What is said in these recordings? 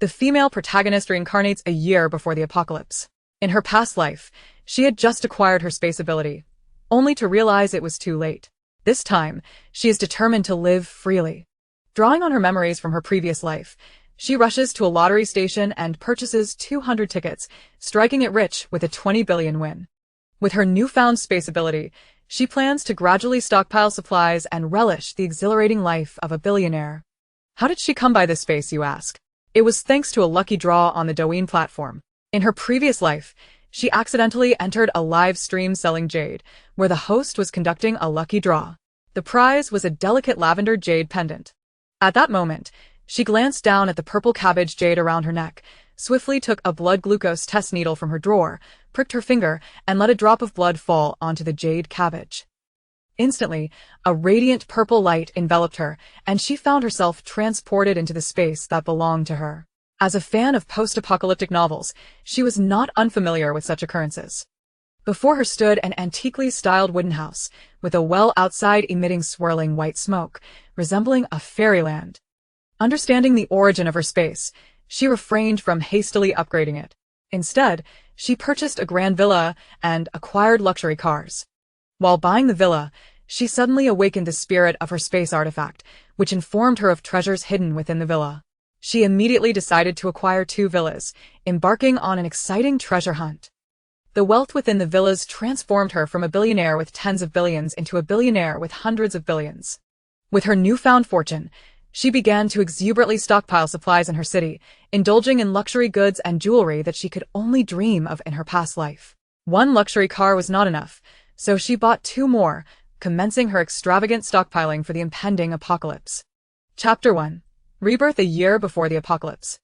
The female protagonist reincarnates a year before the apocalypse. In her past life, she had just acquired her space ability, only to realize it was too late. This time, she is determined to live freely. Drawing on her memories from her previous life, she rushes to a lottery station and purchases 200 tickets, striking it rich with a 20 billion win. With her newfound space ability, she plans to gradually stockpile supplies and relish the exhilarating life of a billionaire. How did she come by this space, you ask? It was thanks to a lucky draw on the Douyin platform. In her previous life, she accidentally entered a live stream selling jade, where the host was conducting a lucky draw. The prize was a delicate lavender jade pendant. At that moment, she glanced down at the purple cabbage jade around her neck, swiftly took a blood glucose test needle from her drawer, pricked her finger, and let a drop of blood fall onto the jade cabbage. Instantly, a radiant purple light enveloped her, and she found herself transported into the space that belonged to her. As a fan of post-apocalyptic novels, she was not unfamiliar with such occurrences. Before her stood an antiquely styled wooden house, with a well outside emitting swirling white smoke, resembling a fairyland. Understanding the origin of her space, she refrained from hastily upgrading it. Instead, she purchased a grand villa and acquired luxury cars. While buying the villa, she suddenly awakened the spirit of her space artifact, which informed her of treasures hidden within the villa. She immediately decided to acquire 2 villas, embarking on an exciting treasure hunt. The wealth within the villas transformed her from a billionaire with tens of billions into a billionaire with hundreds of billions. With her newfound fortune, she began to exuberantly stockpile supplies in her city, indulging in luxury goods and jewelry that she could only dream of in her past life. One luxury car was not enough, so she bought 2 more, commencing her extravagant stockpiling for the impending apocalypse. Chapter 1. Rebirth a year before the apocalypse.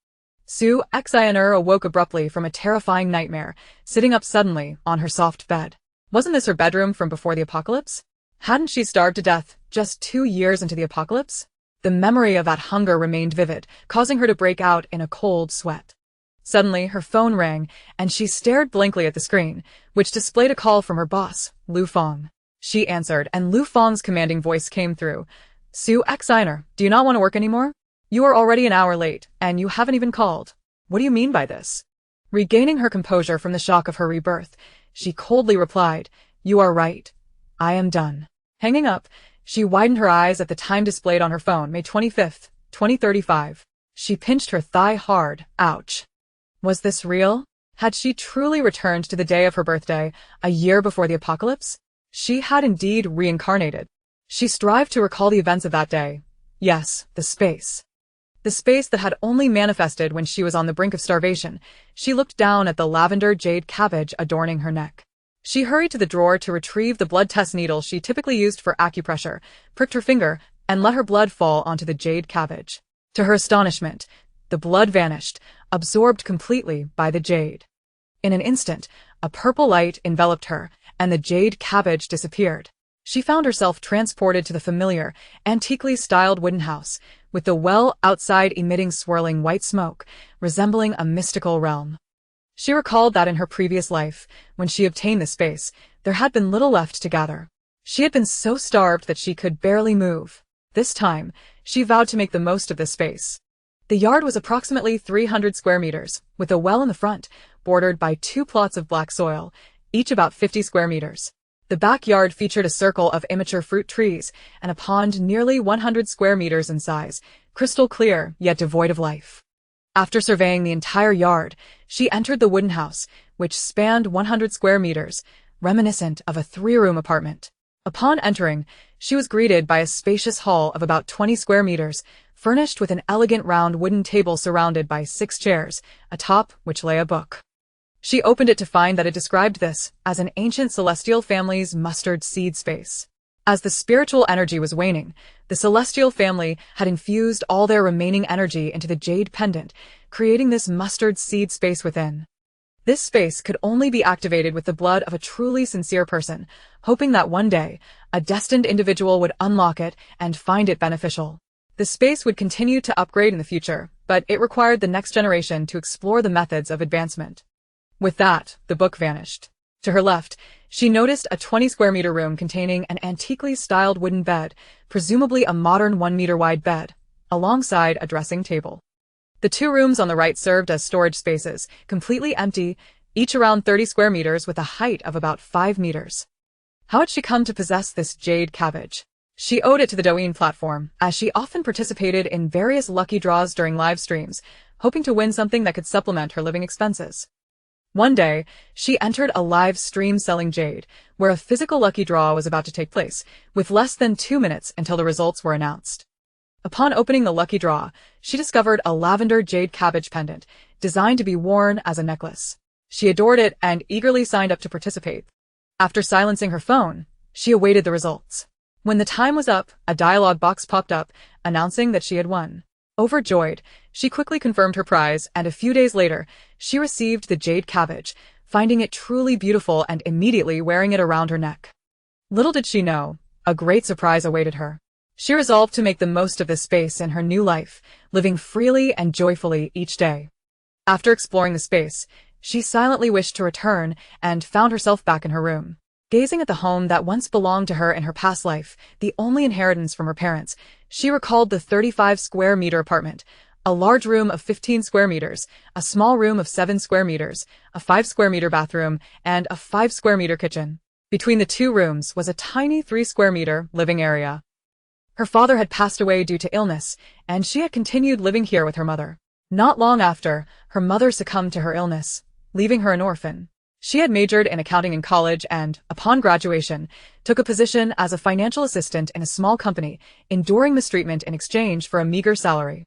Sue Xiner awoke abruptly from a terrifying nightmare, sitting up suddenly on her soft bed. Wasn't this her bedroom from before the apocalypse? Hadn't she starved to death just 2 years into the apocalypse? The memory of that hunger remained vivid, causing her to break out in a cold sweat. Suddenly, her phone rang, and she stared blankly at the screen, which displayed a call from her boss, Lu Fong. She answered, and Lu Fong's commanding voice came through. Sue Xiner, do you not want to work anymore? You are already an hour late, and you haven't even called. What do you mean by this? Regaining her composure from the shock of her rebirth, she coldly replied, You are right. I am done. Hanging up, she widened her eyes at the time displayed on her phone, May 25th, 2035. She pinched her thigh hard. Ouch. Was this real? Had she truly returned to the day of her birthday, a year before the apocalypse? She had indeed reincarnated. She strived to recall the events of that day. Yes, the space. The space that had only manifested when she was on the brink of starvation. She looked down at the lavender jade cabbage adorning her neck. She hurried to the drawer to retrieve the blood test needle she typically used for acupressure, pricked her finger, and let her blood fall onto the jade cabbage. To her astonishment, the blood vanished, absorbed completely by the jade. In an instant, a purple light enveloped her, and the jade cabbage disappeared. She found herself transported to the familiar, antiquely styled wooden house, with the well outside emitting swirling white smoke, resembling a mystical realm. She recalled that in her previous life, when she obtained the space, there had been little left to gather. She had been so starved that she could barely move. This time, she vowed to make the most of this space. The yard was approximately 300 square meters, with a well in the front, bordered by 2 plots of black soil, each about 50 square meters. The backyard featured a circle of immature fruit trees and a pond nearly 100 square meters in size, crystal clear yet devoid of life. After surveying the entire yard, she entered the wooden house, which spanned 100 square meters, reminiscent of a 3-room apartment. Upon entering, she was greeted by a spacious hall of about 20 square meters, furnished with an elegant round wooden table surrounded by 6 chairs, atop which lay a book. She opened it to find that it described this as an ancient celestial family's mustard seed space. As the spiritual energy was waning, the celestial family had infused all their remaining energy into the jade pendant, creating this mustard seed space within. This space could only be activated with the blood of a truly sincere person, hoping that one day, a destined individual would unlock it and find it beneficial. The space would continue to upgrade in the future, but it required the next generation to explore the methods of advancement. With that, the book vanished. To her left, she noticed a 20 square meter room containing an antiquely styled wooden bed, presumably a modern 1 meter wide bed, alongside a dressing table. The two rooms on the right served as storage spaces, completely empty, each around 30 square meters with a height of about 5 meters. How had she come to possess this jade cabbage? She owed it to the Douyin platform, as she often participated in various lucky draws during live streams, hoping to win something that could supplement her living expenses. One day, she entered a live stream selling jade, where a physical lucky draw was about to take place, with less than 2 minutes until the results were announced. Upon opening the lucky draw, she discovered a lavender jade cabbage pendant, designed to be worn as a necklace. She adored it and eagerly signed up to participate. After silencing her phone, she awaited the results. When the time was up, a dialog box popped up, announcing that she had won. Overjoyed, she quickly confirmed her prize, and a few days later, she received the jade cabbage, finding it truly beautiful and immediately wearing it around her neck. Little did she know, a great surprise awaited her. She resolved to make the most of this space in her new life, living freely and joyfully each day. After exploring the space, she silently wished to return and found herself back in her room. Gazing at the home that once belonged to her in her past life, the only inheritance from her parents, she recalled the 35 square meter apartment, a large room of 15 square meters, a small room of 7 square meters, a 5 square meter bathroom, and a 5 square meter kitchen. Between the two rooms was a tiny 3 square meter living area. Her father had passed away due to illness, and she had continued living here with her mother. Not long after, her mother succumbed to her illness, leaving her an orphan. She had majored in accounting in college and, upon graduation, took a position as a financial assistant in a small company, enduring mistreatment in exchange for a meager salary.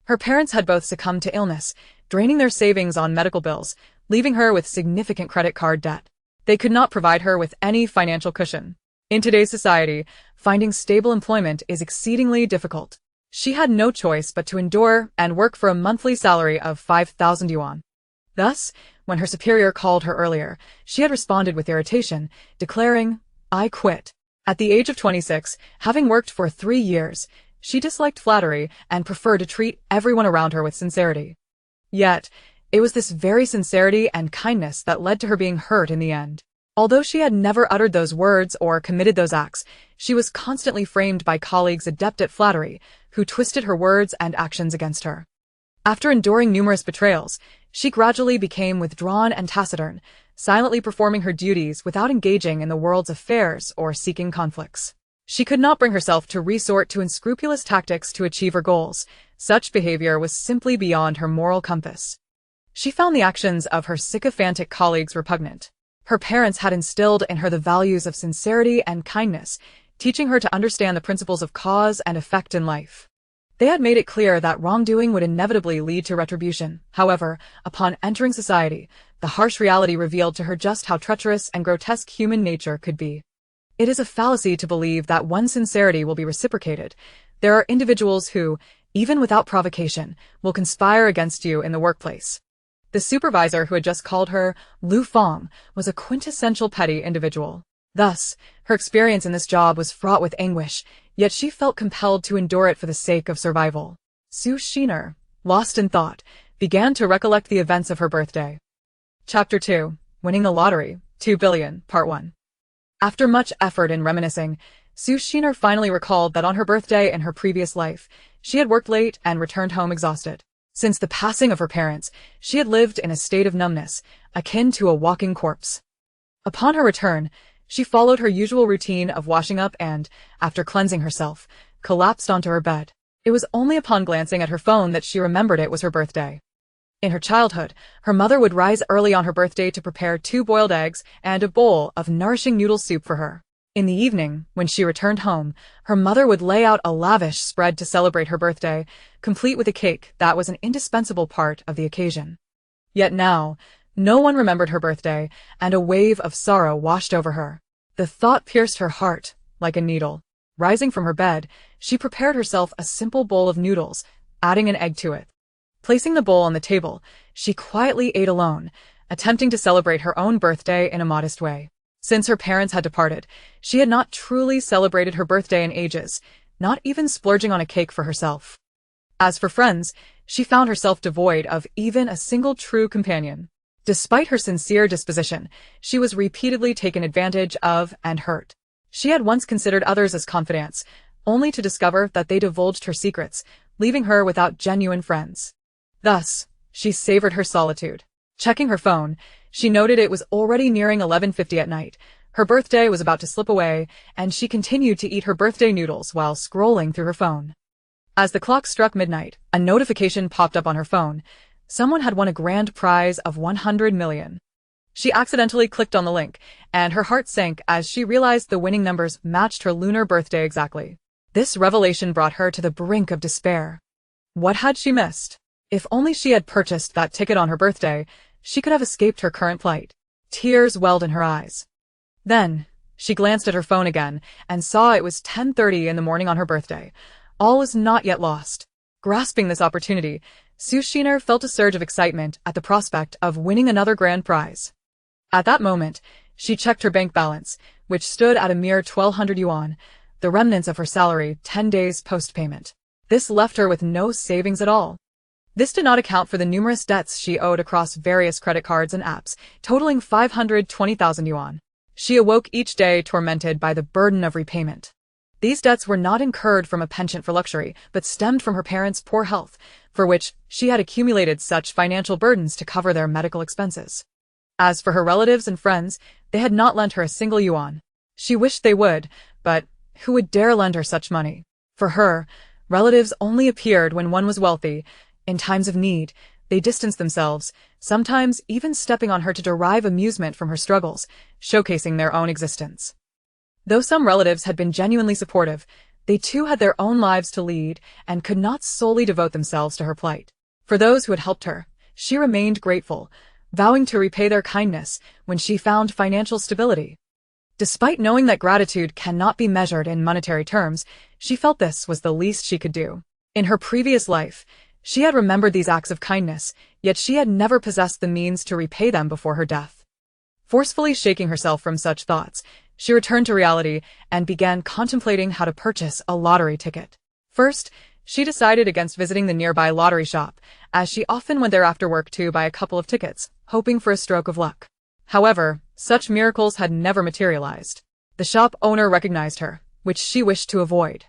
Her parents had both succumbed to illness, draining their savings on medical bills, leaving her with significant credit card debt. They could not provide her with any financial cushion. In today's society, finding stable employment is exceedingly difficult. She had no choice but to endure and work for a monthly salary of 5,000 yuan. Thus, when her superior called her earlier, she had responded with irritation, declaring, "I quit." At the age of 26, having worked for 3 years, she disliked flattery and preferred to treat everyone around her with sincerity. Yet, it was this very sincerity and kindness that led to her being hurt in the end. Although she had never uttered those words or committed those acts, she was constantly framed by colleagues adept at flattery, who twisted her words and actions against her. After enduring numerous betrayals, she gradually became withdrawn and taciturn, silently performing her duties without engaging in the world's affairs or seeking conflicts. She could not bring herself to resort to unscrupulous tactics to achieve her goals. Such behavior was simply beyond her moral compass. She found the actions of her sycophantic colleagues repugnant. Her parents had instilled in her the values of sincerity and kindness, teaching her to understand the principles of cause and effect in life. They had made it clear that wrongdoing would inevitably lead to retribution. However, upon entering society, the harsh reality revealed to her just how treacherous and grotesque human nature could be. It is a fallacy to believe that one's sincerity will be reciprocated. There are individuals who, even without provocation, will conspire against you in the workplace. The supervisor who had just called her Lu Fong was a quintessential petty individual. Thus, her experience in this job was fraught with anguish, yet she felt compelled to endure it for the sake of survival. Su Shiner, lost in thought, began to recollect the events of her birthday. Chapter 2. Winning the Lottery, 2 Billion, Part 1. After much effort in reminiscing, Su Shiner finally recalled that on her birthday in her previous life, she had worked late and returned home exhausted. Since the passing of her parents, she had lived in a state of numbness, akin to a walking corpse. Upon her return, she followed her usual routine of washing up and, after cleansing herself, collapsed onto her bed. It was only upon glancing at her phone that she remembered it was her birthday. In her childhood, her mother would rise early on her birthday to prepare 2 boiled eggs and a bowl of nourishing noodle soup for her. In the evening, when she returned home, her mother would lay out a lavish spread to celebrate her birthday, complete with a cake that was an indispensable part of the occasion. Yet now, no one remembered her birthday, and a wave of sorrow washed over her. The thought pierced her heart like a needle. Rising from her bed, she prepared herself a simple bowl of noodles, adding an egg to it. Placing the bowl on the table, she quietly ate alone, attempting to celebrate her own birthday in a modest way. Since her parents had departed, she had not truly celebrated her birthday in ages, not even splurging on a cake for herself. As for friends, she found herself devoid of even a single true companion. Despite her sincere disposition, she was repeatedly taken advantage of and hurt. She had once considered others as confidants, only to discover that they divulged her secrets, leaving her without genuine friends. Thus, she savored her solitude. Checking her phone, she noted it was already nearing 11:50 at night. Her birthday was about to slip away, and she continued to eat her birthday noodles while scrolling through her phone. As the clock struck midnight, a notification popped up on her phone. Someone had won a grand prize of 100 million. She accidentally clicked on the link, and her heart sank as she realized the winning numbers matched her lunar birthday exactly. This revelation brought her to the brink of despair. What had she missed? If only she had purchased that ticket on her birthday, she could have escaped her current plight. Tears welled in her eyes. Then, she glanced at her phone again and saw it was 10:30 in the morning on her birthday. All was not yet lost. Grasping this opportunity, Sushiner felt a surge of excitement at the prospect of winning another grand prize. At that moment, she checked her bank balance, which stood at a mere 1,200 yuan, the remnants of her salary 10 days post-payment. This left her with no savings at all. This did not account for the numerous debts she owed across various credit cards and apps, totaling 520,000 yuan. She awoke each day tormented by the burden of repayment. These debts were not incurred from a penchant for luxury, but stemmed from her parents' poor health, for which she had accumulated such financial burdens to cover their medical expenses. As for her relatives and friends, they had not lent her a single yuan. She wished they would, but who would dare lend her such money? For her, relatives only appeared when one was wealthy. In times of need, they distanced themselves, sometimes even stepping on her to derive amusement from her struggles, showcasing their own existence. Though some relatives had been genuinely supportive, they too had their own lives to lead and could not solely devote themselves to her plight. For those who had helped her, she remained grateful, vowing to repay their kindness when she found financial stability. Despite knowing that gratitude cannot be measured in monetary terms, she felt this was the least she could do. In her previous life, she had remembered these acts of kindness, yet she had never possessed the means to repay them before her death. Forcefully shaking herself from such thoughts, she returned to reality and began contemplating how to purchase a lottery ticket. First, she decided against visiting the nearby lottery shop, as she often went there after work to buy a couple of tickets, hoping for a stroke of luck. However, such miracles had never materialized. The shop owner recognized her, which she wished to avoid.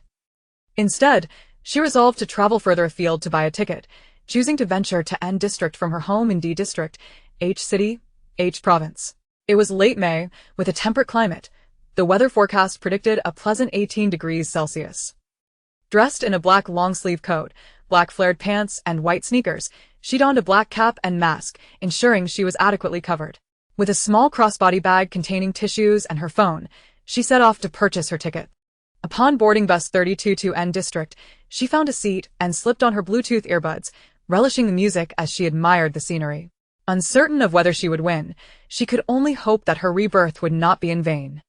Instead, she resolved to travel further afield to buy a ticket, choosing to venture to N District from her home in D District, H City, H Province. It was late May, with a temperate climate. The weather forecast predicted a pleasant 18 degrees Celsius. Dressed in a black long-sleeve coat, black flared pants, and white sneakers, she donned a black cap and mask, ensuring she was adequately covered. With a small crossbody bag containing tissues and her phone, she set off to purchase her ticket. Upon boarding bus 32 to N District, she found a seat and slipped on her Bluetooth earbuds, relishing the music as she admired the scenery. Uncertain of whether she would win, she could only hope that her rebirth would not be in vain.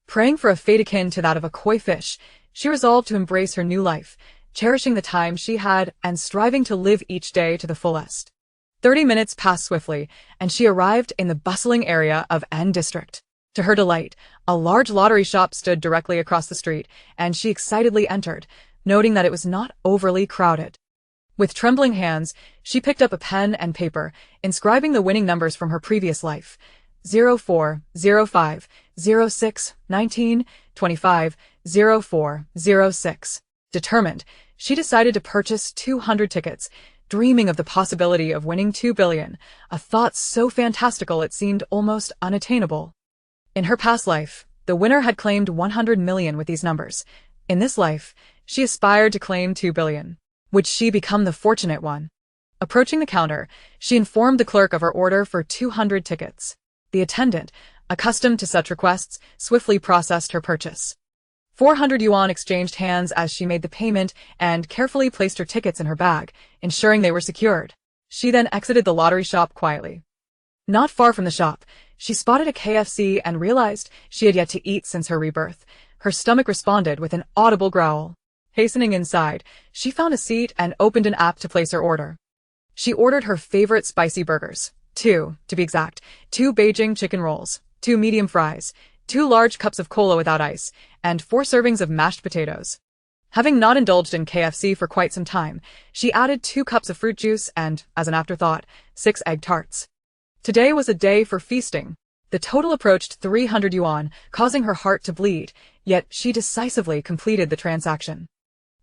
Praying for a fate akin to that of a koi fish, she resolved to embrace her new life, cherishing the time she had and striving to live each day to the fullest. 30 minutes passed swiftly, and she arrived in the bustling area of N District. To her delight, a large lottery shop stood directly across the street, and she excitedly entered, noting that it was not overly crowded. With trembling hands, she picked up a pen and paper, inscribing the winning numbers from her previous life: 04, 05, 06, 19, 25, 04, 06. Determined, she decided to purchase 200 tickets, dreaming of the possibility of winning 2 billion, a thought so fantastical it seemed almost unattainable. In her past life, the winner had claimed 100 million with these numbers. In this life, she aspired to claim 2 billion. Would she become the fortunate one? Approaching the counter, she informed the clerk of her order for 200 tickets. The attendant, accustomed to such requests, swiftly processed her purchase. 400 yuan exchanged hands as she made the payment and carefully placed her tickets in her bag, ensuring they were secured. She then exited the lottery shop quietly. Not far from the shop, she spotted a KFC and realized she had yet to eat since her rebirth. Her stomach responded with an audible growl. Hastening inside, she found a seat and opened an app to place her order. She ordered her favorite spicy burgers, 2, to be exact, 2 Beijing chicken rolls, 2 medium fries, 2 large cups of cola without ice, and 4 servings of mashed potatoes. Having not indulged in KFC for quite some time, she added 2 cups of fruit juice and, as an afterthought, 6 egg tarts. Today was a day for feasting. The total approached 300 yuan, causing her heart to bleed, yet she decisively completed the transaction.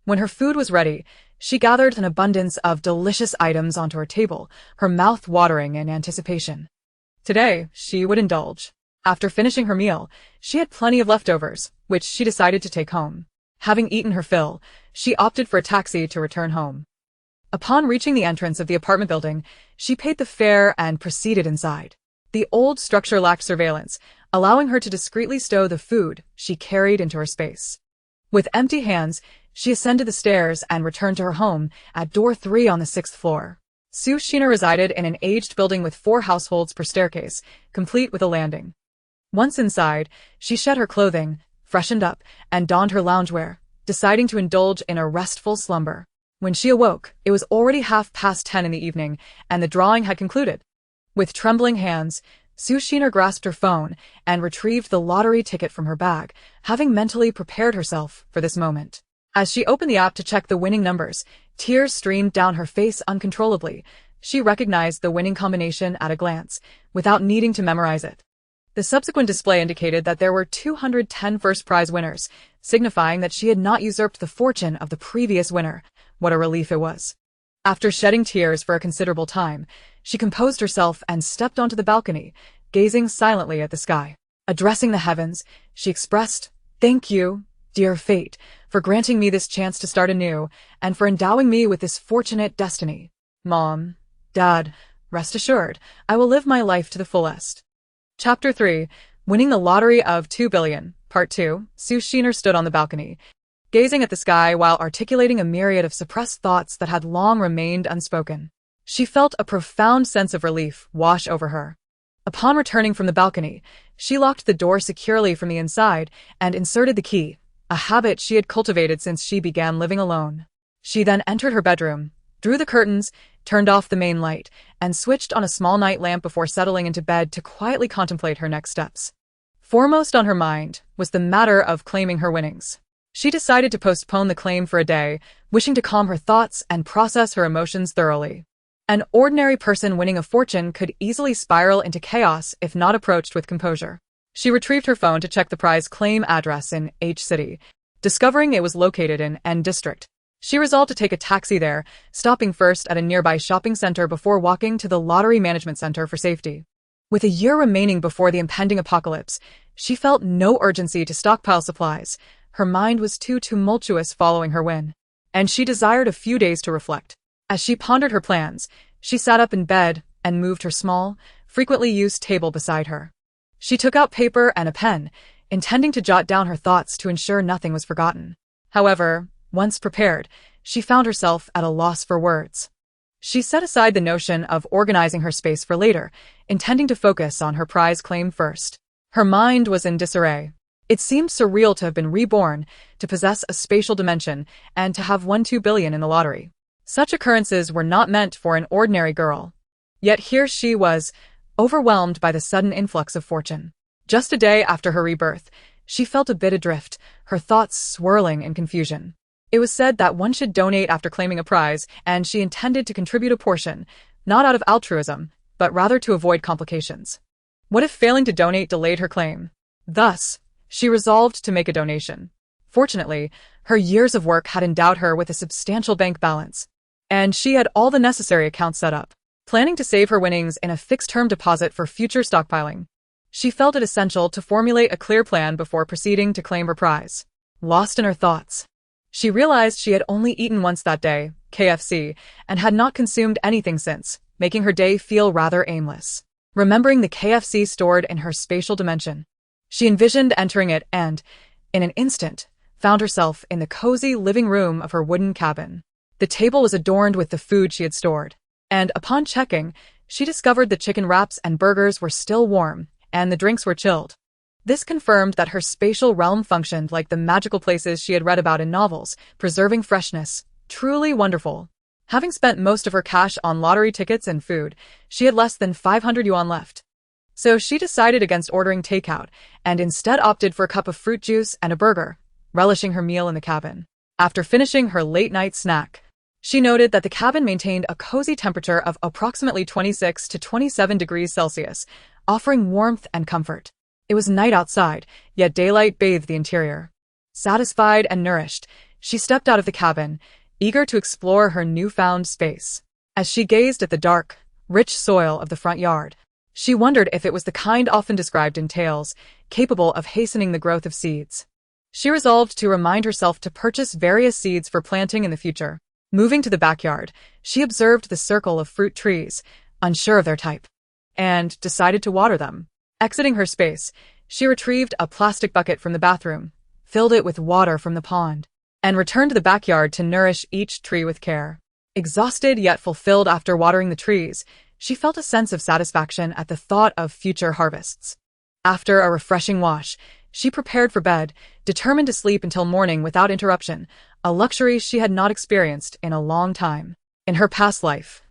When her food was ready, She gathered an abundance of delicious items onto her table, her mouth watering in anticipation. Today, she would indulge. After finishing her meal, she had plenty of leftovers, which she decided to take home. Having eaten her fill, she opted for a taxi to return home. Upon reaching the entrance of the apartment building, she paid the fare and proceeded inside. The old structure lacked surveillance, allowing her to discreetly stow the food she carried into her space. With empty hands, she ascended the stairs and returned to her home at door 3 on the 6th floor. Sushina resided in an aged building with 4 households per staircase, complete with a landing. Once inside, she shed her clothing, freshened up, and donned her loungewear, deciding to indulge in a restful slumber. When she awoke, it was already 10:30 in the evening, and the drawing had concluded. With trembling hands, Sushina grasped her phone and retrieved the lottery ticket from her bag, having mentally prepared herself for this moment. As she opened the app to check the winning numbers, tears streamed down her face uncontrollably. She recognized the winning combination at a glance, without needing to memorize it. The subsequent display indicated that there were 210 first prize winners, signifying that she had not usurped the fortune of the previous winner. What a relief it was. After shedding tears for a considerable time, she composed herself and stepped onto the balcony, gazing silently at the sky. Addressing the heavens, she expressed, "Thank you, dear fate, for granting me this chance to start anew, and for endowing me with this fortunate destiny. Mom, Dad, rest assured, I will live my life to the fullest." Chapter 3, Winning the Lottery of 2 Billion, Part 2, Sushina stood on the balcony, gazing at the sky while articulating a myriad of suppressed thoughts that had long remained unspoken. She felt a profound sense of relief wash over her. Upon returning from the balcony, she locked the door securely from the inside and inserted the key, a habit she had cultivated since she began living alone. She then entered her bedroom, drew the curtains, turned off the main light, and switched on a small night lamp before settling into bed to quietly contemplate her next steps. Foremost on her mind was the matter of claiming her winnings. She decided to postpone the claim for a day, wishing to calm her thoughts and process her emotions thoroughly. An ordinary person winning a fortune could easily spiral into chaos if not approached with composure. She retrieved her phone to check the prize claim address in H City, discovering it was located in N District. She resolved to take a taxi there, stopping first at a nearby shopping center before walking to the Lottery Management Center for safety. With a year remaining before the impending apocalypse, she felt no urgency to stockpile supplies. Her mind was too tumultuous following her win, and she desired a few days to reflect. As she pondered her plans, she sat up in bed and moved her small, frequently used table beside her. She took out paper and a pen, intending to jot down her thoughts to ensure nothing was forgotten. However, once prepared, she found herself at a loss for words. She set aside the notion of organizing her space for later, intending to focus on her prize claim first. Her mind was in disarray. It seemed surreal to have been reborn, to possess a spatial dimension, and to have won 2 billion in the lottery. Such occurrences were not meant for an ordinary girl. Yet here she was, overwhelmed by the sudden influx of fortune. Just a day after her rebirth, she felt a bit adrift, her thoughts swirling in confusion. It was said that one should donate after claiming a prize, and she intended to contribute a portion, not out of altruism, but rather to avoid complications. What if failing to donate delayed her claim? Thus, she resolved to make a donation. Fortunately, her years of work had endowed her with a substantial bank balance, and she had all the necessary accounts set up. Planning to save her winnings in a fixed-term deposit for future stockpiling, she felt it essential to formulate a clear plan before proceeding to claim her prize. Lost in her thoughts, she realized she had only eaten once that day, KFC, and had not consumed anything since, making her day feel rather aimless. Remembering the KFC stored in her spatial dimension, she envisioned entering it and, in an instant, found herself in the cozy living room of her wooden cabin. The table was adorned with the food she had stored, and upon checking, she discovered the chicken wraps and burgers were still warm, and the drinks were chilled. This confirmed that her spatial realm functioned like the magical places she had read about in novels, preserving freshness. Truly wonderful. Having spent most of her cash on lottery tickets and food, she had less than 500 yuan left. So she decided against ordering takeout, and instead opted for a cup of fruit juice and a burger, relishing her meal in the cabin. After finishing her late-night snack, she noted that the cabin maintained a cozy temperature of approximately 26 to 27 degrees Celsius, offering warmth and comfort. It was night outside, yet daylight bathed the interior. Satisfied and nourished, she stepped out of the cabin, eager to explore her newfound space. As she gazed at the dark, rich soil of the front yard, she wondered if it was the kind often described in tales, capable of hastening the growth of seeds. She resolved to remind herself to purchase various seeds for planting in the future. Moving to the backyard, she observed the circle of fruit trees, unsure of their type, and decided to water them. Exiting her space, she retrieved a plastic bucket from the bathroom, filled it with water from the pond, and returned to the backyard to nourish each tree with care. Exhausted yet fulfilled after watering the trees, she felt a sense of satisfaction at the thought of future harvests. After a refreshing wash, she prepared for bed, determined to sleep until morning without interruption, a luxury she had not experienced in a long time. In her past life,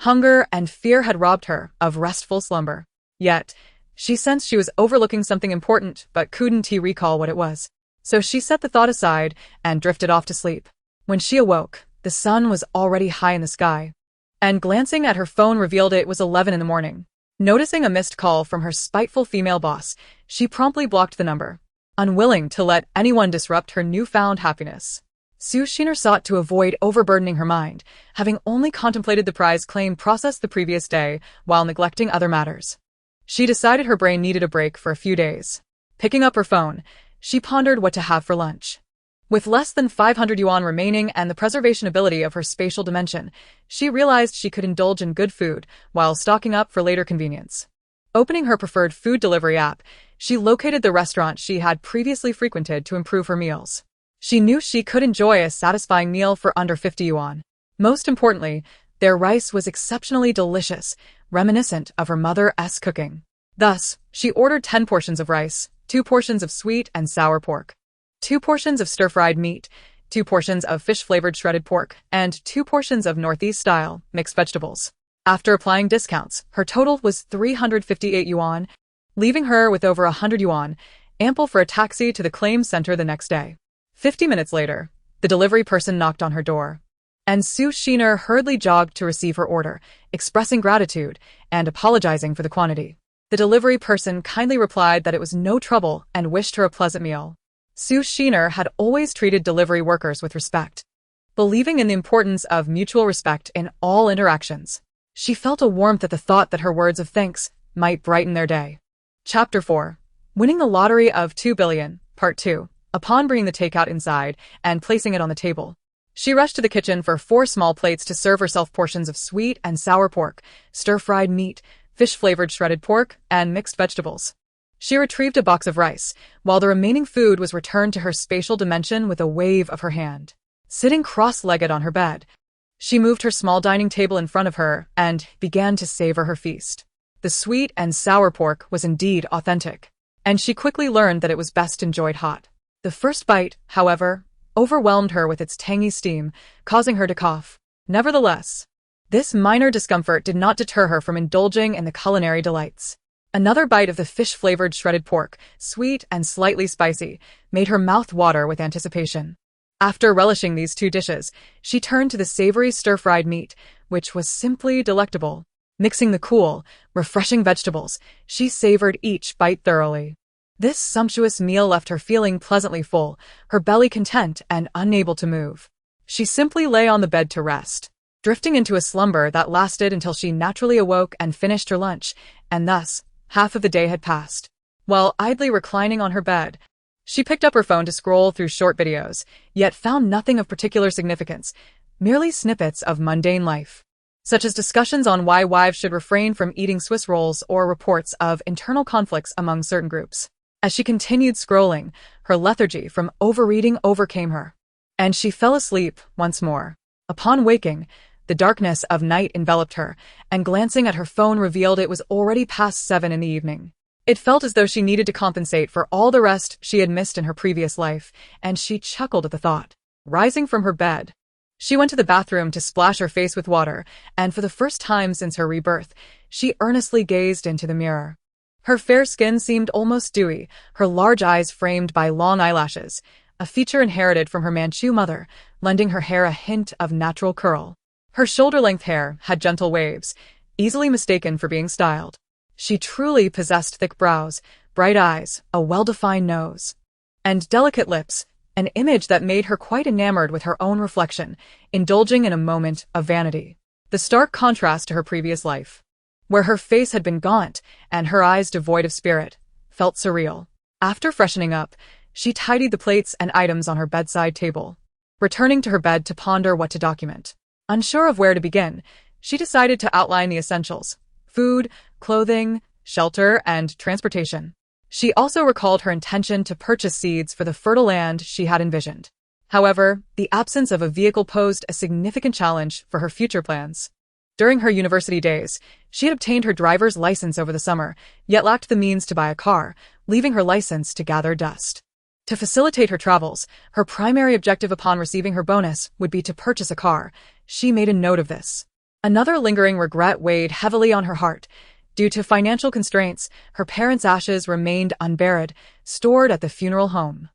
hunger and fear had robbed her of restful slumber. Yet, she sensed she was overlooking something important but couldn't recall what it was. So she set the thought aside and drifted off to sleep. When she awoke, the sun was already high in the sky, and glancing at her phone revealed it was 11 in the morning. Noticing a missed call from her spiteful female boss, she promptly blocked the number, unwilling to let anyone disrupt her newfound happiness. Sue Sheener sought to avoid overburdening her mind, having only contemplated the prize claim processed the previous day while neglecting other matters. She decided her brain needed a break for a few days. Picking up her phone, she pondered what to have for lunch. With less than 500 yuan remaining and the preservation ability of her spatial dimension, she realized she could indulge in good food while stocking up for later convenience. Opening her preferred food delivery app, she located the restaurant she had previously frequented to improve her meals. She knew she could enjoy a satisfying meal for under 50 yuan. Most importantly, their rice was exceptionally delicious, reminiscent of her mother's cooking. Thus, she ordered 10 portions of rice, 2 portions of sweet and sour pork, 2 portions of stir-fried meat, 2 portions of fish-flavored shredded pork, and 2 portions of Northeast-style mixed vegetables. After applying discounts, her total was 358 yuan, leaving her with over 100 yuan, ample for a taxi to the claim center the next day. 50 minutes later, the delivery person knocked on her door, and Sue Sheener hurriedly jogged to receive her order, expressing gratitude and apologizing for the quantity. The delivery person kindly replied that it was no trouble and wished her a pleasant meal. Sue Sheener had always treated delivery workers with respect, believing in the importance of mutual respect in all interactions. She felt a warmth at the thought that her words of thanks might brighten their day. Chapter 4. Winning the Lottery of 2 Billion, Part 2. Upon bringing the takeout inside and placing it on the table, she rushed to the kitchen for 4 small plates to serve herself portions of sweet and sour pork, stir-fried meat, fish-flavored shredded pork, and mixed vegetables. She retrieved a box of rice, while the remaining food was returned to her spatial dimension with a wave of her hand. Sitting cross-legged on her bed, she moved her small dining table in front of her and began to savor her feast. The sweet and sour pork was indeed authentic, and she quickly learned that it was best enjoyed hot. The first bite, however, overwhelmed her with its tangy steam, causing her to cough. Nevertheless, this minor discomfort did not deter her from indulging in the culinary delights. Another bite of the fish-flavored shredded pork, sweet and slightly spicy, made her mouth water with anticipation. After relishing these 2 dishes, she turned to the savory stir-fried meat, which was simply delectable. Mixing the cool, refreshing vegetables, she savored each bite thoroughly. This sumptuous meal left her feeling pleasantly full, her belly content and unable to move. She simply lay on the bed to rest, drifting into a slumber that lasted until she naturally awoke and finished her lunch, and thus, half of the day had passed. While idly reclining on her bed, she picked up her phone to scroll through short videos, yet found nothing of particular significance, merely snippets of mundane life, such as discussions on why wives should refrain from eating Swiss rolls or reports of internal conflicts among certain groups. As she continued scrolling, her lethargy from overreading overcame her, and she fell asleep once more. Upon waking, the darkness of night enveloped her, and glancing at her phone revealed it was already past 7 in the evening. It felt as though she needed to compensate for all the rest she had missed in her previous life, and she chuckled at the thought. Rising from her bed, she went to the bathroom to splash her face with water, and for the first time since her rebirth, she earnestly gazed into the mirror. Her fair skin seemed almost dewy, her large eyes framed by long eyelashes, a feature inherited from her Manchu mother, lending her hair a hint of natural curl. Her shoulder-length hair had gentle waves, easily mistaken for being styled. She truly possessed thick brows, bright eyes, a well-defined nose, and delicate lips, an image that made her quite enamored with her own reflection, indulging in a moment of vanity. The stark contrast to her previous life, where her face had been gaunt and her eyes devoid of spirit, felt surreal. After freshening up, she tidied the plates and items on her bedside table, returning to her bed to ponder what to document. Unsure of where to begin, she decided to outline the essentials: food, clothing, shelter, and transportation. She also recalled her intention to purchase seeds for the fertile land she had envisioned. However, the absence of a vehicle posed a significant challenge for her future plans. During her university days, she had obtained her driver's license over the summer, yet lacked the means to buy a car, leaving her license to gather dust. To facilitate her travels, her primary objective upon receiving her bonus would be to purchase a car. She made a note of this. Another lingering regret weighed heavily on her heart. Due to financial constraints, her parents' ashes remained unburied, stored at the funeral home.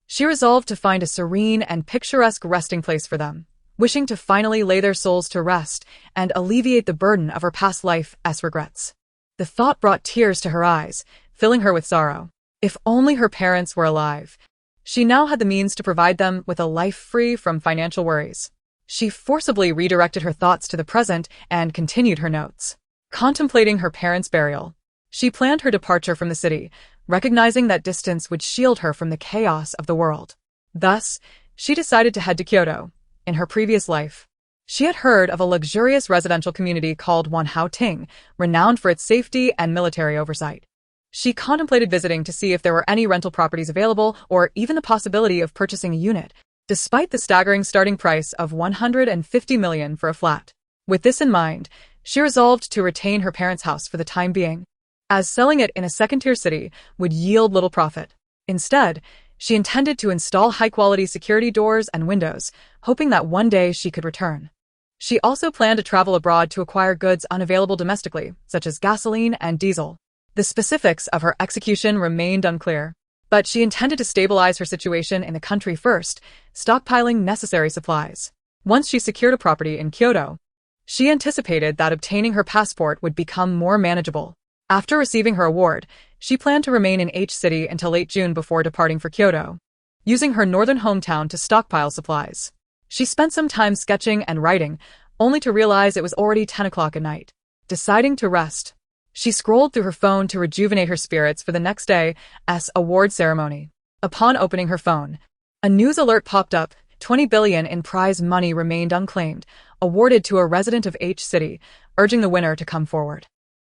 She resolved to find a serene and picturesque resting place for them, wishing to finally lay their souls to rest and alleviate the burden of her past life's regrets. The thought brought tears to her eyes, filling her with sorrow. If only her parents were alive. She now had the means to provide them with a life free from financial worries. She forcibly redirected her thoughts to the present and continued her notes. Contemplating her parents' burial, she planned her departure from the city, recognizing that distance would shield her from the chaos of the world. Thus, she decided to head to Kyoto. In her previous life, she had heard of a luxurious residential community called Wanhao-ting, renowned for its safety and military oversight. She contemplated visiting to see if there were any rental properties available or even the possibility of purchasing a unit, despite the staggering starting price of 150 million for a flat. With this in mind, she resolved to retain her parents' house for the time being, as selling it in a second-tier city would yield little profit. Instead, she intended to install high-quality security doors and windows, hoping that one day she could return. She also planned to travel abroad to acquire goods unavailable domestically, such as gasoline and diesel. The specifics of her execution remained unclear, but she intended to stabilize her situation in the country first, stockpiling necessary supplies. Once she secured a property in Kyoto, she anticipated that obtaining her passport would become more manageable. After receiving her award, she planned to remain in H City until late June before departing for Kyoto, using her northern hometown to stockpile supplies. She spent some time sketching and writing, only to realize it was already 10 o'clock at night. Deciding to rest, she scrolled through her phone to rejuvenate her spirits for the next day's award ceremony. Upon opening her phone, a news alert popped up. 20 billion in prize money remained unclaimed, awarded to a resident of H City, urging the winner to come forward.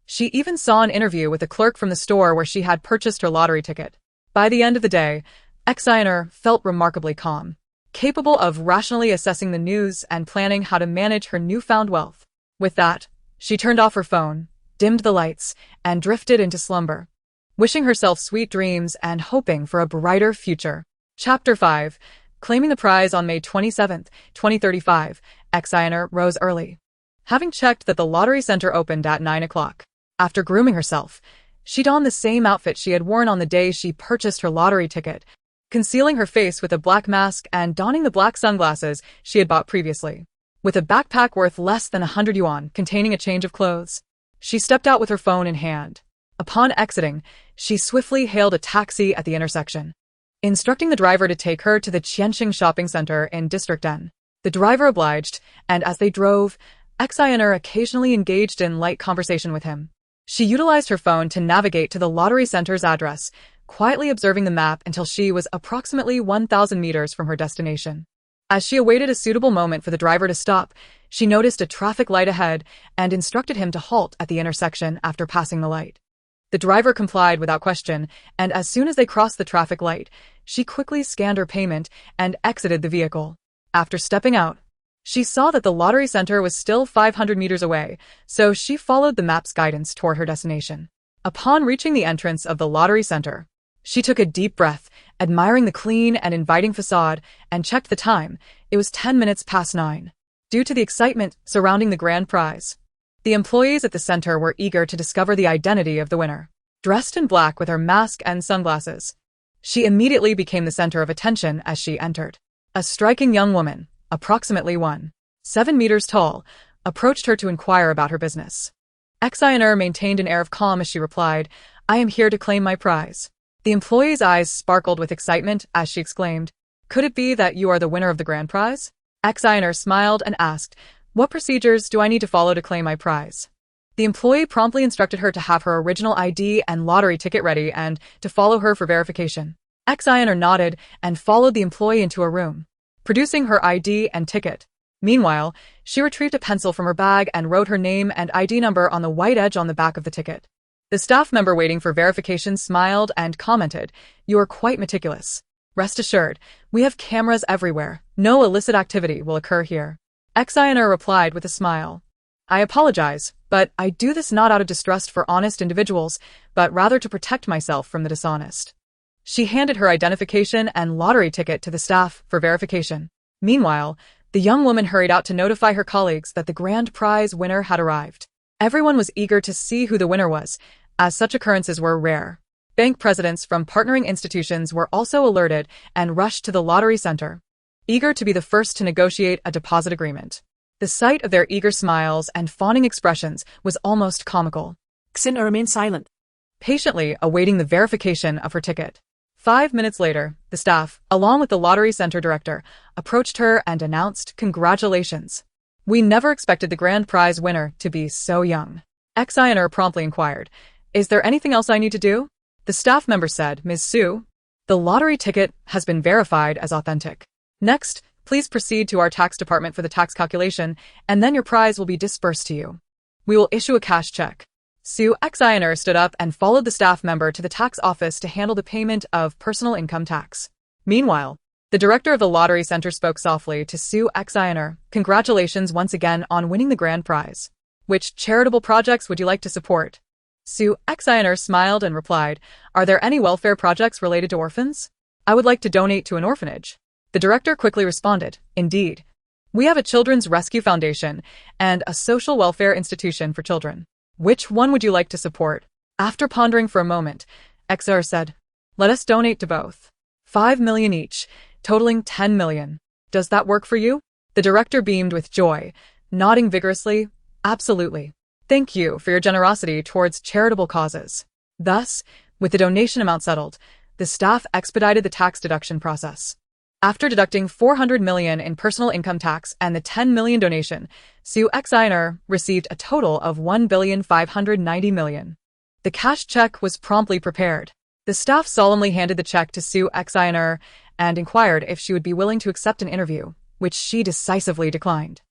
She even saw an interview with a clerk from the store where she had purchased her lottery ticket. By the end of the day, Xiner felt remarkably calm, capable of rationally assessing the news and planning how to manage her newfound wealth. With that, she turned off her phone, dimmed the lights, and drifted into slumber, wishing herself sweet dreams and hoping for a brighter future. Chapter 5. Claiming the prize on May 27, 2035, Xiner rose early. Having checked that the lottery center opened at 9 o'clock. After grooming herself, she donned the same outfit she had worn on the day she purchased her lottery ticket, concealing her face with a black mask and donning the black sunglasses she had bought previously. With a backpack worth less than 100 yuan containing a change of clothes, she stepped out with her phone in hand. Upon exiting, she swiftly hailed a taxi at the intersection, instructing the driver to take her to the Qianxing shopping center in District N. The driver obliged, and as they drove, Xiner occasionally engaged in light conversation with him. She utilized her phone to navigate to the lottery center's address, quietly observing the map until she was approximately 1,000 meters from her destination. As she awaited a suitable moment for the driver to stop, she noticed a traffic light ahead and instructed him to halt at the intersection after passing the light. The driver complied without question, and as soon as they crossed the traffic light, she quickly scanned her payment and exited the vehicle. After stepping out, she saw that the lottery center was still 500 meters away, so she followed the map's guidance toward her destination. Upon reaching the entrance of the lottery center, she took a deep breath, admiring the clean and inviting facade, and checked the time. It was 10 minutes past 9. Due to the excitement surrounding the grand prize, the employees at the center were eager to discover the identity of the winner. Dressed in black with her mask and sunglasses, she immediately became the center of attention as she entered. A striking young woman, approximately 1.7 meters tall, approached her to inquire about her business. Xiner maintained an air of calm as she replied, "I am here to claim my prize." The employee's eyes sparkled with excitement as she exclaimed, Could it be that you are the winner of the grand prize? Exiner smiled and asked, what procedures do I need to follow to claim my prize? The employee promptly instructed her to have her original ID and lottery ticket ready and to follow her for verification. Exiner nodded and followed the employee into a room, producing her ID and ticket. Meanwhile, she retrieved a pencil from her bag and wrote her name and ID number on the white edge on the back of the ticket. The staff member waiting for verification smiled and commented, "You are quite meticulous. Rest assured, we have cameras everywhere. No illicit activity will occur here." Exiner replied with a smile. "I apologize, but I do this not out of distrust for honest individuals, but rather to protect myself from the dishonest." She handed her identification and lottery ticket to the staff for verification. Meanwhile, the young woman hurried out to notify her colleagues that the grand prize winner had arrived. Everyone was eager to see who the winner was, as such occurrences were rare. Bank presidents from partnering institutions were also alerted and rushed to the lottery center, eager to be the first to negotiate a deposit agreement. The sight of their eager smiles and fawning expressions was almost comical. Xena remained silent, patiently awaiting the verification of her ticket. 5 minutes later, the staff, along with the lottery center director, approached her and announced, "Congratulations. We never expected the grand prize winner to be so young." Exiner promptly inquired, "Is there anything else I need to do?" The staff member said, "Ms. Su, the lottery ticket has been verified as authentic. Next, please proceed to our tax department for the tax calculation, and then your prize will be disbursed to you. We will issue a cash check." Su Exiner stood up and followed the staff member to the tax office to handle the payment of personal income tax. Meanwhile, the director of the lottery center spoke softly to Su Exiner, "Congratulations once again on winning the grand prize. Which charitable projects would you like to support?" Su Exiner smiled and replied, "Are there any welfare projects related to orphans? I would like to donate to an orphanage." The director quickly responded, "Indeed. We have a children's rescue foundation and a social welfare institution for children. Which one would you like to support?" After pondering for a moment, Exiner said, "Let us donate to both. 5 million each, totaling 10 million. Does that work for you?" The director beamed with joy, nodding vigorously, "Absolutely. Thank you for your generosity towards charitable causes." Thus, with the donation amount settled, the staff expedited the tax deduction process. After deducting 400 million in personal income tax and the 10 million donation, Su Exiner received a total of 1,590 million. The cash check was promptly prepared. The staff solemnly handed the check to Su Exiner and inquired if she would be willing to accept an interview, which she decisively declined.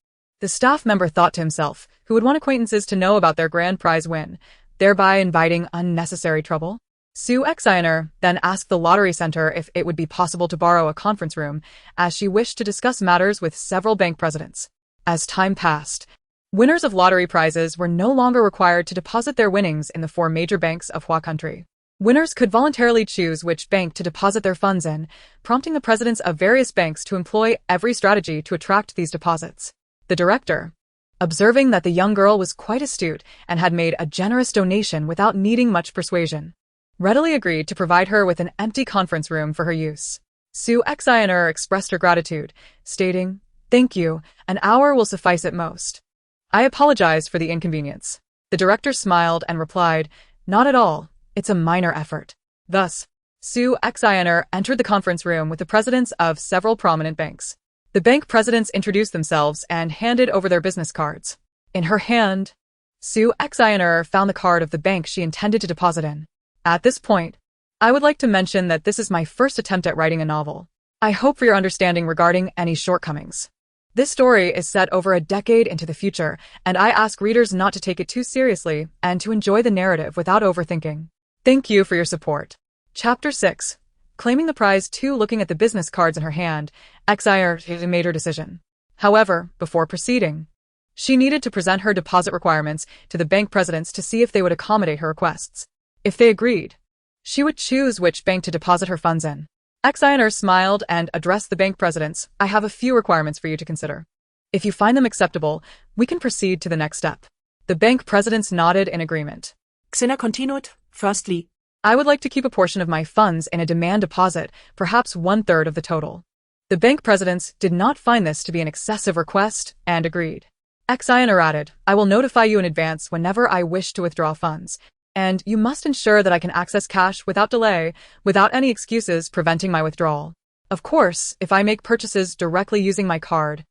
The staff member thought to himself, who would want acquaintances to know about their grand prize win, thereby inviting unnecessary trouble? Su Exiner then asked the lottery center if it would be possible to borrow a conference room, as she wished to discuss matters with several bank presidents. As time passed, winners of lottery prizes were no longer required to deposit their winnings in the 4 major banks of Hua country. Winners could voluntarily choose which bank to deposit their funds in, prompting the presidents of various banks to employ every strategy to attract these deposits. The director, observing that the young girl was quite astute and had made a generous donation without needing much persuasion, readily agreed to provide her with an empty conference room for her use. Su Exiner expressed her gratitude, stating, "Thank you, an hour will suffice at most. I apologize for the inconvenience." The director smiled and replied, "Not at all, it's a minor effort." Thus, Su Exiner entered the conference room with the presidents of several prominent banks. The bank presidents introduced themselves and handed over their business cards. In her hand, Su Exiner found the card of the bank she intended to deposit in. At this point, I would like to mention that this is my first attempt at writing a novel. I hope for your understanding regarding any shortcomings. This story is set over a decade into the future, and I ask readers not to take it too seriously and to enjoy the narrative without overthinking. Thank you for your support. Chapter 6. Claiming the prize 2. Looking at the business cards in her hand, Exiner made her decision. However, before proceeding, she needed to present her deposit requirements to the bank presidents to see if they would accommodate her requests. If they agreed, she would choose which bank to deposit her funds in. Exiner smiled and addressed the bank presidents. "I have a few requirements for you to consider. If you find them acceptable, we can proceed to the next step." The bank presidents nodded in agreement. Xena continued, "Firstly, I would like to keep a portion of my funds in a demand deposit, perhaps 1/3 of the total." The bank presidents did not find this to be an excessive request and agreed. Exiner added, "I will notify you in advance whenever I wish to withdraw funds, and you must ensure that I can access cash without delay, without any excuses preventing my withdrawal." Of course, if I make purchases directly using my card,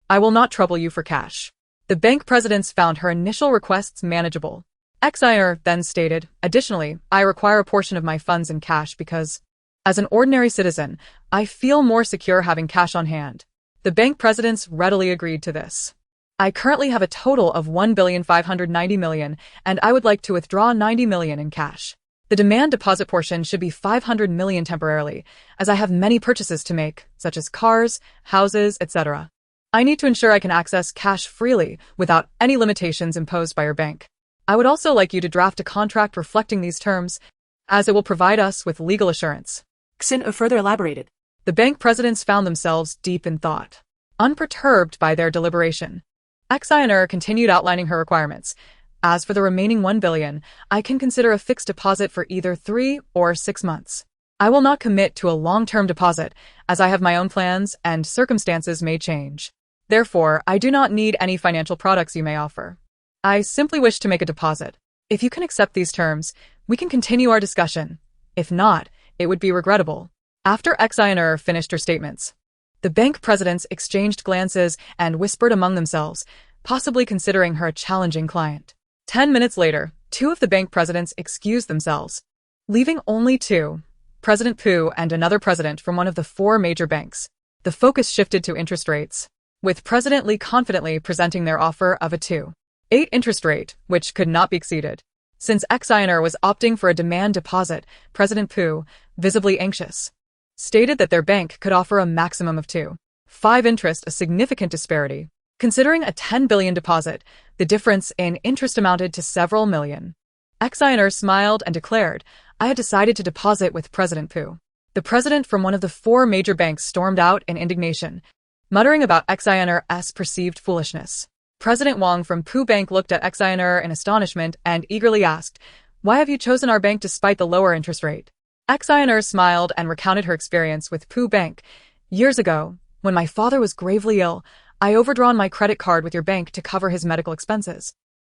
I will not trouble you for cash. The bank presidents found her initial requests manageable. Exiner then stated, additionally, I require a portion of my funds in cash because, as an ordinary citizen, I feel more secure having cash on hand. The bank presidents readily agreed to this. I currently have a total of $1,590,000,000, and I would like to withdraw $90 million in cash. The demand deposit portion should be $500 million temporarily, as I have many purchases to make, such as cars, houses, etc. I need to ensure I can access cash freely without any limitations imposed by your bank. I would also like you to draft a contract reflecting these terms, as it will provide us with legal assurance. Xin further elaborated. The bank presidents found themselves deep in thought, unperturbed by their deliberation. Exiner continued outlining her requirements. As for the remaining $1 billion, I can consider a fixed deposit for either 3 or 6 months. I will not commit to a long-term deposit, as I have my own plans and circumstances may change. Therefore, I do not need any financial products you may offer. I simply wish to make a deposit. If you can accept these terms, we can continue our discussion. If not, it would be regrettable. After Exiner finished her statements, the bank presidents exchanged glances and whispered among themselves, possibly considering her a challenging client. 10 minutes later, 2 of the bank presidents excused themselves, leaving only 2, President Pu and another president from one of the 4 major banks. The focus shifted to interest rates, with President Li confidently presenting their offer of a 2.8 interest rate, which could not be exceeded. Since Exiner was opting for a demand deposit, President Pu, visibly anxious, stated that their bank could offer a maximum of 2.5 interest, a significant disparity. Considering a $10 billion deposit, the difference in interest amounted to several million. Exiner smiled and declared, I had decided to deposit with President Pu. The president from one of the 4 major banks stormed out in indignation, muttering about Exiner's perceived foolishness. President Wang from Pu Bank looked at Exiner in astonishment and eagerly asked, Why have you chosen our bank despite the lower interest rate? Exiner smiled and recounted her experience with Pu Bank. Years ago, when my father was gravely ill, I overdrawn my credit card with your bank to cover his medical expenses,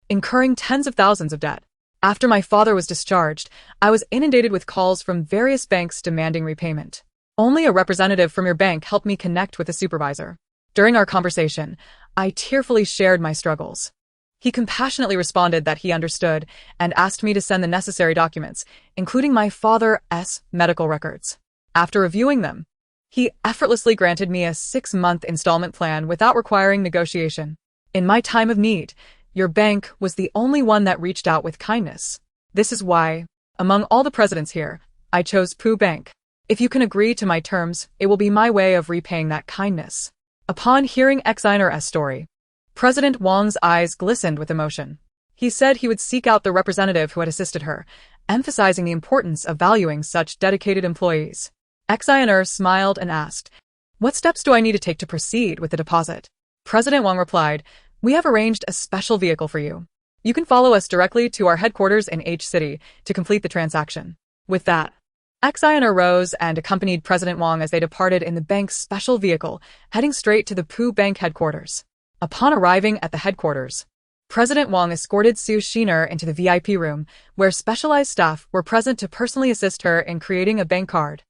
incurring tens of thousands of debt. After my father was discharged, I was inundated with calls from various banks demanding repayment. Only a representative from your bank helped me connect with a supervisor. During our conversation, I tearfully shared my struggles. He compassionately responded that he understood and asked me to send the necessary documents, including my father's medical records. After reviewing them, he effortlessly granted me a 6-month installment plan without requiring negotiation. In my time of need, your bank was the only one that reached out with kindness. This is why, among all the presidents here, I chose Pu Bank. If you can agree to my terms, it will be my way of repaying that kindness. Upon hearing Exiner's story, President Wang's eyes glistened with emotion. He said he would seek out the representative who had assisted her, emphasizing the importance of valuing such dedicated employees. Exiner smiled and asked, What steps do I need to take to proceed with the deposit? President Wang replied, We have arranged a special vehicle for you. You can follow us directly to our headquarters in H City to complete the transaction. With that, Exiner rose and accompanied President Wang as they departed in the bank's special vehicle, heading straight to the Pu Bank headquarters. Upon arriving at the headquarters, President Wang escorted Su Shiner into the VIP room, where specialized staff were present to personally assist her in creating a bank card.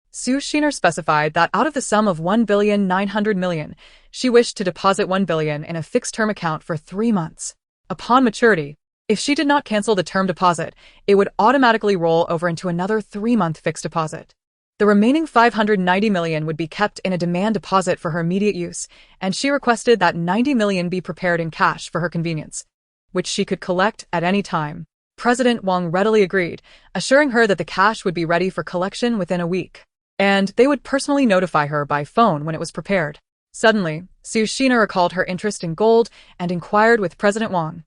Su Shiner specified that out of the sum of $1,900,000,000, she wished to deposit $1 billion in a fixed-term account for 3 months. Upon maturity, if she did not cancel the term deposit, it would automatically roll over into another 3-month fixed deposit. The remaining $590 million would be kept in a demand deposit for her immediate use, and she requested that $90 million be prepared in cash for her convenience, which she could collect at any time. President Wang readily agreed, assuring her that the cash would be ready for collection within a week, and they would personally notify her by phone when it was prepared. Suddenly, Su Shiner recalled her interest in gold and inquired with President Wang,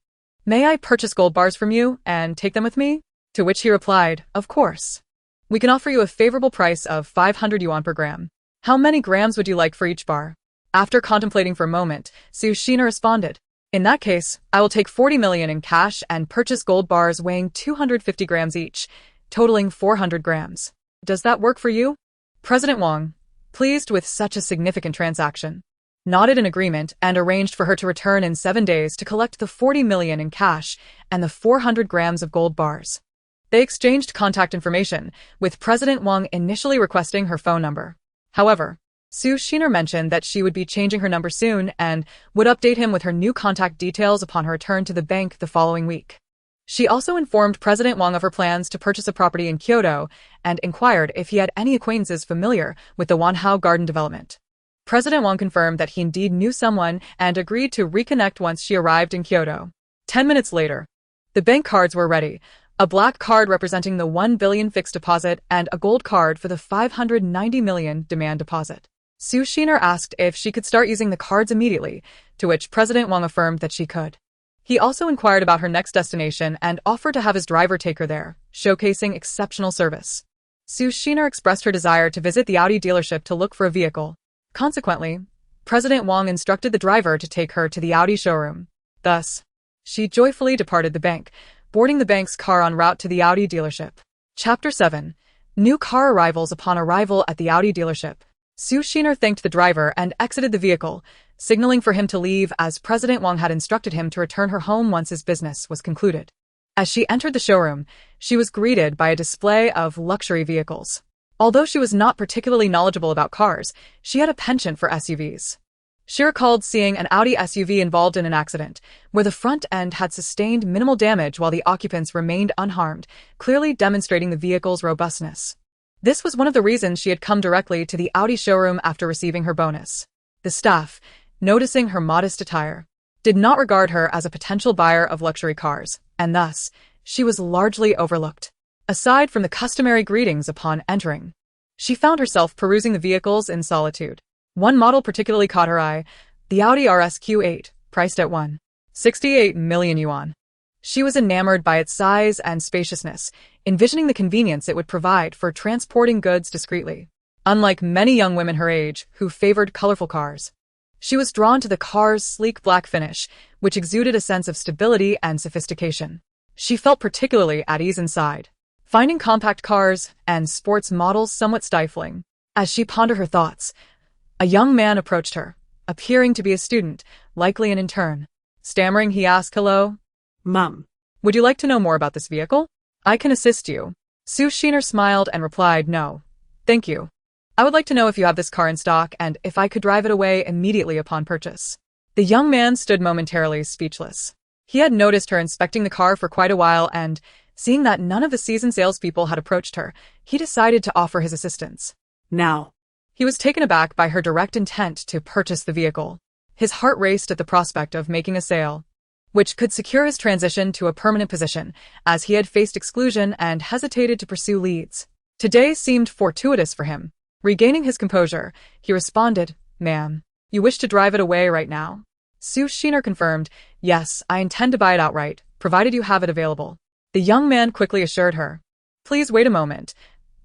May I purchase gold bars from you and take them with me? To which he replied, Of course. We can offer you a favorable price of 500 yuan per gram. How many grams would you like for each bar? After contemplating for a moment, Su Shiner responded, In that case, I will take 40 million in cash and purchase gold bars weighing 250 grams each, totaling 400 grams. Does that work for you? President Wang, pleased with such a significant transaction, nodded in agreement and arranged for her to return in 7 days to collect the 40 million in cash and the 400 grams of gold bars. They exchanged contact information, with President Wang initially requesting her phone number. However, Sue Sheener mentioned that she would be changing her number soon and would update him with her new contact details upon her return to the bank the following week. She also informed President Wang of her plans to purchase a property in Kyoto and inquired if he had any acquaintances familiar with the Wanhao Garden development. President Wang confirmed that he indeed knew someone and agreed to reconnect once she arrived in Kyoto. 10 minutes later, the bank cards were ready, a black card representing the 1 billion fixed deposit and a gold card for the 590 million demand deposit. Sue Sheener asked if she could start using the cards immediately, to which President Wang affirmed that she could. He also inquired about her next destination and offered to have his driver take her there, showcasing exceptional service. Sue Sheener expressed her desire to visit the Audi dealership to look for a vehicle. Consequently, President Wang instructed the driver to take her to the Audi showroom. Thus, she joyfully departed the bank, boarding the bank's car en route to the Audi dealership. Chapter 7. New car arrivals upon arrival at the Audi dealership. Sue Sheener thanked the driver and exited the vehicle, signaling for him to leave as President Wang had instructed him to return her home once his business was concluded. As she entered the showroom, she was greeted by a display of luxury vehicles. Although she was not particularly knowledgeable about cars, she had a penchant for SUVs. She recalled seeing an Audi SUV involved in an accident, where the front end had sustained minimal damage while the occupants remained unharmed, clearly demonstrating the vehicle's robustness. This was one of the reasons she had come directly to the Audi showroom after receiving her bonus. The staff, noticing her modest attire, did not regard her as a potential buyer of luxury cars, and thus, she was largely overlooked. Aside from the customary greetings upon entering, she found herself perusing the vehicles in solitude. One model particularly caught her eye, the Audi RS Q8, priced at 168 million yuan. She was enamored by its size and spaciousness, envisioning the convenience it would provide for transporting goods discreetly. Unlike many young women her age who favored colorful cars, she was drawn to the car's sleek black finish, which exuded a sense of stability and sophistication. She felt particularly at ease inside, finding compact cars and sports models somewhat stifling. As she pondered her thoughts, a young man approached her, appearing to be a student, likely an intern. Stammering, he asked, "Hello? Mom. Would you like to know more about this vehicle? I can assist you." Sue Sheener smiled and replied, "No, thank you. I would like to know if you have this car in stock and if I could drive it away immediately upon purchase." The young man stood momentarily speechless. He had noticed her inspecting the car for quite a while and, seeing that none of the seasoned salespeople had approached her, he decided to offer his assistance. Now. He was taken aback by her direct intent to purchase the vehicle. His heart raced at the prospect of making a sale, which could secure his transition to a permanent position, as he had faced exclusion and hesitated to pursue leads. Today seemed fortuitous for him. Regaining his composure, he responded, "Ma'am, you wish to drive it away right now?" Sue Sheener confirmed, "Yes, I intend to buy it outright, provided you have it available." The young man quickly assured her, "Please wait a moment.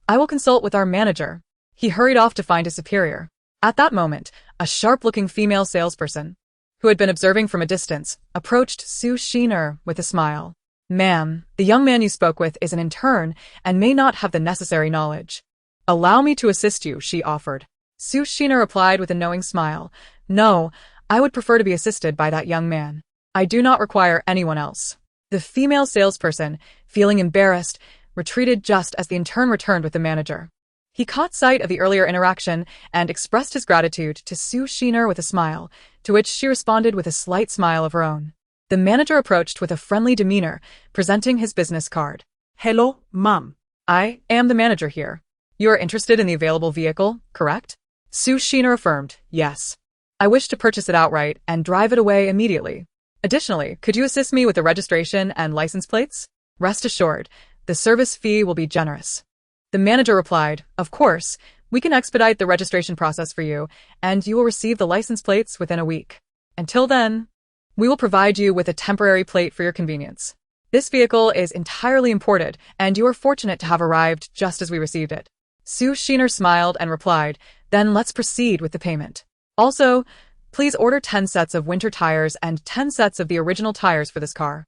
I will consult with our manager." He hurried off to find his superior. At that moment, a sharp-looking female salesperson, who had been observing from a distance, approached Sue Sheener with a smile. "Ma'am, the young man you spoke with is an intern and may not have the necessary knowledge." "Allow me to assist you," she offered. Sue Sheener replied with a knowing smile, "No, I would prefer to be assisted by that young man. I do not require anyone else." The female salesperson, feeling embarrassed, retreated just as the intern returned with the manager. He caught sight of the earlier interaction and expressed his gratitude to Sue Sheener with a smile, to which she responded with a slight smile of her own. The manager approached with a friendly demeanor, presenting his business card. Hello, Mom. "I am the manager here. You are interested in the available vehicle, correct?" Sue Sheener affirmed, "Yes. I wish to purchase it outright and drive it away immediately. Additionally, could you assist me with the registration and license plates? Rest assured, the service fee will be generous." The manager replied, "Of course, we can expedite the registration process for you, and you will receive the license plates within a week. Until then, we will provide you with a temporary plate for your convenience. This vehicle is entirely imported, and you are fortunate to have arrived just as we received it." Sue Sheener smiled and replied, "Then let's proceed with the payment. Also, please order 10 sets of winter tires and 10 sets of the original tires for this car,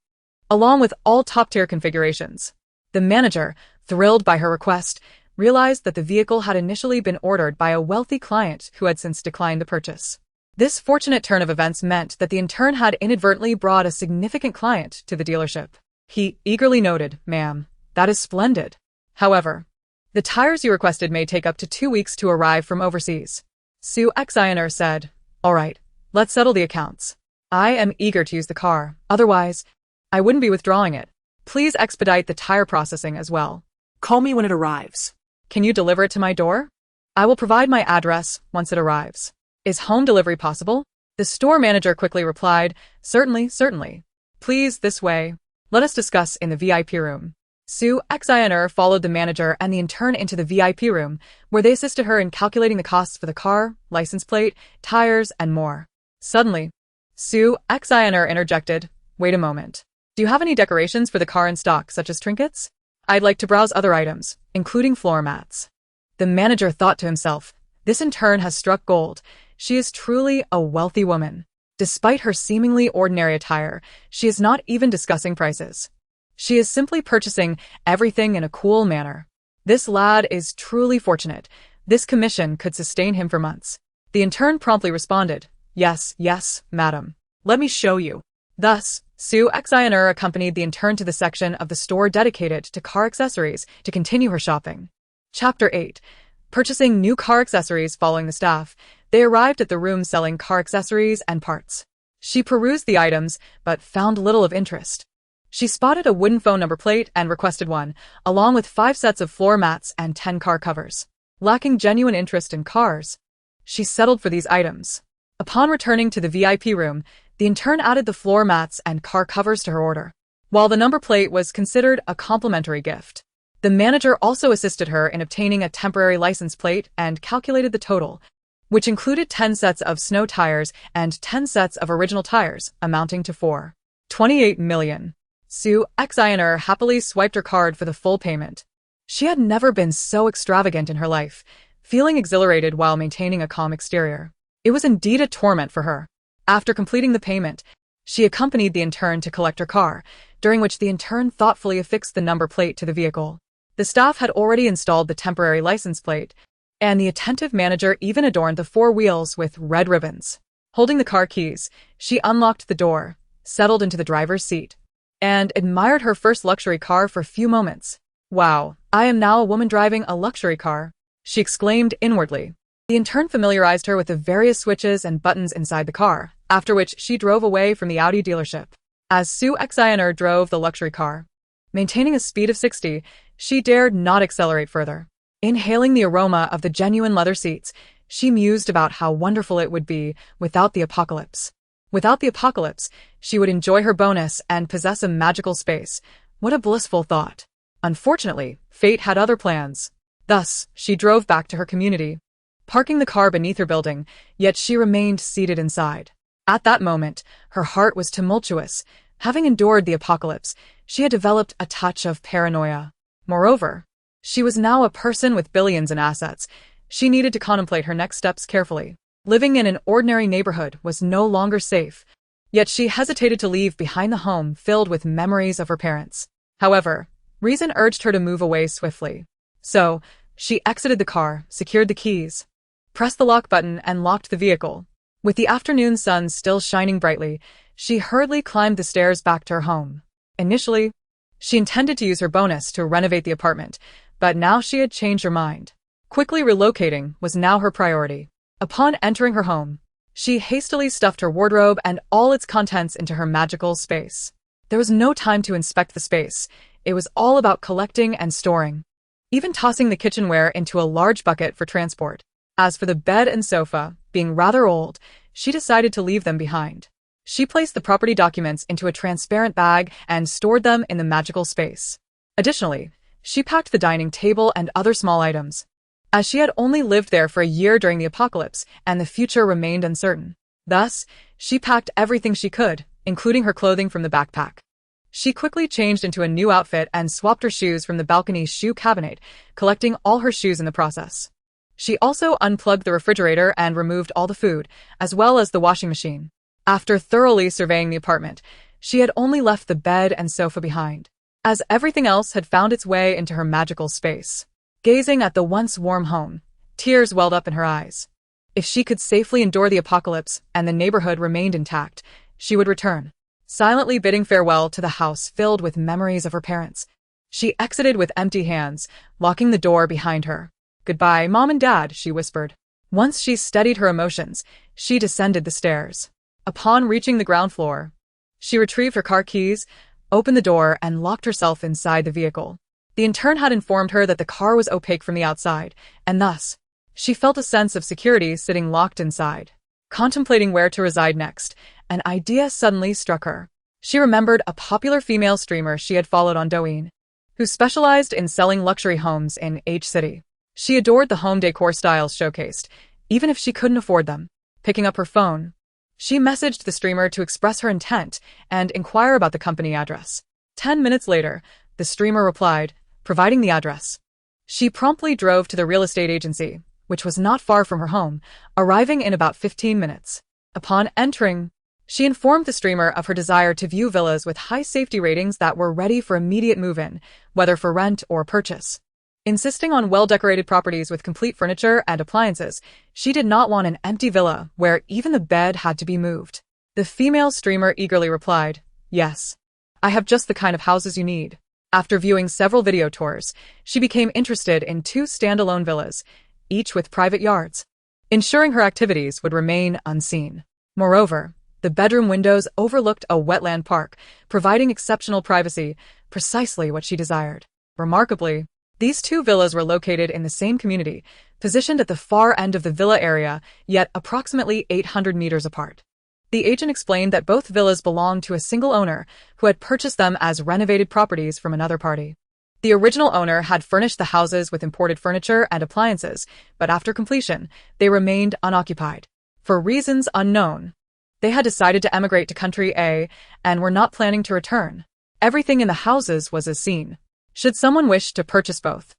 along with all top-tier configurations." The manager, thrilled by her request, realized that the vehicle had initially been ordered by a wealthy client who had since declined the purchase. This fortunate turn of events meant that the intern had inadvertently brought a significant client to the dealership. He eagerly noted, "Ma'am, that is splendid. However, The tires you requested may take up to 2 weeks to arrive from overseas. Sue Xiner said, All right, let's settle the accounts. I am eager to use the car, otherwise, I wouldn't be withdrawing it. Please expedite the tire processing as well. Call me when it arrives. Can you deliver it to my door? I will provide my address once it arrives. Is home delivery possible? The store manager quickly replied, Certainly, certainly. Please, this way. Let us discuss in the VIP room. Sue Xiner followed the manager and the intern into the VIP room, where they assisted her in calculating the costs for the car, license plate, tires, and more. Suddenly, Sue Xiner interjected, Wait a moment. Do you have any decorations for the car in stock, such as trinkets? I'd like to browse other items, including floor mats. The manager thought to himself, This intern has struck gold. She is truly a wealthy woman. Despite her seemingly ordinary attire, she is not even discussing prices. She is simply purchasing everything in a cool manner. This lad is truly fortunate. This commission could sustain him for months. The intern promptly responded, Yes, yes, madam. Let me show you. Thus, Sue Xiner accompanied the intern to the section of the store dedicated to car accessories to continue her shopping. Chapter 8. Purchasing new car accessories. Following the staff, they arrived at the room selling car accessories and parts. She perused the items, but found little of interest. She spotted a wooden phone number plate and requested one, along with 5 sets of floor mats and 10 car covers. Lacking genuine interest in cars, she settled for these items. Upon returning to the VIP room, the intern added the floor mats and car covers to her order. While the number plate was considered a complimentary gift, the manager also assisted her in obtaining a temporary license plate and calculated the total, which included 10 sets of snow tires and 10 sets of original tires, amounting to $4.28 million. Sue Xiner happily swiped her card for the full payment. She had never been so extravagant in her life, feeling exhilarated while maintaining a calm exterior. It was indeed a torment for her. After completing the payment, she accompanied the intern to collect her car, during which the intern thoughtfully affixed the number plate to the vehicle. The staff had already installed the temporary license plate, and the attentive manager even adorned the 4 wheels with red ribbons. Holding the car keys, she unlocked the door, settled into the driver's seat, and admired her first luxury car for a few moments. Wow, I am now a woman driving a luxury car, she exclaimed inwardly. The intern familiarized her with the various switches and buttons inside the car, after which she drove away from the Audi dealership. As Sue Xiner drove the luxury car, maintaining a speed of 60, she dared not accelerate further. Inhaling the aroma of the genuine leather seats, she mused about how wonderful it would be without the apocalypse. Without the apocalypse, she would enjoy her bonus and possess a magical space. What a blissful thought. Unfortunately, fate had other plans. Thus, she drove back to her community, parking the car beneath her building, yet she remained seated inside. At that moment, her heart was tumultuous. Having endured the apocalypse, she had developed a touch of paranoia. Moreover, she was now a person with billions in assets. She needed to contemplate her next steps carefully. Living in an ordinary neighborhood was no longer safe, yet she hesitated to leave behind the home filled with memories of her parents. However, reason urged her to move away swiftly. So, she exited the car, secured the keys, pressed the lock button, and locked the vehicle. With the afternoon sun still shining brightly, she hurriedly climbed the stairs back to her home. Initially, she intended to use her bonus to renovate the apartment, but now she had changed her mind. Quickly relocating was now her priority. Upon entering her home, she hastily stuffed her wardrobe and all its contents into her magical space. There was no time to inspect the space. It was all about collecting and storing, even tossing the kitchenware into a large bucket for transport. As for the bed and sofa, being rather old, she decided to leave them behind. She placed the property documents into a transparent bag and stored them in the magical space. Additionally, she packed the dining table and other small items, as she had only lived there for a year during the apocalypse and the future remained uncertain. Thus, she packed everything she could, including her clothing from the backpack. She quickly changed into a new outfit and swapped her shoes from the balcony shoe cabinet, collecting all her shoes in the process. She also unplugged the refrigerator and removed all the food, as well as the washing machine. After thoroughly surveying the apartment, she had only left the bed and sofa behind, as everything else had found its way into her magical space. Gazing at the once warm home, tears welled up in her eyes. If she could safely endure the apocalypse and the neighborhood remained intact, she would return, silently bidding farewell to the house filled with memories of her parents. She exited with empty hands, locking the door behind her. "Goodbye, Mom and Dad," she whispered. Once she steadied her emotions, she descended the stairs. Upon reaching the ground floor, she retrieved her car keys, opened the door, and locked herself inside the vehicle. The intern had informed her that the car was opaque from the outside, and thus, she felt a sense of security sitting locked inside. Contemplating where to reside next, an idea suddenly struck her. She remembered a popular female streamer she had followed on Douyin, who specialized in selling luxury homes in H City. She adored the home decor styles showcased, even if she couldn't afford them. Picking up her phone, she messaged the streamer to express her intent and inquire about the company address. 10 minutes later, the streamer replied, providing the address. She promptly drove to the real estate agency, which was not far from her home, arriving in about 15 minutes. Upon entering, she informed the streamer of her desire to view villas with high safety ratings that were ready for immediate move-in, whether for rent or purchase. Insisting on well-decorated properties with complete furniture and appliances, she did not want an empty villa where even the bed had to be moved. The female streamer eagerly replied, "Yes, I have just the kind of houses you need." After viewing several video tours, she became interested in 2 standalone villas, each with private yards, ensuring her activities would remain unseen. Moreover, the bedroom windows overlooked a wetland park, providing exceptional privacy, precisely what she desired. Remarkably, these 2 villas were located in the same community, positioned at the far end of the villa area, yet approximately 800 meters apart. The agent explained that both villas belonged to a single owner who had purchased them as renovated properties from another party. The original owner had furnished the houses with imported furniture and appliances, but after completion, they remained unoccupied. For reasons unknown, they had decided to emigrate to Country A and were not planning to return. Everything in the houses was as seen. Should someone wish to purchase both,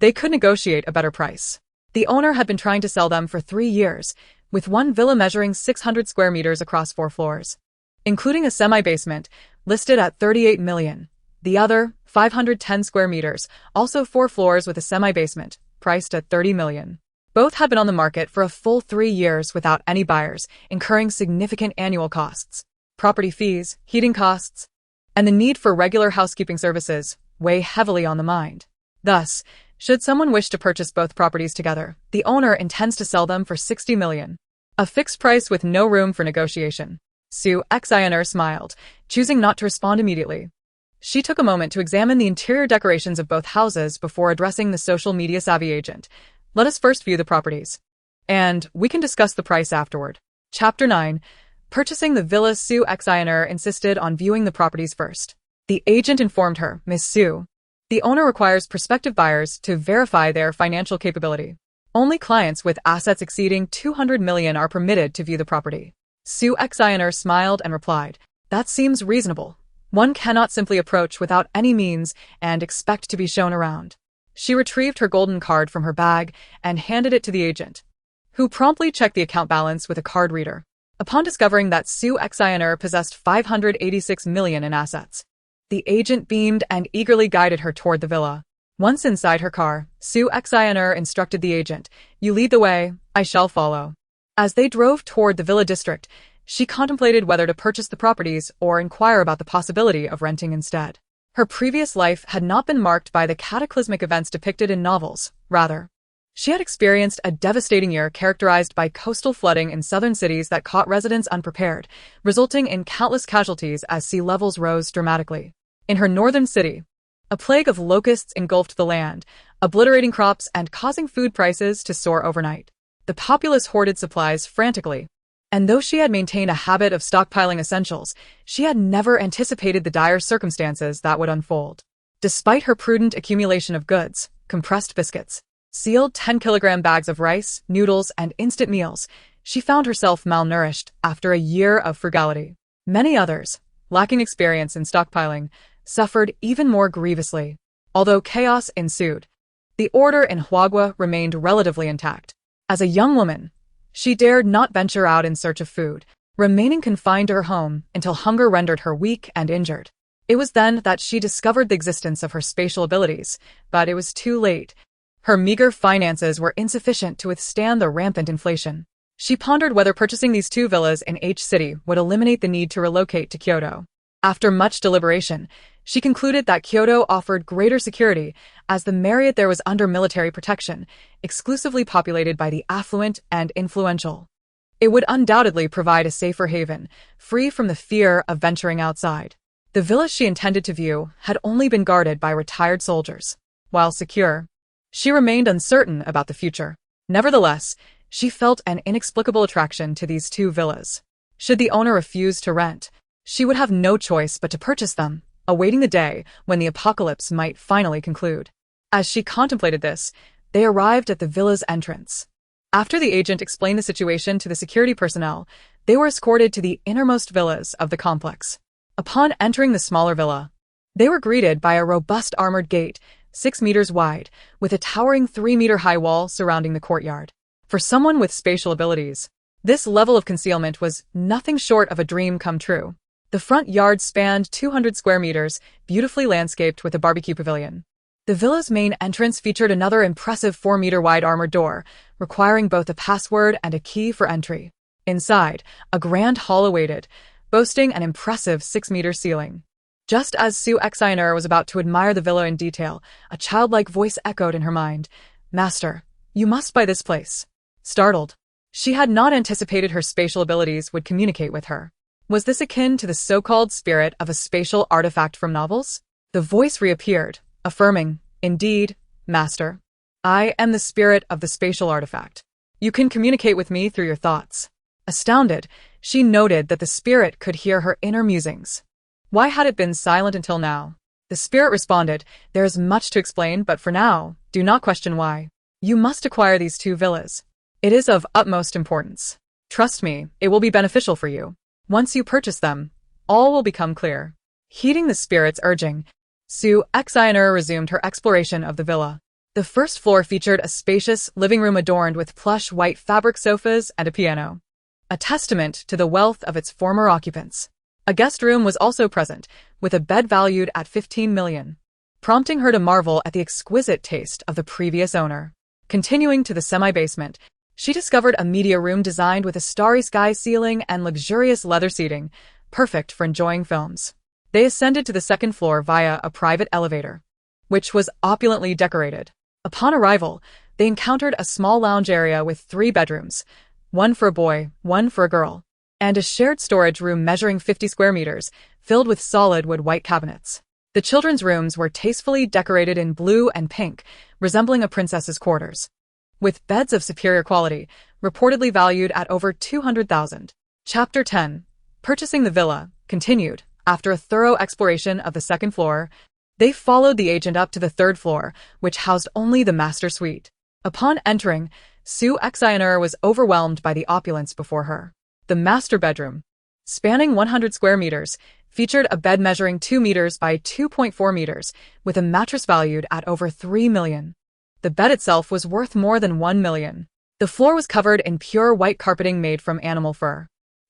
they could negotiate a better price. The owner had been trying to sell them for 3 years, with one villa measuring 600 square meters across 4 floors, including a semi-basement, listed at 38 million. The other, 510 square meters, also 4 floors with a semi-basement, priced at 30 million. Both had been on the market for a full 3 years without any buyers, incurring significant annual costs. Property fees, heating costs, and the need for regular housekeeping services weigh heavily on the mind. Thus, should someone wish to purchase both properties together, the owner intends to sell them for 60 million. A fixed price with no room for negotiation. Sue Xiner smiled, choosing not to respond immediately. She took a moment to examine the interior decorations of both houses before addressing the social media savvy agent. "Let us first view the properties, and we can discuss the price afterward." Chapter 9. Purchasing the villa. Sue Xiner insisted on viewing the properties first. The agent informed her, "Miss Sue, the owner requires prospective buyers to verify their financial capability. Only clients with assets exceeding 200 million are permitted to view the property." Sue Xiner smiled and replied, "That seems reasonable. One cannot simply approach without any means and expect to be shown around." She retrieved her golden card from her bag and handed it to the agent, who promptly checked the account balance with a card reader. Upon discovering that Sue Xiner possessed 586 million in assets, the agent beamed and eagerly guided her toward the villa. Once inside her car, Sue Xiner instructed the agent, "You lead the way, I shall follow." As they drove toward the villa district, she contemplated whether to purchase the properties or inquire about the possibility of renting instead. Her previous life had not been marked by the cataclysmic events depicted in novels. Rather, she had experienced a devastating year characterized by coastal flooding in southern cities that caught residents unprepared, resulting in countless casualties as sea levels rose dramatically. In her northern city, a plague of locusts engulfed the land, obliterating crops and causing food prices to soar overnight. The populace hoarded supplies frantically, and though she had maintained a habit of stockpiling essentials, she had never anticipated the dire circumstances that would unfold. Despite her prudent accumulation of goods, compressed biscuits, sealed 10-kilogram bags of rice, noodles, and instant meals, she found herself malnourished after a year of frugality. Many others, lacking experience in stockpiling, suffered even more grievously. Although chaos ensued, the order in Huagua remained relatively intact. As a young woman, she dared not venture out in search of food, remaining confined to her home until hunger rendered her weak and injured. It was then that she discovered the existence of her spatial abilities, but it was too late. Her meager finances were insufficient to withstand the rampant inflation. She pondered whether purchasing these 2 villas in H City would eliminate the need to relocate to Kyoto. After much deliberation, She concluded that Kyoto offered greater security as the Marriott there was under military protection, exclusively populated by the affluent and influential. It would undoubtedly provide a safer haven, free from the fear of venturing outside. The villa she intended to view had only been guarded by retired soldiers. While secure, she remained uncertain about the future. Nevertheless, she felt an inexplicable attraction to these two villas. Should the owner refuse to rent, she would have no choice but to purchase them, awaiting the day when the apocalypse might finally conclude. As she contemplated this, they arrived at the villa's entrance. After the agent explained the situation to the security personnel, they were escorted to the innermost villas of the complex. Upon entering the smaller villa, they were greeted by a robust armored gate, 6 meters wide, with a towering 3-meter-high wall surrounding the courtyard. For someone with spatial abilities, this level of concealment was nothing short of a dream come true. The front yard spanned 200 square meters, beautifully landscaped with a barbecue pavilion. The villa's main entrance featured another impressive 4-meter-wide armored door, requiring both a password and a key for entry. Inside, a grand hall awaited, boasting an impressive 6-meter ceiling. Just as Sue Exiner was about to admire the villa in detail, a childlike voice echoed in her mind, "Master, you must buy this place." Startled, she had not anticipated her spatial abilities would communicate with her. Was this akin to the so-called spirit of a spatial artifact from novels? The voice reappeared, affirming, "Indeed, Master. I am the spirit of the spatial artifact. You can communicate with me through your thoughts." Astounded, she noted that the spirit could hear her inner musings. Why had it been silent until now? The spirit responded, "There is much to explain, but for now, do not question why. You must acquire these two villas. It is of utmost importance. Trust me, it will be beneficial for you. Once you purchase them, all will become clear." Heeding the spirit's urging, Sue Exiner resumed her exploration of the villa. The first floor featured a spacious living room adorned with plush white fabric sofas and a piano, a testament to the wealth of its former occupants. A guest room was also present, with a bed valued at $15 million, prompting her to marvel at the exquisite taste of the previous owner. Continuing to the semi-basement, she discovered a media room designed with a starry sky ceiling and luxurious leather seating, perfect for enjoying films. They ascended to the second floor via a private elevator, which was opulently decorated. Upon arrival, they encountered a small lounge area with 3 bedrooms, one for a boy, one for a girl, and a shared storage room measuring 50 square meters, filled with solid wood white cabinets. The children's rooms were tastefully decorated in blue and pink, resembling a princess's quarters, with beds of superior quality, reportedly valued at over $200,000. Chapter 10. Purchasing the villa, continued. After a thorough exploration of the second floor, they followed the agent up to the third floor, which housed only the master suite. Upon entering, Sue Exiner was overwhelmed by the opulence before her. The master bedroom, spanning 100 square meters, featured a bed measuring 2 meters by 2.4 meters, with a mattress valued at over $3 million. The bed itself was worth more than $1 million. The floor was covered in pure white carpeting made from animal fur.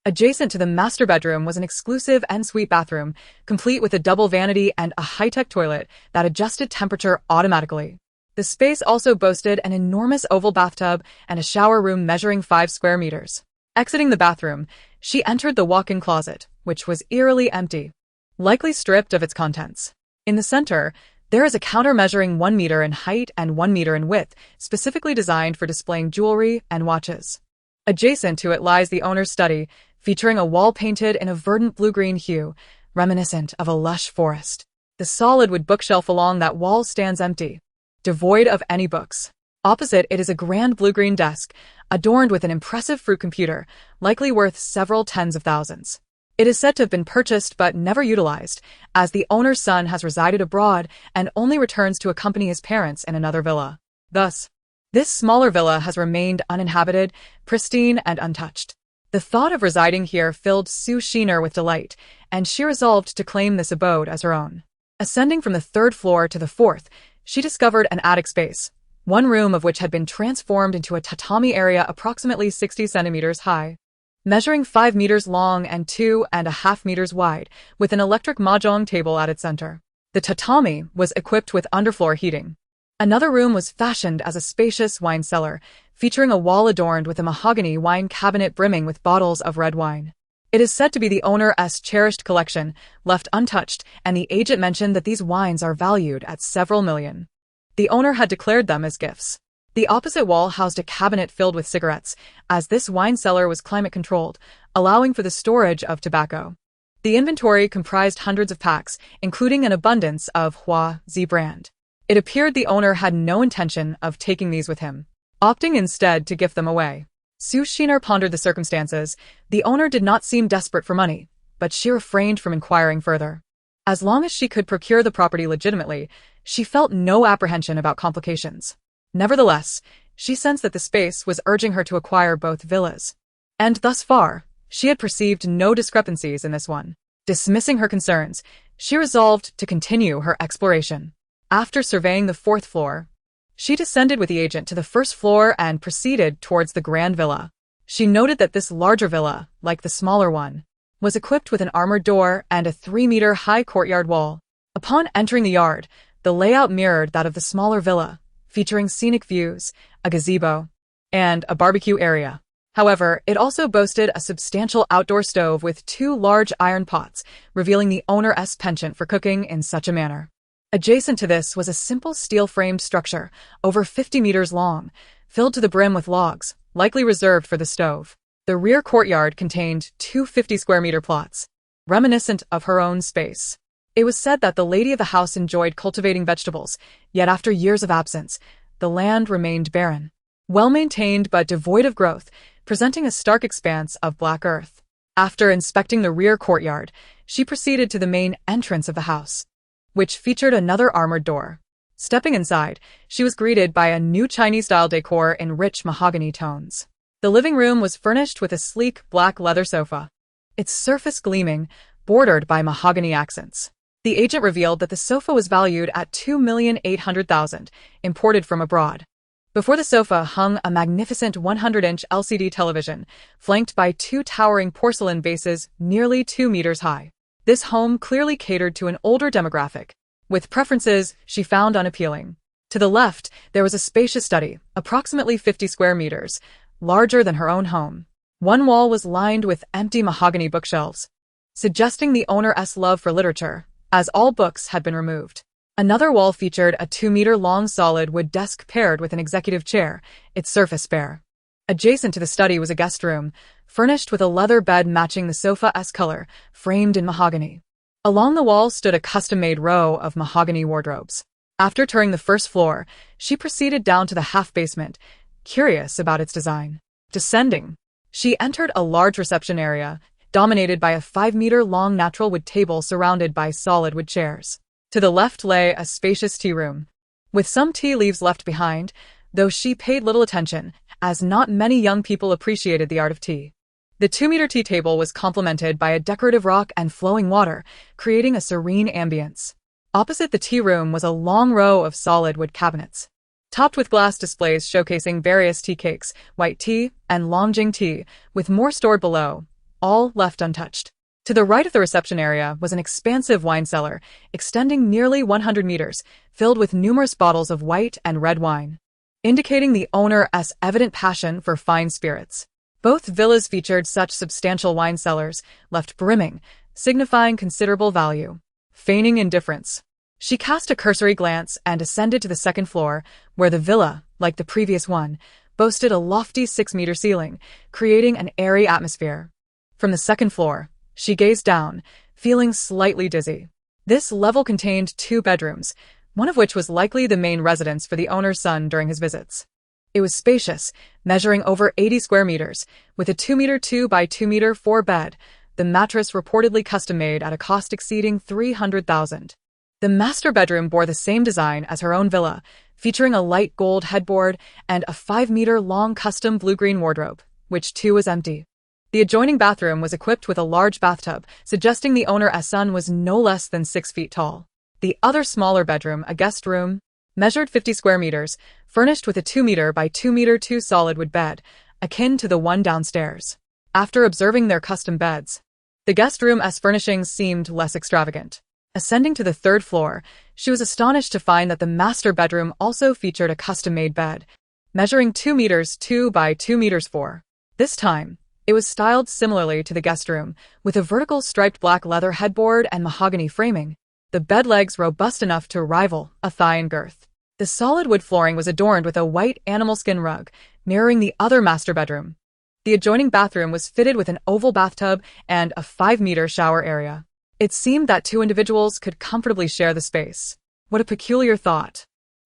Adjacent to the master bedroom was an exclusive en-suite bathroom, complete with a double vanity and a high-tech toilet that adjusted temperature automatically. The space also boasted an enormous oval bathtub and a shower room measuring 5 square meters. Exiting the bathroom, she entered the walk-in closet, which was eerily empty, likely stripped of its contents. In the center, there is a counter measuring 1 meter in height and 1 meter in width, specifically designed for displaying jewelry and watches. Adjacent to it lies the owner's study, featuring a wall painted in a verdant blue-green hue, reminiscent of a lush forest. The solid wood bookshelf along that wall stands empty, devoid of any books. Opposite it is a grand blue-green desk, adorned with an impressive fruit computer, likely worth several tens of thousands. It is said to have been purchased but never utilized, as the owner's son has resided abroad and only returns to accompany his parents in another villa. Thus, this smaller villa has remained uninhabited, pristine, and untouched. The thought of residing here filled Sue Sheener with delight, and she resolved to claim this abode as her own. Ascending from the third floor to the fourth, she discovered an attic space, one room of which had been transformed into a tatami area approximately 60 centimeters high, measuring 5 meters long and 2.5 meters wide, with an electric mahjong table at its center. The tatami was equipped with underfloor heating. Another room was fashioned as a spacious wine cellar, featuring a wall adorned with a mahogany wine cabinet brimming with bottles of red wine. It is said to be the owner's cherished collection, left untouched, and the agent mentioned that these wines are valued at several million. The owner had declared them as gifts. The opposite wall housed a cabinet filled with cigarettes, as this wine cellar was climate-controlled, allowing for the storage of tobacco. The inventory comprised hundreds of packs, including an abundance of Hua Z brand. It appeared the owner had no intention of taking these with him, opting instead to gift them away. Su Shiner pondered the circumstances. The owner did not seem desperate for money, but she refrained from inquiring further. As long as she could procure the property legitimately, she felt no apprehension about complications. Nevertheless, she sensed that the space was urging her to acquire both villas. And thus far, she had perceived no discrepancies in this one. Dismissing her concerns, she resolved to continue her exploration. After surveying the 4th floor, she descended with the agent to the 1st floor and proceeded towards the grand villa. She noted that this larger villa, like the smaller one, was equipped with an armored door and a 3-meter-high courtyard wall. Upon entering the yard, the layout mirrored that of the smaller villa, featuring scenic views, a gazebo, and a barbecue area. However, it also boasted a substantial outdoor stove with 2 large iron pots, revealing the owner's penchant for cooking in such a manner. Adjacent to this was a simple steel-framed structure, over 50 meters long, filled to the brim with logs, likely reserved for the stove. The rear courtyard contained 2 50-square-meter plots, reminiscent of her own space. It was said that the lady of the house enjoyed cultivating vegetables, yet after years of absence, the land remained barren, well-maintained but devoid of growth, presenting a stark expanse of black earth. After inspecting the rear courtyard, she proceeded to the main entrance of the house, which featured another armored door. Stepping inside, she was greeted by a new Chinese-style decor in rich mahogany tones. The living room was furnished with a sleek black leather sofa, its surface gleaming, bordered by mahogany accents. The agent revealed that the sofa was valued at $2,800,000, imported from abroad. Before the sofa hung a magnificent 100-inch LCD television, flanked by 2 towering porcelain vases nearly 2 meters high. This home clearly catered to an older demographic, with preferences she found unappealing. To the left, there was a spacious study, approximately 50 square meters, larger than her own home. One wall was lined with empty mahogany bookshelves, suggesting the owner's love for literature, as all books had been removed. Another wall featured a 2-meter-long solid wood desk paired with an executive chair, its surface bare. Adjacent to the study was a guest room, furnished with a leather bed matching the sofa's color, framed in mahogany. Along the wall stood a custom-made row of mahogany wardrobes. After touring the 1st floor, she proceeded down to the half-basement, curious about its design. Descending, she entered a large reception area, dominated by a 5-meter-long natural wood table surrounded by solid wood chairs. To the left lay a spacious tea room, with some tea leaves left behind, though she paid little attention, as not many young people appreciated the art of tea. The 2-meter tea table was complemented by a decorative rock and flowing water, creating a serene ambience. Opposite the tea room was a long row of solid wood cabinets, topped with glass displays showcasing various tea cakes, white tea, and Longjing tea, with more stored below, all left untouched. To the right of the reception area was an expansive wine cellar, extending nearly 100 meters, filled with numerous bottles of white and red wine, indicating the owner's evident passion for fine spirits. Both villas featured such substantial wine cellars, left brimming, signifying considerable value. Feigning indifference, she cast a cursory glance and ascended to the 2nd floor, where the villa, like the previous one, boasted a lofty 6-meter ceiling, creating an airy atmosphere. From the 2nd floor, she gazed down, feeling slightly dizzy. This level contained 2 bedrooms, one of which was likely the main residence for the owner's son during his visits. It was spacious, measuring over 80 square meters, with a 2-meter 2 by 2-meter 4 bed, the mattress reportedly custom-made at a cost exceeding $300,000. The master bedroom bore the same design as her own villa, featuring a light gold headboard and a 5-meter-long custom blue-green wardrobe, which too was empty. The adjoining bathroom was equipped with a large bathtub, suggesting the owner's son was no less than 6 feet tall. The other smaller bedroom, a guest room, measured 50 square meters, furnished with a 2-meter by 2-meter 2 solid wood bed, akin to the one downstairs. After observing their custom beds, the guest room's furnishings seemed less extravagant. Ascending to the 3rd floor, she was astonished to find that the master bedroom also featured a custom-made bed, measuring 2 meters 2 by 2 meters 4. This time, It was styled similarly to the guest room, with a vertical striped black leather headboard and mahogany framing, the bed legs robust enough to rival a thigh in girth. The solid wood flooring was adorned with a white animal skin rug, mirroring the other master bedroom. The adjoining bathroom was fitted with an oval bathtub and a 5-meter shower area. It seemed that two individuals could comfortably share the space. What a peculiar thought.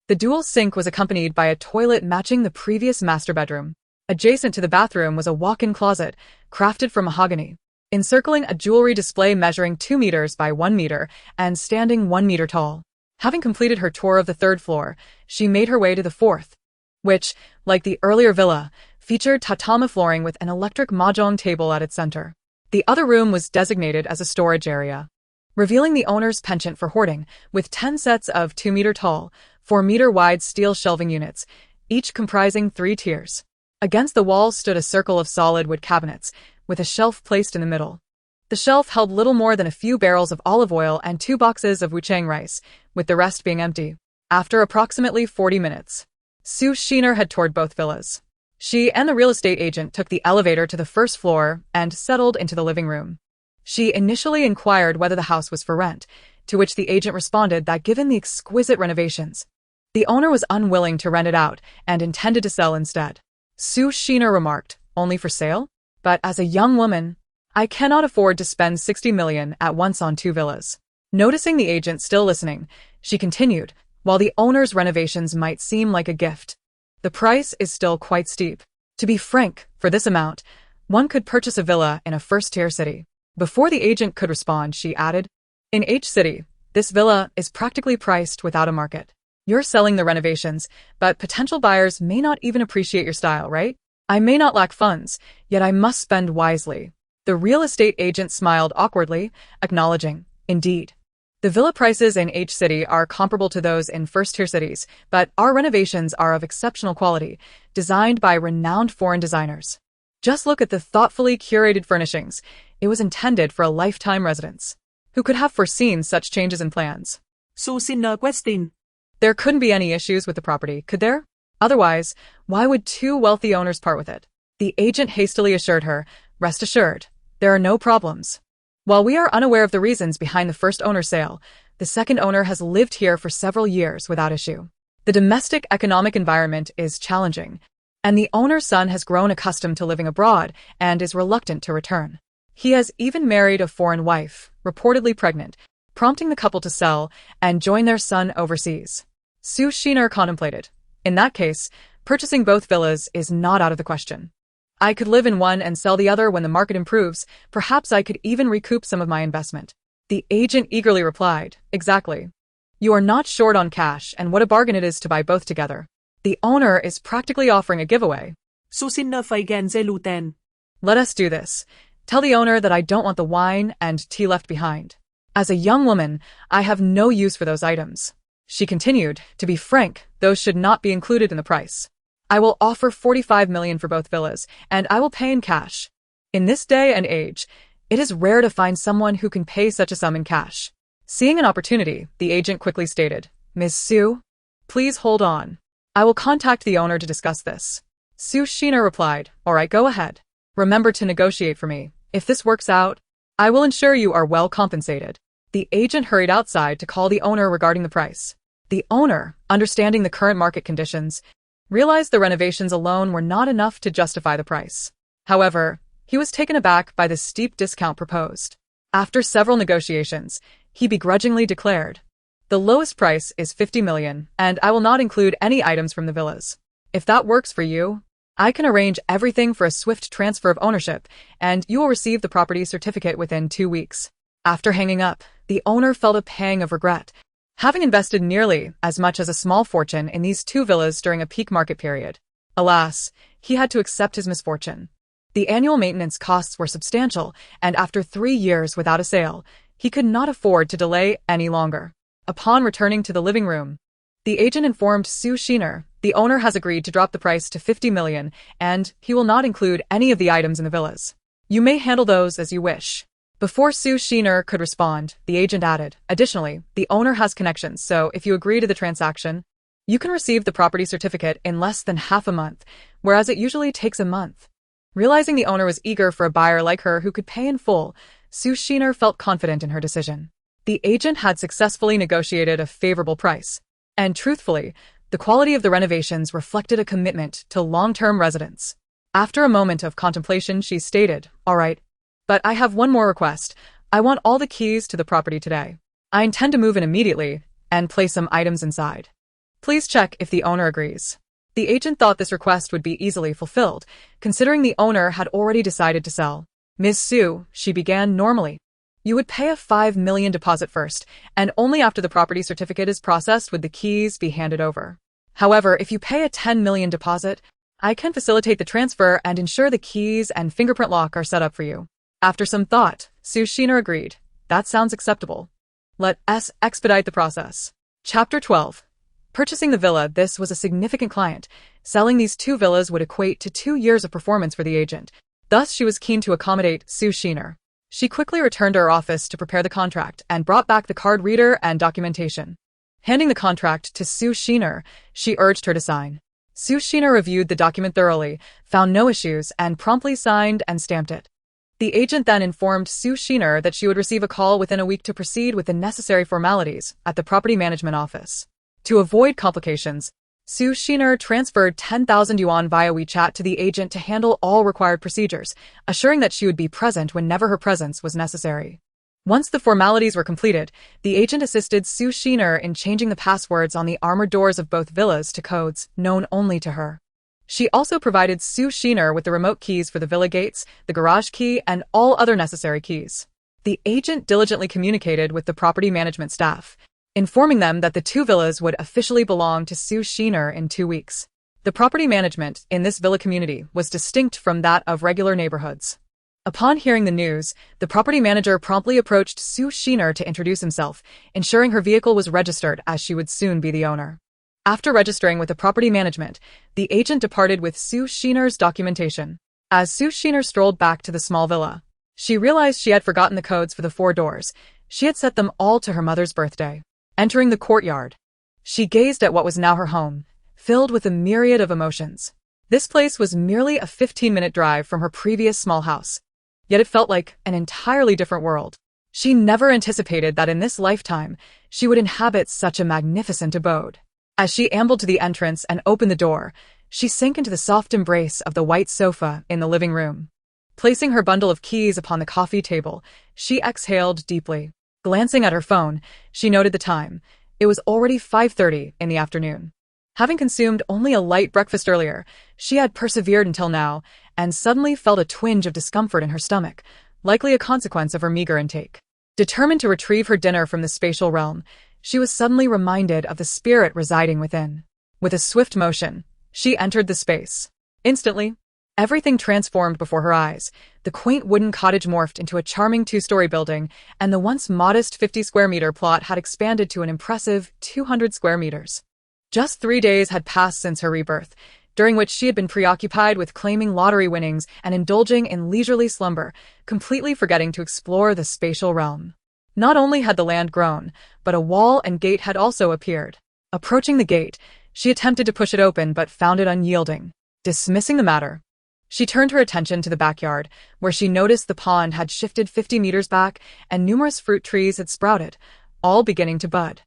The dual sink was accompanied by a toilet matching the previous master bedroom. Adjacent to the bathroom was a walk-in closet, crafted from mahogany, encircling a jewelry display measuring 2 meters by 1 meter and standing 1 meter tall. Having completed her tour of the 3rd floor, she made her way to the 4th, which, like the earlier villa, featured tatami flooring with an electric mahjong table at its center. The other room was designated as a storage area, revealing the owner's penchant for hoarding, with 10 sets of 2-meter-tall, 4-meter-wide steel shelving units, each comprising 3 tiers. Against the wall stood a circle of solid wood cabinets, with a shelf placed in the middle. The shelf held little more than a few barrels of olive oil and 2 boxes of wuchang rice, with the rest being empty. After approximately 40 minutes, Sue Sheener had toured both villas. She and the real estate agent took the elevator to the 1st floor and settled into the living room. She initially inquired whether the house was for rent, to which the agent responded that given the exquisite renovations, the owner was unwilling to rent it out and intended to sell instead. Sue Sheener remarked, "Only for sale? But as a young woman, I cannot afford to spend $60 million at once on 2 villas." Noticing the agent still listening, she continued, "While the owner's renovations might seem like a gift, the price is still quite steep. To be frank, for this amount, one could purchase a villa in a first-tier city." Before the agent could respond, she added, "In H City, this villa is practically priced without a market. You're selling the renovations, but potential buyers may not even appreciate your style, right? I may not lack funds, yet I must spend wisely." The real estate agent smiled awkwardly, acknowledging, "Indeed. The villa prices in H City are comparable to those in first-tier cities, but our renovations are of exceptional quality, designed by renowned foreign designers. Just look at the thoughtfully curated furnishings. It was intended for a lifetime residence. Who could have foreseen such changes in plans?" Susin question. There couldn't be any issues with the property, could there? Otherwise, why would 2 wealthy owners part with it? The agent hastily assured her, "Rest assured, there are no problems. While we are unaware of the reasons behind the first owner's sale, the second owner has lived here for several years without issue. The domestic economic environment is challenging, and the owner's son has grown accustomed to living abroad and is reluctant to return. He has even married a foreign wife, reportedly pregnant, prompting the couple to sell and join their son overseas." Sue Sheener contemplated. "In that case, purchasing both villas is not out of the question. I could live in one and sell the other when the market improves. Perhaps I could even recoup some of my investment." The agent eagerly replied, "Exactly. You are not short on cash, and what a bargain it is to buy both together. The owner is practically offering a giveaway." Susin faigenze luten. "Let us do this. Tell the owner that I don't want the wine and tea left behind. As a young woman, I have no use for those items." She continued, "To be frank, those should not be included in the price. I will offer $45 million for both villas, and I will pay in cash. In this day and age, it is rare to find someone who can pay such a sum in cash." Seeing an opportunity, the agent quickly stated, "Ms. Sue, please hold on. I will contact the owner to discuss this." Sue Sheener replied, "All right, go ahead. Remember to negotiate for me. If this works out, I will ensure you are well compensated." The agent hurried outside to call the owner regarding the price. The owner, understanding the current market conditions, realized the renovations alone were not enough to justify the price. However, he was taken aback by the steep discount proposed. After several negotiations, he begrudgingly declared, "The lowest price is $50 million, and I will not include any items from the villas. If that works for you, I can arrange everything for a swift transfer of ownership, and you will receive the property certificate within 2 weeks." After hanging up, the owner felt a pang of regret, having invested nearly as much as a small fortune in these 2 villas during a peak market period. Alas, he had to accept his misfortune. The annual maintenance costs were substantial, and after 3 years without a sale, he could not afford to delay any longer. Upon returning to the living room, the agent informed Sue Sheener, "The owner has agreed to drop the price to $50 million, and he will not include any of the items in the villas. You may handle those as you wish." Before Sue Sheener could respond, the agent added, "Additionally, the owner has connections, so if you agree to the transaction, you can receive the property certificate in less than half a month, whereas it usually takes a month." Realizing the owner was eager for a buyer like her who could pay in full, Sue Sheener felt confident in her decision. The agent had successfully negotiated a favorable price. And truthfully, the quality of the renovations reflected a commitment to long-term residents. After a moment of contemplation, she stated, "All right, but I have one more request. I want all the keys to the property today. I intend to move in immediately and place some items inside. Please check if the owner agrees." The agent thought this request would be easily fulfilled, considering the owner had already decided to sell. "Ms. Sue," she began normally, "you would pay a $5 million deposit first, and only after the property certificate is processed would the keys be handed over. However, if you pay a $10 million deposit, I can facilitate the transfer and ensure the keys and fingerprint lock are set up for you." After some thought, Sue Sheener agreed. "That sounds acceptable. Let us expedite the process." Chapter 12. Purchasing the villa. This was a significant client. Selling these 2 villas would equate to 2 years of performance for the agent. Thus, she was keen to accommodate Sue Sheener. She quickly returned to her office to prepare the contract and brought back the card reader and documentation. Handing the contract to Sue Sheener, she urged her to sign. Sue Sheener reviewed the document thoroughly, found no issues, and promptly signed and stamped it. The agent then informed Sue Sheener that she would receive a call within a week to proceed with the necessary formalities at the property management office. To avoid complications, Sue Sheener transferred 10,000 yuan via WeChat to the agent to handle all required procedures, assuring that she would be present whenever her presence was necessary. Once the formalities were completed, the agent assisted Sue Sheener in changing the passwords on the armored doors of both villas to codes known only to her. She also provided Sue Sheener with the remote keys for the villa gates, the garage key, and all other necessary keys. The agent diligently communicated with the property management staff, informing them that the 2 villas would officially belong to Sue Sheener in 2 weeks. The property management in this villa community was distinct from that of regular neighborhoods. Upon hearing the news, the property manager promptly approached Sue Sheener to introduce himself, ensuring her vehicle was registered as she would soon be the owner. After registering with the property management, the agent departed with Sue Sheener's documentation. As Sue Sheener strolled back to the small villa, she realized she had forgotten the codes for the 4 doors. She had set them all to her mother's birthday. Entering the courtyard, she gazed at what was now her home, filled with a myriad of emotions. This place was merely a 15-minute drive from her previous small house, yet it felt like an entirely different world. She never anticipated that in this lifetime, she would inhabit such a magnificent abode. As she ambled to the entrance and opened the door, she sank into the soft embrace of the white sofa in the living room. Placing her bundle of keys upon the coffee table, she exhaled deeply. Glancing at her phone, she noted the time. It was already 5:30 in the afternoon. Having consumed only a light breakfast earlier, she had persevered until now, and suddenly felt a twinge of discomfort in her stomach, likely a consequence of her meager intake. Determined to retrieve her dinner from the spatial realm, she was suddenly reminded of the spirit residing within. With a swift motion, she entered the space. Instantly, everything transformed before her eyes. The quaint wooden cottage morphed into a charming 2-story building, and the once modest 50-square-meter plot had expanded to an impressive 200 square meters. Just 3 days had passed since her rebirth, during which she had been preoccupied with claiming lottery winnings and indulging in leisurely slumber, completely forgetting to explore the spatial realm. Not only had the land grown, but a wall and gate had also appeared. Approaching the gate, she attempted to push it open but found it unyielding. Dismissing the matter, she turned her attention to the backyard, where she noticed the pond had shifted 50 meters back and numerous fruit trees had sprouted, all beginning to bud.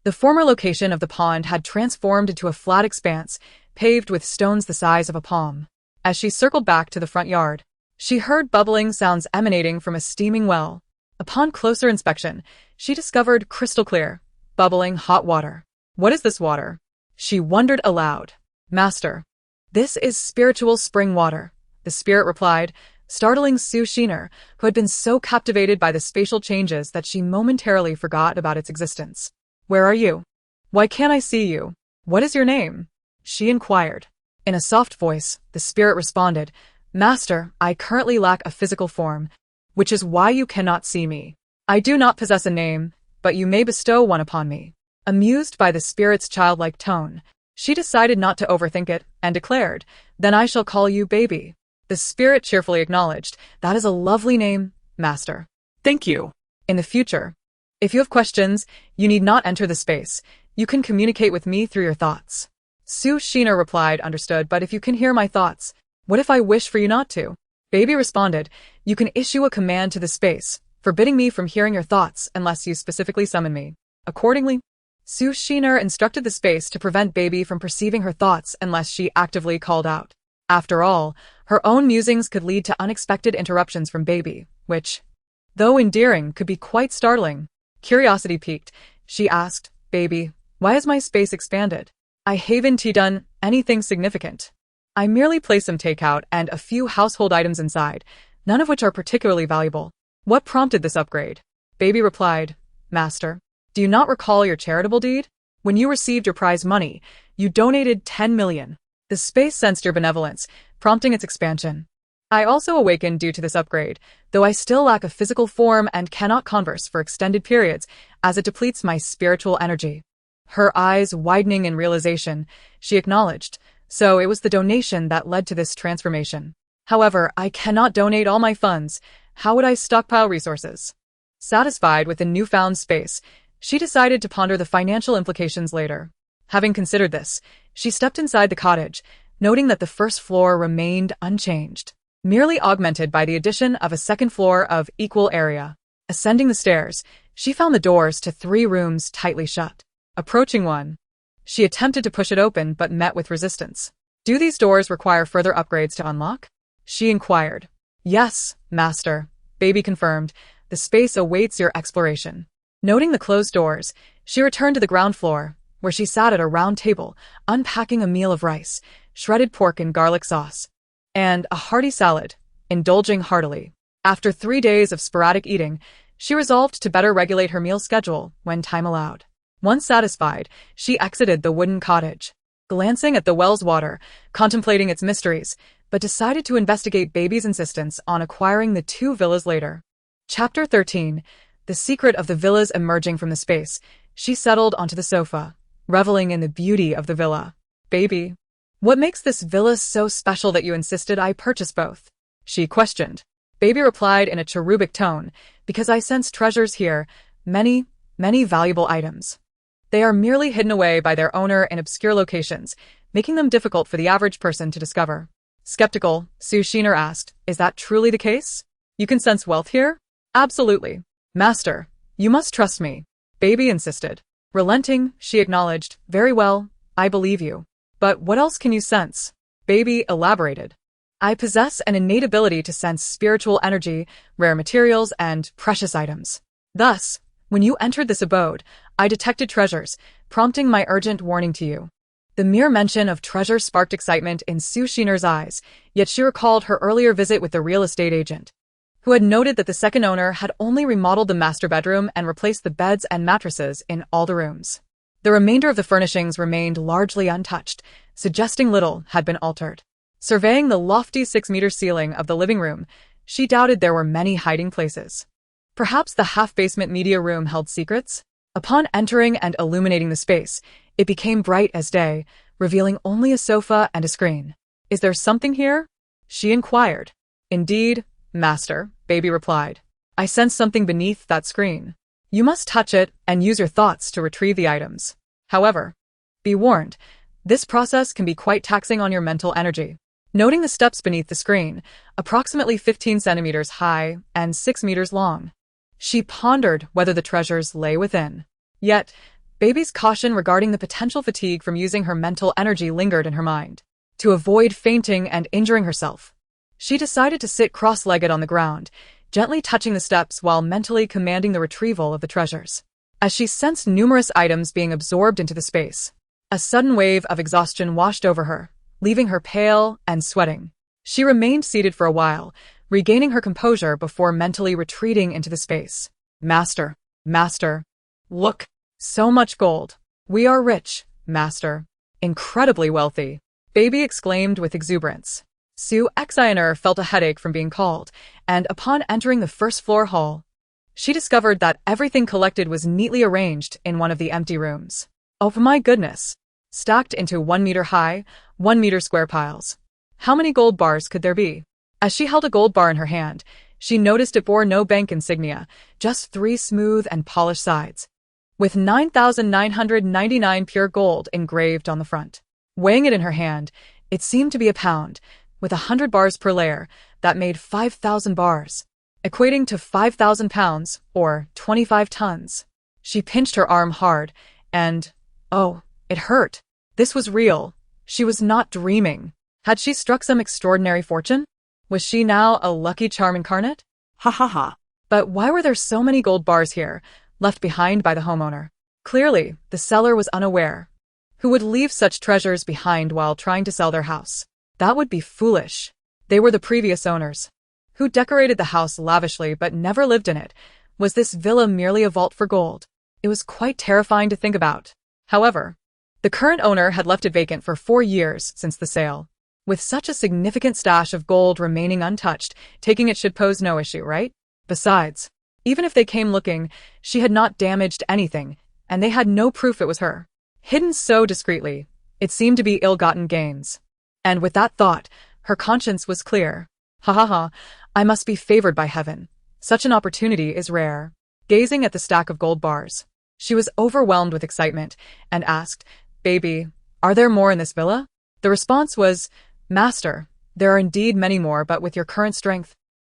The former location of the pond had transformed into a flat expanse, paved with stones the size of a palm. As she circled back to the front yard, she heard bubbling sounds emanating from a steaming well. Upon closer inspection, she discovered crystal clear, bubbling hot water. "What is this water?" she wondered aloud. "Master, this is spiritual spring water," the spirit replied, startling Sue Sheener, who had been so captivated by the spatial changes that she momentarily forgot about its existence. "Where are you? Why can't I see you? What is your name?" she inquired. In a soft voice, the spirit responded, "Master, I currently lack a physical form, which is why you cannot see me. I do not possess a name, but you may bestow one upon me." Amused by the spirit's childlike tone, she decided not to overthink it and declared, "Then I shall call you Baby." The spirit cheerfully acknowledged, "That is a lovely name, Master. Thank you. In the future, if you have questions, you need not enter the space. You can communicate with me through your thoughts." Sue Sheener replied, "Understood, but if you can hear my thoughts, What if I wish for you not to? Baby responded, you can issue a command to the space, forbidding me from hearing your thoughts unless you specifically summon me. Accordingly, Su Shiner instructed the space to prevent Baby from perceiving her thoughts unless she actively called out. After all, her own musings could lead to unexpected interruptions from Baby, which, though endearing, could be quite startling. Curiosity piqued, she asked, Baby, why has my space expanded? I haven't done anything significant. I merely placed some takeout and a few household items inside, none of which are particularly valuable. What prompted this upgrade? Baby replied, Master, do you not recall your charitable deed? When you received your prize money, you donated 10 million. The space sensed your benevolence, prompting its expansion. I also awakened due to this upgrade, though I still lack a physical form and cannot converse for extended periods, as it depletes my spiritual energy. Her eyes widening in realization, she acknowledged, so it was the donation that led to this transformation. However, I cannot donate all my funds. How would I stockpile resources? Satisfied with the newfound space, she decided to ponder the financial implications later. Having considered this, she stepped inside the cottage, noting that the first floor remained unchanged, merely augmented by the addition of a second floor of equal area. Ascending the stairs, she found the doors to 3 rooms tightly shut. Approaching one, she attempted to push it open but met with resistance. Do these doors require further upgrades to unlock? She inquired. Yes, Master, Baby confirmed. The space awaits your exploration. Noting the closed doors, she returned to the ground floor, where she sat at a round table, unpacking a meal of rice, shredded pork and garlic sauce, and a hearty salad, indulging heartily. After 3 days of sporadic eating, she resolved to better regulate her meal schedule when time allowed. Once satisfied, she exited the wooden cottage, glancing at the well's water, contemplating its mysteries, but decided to investigate Baby's insistence on acquiring the 2 villas later. Chapter 13. The secret of the villas emerging from the space. She settled onto the sofa, reveling in the beauty of the villa. Baby, what makes this villa so special that you insisted I purchase both? She questioned. Baby replied in a cherubic tone, because I sense treasures here, many valuable items. They are merely hidden away by their owner in obscure locations, making them difficult for the average person to discover. Skeptical, Su Shiner asked, is that truly the case? You can sense wealth here? Absolutely. Master, you must trust me, Baby insisted. Relenting, she acknowledged, very well, I believe you. But what else can you sense? Baby elaborated. I possess an innate ability to sense spiritual energy, rare materials, and precious items. Thus, when you entered this abode, I detected treasures, prompting my urgent warning to you. The mere mention of treasure sparked excitement in Su Shiner's eyes, yet she recalled her earlier visit with the real estate agent, who had noted that the second owner had only remodeled the master bedroom and replaced the beds and mattresses in all the rooms. The remainder of the furnishings remained largely untouched, suggesting little had been altered. Surveying the lofty 6-meter ceiling of the living room, she doubted there were many hiding places. Perhaps the half-basement media room held secrets? Upon entering and illuminating the space, it became bright as day, revealing only a sofa and a screen. Is there something here? She inquired. Indeed, Master, Baby replied. I sense something beneath that screen. You must touch it and use your thoughts to retrieve the items. However, be warned, this process can be quite taxing on your mental energy. Noting the steps beneath the screen, approximately 15 centimeters high and 6 meters long, she pondered whether the treasures lay within. Yet, Baby's caution regarding the potential fatigue from using her mental energy lingered in her mind. To avoid fainting and injuring herself, she decided to sit cross-legged on the ground, gently touching the steps while mentally commanding the retrieval of the treasures. As she sensed numerous items being absorbed into the space, a sudden wave of exhaustion washed over her, leaving her pale and sweating. She remained seated for a while, regaining her composure before mentally retreating into the space. Master, look, so much gold. We are rich, Master. Incredibly wealthy, Baby exclaimed with exuberance. Su Xiner felt a headache from being called, and upon entering the first-floor hall, she discovered that everything collected was neatly arranged in one of the empty rooms. Oh my goodness! Stacked into 1-meter-high, 1-meter-square piles. How many gold bars could there be? As she held a gold bar in her hand, she noticed it bore no bank insignia, just 3 smooth and polished sides, with 9,999 pure gold engraved on the front. Weighing it in her hand, it seemed to be a pound, with 100 bars per layer. That made 5,000 bars, equating to 5,000 pounds, or 25 tons. She pinched her arm hard, and, oh, it hurt. This was real. She was not dreaming. Had she struck some extraordinary fortune? Was she now a lucky charm incarnate? Ha ha ha. But why were there so many gold bars here, left behind by the homeowner? Clearly, the seller was unaware. Who would leave such treasures behind while trying to sell their house? That would be foolish. They were the previous owners, who decorated the house lavishly but never lived in it. Was this villa merely a vault for gold? It was quite terrifying to think about. However, the current owner had left it vacant for 4 years since the sale. With such a significant stash of gold remaining untouched, taking it should pose no issue, right? Besides, even if they came looking, she had not damaged anything, and they had no proof it was her. Hidden so discreetly, it seemed to be ill-gotten gains. And with that thought, her conscience was clear. Ha ha ha, I must be favored by heaven. Such an opportunity is rare. Gazing at the stack of gold bars, she was overwhelmed with excitement and asked, "Baby, are there more in this villa?" The response was, "Master, there are indeed many more, but with your current strength,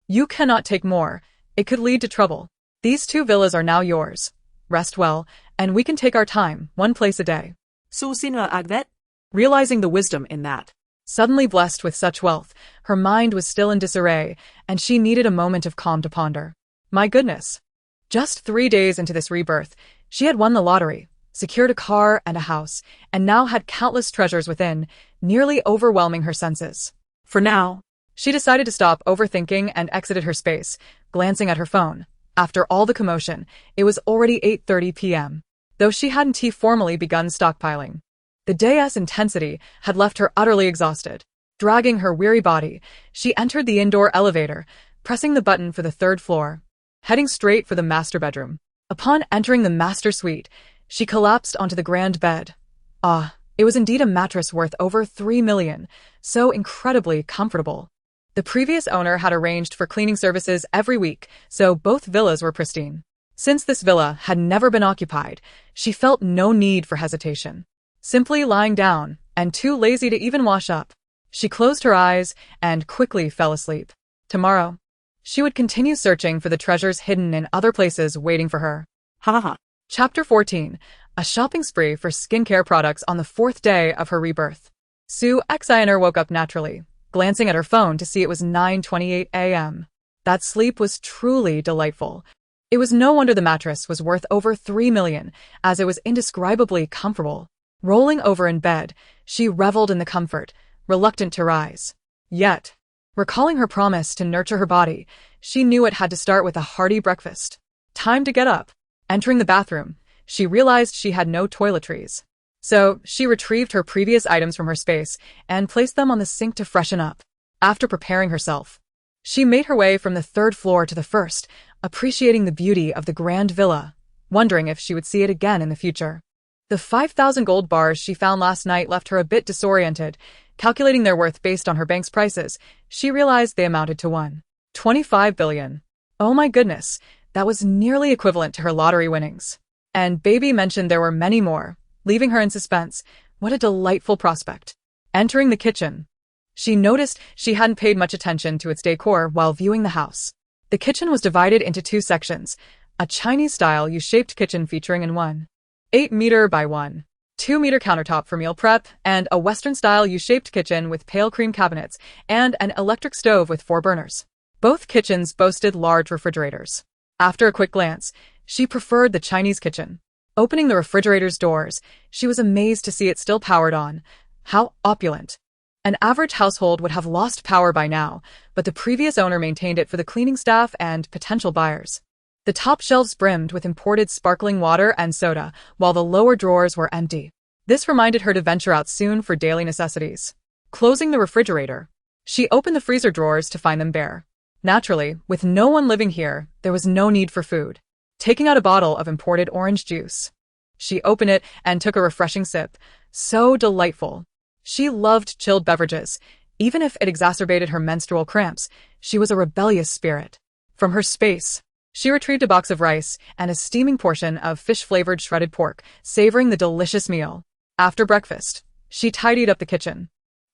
you cannot take more. It could lead to trouble. These 2 villas are now yours. Rest well, and we can take our time, 1 place a day." Susi na agad? Realizing the wisdom in that. Suddenly blessed with such wealth, her mind was still in disarray, and she needed a moment of calm to ponder. My goodness. Just 3 days into this rebirth, she had won the lottery, secured a car and a house, and now had countless treasures within, nearly overwhelming her senses. For now, she decided to stop overthinking and exited her space, glancing at her phone. After all the commotion, it was already 8:30 p.m., though she hadn't formally begun stockpiling. The day's intensity had left her utterly exhausted. Dragging her weary body, she entered the indoor elevator, pressing the button for the 3rd floor, heading straight for the master bedroom. Upon entering the master suite, she collapsed onto the grand bed. Ah, it was indeed a mattress worth over 3 million, so incredibly comfortable. The previous owner had arranged for cleaning services every week, so both villas were pristine. Since this villa had never been occupied, she felt no need for hesitation. Simply lying down, and too lazy to even wash up, she closed her eyes and quickly fell asleep. Tomorrow, she would continue searching for the treasures hidden in other places waiting for her. Ha ha ha. Chapter 14. A shopping spree for skincare products on the 4th day of her rebirth. Sue Xiner woke up naturally, glancing at her phone to see it was 9:28 a.m. That sleep was truly delightful. It was no wonder the mattress was worth over 3 million, as it was indescribably comfortable. Rolling over in bed, she reveled in the comfort, reluctant to rise. Yet, recalling her promise to nurture her body, she knew it had to start with a hearty breakfast. Time to get up. Entering the bathroom, she realized she had no toiletries. So, she retrieved her previous items from her space and placed them on the sink to freshen up. After preparing herself, she made her way from the 3rd floor to the 1st, appreciating the beauty of the grand villa, wondering if she would see it again in the future. The 5,000 gold bars she found last night left her a bit disoriented. Calculating their worth based on her bank's prices, she realized they amounted to 1.25 billion. Oh my goodness, that was nearly equivalent to her lottery winnings. And Baby mentioned there were many more, leaving her in suspense. What a delightful prospect. Entering the kitchen, she noticed she hadn't paid much attention to its decor while viewing the house. The kitchen was divided into 2 sections, a Chinese-style U-shaped kitchen featuring an 1.8 meter by 1.2 meter countertop for meal prep, and a Western-style U-shaped kitchen with pale cream cabinets and an electric stove with 4 burners. Both kitchens boasted large refrigerators. After a quick glance, she preferred the Chinese kitchen. Opening the refrigerator's doors, she was amazed to see it still powered on. How opulent. An average household would have lost power by now, but the previous owner maintained it for the cleaning staff and potential buyers. The top shelves brimmed with imported sparkling water and soda, while the lower drawers were empty. This reminded her to venture out soon for daily necessities. Closing the refrigerator, she opened the freezer drawers to find them bare. Naturally, with no one living here, there was no need for food. Taking out a bottle of imported orange juice, she opened it and took a refreshing sip. So delightful. She loved chilled beverages. Even if it exacerbated her menstrual cramps, she was a rebellious spirit. From her space, she retrieved a box of rice and a steaming portion of fish-flavored shredded pork, savoring the delicious meal. After breakfast, she tidied up the kitchen.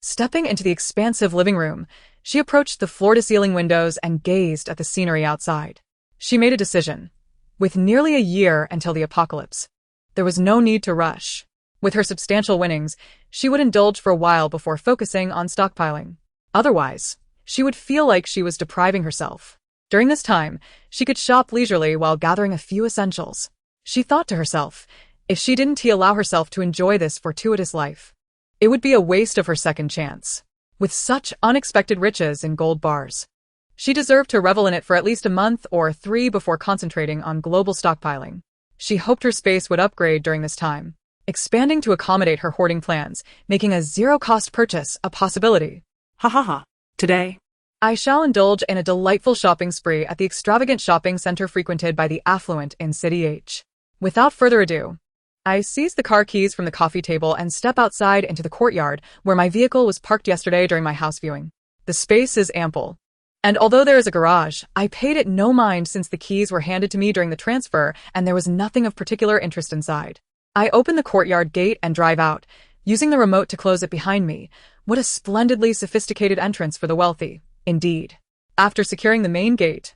Stepping into the expansive living room, she approached the floor-to-ceiling windows and gazed at the scenery outside. She made a decision. With nearly a year until the apocalypse, there was no need to rush. With her substantial winnings, she would indulge for a while before focusing on stockpiling. Otherwise, she would feel like she was depriving herself. During this time, she could shop leisurely while gathering a few essentials. She thought to herself, if she didn't allow herself to enjoy this fortuitous life, it would be a waste of her second chance. With such unexpected riches in gold bars, she deserved to revel in it for at least a month or 3 before concentrating on global stockpiling. She hoped her space would upgrade during this time, expanding to accommodate her hoarding plans, making a zero-cost purchase a possibility. Ha ha ha. Today, I shall indulge in a delightful shopping spree at the extravagant shopping center frequented by the affluent in City H. Without further ado, I seize the car keys from the coffee table and step outside into the courtyard where my vehicle was parked yesterday during my house viewing. The space is ample, and although there is a garage, I paid it no mind since the keys were handed to me during the transfer and there was nothing of particular interest inside. I open the courtyard gate and drive out, using the remote to close it behind me. What a splendidly sophisticated entrance for the wealthy, indeed. After securing the main gate,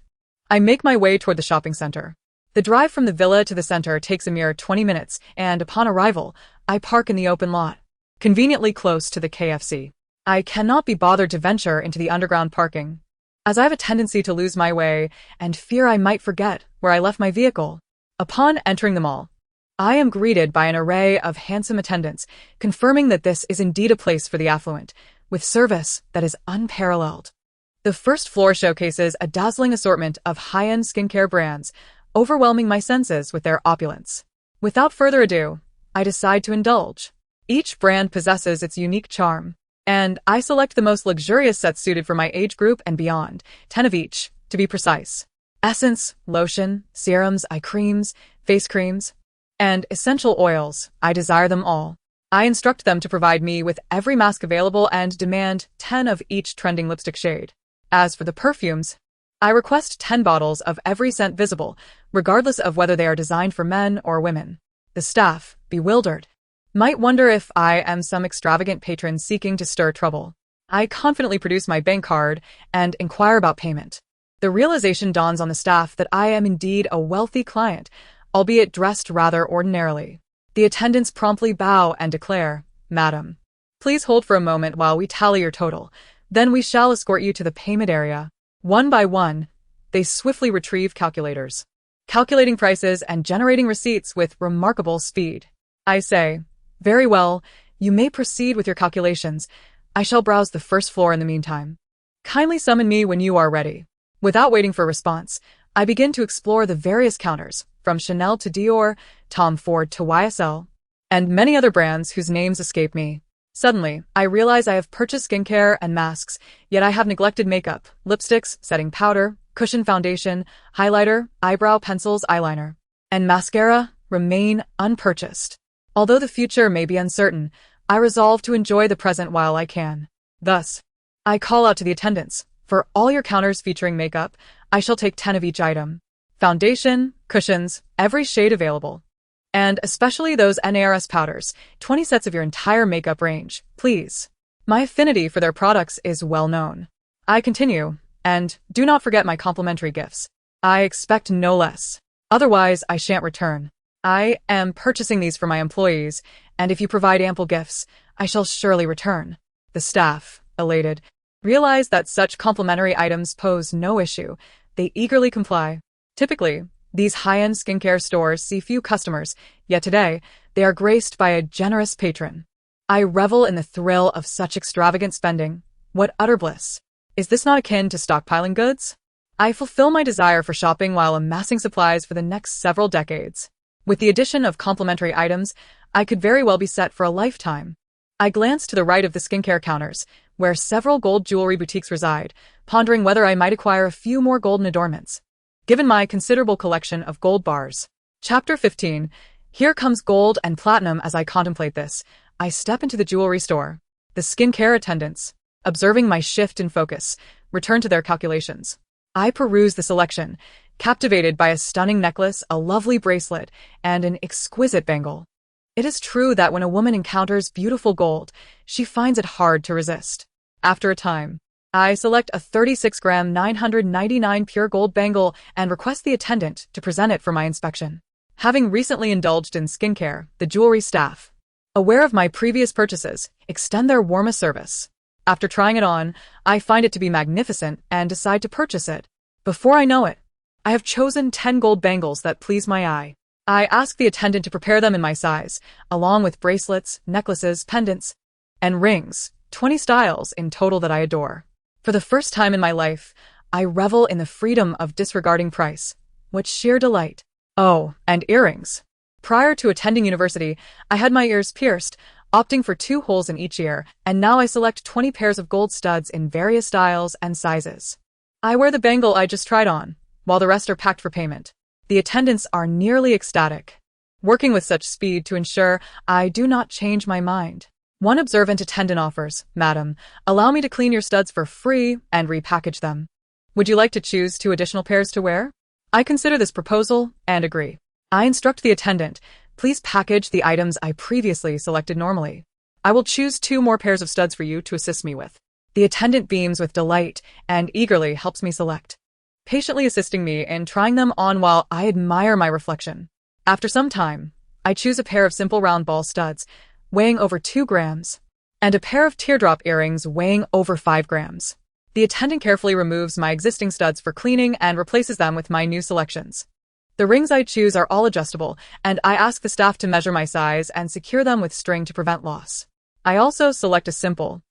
I make my way toward the shopping center. The drive from the villa to the center takes a mere 20 minutes, and upon arrival, I park in the open lot, conveniently close to the KFC. I cannot be bothered to venture into the underground parking, as I have a tendency to lose my way and fear I might forget where I left my vehicle. Upon entering the mall, I am greeted by an array of handsome attendants, confirming that this is indeed a place for the affluent, with service that is unparalleled. The first floor showcases a dazzling assortment of high-end skincare brands, overwhelming my senses with their opulence. Without further ado, I decide to indulge. Each brand possesses its unique charm, and I select the most luxurious sets suited for my age group and beyond, 10 of each, to be precise. Essence, lotion, serums, eye creams, face creams, and essential oils, I desire them all. I instruct them to provide me with every mask available and demand 10 of each trending lipstick shade. As for the perfumes, I request 10 bottles of every scent visible, regardless of whether they are designed for men or women. The staff, bewildered, might wonder if I am some extravagant patron seeking to stir trouble. I confidently produce my bank card and inquire about payment. The realization dawns on the staff that I am indeed a wealthy client, albeit dressed rather ordinarily. The attendants promptly bow and declare, "Madam, please hold for a moment while we tally your total. Then we shall escort you to the payment area." One by one, they swiftly retrieve calculators, calculating prices and generating receipts with remarkable speed. I say, "Very well, you may proceed with your calculations. I shall browse the first floor in the meantime. Kindly summon me when you are ready." Without waiting for a response, I begin to explore the various counters, from Chanel to Dior, Tom Ford to YSL, and many other brands whose names escape me. Suddenly, I realize I have purchased skincare and masks, yet I have neglected makeup, lipsticks, setting powder, cushion foundation, highlighter, eyebrow pencils, eyeliner, and mascara remain unpurchased. Although the future may be uncertain, I resolve to enjoy the present while I can. Thus, I call out to the attendants, "For all your counters featuring makeup, I shall take 10 of each item. Foundation, cushions, every shade available. And especially those NARS powders, 20 sets of your entire makeup range, please." My affinity for their products is well known. I continue, and do not forget my complimentary gifts. I expect no less. Otherwise, I shan't return. I am purchasing these for my employees, and if you provide ample gifts, I shall surely return. The staff, elated, realize that such complimentary items pose no issue. They eagerly comply. Typically, these high-end skincare stores see few customers, yet today, they are graced by a generous patron. I revel in the thrill of such extravagant spending. What utter bliss! Is this not akin to stockpiling goods? I fulfill my desire for shopping while amassing supplies for the next several decades. With the addition of complimentary items, I could very well be set for a lifetime. I glance to the right of the skincare counters, where several gold jewelry boutiques reside, pondering whether I might acquire a few more golden adornments, given my considerable collection of gold bars. Chapter 15. Here comes gold and platinum. As I contemplate this, I step into the jewelry store. The skincare attendants, observing my shift in focus, return to their calculations. I peruse the selection, captivated by a stunning necklace, a lovely bracelet, and an exquisite bangle. It is true that when a woman encounters beautiful gold, she finds it hard to resist. After a time, I select a 36-gram 999 pure gold bangle and request the attendant to present it for my inspection. Having recently indulged in skincare, the jewelry staff, aware of my previous purchases, extend their warmest service. After trying it on, I find it to be magnificent and decide to purchase it. Before I know it, I have chosen 10 gold bangles that please my eye. I ask the attendant to prepare them in my size, along with bracelets, necklaces, pendants, and rings, 20 styles in total that I adore. For the first time in my life, I revel in the freedom of disregarding price. What sheer delight. Oh, and earrings. Prior to attending university, I had my ears pierced, opting for 2 holes in each ear, and now I select 20 pairs of gold studs in various styles and sizes. I wear the bangle I just tried on, while the rest are packed for payment. The attendants are nearly ecstatic, working with such speed to ensure I do not change my mind. One observant attendant offers, "Madam, allow me to clean your studs for free and repackage them. Would you like to choose 2 additional pairs to wear?" I consider this proposal and agree. I instruct the attendant, "Please package the items I previously selected normally. I will choose 2 more pairs of studs for you to assist me with." The attendant beams with delight and eagerly helps me select, patiently assisting me in trying them on while I admire my reflection. After some time, I choose a pair of simple round ball studs, weighing over 2 grams, and a pair of teardrop earrings weighing over 5 grams. The attendant carefully removes my existing studs for cleaning and replaces them with my new selections. The rings I choose are all adjustable, and I ask the staff to measure my size and secure them with string to prevent loss. I also select a simple,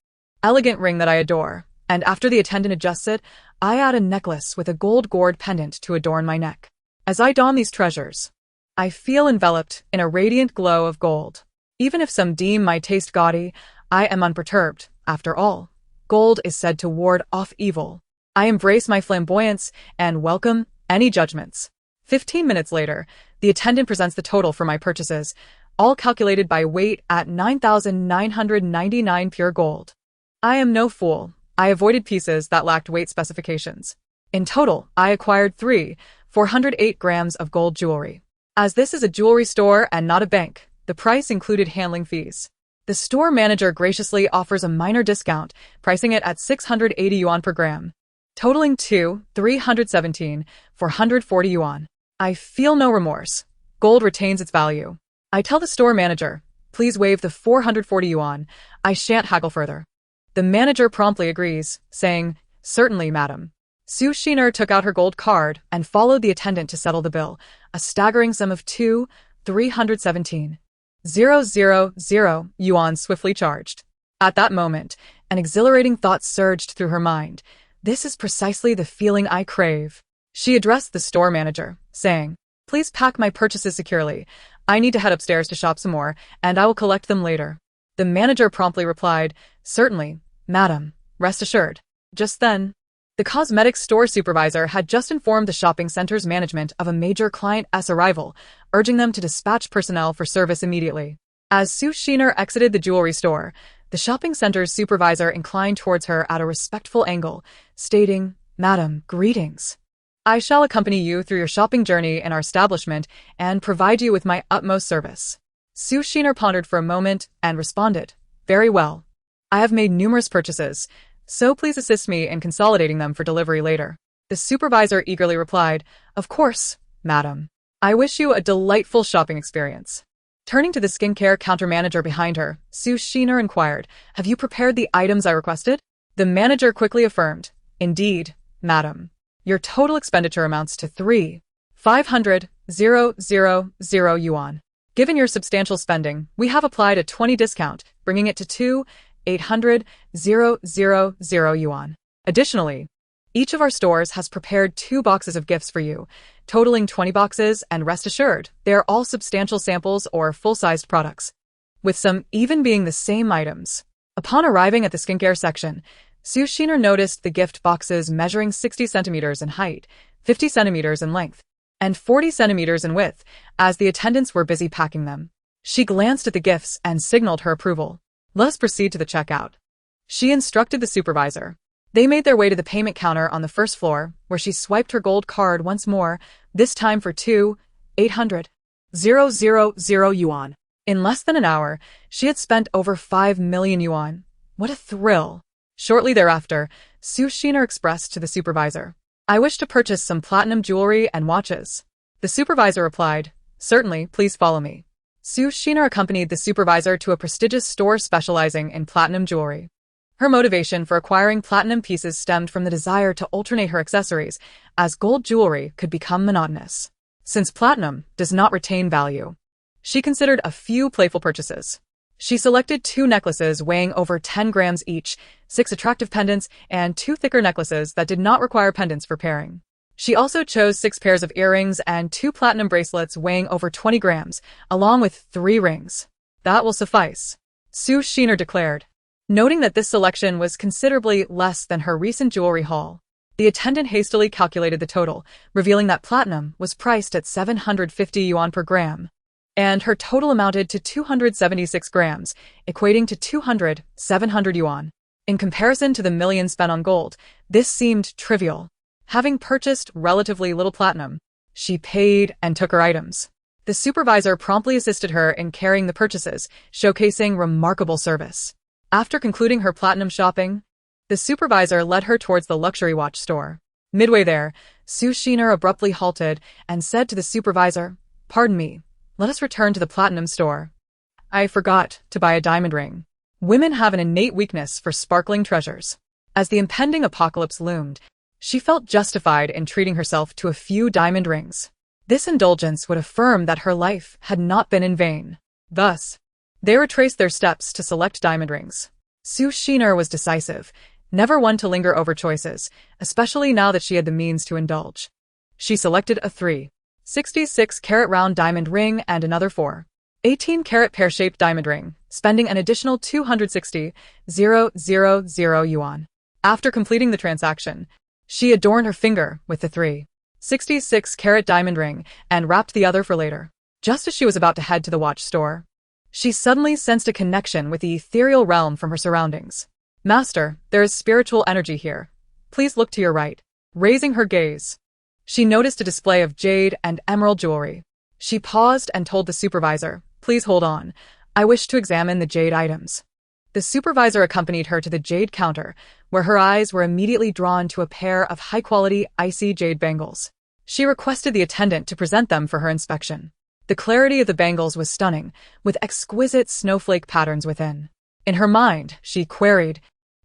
elegant ring that I adore, and after the attendant adjusts it, I add a necklace with a gold gourd pendant to adorn my neck. As I don these treasures, I feel enveloped in a radiant glow of gold. Even if some deem my taste gaudy, I am unperturbed. After all, gold is said to ward off evil. I embrace my flamboyance and welcome any judgments. 15 minutes later, the attendant presents the total for my purchases, all calculated by weight at 9,999 pure gold. I am no fool. I avoided pieces that lacked weight specifications. In total, I acquired 408 grams of gold jewelry. As this is a jewelry store and not a bank, the price included handling fees. The store manager graciously offers a minor discount, pricing it at 680 yuan per gram, totaling to 440 yuan. I feel no remorse. Gold retains its value. I tell the store manager, "Please waive the 440 yuan. I shan't haggle further." The manager promptly agrees, saying, "Certainly, madam." Su Shiner took out her gold card and followed the attendant to settle the bill, a staggering sum of 317,000 yuan swiftly charged. At that moment, an exhilarating thought surged through her mind. This is precisely the feeling I crave. She addressed the store manager, saying, "Please pack my purchases securely. I need to head upstairs to shop some more, and I will collect them later." The manager promptly replied, "Certainly, madam. Rest assured." Just then, the cosmetics store supervisor had just informed the shopping center's management of a major client's arrival, urging them to dispatch personnel for service immediately. As Su Shiner exited the jewelry store, the shopping center's supervisor inclined towards her at a respectful angle, stating, "Madam, greetings. I shall accompany you through your shopping journey in our establishment and provide you with my utmost service." Su Shiner pondered for a moment and responded, "Very well. I have made numerous purchases, so please assist me in consolidating them for delivery later." The supervisor eagerly replied, "Of course, madam. I wish you a delightful shopping experience." Turning to the skincare counter manager behind her, Su Shiner inquired, "Have you prepared the items I requested?" The manager quickly affirmed, "Indeed, madam. Your total expenditure amounts to 500,000 yuan. Given your substantial spending, we have applied a 20 discount, bringing it to 800,000 yuan. Additionally, each of our stores has prepared 2 boxes of gifts for you, totaling 20 boxes, and rest assured, they are all substantial samples or full-sized products, with some even being the same items." Upon arriving at the skincare section, Su Shiner noticed the gift boxes measuring 60 centimeters in height, 50 centimeters in length, and 40 centimeters in width, as the attendants were busy packing them. She glanced at the gifts and signaled her approval. "Let us proceed to the checkout," she instructed the supervisor. They made their way to the payment counter on the first floor, where she swiped her gold card once more, this time for 800,000 yuan. In less than an hour, she had spent over 5 million yuan. What a thrill! Shortly thereafter, Su Shiner expressed to the supervisor, "I wish to purchase some platinum jewelry and watches." The supervisor replied, "Certainly, please follow me." Su Shiner accompanied the supervisor to a prestigious store specializing in platinum jewelry. Her motivation for acquiring platinum pieces stemmed from the desire to alternate her accessories, as gold jewelry could become monotonous. Since platinum does not retain value, she considered a few playful purchases. She selected 2 necklaces weighing over 10 grams each, 6 attractive pendants, and 2 thicker necklaces that did not require pendants for pairing. She also chose 6 pairs of earrings and 2 platinum bracelets weighing over 20 grams, along with 3 rings. "That will suffice," Su Shiner declared. Noting that this selection was considerably less than her recent jewelry haul, the attendant hastily calculated the total, revealing that platinum was priced at 750 yuan per gram, and her total amounted to 276 grams, equating to 700 yuan. In comparison to the millions spent on gold, this seemed trivial. Having purchased relatively little platinum, she paid and took her items. The supervisor promptly assisted her in carrying the purchases, showcasing remarkable service. After concluding her platinum shopping, the supervisor led her towards the luxury watch store. Midway there, Su Shiner abruptly halted and said to the supervisor, "Pardon me, let us return to the platinum store. I forgot to buy a diamond ring." Women have an innate weakness for sparkling treasures. As the impending apocalypse loomed, she felt justified in treating herself to a few diamond rings. This indulgence would affirm that her life had not been in vain. Thus, they retraced their steps to select diamond rings. Su Shiner was decisive, never one to linger over choices, especially now that she had the means to indulge. She selected a 3.66-carat round diamond ring and another 4.18-carat pear-shaped diamond ring, spending an additional 260,000 yuan. After completing the transaction, she adorned her finger with the 3.66-carat diamond ring and wrapped the other for later. Just as she was about to head to the watch store, she suddenly sensed a connection with the ethereal realm from her surroundings. "Master, there is spiritual energy here. Please look to your right." Raising her gaze, she noticed a display of jade and emerald jewelry. She paused and told the supervisor, "Please hold on. I wish to examine the jade items." The supervisor accompanied her to the jade counter, where her eyes were immediately drawn to a pair of high-quality icy jade bangles. She requested the attendant to present them for her inspection. The clarity of the bangles was stunning, with exquisite snowflake patterns within. In her mind, she queried,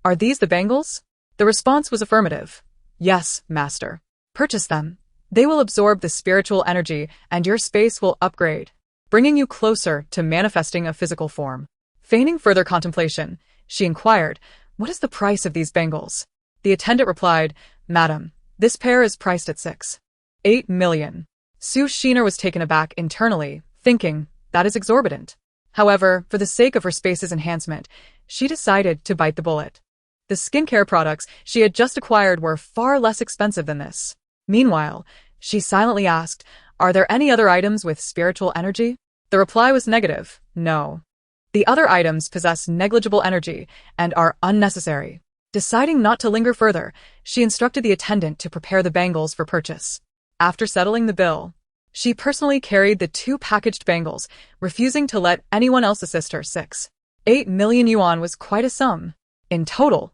"Are these the bangles?" The response was affirmative. "Yes, master. Purchase them. They will absorb the spiritual energy and your space will upgrade, bringing you closer to manifesting a physical form." Feigning further contemplation, she inquired, "What is the price of these bangles?" The attendant replied, "Madam, this pair is priced at 6.8 million. Su Shiner was taken aback internally, thinking, that is exorbitant. However, for the sake of her space's enhancement, she decided to bite the bullet. The skincare products she had just acquired were far less expensive than this. Meanwhile, she silently asked, "Are there any other items with spiritual energy?" The reply was negative, "No. The other items possess negligible energy and are unnecessary." Deciding not to linger further, she instructed the attendant to prepare the bangles for purchase. After settling the bill, she personally carried the 2 packaged bangles, refusing to let anyone else assist her. 6.8 million yuan was quite a sum. In total,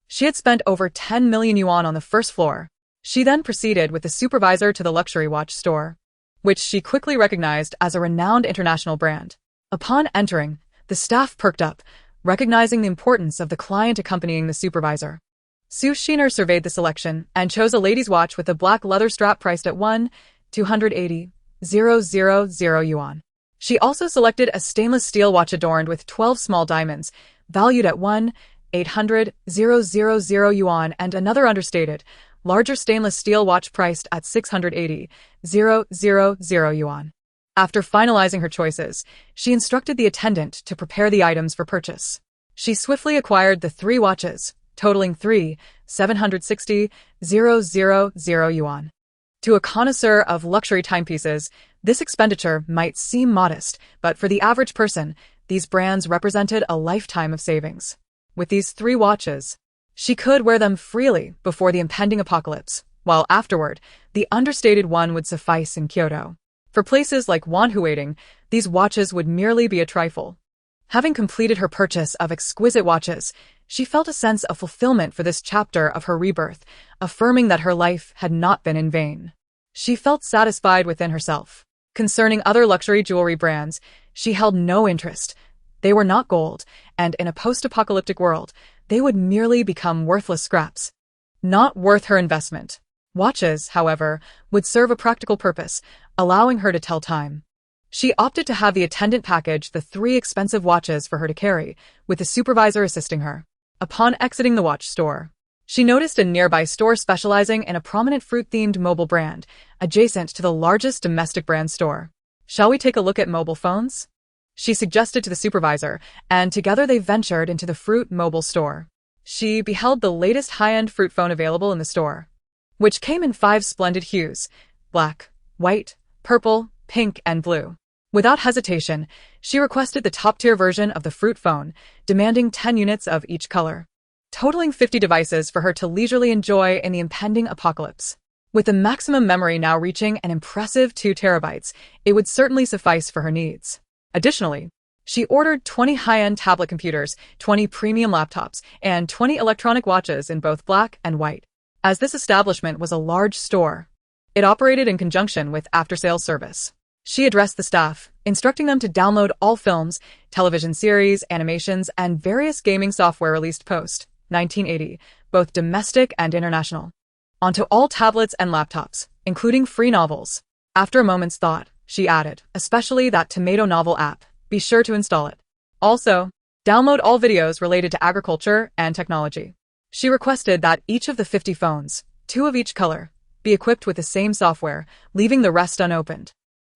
she had spent over 10 million yuan on the first floor. She then proceeded with the supervisor to the luxury watch store, which she quickly recognized as a renowned international brand. Upon entering, the staff perked up, recognizing the importance of the client accompanying the supervisor. Su Shiner surveyed the selection and chose a lady's watch with a black leather strap priced at 1,280,000 yuan. She also selected a stainless steel watch adorned with 12 small diamonds, valued at 1,800,000 yuan, and another understated, larger stainless steel watch priced at 680,000 yuan. After finalizing her choices, she instructed the attendant to prepare the items for purchase. She swiftly acquired the 3 watches, totaling 3,760,000 yuan. To a connoisseur of luxury timepieces, this expenditure might seem modest, but for the average person, these brands represented a lifetime of savings. With these 3 watches, she could wear them freely before the impending apocalypse, while afterward, the understated one would suffice in Kyoto. For places like Wanhuating, these watches would merely be a trifle. Having completed her purchase of exquisite watches, she felt a sense of fulfillment for this chapter of her rebirth, affirming that her life had not been in vain. She felt satisfied within herself. Concerning other luxury jewelry brands, she held no interest. They were not gold, and in a post-apocalyptic world, they would merely become worthless scraps. Not worth her investment. Watches, however, would serve a practical purpose, allowing her to tell time. She opted to have the attendant package the 3 expensive watches for her to carry, with the supervisor assisting her. Upon exiting the watch store, she noticed a nearby store specializing in a prominent fruit-themed mobile brand, adjacent to the largest domestic brand store. "Shall we take a look at mobile phones?" she suggested to the supervisor, and together they ventured into the fruit mobile store. She beheld the latest high-end fruit phone available in the store, which came in 5 splendid hues: black, white, purple, pink, and blue. Without hesitation, she requested the top-tier version of the fruit phone, demanding 10 units of each color, totaling 50 devices for her to leisurely enjoy in the impending apocalypse. With the maximum memory now reaching an impressive 2 terabytes, it would certainly suffice for her needs. Additionally, she ordered 20 high-end tablet computers, 20 premium laptops, and 20 electronic watches in both black and white. As this establishment was a large store, it operated in conjunction with after-sales service. She addressed the staff, instructing them to download all films, television series, animations, and various gaming software released post-1980, both domestic and international, onto all tablets and laptops, including free novels. After a moment's thought, she added, especially that tomato novel app. Be sure to install it. Also, download all videos related to agriculture and technology. She requested that each of the 50 phones, 2 of each color, be equipped with the same software, leaving the rest unopened.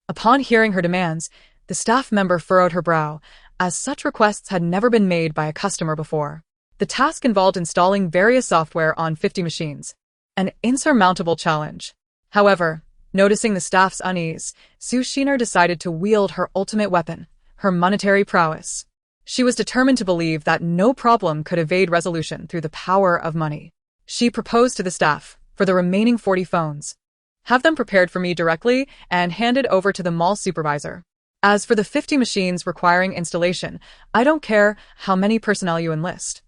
Upon hearing her demands, the staff member furrowed her brow, as such requests had never been made by a customer before. The task involved installing various software on 50 machines, an insurmountable challenge. However, noticing the staff's unease, Sue Sheener decided to wield her ultimate weapon, her monetary prowess. She was determined to believe that no problem could evade resolution through the power of money. She proposed to the staff, for the remaining 40 phones, have them prepared for me directly and handed over to the mall supervisor. As for the 50 machines requiring installation, I don't care how many personnel you enlist.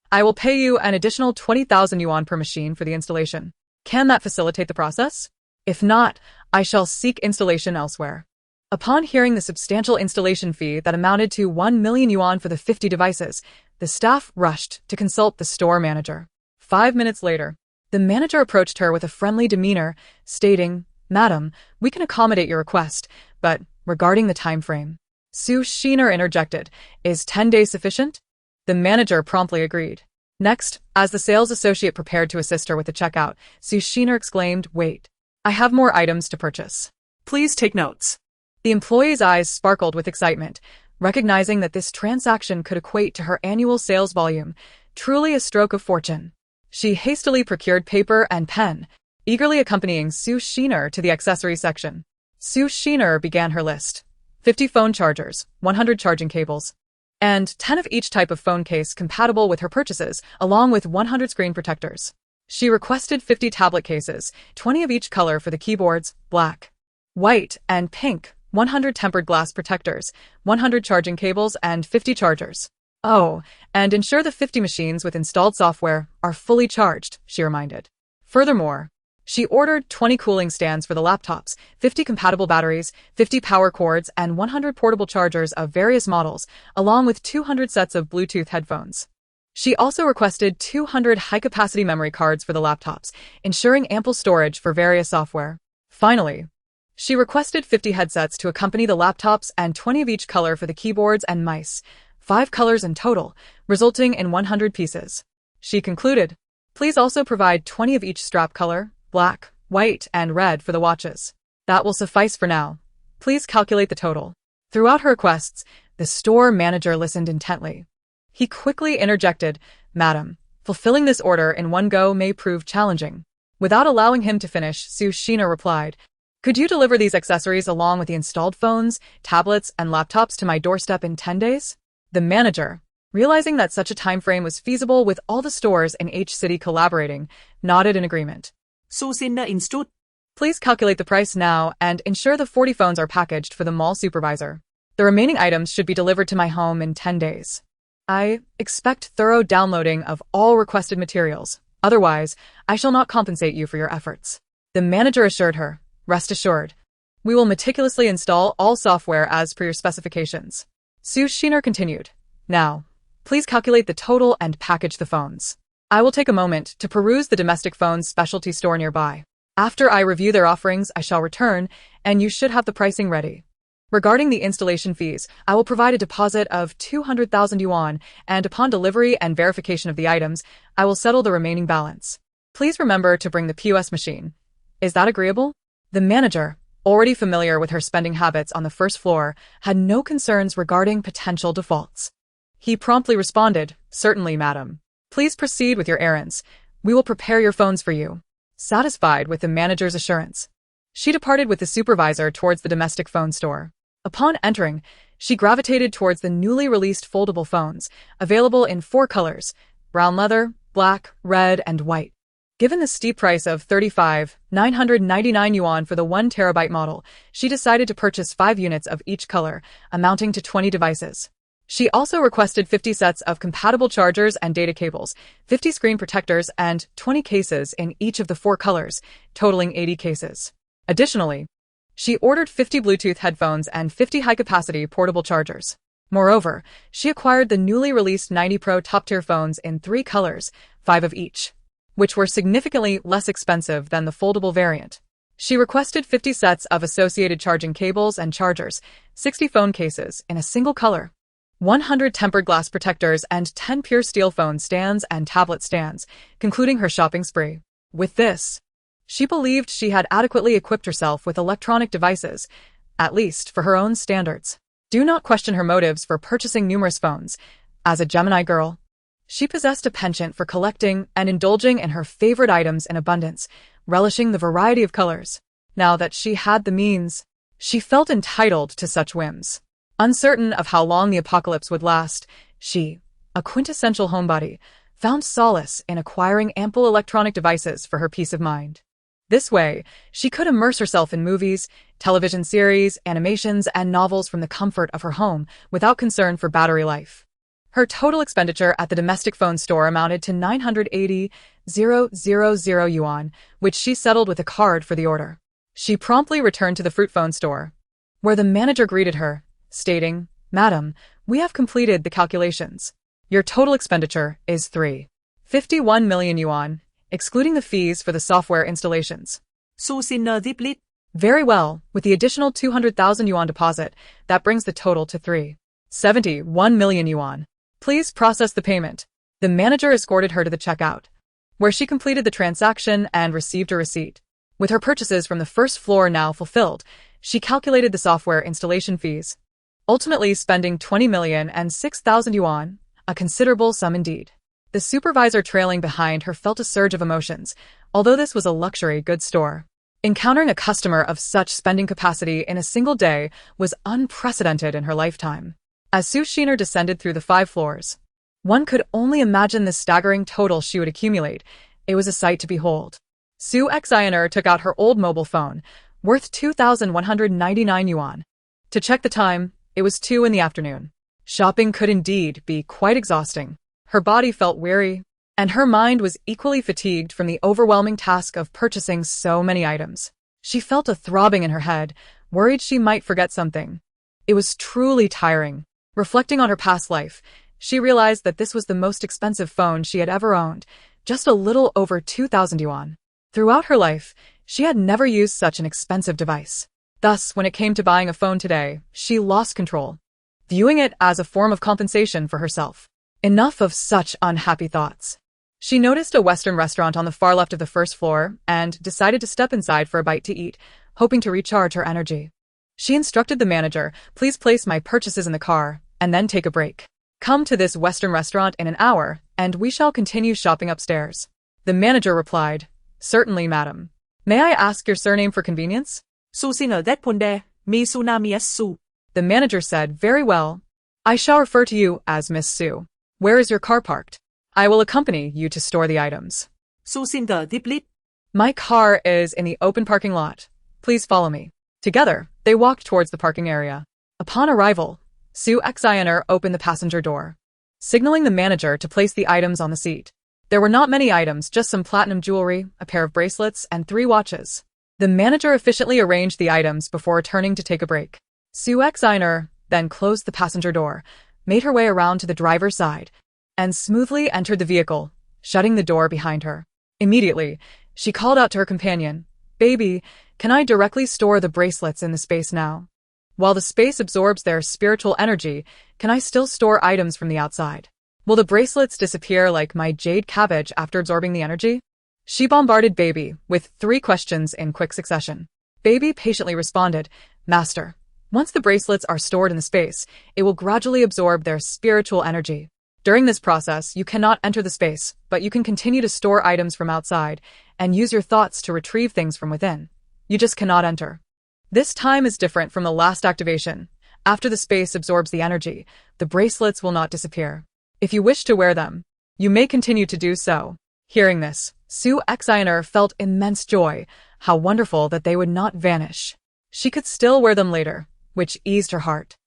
I will pay you an additional 20,000 yuan per machine for the installation. Can that facilitate the process? If not, I shall seek installation elsewhere. Upon hearing the substantial installation fee that amounted to 1 million yuan for the 50 devices, the staff rushed to consult the store manager. 5 minutes later, the manager approached her with a friendly demeanor, stating, "Madam, we can accommodate your request, but regarding the time frame." Sue Sheener interjected, "Is 10 days sufficient?" The manager promptly agreed. Next, as the sales associate prepared to assist her with the checkout, Sue Sheener exclaimed, "Wait, I have more items to purchase. Please take notes." The employee's eyes sparkled with excitement, recognizing that this transaction could equate to her annual sales volume, truly a stroke of fortune. She hastily procured paper and pen, eagerly accompanying Sue Sheener to the accessories section. Sue Sheener began her list: 50 phone chargers, 100 charging cables, and 10 of each type of phone case compatible with her purchases, along with 100 screen protectors. She requested 50 tablet cases, 20 of each color for the keyboards, black, white, and pink, 100 tempered glass protectors, 100 charging cables, and 50 chargers. Oh, and ensure the 50 machines with installed software are fully charged, she reminded. Furthermore, she ordered 20 cooling stands for the laptops, 50 compatible batteries, 50 power cords, and 100 portable chargers of various models, along with 200 sets of Bluetooth headphones. She also requested 200 high-capacity memory cards for the laptops, ensuring ample storage for various software. Finally, she requested 50 headsets to accompany the laptops and 20 of each color for the keyboards and mice, 5 colors in total, resulting in 100 pieces. She concluded, "Please also provide 20 of each strap color, black, white, and red for the watches. That will suffice for now. Please calculate the total." Throughout her requests, the store manager listened intently. He quickly interjected, "Madam, fulfilling this order in one go may prove challenging." Without allowing him to finish, Sue Sheener replied, "Could you deliver these accessories along with the installed phones, tablets, and laptops to my doorstep in 10 days? The manager, realizing that such a time frame was feasible with all the stores in H City collaborating, nodded in agreement. Susinna Institute. Please calculate the price now and ensure the 40 phones are packaged for the mall supervisor. The remaining items should be delivered to my home in 10 days. I expect thorough downloading of all requested materials. Otherwise, I shall not compensate you for your efforts. The manager assured her, rest assured. We will meticulously install all software as per your specifications. Sue Sheener continued. Now, please calculate the total and package the phones. I will take a moment to peruse the domestic phones specialty store nearby. After I review their offerings, I shall return, and you should have the pricing ready. Regarding the installation fees, I will provide a deposit of 200,000 yuan, and upon delivery and verification of the items, I will settle the remaining balance. Please remember to bring the POS machine. Is that agreeable? The manager, already familiar with her spending habits on the first floor, had no concerns regarding potential defaults. He promptly responded, certainly, madam. Please proceed with your errands. We will prepare your phones for you. Satisfied with the manager's assurance, she departed with the supervisor towards the domestic phone store. Upon entering, she gravitated towards the newly released foldable phones, available in 4 colors: brown leather, black, red, and white. Given the steep price of 35,999 yuan for the 1 terabyte model, she decided to purchase 5 units of each color, amounting to 20 devices. She also requested 50 sets of compatible chargers and data cables, 50 screen protectors, and 20 cases in each of the 4 colors, totaling 80 cases. Additionally, she ordered 50 Bluetooth headphones and 50 high-capacity portable chargers. Moreover, she acquired the newly released 90 Pro top-tier phones in 3 colors, 5 of each, which were significantly less expensive than the foldable variant. She requested 50 sets of associated charging cables and chargers, 60 phone cases in a single color, 100 tempered glass protectors, and 10 pure steel phone stands and tablet stands, concluding her shopping spree. With this, she believed she had adequately equipped herself with electronic devices, at least for her own standards. Do not question her motives for purchasing numerous phones. As a Gemini girl, she possessed a penchant for collecting and indulging in her favorite items in abundance, relishing the variety of colors. Now that she had the means, she felt entitled to such whims. Uncertain of how long the apocalypse would last, she, a quintessential homebody, found solace in acquiring ample electronic devices for her peace of mind. This way, she could immerse herself in movies, television series, animations, and novels from the comfort of her home without concern for battery life. Her total expenditure at the domestic phone store amounted to 980,000 yuan, which she settled with a card for the order. She promptly returned to the fruit phone store, where the manager greeted her, stating, "Madam, we have completed the calculations. Your total expenditure is 351 million yuan, excluding the fees for the software installations." Su xin tiếp lít. Very well, with the additional 200,000 yuan deposit, that brings the total to 371 million yuan. Please process the payment. The manager escorted her to the checkout, where she completed the transaction and received a receipt. With her purchases from the first floor now fulfilled, she calculated the software installation fees, ultimately spending 20,006,000 yuan, a considerable sum indeed. The supervisor trailing behind her felt a surge of emotions, although this was a luxury goods store. Encountering a customer of such spending capacity in a single day was unprecedented in her lifetime. As Sue Sheener descended through the 5 floors, one could only imagine the staggering total she would accumulate. It was a sight to behold. Sue Xiner took out her old mobile phone, worth 2,199 yuan. To check the time, it was 2 in the afternoon. Shopping could indeed be quite exhausting. Her body felt weary, and her mind was equally fatigued from the overwhelming task of purchasing so many items. She felt a throbbing in her head, worried she might forget something. It was truly tiring. Reflecting on her past life, she realized that this was the most expensive phone she had ever owned, just a little over 2,000 yuan. Throughout her life, she had never used such an expensive device. Thus, when it came to buying a phone today, she lost control, viewing it as a form of compensation for herself. Enough of such unhappy thoughts. She noticed a Western restaurant on the far left of the first floor and decided to step inside for a bite to eat, hoping to recharge her energy. She instructed the manager, "Please place my purchases in the car, and then take a break. Come to this Western restaurant in an hour, and we shall continue shopping upstairs." The manager replied, "Certainly, madam. May I ask your surname for convenience?" Su xin Ponde, mi Tsunami Su. The manager said, "Very well. I shall refer to you as Miss Sue. Where is your car parked? I will accompany you to store the items." Su xin tiếp lít. My car is in the open parking lot. Please follow me. Together, they walked towards the parking area. Upon arrival, Sue Xiner opened the passenger door, signaling the manager to place the items on the seat. There were not many items, just some platinum jewelry, a pair of bracelets, and 3 watches. The manager efficiently arranged the items before returning to take a break. Sue Xiner then closed the passenger door, made her way around to the driver's side, and smoothly entered the vehicle, shutting the door behind her. Immediately, she called out to her companion, "Baby, can I directly store the bracelets in the space now? While the space absorbs their spiritual energy, can I still store items from the outside? Will the bracelets disappear like my jade cabbage after absorbing the energy?" She bombarded Baby with 3 questions in quick succession. Baby patiently responded, "Master, once the bracelets are stored in the space, it will gradually absorb their spiritual energy. During this process, you cannot enter the space, but you can continue to store items from outside and use your thoughts to retrieve things from within. You just cannot enter. This time is different from the last activation. After the space absorbs the energy, the bracelets will not disappear. If you wish to wear them, you may continue to do so." Hearing this, Sue Xiner felt immense joy. How wonderful that they would not vanish. She could still wear them later, which eased her heart.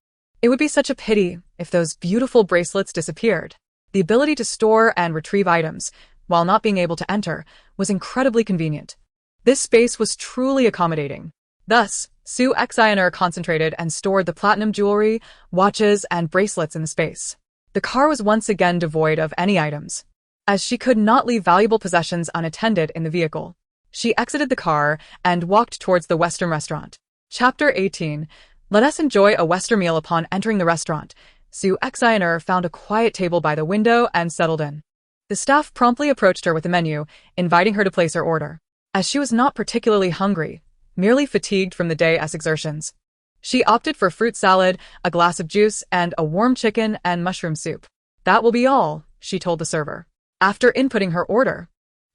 It would be such a pity if those beautiful bracelets disappeared. The ability to store and retrieve items, while not being able to enter, was incredibly convenient. This space was truly accommodating. Thus, Sue Xiner concentrated and stored the platinum jewelry, watches, and bracelets in the space. The car was once again devoid of any items, as she could not leave valuable possessions unattended in the vehicle. She exited the car and walked towards the Western restaurant. Chapter 18. Let us enjoy a Western meal. Upon entering the restaurant, Sue Xiner found a quiet table by the window and settled in. The staff promptly approached her with a menu, inviting her to place her order. As she was not particularly hungry, merely fatigued from the day's exertions, she opted for fruit salad, a glass of juice, and a warm chicken and mushroom soup. "That will be all," she told the server. After inputting her order,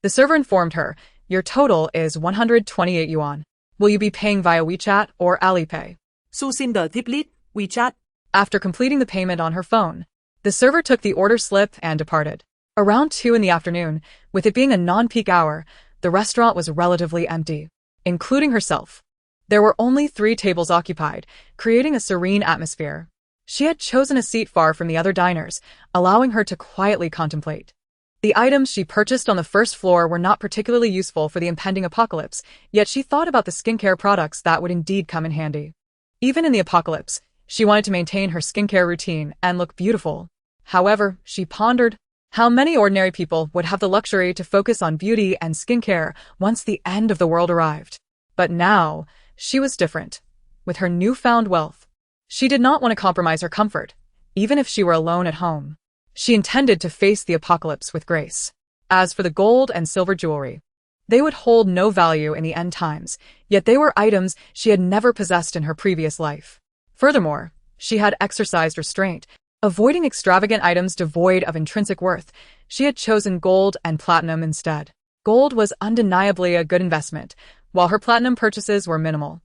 the server informed her, "Your total is 128 yuan. Will you be paying via WeChat or Alipay?" Su xin đợi tiếp lít, WeChat. After completing the payment on her phone, the server took the order slip and departed. Around 2 in the afternoon, with it being a non-peak hour, the restaurant was relatively empty, including herself. There were only 3 tables occupied, creating a serene atmosphere. She had chosen a seat far from the other diners, allowing her to quietly contemplate. The items she purchased on the first floor were not particularly useful for the impending apocalypse, yet she thought about the skincare products that would indeed come in handy. Even in the apocalypse, she wanted to maintain her skincare routine and look beautiful. However, she pondered how many ordinary people would have the luxury to focus on beauty and skincare once the end of the world arrived. But now, she was different. With her newfound wealth, she did not want to compromise her comfort, even if she were alone at home. She intended to face the apocalypse with grace. As for the gold and silver jewelry, they would hold no value in the end times, yet they were items she had never possessed in her previous life. Furthermore, she had exercised restraint, avoiding extravagant items devoid of intrinsic worth. She had chosen gold and platinum instead. Gold was undeniably a good investment, while her platinum purchases were minimal.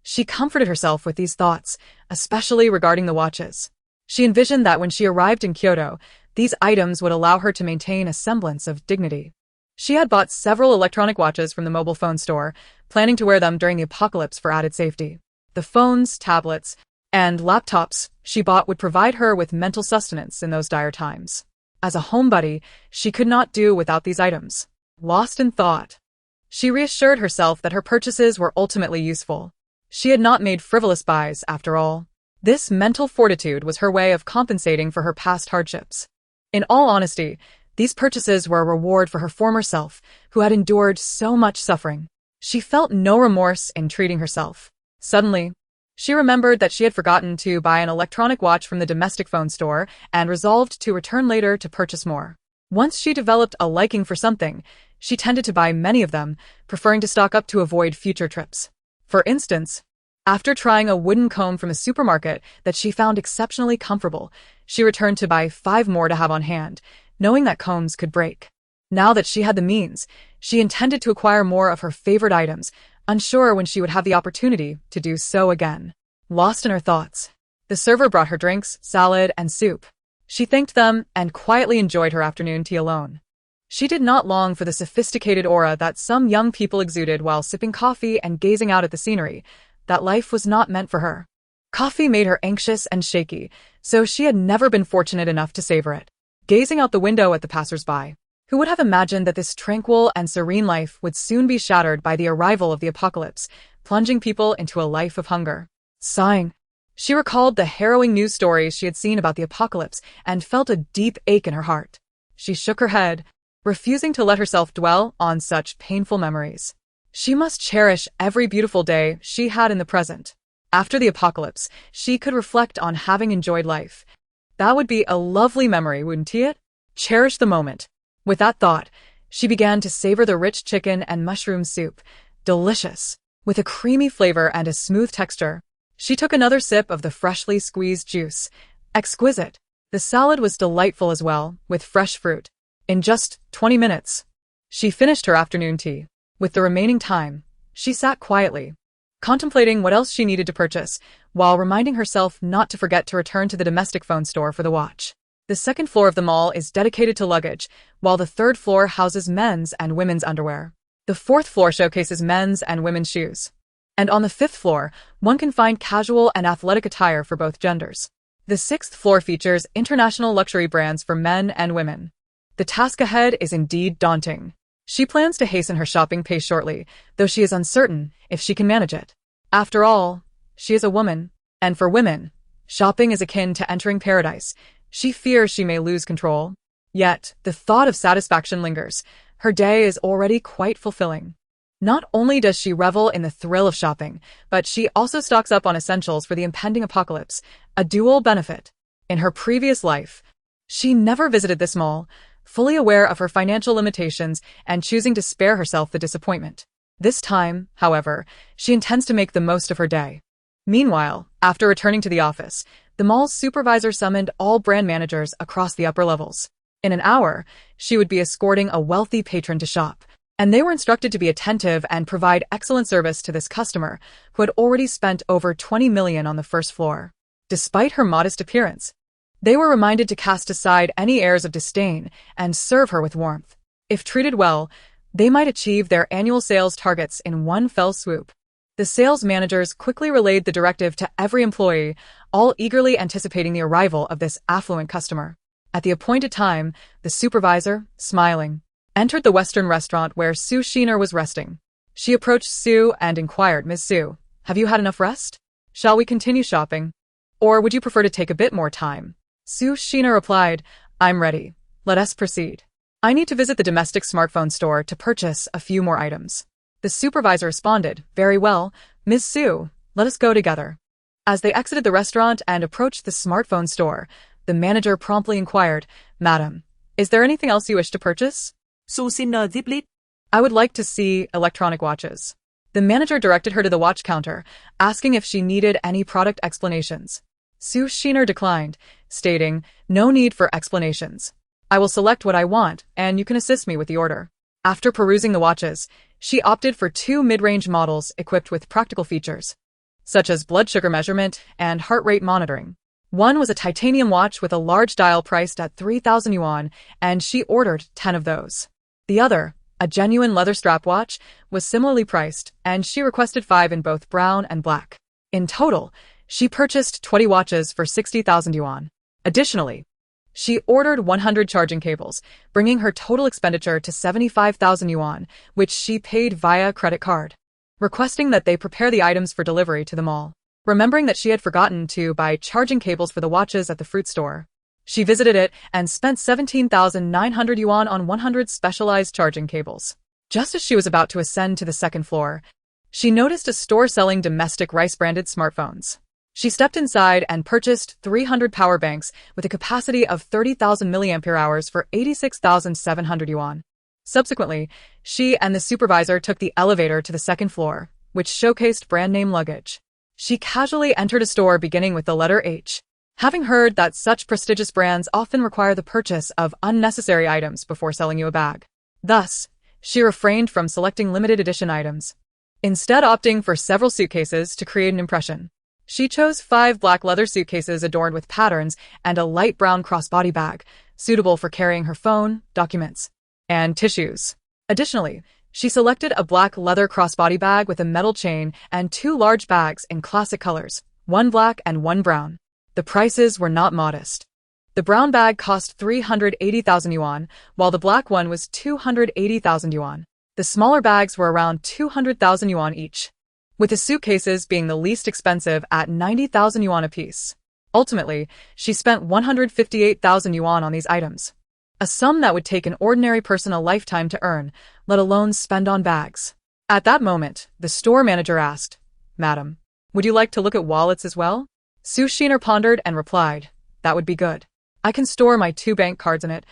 She comforted herself with these thoughts, especially regarding the watches. She envisioned that when she arrived in Kyoto, these items would allow her to maintain a semblance of dignity. She had bought several electronic watches from the mobile phone store, planning to wear them during the apocalypse for added safety. The phones, tablets, and laptops she bought would provide her with mental sustenance in those dire times. As a homebody, she could not do without these items. Lost in thought, she reassured herself that her purchases were ultimately useful. She had not made frivolous buys, after all. This mental fortitude was her way of compensating for her past hardships. In all honesty, these purchases were a reward for her former self, who had endured so much suffering. She felt no remorse in treating herself. Suddenly, she remembered that she had forgotten to buy an electronic watch from the domestic phone store and resolved to return later to purchase more. Once she developed a liking for something, she tended to buy many of them, preferring to stock up to avoid future trips. For instance, after trying a wooden comb from a supermarket that she found exceptionally comfortable, she returned to buy 5 more to have on hand, knowing that combs could break. Now that she had the means, she intended to acquire more of her favorite items, unsure when she would have the opportunity to do so again. Lost in her thoughts, the server brought her drinks, salad, and soup. She thanked them and quietly enjoyed her afternoon tea alone. She did not long for the sophisticated aura that some young people exuded while sipping coffee and gazing out at the scenery. That life was not meant for her. Coffee made her anxious and shaky, so she had never been fortunate enough to savor it. Gazing out the window at the passers-by, who would have imagined that this tranquil and serene life would soon be shattered by the arrival of the apocalypse, plunging people into a life of hunger? Sighing, she recalled the harrowing news stories she had seen about the apocalypse and felt a deep ache in her heart. She shook her head, refusing to let herself dwell on such painful memories. She must cherish every beautiful day she had in the present. After the apocalypse, she could reflect on having enjoyed life. That would be a lovely memory, wouldn't it? Cherish the moment. With that thought, she began to savor the rich chicken and mushroom soup. Delicious, with a creamy flavor and a smooth texture. She took another sip of the freshly squeezed juice. Exquisite. The salad was delightful as well, with fresh fruit. In just 20 minutes, she finished her afternoon tea. With the remaining time, she sat quietly, contemplating what else she needed to purchase, while reminding herself not to forget to return to the domestic phone store for the watch. The second floor of the mall is dedicated to luggage, while the third floor houses men's and women's underwear. The fourth floor showcases men's and women's shoes. And on the fifth floor, one can find casual and athletic attire for both genders. The sixth floor features international luxury brands for men and women. The task ahead is indeed daunting. She plans to hasten her shopping pace shortly, though she is uncertain if she can manage it. After all, she is a woman, and for women, shopping is akin to entering paradise. She fears she may lose control. Yet, the thought of satisfaction lingers. Her day is already quite fulfilling. Not only does she revel in the thrill of shopping, but she also stocks up on essentials for the impending apocalypse, a dual benefit. In her previous life, she never visited this mall, fully aware of her financial limitations and choosing to spare herself the disappointment. This time, however, she intends to make the most of her day. Meanwhile, after returning to the office, the mall's supervisor summoned all brand managers across the upper levels. In an hour, she would be escorting a wealthy patron to shop, and they were instructed to be attentive and provide excellent service to this customer who had already spent over $20 million on the first floor. Despite her modest appearance, they were reminded to cast aside any airs of disdain and serve her with warmth. If treated well, they might achieve their annual sales targets in one fell swoop. The sales managers quickly relayed the directive to every employee, all eagerly anticipating the arrival of this affluent customer. At the appointed time, the supervisor, smiling, entered the Western restaurant where Sue Sheener was resting. She approached Sue and inquired, "Ms. Sue, have you had enough rest? Shall we continue shopping? Or would you prefer to take a bit more time?" Sue Sheener replied, "I'm ready. Let us proceed. I need to visit the domestic smartphone store to purchase a few more items." The supervisor responded, "Very well, Ms. Sue, let us go together." As they exited the restaurant and approached the smartphone store, the manager promptly inquired, "Madam, is there anything else you wish to purchase?" Sue xin zip list. "I would like to see electronic watches." The manager directed her to the watch counter, asking if she needed any product explanations. Sue Sheener declined, stating, "No need for explanations. I will select what I want, and you can assist me with the order." After perusing the watches, she opted for two mid-range models equipped with practical features, such as blood sugar measurement and heart rate monitoring. One was a titanium watch with a large dial priced at 3,000 yuan, and she ordered 10 of those. The other, a genuine leather strap watch, was similarly priced, and she requested 5 in both brown and black. In total, she purchased 20 watches for 60,000 yuan. Additionally, she ordered 100 charging cables, bringing her total expenditure to 75,000 yuan, which she paid via credit card, requesting that they prepare the items for delivery to the mall. Remembering that she had forgotten to buy charging cables for the watches at the fruit store, she visited it and spent 17,900 yuan on 100 specialized charging cables. Just as she was about to ascend to the second floor, she noticed a store selling domestic rice-branded smartphones. She stepped inside and purchased 300 power banks with a capacity of 30,000 mAh for 86,700 yuan. Subsequently, she and the supervisor took the elevator to the second floor, which showcased brand-name luggage. She casually entered a store beginning with the letter H, having heard that such prestigious brands often require the purchase of unnecessary items before selling you a bag. Thus, she refrained from selecting limited edition items, instead opting for several suitcases to create an impression. She chose 5 black leather suitcases adorned with patterns and a light brown crossbody bag, suitable for carrying her phone, documents, and tissues. Additionally, she selected a black leather crossbody bag with a metal chain and 2 large bags in classic colors, one black and one brown. The prices were not modest. The brown bag cost 380,000 yuan, while the black one was 280,000 yuan. The smaller bags were around 200,000 yuan each, with the suitcases being the least expensive at 90,000 yuan apiece. Ultimately, she spent 158,000 yuan on these items, a sum that would take an ordinary person a lifetime to earn, let alone spend on bags. At that moment, the store manager asked, "Madam, would you like to look at wallets as well?" Su Shiner pondered and replied, "That would be good. I can store my 2 bank cards in it,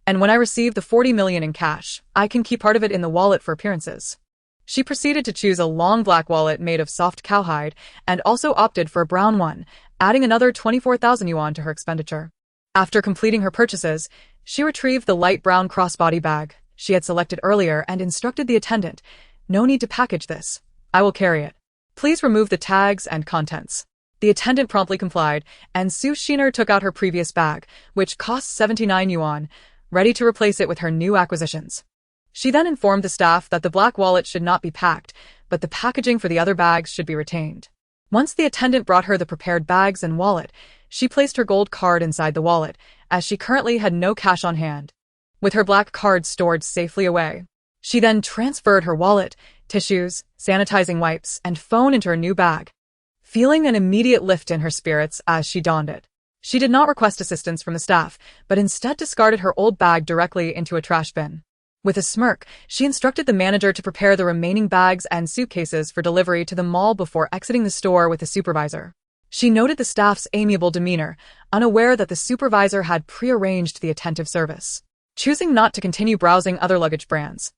and when I receive the 40 million in cash, I can keep part of it in the wallet for appearances." She proceeded to choose a long black wallet made of soft cowhide and also opted for a brown one, adding another 24,000 yuan to her expenditure. After completing her purchases, she retrieved the light brown crossbody bag she had selected earlier and instructed the attendant, "No need to package this. I will carry it. Please remove the tags and contents." The attendant promptly complied, and Su Shiner took out her previous bag, which cost 79 yuan, ready to replace it with her new acquisitions. She then informed the staff that the black wallet should not be packed, but the packaging for the other bags should be retained. Once the attendant brought her the prepared bags and wallet, she placed her gold card inside the wallet, as she currently had no cash on hand. With her black card stored safely away, she then transferred her wallet, tissues, sanitizing wipes, and phone into her new bag, feeling an immediate lift in her spirits as she donned it. She did not request assistance from the staff, but instead discarded her old bag directly into a trash bin. With a smirk, she instructed the manager to prepare the remaining bags and suitcases for delivery to the mall before exiting the store with the supervisor. She noted the staff's amiable demeanor, unaware that the supervisor had prearranged the attentive service. Choosing not to continue browsing other luggage brands,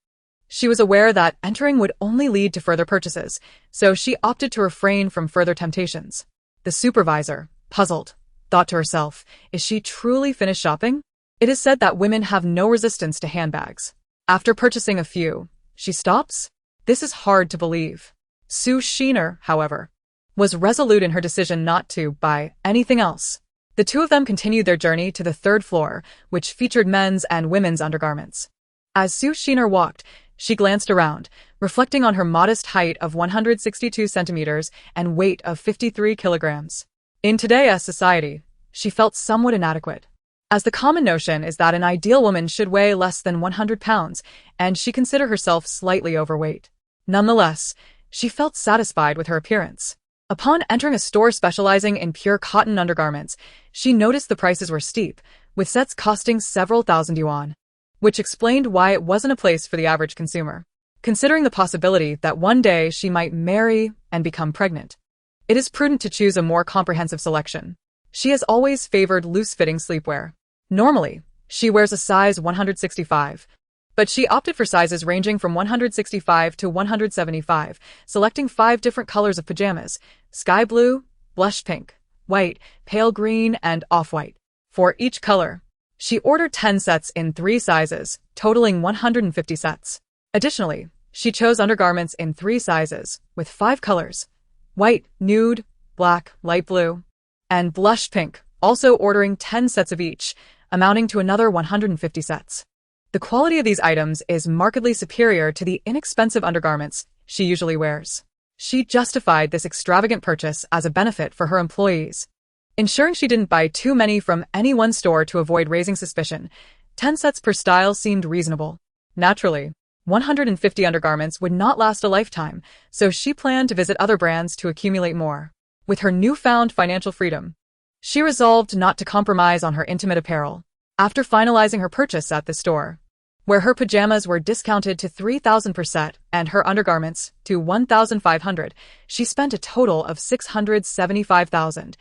she was aware that entering would only lead to further purchases, so she opted to refrain from further temptations. The supervisor, puzzled, thought to herself, "Is she truly finished shopping?" It is said that women have no resistance to handbags. After purchasing a few, she stops? This is hard to believe. Su Shiner, however, was resolute in her decision not to buy anything else. The two of them continued their journey to the 3rd floor, which featured men's and women's undergarments. As Su Shiner walked, she glanced around, reflecting on her modest height of 162 centimeters and weight of 53 kilograms. In today's society, she felt somewhat inadequate, as the common notion is that an ideal woman should weigh less than 100 pounds, and she considered herself slightly overweight. Nonetheless, she felt satisfied with her appearance. Upon entering a store specializing in pure cotton undergarments, she noticed the prices were steep, with sets costing several thousand yuan, which explained why it wasn't a place for the average consumer. Considering the possibility that one day she might marry and become pregnant, it is prudent to choose a more comprehensive selection. She has always favored loose-fitting sleepwear. Normally, she wears a size 165, but she opted for sizes ranging from 165 to 175, selecting 5 different colors of pajamas: sky blue, blush pink, white, pale green, and off-white. For each color, she ordered 10 sets in 3 sizes, totaling 150 sets. Additionally, she chose undergarments in 3 sizes, with 5 colors: white, nude, black, light blue, and blush pink, also ordering 10 sets of each, amounting to another 150 sets. The quality of these items is markedly superior to the inexpensive undergarments she usually wears. She justified this extravagant purchase as a benefit for her employees, ensuring she didn't buy too many from any one store to avoid raising suspicion. 10 sets per style seemed reasonable. Naturally, 150 undergarments would not last a lifetime, so she planned to visit other brands to accumulate more. With her newfound financial freedom, she resolved not to compromise on her intimate apparel. After finalizing her purchase at the store, where her pajamas were discounted to 3,000 per set and her undergarments to 1,500, she spent a total of 675,000,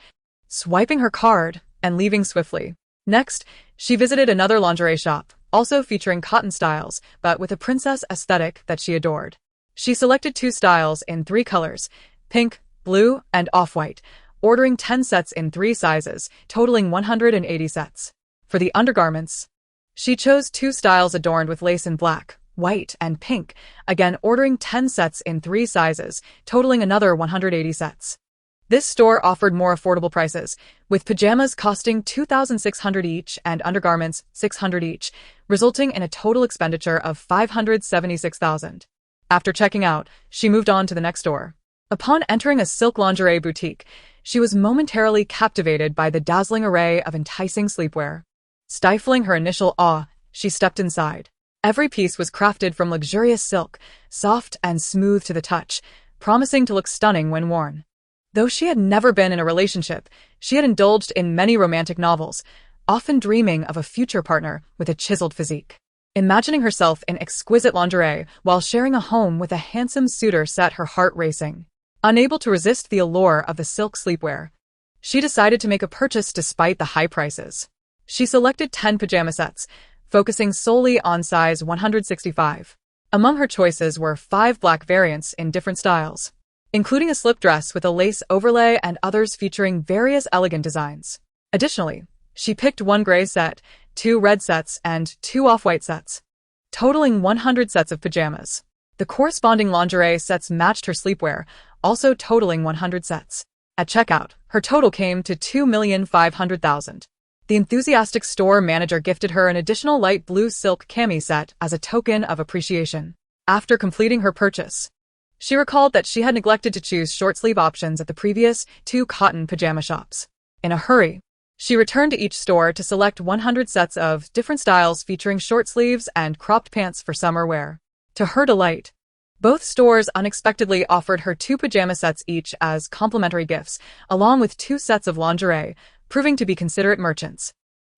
swiping her card and leaving swiftly. Next, she visited another lingerie shop, also featuring cotton styles, but with a princess aesthetic that she adored. She selected 2 styles in 3 colors: pink, blue, and off-white, ordering 10 sets in 3 sizes, totaling 180 sets. For the undergarments, she chose 2 styles adorned with lace in black, white, and pink, again ordering 10 sets in 3 sizes, totaling another 180 sets. This store offered more affordable prices, with pajamas costing $2,600 each and undergarments $600 each, resulting in a total expenditure of $576,000. After checking out, she moved on to the next store. Upon entering a silk lingerie boutique, she was momentarily captivated by the dazzling array of enticing sleepwear. Stifling her initial awe, she stepped inside. Every piece was crafted from luxurious silk, soft and smooth to the touch, promising to look stunning when worn. Though she had never been in a relationship, she had indulged in many romantic novels, often dreaming of a future partner with a chiseled physique. Imagining herself in exquisite lingerie while sharing a home with a handsome suitor set her heart racing. Unable to resist the allure of the silk sleepwear, she decided to make a purchase despite the high prices. She selected 10 pajama sets, focusing solely on size 165. Among her choices were 5 black variants in different styles, including a slip dress with a lace overlay and others featuring various elegant designs. Additionally, she picked 1 gray set, 2 red sets, and 2 off-white sets, totaling 100 sets of pajamas. The corresponding lingerie sets matched her sleepwear, also totaling 100 sets. At checkout, her total came to $2,500,000. The enthusiastic store manager gifted her an additional light blue silk cami set as a token of appreciation. After completing her purchase, she recalled that she had neglected to choose short-sleeve options at the previous 2 cotton pajama shops. In a hurry, she returned to each store to select 100 sets of different styles featuring short sleeves and cropped pants for summer wear. To her delight, both stores unexpectedly offered her 2 pajama sets each as complimentary gifts, along with 2 sets of lingerie, proving to be considerate merchants.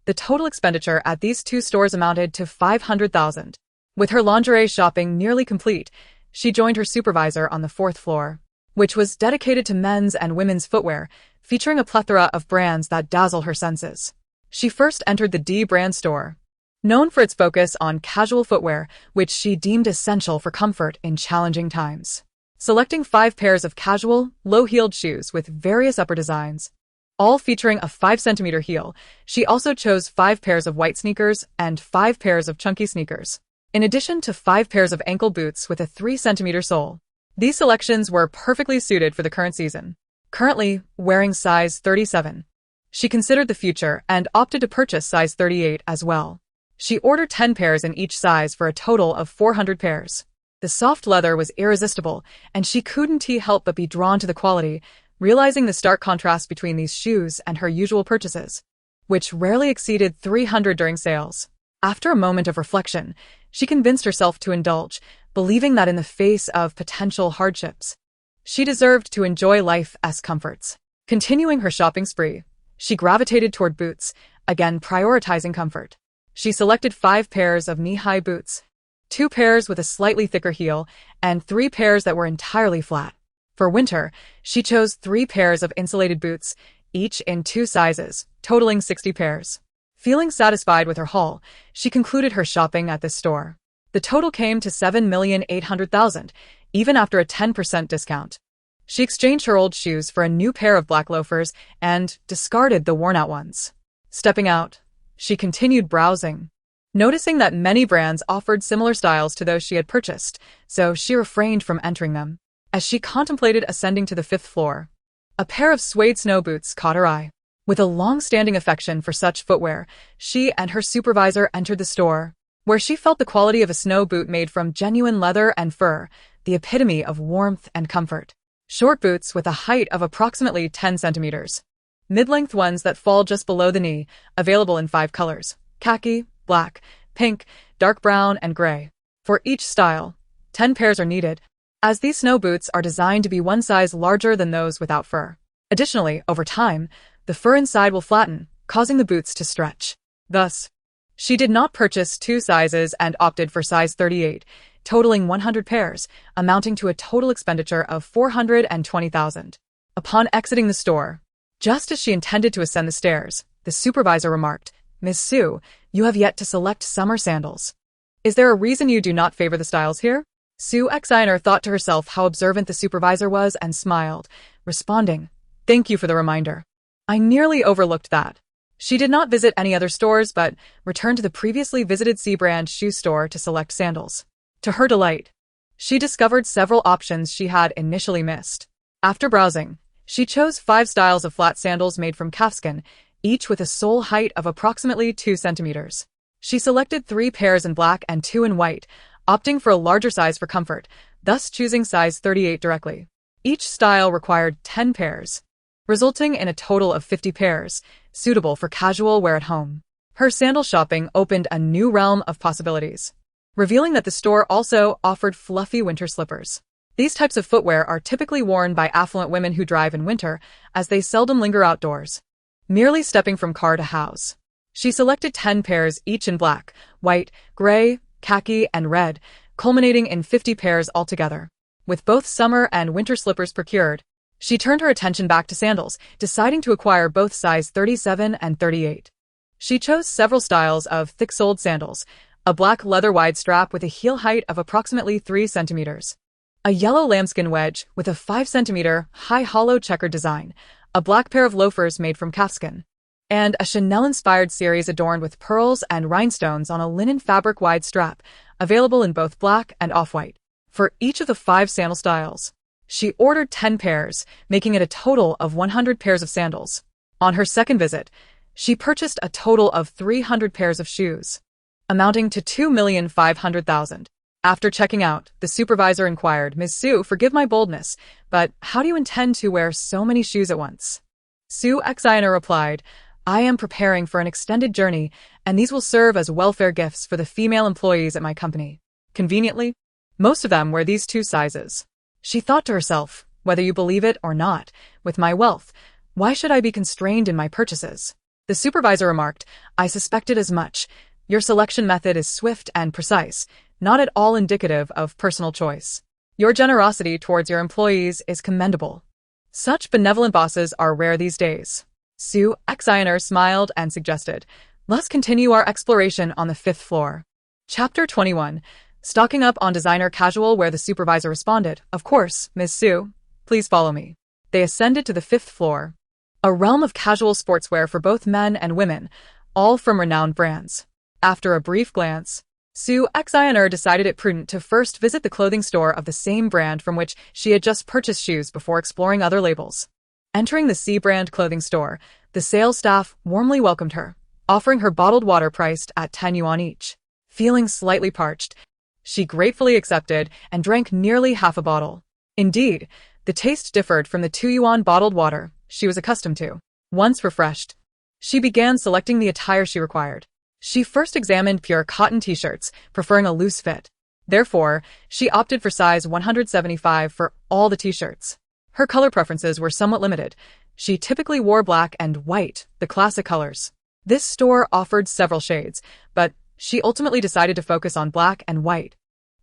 The total expenditure at these 2 stores amounted to $500,000. With her lingerie shopping nearly complete, she joined her supervisor on the 4th floor, which was dedicated to men's and women's footwear, featuring a plethora of brands that dazzle her senses. She first entered the D brand store, known for its focus on casual footwear, which she deemed essential for comfort in challenging times. Selecting 5 pairs of casual, low-heeled shoes with various upper designs, all featuring a 5-centimeter heel, she also chose 5 pairs of white sneakers and 5 pairs of chunky sneakers, in addition to 5 pairs of ankle boots with a 3-centimeter sole. These selections were perfectly suited for the current season. Currently wearing size 37, she considered the future and opted to purchase size 38 as well. She ordered 10 pairs in each size for a total of 400 pairs. The soft leather was irresistible, and she couldn't help but be drawn to the quality, realizing the stark contrast between these shoes and her usual purchases, which rarely exceeded $300 during sales. After a moment of reflection, she convinced herself to indulge, believing that in the face of potential hardships, she deserved to enjoy life's comforts. Continuing her shopping spree, she gravitated toward boots, again prioritizing comfort. She selected 5 pairs of knee-high boots, 2 pairs with a slightly thicker heel, and 3 pairs that were entirely flat. For winter, she chose 3 pairs of insulated boots, each in 2 sizes, totaling 60 pairs. Feeling satisfied with her haul, she concluded her shopping at this store. The total came to $7,800,000, even after a 10% discount. She exchanged her old shoes for a new pair of black loafers and discarded the worn-out ones. Stepping out, she continued browsing, noticing that many brands offered similar styles to those she had purchased, so she refrained from entering them. As she contemplated ascending to the 5th floor, a pair of suede snow boots caught her eye. With a long-standing affection for such footwear, she and her supervisor entered the store, where she felt the quality of a snow boot made from genuine leather and fur, the epitome of warmth and comfort. Short boots with a height of approximately 10 centimeters. Mid-length ones that fall just below the knee, available in 5 colors: khaki, black, pink, dark brown, and gray. For each style, 10 pairs are needed, as these snow boots are designed to be one size larger than those without fur. Additionally, over time, the fur inside will flatten, causing the boots to stretch. Thus, she did not purchase 2 sizes and opted for size 38, totaling 100 pairs, amounting to a total expenditure of $420,000. Upon exiting the store, just as she intended to ascend the stairs, the supervisor remarked, "Miss Sue, you have yet to select summer sandals. Is there a reason you do not favor the styles here?" Sue Xiner thought to herself how observant the supervisor was and smiled, responding, "Thank you for the reminder. I nearly overlooked that." She did not visit any other stores but returned to the previously visited C-brand shoe store to select sandals. To her delight, she discovered several options she had initially missed. After browsing, She chose 5 styles of flat sandals made from calfskin, each with a sole height of approximately 2 centimeters. She selected 3 pairs in black and 2 in white, opting for a larger size for comfort, thus choosing size 38 directly. Each style required 10 pairs, resulting in a total of 50 pairs, suitable for casual wear at home. Her sandal shopping opened a new realm of possibilities, revealing that the store also offered fluffy winter slippers. These types of footwear are typically worn by affluent women who drive in winter, as they seldom linger outdoors, merely stepping from car to house. She selected 10 pairs each in black, white, gray, khaki, and red, culminating in 50 pairs altogether. With both summer and winter slippers procured, she turned her attention back to sandals, deciding to acquire both size 37 and 38. She chose several styles of thick-soled sandals, a black leather wide strap with a heel height of approximately 3 centimeters, a yellow lambskin wedge with a 5 centimeter high hollow checkered design, a black pair of loafers made from calfskin, and a Chanel-inspired series adorned with pearls and rhinestones on a linen fabric wide strap, available in both black and off-white. For each of the 5 sandal styles, she ordered 10 pairs, making it a total of 100 pairs of sandals. On her second visit, she purchased a total of 300 pairs of shoes, amounting to $2,500,000. After checking out, the supervisor inquired, "Ms. Sue, forgive my boldness, but how do you intend to wear so many shoes at once?" Sue Xiner replied, "I am preparing for an extended journey, and these will serve as welfare gifts for the female employees at my company." Conveniently, most of them wear these 2 sizes. She thought to herself, whether you believe it or not, with my wealth, why should I be constrained in my purchases? The supervisor remarked, "I suspected as much. Your selection method is swift and precise, not at all indicative of personal choice. Your generosity towards your employees is commendable. Such benevolent bosses are rare these days." Sue Xiner smiled and suggested, "Let's continue our exploration on the 5th floor. Chapter 21. Stocking up on designer casual wear. The supervisor responded, "Of course, Ms. Sue. Please follow me." They ascended to the 5th floor, a realm of casual sportswear for both men and women, all from renowned brands. After a brief glance, Sue Xiner decided it prudent to first visit the clothing store of the same brand from which she had just purchased shoes before exploring other labels. Entering the C-brand clothing store, the sales staff warmly welcomed her, offering her bottled water priced at 10 yuan each. Feeling slightly parched, she gratefully accepted and drank nearly half a bottle. Indeed, the taste differed from the 2 yuan bottled water she was accustomed to. Once refreshed, she began selecting the attire she required. She first examined pure cotton t-shirts, preferring a loose fit. Therefore, she opted for size 175 for all the t-shirts. Her color preferences were somewhat limited. She typically wore black and white, the classic colors. This store offered several shades, but she ultimately decided to focus on black and white,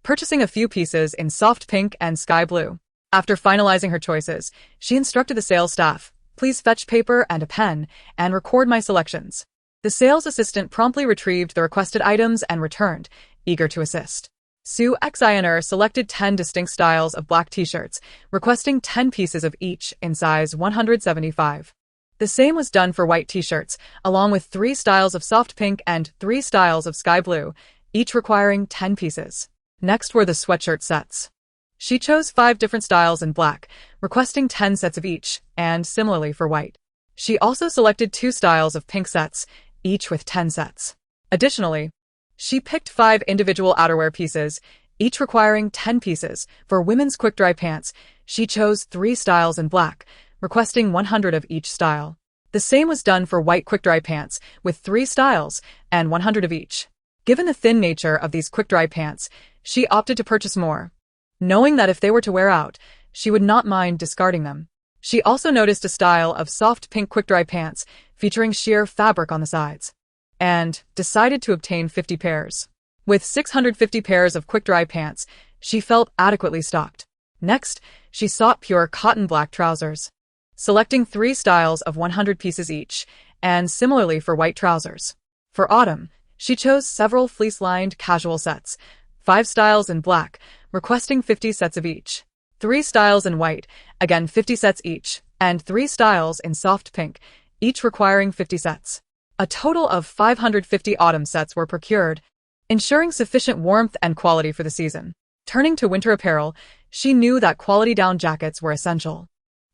purchasing a few pieces in soft pink and sky blue. After finalizing her choices, she instructed the sales staff, "Please fetch paper and a pen and record my selections." The sales assistant promptly retrieved the requested items and returned, eager to assist. Sue Xiner selected 10 distinct styles of black t-shirts, requesting 10 pieces of each in size 175. The same was done for white t-shirts, along with 3 styles of soft pink and 3 styles of sky blue, each requiring 10 pieces. Next were the sweatshirt sets. She chose 5 different styles in black, requesting 10 sets of each, and similarly for white. She also selected 2 styles of pink sets, each with 10 sets. Additionally, she picked 5 individual outerwear pieces, each requiring 10 pieces. For women's quick-dry pants, she chose 3 styles in black, requesting 100 of each style. The same was done for white quick-dry pants, with 3 styles and 100 of each. Given the thin nature of these quick-dry pants, she opted to purchase more, knowing that if they were to wear out, she would not mind discarding them. She also noticed a style of soft pink quick-dry pants featuring sheer fabric on the sides, and decided to obtain 50 pairs. With 650 pairs of quick-dry pants, she felt adequately stocked. Next, she sought pure cotton black trousers, selecting 3 styles of 100 pieces each, and similarly for white trousers. For autumn, she chose several fleece-lined casual sets, 5 styles in black, requesting 50 sets of each, 3 styles in white, again 50 sets each, and 3 styles in soft pink, each requiring 50 sets. A total of 550 autumn sets were procured, ensuring sufficient warmth and quality for the season. Turning to winter apparel, she knew that quality down jackets were essential.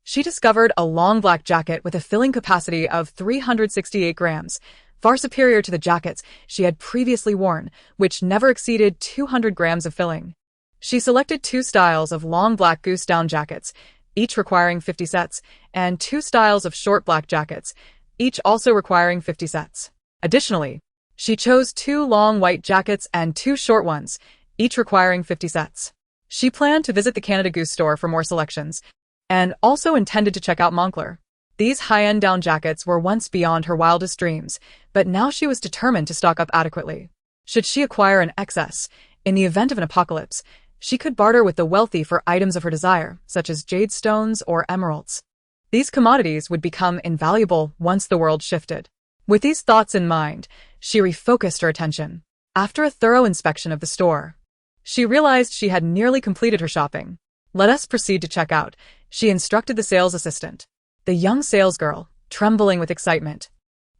She discovered a long black jacket with a filling capacity of 368 grams, far superior to the jackets she had previously worn, which never exceeded 200 grams of filling. She selected 2 styles of long black goose down jackets, each requiring 50 sets, and 2 styles of short black jackets, each also requiring 50 sets. Additionally, she chose 2 long white jackets and 2 short ones, each requiring 50 sets. She planned to visit the Canada Goose store for more selections, and also intended to check out Moncler. These high-end down jackets were once beyond her wildest dreams, but now she was determined to stock up adequately. Should she acquire an excess, in the event of an apocalypse, she could barter with the wealthy for items of her desire, such as jade stones or emeralds. These commodities would become invaluable once the world shifted. With these thoughts in mind, she refocused her attention. After a thorough inspection of the store, she realized she had nearly completed her shopping. "Let us proceed to check out," she instructed the sales assistant. The young salesgirl, trembling with excitement,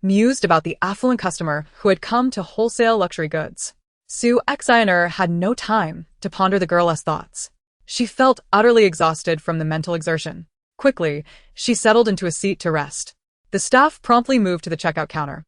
mused about the affluent customer who had come to wholesale luxury goods. Sue Xiner had no time to ponder the girl's thoughts. She felt utterly exhausted from the mental exertion. Quickly, she settled into a seat to rest. The staff promptly moved to the checkout counter,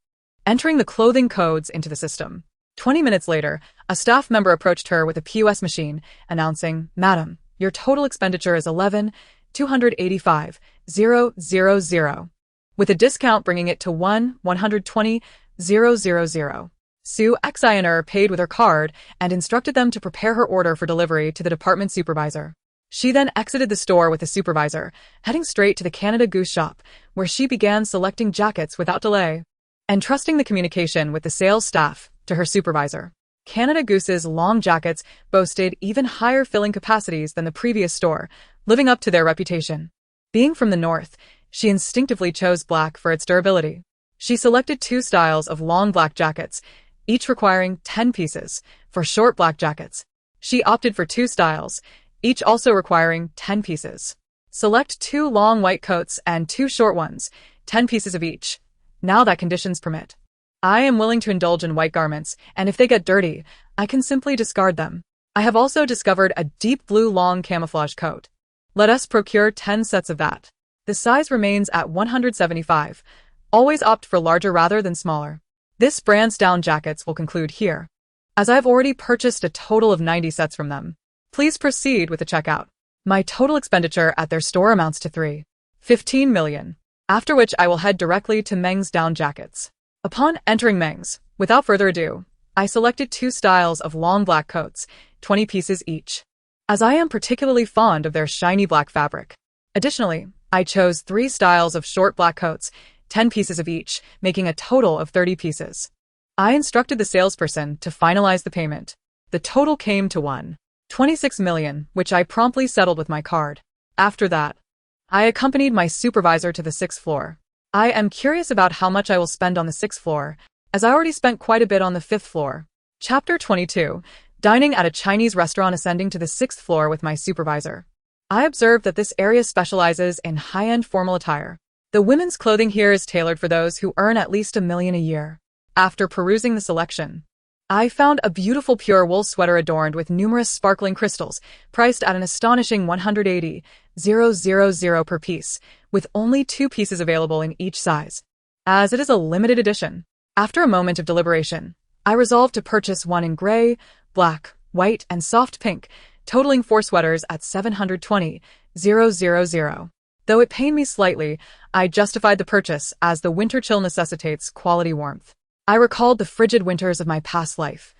entering the clothing codes into the system. 20 minutes later, a staff member approached her with a POS machine, announcing, "Madam, your total expenditure is $11,285,000, with a discount bringing it to $120,000. Sue Xiner paid with her card and instructed them to prepare her order for delivery to the department supervisor. She then exited the store with the supervisor, heading straight to the Canada Goose shop, where she began selecting jackets without delay, entrusting the communication with the sales staff to her supervisor. Canada Goose's long jackets boasted even higher filling capacities than the previous store, living up to their reputation. Being from the north, she instinctively chose black for its durability. She selected 2 styles of long black jackets, each requiring 10 pieces. For short black jackets, she opted for 2 styles, each also requiring 10 pieces. Select 2 long white coats and 2 short ones, 10 pieces of each, now that conditions permit. I am willing to indulge in white garments, and if they get dirty, I can simply discard them. I have also discovered a deep blue long camouflage coat. Let us procure 10 sets of that. The size remains at 175. Always opt for larger rather than smaller. This brand's down jackets will conclude here, as I have already purchased a total of 90 sets from them. Please proceed with the checkout. My total expenditure at their store amounts to $3.15 million, after which I will head directly to Meng's down jackets. Upon entering Meng's, without further ado, I selected 2 styles of long black coats, 20 pieces each, as I am particularly fond of their shiny black fabric. Additionally, I chose 3 styles of short black coats, 10 pieces of each, making a total of 30 pieces. I instructed the salesperson to finalize the payment. The total came to $1.26 million, which I promptly settled with my card. After that, I accompanied my supervisor to the 6th floor. I am curious about how much I will spend on the 6th floor, as I already spent quite a bit on the 5th floor. Chapter 22. Dining at a Chinese restaurant. Ascending to the 6th floor with my supervisor, I observed that this area specializes in high-end formal attire. The women's clothing here is tailored for those who earn at least $1 million a year. After perusing the selection, I found a beautiful pure wool sweater adorned with numerous sparkling crystals, priced at an astonishing $180,000 per piece, with only 2 pieces available in each size, as it is a limited edition. After a moment of deliberation, I resolved to purchase one in gray, black, white, and soft pink, totaling 4 sweaters at $720,000. Though it pained me slightly, I justified the purchase as the winter chill necessitates quality warmth. I recalled the frigid winters of my past life,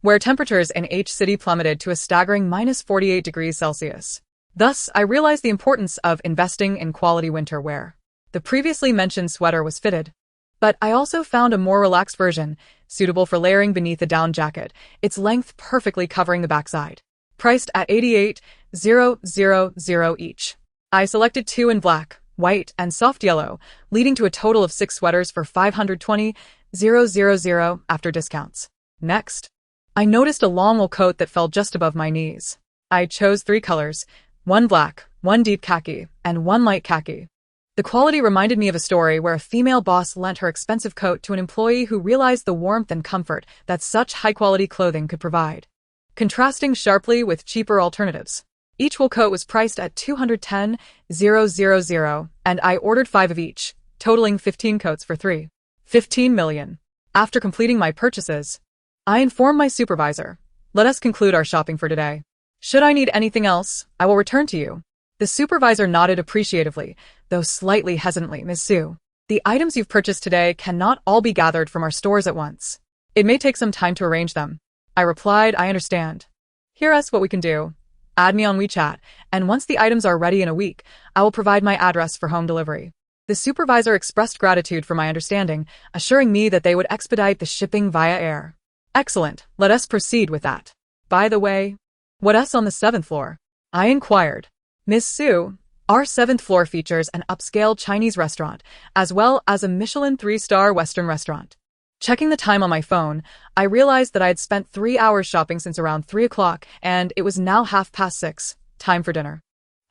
where temperatures in H City plummeted to a staggering -48 degrees Celsius. Thus, I realized the importance of investing in quality winter wear. The previously mentioned sweater was fitted, but I also found a more relaxed version, suitable for layering beneath a down jacket, its length perfectly covering the backside. Priced at $88,000 each. I selected 2 in black, white, and soft yellow, leading to a total of 6 sweaters for $520,000 after discounts. Next, I noticed a long wool coat that fell just above my knees. I chose 3 colors, 1 black, 1 deep khaki, and 1 light khaki. The quality reminded me of a story where a female boss lent her expensive coat to an employee who realized the warmth and comfort that such high-quality clothing could provide, contrasting sharply with cheaper alternatives. Each wool coat was priced at 210,000, and I ordered 5 of each, totaling 15 coats for 15 million. After completing my purchases, I informed my supervisor, "Let us conclude our shopping for today. Should I need anything else, I will return to you." The supervisor nodded appreciatively, though slightly hesitantly. "Ms. Su, the items you've purchased today cannot all be gathered from our stores at once. It may take some time to arrange them." I replied, "I understand. Hear us what we can do. Add me on WeChat, and once the items are ready in a week, I will provide my address for home delivery." The supervisor expressed gratitude for my understanding, assuring me that they would expedite the shipping via air. "Excellent, let us proceed with that. By the way, what else on the 7th floor?" I inquired. "Ms. Su, our 7th floor features an upscale Chinese restaurant, as well as a Michelin 3-star Western restaurant." Checking the time on my phone, I realized that I had spent 3 hours shopping since around 3 o'clock, and it was now 6:30, time for dinner.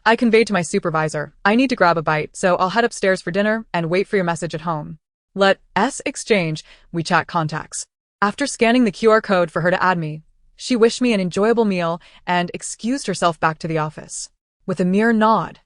I conveyed to my supervisor, "I need to grab a bite, so I'll head upstairs for dinner and wait for your message at home. Let us exchange WeChat contacts." After scanning the QR code for her to add me, she wished me an enjoyable meal and excused herself back to the office. With a mere nod,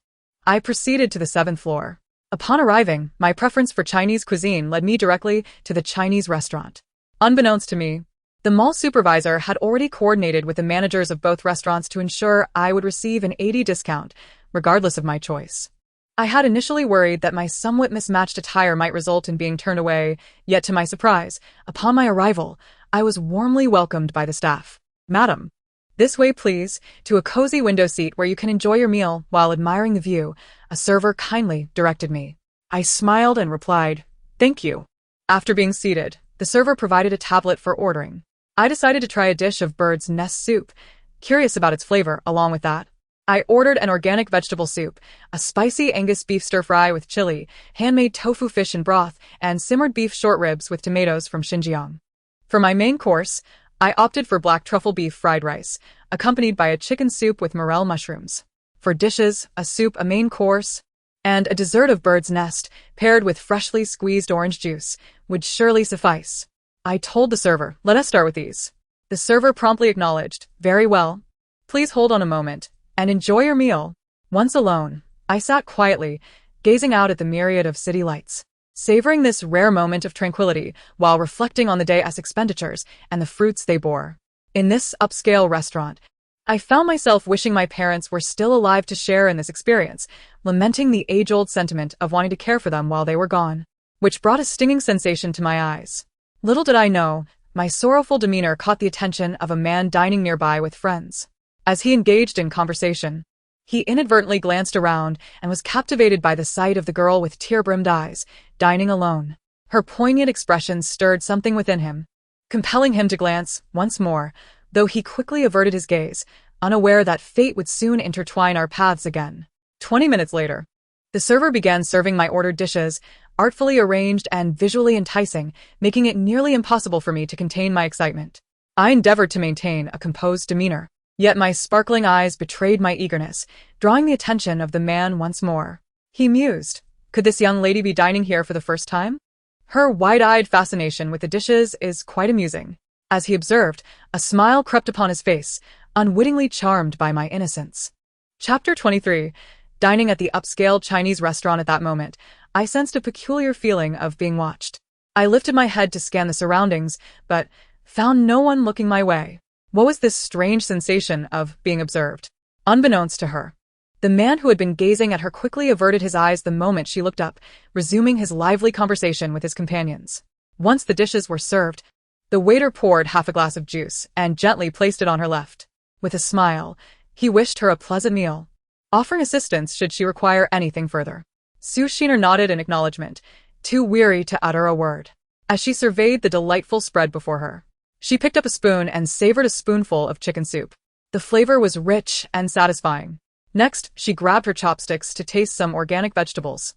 I proceeded to the 7th floor. Upon arriving, my preference for Chinese cuisine led me directly to the Chinese restaurant. Unbeknownst to me, the mall supervisor had already coordinated with the managers of both restaurants to ensure I would receive an 80% discount, regardless of my choice. I had initially worried that my somewhat mismatched attire might result in being turned away, yet to my surprise, upon my arrival, I was warmly welcomed by the staff. "Madam, this way please, to a cozy window seat where you can enjoy your meal while admiring the view," a server kindly directed me. I smiled and replied, "Thank you." After being seated, the server provided a tablet for ordering. I decided to try a dish of bird's nest soup, curious about its flavor. Along with that, I ordered an organic vegetable soup, a spicy Angus beef stir-fry with chili, handmade tofu fish and broth, and simmered beef short ribs with tomatoes from Xinjiang. For my main course, I opted for black truffle beef fried rice, accompanied by a chicken soup with morel mushrooms. For dishes, a soup, a main course, and a dessert of bird's nest, paired with freshly squeezed orange juice, would surely suffice. I told the server, "Let us start with these." The server promptly acknowledged, "Very well. Please hold on a moment, and enjoy your meal." Once alone, I sat quietly, gazing out at the myriad of city lights, savoring this rare moment of tranquility while reflecting on the day's expenditures and the fruits they bore. In this upscale restaurant, I found myself wishing my parents were still alive to share in this experience, lamenting the age-old sentiment of wanting to care for them while they were gone, which brought a stinging sensation to my eyes. Little did I know, my sorrowful demeanor caught the attention of a man dining nearby with friends. As he engaged in conversation, he inadvertently glanced around and was captivated by the sight of the girl with tear-brimmed eyes, dining alone. Her poignant expression stirred something within him, compelling him to glance once more, though he quickly averted his gaze, unaware that fate would soon intertwine our paths again. 20 minutes later, the server began serving my ordered dishes, artfully arranged and visually enticing, making it nearly impossible for me to contain my excitement. I endeavored to maintain a composed demeanor, yet my sparkling eyes betrayed my eagerness, drawing the attention of the man once more. He mused, "Could this young lady be dining here for the first time? Her wide-eyed fascination with the dishes is quite amusing." As he observed, a smile crept upon his face, unwittingly charmed by my innocence. Chapter 23. Dining at the upscale Chinese restaurant. At that moment, I sensed a peculiar feeling of being watched. I lifted my head to scan the surroundings, but found no one looking my way. What was this strange sensation of being observed? Unbeknownst to her, the man who had been gazing at her quickly averted his eyes the moment she looked up, resuming his lively conversation with his companions. Once the dishes were served, the waiter poured half a glass of juice and gently placed it on her left. With a smile, he wished her a pleasant meal, offering assistance should she require anything further. Su Shiner nodded in acknowledgement, too weary to utter a word. As she surveyed the delightful spread before her, she picked up a spoon and savored a spoonful of chicken soup. The flavor was rich and satisfying. Next, she grabbed her chopsticks to taste some organic vegetables,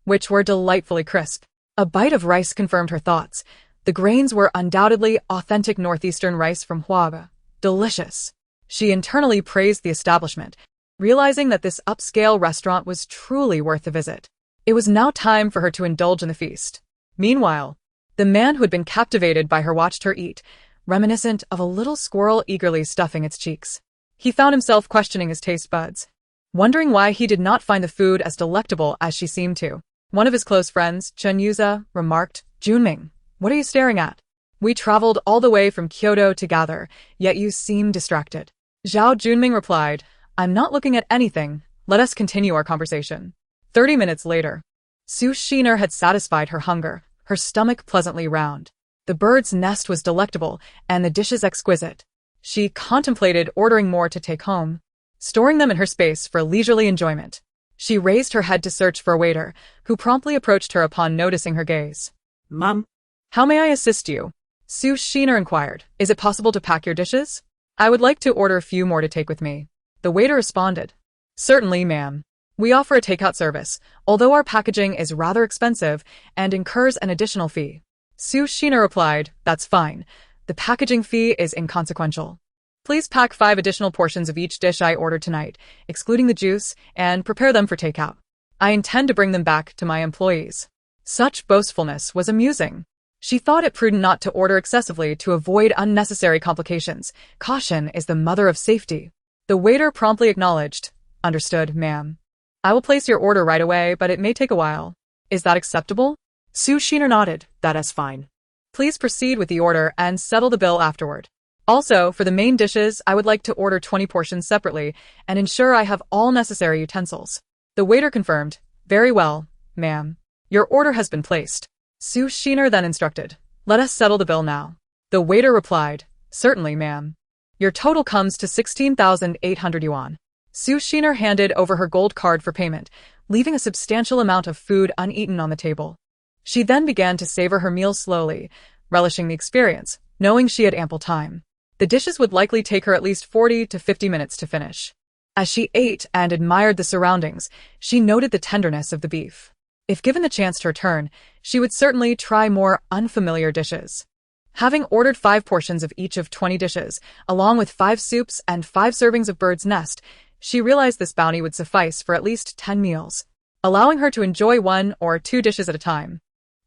which were delightfully crisp. A bite of rice confirmed her thoughts. The grains were undoubtedly authentic northeastern rice from Huaga. Delicious. She internally praised the establishment, realizing that this upscale restaurant was truly worth the visit. It was now time for her to indulge in the feast. Meanwhile, the man who had been captivated by her watched her eat, reminiscent of a little squirrel eagerly stuffing its cheeks. He found himself questioning his taste buds, wondering why he did not find the food as delectable as she seemed to. One of his close friends, Chen Yuza, remarked, "Junming, what are you staring at? We traveled all the way from Kyoto together, yet you seem distracted." Zhao Junming replied, "I'm not looking at anything. Let us continue our conversation." 30 minutes later, Su Shiner had satisfied her hunger, her stomach pleasantly round. The bird's nest was delectable, and the dishes exquisite. She contemplated ordering more to take home, storing them in her space for leisurely enjoyment. She raised her head to search for a waiter, who promptly approached her upon noticing her gaze. Mom? "How may I assist you?" Su Shiner inquired. "Is it possible to pack your dishes? I would like to order a few more to take with me." The waiter responded, "Certainly, ma'am. We offer a takeout service, although our packaging is rather expensive and incurs an additional fee." Su Shiner replied, "That's fine. The packaging fee is inconsequential. Please pack 5 additional portions of each dish I ordered tonight, excluding the juice, and prepare them for takeout. I intend to bring them back to my employees." Such boastfulness was amusing. She thought it prudent not to order excessively to avoid unnecessary complications. Caution is the mother of safety. The waiter promptly acknowledged, "Understood, ma'am. I will place your order right away, but it may take a while. Is that acceptable?" Su Shiner nodded. "That is fine." "Please proceed with the order and settle the bill afterward. Also, for the main dishes, I would like to order 20 portions separately and ensure I have all necessary utensils." The waiter confirmed, "Very well, ma'am. Your order has been placed." Su Shiner then instructed, "Let us settle the bill now." The waiter replied, "Certainly, ma'am. Your total comes to 16,800 yuan. Su Shiner handed over her gold card for payment, leaving a substantial amount of food uneaten on the table. She then began to savor her meal slowly, relishing the experience, knowing she had ample time. The dishes would likely take her at least 40 to 50 minutes to finish. As she ate and admired the surroundings, she noted the tenderness of the beef. If given the chance to return, she would certainly try more unfamiliar dishes. Having ordered 5 portions of each of 20 dishes, along with 5 soups and 5 servings of bird's nest, she realized this bounty would suffice for at least 10 meals, allowing her to enjoy 1 or 2 dishes at a time.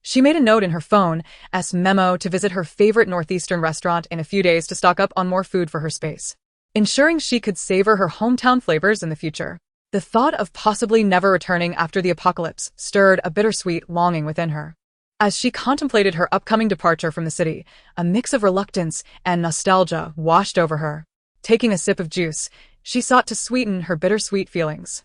She made a note in her phone as memo to visit her favorite northeastern restaurant in a few days to stock up on more food for her space, ensuring she could savor her hometown flavors in the future. The thought of possibly never returning after the apocalypse stirred a bittersweet longing within her. As she contemplated her upcoming departure from the city, a mix of reluctance and nostalgia washed over her. Taking a sip of juice, she sought to sweeten her bittersweet feelings.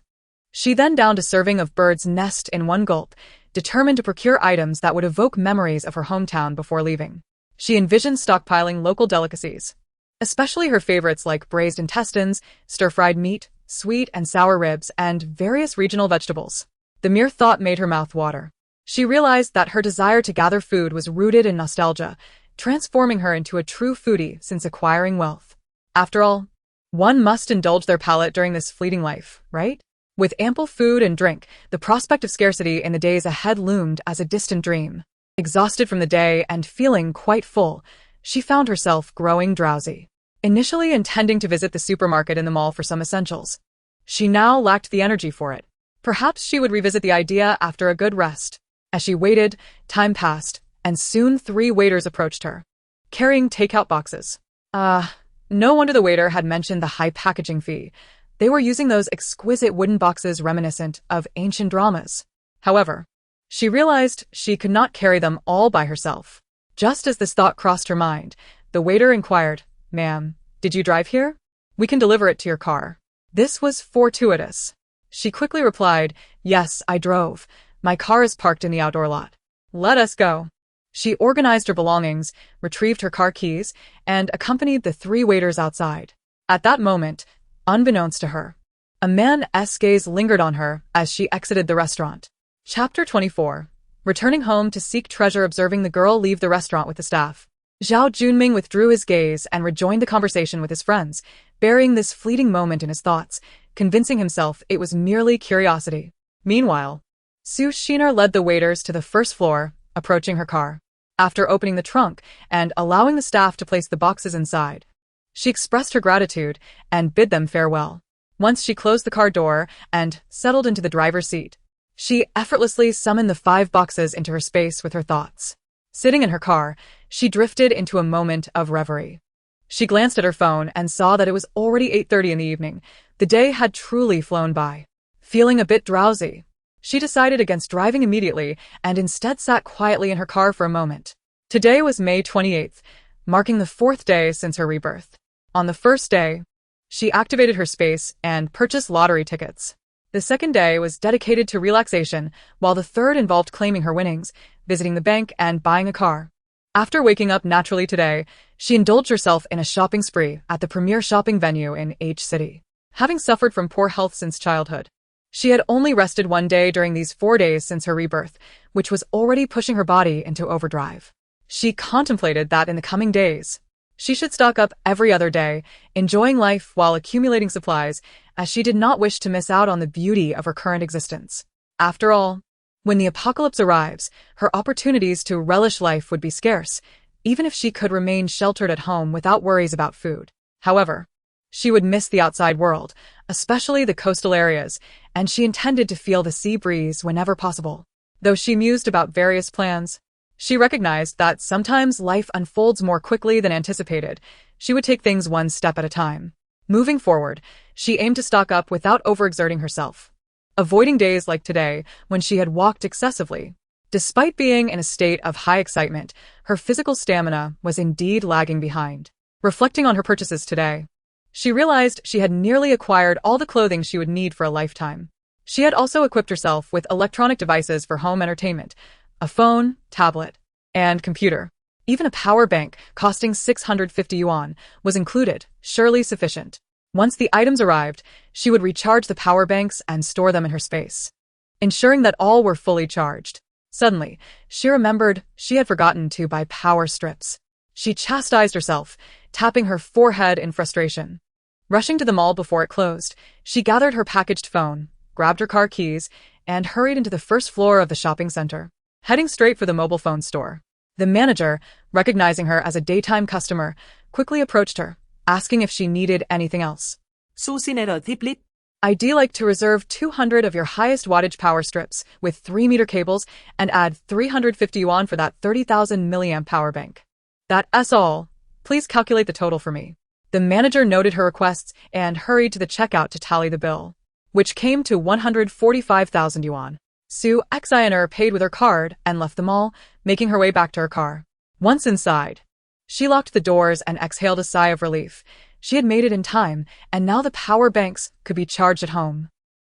She then downed a serving of bird's nest in one gulp, determined to procure items that would evoke memories of her hometown before leaving. She envisioned stockpiling local delicacies, especially her favorites like braised intestines, stir-fried meat, sweet and sour ribs, and various regional vegetables. The mere thought made her mouth water. She realized that her desire to gather food was rooted in nostalgia, transforming her into a true foodie since acquiring wealth. After all, one must indulge their palate during this fleeting life, right? With ample food and drink, the prospect of scarcity in the days ahead loomed as a distant dream. Exhausted from the day and feeling quite full, she found herself growing drowsy. Initially intending to visit the supermarket in the mall for some essentials, she now lacked the energy for it. Perhaps she would revisit the idea after a good rest. As she waited, time passed, and soon 3 waiters approached her, carrying takeout boxes. No wonder the waiter had mentioned the high packaging fee. They were using those exquisite wooden boxes reminiscent of ancient dramas. However, she realized she could not carry them all by herself. Just as this thought crossed her mind, the waiter inquired, "Ma'am, did you drive here? We can deliver it to your car." This was fortuitous. She quickly replied, "Yes, I drove. My car is parked in the outdoor lot." "Let us go." She organized her belongings, retrieved her car keys, and accompanied the 3 waiters outside. At that moment, unbeknownst to her, a man's gaze lingered on her as she exited the restaurant. Chapter 24. Returning home to seek treasure. Observing the girl leave the restaurant with the staff, Zhao Junming withdrew his gaze and rejoined the conversation with his friends, burying this fleeting moment in his thoughts, convincing himself it was merely curiosity. Meanwhile, Su Shiner led the waiters to the first floor, approaching her car. After opening the trunk and allowing the staff to place the boxes inside, she expressed her gratitude and bid them farewell. Once she closed the car door and settled into the driver's seat, she effortlessly summoned the 5 boxes into her space with her thoughts. Sitting in her car, she drifted into a moment of reverie. She glanced at her phone and saw that it was already 8:30 in the evening. The day had truly flown by. Feeling a bit drowsy, she decided against driving immediately and instead sat quietly in her car for a moment. Today was May 28th, marking the 4th day since her rebirth. On the first day, she activated her space and purchased lottery tickets. The second day was dedicated to relaxation, while the third involved claiming her winnings, visiting the bank, and buying a car. After waking up naturally today, she indulged herself in a shopping spree at the premier shopping venue in H City. Having suffered from poor health since childhood, she had only rested one day during these 4 days since her rebirth, which was already pushing her body into overdrive. She contemplated that in the coming days, she should stock up every other day, enjoying life while accumulating supplies, as she did not wish to miss out on the beauty of her current existence. After all, when the apocalypse arrives, her opportunities to relish life would be scarce, even if she could remain sheltered at home without worries about food. However, she would miss the outside world, especially the coastal areas, and she intended to feel the sea breeze whenever possible. Though she mused about various plans, she recognized that sometimes life unfolds more quickly than anticipated. She would take things one step at a time. Moving forward, she aimed to stock up without overexerting herself, avoiding days like today when she had walked excessively. Despite being in a state of high excitement, her physical stamina was indeed lagging behind. Reflecting on her purchases today, she realized she had nearly acquired all the clothing she would need for a lifetime. She had also equipped herself with electronic devices for home entertainment, a phone, tablet, and computer. Even a power bank costing 650 yuan was included, surely sufficient. Once the items arrived, she would recharge the power banks and store them in her space, ensuring that all were fully charged. Suddenly, she remembered she had forgotten to buy power strips. She chastised herself, tapping her forehead in frustration. Rushing to the mall before it closed, she gathered her packaged phone, grabbed her car keys, and hurried into the first floor of the shopping center, heading straight for the mobile phone store. The manager, recognizing her as a daytime customer, quickly approached her, asking if she needed anything else. Susinero Tiplit. I'd like to reserve 200 of your highest wattage power strips with 3-meter cables and add 350 yuan for that 30,000 milliamp power bank. That's all. Please calculate the total for me. The manager noted her requests and hurried to the checkout to tally the bill, which came to 145,000 yuan. Su Xiner paid with her card and left the mall, making her way back to her car. Once inside, she locked the doors and exhaled a sigh of relief. She had made it in time, and now the power banks could be charged at home.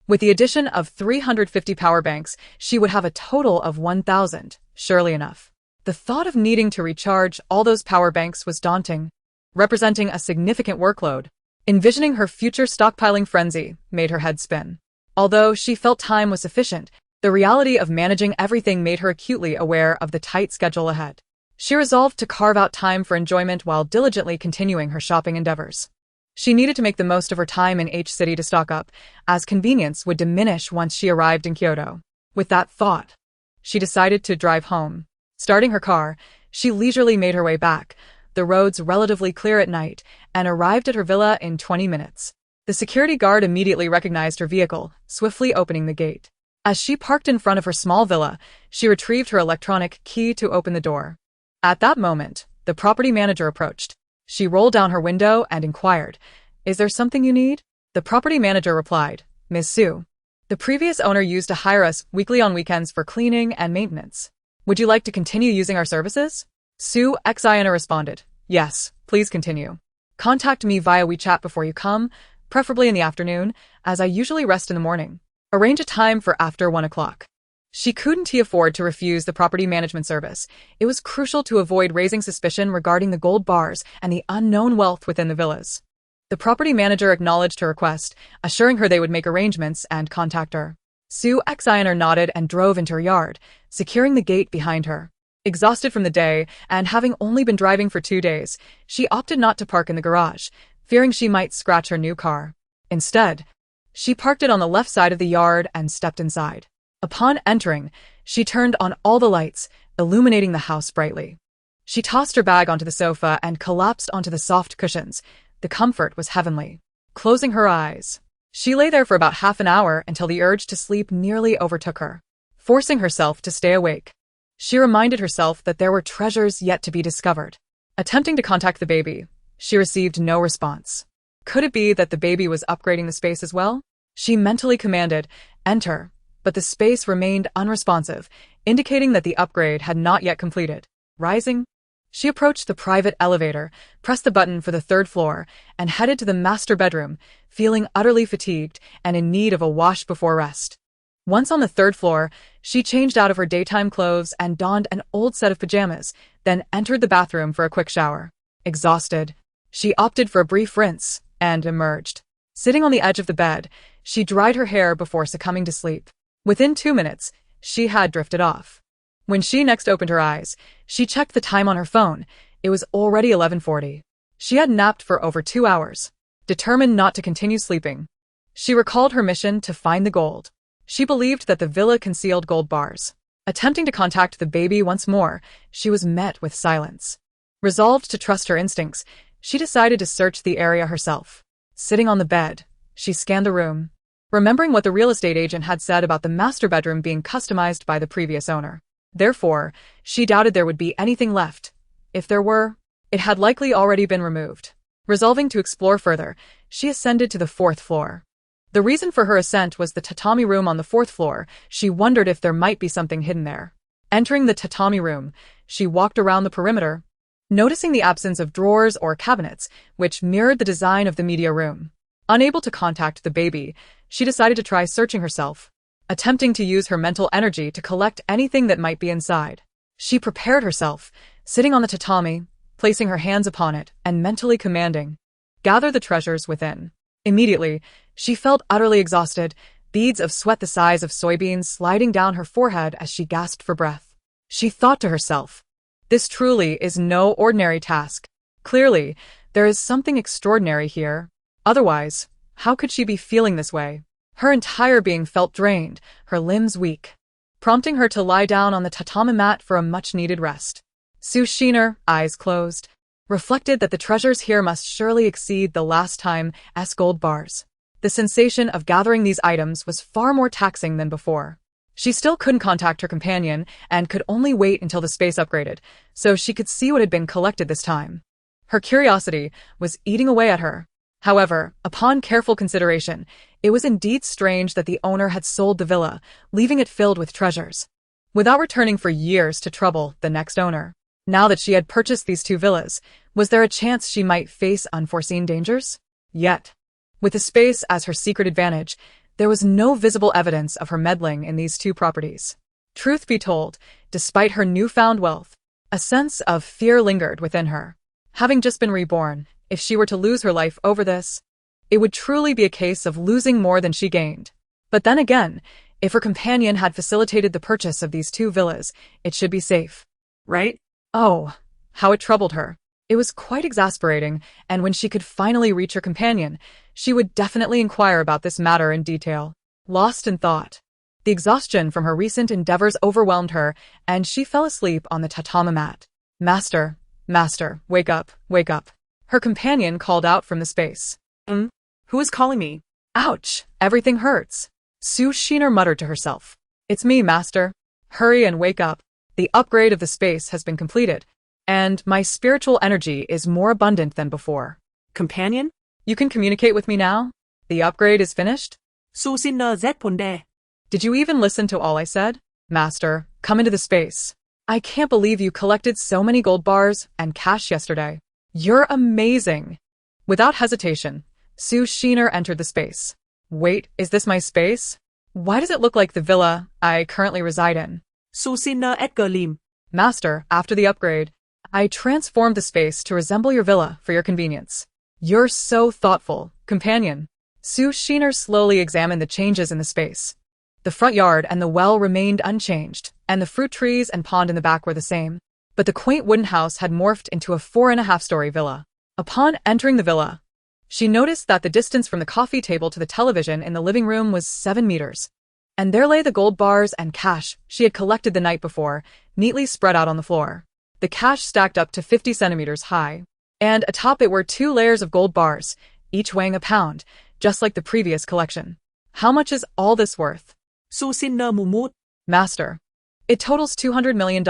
With the addition of 350 power banks, she would have a total of 1,000, surely enough. The thought of needing to recharge all those power banks was daunting, representing a significant workload. Envisioning her future stockpiling frenzy made her head spin. Although she felt time was sufficient, the reality of managing everything made her acutely aware of the tight schedule ahead. She resolved to carve out time for enjoyment while diligently continuing her shopping endeavors. She needed to make the most of her time in H City to stock up, as convenience would diminish once she arrived in Kyoto. With that thought, she decided to drive home. Starting her car, she leisurely made her way back, the roads relatively clear at night, and arrived at her villa in 20 minutes. The security guard immediately recognized her vehicle, swiftly opening the gate. As she parked in front of her small villa, she retrieved her electronic key to open the door. At that moment, the property manager approached. She rolled down her window and inquired, "Is there something you need?" The property manager replied, "Ms. Su. The previous owner used to hire us weekly on weekends for cleaning and maintenance. Would you like to continue using our services?" Su Xina responded, "Yes, please continue. Contact me via WeChat before you come, preferably in the afternoon, as I usually rest in the morning. Arrange a time for after 1 o'clock." She couldn't afford to refuse the property management service. It was crucial to avoid raising suspicion regarding the gold bars and the unknown wealth within the villas. The property manager acknowledged her request, assuring her they would make arrangements and contact her. Su Xiner nodded and drove into her yard, securing the gate behind her. Exhausted from the day and having only been driving for 2 days, she opted not to park in the garage, fearing she might scratch her new car. Instead, she parked it on the left side of the yard and stepped inside. Upon entering, she turned on all the lights, illuminating the house brightly. She tossed her bag onto the sofa and collapsed onto the soft cushions. The comfort was heavenly. Closing her eyes, she lay there for about half an hour until the urge to sleep nearly overtook her. Forcing herself to stay awake, she reminded herself that there were treasures yet to be discovered. Attempting to contact the baby, She received no response. Could it be that the baby was upgrading the space as well? She mentally commanded, "Enter," but the space remained unresponsive, indicating that the upgrade had not yet completed. Rising, she approached the private elevator, pressed the button for the third floor, and headed to the master bedroom, feeling utterly fatigued and in need of a wash before rest. Once on the third floor, she changed out of her daytime clothes and donned an old set of pajamas, then entered the bathroom for a quick shower. Exhausted, she opted for a brief rinse and emerged. Sitting on the edge of the bed, she dried her hair before succumbing to sleep. Within 2 minutes, she had drifted off. When she next opened her eyes, she checked the time on her phone. It was already 11:40. She had napped for over 2 hours. Determined not to continue sleeping, she recalled her mission to find the gold. She believed that the villa concealed gold bars. Attempting to contact the baby once more, she was met with silence. Resolved to trust her instincts, she decided to search the area herself. Sitting on the bed, she scanned the room, remembering what the real estate agent had said about the master bedroom being customized by the previous owner. Therefore, she doubted there would be anything left. If there were, it had likely already been removed. Resolving to explore further, she ascended to the 4th floor. The reason for her ascent was the tatami room on the 4th floor. She wondered if there might be something hidden there. Entering the tatami room, she walked around the perimeter, noticing the absence of drawers or cabinets, which mirrored the design of the media room. Unable to contact the baby, she decided to try searching herself, attempting to use her mental energy to collect anything that might be inside. She prepared herself, sitting on the tatami, placing her hands upon it, and mentally commanding, "Gather the treasures within." Immediately, she felt utterly exhausted, beads of sweat the size of soybeans sliding down her forehead as she gasped for breath. She thought to herself, "This truly is no ordinary task. Clearly, there is something extraordinary here. Otherwise, how could she be feeling this way?" Her entire being felt drained, her limbs weak, prompting her to lie down on the tatami mat for a much-needed rest. Sue Sheener, eyes closed, reflected that the treasures here must surely exceed the last time's gold bars. The sensation of gathering these items was far more taxing than before. She still couldn't contact her companion and could only wait until the space upgraded, so she could see what had been collected this time. Her curiosity was eating away at her. However, upon careful consideration, it was indeed strange that the owner had sold the villa, leaving it filled with treasures, without returning for years to trouble the next owner. Now that she had purchased these 2 villas, was there a chance she might face unforeseen dangers? Yet, with the space as her secret advantage, there was no visible evidence of her meddling in these 2 properties. Truth be told, despite her newfound wealth, a sense of fear lingered within her. Having just been reborn, if she were to lose her life over this, it would truly be a case of losing more than she gained. But then again, if her companion had facilitated the purchase of these 2 villas, it should be safe, right? Oh, how it troubled her. It was quite exasperating, and when she could finally reach her companion, she would definitely inquire about this matter in detail. Lost in thought, the exhaustion from her recent endeavors overwhelmed her, and she fell asleep on the tatami mat. "Master, master, wake up, wake up." Her companion called out from the space. Who is calling me? "Ouch, everything hurts." Sue Sheener muttered to herself. "It's me, master. Hurry and wake up. The upgrade of the space has been completed, and my spiritual energy is more abundant than before." Companion? "You can communicate with me now? The upgrade is finished?" 수신너 Z 본대. "Did you even listen to all I said? Master, come into the space. I can't believe you collected so many gold bars and cash yesterday. You're amazing." Without hesitation, Sue Sheener entered the space. "Wait, is this my space? Why does it look like the villa I currently reside in?" 수신너 Edgar Lim. "Master, after the upgrade, I transformed the space to resemble your villa for your convenience." "You're so thoughtful, companion." Sue Sheener slowly examined the changes in the space. The front yard and the well remained unchanged, and the fruit trees and pond in the back were the same. But the quaint wooden house had morphed into a 4.5-story villa. Upon entering the villa, she noticed that the distance from the coffee table to the television in the living room was 7 meters. And there lay the gold bars and cash she had collected the night before, neatly spread out on the floor. The cash stacked up to 50 centimeters high, and atop it were 2 layers of gold bars, each weighing a pound, just like the previous collection. "How much is all this worth?" 수신너 무못. "Master, it totals $200 million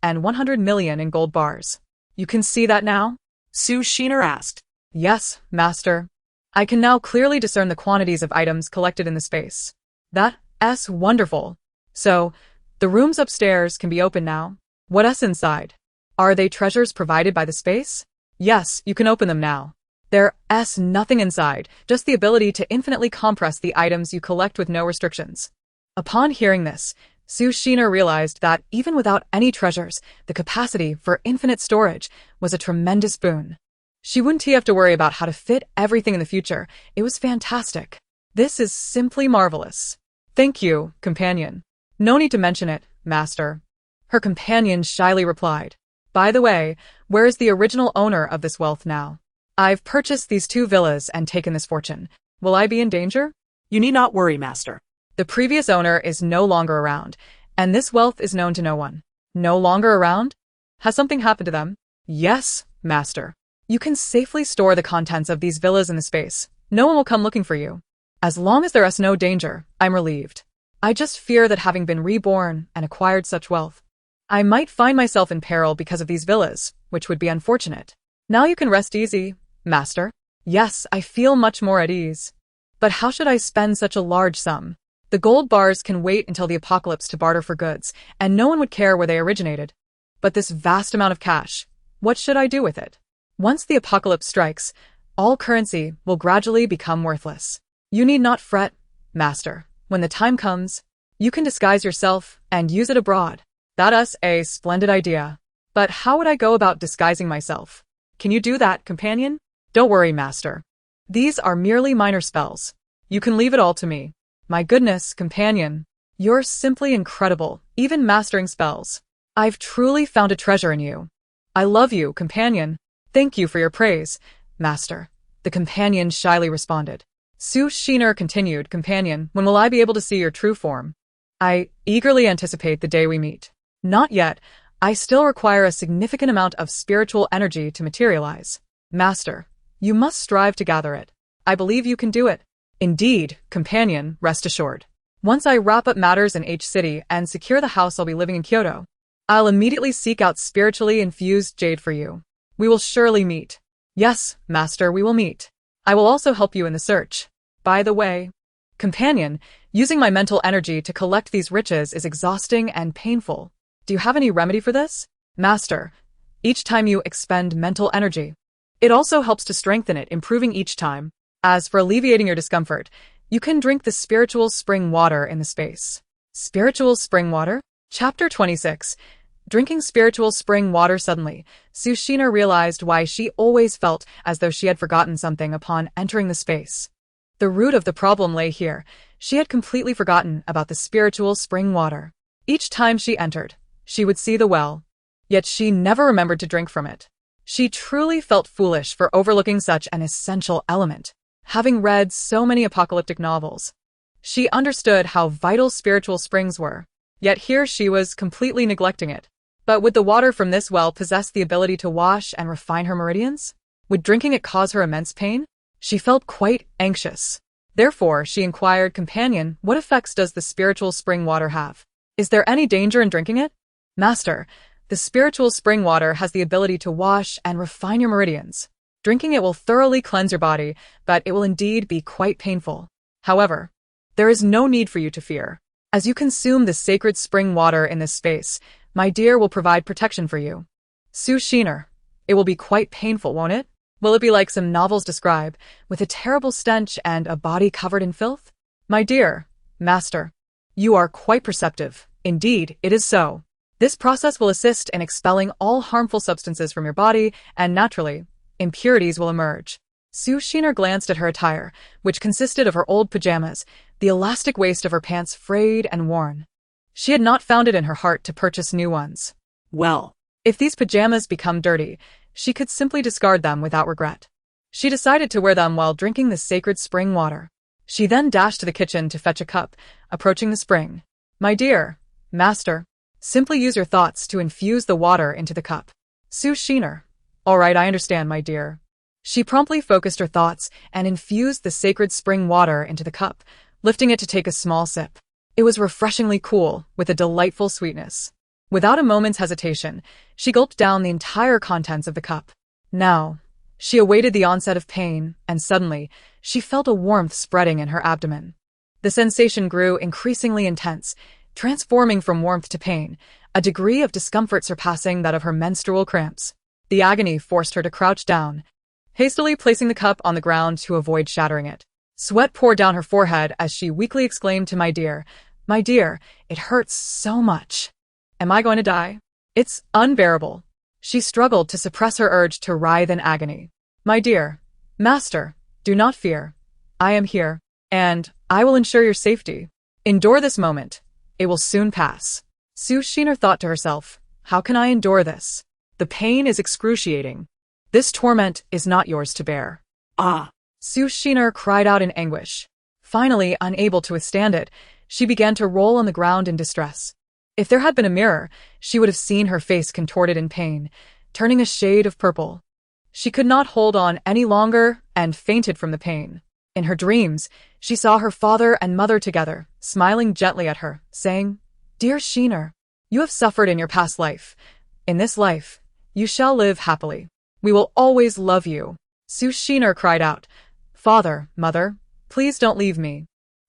and 100 million in gold bars. You can see that now?" Su Shiner asked. Yes, master. I can now clearly discern the quantities of items collected in the space. That's wonderful. So, the rooms upstairs can be open now. What's inside? Are they treasures provided by the space? Yes, you can open them now. There's nothing inside, just the ability to infinitely compress the items you collect with no restrictions. Upon hearing this, Su Shiner realized that even without any treasures, the capacity for infinite storage was a tremendous boon. She wouldn't have to worry about how to fit everything in the future. It was fantastic. This is simply marvelous. Thank you, companion. No need to mention it, master. Her companion shyly replied. By the way, where is the original owner of this wealth now? I've purchased these 2 villas and taken this fortune. Will I be in danger? You need not worry, master. The previous owner is no longer around, and this wealth is known to no one. No longer around? Has something happened to them? Yes, master. You can safely store the contents of these villas in the space. No one will come looking for you. As long as there is no danger, I'm relieved. I just fear that having been reborn and acquired such wealth, I might find myself in peril because of these villas, which would be unfortunate. Now you can rest easy, master. Yes, I feel much more at ease. But how should I spend such a large sum? The gold bars can wait until the apocalypse to barter for goods, and no one would care where they originated. But this vast amount of cash, what should I do with it? Once the apocalypse strikes, all currency will gradually become worthless. You need not fret, master. When the time comes, you can disguise yourself and use it abroad. That's a splendid idea. But how would I go about disguising myself? Can you do that, companion? Don't worry, master. These are merely minor spells. You can leave it all to me. My goodness, companion. You're simply incredible, even mastering spells. I've truly found a treasure in you. I love you, companion. Thank you for your praise, master. The companion shyly responded. Su Shiner continued, companion, when will I be able to see your true form? I eagerly anticipate the day we meet. Not yet. I still require a significant amount of spiritual energy to materialize. Master, you must strive to gather it. I believe you can do it. Indeed, companion, rest assured. Once I wrap up matters in H City and secure the house I'll be living in Kyoto, I'll immediately seek out spiritually infused jade for you. We will surely meet. Yes, master, we will meet. I will also help you in the search. By the way, companion, using my mental energy to collect these riches is exhausting and painful. Do you have any remedy for this? Master, each time you expend mental energy, it also helps to strengthen it, improving each time. As for alleviating your discomfort, you can drink the spiritual spring water in the space. Spiritual spring water? Chapter 26. Drinking spiritual spring water. Suddenly, Su Shiner realized why she always felt as though she had forgotten something upon entering the space. The root of the problem lay here. She had completely forgotten about the spiritual spring water. Each time she entered, she would see the well, yet she never remembered to drink from it. She truly felt foolish for overlooking such an essential element. Having read so many apocalyptic novels, she understood how vital spiritual springs were, yet here she was completely neglecting it. But would the water from this well possess the ability to wash and refine her meridians? Would drinking it cause her immense pain? She felt quite anxious. Therefore, she inquired, companion, what effects does the spiritual spring water have? Is there any danger in drinking it? Master, the spiritual spring water has the ability to wash and refine your meridians. Drinking it will thoroughly cleanse your body, but it will indeed be quite painful. However, there is no need for you to fear. As you consume the sacred spring water in this space, my dear will provide protection for you. Su Shiner, it will be quite painful, won't it? Will it be like some novels describe, with a terrible stench and a body covered in filth? My dear, master, you are quite perceptive. Indeed, it is so. This process will assist in expelling all harmful substances from your body, and naturally, impurities will emerge. Su Shiner glanced at her attire, which consisted of her old pajamas, the elastic waist of her pants frayed and worn. She had not found it in her heart to purchase new ones. Well, if these pajamas become dirty, she could simply discard them without regret. She decided to wear them while drinking the sacred spring water. She then dashed to the kitchen to fetch a cup, approaching the spring. My dear, master, simply use your thoughts to infuse the water into the cup. Su Shiner. All right, I understand, my dear. She promptly focused her thoughts and infused the sacred spring water into the cup, lifting it to take a small sip. It was refreshingly cool, with a delightful sweetness. Without a moment's hesitation, she gulped down the entire contents of the cup. Now, she awaited the onset of pain, and suddenly, she felt a warmth spreading in her abdomen. The sensation grew increasingly intense, transforming from warmth to pain, a degree of discomfort surpassing that of her menstrual cramps. The agony forced her to crouch down, hastily placing the cup on the ground to avoid shattering it. Sweat poured down her forehead as she weakly exclaimed to my dear, it hurts so much. Am I going to die? It's unbearable. She struggled to suppress her urge to writhe in agony. My dear, master, do not fear. I am here, and I will ensure your safety. Endure this moment. It will soon pass. Su Shiner thought to herself, how can I endure this? The pain is excruciating. This torment is not yours to bear. Ah! Su Shiner cried out in anguish. Finally, unable to withstand it, she began to roll on the ground in distress. If there had been a mirror, she would have seen her face contorted in pain, turning a shade of purple. She could not hold on any longer and fainted from the pain. In her dreams, she saw her father and mother together, smiling gently at her, saying, Dear Shiner, you have suffered in your past life. In this life, you shall live happily. We will always love you. Su Shiner cried out, Father, mother, please don't leave me.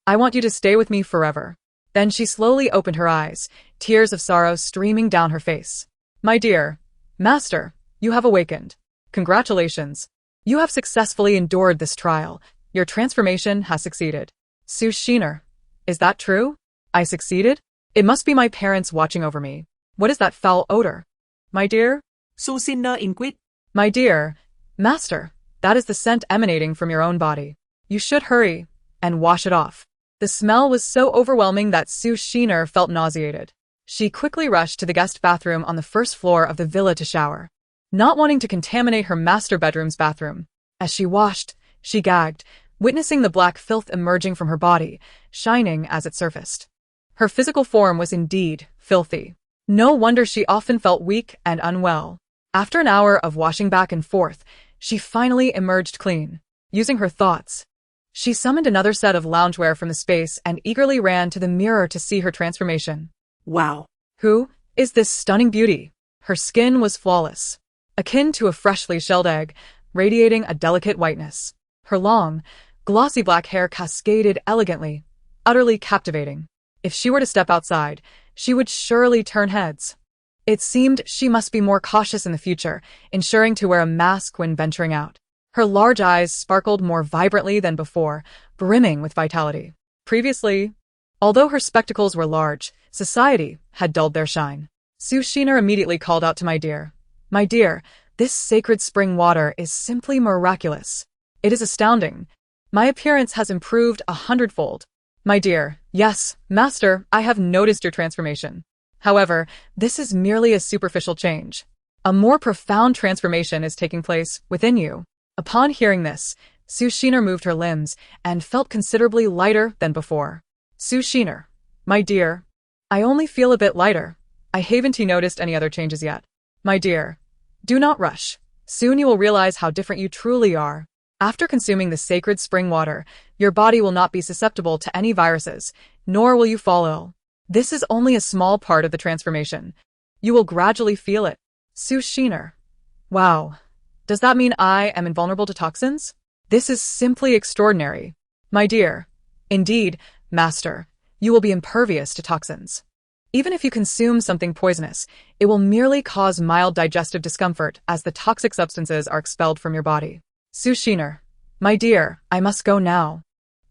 I want you to stay with me forever. Then she slowly opened her eyes, tears of sorrow streaming down her face. My dear, master, you have awakened. Congratulations. You have successfully endured this trial. Your transformation has succeeded. Su Shiner, is that true? I succeeded? It must be my parents watching over me. What is that foul odor? My dear? Su Shiner inquired. My dear, master, that is the scent emanating from your own body. You should hurry and wash it off. The smell was so overwhelming that Su Shiner felt nauseated. She quickly rushed to the guest bathroom on the first floor of the villa to shower, not wanting to contaminate her master bedroom's bathroom. As she washed, she gagged, witnessing the black filth emerging from her body, shining as it surfaced. Her physical form was indeed filthy. No wonder she often felt weak and unwell. After an hour of washing back and forth, she finally emerged clean. Using her thoughts, she summoned another set of loungewear from the space and eagerly ran to the mirror to see her transformation. Wow! Who is this stunning beauty? Her skin was flawless, akin to a freshly shelled egg, radiating a delicate whiteness. Her long, glossy black hair cascaded elegantly, utterly captivating. If she were to step outside, she would surely turn heads. It seemed she must be more cautious in the future, ensuring to wear a mask when venturing out. Her large eyes sparkled more vibrantly than before, brimming with vitality. Previously, although her spectacles were large, society had dulled their shine. Su Shiner immediately called out to my dear, this sacred spring water is simply miraculous. It is astounding. My appearance has improved 100-fold. My dear, yes, master, I have noticed your transformation. However, this is merely a superficial change. A more profound transformation is taking place within you. Upon hearing this, Su Shiner moved her limbs and felt considerably lighter than before. Su Shiner, my dear, I only feel a bit lighter. I haven't noticed any other changes yet. My dear, do not rush. Soon you will realize how different you truly are. After consuming the sacred spring water, your body will not be susceptible to any viruses, nor will you fall ill. This is only a small part of the transformation. You will gradually feel it. Su Shiner. Wow. Does that mean I am invulnerable to toxins? This is simply extraordinary. My dear. Indeed, master, you will be impervious to toxins. Even if you consume something poisonous, it will merely cause mild digestive discomfort as the toxic substances are expelled from your body. Su Shiner. My dear, I must go now.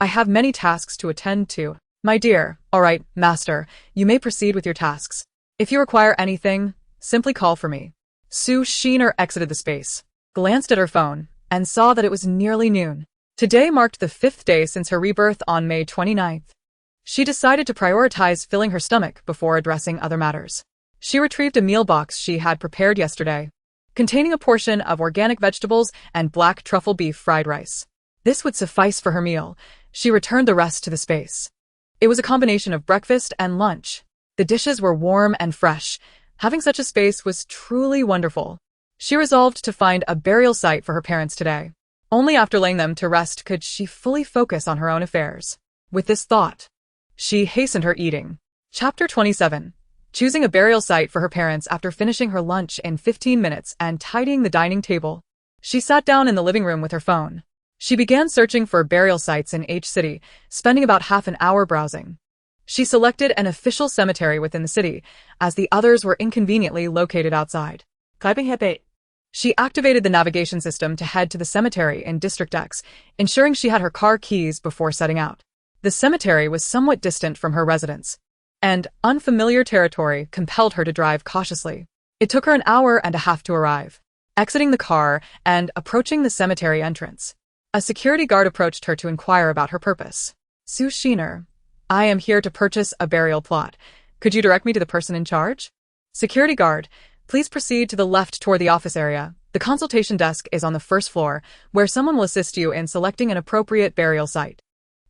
I have many tasks to attend to. My dear, all right, master, you may proceed with your tasks. If you require anything, simply call for me. Su Shiner exited the space, glanced at her phone, and saw that it was nearly noon. Today marked the 5th day since her rebirth on May 29th. She decided to prioritize filling her stomach before addressing other matters. She retrieved a meal box she had prepared yesterday, containing a portion of organic vegetables and black truffle beef fried rice. This would suffice for her meal. She returned the rest to the space. It was a combination of breakfast and lunch. The dishes were warm and fresh. Having such a space was truly wonderful. She resolved to find a burial site for her parents today. Only after laying them to rest could she fully focus on her own affairs. With this thought, she hastened her eating. Chapter 27. Choosing a burial site for her parents after finishing her lunch in 15 minutes and tidying the dining table. She sat down in the living room with her phone. She began searching for burial sites in H city, spending about half an hour browsing. She selected an official cemetery within the city, as the others were inconveniently located outside. She activated the navigation system to head to the cemetery in District X, ensuring she had her car keys before setting out. The cemetery was somewhat distant from her residence, and unfamiliar territory compelled her to drive cautiously. It took her an hour and a half to arrive. Exiting the car and approaching the cemetery entrance, a security guard approached her to inquire about her purpose. Sue Sheener, I am here to purchase a burial plot. Could you direct me to the person in charge? Security guard, please proceed to the left toward the office area. The consultation desk is on the first floor, where someone will assist you in selecting an appropriate burial site.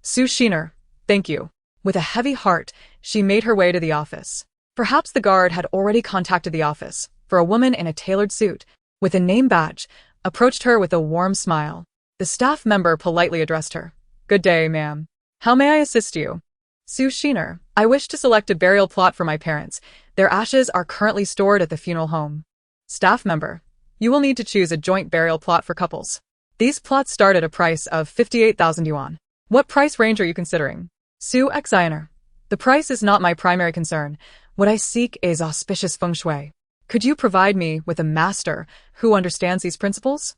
Sue Sheener, thank you. With a heavy heart, she made her way to the office. Perhaps the guard had already contacted the office, for a woman in a tailored suit, with a name badge, approached her with a warm smile. The staff member politely addressed her. Good day, ma'am. How may I assist you? Sue Sheener, I wish to select a burial plot for my parents. Their ashes are currently stored at the funeral home. Staff member, you will need to choose a joint burial plot for couples. These plots start at a price of 58,000 yuan. What price range are you considering? Sue Xiner, the price is not my primary concern. What I seek is auspicious feng shui. Could you provide me with a master who understands these principles?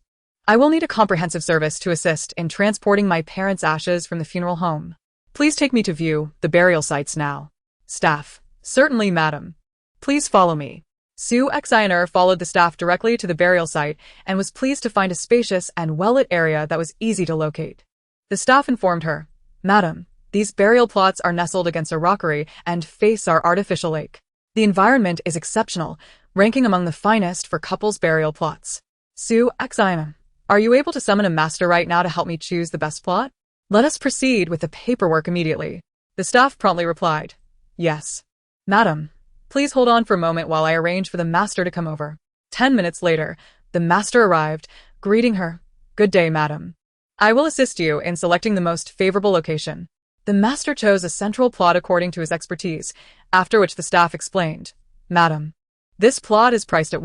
I will need a comprehensive service to assist in transporting my parents' ashes from the funeral home. Please take me to view the burial sites now. Staff, certainly, madam. Please follow me. Sue Xiner followed the staff directly to the burial site and was pleased to find a spacious and well-lit area that was easy to locate. The staff informed her, Madam, these burial plots are nestled against a rockery and face our artificial lake. The environment is exceptional, ranking among the finest for couples burial plots. Sue Xiner, are you able to summon a master right now to help me choose the best plot? Let us proceed with the paperwork immediately. The staff promptly replied, Yes. Madam, please hold on for a moment while I arrange for the master to come over. 10 minutes later, the master arrived, greeting her. Good day, madam. I will assist you in selecting the most favorable location. The master chose a central plot according to his expertise, after which the staff explained, Madam, this plot is priced at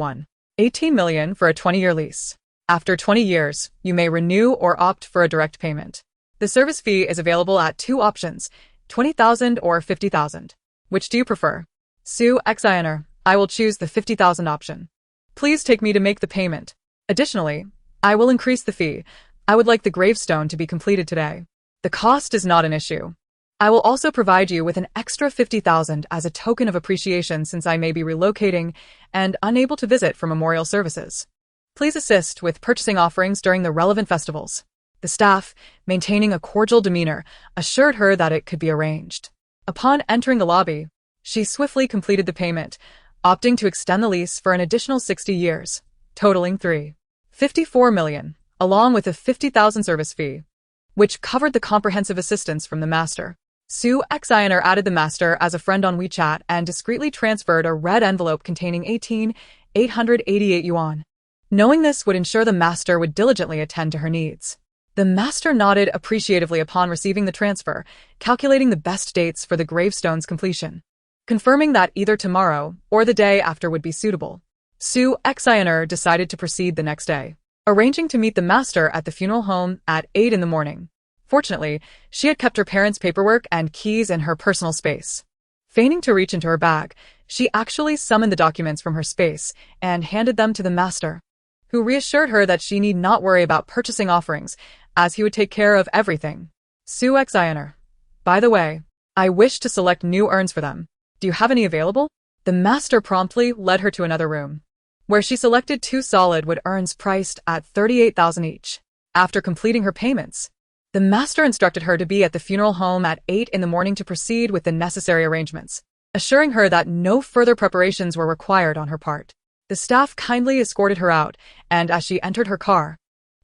18 million for a 20-year lease. After 20 years, you may renew or opt for a direct payment. The service fee is available at two options, 20,000 or 50,000. Which do you prefer? Sue Xiner, I will choose the 50,000 option. Please take me to make the payment. Additionally, I will increase the fee. I would like the gravestone to be completed today. The cost is not an issue. I will also provide you with an extra 50,000 as a token of appreciation since I may be relocating and unable to visit for memorial services. Please assist with purchasing offerings during the relevant festivals. The staff, maintaining a cordial demeanor, assured her that it could be arranged. Upon entering the lobby, she swiftly completed the payment, opting to extend the lease for an additional 60 years, totaling 54 million, along with a 50,000 service fee, which covered the comprehensive assistance from the master. Sue Xiner added the master as a friend on WeChat and discreetly transferred a red envelope containing 18,888 yuan. Knowing this would ensure the master would diligently attend to her needs. The master nodded appreciatively upon receiving the transfer, calculating the best dates for the gravestone's completion, confirming that either tomorrow or the day after would be suitable. Sue Xiner decided to proceed the next day, arranging to meet the master at the funeral home at 8 in the morning. Fortunately, she had kept her parents' paperwork and keys in her personal space. Feigning to reach into her bag, she actually summoned the documents from her space and handed them to the master, who reassured her that she need not worry about purchasing offerings, as he would take care of everything. Sue Xiner, by the way, I wish to select new urns for them. Do you have any available? The master promptly led her to another room, where she selected two solid wood urns priced at 38,000 each. After completing her payments, the master instructed her to be at the funeral home at 8 in the morning to proceed with the necessary arrangements, assuring her that no further preparations were required on her part. The staff kindly escorted her out, and as she entered her car,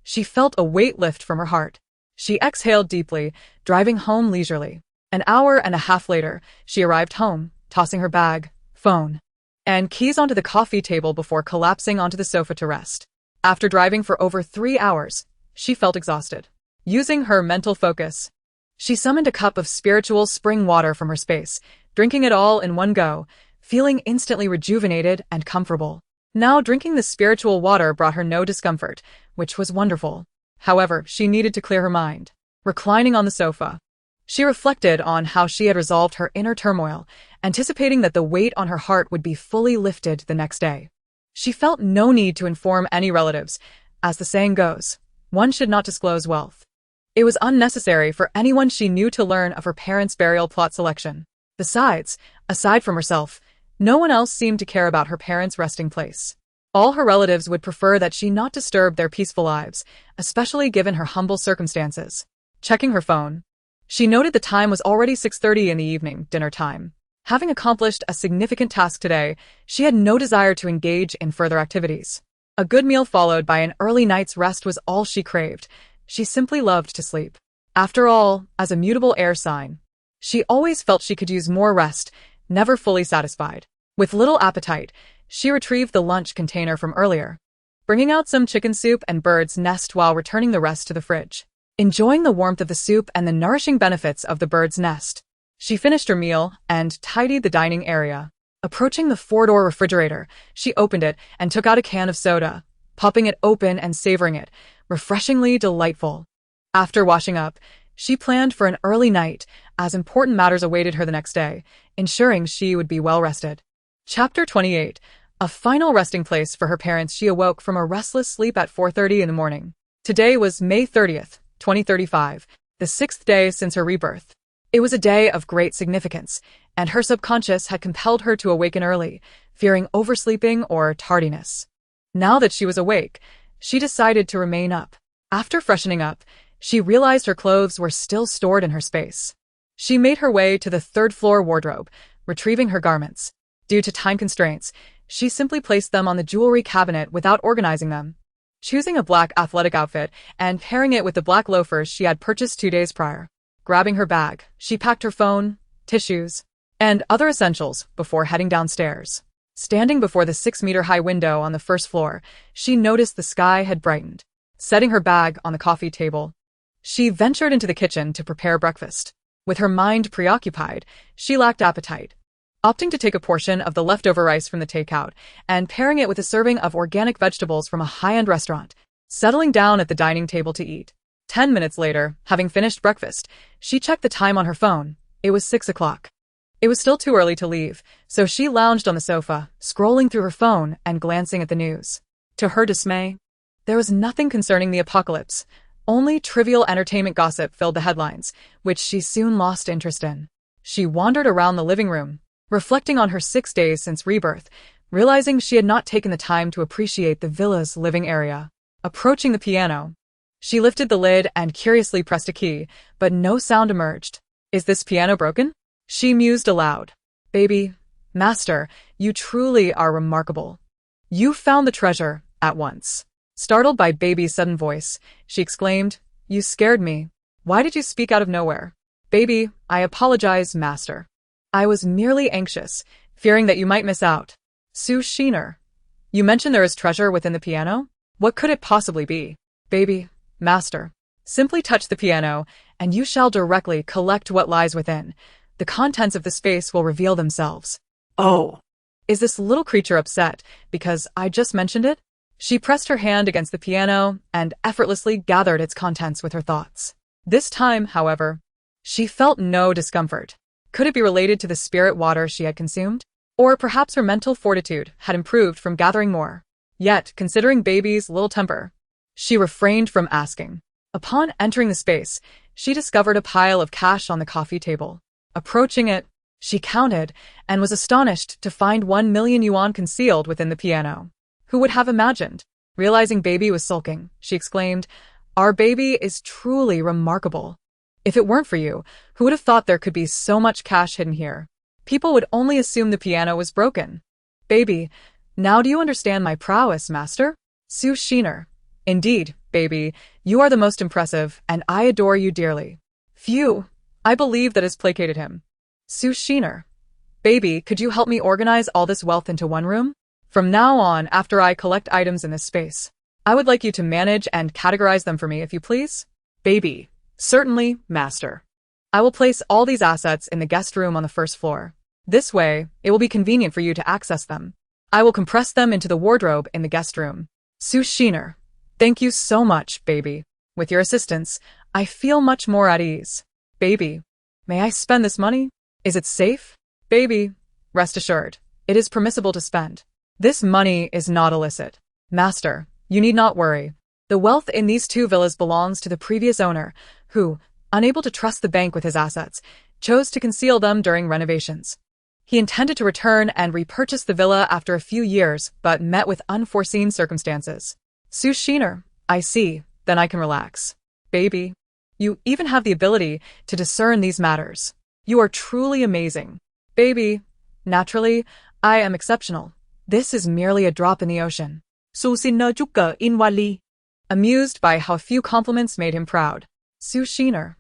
she felt a weight lift from her heart. She exhaled deeply, driving home leisurely. An hour and a half later, she arrived home, tossing her bag, phone, and keys onto the coffee table before collapsing onto the sofa to rest. After driving for over 3 hours, she felt exhausted. Using her mental focus, she summoned a cup of spiritual spring water from her space, drinking it all in one go, feeling instantly rejuvenated and comfortable. Now drinking the spiritual water brought her no discomfort, which was wonderful. However, she needed to clear her mind. Reclining on the sofa, she reflected on how she had resolved her inner turmoil, anticipating that the weight on her heart would be fully lifted the next day. She felt no need to inform any relatives. As the saying goes, one should not disclose wealth. It was unnecessary for anyone she knew to learn of her parents' burial plot selection. Besides, aside from herself, no one else seemed to care about her parents' resting place. All her relatives would prefer that she not disturb their peaceful lives, especially given her humble circumstances. Checking her phone, she noted the time was already 6:30 in the evening, dinner time. Having accomplished a significant task today, she had no desire to engage in further activities. A good meal followed by an early night's rest was all she craved. She simply loved to sleep. After all, as a mutable air sign, she always felt she could use more rest, never fully satisfied. With little appetite, she retrieved the lunch container from earlier, bringing out some chicken soup and bird's nest while returning the rest to the fridge. Enjoying the warmth of the soup and the nourishing benefits of the bird's nest, she finished her meal and tidied the dining area. Approaching the four-door refrigerator, she opened it and took out a can of soda, popping it open and savoring it, refreshingly delightful. After washing up, she planned for an early night, as important matters awaited her the next day, ensuring she would be well rested. Chapter 28. A final resting place for her parents. She awoke from a restless sleep at 4:30 in the morning. Today was May 30th, 2035, the 6th day since her rebirth. It was a day of great significance, and her subconscious had compelled her to awaken early, fearing oversleeping or tardiness. Now that she was awake, she decided to remain up. After freshening up, she realized her clothes were still stored in her space. She made her way to the third-floor wardrobe, retrieving her garments. Due to time constraints, she simply placed them on the jewelry cabinet without organizing them. Choosing a black athletic outfit and pairing it with the black loafers she had purchased 2 days prior. Grabbing her bag, she packed her phone, tissues, and other essentials before heading downstairs. Standing before the 6-meter-high window on the first floor, she noticed the sky had brightened. Setting her bag on the coffee table, she ventured into the kitchen to prepare breakfast. With her mind preoccupied, she lacked appetite. Opting to take a portion of the leftover rice from the takeout and pairing it with a serving of organic vegetables from a high-end restaurant, settling down at the dining table to eat. 10 minutes later, having finished breakfast, she checked the time on her phone. It was 6 o'clock. It was still too early to leave, so she lounged on the sofa, scrolling through her phone and glancing at the news. To her dismay, there was nothing concerning the apocalypse. Only trivial entertainment gossip filled the headlines, which she soon lost interest in. She wandered around the living room, reflecting on her 6 days since rebirth, realizing she had not taken the time to appreciate the villa's living area. Approaching the piano, she lifted the lid and curiously pressed a key, but no sound emerged. Is this piano broken? She mused aloud. Baby, master, you truly are remarkable. You found the treasure at once. Startled by baby's sudden voice, she exclaimed, You scared me. Why did you speak out of nowhere? Baby, I apologize, master. I was merely anxious, fearing that you might miss out. Sue Sheener. You mentioned there is treasure within the piano? What could it possibly be? Baby, master. Simply touch the piano, and you shall directly collect what lies within. The contents of the space will reveal themselves. Oh. Is this little creature upset because I just mentioned it? She pressed her hand against the piano and effortlessly gathered its contents with her thoughts. This time, however, she felt no discomfort. Could it be related to the spirit water she had consumed? Or perhaps her mental fortitude had improved from gathering more. Yet, considering baby's little temper, she refrained from asking. Upon entering the space, she discovered a pile of cash on the coffee table. Approaching it, she counted and was astonished to find 1 million yuan concealed within the piano. Who would have imagined? Realizing baby was sulking, she exclaimed, Our baby is truly remarkable. If it weren't for you, who would have thought there could be so much cash hidden here? People would only assume the piano was broken. Baby, now do you understand my prowess, master? Sue Sheener. Indeed, baby, you are the most impressive, and I adore you dearly. Phew, I believe that has placated him. Sue Sheener. Baby, could you help me organize all this wealth into one room? From now on, after I collect items in this space, I would like you to manage and categorize them for me, if you please. Baby. Certainly, master. I will place all these assets in the guest room on the first floor. This way, it will be convenient for you to access them. I will compress them into the wardrobe in the guest room. Sushiner, thank you so much, baby. With your assistance, I feel much more at ease. Baby, may I spend this money? Is it safe? Baby, rest assured, it is permissible to spend. This money is not illicit. Master, you need not worry. The wealth in these 2 villas belongs to the previous owner, who, unable to trust the bank with his assets, chose to conceal them during renovations. He intended to return and repurchase the villa after a few years, but met with unforeseen circumstances. Sushiner, I see, then I can relax. Baby, you even have the ability to discern these matters. You are truly amazing. Baby, naturally, I am exceptional. This is merely a drop in the ocean. Sushiner juga inwali. Amused by how few compliments made him proud. Sushiner,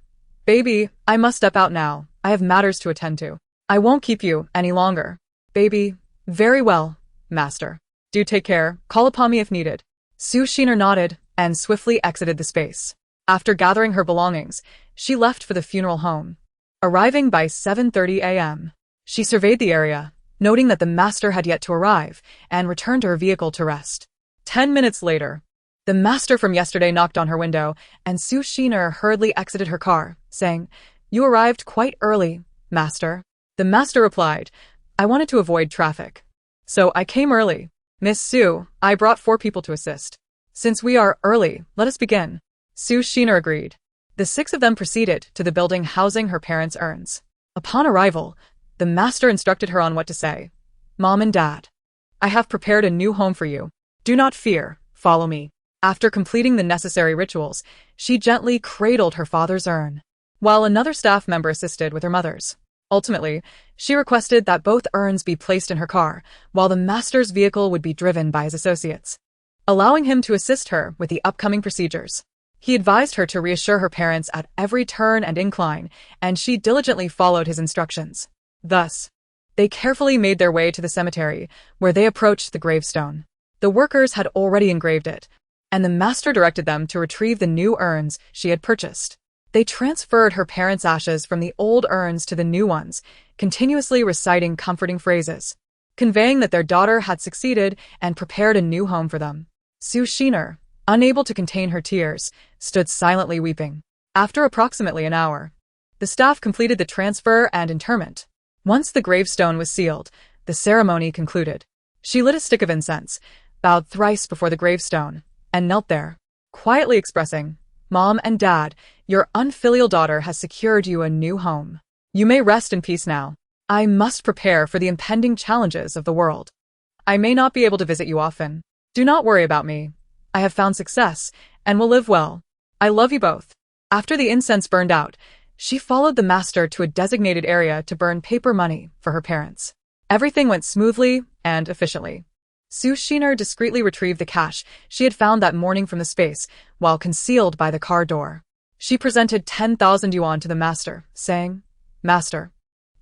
baby, I must step out now. I have matters to attend to. I won't keep you any longer. Baby, very well, master. Do take care. Call upon me if needed. Sushiner nodded and swiftly exited the space. After gathering her belongings, she left for the funeral home. Arriving by 7:30 a.m., she surveyed the area, noting that the master had yet to arrive, and returned to her vehicle to rest. 10 minutes later, the master from yesterday knocked on her window, and Sushiner hurriedly exited her car, saying, "You arrived quite early, master." The master replied, "I wanted to avoid traffic. So I came early. Miss Sue, I brought 4 people to assist. Since we are early, let us begin." Sushiner agreed. The 6 of them proceeded to the building housing her parents' urns. Upon arrival, the master instructed her on what to say. "Mom and Dad, I have prepared a new home for you. Do not fear, follow me." After completing the necessary rituals, she gently cradled her father's urn, while another staff member assisted with her mother's. Ultimately, she requested that both urns be placed in her car, while the master's vehicle would be driven by his associates, allowing him to assist her with the upcoming procedures. He advised her to reassure her parents at every turn and incline, and she diligently followed his instructions. Thus, they carefully made their way to the cemetery, where they approached the gravestone. The workers had already engraved it, and the master directed them to retrieve the new urns she had purchased. They transferred her parents' ashes from the old urns to the new ones, continuously reciting comforting phrases, conveying that their daughter had succeeded and prepared a new home for them. Sushiner, unable to contain her tears, stood silently weeping. After approximately an hour, the staff completed the transfer and interment. Once the gravestone was sealed, the ceremony concluded. She lit a stick of incense, bowed thrice before the gravestone, and knelt there, quietly expressing, "Mom and Dad, your unfilial daughter has secured you a new home. You may rest in peace now. I must prepare for the impending challenges of the world. I may not be able to visit you often. Do not worry about me. I have found success and will live well. I love you both." After the incense burned out, she followed the master to a designated area to burn paper money for her parents. Everything went smoothly and efficiently. Sushiner discreetly retrieved the cash she had found that morning from the space, while concealed by the car door. She presented 10,000 yuan to the master, saying, "Master,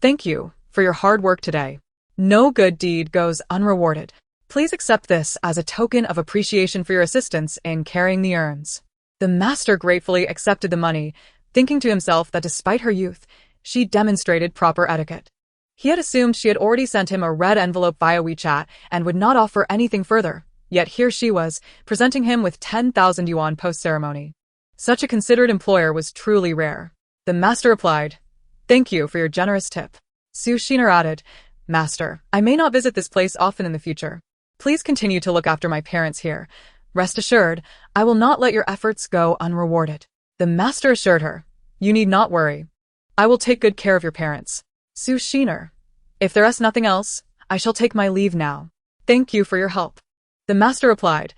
thank you for your hard work today. No good deed goes unrewarded. Please accept this as a token of appreciation for your assistance in carrying the urns." The master gratefully accepted the money, thinking to himself that despite her youth, she demonstrated proper etiquette. He had assumed she had already sent him a red envelope via WeChat and would not offer anything further, yet here she was, presenting him with 10,000 yuan post-ceremony. Such a considerate employer was truly rare. The master replied, "Thank you for your generous tip." Sushiner added, "Master, I may not visit this place often in the future. Please continue to look after my parents here. Rest assured, I will not let your efforts go unrewarded." The master assured her, "You need not worry. I will take good care of your parents." Sushiner, "If there is nothing else, I shall take my leave now. Thank you for your help." The master replied,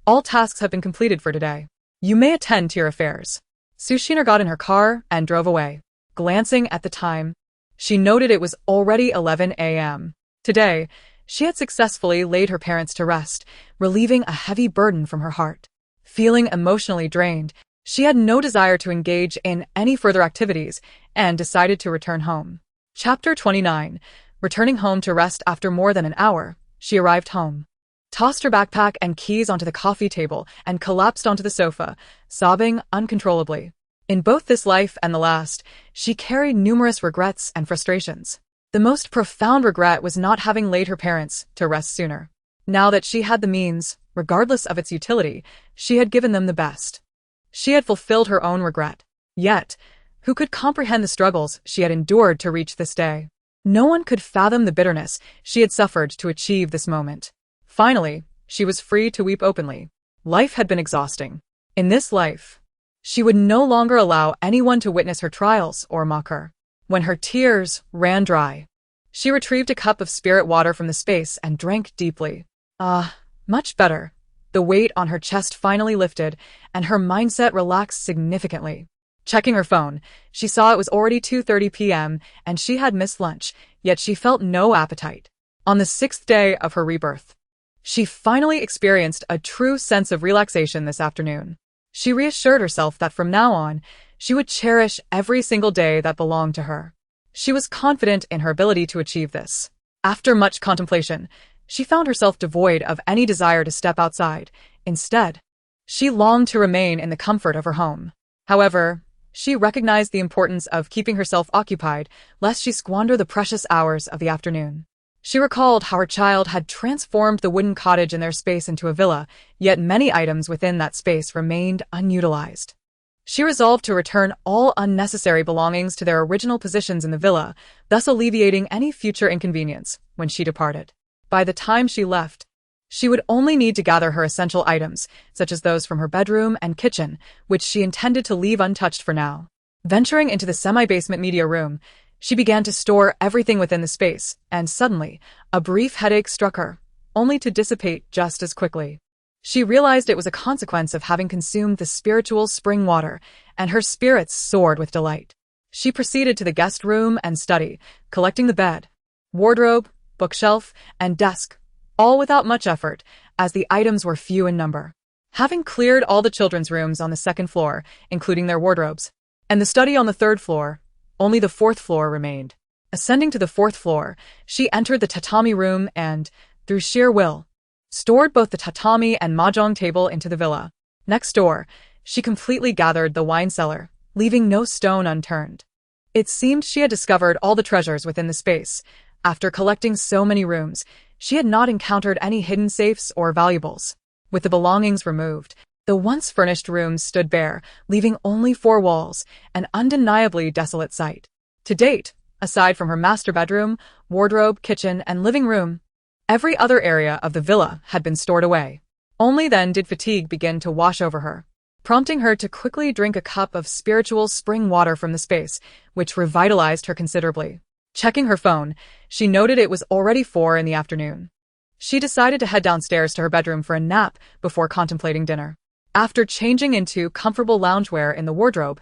"All tasks have been completed for today. You may attend to your affairs." Sushiner got in her car and drove away. Glancing at the time, she noted it was already 11 a.m. Today, she had successfully laid her parents to rest, relieving a heavy burden from her heart. Feeling emotionally drained, she had no desire to engage in any further activities and decided to return home. Chapter 29. Returning home to rest after more than an hour, she arrived home, tossed her backpack and keys onto the coffee table, and collapsed onto the sofa, sobbing uncontrollably. In both this life and the last, she carried numerous regrets and frustrations. The most profound regret was not having laid her parents to rest sooner. Now that she had the means, regardless of its utility, she had given them the best. She had fulfilled her own regret. Yet, who could comprehend the struggles she had endured to reach this day? No one could fathom the bitterness she had suffered to achieve this moment. Finally, she was free to weep openly. Life had been exhausting. In this life, she would no longer allow anyone to witness her trials or mock her. When her tears ran dry, she retrieved a cup of spirit water from the space and drank deeply. Much better. The weight on her chest finally lifted, and her mindset relaxed significantly. Checking her phone, she saw it was already 2:30 p.m. and she had missed lunch, yet she felt no appetite. On the 6th day of her rebirth, she finally experienced a true sense of relaxation this afternoon. She reassured herself that from now on, she would cherish every single day that belonged to her. She was confident in her ability to achieve this. After much contemplation, she found herself devoid of any desire to step outside. Instead, she longed to remain in the comfort of her home. However, she recognized the importance of keeping herself occupied, lest she squander the precious hours of the afternoon. She recalled how her child had transformed the wooden cottage in their space into a villa, yet many items within that space remained unutilized. She resolved to return all unnecessary belongings to their original positions in the villa, thus alleviating any future inconvenience when she departed. By the time she left, she would only need to gather her essential items, such as those from her bedroom and kitchen, which she intended to leave untouched for now. Venturing into the semi-basement media room, she began to store everything within the space, and suddenly, a brief headache struck her, only to dissipate just as quickly. She realized it was a consequence of having consumed the spiritual spring water, and her spirits soared with delight. She proceeded to the guest room and study, collecting the bed, wardrobe, bookshelf, and desk, all without much effort, as the items were few in number. Having cleared all the children's rooms on the 2nd floor, including their wardrobes, and the study on the 3rd floor, only the 4th floor remained. Ascending to the 4th floor, she entered the tatami room and, through sheer will, stored both the tatami and mahjong table into the villa. Next door, she completely gathered the wine cellar, leaving no stone unturned. It seemed she had discovered all the treasures within the space. After collecting so many rooms, she had not encountered any hidden safes or valuables. With the belongings removed, the once furnished rooms stood bare, leaving only 4 walls, an undeniably desolate sight. To date, aside from her master bedroom, wardrobe, kitchen, and living room, every other area of the villa had been stored away. Only then did fatigue begin to wash over her, prompting her to quickly drink a cup of spiritual spring water from the space, which revitalized her considerably. Checking her phone, she noted it was already 4 in the afternoon. She decided to head downstairs to her bedroom for a nap before contemplating dinner. After changing into comfortable loungewear in the wardrobe,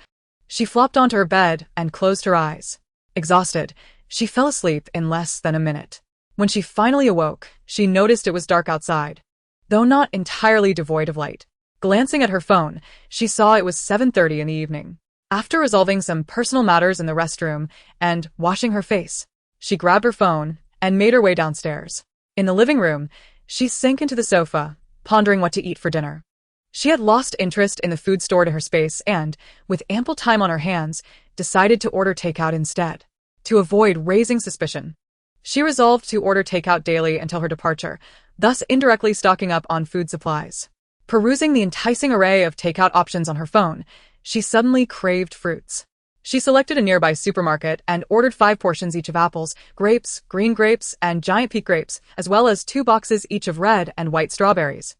she flopped onto her bed and closed her eyes. Exhausted, she fell asleep in less than a minute. When she finally awoke, she noticed it was dark outside, though not entirely devoid of light. Glancing at her phone, she saw it was 7:30 in the evening. After resolving some personal matters in the restroom and washing her face, she grabbed her phone and made her way downstairs. In the living room, she sank into the sofa, pondering what to eat for dinner. She had lost interest in the food stored in her space and, with ample time on her hands, decided to order takeout instead. To avoid raising suspicion, she resolved to order takeout daily until her departure, thus indirectly stocking up on food supplies. Perusing the enticing array of takeout options on her phone, she suddenly craved fruits. She selected a nearby supermarket and ordered 5 portions each of apples, grapes, green grapes, and giant peach grapes, as well as 2 boxes each of red and white strawberries,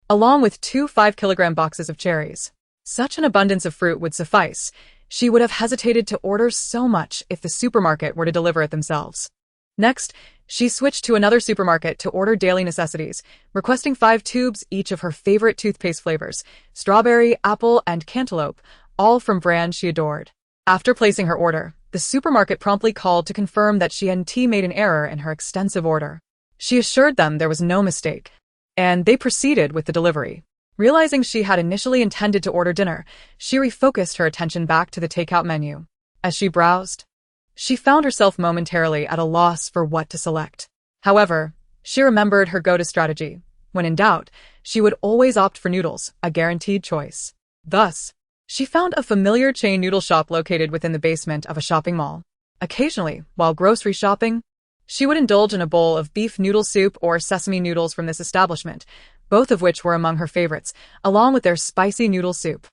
along with 2 5-kilogram boxes of cherries. Such an abundance of fruit would suffice. She would have hesitated to order so much if the supermarket were to deliver it themselves. Next, she switched to another supermarket to order daily necessities, requesting 5 tubes each of her favorite toothpaste flavors, strawberry, apple, and cantaloupe, all from brands she adored. After placing her order, the supermarket promptly called to confirm that she hadn't made an error in her extensive order. She assured them there was no mistake, and they proceeded with the delivery. Realizing she had initially intended to order dinner, she refocused her attention back to the takeout menu. As she browsed, she found herself momentarily at a loss for what to select. However, she remembered her go-to strategy. When in doubt, she would always opt for noodles, a guaranteed choice. Thus, she found a familiar chain noodle shop located within the basement of a shopping mall. Occasionally, while grocery shopping, She would indulge in a bowl of beef noodle soup or sesame noodles from this establishment, both of which were among her favorites, along with their spicy noodle soup.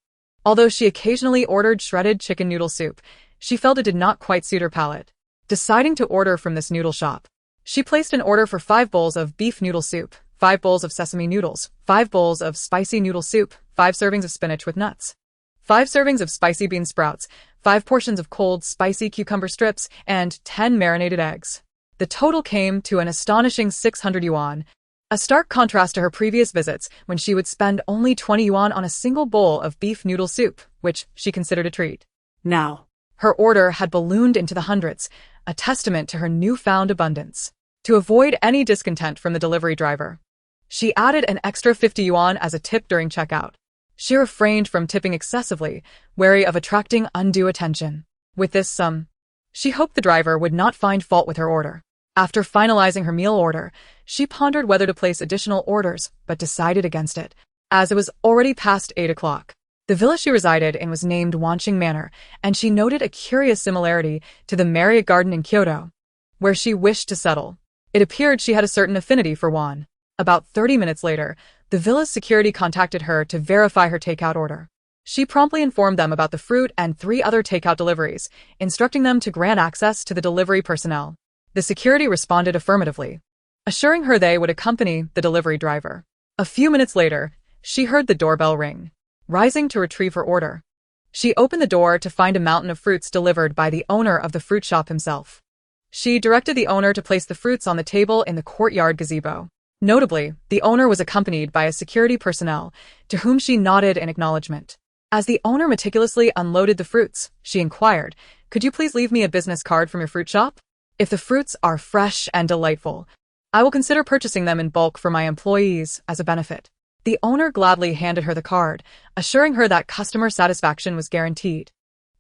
Although she occasionally ordered shredded chicken noodle soup, she felt it did not quite suit her palate. Deciding to order from this noodle shop, she placed an order for 5 bowls of beef noodle soup, 5 bowls of sesame noodles, 5 bowls of spicy noodle soup, 5 servings of spinach with nuts, 5 servings of spicy bean sprouts, 5 portions of cold, spicy cucumber strips, and 10 marinated eggs. The total came to an astonishing 600 yuan, a stark contrast to her previous visits when she would spend only 20 yuan on a single bowl of beef noodle soup, which she considered a treat. Now, Her order had ballooned into the hundreds, a testament to her newfound abundance. To avoid any discontent from the delivery driver, she added an extra 50 yuan as a tip during checkout. She refrained from tipping excessively, wary of attracting undue attention. With this sum, she hoped the driver would not find fault with her order. After finalizing her meal order, she pondered whether to place additional orders, but decided against it, as it was already past 8 o'clock. The villa she resided in was named Wanqing Manor, and she noted a curious similarity to the Marriott Garden in Kyoto, where she wished to settle. It appeared she had a certain affinity for Wan. About 30 minutes later, the villa's security contacted her to verify her takeout order. She promptly informed them about the fruit and 3 other takeout deliveries, instructing them to grant access to the delivery personnel. The security responded affirmatively, assuring her they would accompany the delivery driver. A few minutes later, she heard the doorbell ring. Rising to retrieve her order, she opened the door to find a mountain of fruits delivered by the owner of the fruit shop himself. She directed the owner to place the fruits on the table in the courtyard gazebo. Notably, the owner was accompanied by a security personnel, to whom she nodded in acknowledgement. As the owner meticulously unloaded the fruits, she inquired, "Could you please leave me a business card from your fruit shop? If the fruits are fresh and delightful, I will consider purchasing them in bulk for my employees as a benefit." The owner gladly handed her the card, assuring her that customer satisfaction was guaranteed.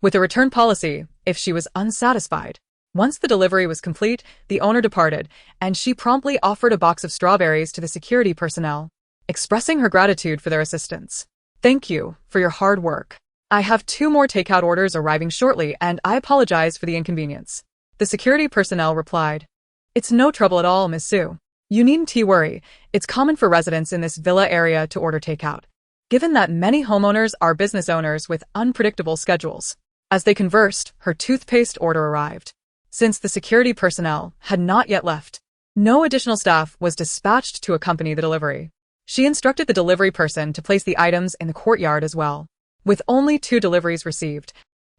With a return policy, if she was unsatisfied. Once the delivery was complete, the owner departed, and she promptly offered a box of strawberries to the security personnel, expressing her gratitude for their assistance. "Thank you for your hard work. I have 2 more takeout orders arriving shortly, and I apologize for the inconvenience." The security personnel replied, "It's no trouble at all, Miss Su. You needn't worry, it's common for residents in this villa area to order takeout, given that many homeowners are business owners with unpredictable schedules." As they conversed, her toothpaste order arrived. Since the security personnel had not yet left, no additional staff was dispatched to accompany the delivery. She instructed the delivery person to place the items in the courtyard as well. With only 2 deliveries received,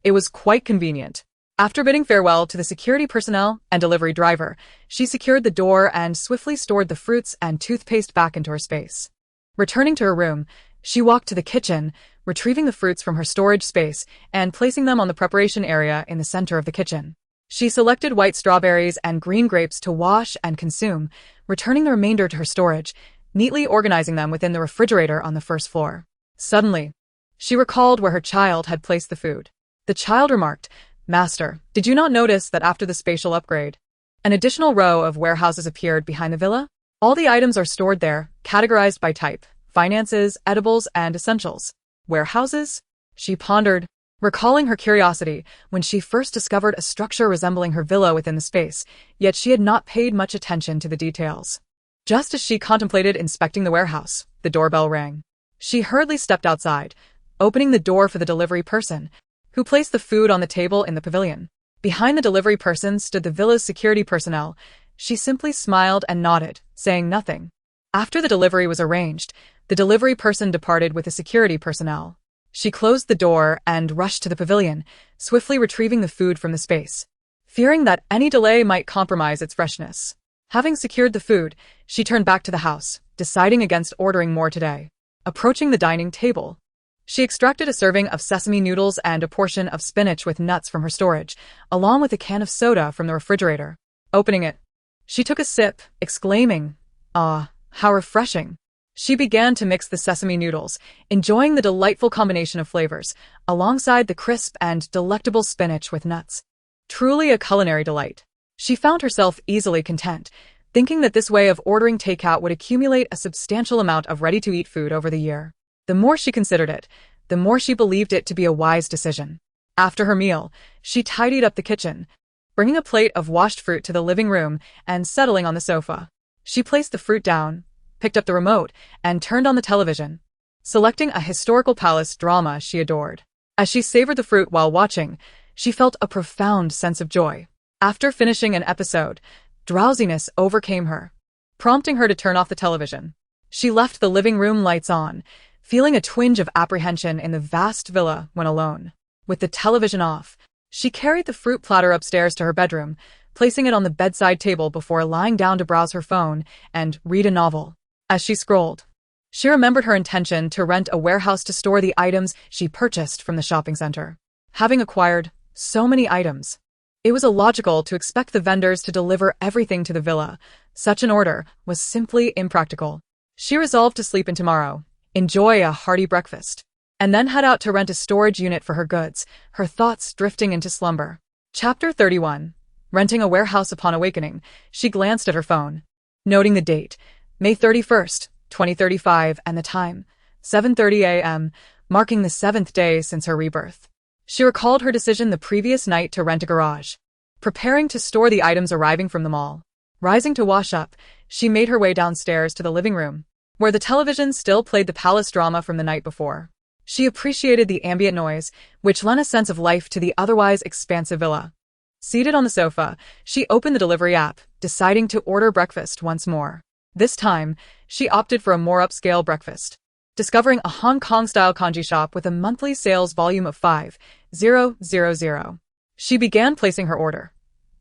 it was quite convenient. After bidding farewell to the security personnel and delivery driver, she secured the door and swiftly stored the fruits and toothpaste back into her space. Returning to her room, she walked to the kitchen, retrieving the fruits from her storage space and placing them on the preparation area in the center of the kitchen. She selected white strawberries and green grapes to wash and consume, returning the remainder to her storage, neatly organizing them within the refrigerator on the first floor. Suddenly, she recalled where her child had placed the food. The child remarked, "Master, did you not notice that after the spatial upgrade, an additional row of warehouses appeared behind the villa? All the items are stored there, categorized by type: finances, edibles, and essentials." Warehouses? She pondered, recalling her curiosity when she first discovered a structure resembling her villa within the space, yet she had not paid much attention to the details. Just as she contemplated inspecting the warehouse, the doorbell rang. She hurriedly stepped outside, opening the door for the delivery person, who placed the food on the table in the pavilion. Behind the delivery person stood the villa's security personnel. She simply smiled and nodded, saying nothing. After the delivery was arranged, the delivery person departed with the security personnel. She closed the door and rushed to the pavilion, swiftly retrieving the food from the space, fearing that any delay might compromise its freshness. Having secured the food, she turned back to the house, deciding against ordering more today. Approaching the dining table, she extracted a serving of sesame noodles and a portion of spinach with nuts from her storage, along with a can of soda from the refrigerator. Opening it, she took a sip, exclaiming, "Ah, how refreshing." She began to mix the sesame noodles, enjoying the delightful combination of flavors, alongside the crisp and delectable spinach with nuts. Truly a culinary delight. She found herself easily content, thinking that this way of ordering takeout would accumulate a substantial amount of ready-to-eat food over the year. The more she considered it, the more she believed it to be a wise decision. After her meal, she tidied up the kitchen, bringing a plate of washed fruit to the living room and settling on the sofa. She placed the fruit down, picked up the remote, and turned on the television, selecting a historical palace drama she adored. As she savored the fruit while watching, she felt a profound sense of joy. After finishing an episode, drowsiness overcame her, prompting her to turn off the television. She left the living room lights on, feeling a twinge of apprehension in the vast villa when alone. With the television off, she carried the fruit platter upstairs to her bedroom, placing it on the bedside table before lying down to browse her phone and read a novel. As she scrolled, she remembered her intention to rent a warehouse to store the items she purchased from the shopping center. Having acquired so many items, it was illogical to expect the vendors to deliver everything to the villa. Such an order was simply impractical. She resolved to sleep in tomorrow, enjoy a hearty breakfast, and then head out to rent a storage unit for her goods, her thoughts drifting into slumber. Chapter 31. Renting a warehouse. Upon awakening, she glanced at her phone, noting the date, May 31st, 2035, and the time, 7:30 a.m., marking the 7th day since her rebirth. She recalled her decision the previous night to rent a garage, preparing to store the items arriving from the mall. Rising to wash up, she made her way downstairs to the living room, where the television still played the palace drama from the night before. She appreciated the ambient noise, which lent a sense of life to the otherwise expansive villa. Seated on the sofa, she opened the delivery app, deciding to order breakfast once more. This time, she opted for a more upscale breakfast, discovering a Hong Kong-style kanji shop with a monthly sales volume of 5,000. She began placing her order.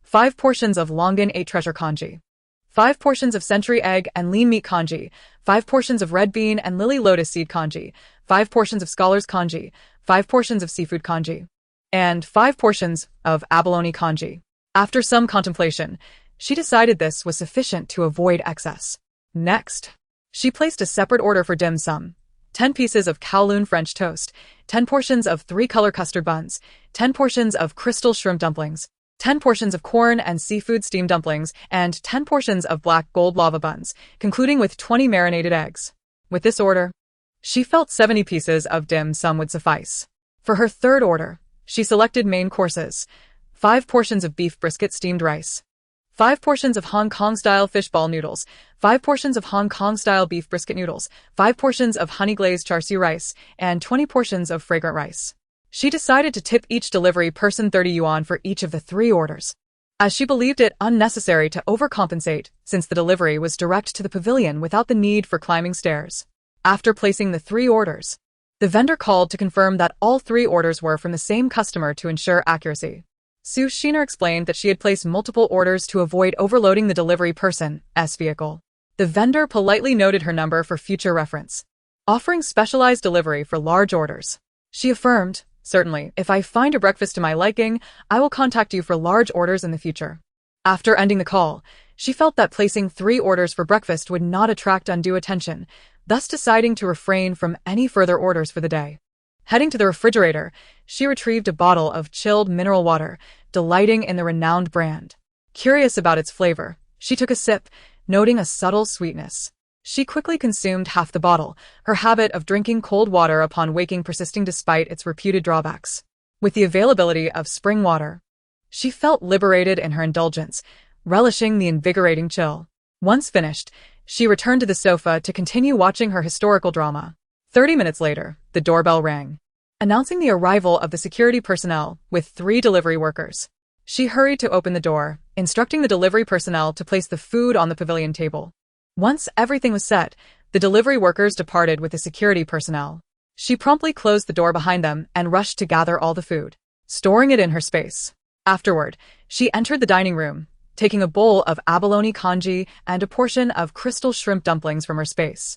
5 portions of Longan 8 treasure kanji, 5 portions of century egg and lean meat kanji, 5 portions of red bean and lily lotus seed kanji, 5 portions of scholars kanji, 5 portions of seafood kanji, and 5 portions of abalone kanji. After some contemplation, she decided this was sufficient to avoid excess. Next, she placed a separate order for dim sum. 10 pieces of Kowloon French toast, 10 portions of 3-color custard buns, 10 portions of crystal shrimp dumplings, 10 portions of corn and seafood steamed dumplings, and 10 portions of black gold lava buns, concluding with 20 marinated eggs. With this order, she felt 70 pieces of dim sum would suffice. For her third order, she selected main courses: 5 portions of beef brisket steamed rice, 5 portions of Hong Kong-style fishball noodles, 5 portions of Hong Kong-style beef brisket noodles, 5 portions of honey-glazed char siu rice, and 20 portions of fragrant rice. She decided to tip each delivery person 30 yuan for each of the 3 orders, as she believed it unnecessary to overcompensate since the delivery was direct to the pavilion without the need for climbing stairs. After placing the 3 orders, the vendor called to confirm that all 3 orders were from the same customer to ensure accuracy. Su Shiner explained that she had placed multiple orders to avoid overloading the delivery person's vehicle. The vendor politely noted her number for future reference, offering specialized delivery for large orders. She affirmed, "Certainly, if I find a breakfast to my liking, I will contact you for large orders in the future." After ending the call, she felt that placing 3 orders for breakfast would not attract undue attention, thus deciding to refrain from any further orders for the day. Heading to the refrigerator, she retrieved a bottle of chilled mineral water, delighting in the renowned brand. Curious about its flavor, she took a sip, noting a subtle sweetness. She quickly consumed half the bottle, her habit of drinking cold water upon waking persisting despite its reputed drawbacks. With the availability of spring water, she felt liberated in her indulgence, relishing the invigorating chill. Once finished, she returned to the sofa to continue watching her historical drama. 30 minutes later, the doorbell rang, announcing the arrival of the security personnel with 3 delivery workers. She hurried to open the door, instructing the delivery personnel to place the food on the pavilion table. Once everything was set, the delivery workers departed with the security personnel. She promptly closed the door behind them and rushed to gather all the food, storing it in her space. Afterward, she entered the dining room, taking a bowl of abalone kanji and a portion of crystal shrimp dumplings from her space.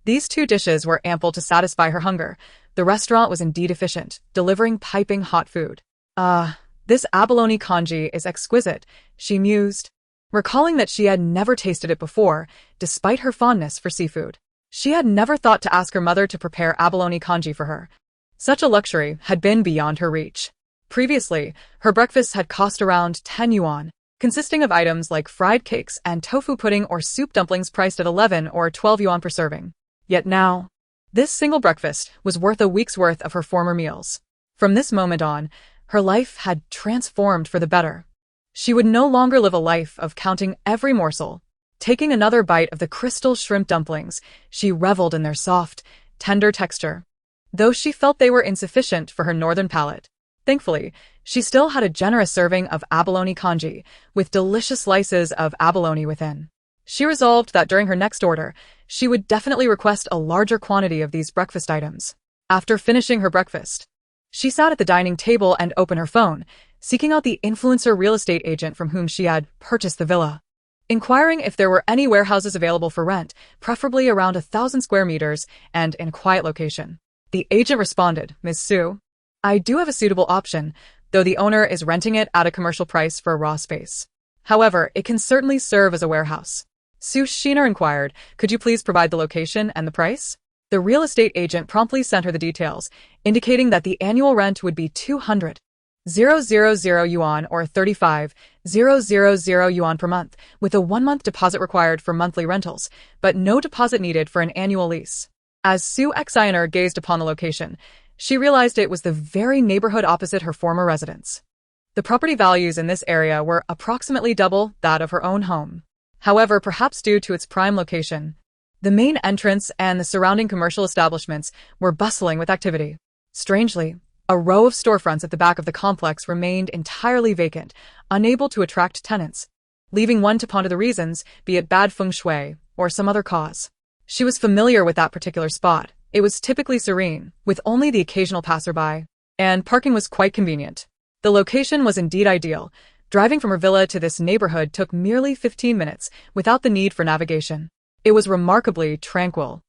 These 2 dishes were ample to satisfy her hunger. The restaurant was indeed efficient, delivering piping hot food. This abalone kanji is exquisite, she mused, recalling that she had never tasted it before, despite her fondness for seafood. She had never thought to ask her mother to prepare abalone kanji for her. Such a luxury had been beyond her reach. Previously, her breakfast had cost around 10 yuan, consisting of items like fried cakes and tofu pudding or soup dumplings priced at 11 or 12 yuan per serving. Yet now, this single breakfast was worth a week's worth of her former meals. From this moment on, her life had transformed for the better. She would no longer live a life of counting every morsel. Taking another bite of the crystal shrimp dumplings, she reveled in their soft, tender texture, though she felt they were insufficient for her northern palate. Thankfully, she still had a generous serving of abalone congee, with delicious slices of abalone within. She resolved that during her next order, she would definitely request a larger quantity of these breakfast items. After finishing her breakfast, she sat at the dining table and opened her phone, seeking out the influencer real estate agent from whom she had purchased the villa, inquiring if there were any warehouses available for rent, preferably around 1,000 square meters and in a quiet location. The agent responded, "Ms. Su, I do have a suitable option, though the owner is renting it at a commercial price for a raw space. However, it can certainly serve as a warehouse." Su Shiner inquired, "Could you please provide the location and the price?" The real estate agent promptly sent her the details, indicating that the annual rent would be 200,000 yuan or 35,000 yuan per month, with a 1-month deposit required for monthly rentals, but no deposit needed for an annual lease. As Su Xiner gazed upon the location, she realized it was the very neighborhood opposite her former residence. The property values in this area were approximately double that of her own home. However, perhaps due to its prime location, the main entrance and the surrounding commercial establishments were bustling with activity. Strangely, a row of storefronts at the back of the complex remained entirely vacant, unable to attract tenants, leaving one to ponder the reasons, be it bad feng shui or some other cause. She was familiar with that particular spot. It was typically serene, with only the occasional passerby, and parking was quite convenient. The location was indeed ideal. Driving from her villa to this neighborhood took merely 15 minutes, without the need for navigation. It was remarkably tranquil,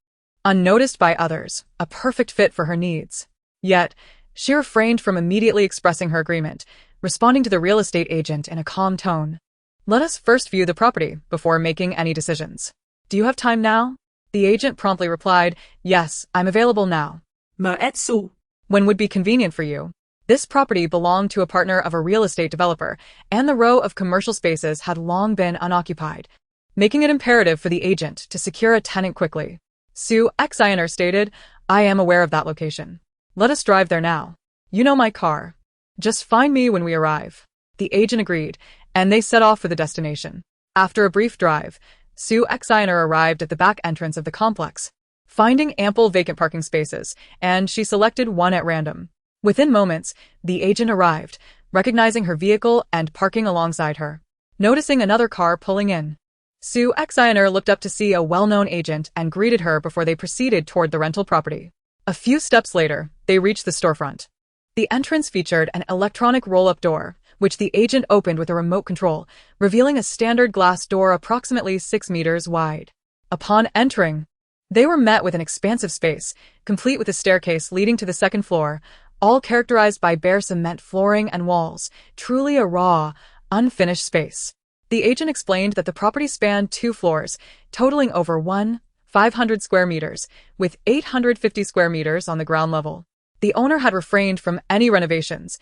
unnoticed by others, a perfect fit for her needs. Yet, she refrained from immediately expressing her agreement, responding to the real estate agent in a calm tone. "Let us first view the property before making any decisions. Do you have time now?" The agent promptly replied, "Yes, I'm available now." Moetsu. "When would be convenient for you?" This property belonged to a partner of a real estate developer, and the row of commercial spaces had long been unoccupied, making it imperative for the agent to secure a tenant quickly. Su Xiner stated, "I am aware of that location. Let us drive there now. You know my car. Just find me when we arrive." The agent agreed, and they set off for the destination. After a brief drive, Su Xiner arrived at the back entrance of the complex, finding ample vacant parking spaces, and she selected one at random. Within moments, the agent arrived, recognizing her vehicle and parking alongside her. Noticing another car pulling in, Su Xiner looked up to see a well-known agent and greeted her before they proceeded toward the rental property. A few steps later, they reached the storefront. The entrance featured an electronic roll-up door, which the agent opened with a remote control, revealing a standard glass door approximately 6 meters wide. Upon entering, they were met with an expansive space, complete with a staircase leading to the second floor, all characterized by bare cement flooring and walls, truly a raw, unfinished space. The agent explained that the property spanned 2 floors, totaling over 500 square meters, with 850 square meters on the ground level. The owner had refrained from any renovations,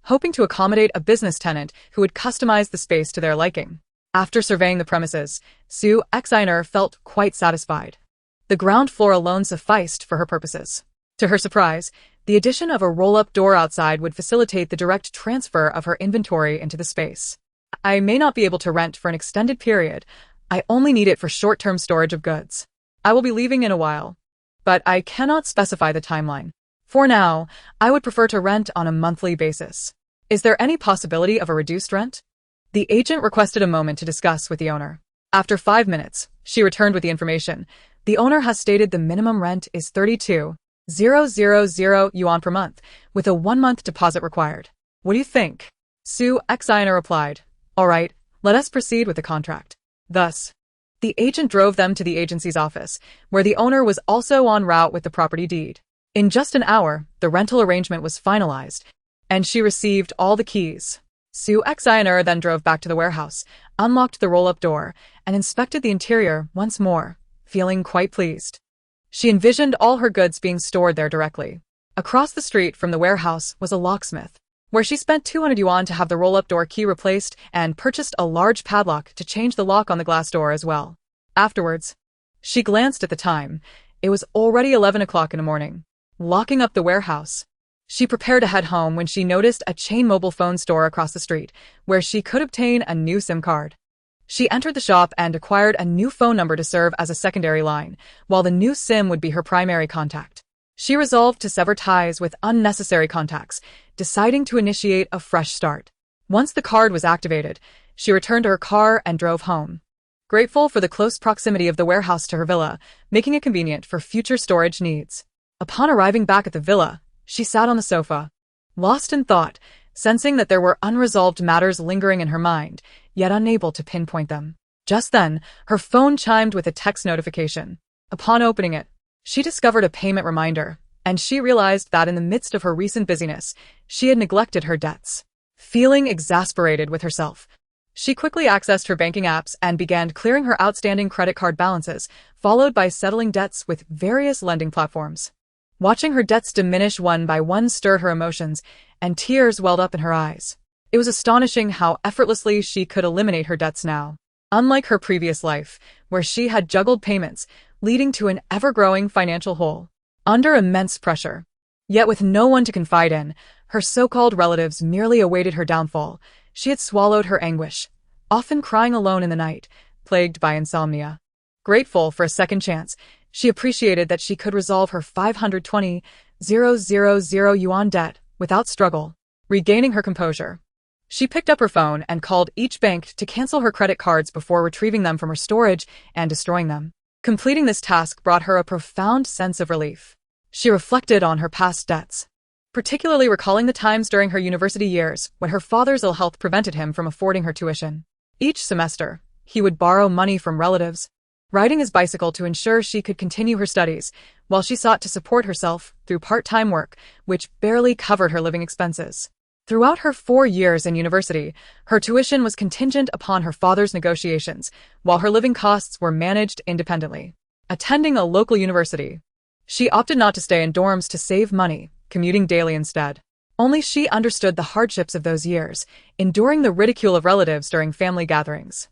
hoping to accommodate a business tenant who would customize the space to their liking. After surveying the premises, Su Xiner felt quite satisfied. The ground floor alone sufficed for her purposes. To her surprise, the addition of a roll-up door outside would facilitate the direct transfer of her inventory into the space. "I may not be able to rent for an extended period. I only need it for short-term storage of goods. I will be leaving in a while, but I cannot specify the timeline. For now, I would prefer to rent on a monthly basis. Is there any possibility of a reduced rent?" The agent requested a moment to discuss with the owner. After 5 minutes, she returned with the information. "The owner has stated the minimum rent is 32,000 yuan per month, with a 1-month deposit required. What do you think?" Su Xiner replied, "All right, let us proceed with the contract." Thus, the agent drove them to the agency's office, where the owner was also en route with the property deed. In just an hour, the rental arrangement was finalized, and she received all the keys. Su Xiner then drove back to the warehouse, unlocked the roll-up door, and inspected the interior once more, feeling quite pleased. She envisioned all her goods being stored there directly. Across the street from the warehouse was a locksmith, where she spent 200 yuan to have the roll-up door key replaced and purchased a large padlock to change the lock on the glass door as well. Afterwards, she glanced at the time. It was already 11 o'clock in the morning. Locking up the warehouse, She prepared to head home when she noticed a chain mobile phone store across the street, where she could obtain a new SIM card. She entered the shop and acquired a new phone number to serve as a secondary line, while the new SIM would be her primary contact. She resolved to sever ties with unnecessary contacts, deciding to initiate a fresh start. Once the card was activated, she returned to her car and drove home. Grateful for the close proximity of the warehouse to her villa, making it convenient for future storage needs. Upon arriving back at the villa, she sat on the sofa, lost in thought, sensing that there were unresolved matters lingering in her mind, yet unable to pinpoint them. Just then, her phone chimed with a text notification. Upon opening it, she discovered a payment reminder, and she realized that in the midst of her recent busyness, she had neglected her debts. Feeling exasperated with herself, she quickly accessed her banking apps and began clearing her outstanding credit card balances, followed by settling debts with various lending platforms. Watching her debts diminish one by one stirred her emotions, and tears welled up in her eyes. It was astonishing how effortlessly she could eliminate her debts now. Unlike her previous life, where she had juggled payments, leading to an ever-growing financial hole. Under immense pressure, yet with no one to confide in, her so-called relatives merely awaited her downfall. She had swallowed her anguish, often crying alone in the night, plagued by insomnia. Grateful for a second chance, she appreciated that she could resolve her 520,000 yuan debt without struggle. Regaining her composure, she picked up her phone and called each bank to cancel her credit cards before retrieving them from her storage and destroying them. Completing this task brought her a profound sense of relief. She reflected on her past debts, particularly recalling the times during her university years when her father's ill health prevented him from affording her tuition. Each semester, he would borrow money from relatives, riding his bicycle to ensure she could continue her studies, while she sought to support herself through part-time work, which barely covered her living expenses. Throughout her 4 years in university, her tuition was contingent upon her father's negotiations, while her living costs were managed independently. Attending a local university, she opted not to stay in dorms to save money, commuting daily instead. Only she understood the hardships of those years, enduring the ridicule of relatives during family gatherings.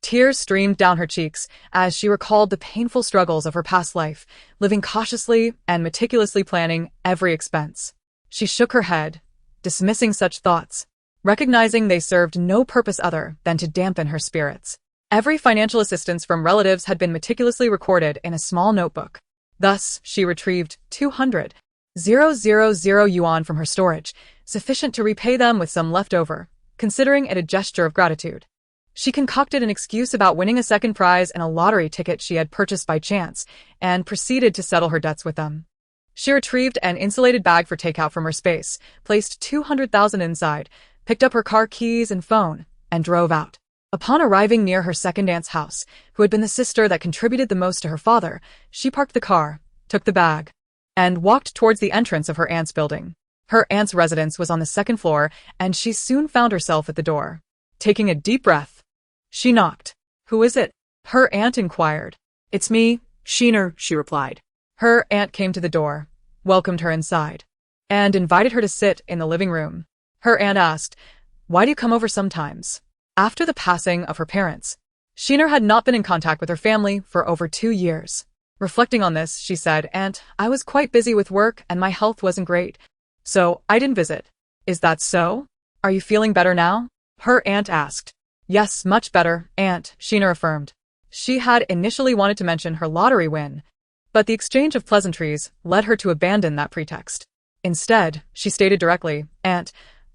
Tears streamed down her cheeks as she recalled the painful struggles of her past life, living cautiously and meticulously planning every expense. She shook her head, dismissing such thoughts, recognizing they served no purpose other than to dampen her spirits. Every financial assistance from relatives had been meticulously recorded in a small notebook. Thus, she retrieved 200,000 yuan from her storage, sufficient to repay them with some left over, considering it a gesture of gratitude. She concocted an excuse about winning a second prize in a lottery ticket she had purchased by chance, and proceeded to settle her debts with them. She retrieved an insulated bag for takeout from her space, placed 200,000 inside, picked up her car keys and phone, and drove out. Upon arriving near her second aunt's house, who had been the sister that contributed the most to her father, she parked the car, took the bag, and walked towards the entrance of her aunt's building. Her aunt's residence was on the second floor, and she soon found herself at the door. Taking a deep breath, she knocked. "Who is it?" her aunt inquired. "It's me, Sheener," she replied. Her aunt came to the door, welcomed her inside, and invited her to sit in the living room. Her aunt asked, "Why do you come over sometimes?" After the passing of her parents, Sheener had not been in contact with her family for over 2 years. Reflecting on this, she said, "Aunt, I was quite busy with work and my health wasn't great, so I didn't visit." "Is that so? Are you feeling better now?" her aunt asked. "Yes, much better, Aunt," Sheener affirmed. She had initially wanted to mention her lottery win, but the exchange of pleasantries led her to abandon that pretext. Instead, she stated directly, "Aunt,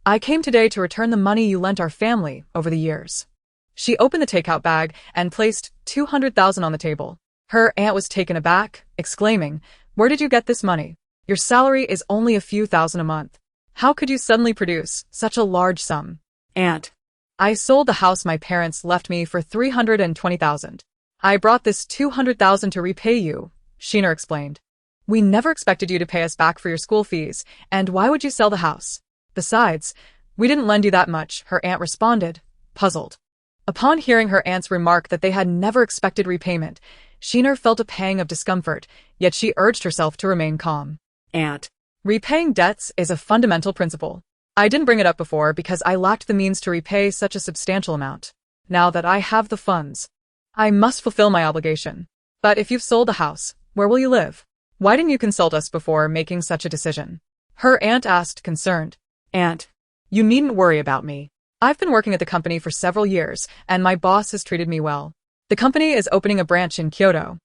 I came today to return the money you lent our family over the years." She opened the takeout bag and placed 200,000 on the table. Her aunt was taken aback, exclaiming, "Where did you get this money? Your salary is only a few thousand a month. How could you suddenly produce such a large sum?" "Aunt, I sold the house my parents left me for 320,000. I brought this 200,000 to repay you," Sheener explained. "We never expected you to pay us back for your school fees, and why would you sell the house? Besides, we didn't lend you that much," her aunt responded, puzzled. Upon hearing her aunt's remark that they had never expected repayment, Sheener felt a pang of discomfort, yet she urged herself to remain calm. "Aunt, repaying debts is a fundamental principle. I didn't bring it up before because I lacked the means to repay such a substantial amount. Now that I have the funds, I must fulfill my obligation. But if you've sold the house, where will you live? Why didn't you consult us before making such a decision?" Her aunt asked, concerned. Aunt, you needn't worry about me. I've been working at the company for several years, and my boss has treated me well. The company is opening a branch in Kyoto,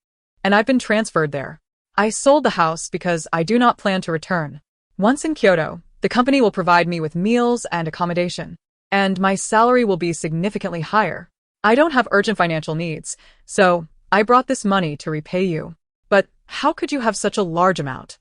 and I've been transferred there. I sold the house because I do not plan to return. Once in Kyoto, the company will provide me with meals and accommodation, and my salary will be significantly higher. I don't have urgent financial needs, so I brought this money to repay you. But how could you have such a large amount?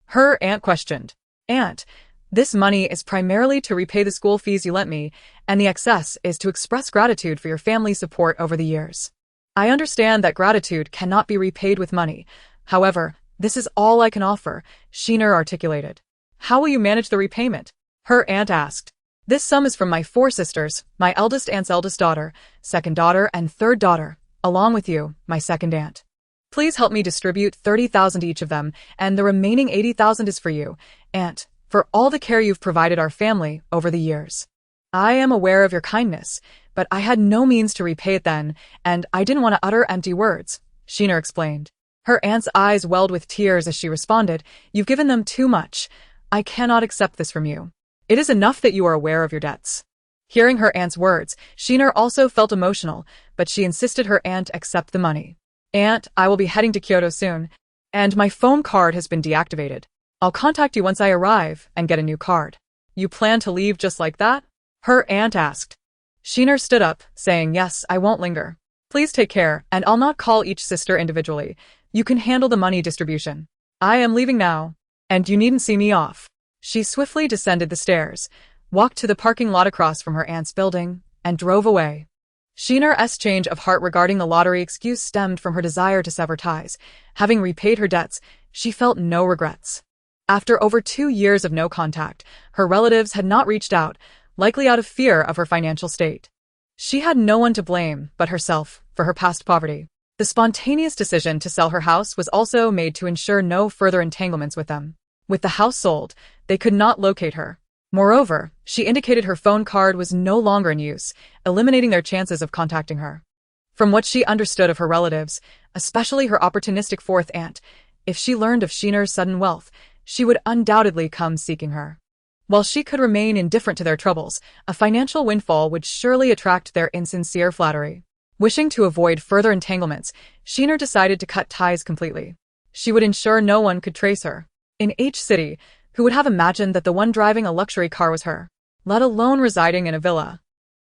Her aunt questioned. Aunt, this money is primarily to repay the school fees you lent me, and the excess is to express gratitude for your family's support over the years. I understand that gratitude cannot be repaid with money. However, this is all I can offer, Sheener articulated. How will you manage the repayment? Her aunt asked. This sum is from my 4 sisters, my eldest aunt's eldest daughter, second daughter, and third daughter, along with you, my second aunt. Please help me distribute 30,000 to each of them, and the remaining 80,000 is for you, aunt, for all the care you've provided our family over the years. I am aware of your kindness, but I had no means to repay it then, and I didn't want to utter empty words, Sheener explained. Her aunt's eyes welled with tears as she responded, You've given them too much. I cannot accept this from you. It is enough that you are aware of your debts. Hearing her aunt's words, Sheener also felt emotional, but she insisted her aunt accept the money. Aunt, I will be heading to Kyoto soon, and my phone card has been deactivated. I'll contact you once I arrive and get a new card. You plan to leave just like that? Her aunt asked. Sheener stood up, saying, Yes, I won't linger. Please take care, and I'll not call each sister individually. You can handle the money distribution. I am leaving now, and you needn't see me off. She swiftly descended the stairs, walked to the parking lot across from her aunt's building, and drove away. Sheener's change of heart regarding the lottery excuse stemmed from her desire to sever ties. Having repaid her debts, she felt no regrets. After over 2 years of no contact, her relatives had not reached out, likely out of fear of her financial state. She had no one to blame but herself for her past poverty. The spontaneous decision to sell her house was also made to ensure no further entanglements with them. With the house sold, they could not locate her. Moreover, she indicated her phone card was no longer in use, eliminating their chances of contacting her. From what she understood of her relatives, especially her opportunistic 4th aunt, if she learned of Sheener's sudden wealth, she would undoubtedly come seeking her. While she could remain indifferent to their troubles, a financial windfall would surely attract their insincere flattery. Wishing to avoid further entanglements, Sheener decided to cut ties completely. She would ensure no one could trace her. In H City, who would have imagined that the one driving a luxury car was her, let alone residing in a villa?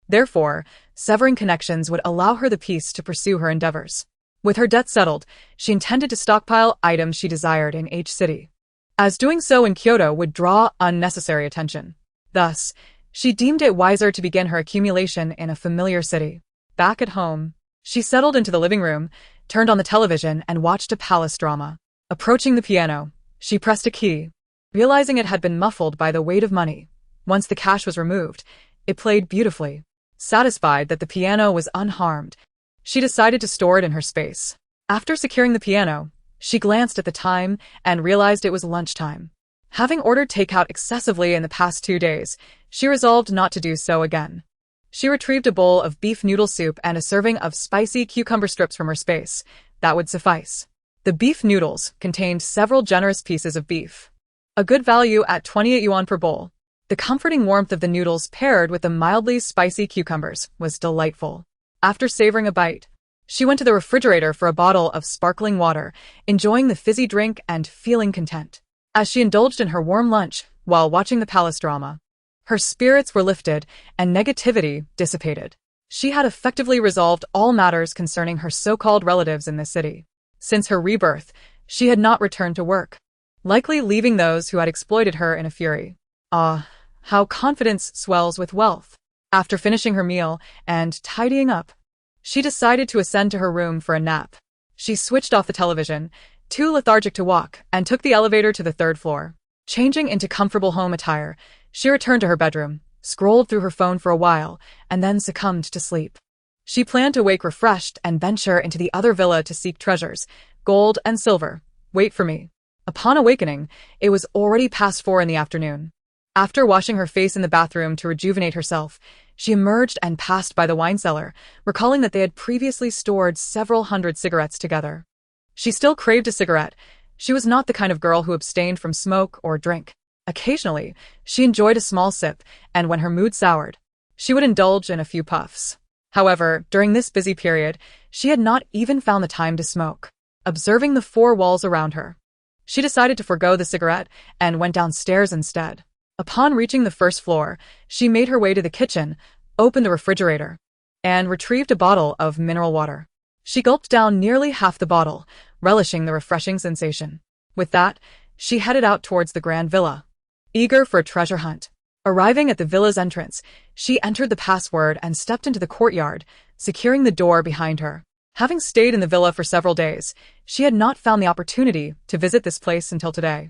Therefore, severing connections would allow her the peace to pursue her endeavors. With her debt settled, she intended to stockpile items she desired in H City, as doing so in Kyoto would draw unnecessary attention. Thus, she deemed it wiser to begin her accumulation in a familiar city. Back at home, she settled into the living room, turned on the television, and watched a palace drama. Approaching the piano, she pressed a key, realizing it had been muffled by the weight of money. Once the cash was removed, it played beautifully. Satisfied that the piano was unharmed, she decided to store it in her space. After securing the piano, she glanced at the time and realized it was lunchtime. Having ordered takeout excessively in the past 2 days, she resolved not to do so again. She retrieved a bowl of beef noodle soup and a serving of spicy cucumber strips from her space. That would suffice. The beef noodles contained several generous pieces of beef, a good value at 28 yuan per bowl. The comforting warmth of the noodles paired with the mildly spicy cucumbers was delightful. After savoring a bite, she went to the refrigerator for a bottle of sparkling water, enjoying the fizzy drink and feeling content. As she indulged in her warm lunch while watching the palace drama, her spirits were lifted and negativity dissipated. She had effectively resolved all matters concerning her so-called relatives in this city. Since her rebirth, she had not returned to work, likely leaving those who had exploited her in a fury. Ah, how confidence swells with wealth. After finishing her meal and tidying up, she decided to ascend to her room for a nap. She switched off the television, too lethargic to walk, and took the elevator to the 3rd floor. Changing into comfortable home attire, she returned to her bedroom, scrolled through her phone for a while, and then succumbed to sleep. She planned to wake refreshed and venture into the other villa to seek treasures, gold and silver. Wait for me. Upon awakening, it was already past 4 in the afternoon. After washing her face in the bathroom to rejuvenate herself, she emerged and passed by the wine cellar, recalling that they had previously stored several hundred cigarettes together. She still craved a cigarette. She was not the kind of girl who abstained from smoke or drink. Occasionally, she enjoyed a small sip, and when her mood soured, she would indulge in a few puffs. However, during this busy period, she had not even found the time to smoke. Observing the four walls around her, she decided to forgo the cigarette and went downstairs instead. Upon reaching the first floor, she made her way to the kitchen, opened the refrigerator, and retrieved a bottle of mineral water. She gulped down nearly half the bottle, relishing the refreshing sensation. With that, she headed out towards the grand villa, eager for a treasure hunt. Arriving at the villa's entrance, she entered the password and stepped into the courtyard, securing the door behind her. Having stayed in the villa for several days, she had not found the opportunity to visit this place until today.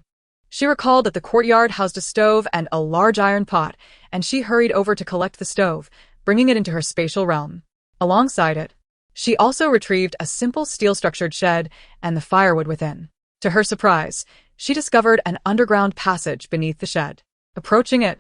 She recalled that the courtyard housed a stove and a large iron pot, and she hurried over to collect the stove, bringing it into her spatial realm. Alongside it, she also retrieved a simple steel-structured shed and the firewood within. To her surprise, she discovered an underground passage beneath the shed. Approaching it,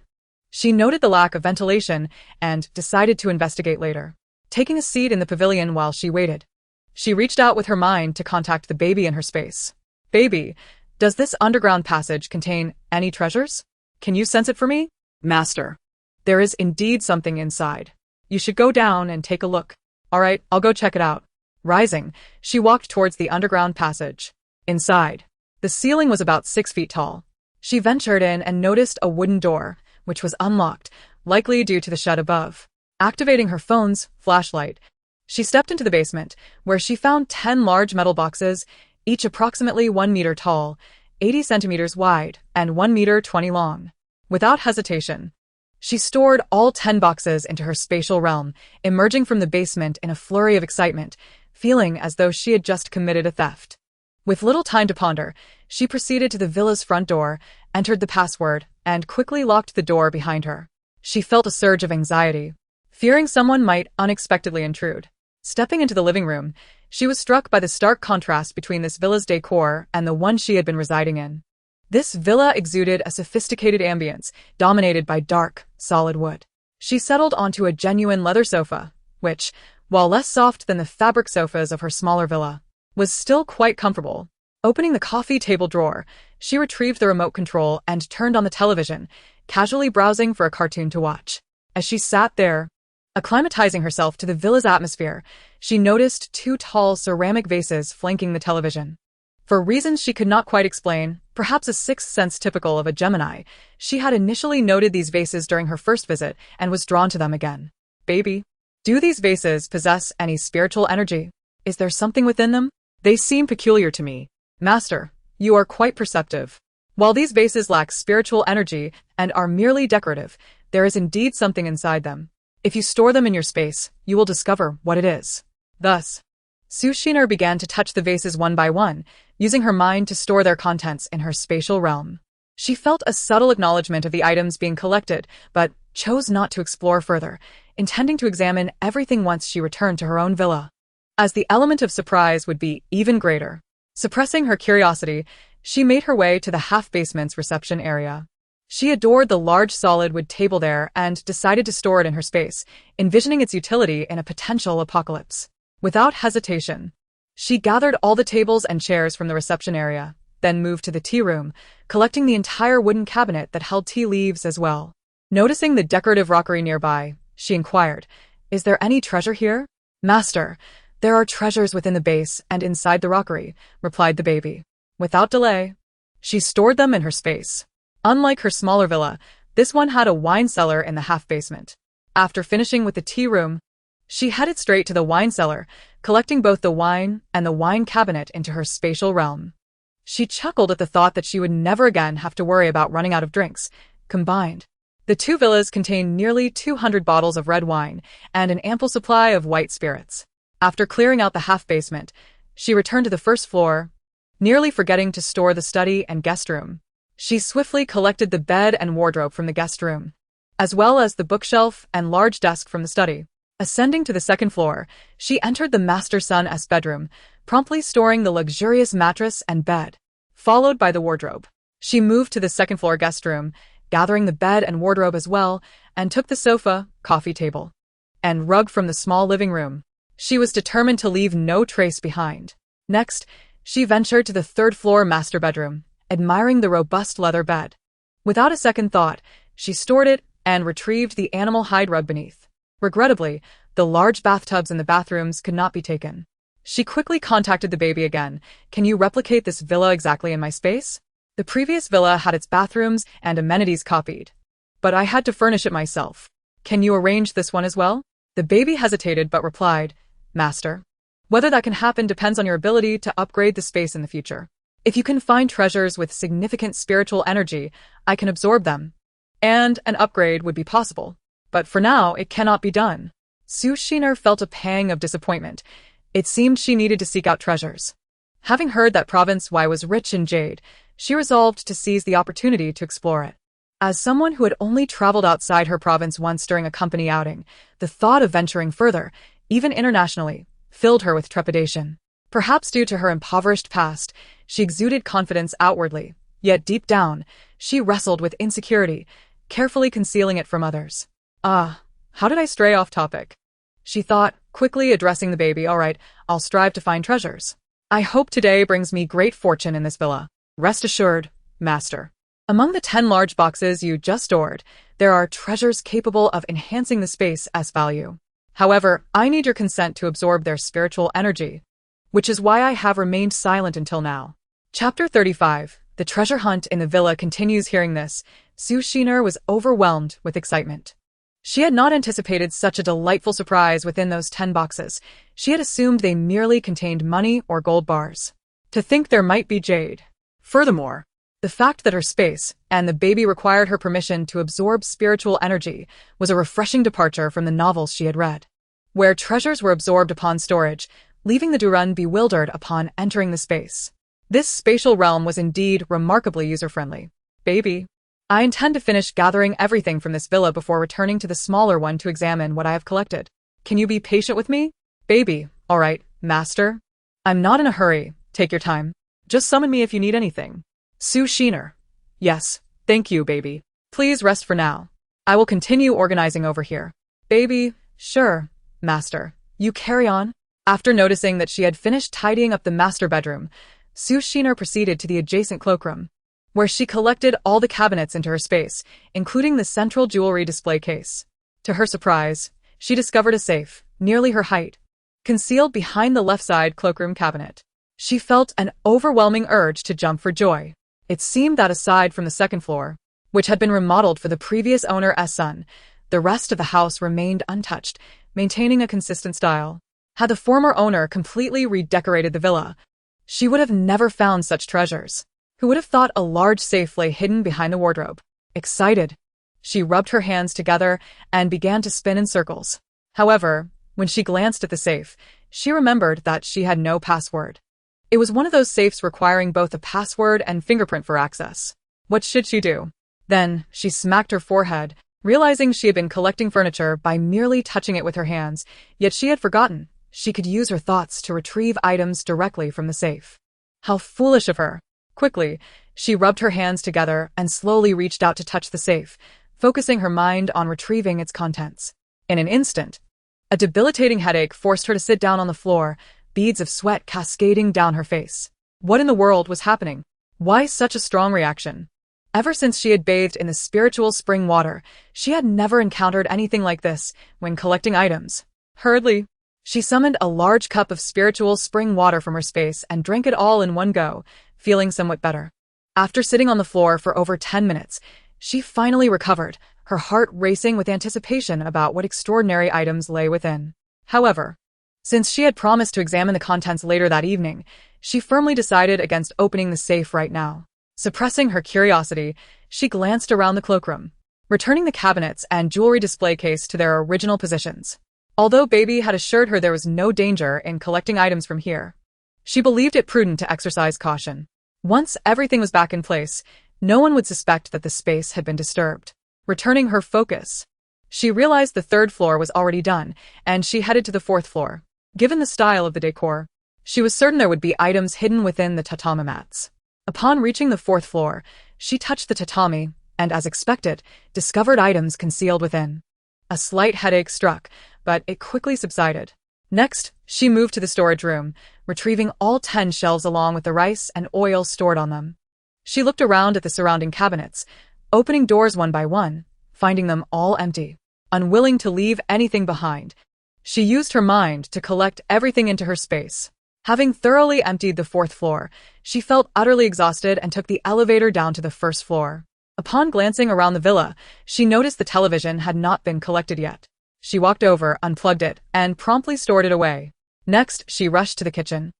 she noted the lack of ventilation and decided to investigate later. Taking a seat in the pavilion while she waited, she reached out with her mind to contact the baby in her space. "Baby, does this underground passage contain any treasures? Can you sense it for me?" Master. "There is indeed something inside. You should go down and take a look." "All right, I'll go check it out." Rising, she walked towards the underground passage. Inside, the ceiling was about 6 feet tall. She ventured in and noticed a wooden door, which was unlocked, likely due to the shed above. Activating her phone's flashlight, she stepped into the basement, where she found 10 large metal boxes, each approximately 1 meter tall, 80 centimeters wide, and 1 meter 20 long. Without hesitation, she stored all 10 boxes into her spatial realm, emerging from the basement in a flurry of excitement, feeling as though she had just committed a theft. With little time to ponder, she proceeded to the villa's front door, entered the password, and quickly locked the door behind her. She felt a surge of anxiety, fearing someone might unexpectedly intrude. Stepping into the living room, she was struck by the stark contrast between this villa's decor and the one she had been residing in. This villa exuded a sophisticated ambience, dominated by dark, solid wood. She settled onto a genuine leather sofa, which, while less soft than the fabric sofas of her smaller villa, was still quite comfortable. Opening the coffee table drawer, she retrieved the remote control and turned on the television, casually browsing for a cartoon to watch. As she sat there, acclimatizing herself to the villa's atmosphere, she noticed 2 tall ceramic vases flanking the television. For reasons she could not quite explain, perhaps a sixth sense typical of a Gemini, she had initially noted these vases during her first visit and was drawn to them again. "Baby, do these vases possess any spiritual energy? Is there something within them?" They seem peculiar to me. "Master, you are quite perceptive. While these vases lack spiritual energy and are merely decorative, there is indeed something inside them. If you store them in your space, you will discover what it is." Thus, Sushiner began to touch the vases one by one, using her mind to store their contents in her spatial realm. She felt a subtle acknowledgement of the items being collected, but chose not to explore further, intending to examine everything once she returned to her own villa, as the element of surprise would be even greater. Suppressing her curiosity, she made her way to the half-basement's reception area. She adored the large solid wood table there and decided to store it in her space, envisioning its utility in a potential apocalypse. Without hesitation, she gathered all the tables and chairs from the reception area, then moved to the tea room, collecting the entire wooden cabinet that held tea leaves as well. Noticing the decorative rockery nearby, she inquired, "Is there any treasure here?" "Master, there are treasures within the base and inside the rockery," replied the baby. Without delay, she stored them in her space. Unlike her smaller villa, this one had a wine cellar in the half-basement. After finishing with the tea room, she headed straight to the wine cellar, collecting both the wine and the wine cabinet into her spatial realm. She chuckled at the thought that she would never again have to worry about running out of drinks. Combined, the 2 villas contained nearly 200 bottles of red wine and an ample supply of white spirits. After clearing out the half-basement, she returned to the first floor, nearly forgetting to store the study and guest room. She swiftly collected the bed and wardrobe from the guest room, as well as the bookshelf and large desk from the study. Ascending to the second floor, she entered the master-son-'s bedroom, promptly storing the luxurious mattress and bed, followed by the wardrobe. She moved to the second-floor guest room, gathering the bed and wardrobe as well, and took the sofa, coffee table, and rug from the small living room. She was determined to leave no trace behind. Next, she ventured to the third-floor master bedroom, admiring the robust leather bed, Without a second thought, she stored it and retrieved the animal hide rug beneath. Regrettably, the large bathtubs in the bathrooms could not be taken. She quickly contacted the baby again. Can you replicate this villa exactly in my space? The previous villa had its bathrooms and amenities copied, but I had to furnish it myself. Can you arrange this one as well? The baby hesitated but replied, Master. Whether that can happen depends on your ability to upgrade the space in the future. If you can find treasures with significant spiritual energy, I can absorb them, and an upgrade would be possible. But for now, it cannot be done. Su Shiner felt a pang of disappointment. It seemed she needed to seek out treasures. Having heard that Province Y was rich in jade, she resolved to seize the opportunity to explore it. As someone who had only traveled outside her province once during a company outing, the thought of venturing further, even internationally, filled her with trepidation. Perhaps due to her impoverished past, she exuded confidence outwardly, yet deep down, she wrestled with insecurity, carefully concealing it from others. How did I stray off topic? She thought, quickly addressing the baby. All right, I'll strive to find treasures. I hope today brings me great fortune in this villa. Rest assured, Master. Among the 10 large boxes you just stored, there are treasures capable of enhancing the space as value. However, I need your consent to absorb their spiritual energy, which is why I have remained silent until now. Chapter 35. The treasure hunt in the villa continues. Hearing this, Su Shiner was overwhelmed with excitement. She had not anticipated such a delightful surprise within those 10 boxes. She had assumed they merely contained money or gold bars. To think there might be jade. Furthermore, the fact that her space and the baby required her permission to absorb spiritual energy was a refreshing departure from the novels she had read, where treasures were absorbed upon storage, leaving the Durun bewildered upon entering the space. This spatial realm was indeed remarkably user-friendly. Baby, I intend to finish gathering everything from this villa before returning to the smaller one to examine what I have collected. Can you be patient with me? Baby, all right, Master. I'm not in a hurry. Take your time. Just summon me if you need anything. Su Shiner. Yes, thank you, baby. Please rest for now. I will continue organizing over here. Baby, sure, Master. You carry on. After noticing that she had finished tidying up the master bedroom, Su Shiner proceeded to the adjacent cloakroom, where she collected all the cabinets into her space, including the central jewelry display case. To her surprise, she discovered a safe, nearly her height, concealed behind the left side cloakroom cabinet. She felt an overwhelming urge to jump for joy. It seemed that aside from the second floor, which had been remodeled for the previous owner's son, the rest of the house remained untouched, maintaining a consistent style. Had the former owner completely redecorated the villa, she would have never found such treasures. Who would have thought a large safe lay hidden behind the wardrobe? Excited, she rubbed her hands together and began to spin in circles. However, when she glanced at the safe, she remembered that she had no password. It was one of those safes requiring both a password and fingerprint for access. What should she do? Then, she smacked her forehead, realizing she had been collecting furniture by merely touching it with her hands, yet she had forgotten she could use her thoughts to retrieve items directly from the safe. How foolish of her! Quickly, she rubbed her hands together and slowly reached out to touch the safe, focusing her mind on retrieving its contents. In an instant, a debilitating headache forced her to sit down on the floor, beads of sweat cascading down her face. What in the world was happening? Why such a strong reaction? Ever since she had bathed in the spiritual spring water, she had never encountered anything like this when collecting items. Hurriedly, she summoned a large cup of spiritual spring water from her space and drank it all in one go, feeling somewhat better. After sitting on the floor for over 10 minutes, she finally recovered, her heart racing with anticipation about what extraordinary items lay within. However, since she had promised to examine the contents later that evening, she firmly decided against opening the safe right now. Suppressing her curiosity, she glanced around the cloakroom, returning the cabinets and jewelry display case to their original positions. Although Baby had assured her there was no danger in collecting items from here, she believed it prudent to exercise caution. Once everything was back in place, no one would suspect that the space had been disturbed. Returning her focus, she realized the third floor was already done, and she headed to the fourth floor. Given the style of the decor, she was certain there would be items hidden within the tatami mats. Upon reaching the fourth floor, she touched the tatami, and as expected, discovered items concealed within. A slight headache struck, but it quickly subsided. Next, she moved to the storage room, retrieving all 10 shelves along with the rice and oil stored on them. She looked around at the surrounding cabinets, opening doors one by one, finding them all empty. Unwilling to leave anything behind, she used her mind to collect everything into her space. Having thoroughly emptied the fourth floor, she felt utterly exhausted and took the elevator down to the first floor. Upon glancing around the villa, she noticed the television had not been collected yet. She walked over, unplugged it, and promptly stored it away. Next, she rushed to the kitchen,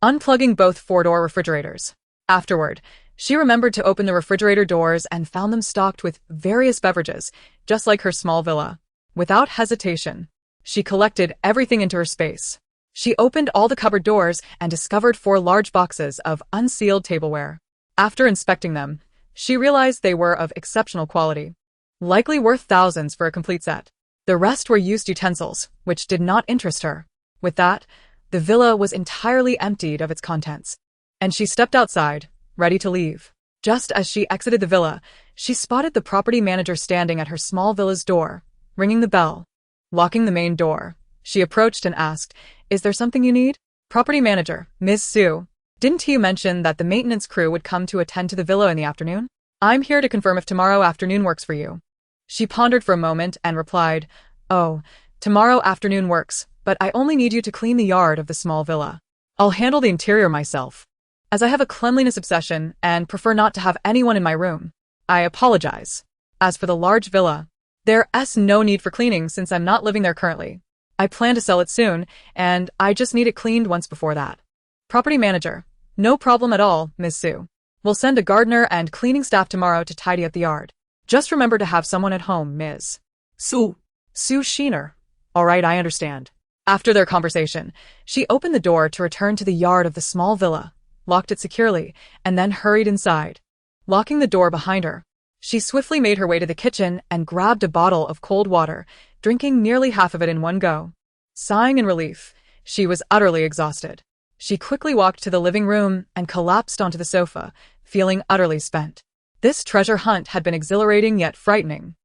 unplugging both four-door refrigerators. Afterward, she remembered to open the refrigerator doors and found them stocked with various beverages, just like her small villa. Without hesitation, she collected everything into her space. She opened all the cupboard doors and discovered 4 large boxes of unsealed tableware. After inspecting them, she realized they were of exceptional quality, likely worth thousands for a complete set. The rest were used utensils, which did not interest her. With that, the villa was entirely emptied of its contents, and she stepped outside, ready to leave. Just as she exited the villa, she spotted the property manager standing at her small villa's door, ringing the bell. Locking the main door, she approached and asked, "Is there something you need?" "Property manager, Ms. Sue. Didn't you mention that the maintenance crew would come to attend to the villa in the afternoon? I'm here to confirm if tomorrow afternoon works for you." She pondered for a moment and replied, "Oh, tomorrow afternoon works, but I only need you to clean the yard of the small villa. I'll handle the interior myself, as I have a cleanliness obsession and prefer not to have anyone in my room. I apologize. As for the large villa, there's no need for cleaning since I'm not living there currently. I plan to sell it soon, and I just need it cleaned once before that." "Property manager, no problem at all, Ms. Sue. We'll send a gardener and cleaning staff tomorrow to tidy up the yard. Just remember to have someone at home, Ms. Sue. Sue Sheener." "All right, I understand." After their conversation, she opened the door to return to the yard of the small villa, locked it securely, and then hurried inside. Locking the door behind her, she swiftly made her way to the kitchen and grabbed a bottle of cold water, drinking nearly half of it in one go. Sighing in relief, she was utterly exhausted. She quickly walked to the living room and collapsed onto the sofa, feeling utterly spent. This treasure hunt had been exhilarating yet frightening.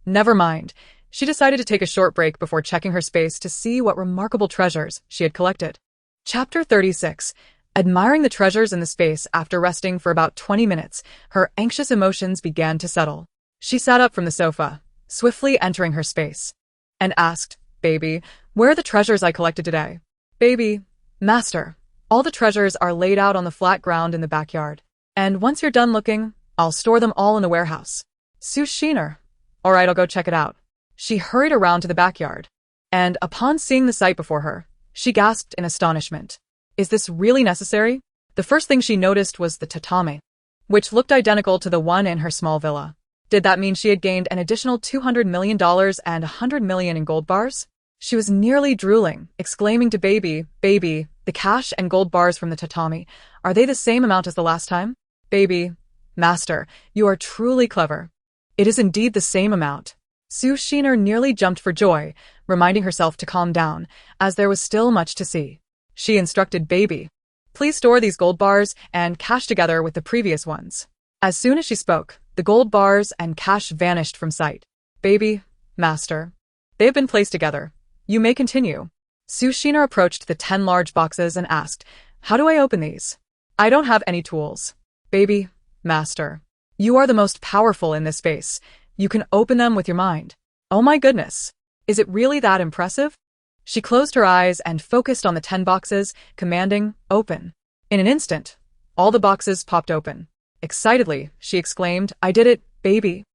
Never mind. She decided to take a short break before checking her space to see what remarkable treasures she had collected. Chapter 36. Admiring the treasures in the space after resting for about 20 minutes, her anxious emotions began to settle. She sat up from the sofa, swiftly entering her space, and asked, "Baby, where are the treasures I collected today?" "Baby, master, all the treasures are laid out on the flat ground in the backyard, and once you're done looking, I'll store them all in the warehouse." "Sue Sheener. All right, I'll go check it out." She hurried around to the backyard, and upon seeing the sight before her, she gasped in astonishment. Is this really necessary? The first thing she noticed was the tatami, which looked identical to the one in her small villa. Did that mean she had gained an additional $200 million and $100 million in gold bars? She was nearly drooling, exclaiming to Baby, "Baby, the cash and gold bars from the tatami, are they the same amount as the last time?" "Baby, master, you are truly clever. It is indeed the same amount." Sue Sheener nearly jumped for joy, reminding herself to calm down, as there was still much to see. She instructed Baby, "Please store these gold bars and cash together with the previous ones." As soon as she spoke, the gold bars and cash vanished from sight. "Baby, master, they have been placed together. You may continue." Sue Sheener approached the 10 large boxes and asked, "How do I open these?" "I don't have any tools." "Baby, master, you are the most powerful in this space. You can open them with your mind." "Oh my goodness. Is it really that impressive?" She closed her eyes and focused on the 10 boxes, commanding, "Open." In an instant, all the boxes popped open. Excitedly, she exclaimed, "I did it, baby."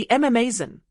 I'm amazing.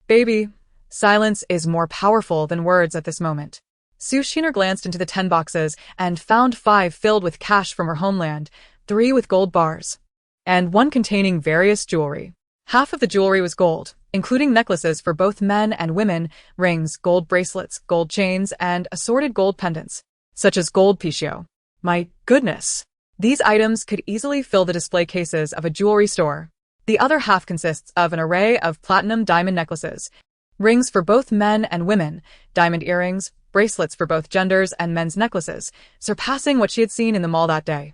"Baby, silence is more powerful than words at this moment." Sue Sheener glanced into the 10 boxes and found 5 filled with cash from her homeland, 3 with gold bars, and 1 containing various jewelry. Half of the jewelry was gold, including necklaces for both men and women, rings, gold bracelets, gold chains, and assorted gold pendants, such as gold pichio. My goodness! These items could easily fill the display cases of a jewelry store. The other half consists of an array of platinum diamond necklaces, rings for both men and women, diamond earrings, bracelets for both genders, and men's necklaces, surpassing what she had seen in the mall that day.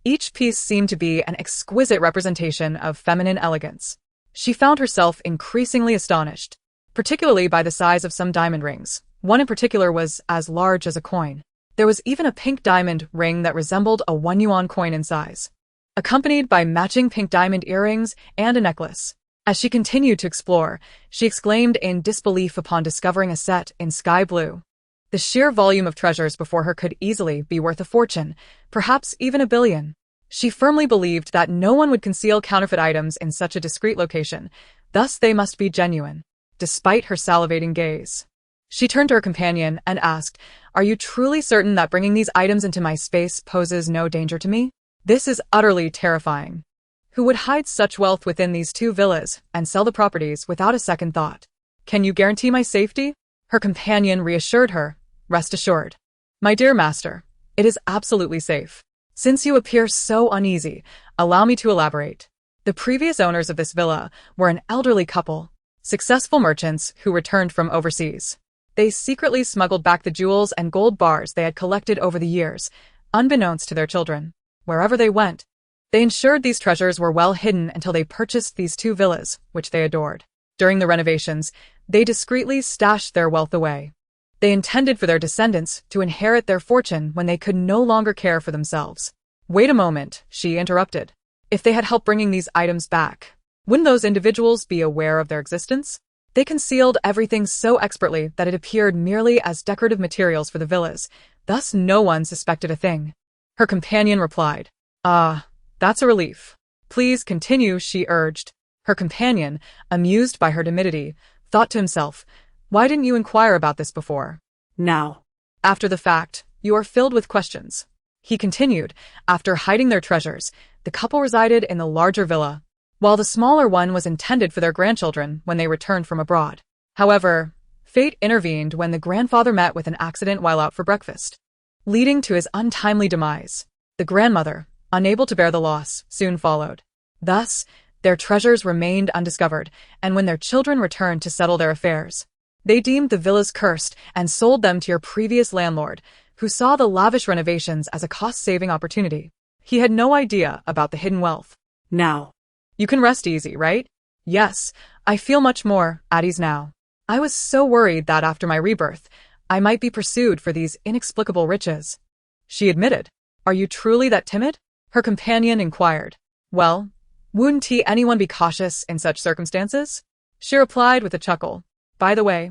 Each piece seemed to be an exquisite representation of feminine elegance. She found herself increasingly astonished, particularly by the size of some diamond rings. One in particular was as large as a coin. There was even a pink diamond ring that resembled a 1 yuan coin in size, accompanied by matching pink diamond earrings and a necklace. As she continued to explore, she exclaimed in disbelief upon discovering a set in sky blue. The sheer volume of treasures before her could easily be worth a fortune, perhaps even $1 billion. She firmly believed that no one would conceal counterfeit items in such a discreet location, thus they must be genuine. Despite her salivating gaze, she turned to her companion and asked, "Are you truly certain that bringing these items into my space poses no danger to me? This is utterly terrifying. Who would hide such wealth within these 2 villas and sell the properties without a second thought? Can you guarantee my safety?" Her companion reassured her, "Rest assured, my dear master, it is absolutely safe. Since you appear so uneasy, allow me to elaborate. The previous owners of this villa were an elderly couple, successful merchants who returned from overseas. They secretly smuggled back the jewels and gold bars they had collected over the years, unbeknownst to their children. Wherever they went, they ensured these treasures were well hidden until they purchased these 2 villas, which they adored. During the renovations, they discreetly stashed their wealth away. They intended for their descendants to inherit their fortune when they could no longer care for themselves." "Wait a moment," she interrupted. "If they had help bringing these items back, wouldn't those individuals be aware of their existence? They concealed everything so expertly that it appeared merely as decorative materials for the villas, thus no one suspected a thing." Her companion replied, "Ah, that's a relief. Please continue," she urged. Her companion, amused by her timidity, thought to himself, "Why didn't you inquire about this before? Now, After the fact, you are filled with questions." He continued, "After hiding their treasures, the couple resided in the larger villa, while the smaller one was intended for their grandchildren when they returned from abroad. However, fate intervened when the grandfather met with an accident while out for breakfast, leading to his untimely demise. The grandmother, unable to bear the loss, soon followed. Thus, their treasures remained undiscovered, and when their children returned to settle their affairs, they deemed the villas cursed and sold them to your previous landlord, who saw the lavish renovations as a cost-saving opportunity. He had no idea about the hidden wealth. now, You can rest easy, right?" "Yes, I feel much more at ease now. I was so worried that after my rebirth, I might be pursued for these inexplicable riches," she admitted. "Are you truly that timid?" her companion inquired. "Well, wouldn't anyone be cautious in such circumstances?" she replied with a chuckle. "By the way,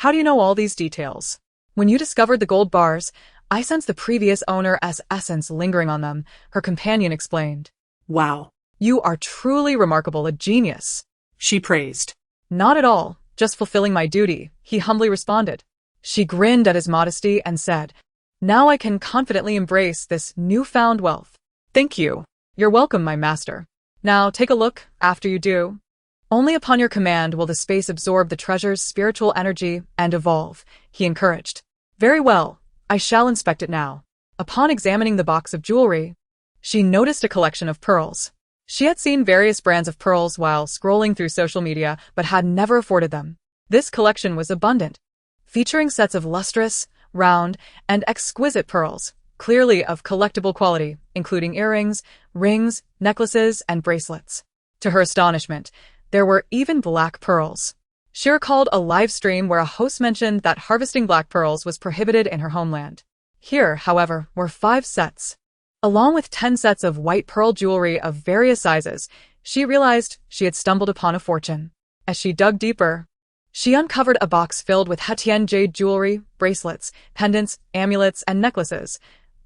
how do you know all these details?" "When you discovered the gold bars, I sensed the previous owner's essence lingering on them," her companion explained. wow, "You are truly remarkable, a genius." she praised. "Not at all, just fulfilling my duty," he humbly responded. She grinned at his modesty and said, "Now I can confidently embrace this newfound wealth." "Thank you. You're welcome, my master. Now take a look after you do. Only upon your command will the space absorb the treasure's spiritual energy and evolve," he encouraged. "Very well, I shall inspect it now." Upon examining the box of jewelry, she noticed a collection of pearls. She had seen various brands of pearls while scrolling through social media, but had never afforded them. This collection was abundant, featuring sets of lustrous, round, and exquisite pearls, clearly of collectible quality, including earrings, rings, necklaces, and bracelets. To her astonishment, there were even black pearls. She recalled a live stream where a host mentioned that harvesting black pearls was prohibited in her homeland. Here, however, were 5 sets. Along with 10 sets of white pearl jewelry of various sizes, she realized she had stumbled upon a fortune. As she dug deeper, she uncovered a box filled with Hetien jade jewelry, bracelets, pendants, amulets, and necklaces,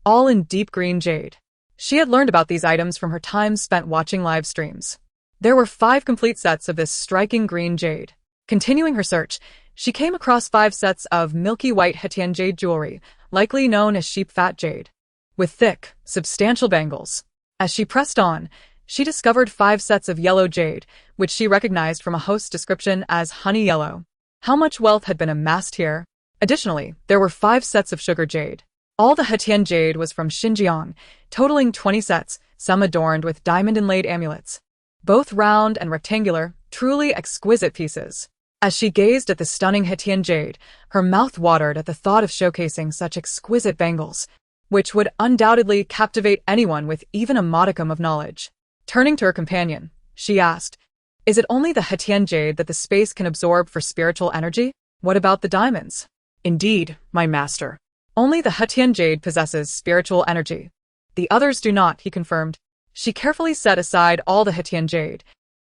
all in deep green jade. She had learned about these items from her time spent watching live streams. There were 5 complete sets of this striking green jade. Continuing her search, she came across 5 sets of milky white Hetien jade jewelry, likely known as sheep fat jade, with thick, substantial bangles. As she pressed on, she discovered 5 sets of yellow jade, which she recognized from a host's description as honey yellow. How much wealth had been amassed here? Additionally, there were 5 sets of sugar jade. All the Hetien jade was from Xinjiang, totaling 20 sets, some adorned with diamond-inlaid amulets. Both round and rectangular, truly exquisite pieces. As she gazed at the stunning Hetien jade, her mouth watered at the thought of showcasing such exquisite bangles, which would undoubtedly captivate anyone with even a modicum of knowledge. Turning to her companion, she asked, "Is it only the Hetien jade that the space can absorb for spiritual energy? What about the diamonds?" "Indeed, my master. Only the Hetien jade possesses spiritual energy. The others do not," he confirmed. She carefully set aside all the Hetien jade,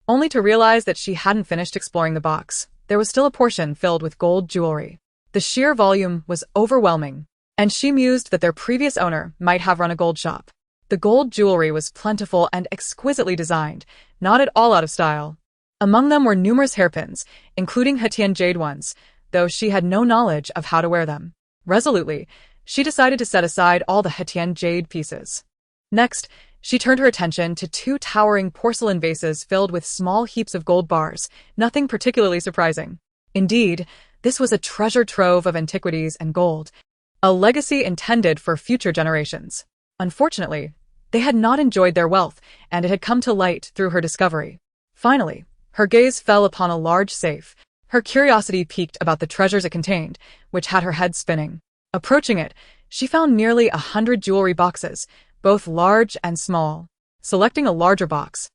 only to realize that she hadn't finished exploring the box. There was still a portion filled with gold jewelry. The sheer volume was overwhelming, and she mused that their previous owner might have run a gold shop. The gold jewelry was plentiful and exquisitely designed, not at all out of style. Among them were numerous hairpins, including Hetian jade ones, though she had no knowledge of how to wear them. Resolutely, she decided to set aside all the Hetian jade pieces. Next, she turned her attention to two towering porcelain vases filled with small heaps of gold bars, nothing particularly surprising. Indeed, this was a treasure trove of antiquities and gold, a legacy intended for future generations. Unfortunately, they had not enjoyed their wealth, and it had come to light through her discovery. Finally, her gaze fell upon a large safe. Her curiosity piqued about the treasures it contained, which had her head spinning. Approaching it, she found nearly 100 jewelry boxes, both large and small. Selecting a larger box,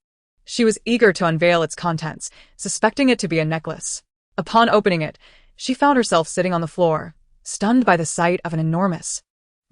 she was eager to unveil its contents, suspecting it to be a necklace. Upon opening it, she found herself sitting on the floor, stunned by the sight of an enormous,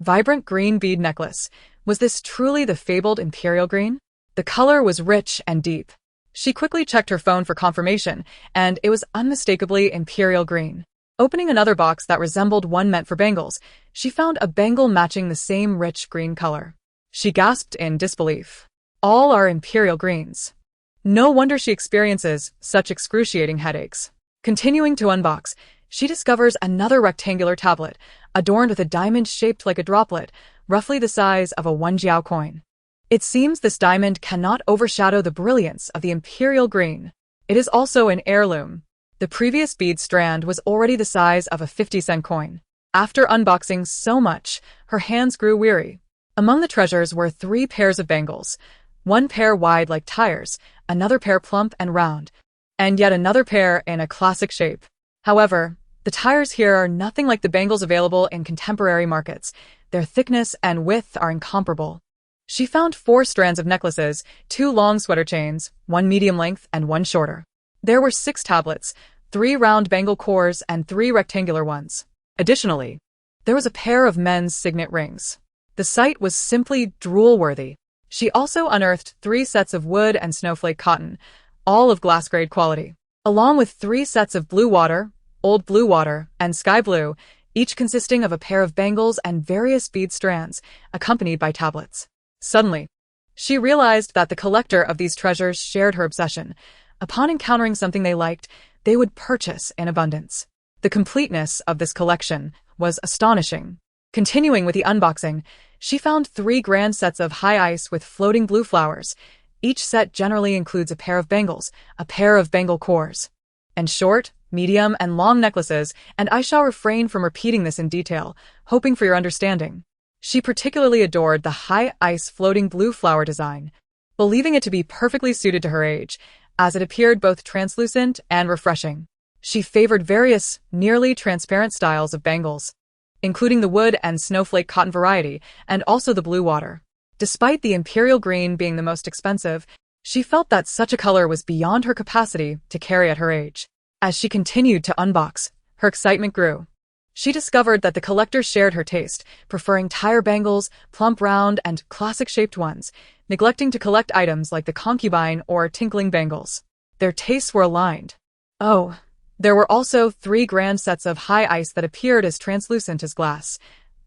vibrant green bead necklace. Was this truly the fabled imperial green? The color was rich and deep. She quickly checked her phone for confirmation, and it was unmistakably imperial green. Opening another box that resembled one meant for bangles, she found a bangle matching the same rich green color. She gasped in disbelief. All are imperial greens. No wonder she experiences such excruciating headaches. Continuing to unbox, she discovers another rectangular tablet, adorned with a diamond shaped like a droplet, roughly the size of a 1 jiao coin. It seems this diamond cannot overshadow the brilliance of the imperial green. It is also an heirloom. The previous bead strand was already the size of a 50-cent coin. After unboxing so much, her hands grew weary. Among the treasures were 3 pairs of bangles, one pair wide like tires, another pair plump and round, and yet another pair in a classic shape. However, the tires here are nothing like the bangles available in contemporary markets. Their thickness and width are incomparable. She found 4 strands of necklaces, 2 long sweater chains, 1 medium length and 1 shorter. There were 6 tablets, 3 round bangle cores and 3 rectangular ones. Additionally, there was a pair of men's signet rings. The sight was simply drool-worthy. She also unearthed 3 sets of wood and snowflake cotton, all of glass-grade quality, along with 3 sets of blue water, old blue water, and sky blue, each consisting of a pair of bangles and various bead strands, accompanied by tablets. Suddenly, she realized that the collector of these treasures shared her obsession. Upon encountering something they liked, they would purchase in abundance. The completeness of this collection was astonishing. Continuing with the unboxing, she found 3 grand sets of high ice with floating blue flowers. Each set generally includes a pair of bangles, a pair of bangle cores, and short, medium, and long necklaces, and I shall refrain from repeating this in detail, hoping for your understanding. She particularly adored the high ice floating blue flower design, believing it to be perfectly suited to her age, as it appeared both translucent and refreshing. She favored various, nearly transparent styles of bangles, including the wood and snowflake cotton variety, and also the blue water. Despite the imperial green being the most expensive, she felt that such a color was beyond her capacity to carry at her age. As she continued to unbox, her excitement grew. She discovered that the collector shared her taste, preferring tire bangles, plump round, and classic-shaped ones, neglecting to collect items like the concubine or tinkling bangles. Their tastes were aligned. Oh, there were also 3 grand sets of high ice that appeared as translucent as glass.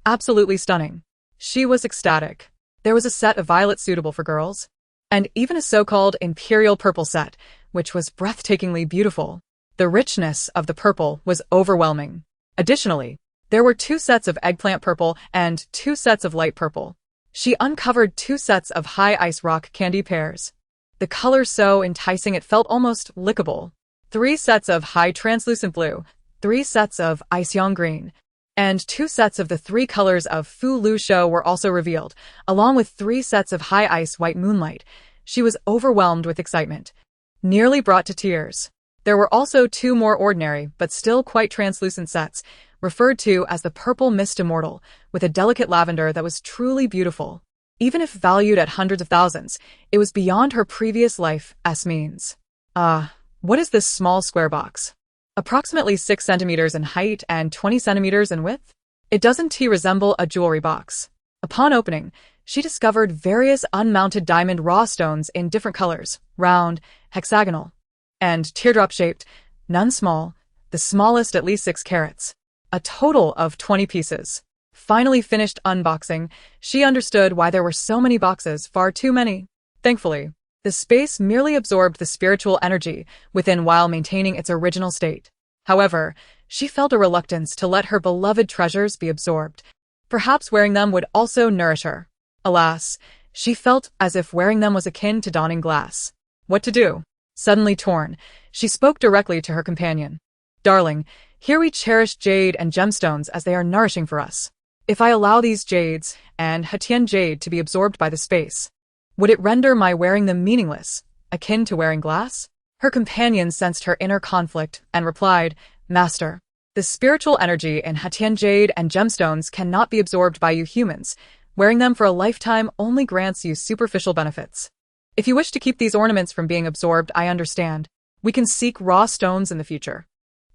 Absolutely stunning. She was ecstatic. There was a set of violets suitable for girls, and even a so-called imperial purple set, which was breathtakingly beautiful. The richness of the purple was overwhelming. Additionally, there were 2 sets of eggplant purple and 2 sets of light purple. She uncovered 2 sets of high ice rock candy pears. The color so enticing it felt almost lickable. 3 sets of high translucent blue, 3 sets of ice yang green, and 2 sets of the 3 colors of Fu Lu Shou were also revealed, along with 3 sets of high ice white moonlight. She was overwhelmed with excitement, nearly brought to tears. There were also 2 more ordinary, but still quite translucent sets, referred to as the Purple Mist Immortal, with a delicate lavender that was truly beautiful. Even if valued at hundreds of thousands, it was beyond her previous life as means. What is this small square box? Approximately 6 centimeters in height and 20 centimeters in width? It doesn't resemble a jewelry box. Upon opening, she discovered various unmounted diamond raw stones in different colors, round, hexagonal, and teardrop-shaped, none small, the smallest at least 6 carats. A total of 20 pieces. Finally finished unboxing, she understood why there were so many boxes, far too many. Thankfully, the space merely absorbed the spiritual energy within while maintaining its original state. However, she felt a reluctance to let her beloved treasures be absorbed. Perhaps wearing them would also nourish her. Alas, she felt as if wearing them was akin to donning glass. What to do? Suddenly torn, she spoke directly to her companion. Darling, here we cherish jade and gemstones as they are nourishing for us. If I allow these jades, and Hatian jade, to be absorbed by the space, would it render my wearing them meaningless, akin to wearing glass? Her companion sensed her inner conflict and replied, Master, the spiritual energy in Hatian jade and gemstones cannot be absorbed by you humans. Wearing them for a lifetime only grants you superficial benefits. If you wish to keep these ornaments from being absorbed, I understand. We can seek raw stones in the future.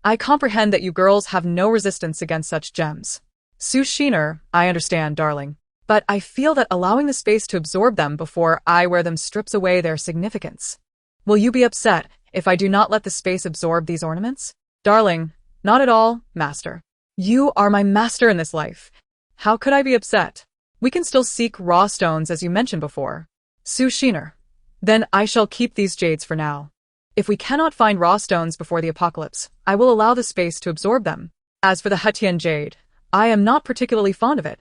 I comprehend that you girls have no resistance against such gems. Su Shiner, I understand, darling. But I feel that allowing the space to absorb them before I wear them strips away their significance. Will you be upset if I do not let the space absorb these ornaments? Darling, not at all, master. You are my master in this life. How could I be upset? We can still seek raw stones as you mentioned before. Su Shiner. Then I shall keep these jades for now. If we cannot find raw stones before the apocalypse, I will allow the space to absorb them. As for the Hatian jade, I am not particularly fond of it.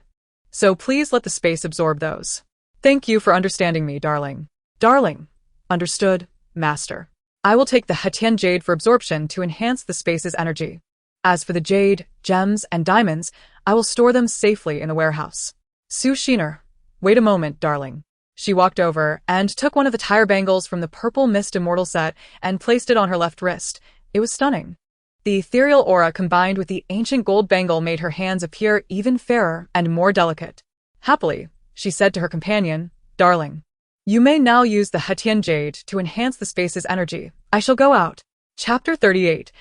So please let the space absorb those. Thank you for understanding me, darling. Darling. Understood, master. I will take the Hatian jade for absorption to enhance the space's energy. As for the jade, gems, and diamonds, I will store them safely in the warehouse. Su Shiner. Wait a moment, darling. She walked over and took one of the tire bangles from the Purple Mist Immortal set and placed it on her left wrist. It was stunning. The ethereal aura combined with the ancient gold bangle made her hands appear even fairer and more delicate. Happily, she said to her companion, Darling, you may now use the Hatian jade to enhance the space's energy. I shall go out. Chapter 38.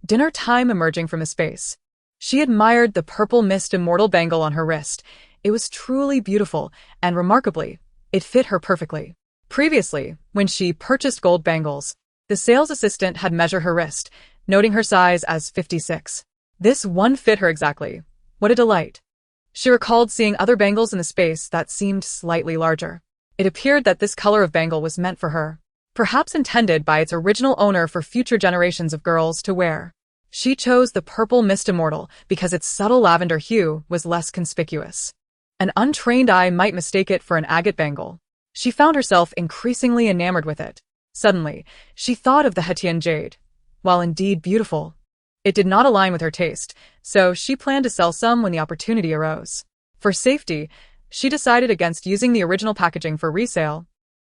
Dinner time. Emerging from the space. She admired the Purple Mist Immortal bangle on her wrist. It was truly beautiful, and remarkably, it fit her perfectly. Previously, when she purchased gold bangles, the sales assistant had measured her wrist, noting her size as 56. This one fit her exactly. What a delight. She recalled seeing other bangles in the space that seemed slightly larger. It appeared that this color of bangle was meant for her, perhaps intended by its original owner for future generations of girls to wear. She chose the Purple Mist Immortal because its subtle lavender hue was less conspicuous. An untrained eye might mistake it for an agate bangle. She found herself increasingly enamored with it. Suddenly, she thought of the Hatian jade. While indeed beautiful, it did not align with her taste, so she planned to sell some when the opportunity arose. For safety, she decided against using the original packaging for resale,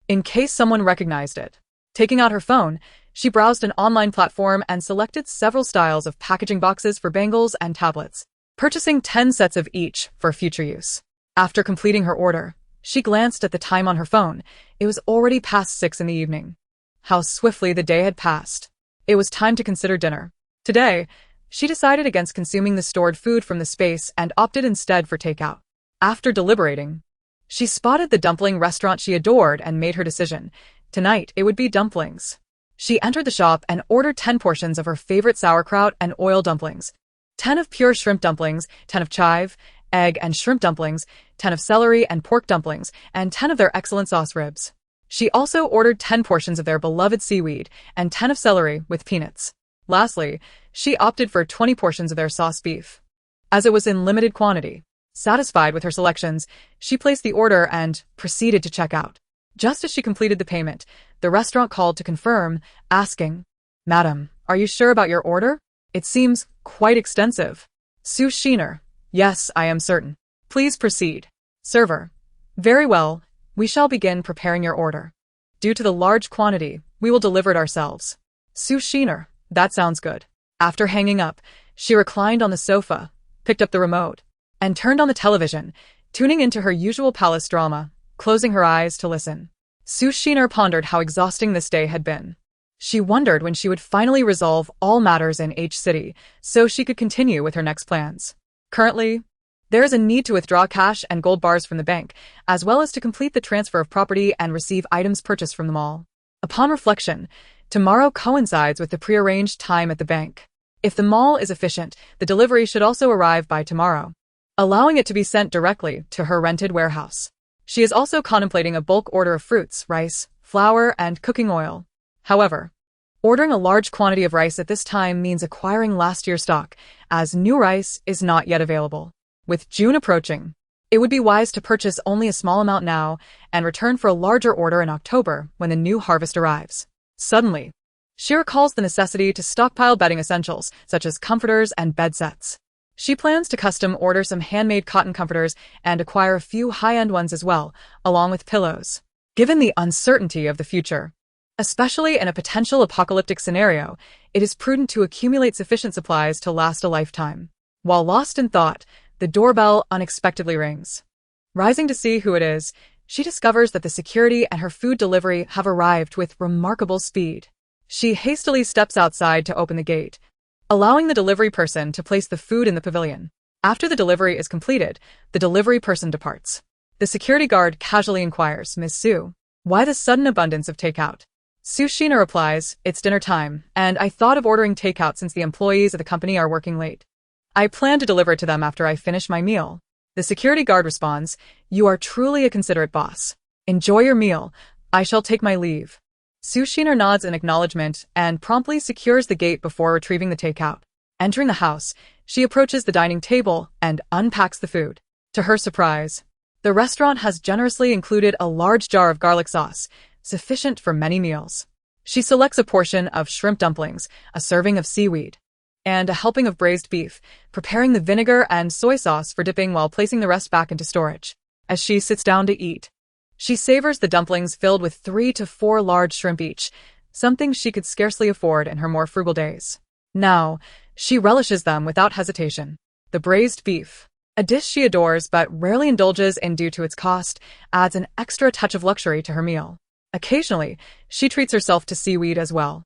in case someone recognized it. Taking out her phone, she browsed an online platform and selected several styles of packaging boxes for bangles and tablets, purchasing 10 sets of each for future use. After completing her order, she glanced at the time on her phone. It was already past 6 in the evening. How swiftly the day had passed. It was time to consider dinner. Today, she decided against consuming the stored food from the space and opted instead for takeout. After deliberating, she spotted the dumpling restaurant she adored and made her decision. Tonight, it would be dumplings. She entered the shop and ordered 10 portions of her favorite sauerkraut and oil dumplings, 10 of pure shrimp dumplings, 10 of chive, egg and shrimp dumplings, 10 of celery and pork dumplings, and 10 of their excellent sauce ribs. She also ordered 10 portions of their beloved seaweed and 10 of celery with peanuts. Lastly, she opted for 20 portions of their sauce beef, as it was in limited quantity. Satisfied with her selections, she placed the order and proceeded to check out. Just as she completed the payment, the restaurant called to confirm, asking, Madam, are you sure about your order? It seems quite extensive. Su Shiner. Yes, I am certain. Please proceed. Server. Very well. We shall begin preparing your order. Due to the large quantity, we will deliver it ourselves. Su Shiner. That sounds good. After hanging up, she reclined on the sofa, picked up the remote, and turned on the television, tuning into her usual palace drama, closing her eyes to listen. Su Shiner pondered how exhausting this day had been. She wondered when she would finally resolve all matters in H City so she could continue with her next plans. Currently, there is a need to withdraw cash and gold bars from the bank, as well as to complete the transfer of property and receive items purchased from the mall. Upon reflection, Tomorrow coincides with the prearranged time at the bank. If the mall is efficient, the delivery should also arrive by tomorrow, allowing it to be sent directly to her rented warehouse. She is also contemplating a bulk order of fruits, rice, flour, and cooking oil. However, ordering a large quantity of rice at this time means acquiring last year's stock, as new rice is not yet available. With June approaching, it would be wise to purchase only a small amount now and return for a larger order in October when the new harvest arrives. Suddenly, she recalls the necessity to stockpile bedding essentials, such as comforters and bed sets. She plans to custom order some handmade cotton comforters and acquire a few high-end ones as well, along with pillows. Given the uncertainty of the future, especially in a potential apocalyptic scenario, it is prudent to accumulate sufficient supplies to last a lifetime. While lost in thought, the doorbell unexpectedly rings. Rising to see who it is, she discovers that the security and her food delivery have arrived with remarkable speed. She hastily steps outside to open the gate, allowing the delivery person to place the food in the pavilion. After the delivery is completed, the delivery person departs. The security guard casually inquires, "Miss Sue, why the sudden abundance of takeout?" Sushina replies, "It's dinner time, and I thought of ordering takeout since the employees of the company are working late. I plan to deliver it to them after I finish my meal." The security guard responds, "You are truly a considerate boss. Enjoy your meal. I shall take my leave." Sushina nods in acknowledgement and promptly secures the gate before retrieving the takeout. Entering the house, she approaches the dining table and unpacks the food. To her surprise, the restaurant has generously included a large jar of garlic sauce, sufficient for many meals. She selects a portion of shrimp dumplings, a serving of seaweed, and a helping of braised beef, preparing the vinegar and soy sauce for dipping while placing the rest back into storage. As she sits down to eat, she savors the dumplings filled with 3 to 4 large shrimp each, something she could scarcely afford in her more frugal days. Now, she relishes them without hesitation. The braised beef, a dish she adores but rarely indulges in due to its cost, adds an extra touch of luxury to her meal. Occasionally, she treats herself to seaweed as well.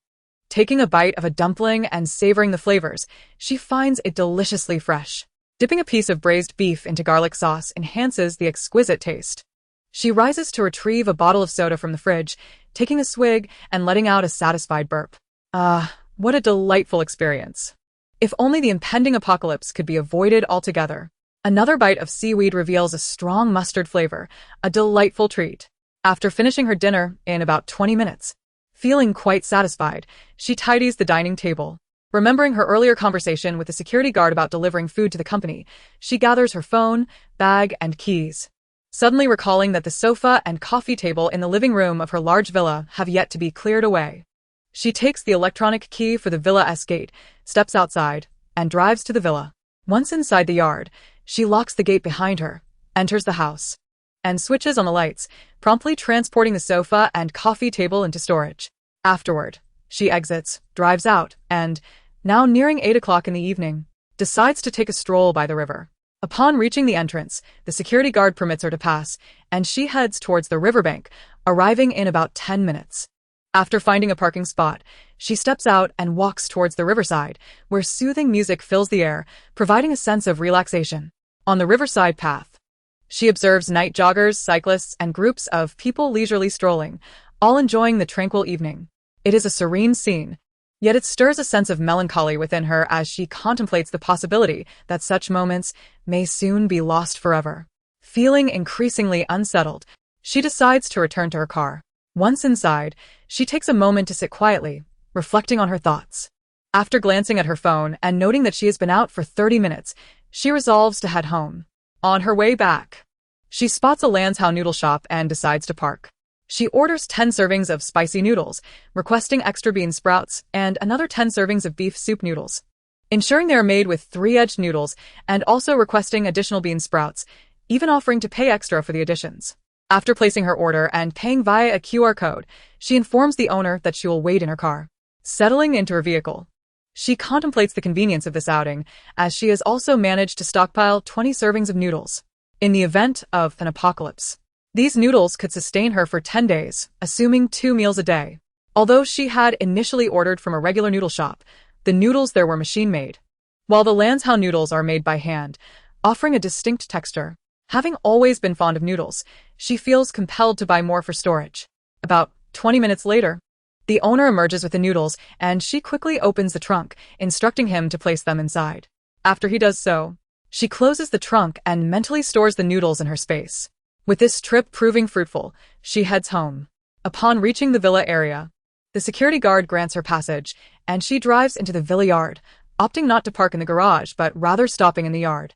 Taking a bite of a dumpling and savoring the flavors, she finds it deliciously fresh. Dipping a piece of braised beef into garlic sauce enhances the exquisite taste. She rises to retrieve a bottle of soda from the fridge, taking a swig and letting out a satisfied burp. What a delightful experience. If only the impending apocalypse could be avoided altogether. Another bite of seaweed reveals a strong mustard flavor, a delightful treat. After finishing her dinner in about 20 minutes, feeling quite satisfied, she tidies the dining table. Remembering her earlier conversation with the security guard about delivering food to the company, she gathers her phone, bag, and keys. Suddenly recalling that the sofa and coffee table in the living room of her large villa have yet to be cleared away. She takes the electronic key for the villa's gate, steps outside, and drives to the villa. Once inside the yard, she locks the gate behind her, enters the house, and switches on the lights, promptly transporting the sofa and coffee table into storage. Afterward, she exits, drives out, and, now nearing 8 o'clock in the evening, decides to take a stroll by the river. Upon reaching the entrance, the security guard permits her to pass, and she heads towards the riverbank, arriving in about 10 minutes. After finding a parking spot, she steps out and walks towards the riverside, where soothing music fills the air, providing a sense of relaxation. On the riverside path, she observes night joggers, cyclists, and groups of people leisurely strolling, all enjoying the tranquil evening. It is a serene scene, yet it stirs a sense of melancholy within her as she contemplates the possibility that such moments may soon be lost forever. Feeling increasingly unsettled, she decides to return to her car. Once inside, she takes a moment to sit quietly, reflecting on her thoughts. After glancing at her phone and noting that she has been out for 30 minutes, she resolves to head home. On her way back, she spots a Lanshow noodle shop and decides to park. She orders 10 servings of spicy noodles, requesting extra bean sprouts and another 10 servings of beef soup noodles, ensuring they are made with 3-edged noodles and also requesting additional bean sprouts, even offering to pay extra for the additions. After placing her order and paying via a QR code, she informs the owner that she will wait in her car. Settling into her vehicle, she contemplates the convenience of this outing, as she has also managed to stockpile 20 servings of noodles. In the event of an apocalypse, these noodles could sustain her for 10 days, assuming 2 meals a day. Although she had initially ordered from a regular noodle shop, the noodles there were machine-made, while the Lanshow noodles are made by hand, offering a distinct texture. Having always been fond of noodles, she feels compelled to buy more for storage. About 20 minutes later, The owner emerges with the noodles, and she quickly opens the trunk, instructing him to place them inside. After he does so, she closes the trunk and mentally stores the noodles in her space. With this trip proving fruitful, she heads home. Upon reaching the villa area, the security guard grants her passage, and she drives into the villa yard, opting not to park in the garage but rather stopping in the yard.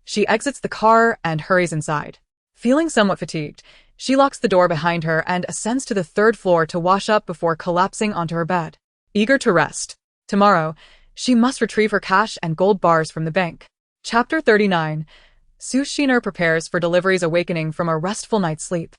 She exits the car and hurries inside. Feeling somewhat fatigued, she locks the door behind her and ascends to the third floor to wash up before collapsing onto her bed. Eager to rest. Tomorrow, she must retrieve her cash and gold bars from the bank. Chapter 39. Sue Sheener prepares for delivery's awakening from a restful night's sleep.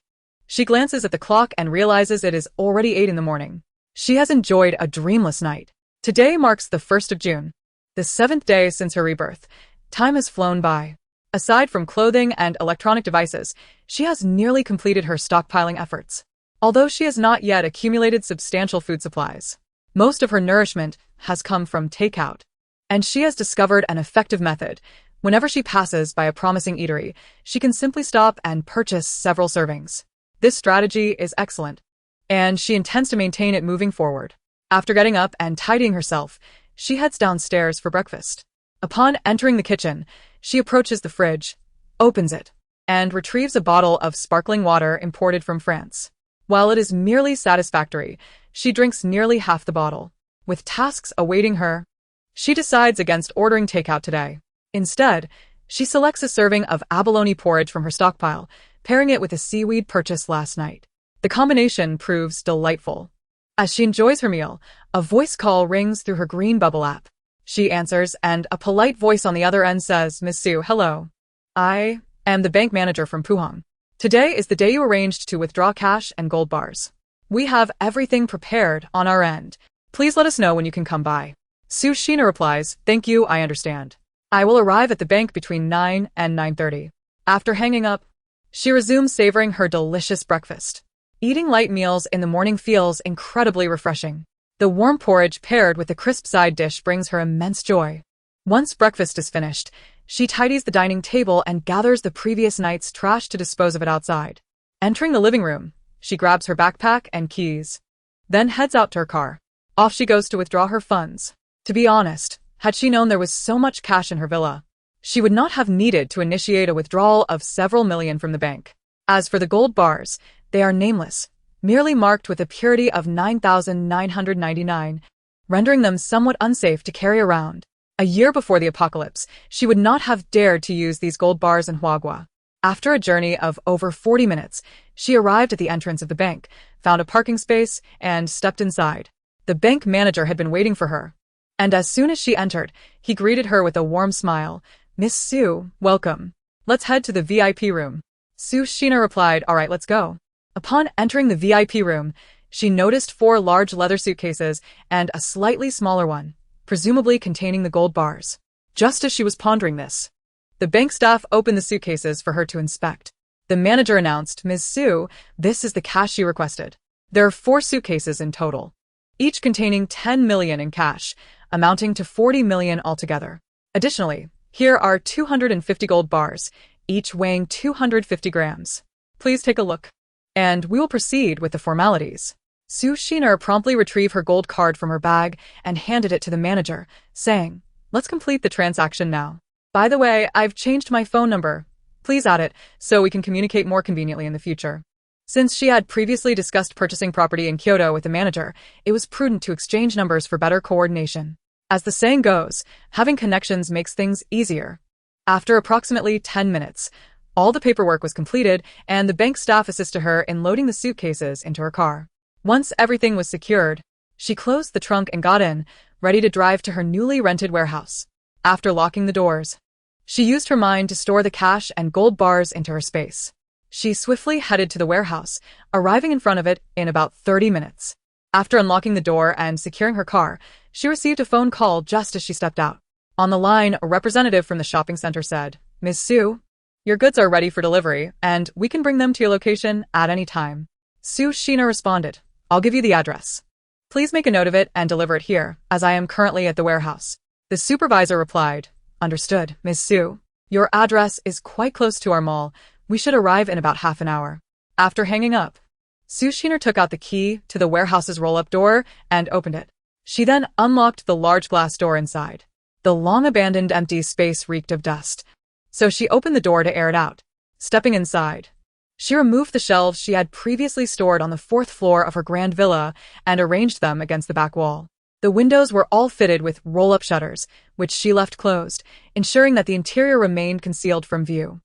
She glances at the clock and realizes it is already 8 in the morning. She has enjoyed a dreamless night. Today marks the 1st of June, the 7th day since her rebirth. Time has flown by. Aside from clothing and electronic devices, she has nearly completed her stockpiling efforts. Although she has not yet accumulated substantial food supplies, most of her nourishment has come from takeout. And she has discovered an effective method. Whenever she passes by a promising eatery, she can simply stop and purchase several servings. This strategy is excellent, and she intends to maintain it moving forward. After getting up and tidying herself, she heads downstairs for breakfast. Upon entering the kitchen, she approaches the fridge, opens it, and retrieves a bottle of sparkling water imported from France. While it is merely satisfactory, she drinks nearly half the bottle. With tasks awaiting her, she decides against ordering takeout today. Instead, she selects a serving of abalone porridge from her stockpile, pairing it with a seaweed purchased last night. The combination proves delightful. As she enjoys her meal, a voice call rings through her green bubble app. She answers, and a polite voice on the other end says, "Miss Sue, hello. I am the bank manager from Puhong. Today is the day you arranged to withdraw cash and gold bars. We have everything prepared on our end. Please let us know when you can come by." Sue Sheener replies, "Thank you, I understand. I will arrive at the bank between 9 and 9:30. After hanging up, she resumes savoring her delicious breakfast. Eating light meals in the morning feels incredibly refreshing. The warm porridge paired with the crisp side dish brings her immense joy. Once breakfast is finished, she tidies the dining table and gathers the previous night's trash to dispose of it outside. Entering the living room, she grabs her backpack and keys, then heads out to her car. Off she goes to withdraw her funds. To be honest, had she known there was so much cash in her villa, she would not have needed to initiate a withdrawal of several million from the bank. As for the gold bars, they are nameless, merely marked with a purity of 9,999, rendering them somewhat unsafe to carry around. A year before the apocalypse, she would not have dared to use these gold bars in Huagua. After a journey of over 40 minutes, she arrived at the entrance of the bank, found a parking space, and stepped inside. The bank manager had been waiting for her, and as soon as she entered, he greeted her with a warm smile. "Miss Sue, welcome. Let's head to the VIP room." Sue Sheener replied, "All right, let's go." Upon entering the VIP room, she noticed 4 large leather suitcases and a slightly smaller one, presumably containing the gold bars. Just as she was pondering this, the bank staff opened the suitcases for her to inspect. The manager announced, "Ms. Sue, this is the cash you requested. There are 4 suitcases in total, each containing 10 million in cash, amounting to 40 million altogether. Additionally, here are 250 gold bars, each weighing 250 grams. Please take a look, and we will proceed with the formalities." Sue Sheener promptly retrieved her gold card from her bag and handed it to the manager, saying, "Let's complete the transaction now. By the way, I've changed my phone number. Please add it so we can communicate more conveniently in the future." Since she had previously discussed purchasing property in Kyoto with the manager, it was prudent to exchange numbers for better coordination. As the saying goes, having connections makes things easier. After approximately 10 minutes, all the paperwork was completed, and the bank staff assisted her in loading the suitcases into her car. Once everything was secured, she closed the trunk and got in, ready to drive to her newly rented warehouse. After locking the doors, she used her mind to store the cash and gold bars into her space. She swiftly headed to the warehouse, arriving in front of it in about 30 minutes. After unlocking the door and securing her car, she received a phone call just as she stepped out. On the line, a representative from the shopping center said, "Ms. Sue, your goods are ready for delivery, and we can bring them to your location at any time." Sue Sheener responded, "I'll give you the address. Please make a note of it and deliver it here, as I am currently at the warehouse." The supervisor replied, "Understood, Ms. Sue. Your address is quite close to our mall. We should arrive in about half an hour." After hanging up, Sushiner took out the key to the warehouse's roll-up door and opened it. She then unlocked the large glass door inside. The long-abandoned empty space reeked of dust, so she opened the door to air it out. Stepping inside, she removed the shelves she had previously stored on the fourth floor of her grand villa and arranged them against the back wall. The windows were all fitted with roll-up shutters, which she left closed, ensuring that the interior remained concealed from view.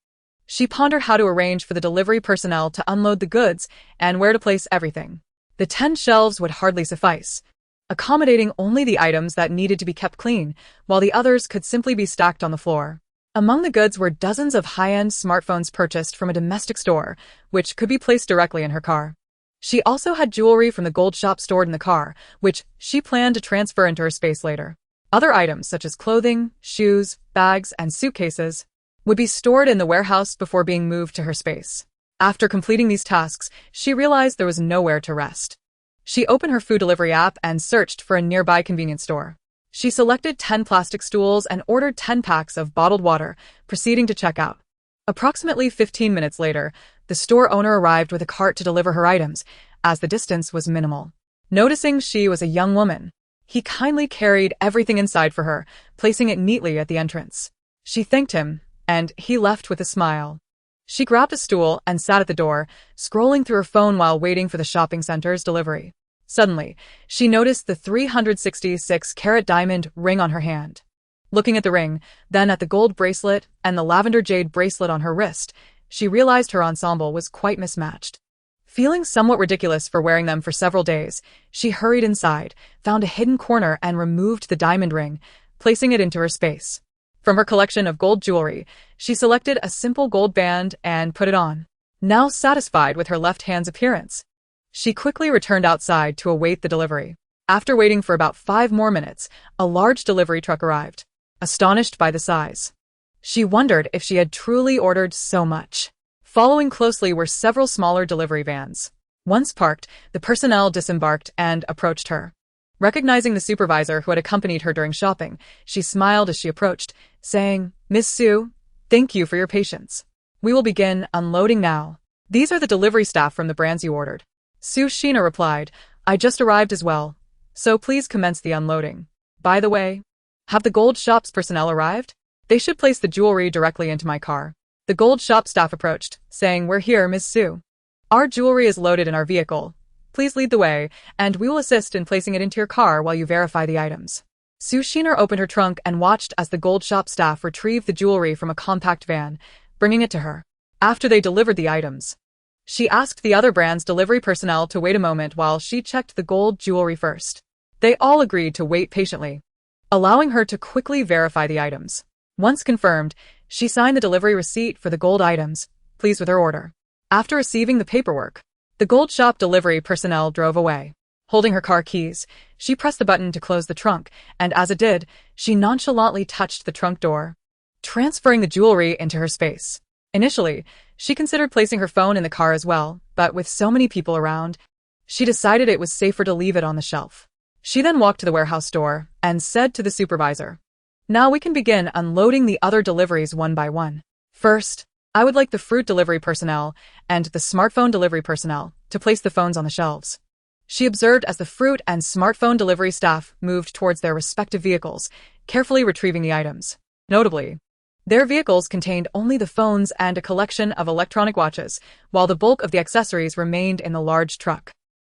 She pondered how to arrange for the delivery personnel to unload the goods and where to place everything. The 10 shelves would hardly suffice, accommodating only the items that needed to be kept clean, while the others could simply be stacked on the floor. Among the goods were dozens of high-end smartphones purchased from a domestic store, which could be placed directly in her car. She also had jewelry from the gold shop stored in the car, which she planned to transfer into her space later. Other items, such as clothing, shoes, bags, and suitcases, would be stored in the warehouse before being moved to her space. After completing these tasks, she realized there was nowhere to rest. She opened her food delivery app and searched for a nearby convenience store. She selected 10 plastic stools and ordered 10 packs of bottled water, proceeding to check out. Approximately 15 minutes later, the store owner arrived with a cart to deliver her items, as the distance was minimal. Noticing she was a young woman, he kindly carried everything inside for her, placing it neatly at the entrance. She thanked him, and he left with a smile. She grabbed a stool and sat at the door, scrolling through her phone while waiting for the shopping center's delivery. Suddenly, she noticed the 366-carat diamond ring on her hand. Looking at the ring, then at the gold bracelet and the lavender jade bracelet on her wrist, she realized her ensemble was quite mismatched. Feeling somewhat ridiculous for wearing them for several days, she hurried inside, found a hidden corner and removed the diamond ring, placing it into her space. From her collection of gold jewelry, she selected a simple gold band and put it on. Now satisfied with her left hand's appearance, she quickly returned outside to await the delivery. After waiting for about 5 more minutes, a large delivery truck arrived. Astonished by the size, she wondered if she had truly ordered so much. Following closely were several smaller delivery vans. Once parked, the personnel disembarked and approached her. Recognizing the supervisor who had accompanied her during shopping, she smiled as she approached, saying, "Miss Sue, thank you for your patience. We will begin unloading now. These are the delivery staff from the brands you ordered." Sushina replied, "I just arrived as well, so please commence the unloading. By the way, have the gold shop's personnel arrived? They should place the jewelry directly into my car." The gold shop staff approached, saying, "We're here, Miss Sue. Our jewelry is loaded in our vehicle. Please lead the way, and we will assist in placing it into your car while you verify the items." Sushina opened her trunk and watched as the gold shop staff retrieved the jewelry from a compact van, bringing it to her. After they delivered the items, she asked the other brand's delivery personnel to wait a moment while she checked the gold jewelry first. They all agreed to wait patiently, allowing her to quickly verify the items. Once confirmed, she signed the delivery receipt for the gold items, pleased with her order. After receiving the paperwork, the gold shop delivery personnel drove away. Holding her car keys, she pressed the button to close the trunk, and as it did, she nonchalantly touched the trunk door, transferring the jewelry into her space. Initially, she considered placing her phone in the car as well, but with so many people around, she decided it was safer to leave it on the shelf. She then walked to the warehouse door and said to the supervisor, "Now we can begin unloading the other deliveries one by one. First, I would like the fruit delivery personnel and the smartphone delivery personnel to place the phones on the shelves." She observed as the fruit and smartphone delivery staff moved towards their respective vehicles, carefully retrieving the items. Notably, their vehicles contained only the phones and a collection of electronic watches, while the bulk of the accessories remained in the large truck.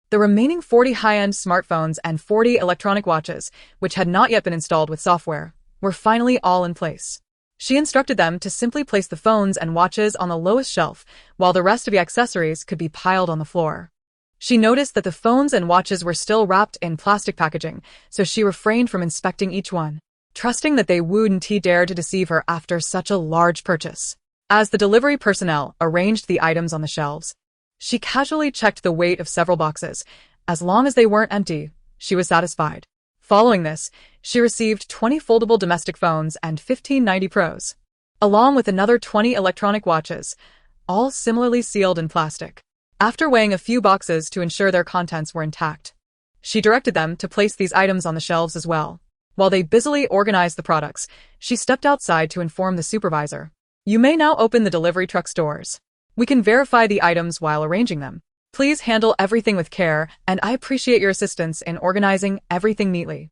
The remaining 40 high-end smartphones and 40 electronic watches, which had not yet been installed with software, were finally all in place. She instructed them to simply place the phones and watches on the lowest shelf, while the rest of the accessories could be piled on the floor. She noticed that the phones and watches were still wrapped in plastic packaging, so she refrained from inspecting each one, trusting that they wouldn't dare to deceive her after such a large purchase. As the delivery personnel arranged the items on the shelves, she casually checked the weight of several boxes. As long as they weren't empty, she was satisfied. Following this, she received 20 foldable domestic phones and 15 90 Pros, along with another 20 electronic watches, all similarly sealed in plastic. After weighing a few boxes to ensure their contents were intact, she directed them to place these items on the shelves as well. While they busily organized the products, she stepped outside to inform the supervisor, "You may now open the delivery truck's doors. We can verify the items while arranging them. Please handle everything with care, and I appreciate your assistance in organizing everything neatly.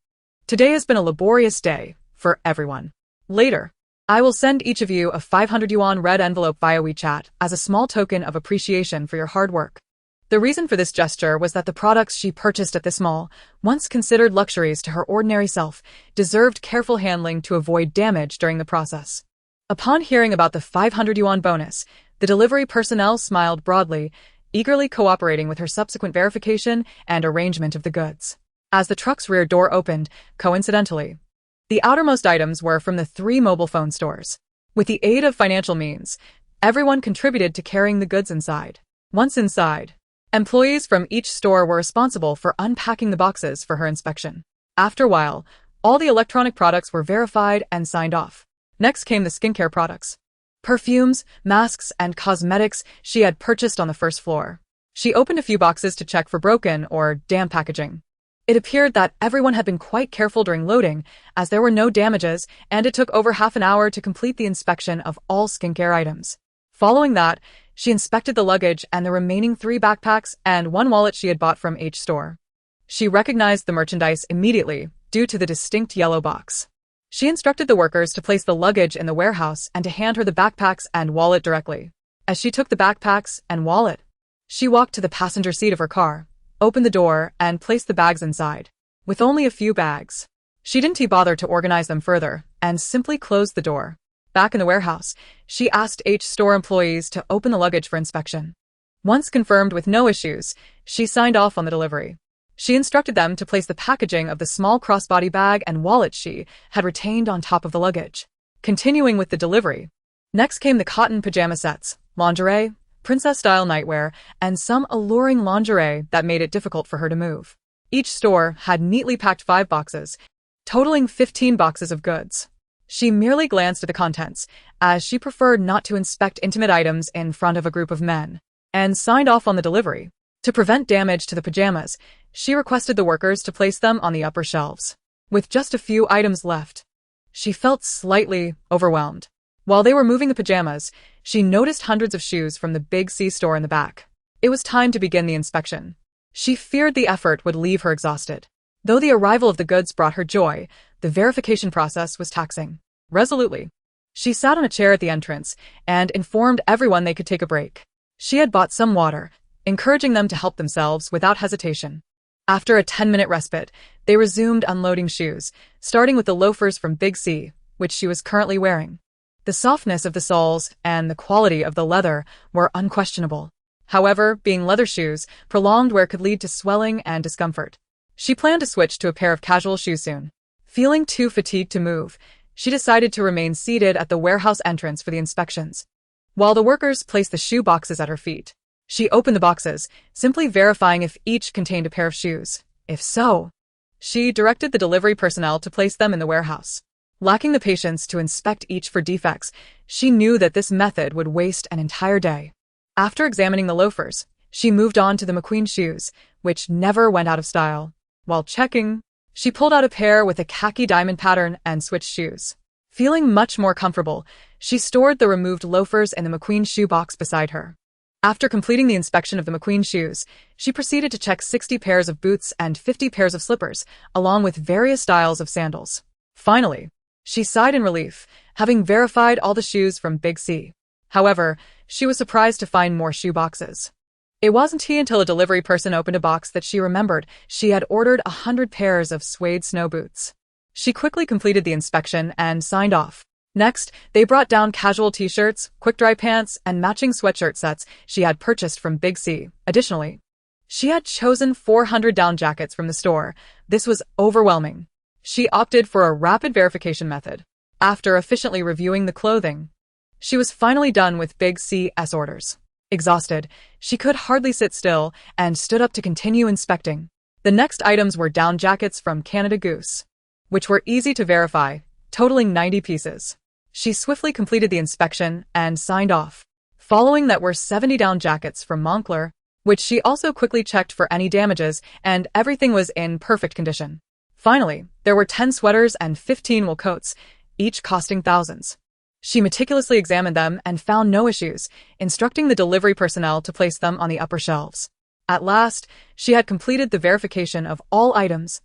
Today has been a laborious day for everyone. Later, I will send each of you a 500 yuan red envelope via WeChat as a small token of appreciation for your hard work. The reason for this gesture was that the products she purchased at this mall, once considered luxuries to her ordinary self, deserved careful handling to avoid damage during the process. Upon hearing about the 500 yuan bonus, the delivery personnel smiled broadly, eagerly cooperating with her subsequent verification and arrangement of the goods. As the truck's rear door opened, coincidentally, the outermost items were from the 3 mobile phone stores. With the aid of financial means, everyone contributed to carrying the goods inside. Once inside, employees from each store were responsible for unpacking the boxes for her inspection. After a while, all the electronic products were verified and signed off. Next came the skincare products. Perfumes, masks, and cosmetics she had purchased on the first floor. She opened a few boxes to check for broken or damp packaging. It appeared that everyone had been quite careful during loading, as there were no damages, and it took over half an hour to complete the inspection of all skincare items. Following that, she inspected the luggage and the remaining 3 backpacks and 1 wallet she had bought from each store. She recognized the merchandise immediately due to the distinct yellow box. She instructed the workers to place the luggage in the warehouse and to hand her the backpacks and wallet directly. As she took the backpacks and wallet, she walked to the passenger seat of her car, opened the door, and placed the bags inside. With only a few bags, she didn't bother to organize them further and simply closed the door. Back in the warehouse, she asked each store employees to open the luggage for inspection. Once confirmed with no issues, she signed off on the delivery. She instructed them to place the packaging of the small crossbody bag and wallet she had retained on top of the luggage. Continuing with the delivery, next came the cotton pajama sets, lingerie, princess-style nightwear, and some alluring lingerie that made it difficult for her to move. Each store had neatly packed 5 boxes, totaling 15 boxes of goods. She merely glanced at the contents, as she preferred not to inspect intimate items in front of a group of men, and signed off on the delivery. To prevent damage to the pajamas, she requested the workers to place them on the upper shelves. With just a few items left, she felt slightly overwhelmed. While they were moving the pajamas, she noticed hundreds of shoes from the Big C store in the back. It was time to begin the inspection. She feared the effort would leave her exhausted. Though the arrival of the goods brought her joy, the verification process was taxing. Resolutely, she sat on a chair at the entrance and informed everyone they could take a break. She had bought some water, encouraging them to help themselves without hesitation. After a 10-minute respite, they resumed unloading shoes, starting with the loafers from Big C, which she was currently wearing. The softness of the soles and the quality of the leather were unquestionable. However, being leather shoes, prolonged wear could lead to swelling and discomfort. She planned to switch to a pair of casual shoes soon. Feeling too fatigued to move, she decided to remain seated at the warehouse entrance for the inspections. While the workers placed the shoe boxes at her feet, she opened the boxes, simply verifying if each contained a pair of shoes. If so, she directed the delivery personnel to place them in the warehouse. Lacking the patience to inspect each for defects, she knew that this method would waste an entire day. After examining the loafers, she moved on to the McQueen shoes, which never went out of style. While checking, she pulled out a pair with a khaki diamond pattern and switched shoes. Feeling much more comfortable, she stored the removed loafers in the McQueen shoe box beside her. After completing the inspection of the McQueen shoes, she proceeded to check 60 pairs of boots and 50 pairs of slippers, along with various styles of sandals. Finally, she sighed in relief, having verified all the shoes from Big C. However, she was surprised to find more shoe boxes. It wasn't until a delivery person opened a box that she remembered she had ordered 100 pairs of suede snow boots. She quickly completed the inspection and signed off. Next, they brought down casual t-shirts, quick-dry pants, and matching sweatshirt sets she had purchased from Big C. Additionally, she had chosen 400 down jackets from the store. This was overwhelming. She opted for a rapid verification method. After efficiently reviewing the clothing, she was finally done with Big C's orders. Exhausted, she could hardly sit still and stood up to continue inspecting. The next items were down jackets from Canada Goose, which were easy to verify, totaling 90 pieces. She swiftly completed the inspection and signed off. Following that were 70 down jackets from Moncler, which she also quickly checked for any damages, and everything was in perfect condition. Finally, there were 10 sweaters and 15 wool coats, each costing thousands. She meticulously examined them and found no issues, instructing the delivery personnel to place them on the upper shelves. At last, she had completed the verification of all items,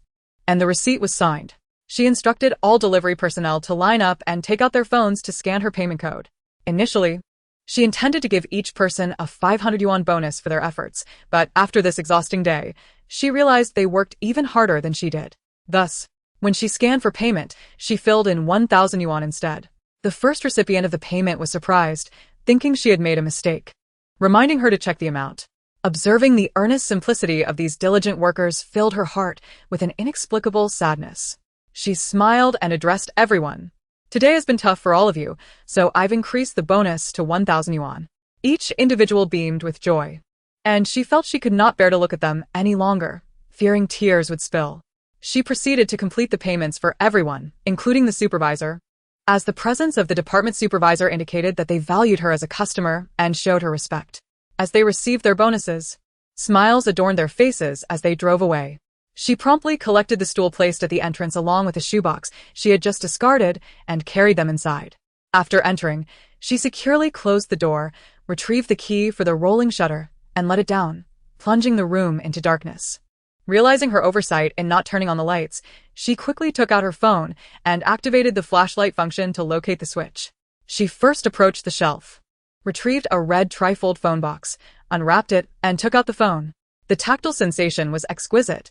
and the receipt was signed. She instructed all delivery personnel to line up and take out their phones to scan her payment code. Initially, she intended to give each person a 500 yuan bonus for their efforts, but after this exhausting day, she realized they worked even harder than she did. Thus, when she scanned for payment, she filled in 1,000 yuan instead. The first recipient of the payment was surprised, thinking she had made a mistake, reminding her to check the amount. Observing the earnest simplicity of these diligent workers filled her heart with an inexplicable sadness. She smiled and addressed everyone. Today has been tough for all of you, so I've increased the bonus to 1,000 yuan. Each individual beamed with joy, and she felt she could not bear to look at them any longer, fearing tears would spill. She proceeded to complete the payments for everyone, including the supervisor, as the presence of the department supervisor indicated that they valued her as a customer and showed her respect. As they received their bonuses, smiles adorned their faces as they drove away. She promptly collected the stool placed at the entrance along with the shoebox she had just discarded and carried them inside. After entering, she securely closed the door, retrieved the key for the rolling shutter, and let it down, plunging the room into darkness. Realizing her oversight in not turning on the lights, she quickly took out her phone and activated the flashlight function to locate the switch. She first approached the shelf, retrieved a red trifold phone box, unwrapped it, and took out the phone. The tactile sensation was exquisite.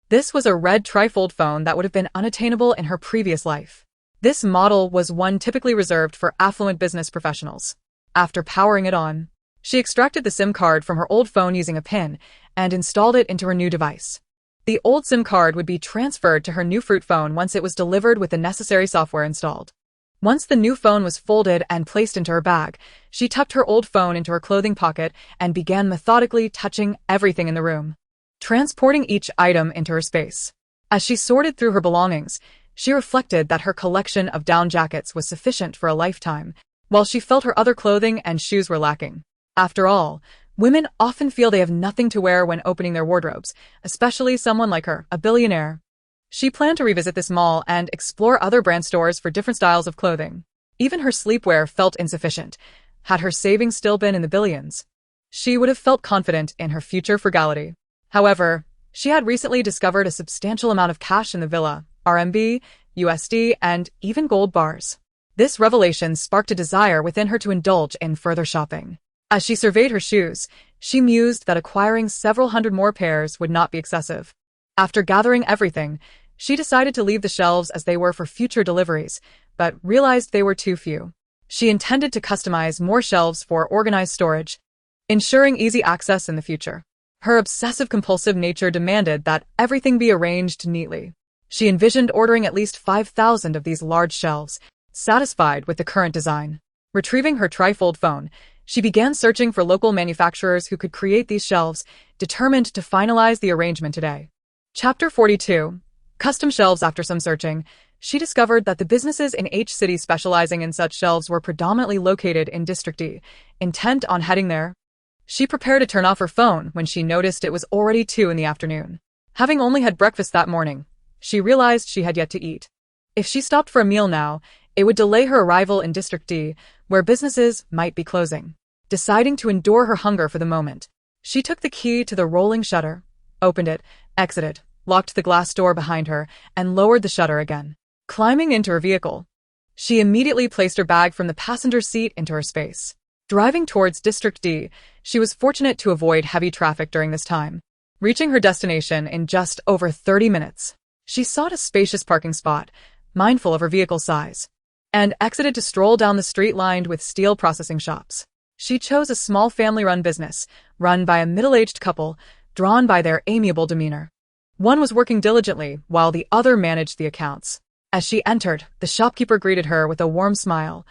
This was a red trifold phone that would have been unattainable in her previous life. This model was one typically reserved for affluent business professionals. After powering it on, she extracted the SIM card from her old phone using a pin and installed it into her new device. The old SIM card would be transferred to her new Fruit phone once it was delivered with the necessary software installed. Once the new phone was folded and placed into her bag, she tucked her old phone into her clothing pocket and began methodically touching everything in the room, transporting each item into her space. As she sorted through her belongings, she reflected that her collection of down jackets was sufficient for a lifetime, while she felt her other clothing and shoes were lacking. After all, women often feel they have nothing to wear when opening their wardrobes, especially someone like her, a billionaire. She planned to revisit this mall and explore other brand stores for different styles of clothing. Even her sleepwear felt insufficient. Had her savings still been in the billions, she would have felt confident in her future frugality. However, she had recently discovered a substantial amount of cash in the villa, RMB, USD, and even gold bars. This revelation sparked a desire within her to indulge in further shopping. As she surveyed her shoes, she mused that acquiring several hundred more pairs would not be excessive. After gathering everything, she decided to leave the shelves as they were for future deliveries, but realized they were too few. She intended to customize more shelves for organized storage, ensuring easy access in the future. Her obsessive-compulsive nature demanded that everything be arranged neatly. She envisioned ordering at least 5,000 of these large shelves, satisfied with the current design. Retrieving her trifold phone, she began searching for local manufacturers who could create these shelves, determined to finalize the arrangement today. Chapter 42. Custom Shelves. After some searching, she discovered that the businesses in H City specializing in such shelves were predominantly located in District D. Intent on heading there, she prepared to turn off her phone when she noticed it was already 2 in the afternoon. Having only had breakfast that morning, she realized she had yet to eat. If she stopped for a meal now, it would delay her arrival in District D, where businesses might be closing. Deciding to endure her hunger for the moment, she took the key to the rolling shutter, opened it, exited, locked the glass door behind her, and lowered the shutter again. Climbing into her vehicle, she immediately placed her bag from the passenger seat into her space. Driving towards District D, she was fortunate to avoid heavy traffic during this time. Reaching her destination in just over 30 minutes, she sought a spacious parking spot, mindful of her vehicle size, and exited to stroll down the street lined with steel processing shops. She chose a small family-run business, run by a middle-aged couple, drawn by their amiable demeanor. One was working diligently, while the other managed the accounts. As she entered, the shopkeeper greeted her with a warm smile.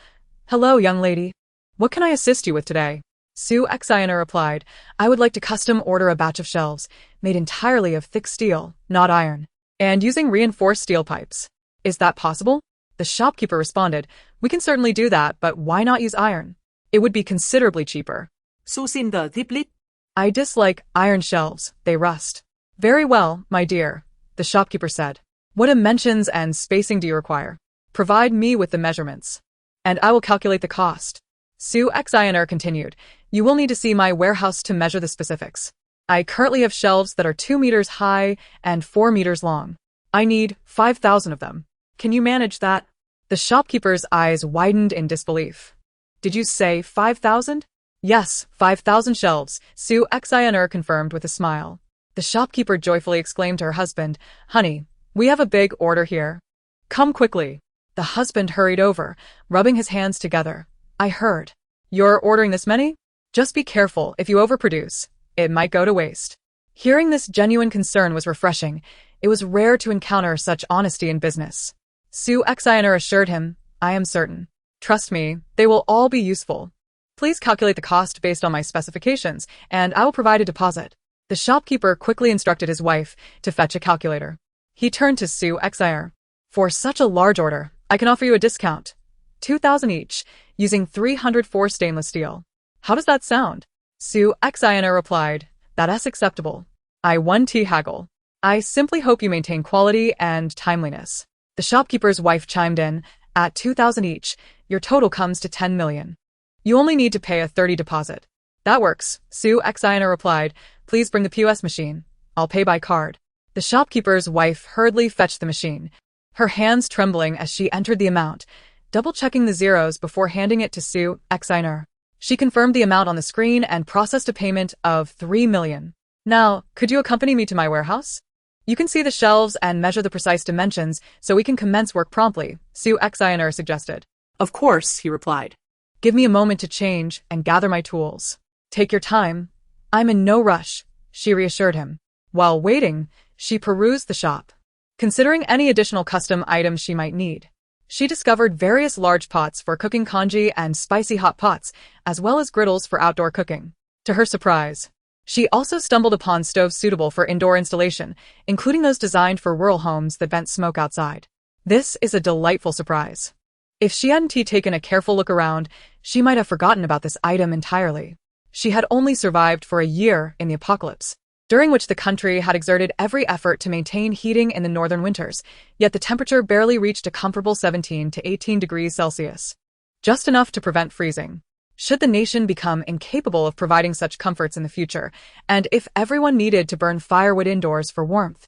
"Hello, young lady. What can I assist you with today?" Sue Xiana replied, "I would like to custom order a batch of shelves, made entirely of thick steel, not iron, and using reinforced steel pipes. Is that possible?" The shopkeeper responded, "We can certainly do that, but why not use iron? It would be considerably cheaper." So xin the diplit. "I dislike iron shelves, they rust." "Very well, my dear," the shopkeeper said. "What dimensions and spacing do you require? Provide me with the measurements, and I will calculate the cost." Sue Xiana continued, "You will need to see my warehouse to measure the specifics." I currently have shelves that are 2 meters high and 4 meters long. I need 5,000 of them. Can you manage that? The shopkeeper's eyes widened in disbelief. Did you say 5,000? Yes, 5,000 shelves, Sue Xiner confirmed with a smile. The shopkeeper joyfully exclaimed to her husband, Honey, we have a big order here. Come quickly. The husband hurried over, rubbing his hands together. I heard. You're ordering this many? Just be careful if you overproduce. It might go to waste. Hearing this genuine concern was refreshing. It was rare to encounter such honesty in business. Sue Xiner assured him, I am certain. Trust me, they will all be useful. Please calculate the cost based on my specifications, and I will provide a deposit. The shopkeeper quickly instructed his wife to fetch a calculator. He turned to Sue Xiner. For such a large order, I can offer you a discount. 2,000 each, using 304 stainless steel. How does that sound? Sue Xiner replied, That's acceptable. I 1T haggle. I simply hope you maintain quality and timeliness. The shopkeeper's wife chimed in, At 2,000 each, your total comes to 10 million. You only need to pay a 30 deposit. That works, Sue Xiner replied. Please bring the POS machine. I'll pay by card. The shopkeeper's wife hurriedly fetched the machine, her hands trembling as she entered the amount, double-checking the zeros before handing it to Sue Xiner. She confirmed the amount on the screen and processed a payment of 3 million. Now, could you accompany me to my warehouse? You can see the shelves and measure the precise dimensions so we can commence work promptly, Sue Xiner suggested. Of course, he replied. Give me a moment to change and gather my tools. Take your time. I'm in no rush, she reassured him. While waiting, she perused the shop, considering any additional custom items she might need. She discovered various large pots for cooking congee and spicy hot pots, as well as griddles for outdoor cooking. To her surprise, she also stumbled upon stoves suitable for indoor installation, including those designed for rural homes that vent smoke outside. This is a delightful surprise. If she hadn't taken a careful look around, she might have forgotten about this item entirely. She had only survived for a year in the apocalypse, during which the country had exerted every effort to maintain heating in the northern winters, yet the temperature barely reached a comfortable 17 to 18 degrees Celsius, just enough to prevent freezing. Should the nation become incapable of providing such comforts in the future, and if everyone needed to burn firewood indoors for warmth,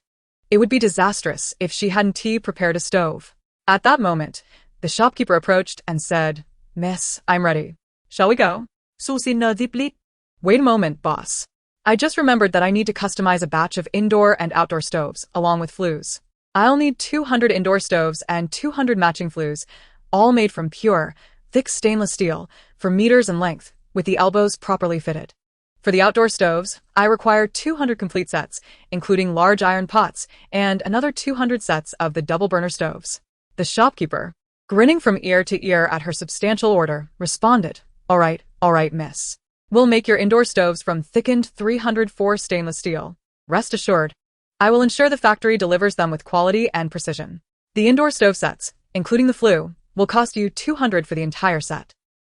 it would be disastrous if she hadn't prepared a stove. At that moment, the shopkeeper approached and said, Miss, I'm ready. Shall we go? Wait a moment, boss. I just remembered that I need to customize a batch of indoor and outdoor stoves, along with flues. I'll need 200 indoor stoves and 200 matching flues, all made from pure, thick stainless steel, for meters in length, with the elbows properly fitted. For the outdoor stoves, I require 200 complete sets, including large iron pots, and another 200 sets of the double burner stoves. The shopkeeper, grinning from ear to ear at her substantial order, responded, all right, miss. We'll make your indoor stoves from thickened 304 stainless steel. Rest assured, I will ensure the factory delivers them with quality and precision. The indoor stove sets, including the flue, will cost you 200 for the entire set.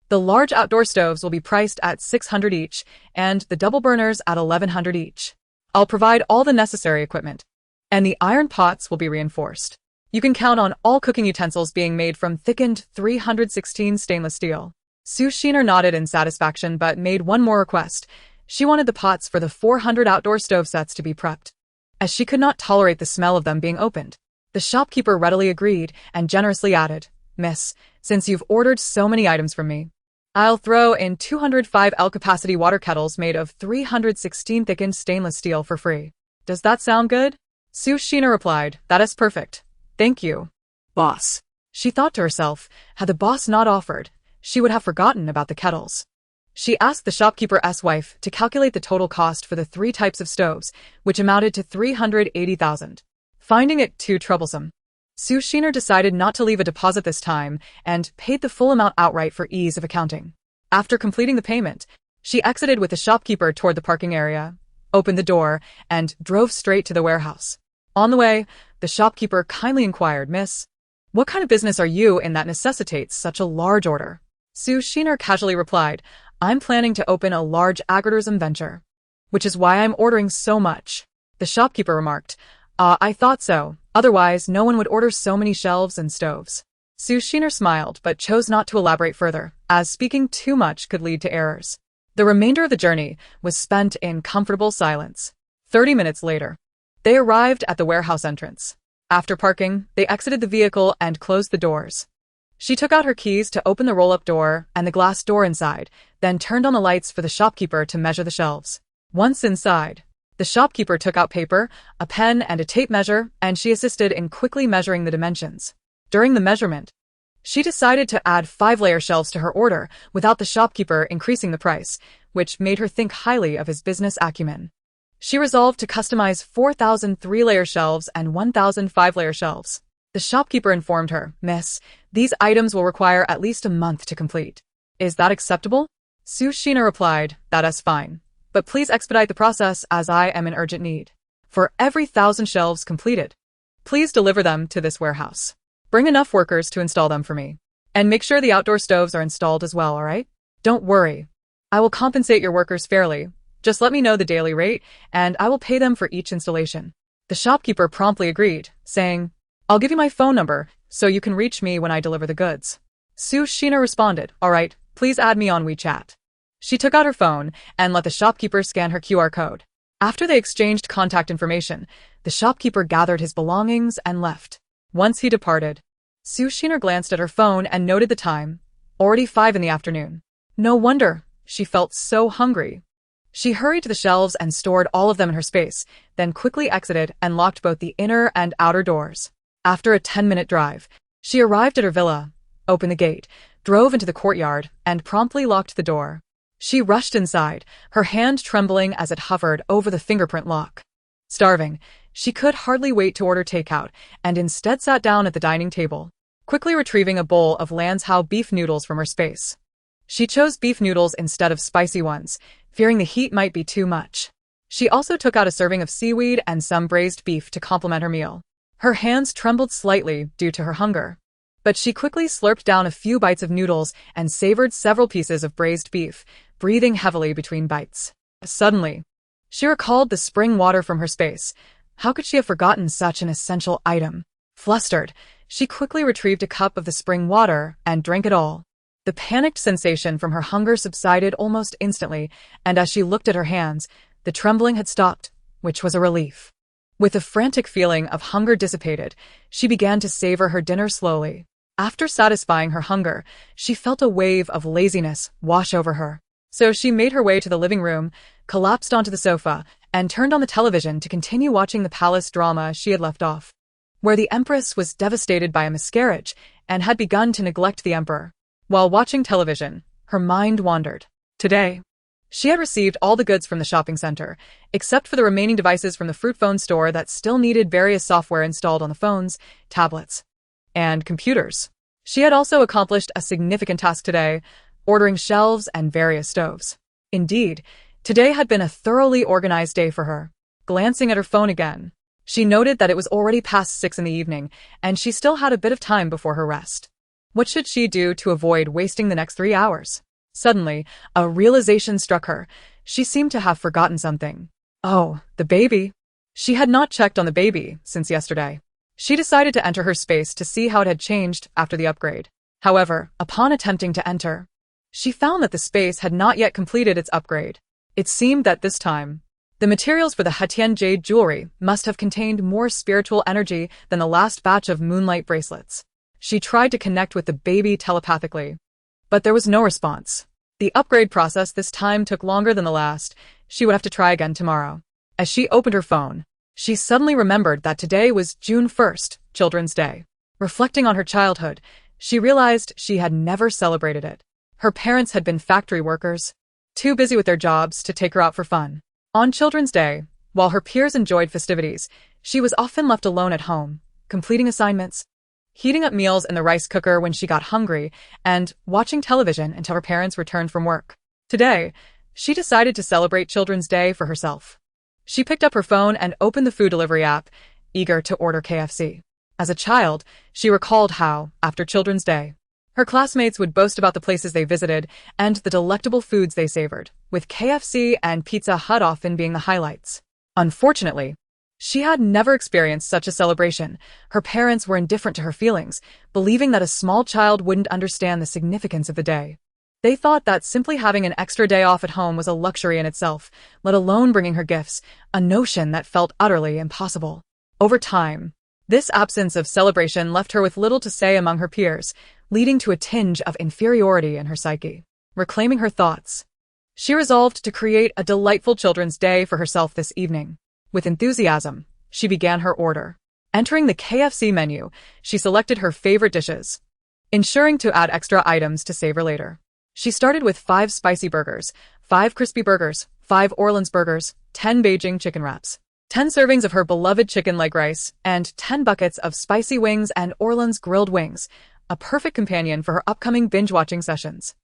The large outdoor stoves will be priced at 600 each, and the double burners at 1100 each. I'll provide all the necessary equipment, and the iron pots will be reinforced. You can count on all cooking utensils being made from thickened 316 stainless steel. Sue Xiner nodded in satisfaction but made one more request. She wanted the pots for the 400 outdoor stove sets to be prepped, as she could not tolerate the smell of them being opened. The shopkeeper readily agreed and generously added, Miss, since you've ordered so many items from me, I'll throw in 205 L-capacity water kettles made of 316 thickened stainless steel for free. Does that sound good? Sue Xiner replied, That is perfect. Thank you, boss. She thought to herself, had the boss not offered, she would have forgotten about the kettles. She asked the shopkeeper's wife to calculate the total cost for the 3 types of stoves, which amounted to 380,000. Finding it too troublesome, Sue Xiner decided not to leave a deposit this time and paid the full amount outright for ease of accounting. After completing the payment, she exited with the shopkeeper toward the parking area, opened the door, and drove straight to the warehouse. On the way, the shopkeeper kindly inquired, Miss, what kind of business are you in that necessitates such a large order? Sue Xiner casually replied, I'm planning to open a large agritourism venture, which is why I'm ordering so much. The shopkeeper remarked, I thought so. Otherwise, no one would order so many shelves and stoves. Sue Xiner smiled but chose not to elaborate further, as speaking too much could lead to errors. The remainder of the journey was spent in comfortable silence. 30 minutes later, they arrived at the warehouse entrance. After parking, they exited the vehicle and closed the doors. She took out her keys to open the roll-up door and the glass door inside, then turned on the lights for the shopkeeper to measure the shelves. Once inside, the shopkeeper took out paper, a pen, and a tape measure, and she assisted in quickly measuring the dimensions. During the measurement, she decided to add 5-layer shelves to her order without the shopkeeper increasing the price, which made her think highly of his business acumen. She resolved to customize 4,000 3-layer shelves and 1,000 5-layer shelves. The shopkeeper informed her, "Miss, these items will require at least a month to complete. Is that acceptable?" Sushina replied, "That is fine. But please expedite the process as I am in urgent need. For every 1,000 shelves completed, please deliver them to this warehouse. Bring enough workers to install them for me. And make sure the outdoor stoves are installed as well, alright? Don't worry. I will compensate your workers fairly. Just let me know the daily rate, and I will pay them for each installation." The shopkeeper promptly agreed, saying, "I'll give you my phone number, so you can reach me when I deliver the goods." Sushina responded, "Alright, please add me on WeChat." She took out her phone and let the shopkeeper scan her QR code. After they exchanged contact information, the shopkeeper gathered his belongings and left. Once he departed, Sushina glanced at her phone and noted the time, already 5 in the afternoon. No wonder she felt so hungry. She hurried to the shelves and stored all of them in her space, then quickly exited and locked both the inner and outer doors. After a 10-minute drive, she arrived at her villa, opened the gate, drove into the courtyard, and promptly locked the door. She rushed inside, her hand trembling as it hovered over the fingerprint lock. Starving, she could hardly wait to order takeout, and instead sat down at the dining table, quickly retrieving a bowl of Lanzhou beef noodles from her space. She chose beef noodles instead of spicy ones, fearing the heat might be too much. She also took out a serving of seaweed and some braised beef to complement her meal. Her hands trembled slightly due to her hunger, but she quickly slurped down a few bites of noodles and savored several pieces of braised beef, breathing heavily between bites. Suddenly, she recalled the spring water from her space. How could she have forgotten such an essential item? Flustered, she quickly retrieved a cup of the spring water and drank it all. The panicked sensation from her hunger subsided almost instantly, and as she looked at her hands, the trembling had stopped, which was a relief. With the frantic feeling of hunger dissipated, she began to savor her dinner slowly. After satisfying her hunger, she felt a wave of laziness wash over her. So she made her way to the living room, collapsed onto the sofa, and turned on the television to continue watching the palace drama she had left off, where the empress was devastated by a miscarriage and had begun to neglect the emperor. While watching television, her mind wandered. Today, she had received all the goods from the shopping center, except for the remaining devices from the fruit phone store that still needed various software installed on the phones, tablets, and computers. She had also accomplished a significant task today, ordering shelves and various stoves. Indeed, today had been a thoroughly organized day for her. Glancing at her phone again, she noted that it was already past 6 in the evening, and she still had a bit of time before her rest. What should she do to avoid wasting the next 3 hours? Suddenly, a realization struck her. She seemed to have forgotten something. Oh, the baby. She had not checked on the baby since yesterday. She decided to enter her space to see how it had changed after the upgrade. However, upon attempting to enter, she found that the space had not yet completed its upgrade. It seemed that this time, the materials for the Hetian jade jewelry must have contained more spiritual energy than the last batch of moonlight bracelets. She tried to connect with the baby telepathically, but there was no response. The upgrade process this time took longer than the last. She would have to try again tomorrow. As she opened her phone, she suddenly remembered that today was June 1st, Children's Day. Reflecting on her childhood, she realized she had never celebrated it. Her parents had been factory workers, too busy with their jobs to take her out for fun. On Children's Day, while her peers enjoyed festivities, she was often left alone at home, completing assignments, heating up meals in the rice cooker when she got hungry, and watching television until her parents returned from work. Today, she decided to celebrate Children's Day for herself. She picked up her phone and opened the food delivery app, eager to order KFC. As a child, she recalled how, after Children's Day, her classmates would boast about the places they visited and the delectable foods they savored, with KFC and Pizza Hut often being the highlights. Unfortunately, she had never experienced such a celebration. Her parents were indifferent to her feelings, believing that a small child wouldn't understand the significance of the day. They thought that simply having an extra day off at home was a luxury in itself, let alone bringing her gifts, a notion that felt utterly impossible. Over time, this absence of celebration left her with little to say among her peers, leading to a tinge of inferiority in her psyche. Reclaiming her thoughts, she resolved to create a delightful children's day for herself this evening. With enthusiasm, she began her order. Entering the KFC menu, she selected her favorite dishes, ensuring to add extra items to savor later. She started with 5 spicy burgers, 5 crispy burgers, 5 Orleans burgers, 10 Beijing chicken wraps, 10 servings of her beloved chicken leg rice, and 10 buckets of spicy wings and Orleans grilled wings, a perfect companion for her upcoming binge-watching sessions.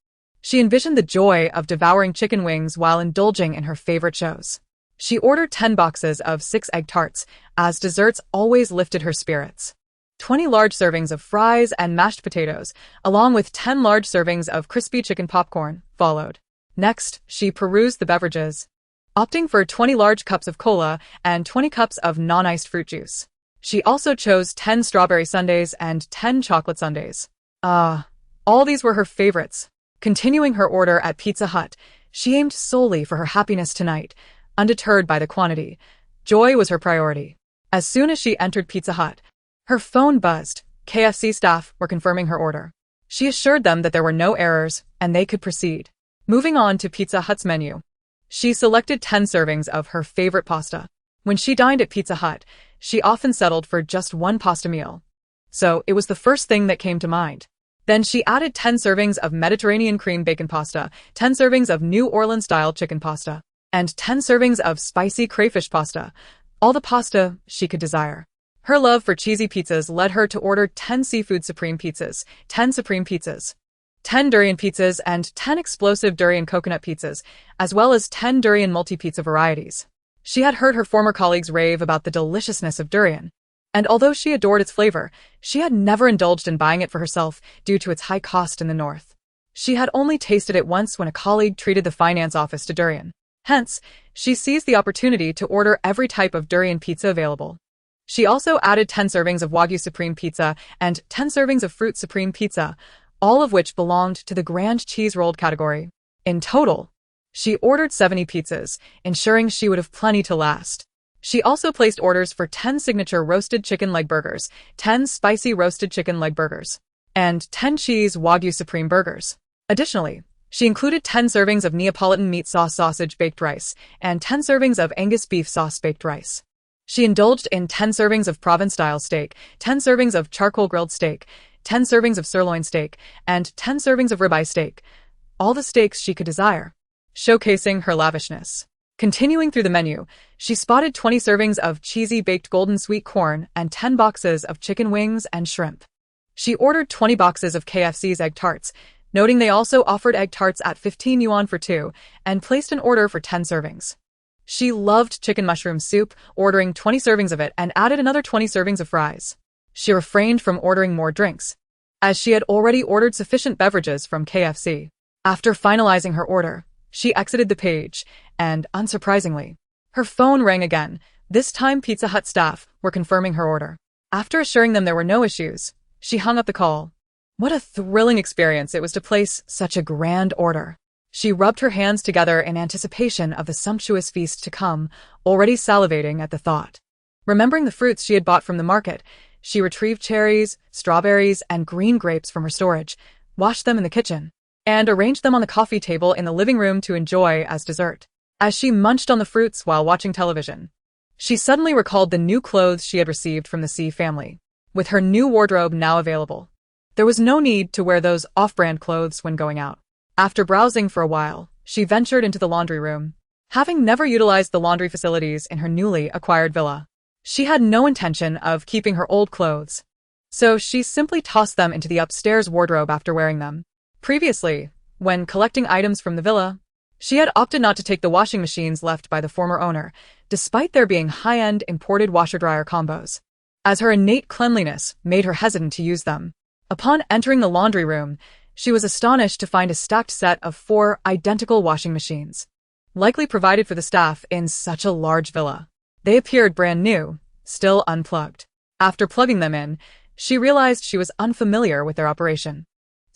She envisioned the joy of devouring chicken wings while indulging in her favorite shows. She ordered 10 boxes of 6 egg tarts, as desserts always lifted her spirits. 20 large servings of fries and mashed potatoes, along with 10 large servings of crispy chicken popcorn, followed. Next, she perused the beverages, opting for 20 large cups of cola and 20 cups of non-iced fruit juice. She also chose 10 strawberry sundaes and 10 chocolate sundaes. All these were her favorites. Continuing her order at Pizza Hut, she aimed solely for her happiness tonight, undeterred by the quantity. Joy was her priority. As soon as she entered Pizza Hut, her phone buzzed. KFC staff were confirming her order. She assured them that there were no errors, and they could proceed. Moving on to Pizza Hut's menu, she selected 10 servings of her favorite pasta. When she dined at Pizza Hut, she often settled for just one pasta meal. So it was the first thing that came to mind. Then she added 10 servings of Mediterranean cream bacon pasta, 10 servings of New Orleans-style chicken pasta, and 10 servings of spicy crayfish pasta, all the pasta she could desire. Her love for cheesy pizzas led her to order 10 seafood supreme pizzas, 10 supreme pizzas, 10 durian pizzas, and 10 explosive durian coconut pizzas, as well as 10 durian multi-pizza varieties. She had heard her former colleagues rave about the deliciousness of durian, and although she adored its flavor, she had never indulged in buying it for herself due to its high cost in the north. She had only tasted it once when a colleague treated the finance office to durian. Hence, she seized the opportunity to order every type of durian pizza available. She also added 10 servings of Wagyu Supreme Pizza and 10 servings of Fruit Supreme Pizza, all of which belonged to the Grand Cheese Rolled category. In total, she ordered 70 pizzas, ensuring she would have plenty to last. She also placed orders for 10 signature roasted chicken leg burgers, 10 spicy roasted chicken leg burgers, and 10 cheese Wagyu Supreme burgers. Additionally, she included 10 servings of Neapolitan meat sauce sausage baked rice and 10 servings of Angus beef sauce baked rice. She indulged in 10 servings of Provence-style steak, 10 servings of charcoal grilled steak, 10 servings of sirloin steak, and 10 servings of ribeye steak, all the steaks she could desire, showcasing her lavishness. Continuing through the menu, she spotted 20 servings of cheesy baked golden sweet corn and 10 boxes of chicken wings and shrimp. She ordered 20 boxes of KFC's egg tarts, noting they also offered egg tarts at 15 yuan for 2, and placed an order for 10 servings. She loved chicken mushroom soup, ordering 20 servings of it and added another 20 servings of fries. She refrained from ordering more drinks, as she had already ordered sufficient beverages from KFC. After finalizing her order, she exited the page, and, unsurprisingly, her phone rang again. This time Pizza Hut staff were confirming her order. After assuring them there were no issues, she hung up the call. What a thrilling experience it was to place such a grand order. She rubbed her hands together in anticipation of the sumptuous feast to come, already salivating at the thought. Remembering the fruits she had bought from the market, she retrieved cherries, strawberries, and green grapes from her storage, washed them in the kitchen, and arranged them on the coffee table in the living room to enjoy as dessert. As she munched on the fruits while watching television, she suddenly recalled the new clothes she had received from the C family. With her new wardrobe now available, there was no need to wear those off-brand clothes when going out. After browsing for a while, she ventured into the laundry room. Having never utilized the laundry facilities in her newly acquired villa, she had no intention of keeping her old clothes, so she simply tossed them into the upstairs wardrobe after wearing them. Previously, when collecting items from the villa, she had opted not to take the washing machines left by the former owner, despite there being high-end imported washer-dryer combos, as her innate cleanliness made her hesitant to use them. Upon entering the laundry room, she was astonished to find a stacked set of 4 identical washing machines, likely provided for the staff in such a large villa. They appeared brand new, still unplugged. After plugging them in, she realized she was unfamiliar with their operation.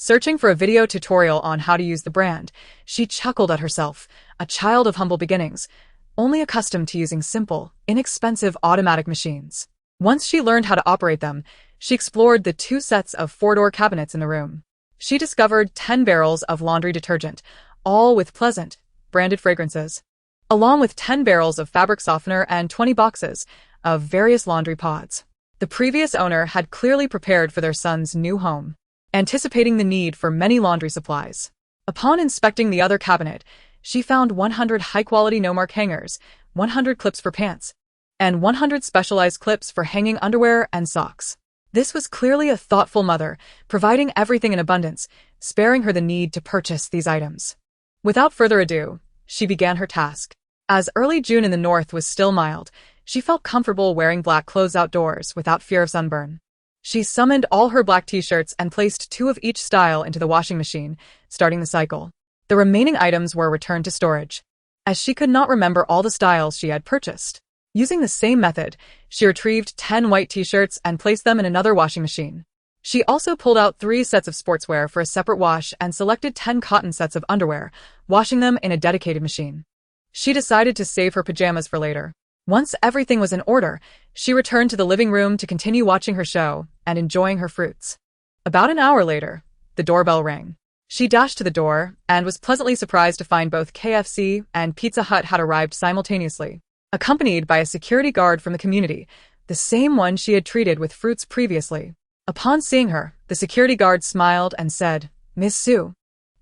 Searching for a video tutorial on how to use the brand, she chuckled at herself, a child of humble beginnings, only accustomed to using simple, inexpensive automatic machines. Once she learned how to operate them, she explored the 2 sets of 4-door cabinets in the room. She discovered 10 barrels of laundry detergent, all with pleasant, branded fragrances, along with 10 barrels of fabric softener and 20 boxes of various laundry pods. The previous owner had clearly prepared for their son's new home, anticipating the need for many laundry supplies. Upon inspecting the other cabinet, she found 100 high-quality no-mark hangers, 100 clips for pants, and 100 specialized clips for hanging underwear and socks. This was clearly a thoughtful mother, providing everything in abundance, sparing her the need to purchase these items. Without further ado, she began her task. As early June in the north was still mild, she felt comfortable wearing black clothes outdoors without fear of sunburn. She summoned all her black t-shirts and placed 2 of each style into the washing machine, starting the cycle. The remaining items were returned to storage, as she could not remember all the styles she had purchased. Using the same method, she retrieved 10 white t-shirts and placed them in another washing machine. She also pulled out 3 sets of sportswear for a separate wash and selected 10 cotton sets of underwear, washing them in a dedicated machine. She decided to save her pajamas for later. Once everything was in order, she returned to the living room to continue watching her show and enjoying her fruits. About an hour later, the doorbell rang. She dashed to the door and was pleasantly surprised to find both KFC and Pizza Hut had arrived simultaneously, accompanied by a security guard from the community, the same one she had treated with fruits previously. Upon seeing her, the security guard smiled and said, "Miss Sue,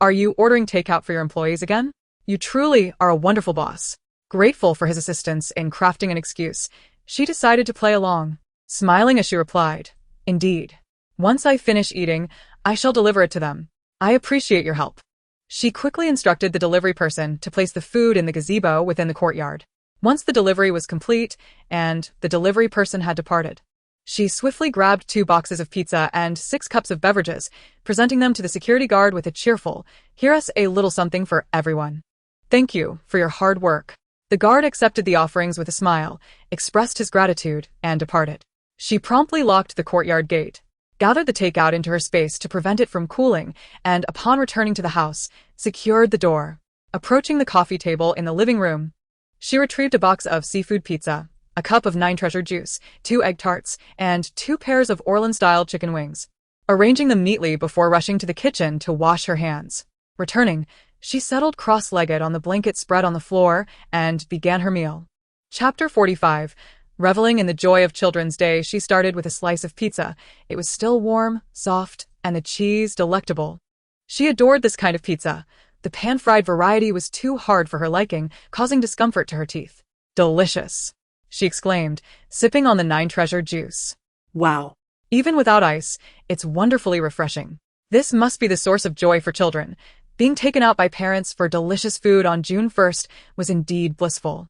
are you ordering takeout for your employees again? You truly are a wonderful boss." Grateful for his assistance in crafting an excuse, she decided to play along, smiling as she replied, "Indeed. Once I finish eating, I shall deliver it to them. I appreciate your help." She quickly instructed the delivery person to place the food in the gazebo within the courtyard. Once the delivery was complete and the delivery person had departed, she swiftly grabbed 2 boxes of pizza and 6 cups of beverages, presenting them to the security guard with a cheerful, "Here's a little something for everyone. Thank you for your hard work." The guard accepted the offerings with a smile, expressed his gratitude, and departed. She promptly locked the courtyard gate, gathered the takeout into her space to prevent it from cooling, and upon returning to the house, secured the door. Approaching the coffee table in the living room, she retrieved a box of seafood pizza, a cup of 9 Treasure juice, 2 egg tarts, and 2 pairs of Orleans-style chicken wings, arranging them neatly before rushing to the kitchen to wash her hands. Returning, she settled cross-legged on the blanket spread on the floor and began her meal. Chapter 45. Reveling in the joy of Children's Day, she started with a slice of pizza. It was still warm, soft, and the cheese delectable. She adored this kind of pizza. The pan-fried variety was too hard for her liking, causing discomfort to her teeth. "Delicious," she exclaimed, sipping on the 9 Treasure juice. Wow. Even without ice, it's wonderfully refreshing. This must be the source of joy for children. Being taken out by parents for delicious food on June 1st was indeed blissful.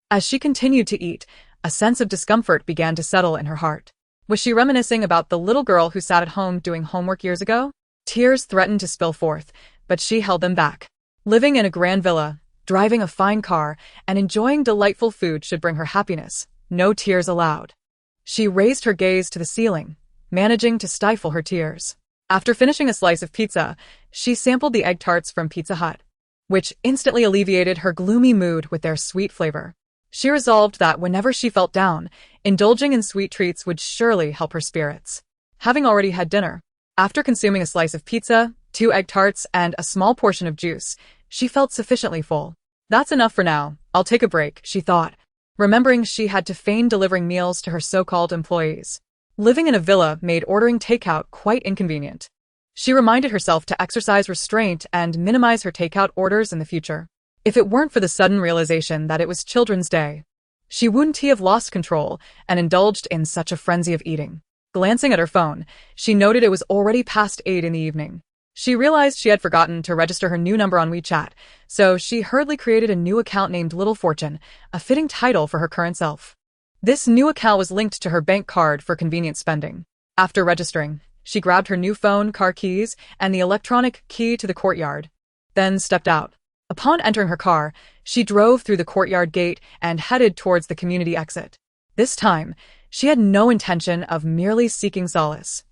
As she continued to eat, a sense of discomfort began to settle in her heart. Was she reminiscing about the little girl who sat at home doing homework years ago? Tears threatened to spill forth, but she held them back. Living in a grand villa, driving a fine car, and enjoying delightful food should bring her happiness. No tears allowed. She raised her gaze to the ceiling, managing to stifle her tears. After finishing a slice of pizza, she sampled the egg tarts from Pizza Hut, which instantly alleviated her gloomy mood with their sweet flavor. She resolved that whenever she felt down, indulging in sweet treats would surely help her spirits. Having already had dinner, after consuming a slice of pizza, 2 egg tarts, and a small portion of juice, she felt sufficiently full. "That's enough for now. I'll take a break," she thought, remembering she had to feign delivering meals to her so-called employees. Living in a villa made ordering takeout quite inconvenient. She reminded herself to exercise restraint and minimize her takeout orders in the future. If it weren't for the sudden realization that it was Children's Day, she wouldn't have lost control and indulged in such a frenzy of eating. Glancing at her phone, she noted it was already past 8 in the evening. She realized she had forgotten to register her new number on WeChat, so she hurriedly created a new account named Little Fortune, a fitting title for her current self. This new account was linked to her bank card for convenient spending. After registering, she grabbed her new phone, car keys, and the electronic key to the courtyard, then stepped out. Upon entering her car, she drove through the courtyard gate and headed towards the community exit. This time, she had no intention of merely seeking solace.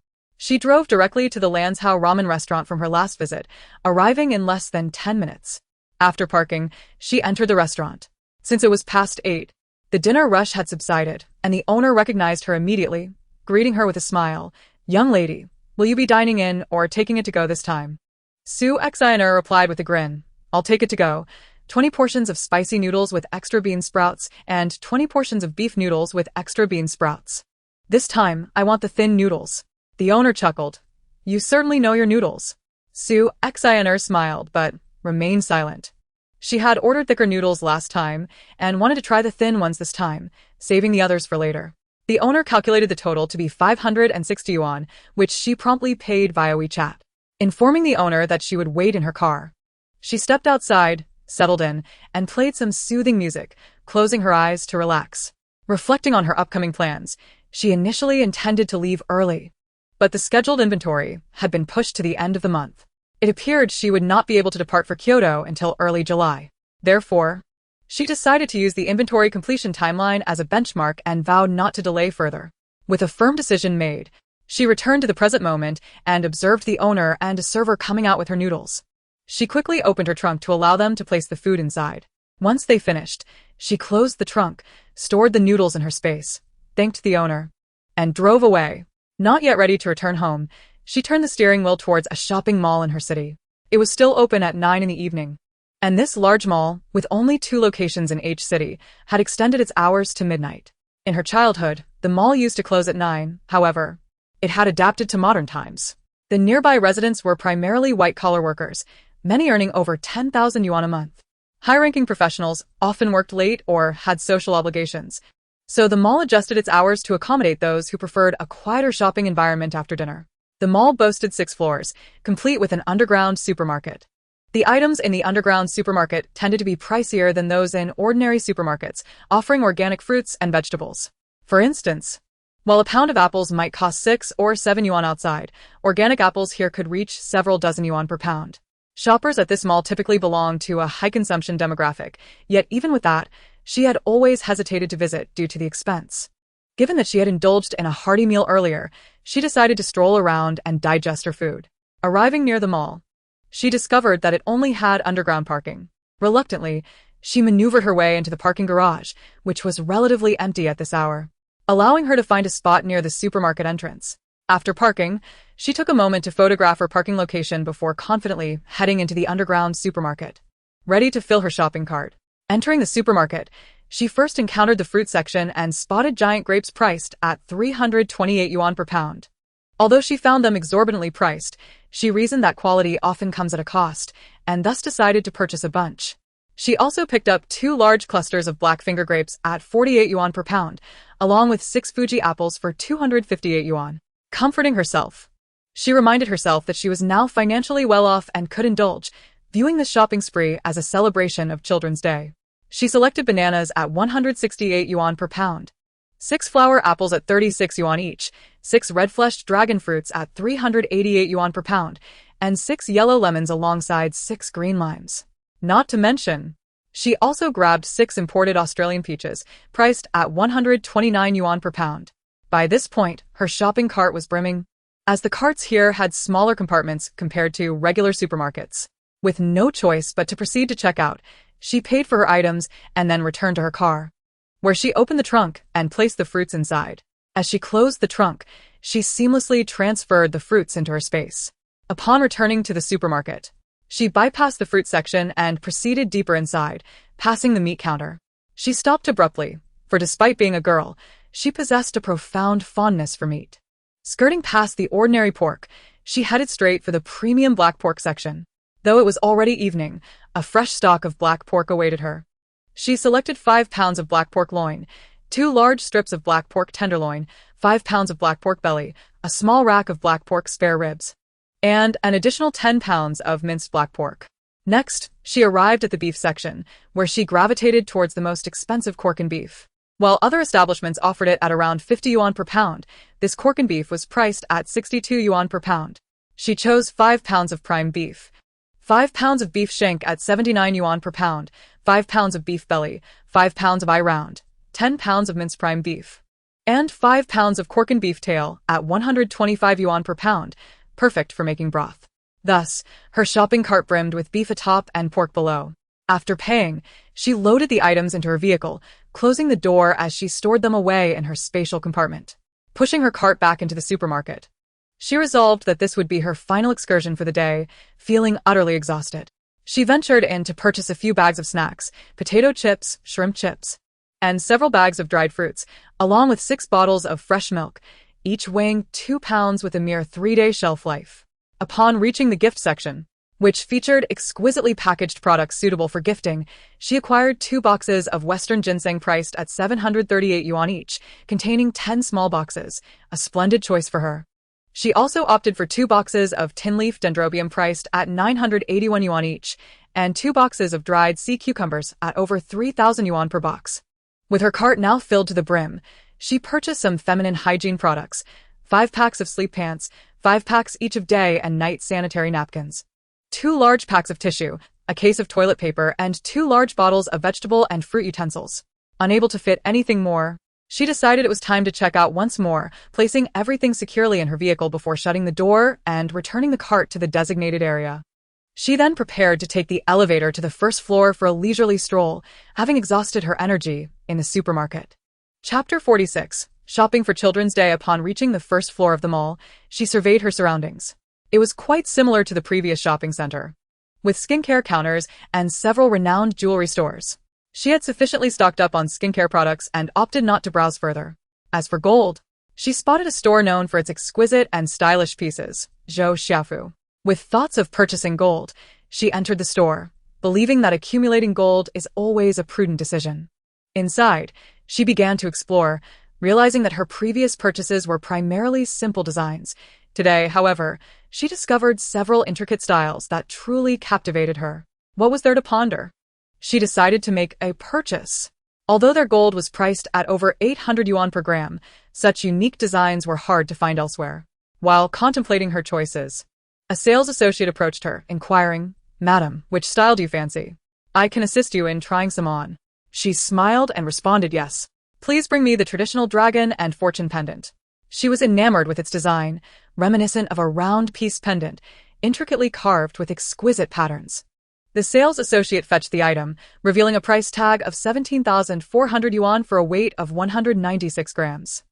She drove directly to the Lanzhou ramen restaurant from her last visit, arriving in less than 10 minutes. After parking, she entered the restaurant. Since it was past 8, the dinner rush had subsided, and the owner recognized her immediately, greeting her with a smile. "Young lady, will you be dining in or taking it to go this time?" Su Xiner replied with a grin. "I'll take it to go. 20 portions of spicy noodles with extra bean sprouts and 20 portions of beef noodles with extra bean sprouts. This time, I want the thin noodles." The owner chuckled. "You certainly know your noodles." Su Xiner smiled, but remained silent. She had ordered thicker noodles last time and wanted to try the thin ones this time, saving the others for later. The owner calculated the total to be 560 yuan, which she promptly paid via WeChat, informing the owner that she would wait in her car. She stepped outside, settled in, and played some soothing music, closing her eyes to relax. Reflecting on her upcoming plans, she initially intended to leave early, but the scheduled inventory had been pushed to the end of the month. It appeared she would not be able to depart for Kyoto until early July. Therefore, she decided to use the inventory completion timeline as a benchmark and vowed not to delay further. With a firm decision made, she returned to the present moment and observed the owner and a server coming out with her noodles. She quickly opened her trunk to allow them to place the food inside. Once they finished, she closed the trunk, stored the noodles in her space, thanked the owner, and drove away. Not yet ready to return home, she turned the steering wheel towards a shopping mall in her city. It was still open at 9 in the evening, and this large mall, with only 2 locations in each city, had extended its hours to midnight. In her childhood, the mall used to close at 9, however, it had adapted to modern times. The nearby residents were primarily white-collar workers, many earning over 10,000 yuan a month. High-ranking professionals often worked late or had social obligations, so the mall adjusted its hours to accommodate those who preferred a quieter shopping environment after dinner. The mall boasted 6 floors, complete with an underground supermarket. The items in the underground supermarket tended to be pricier than those in ordinary supermarkets, offering organic fruits and vegetables. For instance, while a pound of apples might cost 6 or 7 yuan outside, organic apples here could reach several dozen yuan per pound. Shoppers at this mall typically belonged to a high-consumption demographic, yet even with that, she had always hesitated to visit due to the expense. Given that she had indulged in a hearty meal earlier, she decided to stroll around and digest her food. Arriving near the mall, she discovered that it only had underground parking. Reluctantly, she maneuvered her way into the parking garage, which was relatively empty at this hour, allowing her to find a spot near the supermarket entrance. After parking, she took a moment to photograph her parking location before confidently heading into the underground supermarket, ready to fill her shopping cart. Entering the supermarket, she first encountered the fruit section and spotted giant grapes priced at 328 yuan per pound. Although she found them exorbitantly priced, she reasoned that quality often comes at a cost, and thus decided to purchase a bunch. She also picked up 2 large clusters of black finger grapes at 48 yuan per pound, along with 6 Fuji apples for 258 yuan. Comforting herself, she reminded herself that she was now financially well off and could indulge, viewing the shopping spree as a celebration of Children's Day. She selected bananas at 168 yuan per pound, 6 flower apples at 36 yuan each, 6 red-fleshed dragon fruits at 388 yuan per pound, and 6 yellow lemons alongside 6 green limes. Not to mention, she also grabbed 6 imported Australian peaches, priced at 129 yuan per pound. By this point, her shopping cart was brimming, as the carts here had smaller compartments compared to regular supermarkets. With no choice but to proceed to check out, she paid for her items and then returned to her car, where she opened the trunk and placed the fruits inside. As she closed the trunk, she seamlessly transferred the fruits into her space. Upon returning to the supermarket, she bypassed the fruit section and proceeded deeper inside, passing the meat counter. She stopped abruptly, for despite being a girl, she possessed a profound fondness for meat. Skirting past the ordinary pork, she headed straight for the premium black pork section. Though it was already evening, a fresh stock of black pork awaited her. She selected 5 pounds of black pork loin, 2 large strips of black pork tenderloin, 5 pounds of black pork belly, a small rack of black pork spare ribs, and an additional 10 pounds of minced black pork. Next, she arrived at the beef section, where she gravitated towards the most expensive Corkin beef. While other establishments offered it at around 50 yuan per pound, this Corkin beef was priced at 62 yuan per pound. She chose 5 pounds of prime beef, 5 pounds of beef shank at 79 yuan per pound, 5 pounds of beef belly, 5 pounds of eye round, 10 pounds of minced prime beef, and 5 pounds of cork and beef tail at 125 yuan per pound, perfect for making broth. Thus, her shopping cart brimmed with beef atop and pork below. After paying, she loaded the items into her vehicle, closing the door as she stored them away in her spatial compartment. Pushing her cart back into the supermarket, she resolved that this would be her final excursion for the day, feeling utterly exhausted. She ventured in to purchase a few bags of snacks, potato chips, shrimp chips, and several bags of dried fruits, along with 6 bottles of fresh milk, each weighing 2 pounds with a mere 3-day shelf life. Upon reaching the gift section, which featured exquisitely packaged products suitable for gifting, she acquired 2 boxes of Western ginseng priced at 738 yuan each, containing 10 small boxes, a splendid choice for her. She also opted for 2 boxes of tin leaf dendrobium priced at 981 yuan each, and 2 boxes of dried sea cucumbers at over 3,000 yuan per box. With her cart now filled to the brim, she purchased some feminine hygiene products, 5 packs of sleep pants, 5 packs each of day and night sanitary napkins, 2 large packs of tissue, a case of toilet paper, and 2 large bottles of vegetable and fruit utensils. Unable to fit anything more, she decided it was time to check out once more, placing everything securely in her vehicle before shutting the door and returning the cart to the designated area. She then prepared to take the elevator to the first floor for a leisurely stroll, having exhausted her energy in the supermarket. Chapter 46. Shopping for Children's Day. Upon reaching the first floor of the mall, she surveyed her surroundings. It was quite similar to the previous shopping center, with skincare counters and several renowned jewelry stores. She had sufficiently stocked up on skincare products and opted not to browse further. As for gold, she spotted a store known for its exquisite and stylish pieces, Zhou Xiaofu. With thoughts of purchasing gold, she entered the store, believing that accumulating gold is always a prudent decision. Inside, she began to explore, realizing that her previous purchases were primarily simple designs. Today, however, she discovered several intricate styles that truly captivated her. What was there to ponder? She decided to make a purchase. Although their gold was priced at over 800 yuan per gram, such unique designs were hard to find elsewhere. While contemplating her choices, a sales associate approached her, inquiring, "Madam, which style do you fancy? I can assist you in trying some on." She smiled and responded, "Yes. Please bring me the traditional dragon and fortune pendant." She was enamored with its design, reminiscent of a round piece pendant, intricately carved with exquisite patterns. The sales associate fetched the item, revealing a price tag of 17,400 yuan for a weight of 196 grams.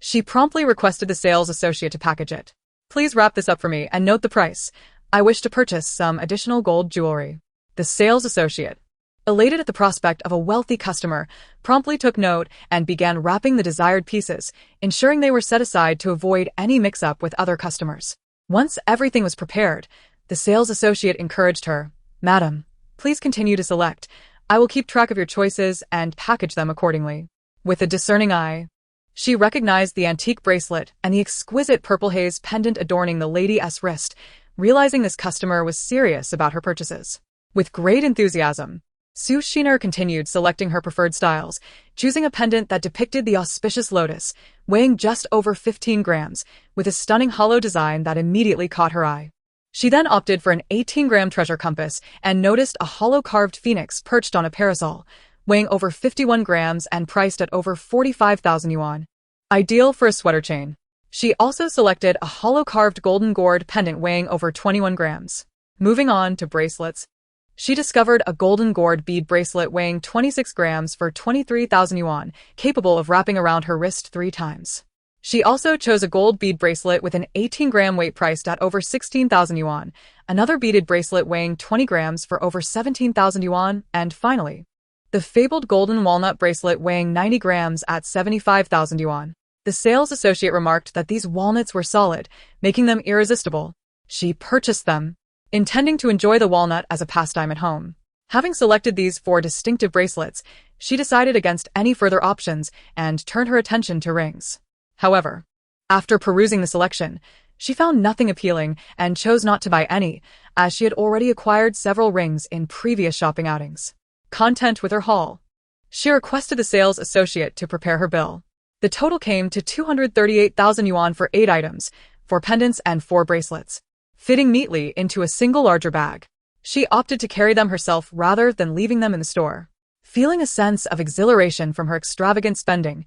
She promptly requested the sales associate to package it. "Please wrap this up for me and note the price. I wish to purchase some additional gold jewelry." The sales associate, elated at the prospect of a wealthy customer, promptly took note and began wrapping the desired pieces, ensuring they were set aside to avoid any mix-up with other customers. Once everything was prepared, the sales associate encouraged her, "Madam, please continue to select. I will keep track of your choices and package them accordingly." With a discerning eye, she recognized the antique bracelet and the exquisite purple haze pendant adorning the lady's wrist, realizing this customer was serious about her purchases. With great enthusiasm, Su Shiner continued selecting her preferred styles, choosing a pendant that depicted the auspicious lotus, weighing just over 15 grams, with a stunning hollow design that immediately caught her eye. She then opted for an 18-gram treasure compass and noticed a hollow carved phoenix perched on a parasol, weighing over 51 grams and priced at over 45,000 yuan. Ideal for a sweater chain. She also selected a hollow carved golden gourd pendant weighing over 21 grams. Moving on to bracelets, she discovered a golden gourd bead bracelet weighing 26 grams for 23,000 yuan, capable of wrapping around her wrist 3 times. She also chose a gold bead bracelet with an 18-gram weight priced at over 16,000 yuan, another beaded bracelet weighing 20 grams for over 17,000 yuan, and finally, the fabled golden walnut bracelet weighing 90 grams at 75,000 yuan. The sales associate remarked that these walnuts were solid, making them irresistible. She purchased them, intending to enjoy the walnut as a pastime at home. Having selected these 4 distinctive bracelets, she decided against any further options and turned her attention to rings. However, after perusing the selection, she found nothing appealing and chose not to buy any, as she had already acquired several rings in previous shopping outings. Content with her haul, she requested the sales associate to prepare her bill. The total came to 238,000 yuan for 8 items, 4 pendants and 4 bracelets, fitting neatly into a single larger bag. She opted to carry them herself rather than leaving them in the store. Feeling a sense of exhilaration from her extravagant spending,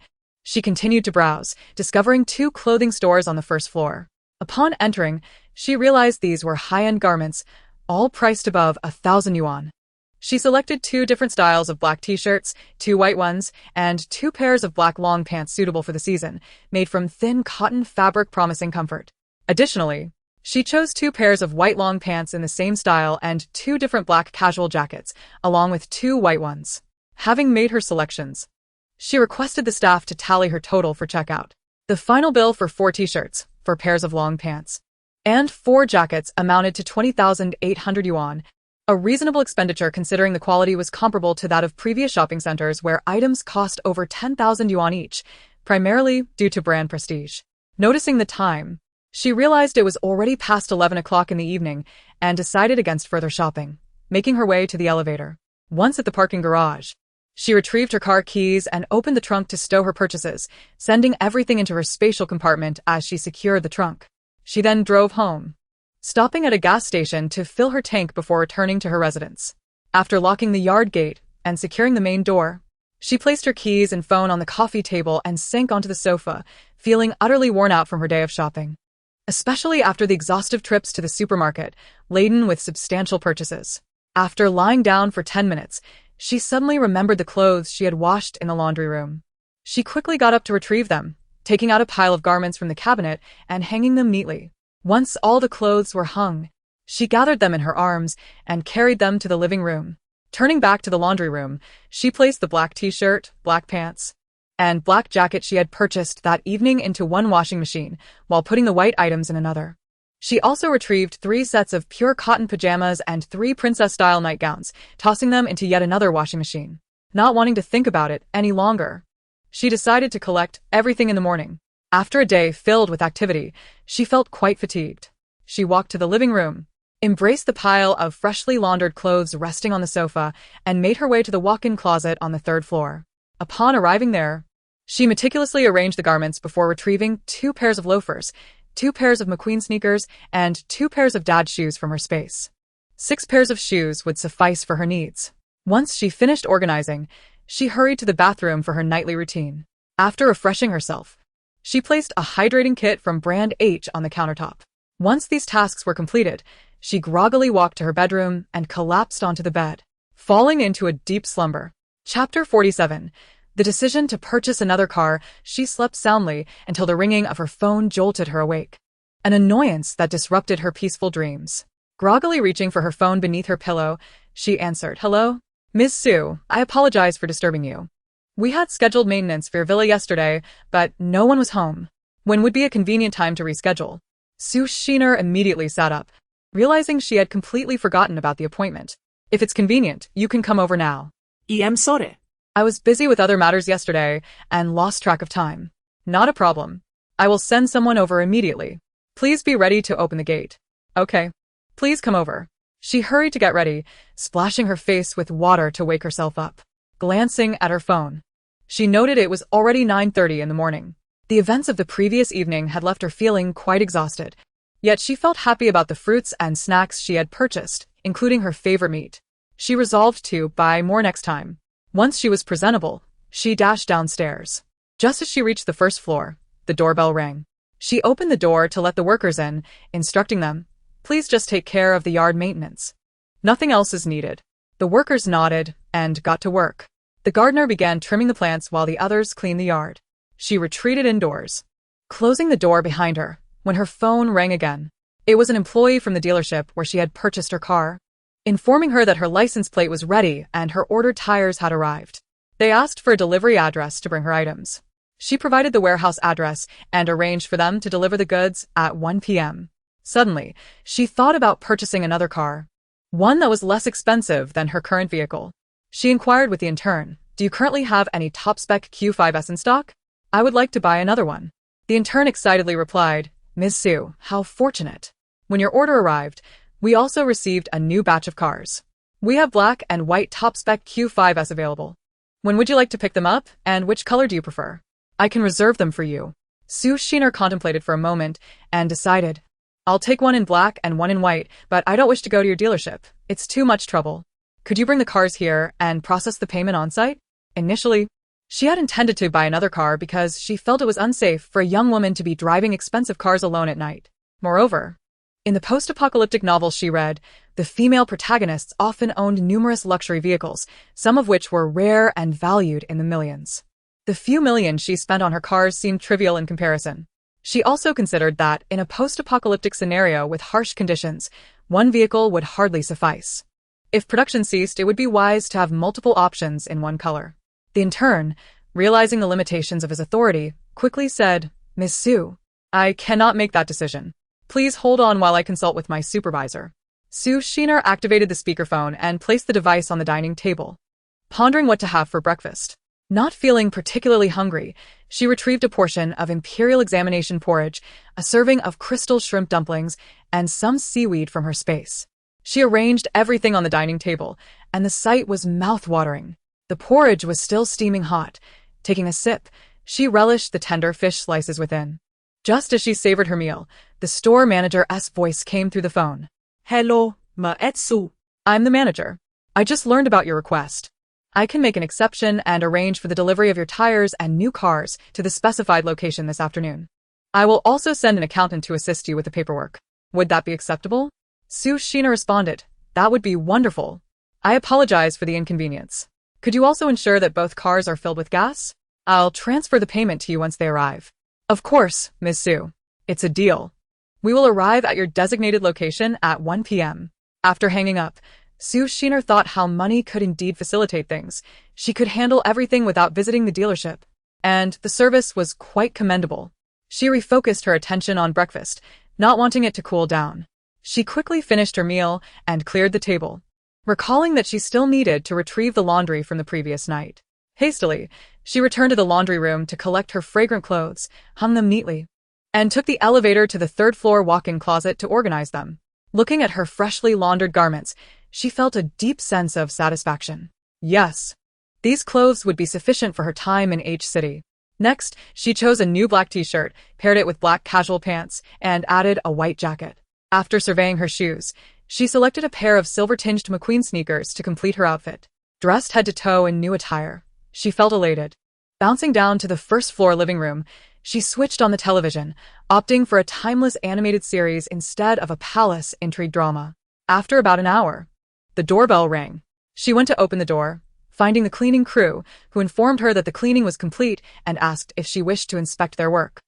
She continued to browse, discovering 2 clothing stores on the first floor. Upon entering, she realized these were high-end garments, all priced above 1,000 yuan. She selected 2 different styles of black t-shirts, 2 white ones, and 2 pairs of black long pants suitable for the season, made from thin cotton fabric promising comfort. Additionally, she chose 2 pairs of white long pants in the same style and 2 different black casual jackets, along with 2 white ones. Having made her selections, she requested the staff to tally her total for checkout. The final bill for 4 t-shirts, 4 pairs of long pants, and 4 jackets amounted to 20,800 yuan, a reasonable expenditure considering the quality was comparable to that of previous shopping centers where items cost over 10,000 yuan each, primarily due to brand prestige. Noticing the time, she realized it was already past 11 o'clock in the evening and decided against further shopping, making her way to the elevator. Once at the parking garage, she retrieved her car keys and opened the trunk to stow her purchases, sending everything into her spatial compartment as she secured the trunk. She then drove home, stopping at a gas station to fill her tank before returning to her residence. After locking the yard gate and securing the main door, she placed her keys and phone on the coffee table and sank onto the sofa, feeling utterly worn out from her day of shopping, especially after the exhaustive trips to the supermarket, laden with substantial purchases. After lying down for 10 minutes, she suddenly remembered the clothes she had washed in the laundry room. She quickly got up to retrieve them, taking out a pile of garments from the cabinet and hanging them neatly. Once all the clothes were hung, she gathered them in her arms and carried them to the living room. Turning back to the laundry room, she placed the black t-shirt, black pants, and black jacket she had purchased that evening into one washing machine, while putting the white items in another. She also retrieved 3 sets of pure cotton pajamas and 3 princess-style nightgowns, tossing them into yet another washing machine. Not wanting to think about it any longer, she decided to collect everything in the morning. After a day filled with activity, she felt quite fatigued. She walked to the living room, embraced the pile of freshly laundered clothes resting on the sofa, and made her way to the walk-in closet on the 3rd floor. Upon arriving there, she meticulously arranged the garments before retrieving 2 pairs of loafers, 2 pairs of McQueen sneakers, and 2 pairs of dad shoes from her space. 6 pairs of shoes would suffice for her needs. Once she finished organizing, she hurried to the bathroom for her nightly routine. After refreshing herself, she placed a hydrating kit from brand H on the countertop. Once these tasks were completed, she groggily walked to her bedroom and collapsed onto the bed, falling into a deep slumber. Chapter 47. The decision to purchase another car. She slept soundly until the ringing of her phone jolted her awake, an annoyance that disrupted her peaceful dreams. Groggily reaching for her phone beneath her pillow, she answered, "Hello? Ms. Su, I apologize for disturbing you. We had scheduled maintenance for your villa yesterday, but no one was home. When would be a convenient time to reschedule?" Su Shiner immediately sat up, realizing she had completely forgotten about the appointment. "If it's convenient, you can come over now." I'm sorry. "I was busy with other matters yesterday and lost track of time." "Not a problem. I will send someone over immediately. Please be ready to open the gate." "Okay. Please come over." She hurried to get ready, splashing her face with water to wake herself up. Glancing at her phone, she noted it was already 9:30 in the morning. The events of the previous evening had left her feeling quite exhausted, yet she felt happy about the fruits and snacks she had purchased, including her favorite meat. She resolved to buy more next time. Once she was presentable, she dashed downstairs. Just as she reached the 1st floor, the doorbell rang. She opened the door to let the workers in, instructing them, "Please just take care of the yard maintenance. Nothing else is needed." The workers nodded and got to work. The gardener began trimming the plants while the others cleaned the yard. She retreated indoors, closing the door behind her, when her phone rang again. It was an employee from the dealership where she had purchased her car, informing her that her license plate was ready and her ordered tires had arrived. They asked for a delivery address to bring her items. She provided the warehouse address and arranged for them to deliver the goods at 1 p.m. Suddenly, she thought about purchasing another car, one that was less expensive than her current vehicle. She inquired with the intern, "Do you currently have any top-spec Q5s in stock? I would like to buy another one." The intern excitedly replied, "Ms. Su, how fortunate. When your order arrived, we also received a new batch of cars. We have black and white top-spec Q5s available. When would you like to pick them up, and which color do you prefer? I can reserve them for you." Su Shiner contemplated for a moment and decided, "I'll take one in black and one in white, but I don't wish to go to your dealership. It's too much trouble. Could you bring the cars here and process the payment on site?" Initially, She had intended to buy another car because she felt it was unsafe for a young woman to be driving expensive cars alone at night. Moreover, in the post-apocalyptic novels she read, the female protagonists often owned numerous luxury vehicles, some of which were rare and valued in the millions. The few millions she spent on her cars seemed trivial in comparison. She also considered that, in a post-apocalyptic scenario with harsh conditions, one vehicle would hardly suffice. If production ceased, it would be wise to have multiple options in one color. The intern, realizing the limitations of his authority, quickly said, "Miss Sue, I cannot make that decision. Please hold on while I consult with my supervisor." Sue Sheener activated the speakerphone and placed the device on the dining table. Pondering what to have for breakfast, not feeling particularly hungry, she retrieved a portion of Imperial Examination porridge, a serving of crystal shrimp dumplings, and some seaweed from her space. She arranged everything on the dining table, and the sight was mouth-watering. The porridge was still steaming hot. Taking a sip, she relished the tender fish slices within. Just as she savored her meal, the store manager's voice came through the phone. Hello, Sue. I'm the manager. I just learned about your request. I can make an exception and arrange for the delivery of your tires and new cars to the specified location this afternoon. I will also send an accountant to assist you with the paperwork. Would that be acceptable? Sue Sheener responded, "That would be wonderful. I apologize for the inconvenience. Could you also ensure that both cars are filled with gas? I'll transfer the payment to you once they arrive." "Of course, Miss Sue. It's a deal. We will arrive at your designated location at 1 p.m. After hanging up, Sue Sheener thought how money could indeed facilitate things. She could handle everything without visiting the dealership, and the service was quite commendable. She refocused her attention on breakfast, not wanting it to cool down. She quickly finished her meal and cleared the table, recalling that she still needed to retrieve the laundry from the previous night. Hastily, she returned to the laundry room to collect her fragrant clothes, hung them neatly, and took the elevator to the third-floor walk-in closet to organize them. Looking at her freshly laundered garments, she felt a deep sense of satisfaction. Yes, these clothes would be sufficient for her time in H City. Next, she chose a new black t-shirt, paired it with black casual pants, and added a white jacket. After surveying her shoes, she selected a pair of silver-tinged McQueen sneakers to complete her outfit. Dressed head to toe in new attire, she felt elated. Bouncing down to the first-floor living room, she switched on the television, opting for a timeless animated series instead of a palace intrigue drama. After about an hour, the doorbell rang. She went to open the door, finding the cleaning crew, who informed her that the cleaning was complete and asked if she wished to inspect their work.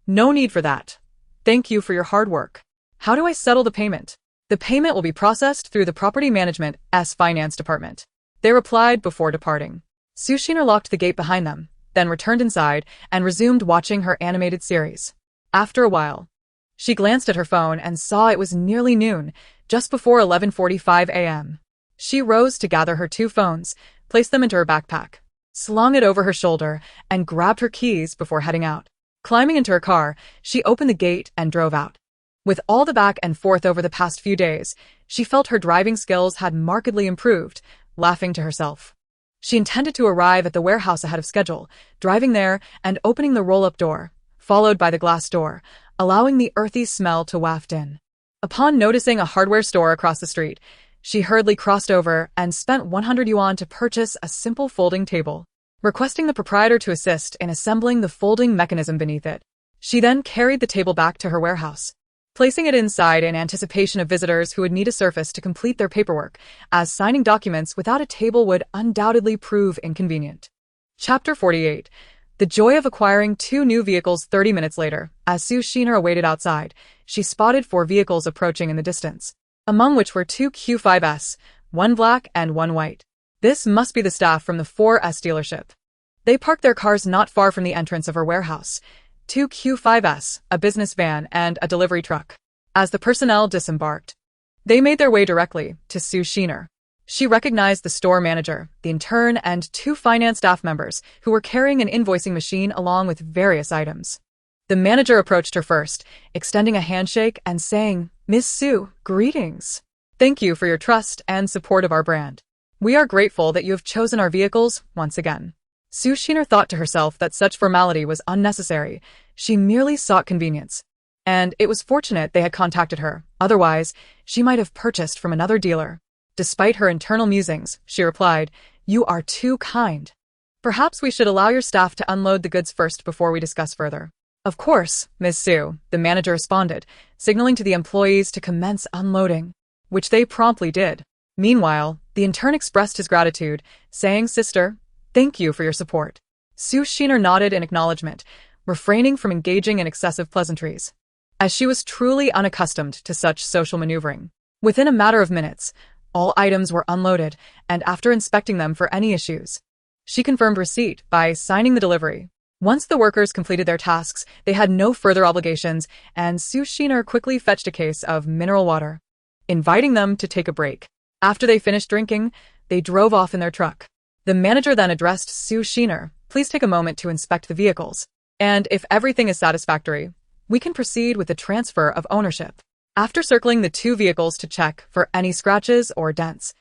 "No need for that. Thank you for your hard work. How do I settle the payment?" "The payment will be processed through the Property Management's Finance Department," they replied before departing. Sue Sheener locked the gate behind them, then returned inside and resumed watching her animated series. After a while, she glanced at her phone and saw it was nearly noon, just before 11:45 a.m. She rose to gather her two phones, placed them into her backpack, slung it over her shoulder, and grabbed her keys before heading out. Climbing into her car, she opened the gate and drove out. With all the back and forth over the past few days, she felt her driving skills had markedly improved, laughing to herself. She intended to arrive at the warehouse ahead of schedule, driving there and opening the roll-up door, followed by the glass door, allowing the earthy smell to waft in. Upon noticing a hardware store across the street, she hurriedly crossed over and spent 100 yuan to purchase a simple folding table, requesting the proprietor to assist in assembling the folding mechanism beneath it. She then carried the table back to her warehouse, placing it inside in anticipation of visitors who would need a surface to complete their paperwork, as signing documents without a table would undoubtedly prove inconvenient. Chapter 48. The joy of acquiring two new vehicles. 30 minutes later, as Sue Sheener awaited outside, she spotted 4 vehicles approaching in the distance, among which were 2 Q5s, one black and one white. This must be the staff from the 4S dealership. They parked their cars not far from the entrance of her warehouse. 2 Q5s, a business van, and a delivery truck. As the personnel disembarked, they made their way directly to Sue Sheener. She recognized the store manager, the intern, and 2 finance staff members who were carrying an invoicing machine along with various items. The manager approached her first, extending a handshake and saying, "Miss Sue, greetings. Thank you for your trust and support of our brand. We are grateful that you have chosen our vehicles once again." Sue Sheener thought to herself that such formality was unnecessary. She merely sought convenience. And it was fortunate they had contacted her, otherwise, she might have purchased from another dealer. Despite her internal musings, she replied, "You are too kind." Perhaps we should allow your staff to unload the goods first before we discuss further. Of course, Ms. Sue, the manager responded, signaling to the employees to commence unloading, which they promptly did. Meanwhile, the intern expressed his gratitude, saying, "Sister, thank you for your support." Sue Sheener nodded in acknowledgement, refraining from engaging in excessive pleasantries, as she was truly unaccustomed to such social maneuvering. Within a matter of minutes, all items were unloaded, and after inspecting them for any issues, she confirmed receipt by signing the delivery. Once the workers completed their tasks, they had no further obligations, and Sue Sheener quickly fetched a case of mineral water, inviting them to take a break. After they finished drinking, they drove off in their truck. The manager then addressed Sue Sheener, "Please take a moment to inspect the vehicles, and if everything is satisfactory, we can proceed with the transfer of ownership." After circling the two vehicles to check for any scratches or dents,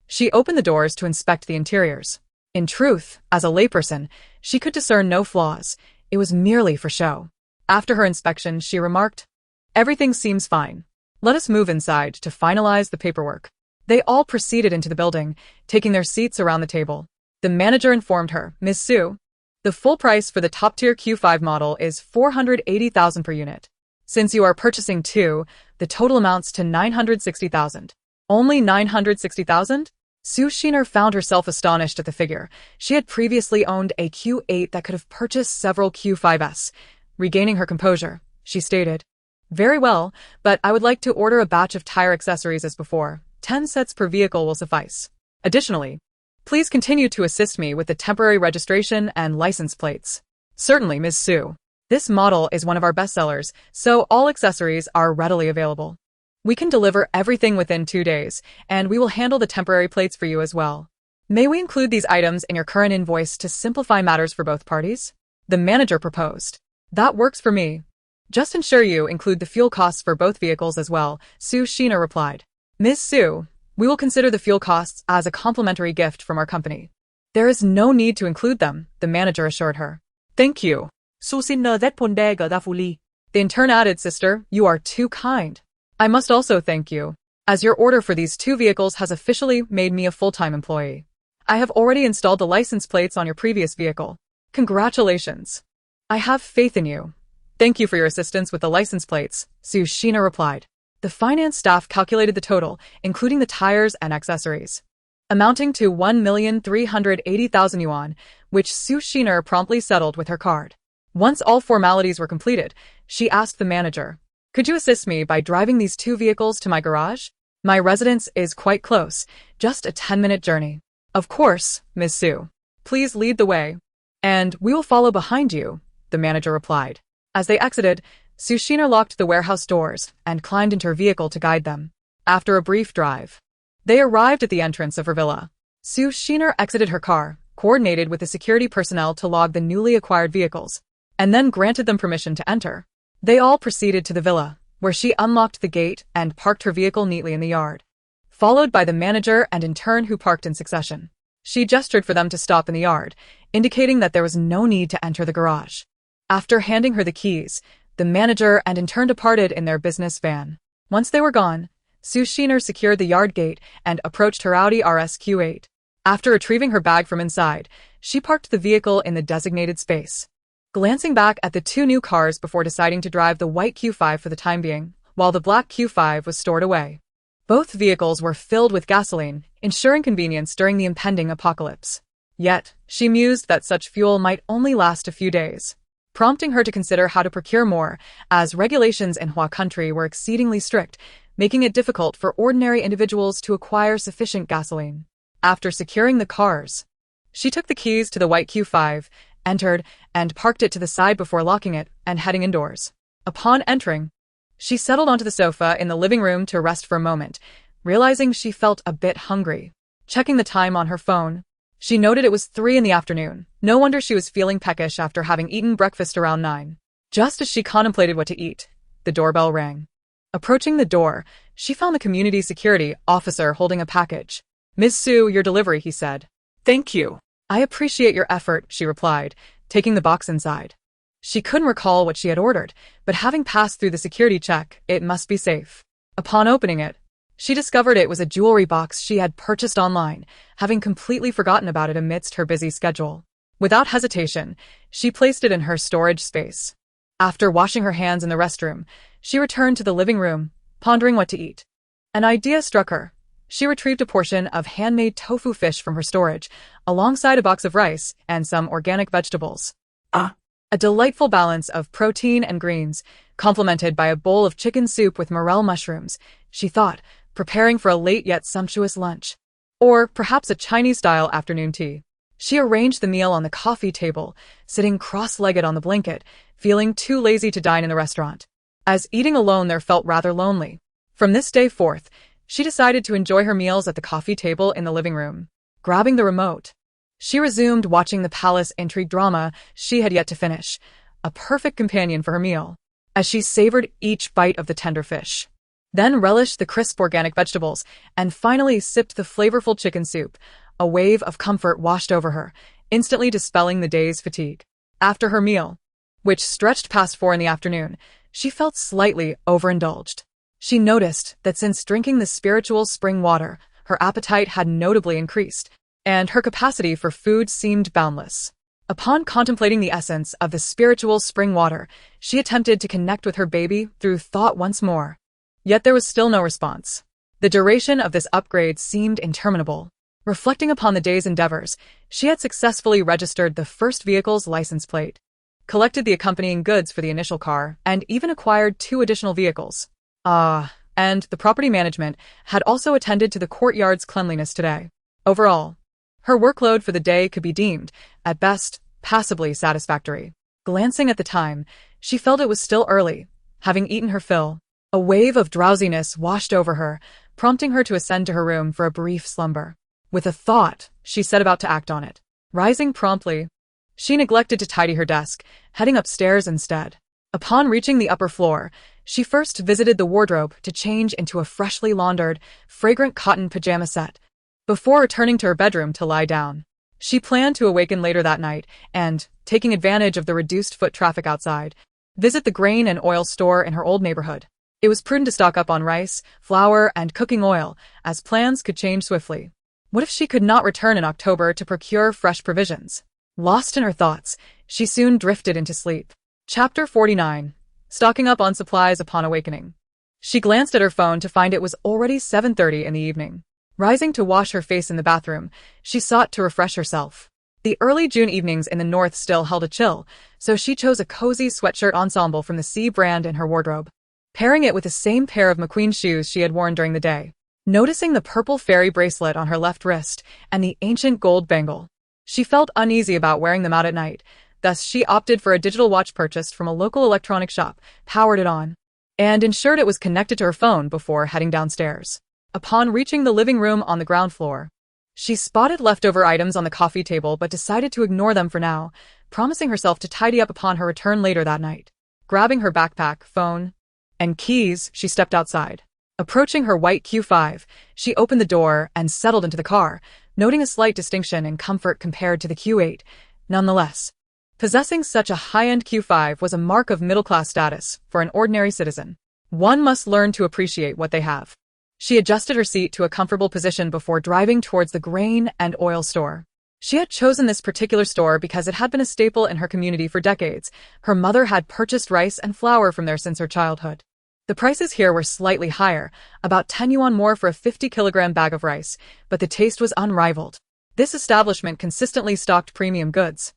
she opened the doors to inspect the interiors. In truth, as a layperson, she could discern no flaws. It was merely for show. After her inspection, she remarked, "Everything seems fine. Let us move inside to finalize the paperwork." They all proceeded into the building, taking their seats around the table. The manager informed her, "Ms. Sue, the full price for the top-tier Q5 model is $480,000 per unit. Since you are purchasing two, the total amounts to $960,000. Only $960,000? Sue Sheener found herself astonished at the figure. She had previously owned a Q8 that could have purchased several Q5s. Regaining her composure, she stated, "Very well, but I would like to order a batch of tire accessories as before. 10 sets per vehicle will suffice. Additionally, please continue to assist me with the temporary registration and license plates." "Certainly, Ms. Sue. This model is one of our bestsellers, so all accessories are readily available. We can deliver everything within 2 days, and we will handle the temporary plates for you as well. May we include these items in your current invoice to simplify matters for both parties?" The manager proposed. "That works for me. Just ensure you include the fuel costs for both vehicles as well," Sue Sheener replied. "Ms. Sue, we will consider the fuel costs as a complimentary gift from our company. There is no need to include them," the manager assured her. "Thank you. Susinner that pondega da fuli." The intern added, "Sister, you are too kind. I must also thank you, as your order for these two vehicles has officially made me a full-time employee. I have already installed the license plates on your previous vehicle. Congratulations. I have faith in you." "Thank you for your assistance with the license plates," Sue Sheener replied. The finance staff calculated the total, including the tires and accessories, amounting to 1,380,000 yuan, which Sue Sheener promptly settled with her card. Once all formalities were completed, she asked the manager, "Could you assist me by driving these two vehicles to my garage? My residence is quite close, just a 10-minute journey." "Of course, Ms. Sue. Please lead the way, and we will follow behind you," the manager replied. As they exited, Sue Sheener locked the warehouse doors and climbed into her vehicle to guide them. After a brief drive, they arrived at the entrance of her villa. Sue Sheener exited her car, coordinated with the security personnel to log the newly acquired vehicles, and then granted them permission to enter. They all proceeded to the villa, where she unlocked the gate and parked her vehicle neatly in the yard, followed by the manager and intern who parked in succession. She gestured for them to stop in the yard, indicating that there was no need to enter the garage. After handing her the keys, the manager and intern departed in their business van. Once they were gone, Sue Sheener secured the yard gate and approached her Audi RS-Q8. After retrieving her bag from inside, she parked the vehicle in the designated space, glancing back at the two new cars before deciding to drive the white Q5 for the time being, while the black Q5 was stored away. Both vehicles were filled with gasoline, ensuring convenience during the impending apocalypse. Yet, she mused that such fuel might only last a few days, prompting her to consider how to procure more, as regulations in Hua country were exceedingly strict, making it difficult for ordinary individuals to acquire sufficient gasoline. After securing the cars, she took the keys to the white Q5, entered, and parked it to the side before locking it and heading indoors. Upon entering, she settled onto the sofa in the living room to rest for a moment, realizing she felt a bit hungry. Checking the time on her phone, she noted it was 3 in the afternoon. No wonder she was feeling peckish after having eaten breakfast around 9. Just as she contemplated what to eat, the doorbell rang. Approaching the door, she found the community security officer holding a package. "Ms. Sue, your delivery," he said. "Thank you." "I appreciate your effort," she replied, taking the box inside. She couldn't recall what she had ordered, but having passed through the security check, it must be safe. Upon opening it, she discovered it was a jewelry box she had purchased online, having completely forgotten about it amidst her busy schedule. Without hesitation, she placed it in her storage space. After washing her hands in the restroom, she returned to the living room, pondering what to eat. An idea struck her. She retrieved a portion of handmade tofu fish from her storage, alongside a box of rice and some organic vegetables. A delightful balance of protein and greens, complemented by a bowl of chicken soup with morel mushrooms, she thought, preparing for a late yet sumptuous lunch. Or perhaps a Chinese-style afternoon tea. She arranged the meal on the coffee table, sitting cross-legged on the blanket, feeling too lazy to dine in the restaurant. As eating alone there felt rather lonely. From this day forth, she decided to enjoy her meals at the coffee table in the living room. Grabbing the remote, she resumed watching the palace intrigue drama she had yet to finish, a perfect companion for her meal, as she savored each bite of the tender fish. Then relished the crisp organic vegetables, and finally sipped the flavorful chicken soup. A wave of comfort washed over her, instantly dispelling the day's fatigue. After her meal, which stretched past 4 in the afternoon, she felt slightly overindulged. She noticed that since drinking the spiritual spring water, her appetite had notably increased, and her capacity for food seemed boundless. Upon contemplating the essence of the spiritual spring water, she attempted to connect with her baby through thought once more. Yet there was still no response. The duration of this upgrade seemed interminable. Reflecting upon the day's endeavors, she had successfully registered the first vehicle's license plate, collected the accompanying goods for the initial car, and even acquired 2 additional vehicles. And the property management had also attended to the courtyard's cleanliness today. Overall, her workload for the day could be deemed, at best, passably satisfactory. Glancing at the time, she felt it was still early, having eaten her fill. A wave of drowsiness washed over her, prompting her to ascend to her room for a brief slumber. With a thought, she set about to act on it. Rising promptly, she neglected to tidy her desk, heading upstairs instead. Upon reaching the upper floor, she first visited the wardrobe to change into a freshly laundered, fragrant cotton pajama set, before returning to her bedroom to lie down. She planned to awaken later that night and, taking advantage of the reduced foot traffic outside, visit the grain and oil store in her old neighborhood. It was prudent to stock up on rice, flour, and cooking oil, as plans could change swiftly. What if she could not return in October to procure fresh provisions? Lost in her thoughts, she soon drifted into sleep. Chapter 49. Stocking up on supplies upon awakening. She glanced at her phone to find it was already 7:30 in the evening. Rising to wash her face in the bathroom, she sought to refresh herself. The early June evenings in the north still held a chill, so she chose a cozy sweatshirt ensemble from the C brand in her wardrobe, pairing it with the same pair of McQueen shoes she had worn during the day. Noticing the purple fairy bracelet on her left wrist and the ancient gold bangle, she felt uneasy about wearing them out at night. Thus, she opted for a digital watch purchased from a local electronic shop, powered it on, and ensured it was connected to her phone before heading downstairs. Upon reaching the living room on the ground floor, she spotted leftover items on the coffee table but decided to ignore them for now, promising herself to tidy up upon her return later that night. Grabbing her backpack, phone, and keys, she stepped outside. Approaching her white Q5, she opened the door and settled into the car, noting a slight distinction in comfort compared to the Q8. Nonetheless, possessing such a high-end Q5 was a mark of middle-class status for an ordinary citizen. One must learn to appreciate what they have. She adjusted her seat to a comfortable position before driving towards the grain and oil store. She had chosen this particular store because it had been a staple in her community for decades. Her mother had purchased rice and flour from there since her childhood. The prices here were slightly higher, about 10 yuan more for a 50-kilogram bag of rice, but the taste was unrivaled. This establishment consistently stocked premium goods,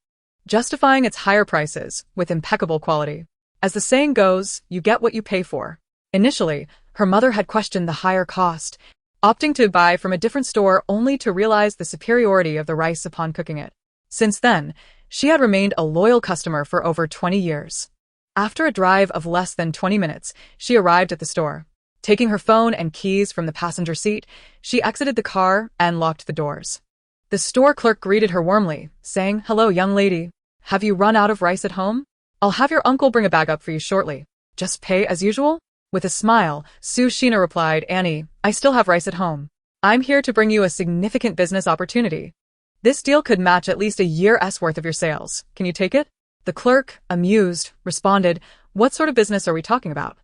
justifying its higher prices with impeccable quality. As the saying goes, you get what you pay for. Initially, her mother had questioned the higher cost, opting to buy from a different store only to realize the superiority of the rice upon cooking it. Since then, she had remained a loyal customer for over 20 years. After a drive of less than 20 minutes, she arrived at the store. Taking her phone and keys from the passenger seat, she exited the car and locked the doors. The store clerk greeted her warmly, saying, "Hello, young lady. Have you run out of rice at home? I'll have your uncle bring a bag up for you shortly. Just pay as usual?" With a smile, Su Shina replied, "Annie, I still have rice at home. I'm here to bring you a significant business opportunity. This deal could match at least a year's worth of your sales. Can you take it?" The clerk, amused, responded, "What sort of business are we talking about?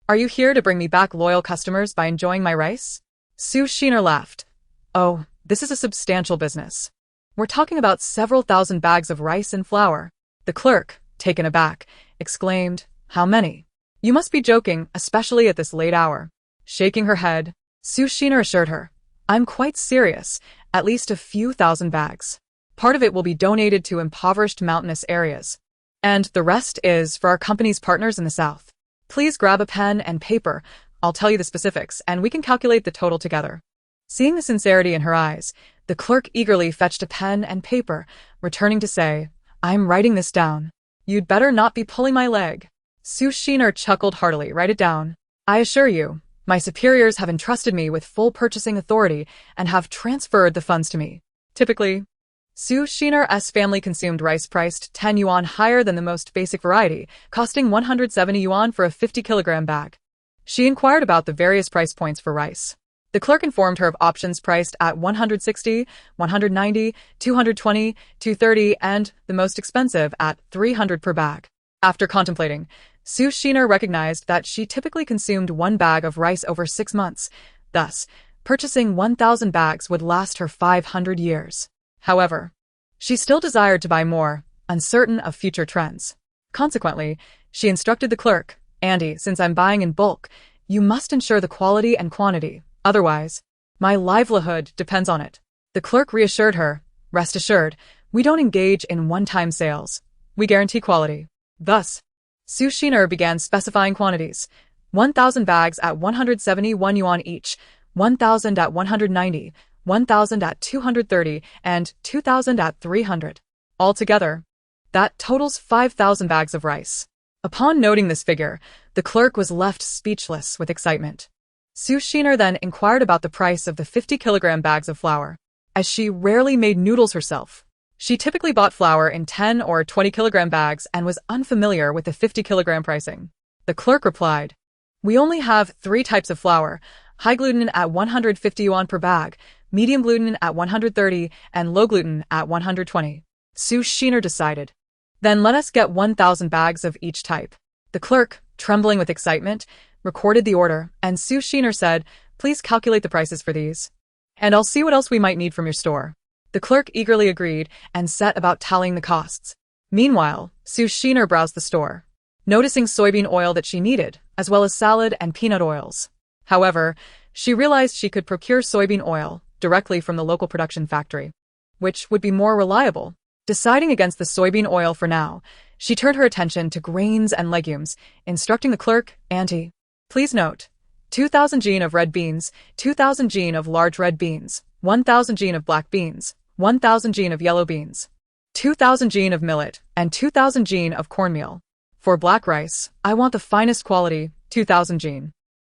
Are you here to bring me back loyal customers by enjoying my rice?" Su Shiner laughed. "Oh, this is a substantial business. We're talking about several thousand bags of rice and flour. The clerk, taken aback, exclaimed, "How many? You must be joking, especially at this late hour." Shaking her head, Su Shiner assured her, "I'm quite serious, at least a few thousand bags. Part of it will be donated to impoverished mountainous areas. And the rest is for our company's partners in the south. Please grab a pen and paper. I'll tell you the specifics, and we can calculate the total together." Seeing the sincerity in her eyes, the clerk eagerly fetched a pen and paper, returning to say, "I'm writing this down. You'd better not be pulling my leg." Su Shiner chuckled heartily. "Write it down. I assure you, my superiors have entrusted me with full purchasing authority and have transferred the funds to me." Typically, Su Shiner's family consumed rice priced 10 yuan higher than the most basic variety, costing 170 yuan for a 50-kilogram bag. She inquired about the various price points for rice. The clerk informed her of options priced at 160, 190, 220, 230, and the most expensive at 300 per bag. After contemplating, Su Shiner recognized that she typically consumed one bag of rice over 6 months. Thus, purchasing 1,000 bags would last her 500 years. However, she still desired to buy more, uncertain of future trends. Consequently, she instructed the clerk, "Andy, since I'm buying in bulk, you must ensure the quality and quantity. Otherwise, my livelihood depends on it." The clerk reassured her, "Rest assured, we don't engage in one-time sales. We guarantee quality." Thus, Su Shiner began specifying quantities: 1,000 bags at 171 yuan each, 1,000 at 190, 1,000 at 230, and 2,000 at 300. Altogether, that totals 5,000 bags of rice. Upon noting this figure, the clerk was left speechless with excitement. Su Shiner then inquired about the price of the 50-kilogram bags of flour. As she rarely made noodles herself, she typically bought flour in 10 or 20-kilogram bags and was unfamiliar with the 50-kilogram pricing. The clerk replied, "We only have 3 types of flour: high gluten at 150 yuan per bag, medium gluten at 130, and low gluten at 120. Su Shiner decided, "Then let us get 1,000 bags of each type." The clerk, trembling with excitement, recorded the order, and Su Shiner said, "Please calculate the prices for these, and I'll see what else we might need from your store." The clerk eagerly agreed and set about tallying the costs. Meanwhile, Su Shiner browsed the store, noticing soybean oil that she needed, as well as salad and peanut oils. However, she realized she could procure soybean oil directly from the local production factory, which would be more reliable. Deciding against the soybean oil for now, she turned her attention to grains and legumes, instructing the clerk, "Auntie, please note, 2,000 jin of red beans, 2,000 jin of large red beans, 1,000 jin of black beans, 1,000 jin of yellow beans, 2,000 jin of millet, and 2,000 jin of cornmeal. For black rice, I want the finest quality, 2,000 jin."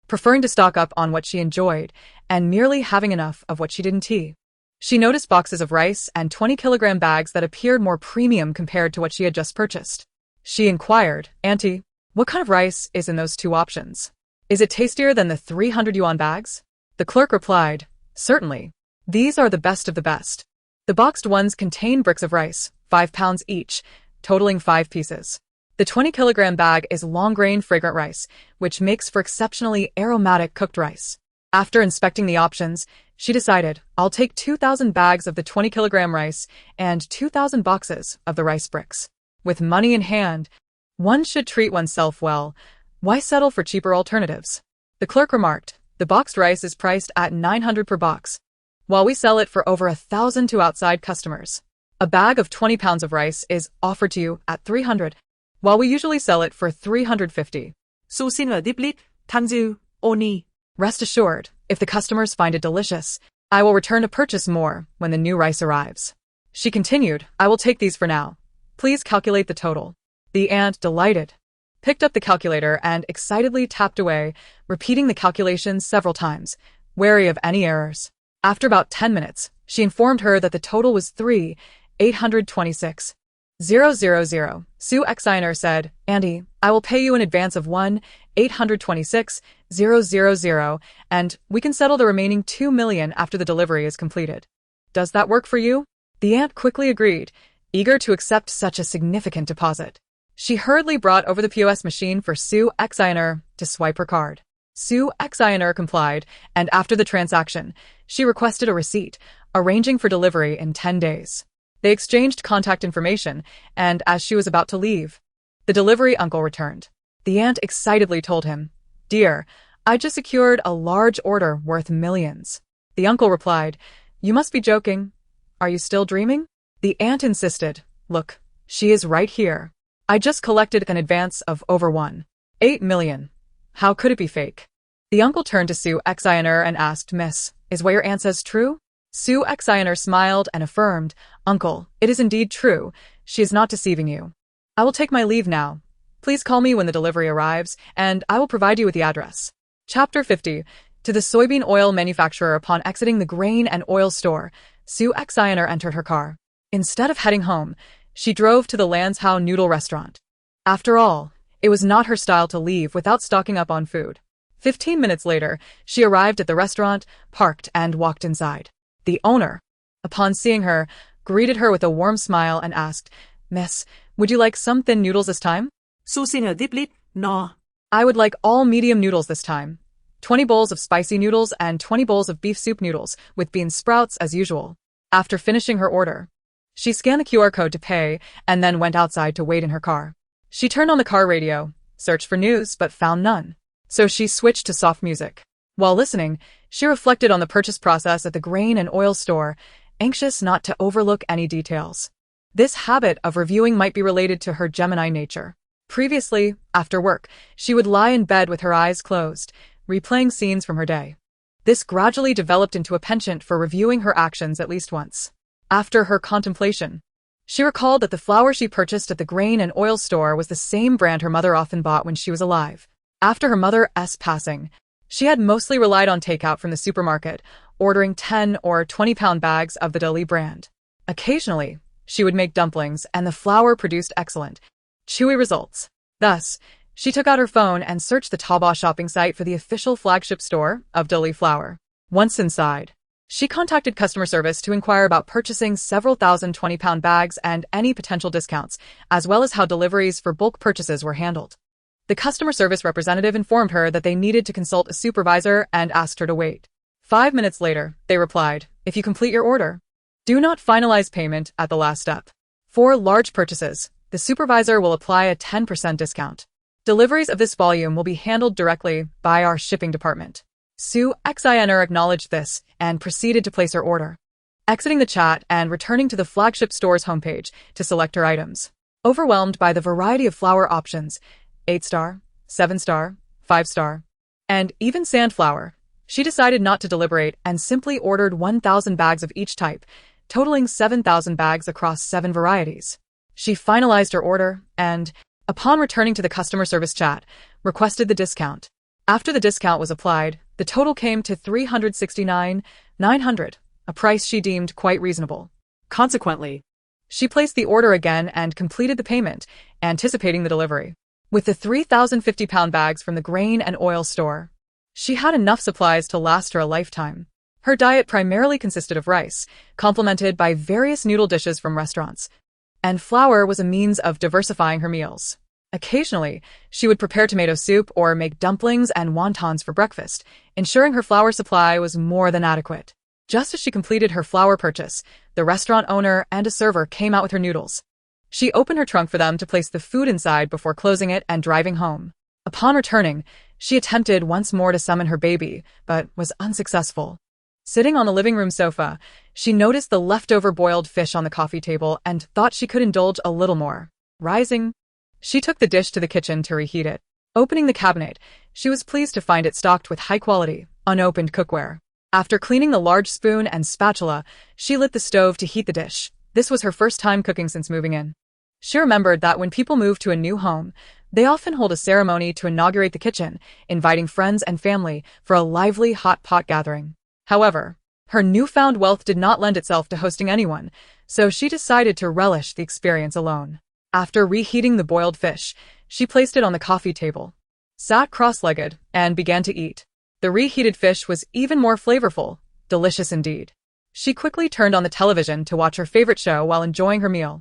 Preferring to stock up on what she enjoyed and merely having enough of what she didn't eat, she noticed boxes of rice and 20-kilogram bags that appeared more premium compared to what she had just purchased. She inquired, "Auntie, what kind of rice is in those 2 options? Is it tastier than the 300 yuan bags?" The clerk replied, "Certainly. These are the best of the best. The boxed ones contain bricks of rice, 5 pounds each, totaling 5 pieces. The 20-kilogram bag is long-grain fragrant rice, which makes for exceptionally aromatic cooked rice." After inspecting the options, she decided, "I'll take 2,000 bags of the 20-kilogram rice and 2,000 boxes of the rice bricks." With money in hand, one should treat oneself well. Why settle for cheaper alternatives? The clerk remarked, "The boxed rice is priced at 900 per box, while we sell it for over 1,000 to outside customers. A bag of 20 pounds of rice is offered to you at 300, while we usually sell it for 350. Su Shiner deeply thanks you, Oni. Rest assured, if the customers find it delicious, I will return to purchase more when the new rice arrives." She continued, "I will take these for now. Please calculate the total." The aunt, delighted, picked up the calculator and excitedly tapped away, repeating the calculations several times, wary of any errors. After about 10 minutes, she informed her that the total was 3,826,000. Su Shiner said, "Andy, I will pay you in advance of 1,826,000, and we can settle the remaining 2 million after the delivery is completed. Does that work for you?" The aunt quickly agreed, eager to accept such a significant deposit. She hurriedly brought over the POS machine for Su Shiner to swipe her card. Su Shiner complied, and after the transaction, she requested a receipt, arranging for delivery in 10 days. They exchanged contact information, and as she was about to leave, the delivery uncle returned. The aunt excitedly told him, "Dear, I just secured a large order worth millions." The uncle replied, "You must be joking. Are you still dreaming?" The aunt insisted, "Look, she is right here. I just collected an advance of over 1.8 million. How could it be fake?" The uncle turned to Sue Xiner and asked, "Miss, is what your aunt says true?" Sue Xiner smiled and affirmed, "Uncle, it is indeed true. She is not deceiving you. I will take my leave now. Please call me when the delivery arrives, and I will provide you with the address." Chapter 50. To the soybean oil manufacturer. Upon exiting the grain and oil store, Sue Xiner entered her car. Instead of heading home, she drove to the Landshau Noodle restaurant. After all, it was not her style to leave without stocking up on food. 15 minutes later, she arrived at the restaurant, parked, and walked inside. The owner, upon seeing her, greeted her with a warm smile and asked, "Miss, would you like some thin noodles this time?" Susina diplit, no. "I would like all medium noodles this time. 20 bowls of spicy noodles and 20 bowls of beef soup noodles with bean sprouts as usual." After finishing her order, she scanned the QR code to pay and then went outside to wait in her car. She turned on the car radio, searched for news but found none. So she switched to soft music. While listening, she reflected on the purchase process at the grain and oil store, anxious not to overlook any details. This habit of reviewing might be related to her Gemini nature. Previously, after work, she would lie in bed with her eyes closed, replaying scenes from her day. This gradually developed into a penchant for reviewing her actions at least once. After her contemplation, she recalled that the flour she purchased at the grain and oil store was the same brand her mother often bought when she was alive. After her mother's passing, she had mostly relied on takeout from the supermarket, ordering 10 or 20-pound bags of the Dali brand. Occasionally, she would make dumplings, and the flour produced excellent, chewy results. Thus, she took out her phone and searched the Taobao shopping site for the official flagship store of Dali flour. Once inside, she contacted customer service to inquire about purchasing several thousand 20-pound bags and any potential discounts, as well as how deliveries for bulk purchases were handled. The customer service representative informed her that they needed to consult a supervisor and asked her to wait. 5 minutes later, they replied, "If you complete your order, do not finalize payment at the last step. For large purchases, the supervisor will apply a 10% discount. Deliveries of this volume will be handled directly by our shipping department." Sue Xiner acknowledged this and proceeded to place her order, exiting the chat and returning to the flagship store's homepage to select her items. Overwhelmed by the variety of flour options, 8-star, 7-star, 5-star, and even sand flour, she decided not to deliberate and simply ordered 1,000 bags of each type, totaling 7,000 bags across 7 varieties. She finalized her order and, upon returning to the customer service chat, requested the discount. After the discount was applied, the total came to $369,900, a price she deemed quite reasonable. Consequently, she placed the order again and completed the payment, anticipating the delivery. With the 3,050-pound bags from the grain and oil store, she had enough supplies to last her a lifetime. Her diet primarily consisted of rice, complemented by various noodle dishes from restaurants, and flour was a means of diversifying her meals. Occasionally, she would prepare tomato soup or make dumplings and wontons for breakfast, ensuring her flour supply was more than adequate. Just as she completed her flour purchase, the restaurant owner and a server came out with her noodles. She opened her trunk for them to place the food inside before closing it and driving home. Upon returning, she attempted once more to summon her baby, but was unsuccessful. Sitting on the living room sofa, she noticed the leftover boiled fish on the coffee table and thought she could indulge a little more. Rising, she took the dish to the kitchen to reheat it. Opening the cabinet, she was pleased to find it stocked with high-quality, unopened cookware. After cleaning the large spoon and spatula, she lit the stove to heat the dish. This was her first time cooking since moving in. She remembered that when people move to a new home, they often hold a ceremony to inaugurate the kitchen, inviting friends and family for a lively hot pot gathering. However, her newfound wealth did not lend itself to hosting anyone, so she decided to relish the experience alone. After reheating the boiled fish, she placed it on the coffee table, sat cross-legged, and began to eat. The reheated fish was even more flavorful, delicious indeed. She quickly turned on the television to watch her favorite show while enjoying her meal.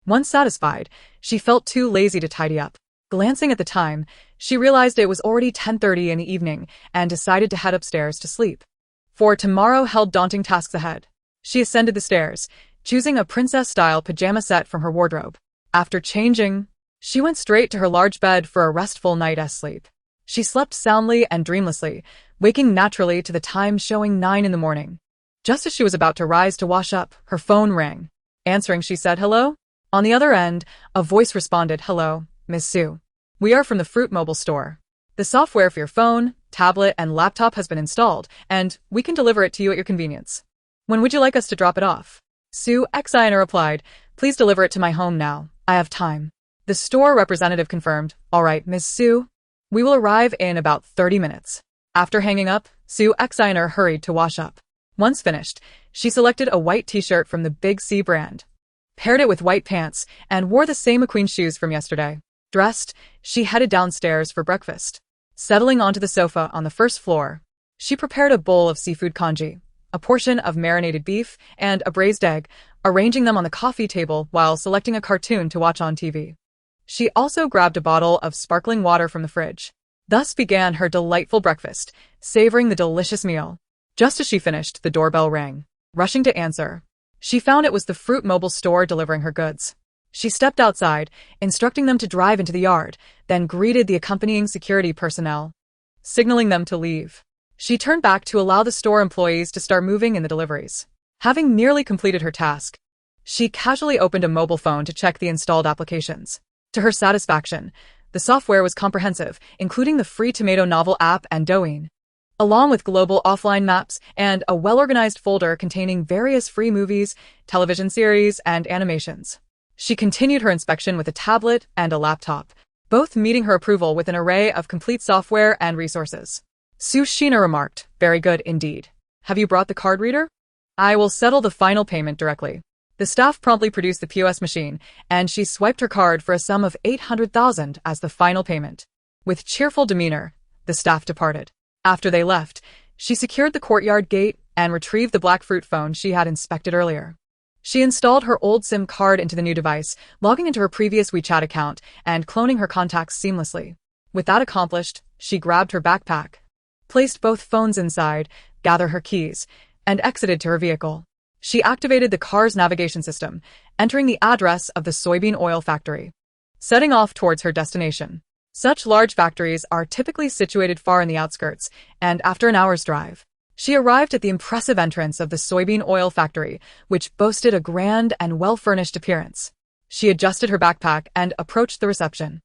Once satisfied, she felt too lazy to tidy up. Glancing at the time, she realized it was already 10:30 in the evening and decided to head upstairs to sleep. For tomorrow held daunting tasks ahead. She ascended the stairs, choosing a princess-style pajama set from her wardrobe. After changing, she went straight to her large bed for a restful night's sleep. She slept soundly and dreamlessly, waking naturally to the time showing 9 in the morning. Just as she was about to rise to wash up, her phone rang. Answering, she said, "Hello?" On the other end, a voice responded, "Hello, Miss Sue. We are from the Fruit Mobile store. The software for your phone, tablet, and laptop has been installed, and we can deliver it to you at your convenience. When would you like us to drop it off?" Sue Xina replied, "Please deliver it to my home now. I have time." The store representative confirmed, "All right, Miss Sue. We will arrive in about 30 minutes. After hanging up, Sue Xina hurried to wash up. Once finished, she selected a white t-shirt from the Big C brand, paired it with white pants, and wore the same McQueen shoes from yesterday. Dressed, she headed downstairs for breakfast. Settling onto the sofa on the first floor, she prepared a bowl of seafood congee, a portion of marinated beef, and a braised egg, arranging them on the coffee table while selecting a cartoon to watch on TV. She also grabbed a bottle of sparkling water from the fridge. Thus began her delightful breakfast, savoring the delicious meal. Just as she finished, the doorbell rang. Rushing to answer, she found it was the Fruit Mobile store delivering her goods. She stepped outside, instructing them to drive into the yard, then greeted the accompanying security personnel, signaling them to leave. She turned back to allow the store employees to start moving in the deliveries. Having nearly completed her task, she casually opened a mobile phone to check the installed applications. To her satisfaction, the software was comprehensive, including the free Tomato Novel app and Douyin, along with global offline maps and a well-organized folder containing various free movies, television series, and animations. She continued her inspection with a tablet and a laptop, both meeting her approval with an array of complete software and resources. Sue Xina remarked, "Very good indeed. Have you brought the card reader? I will settle the final payment directly." The staff promptly produced the POS machine, and she swiped her card for a sum of 800,000 as the final payment. With cheerful demeanor, the staff departed. After they left, she secured the courtyard gate and retrieved the black fruit phone she had inspected earlier. She installed her old SIM card into the new device, logging into her previous WeChat account and cloning her contacts seamlessly. With that accomplished, she grabbed her backpack, placed both phones inside, gathered her keys, and exited to her vehicle. She activated the car's navigation system, entering the address of the soybean oil factory, setting off towards her destination. Such large factories are typically situated far in the outskirts, and after an hour's drive, she arrived at the impressive entrance of the soybean oil factory, which boasted a grand and well-furnished appearance. She adjusted her backpack and approached the reception,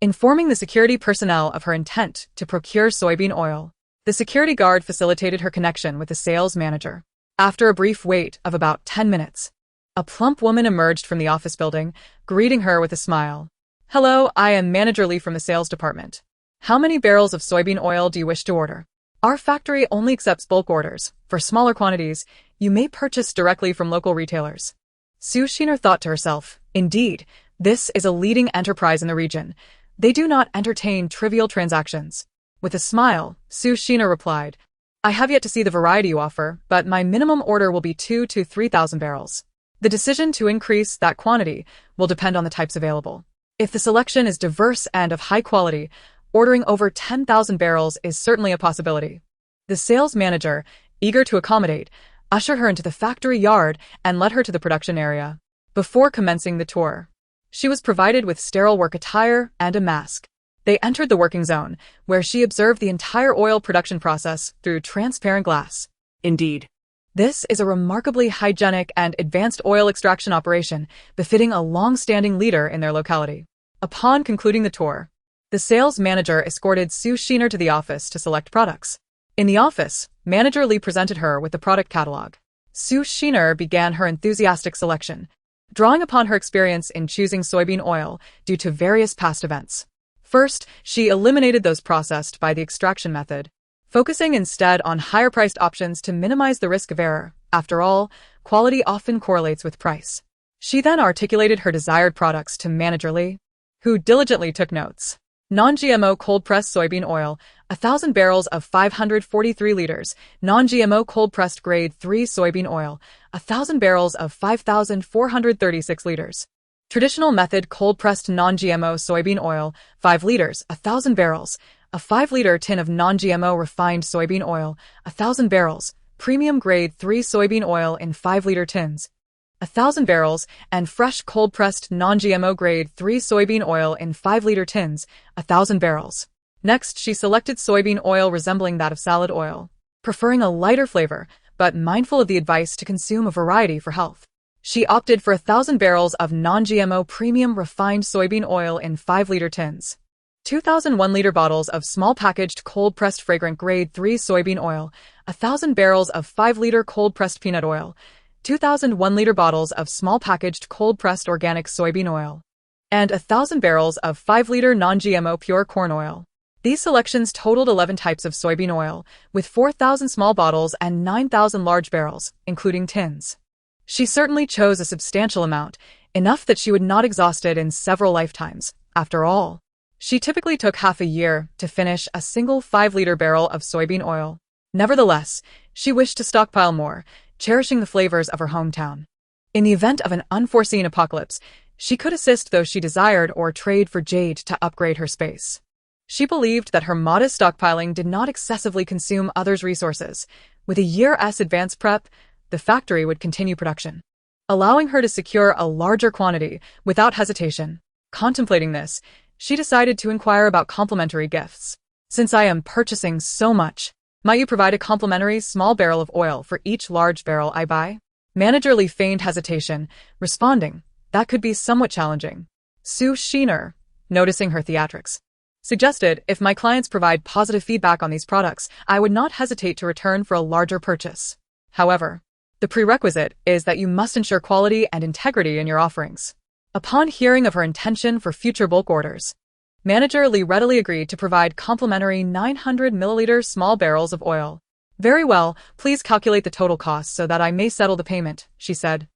informing the security personnel of her intent to procure soybean oil. The security guard facilitated her connection with the sales manager. After a brief wait of about 10 minutes, a plump woman emerged from the office building, greeting her with a smile. "Hello, I am Manager Lee from the sales department. How many barrels of soybean oil do you wish to order? Our factory only accepts bulk orders. For smaller quantities, you may purchase directly from local retailers." Sue Xina thought to herself, "Indeed, this is a leading enterprise in the region. They do not entertain trivial transactions." With a smile, Sue Xina replied, "I have yet to see the variety you offer, but my minimum order will be 2,000 to 3,000 barrels. The decision to increase that quantity will depend on the types available. If the selection is diverse and of high quality, ordering over 10,000 barrels is certainly a possibility." The sales manager, eager to accommodate, ushered her into the factory yard and led her to the production area. Before commencing the tour, she was provided with sterile work attire and a mask. They entered the working zone, where she observed the entire oil production process through transparent glass. Indeed, this is a remarkably hygienic and advanced oil extraction operation, befitting a long-standing leader in their locality. Upon concluding the tour, the sales manager escorted Sue Xina to the office to select products. In the office, Manager Lee presented her with the product catalog. Sue Xina began her enthusiastic selection, drawing upon her experience in choosing soybean oil due to various past events. First, she eliminated those processed by the extraction method, focusing instead on higher-priced options to minimize the risk of error. After all, quality often correlates with price. She then articulated her desired products to Manager Lee, who diligently took notes. Non-GMO cold-pressed soybean oil, 1,000 barrels of 543 liters. Non-GMO cold-pressed grade 3 soybean oil, 1,000 barrels of 5,436 liters. Traditional method cold-pressed non-GMO soybean oil, 5 liters, 1,000 barrels. A 5-liter tin of non-GMO refined soybean oil, 1,000 barrels. Premium grade 3 soybean oil in 5-liter tins. 1,000 barrels, and fresh cold-pressed non-GMO grade 3 soybean oil in 5-liter tins, 1,000 barrels. Next, she selected soybean oil resembling that of salad oil, preferring a lighter flavor, but mindful of the advice to consume a variety for health. She opted for 1,000 barrels of non-GMO premium refined soybean oil in 5-liter tins. 2,000 1-liter bottles of small-packaged cold-pressed fragrant grade 3 soybean oil, 1,000 barrels of 5-liter cold-pressed peanut oil, 2,000 1-liter bottles of small-packaged cold-pressed organic soybean oil, and 1,000 barrels of 5-liter non-GMO pure corn oil. These selections totaled 11 types of soybean oil, with 4,000 small bottles and 9,000 large barrels, including tins. She certainly chose a substantial amount, enough that she would not exhaust it in several lifetimes. After all, she typically took half a year to finish a single 5-liter barrel of soybean oil. Nevertheless, she wished to stockpile more, cherishing the flavors of her hometown. In the event of an unforeseen apocalypse, she could assist those she desired or trade for jade to upgrade her space. She believed that her modest stockpiling did not excessively consume others' resources. With a year's advance prep, the factory would continue production, allowing her to secure a larger quantity without hesitation. Contemplating this, she decided to inquire about complimentary gifts. Since I am purchasing so much, might you provide a complimentary small barrel of oil for each large barrel I buy? Manager Lee feigned hesitation, responding, that could be somewhat challenging. Sue Sheener, noticing her theatrics, suggested, if my clients provide positive feedback on these products, I would not hesitate to return for a larger purchase. However, the prerequisite is that you must ensure quality and integrity in your offerings. Upon hearing of her intention for future bulk orders, Manager Lee readily agreed to provide complimentary 900 milliliter small barrels of oil. Very well, please calculate the total cost so that I may settle the payment, she said,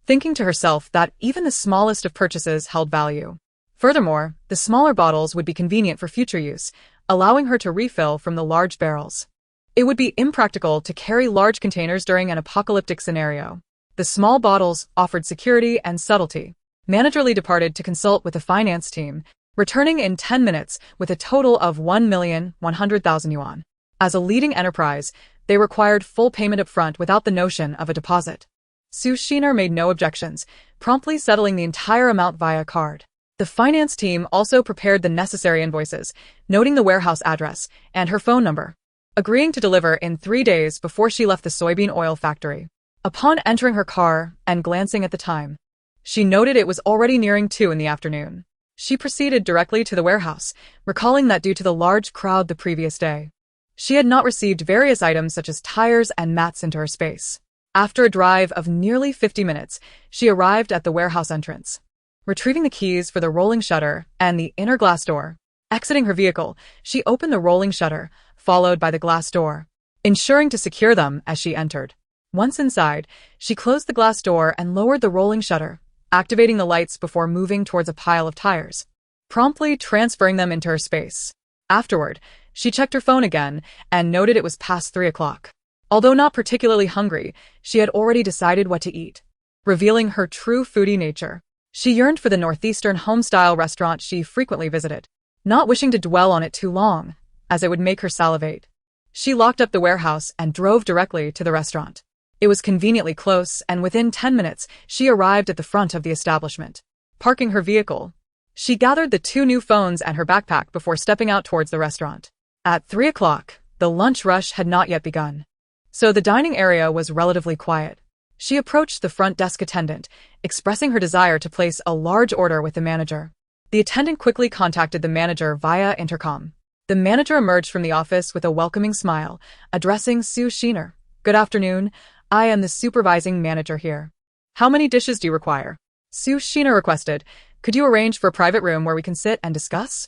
thinking to herself that even the smallest of purchases held value. Furthermore, the smaller bottles would be convenient for future use, allowing her to refill from the large barrels. It would be impractical to carry large containers during an apocalyptic scenario. The small bottles offered security and subtlety. Manager Lee departed to consult with the finance team, returning in 10 minutes with a total of 1,100,000 yuan. As a leading enterprise, they required full payment up front without the notion of a deposit. Sue Sheener made no objections, promptly settling the entire amount via card. The finance team also prepared the necessary invoices, noting the warehouse address and her phone number, agreeing to deliver in 3 days before she left the soybean oil factory. Upon entering her car and glancing at the time, she noted it was already nearing 2 in the afternoon. She proceeded directly to the warehouse, recalling that due to the large crowd the previous day, she had not received various items such as tires and mats into her space. After a drive of nearly 50 minutes, she arrived at the warehouse entrance. Retrieving the keys for the rolling shutter and the inner glass door, exiting her vehicle, she opened the rolling shutter, followed by the glass door, ensuring to secure them as she entered. Once inside, she closed the glass door and lowered the rolling shutter, activating the lights before moving towards a pile of tires, promptly transferring them into her space. Afterward, she checked her phone again and noted it was past 3 o'clock. Although not particularly hungry, she had already decided what to eat. Revealing her true foodie nature, she yearned for the northeastern home-style restaurant she frequently visited, not wishing to dwell on it too long, as it would make her salivate. She locked up the warehouse and drove directly to the restaurant. It was conveniently close, and within 10 minutes, she arrived at the front of the establishment. Parking her vehicle, she gathered the 2 new phones and her backpack before stepping out towards the restaurant. At 3 o'clock, the lunch rush had not yet begun, so the dining area was relatively quiet. She approached the front desk attendant, expressing her desire to place a large order with the manager. The attendant quickly contacted the manager via intercom. The manager emerged from the office with a welcoming smile, addressing Sue Sheener. Good afternoon, I am the supervising manager here. How many dishes do you require? Sue Sheener requested. Could you arrange for a private room where we can sit and discuss?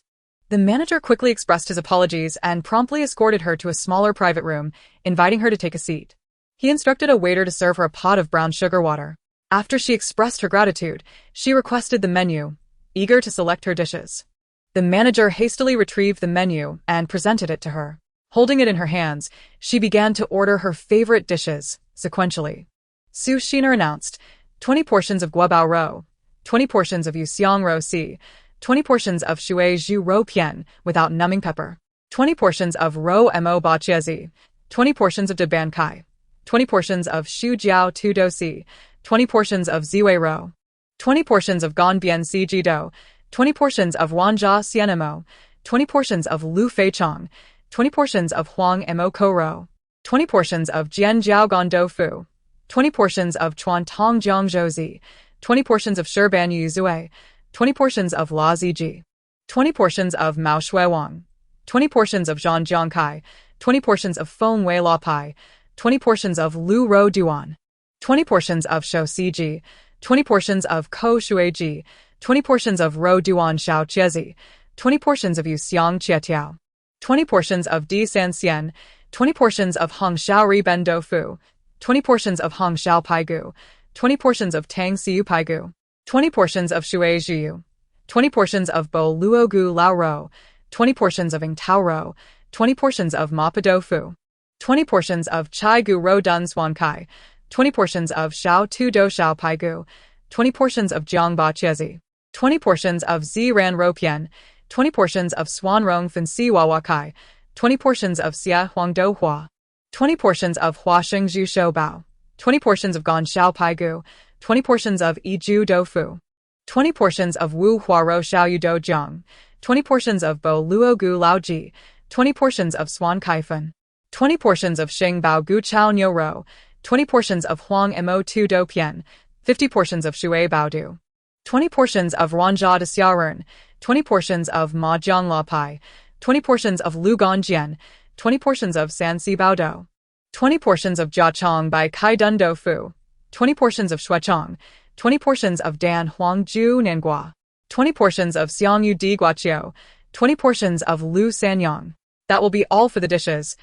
The manager quickly expressed his apologies and promptly escorted her to a smaller private room, inviting her to take a seat. He instructed a waiter to serve her a pot of brown sugar water. After she expressed her gratitude, she requested the menu, eager to select her dishes. The manager hastily retrieved the menu and presented it to her. Holding it in her hands, she began to order her favorite dishes, sequentially. Sue Sheener announced, 20 portions of guabao roe, 20 portions of yuxiang roe si, 20 portions of shui zhu roe pian without numbing pepper, 20 portions of roe mo ba chia zi, 20 portions of de ban kai, 20 portions of shu jiao tu do si, 20 portions of ziwei ro, 20 portions of ganbian cg do, 20 portions of wanja cianmo, 20 portions of lu fei chong, 20 portions of huang mo ko ro, 20 portions of jian jiao gan dou fu, 20 portions of chuan tong jiang zhou zi, 20 portions of Shirban Yu Zui, 20 portions of La Ziji, 20 portions of Mao Shui Wang, 20 portions of Zhan Jiang Kai, 20 portions of Feng Wei La Pai, 20 portions of Lu Ro Duan, 20 portions of Shou Ji, 20 portions of Ko Shui Ji, 20 portions of Ro Duan Xiao Chiezi, 20 portions of Yu Xiang Chietiao, 20 portions of Di San Xian, 20 portions of Hong Xiao Ri Ben Dou Fu, 20 portions of Hong Xiao Pai Gu, 20 portions of Tang Siu Pai Gu, 20 portions of Shui Jiu, 20 portions of Bo Luo Gu Lao Ro, 20 portions of Ing Tao Ro, 20 portions of Ma Pa Dou Fu, 20 portions of Chai Gu Ro Dun Swan Kai, 20 portions of Xiao Tu Do Xiao Pai Gu, 20 portions of Jiang Ba Chiezi, 20 portions of Zi Ran Ro Pian, 20 portions of Swan Rong Fin Si Wa Kai, 20 portions of Xia Huang Do Hua, 20 portions of Hua Sheng Zhu Shou Bao, 20 portions of Gan Xiao Pai Gu, 20 portions of Yi Ju Do Fu, 20 portions of Wu Hua Ro Xiao Yu Do Jiang, 20 portions of Bo Luo Gu Lao Ji, 20 portions of Swan Kai Fen, 20 portions of Xing Bao Gu Chao Niu Ro, 20 portions of Huang Mo Tu Do Pian, 50 portions of Shui Bao Du, 20 portions of Ruanjia de Xiaoren, 20 portions of Ma Jiang La Pai, 20 portions of Lu Gan Jian, 20 portions of San Si Bao Do, 20 portions of Jia Chong by Kai Dun Do Fu, 20 portions of Shui Chong, 20 portions of Dan Huang Ju Nangua, 20 portions of Xiang Yu Di Guaqiu, 20 portions of Lu Sanyang. That will be all for the dishes,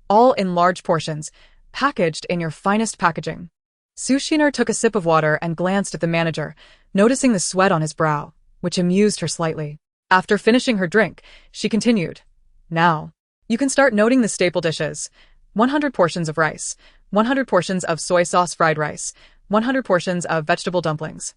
all in large portions, packaged in your finest packaging. Su Shiner took a sip of water and glanced at the manager, noticing the sweat on his brow, which amused her slightly. After finishing her drink, she continued, "Now, you can start noting the staple dishes. 100 portions of rice, 100 portions of soy sauce fried rice, 100 portions of vegetable dumplings,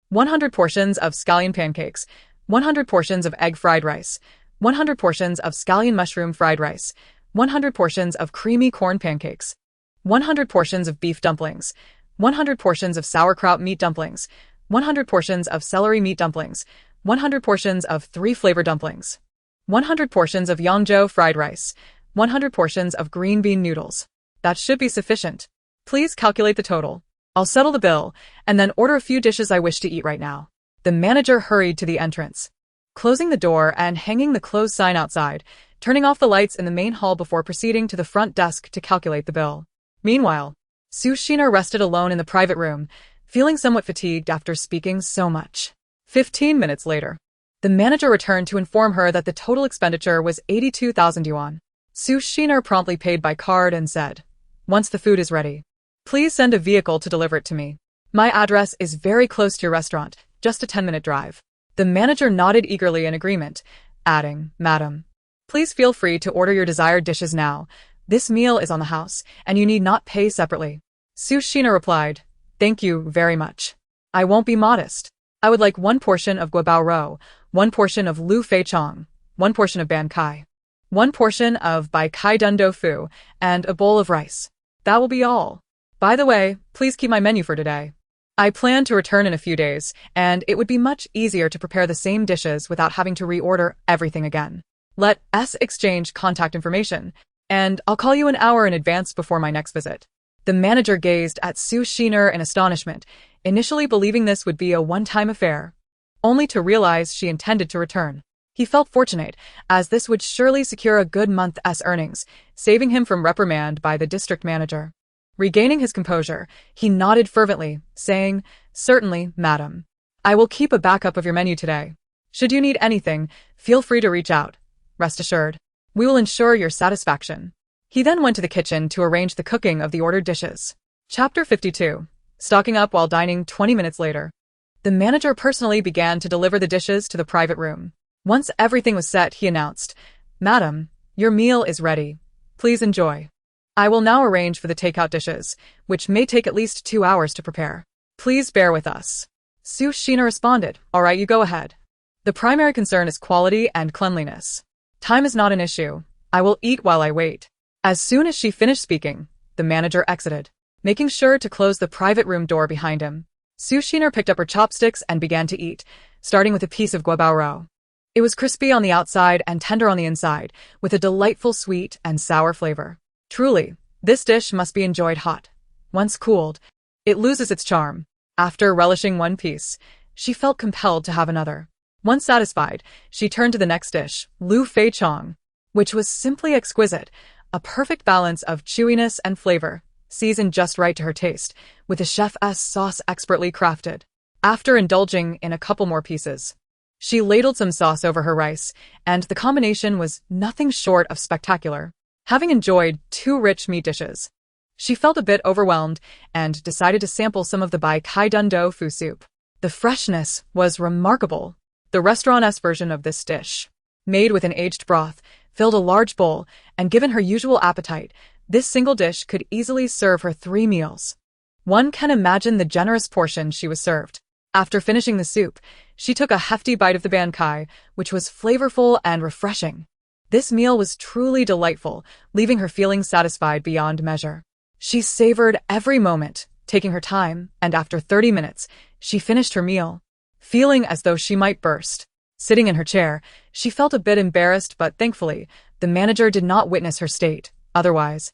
100 portions of scallion pancakes, 100 portions of egg fried rice, 100 portions of scallion mushroom fried rice, 100 portions of creamy corn pancakes, 100 portions of beef dumplings, 100 portions of sauerkraut meat dumplings, 100 portions of celery meat dumplings, 100 portions of three-flavor dumplings, 100 portions of Yangzhou fried rice, 100 portions of green bean noodles. That should be sufficient. Please calculate the total. I'll settle the bill, and then order a few dishes I wish to eat right now." The manager hurried to the entrance, closing the door and hanging the close sign outside, turning off the lights in the main hall before proceeding to the front desk to calculate the bill. Meanwhile, Su Shiner rested alone in the private room, feeling somewhat fatigued after speaking so much. 15 minutes later, the manager returned to inform her that the total expenditure was 82,000 yuan. Su Shiner promptly paid by card and said, "Once the food is ready, please send a vehicle to deliver it to me. My address is very close to your restaurant, just a 10-minute drive." The manager nodded eagerly in agreement, adding, "Madam, please feel free to order your desired dishes now. This meal is on the house, and you need not pay separately." Su Shiner replied, "Thank you very much. I won't be modest. I would like 1 portion of guabao ro, 1 portion of lu fei chong, 1 portion of ban kai, 1 portion of bai kai dun do fu, and a bowl of rice. That will be all. By the way, please keep my menu for today. I plan to return in a few days, and it would be much easier to prepare the same dishes without having to reorder everything again. Let us exchange contact information, and I'll call you an hour in advance before my next visit." The manager gazed at Su Shiner in astonishment, initially believing this would be a one-time affair, only to realize she intended to return. He felt fortunate, as this would surely secure a good month's earnings, saving him from reprimand by the district manager. Regaining his composure, he nodded fervently, saying, "Certainly, madam. I will keep a backup of your menu today. Should you need anything, feel free to reach out. Rest assured, we will ensure your satisfaction." He then went to the kitchen to arrange the cooking of the ordered dishes. Chapter 52. Stocking up while dining 20 minutes later. The manager personally began to deliver the dishes to the private room. Once everything was set, he announced, "Madam, your meal is ready. Please enjoy. I will now arrange for the takeout dishes, which may take at least 2 hours to prepare. Please bear with us." Su Shiner responded, "All right, you go ahead. The primary concern is quality and cleanliness. Time is not an issue. I will eat while I wait." As soon as she finished speaking, the manager exited. making sure to close the private room door behind him. Su Xiner picked up her chopsticks and began to eat, starting with a piece of guabao rou. It was crispy on the outside and tender on the inside, with a delightful sweet and sour flavor. Truly, this dish must be enjoyed hot. Once cooled, it loses its charm. After relishing one piece, she felt compelled to have another. Once satisfied, she turned to the next dish, Lu Fei Chong, which was simply exquisite, a perfect balance of chewiness and flavor, seasoned just right to her taste, with the chef's sauce expertly crafted. After indulging in a couple more pieces, she ladled some sauce over her rice, and the combination was nothing short of spectacular. Having enjoyed 2 rich meat dishes, she felt a bit overwhelmed and decided to sample some of the Bai Kai Dun Do Fu soup. The freshness was remarkable. The restaurant's version of this dish, made with an aged broth, filled a large bowl, and given her usual appetite, this single dish could easily serve her 3 meals. One can imagine the generous portion she was served. After finishing the soup, she took a hefty bite of the ban kai, which was flavorful and refreshing. This meal was truly delightful, leaving her feeling satisfied beyond measure. She savored every moment, taking her time, and after 30 minutes, she finished her meal, feeling as though she might burst. Sitting in her chair, she felt a bit embarrassed, but thankfully, the manager did not witness her state. Otherwise,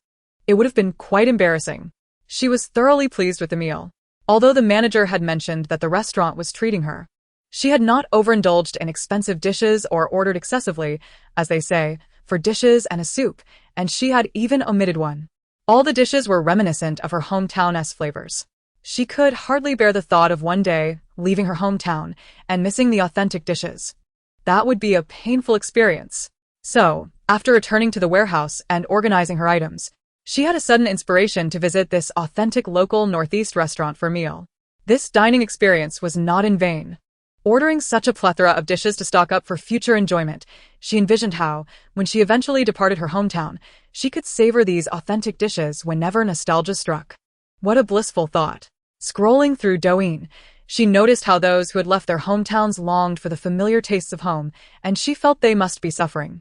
it would have been quite embarrassing. She was thoroughly pleased with the meal. Although the manager had mentioned that the restaurant was treating her, she had not overindulged in expensive dishes or ordered excessively, as they say, for dishes and a soup, and she had even omitted one. All the dishes were reminiscent of her hometown's flavors. She could hardly bear the thought of one day leaving her hometown and missing the authentic dishes. That would be a painful experience. So, after returning to the warehouse and organizing her items, she had a sudden inspiration to visit this authentic local Northeast restaurant for a meal. This dining experience was not in vain. Ordering such a plethora of dishes to stock up for future enjoyment, she envisioned how, when she eventually departed her hometown, she could savor these authentic dishes whenever nostalgia struck. What a blissful thought. Scrolling through Douyin, she noticed how those who had left their hometowns longed for the familiar tastes of home, and she felt they must be suffering.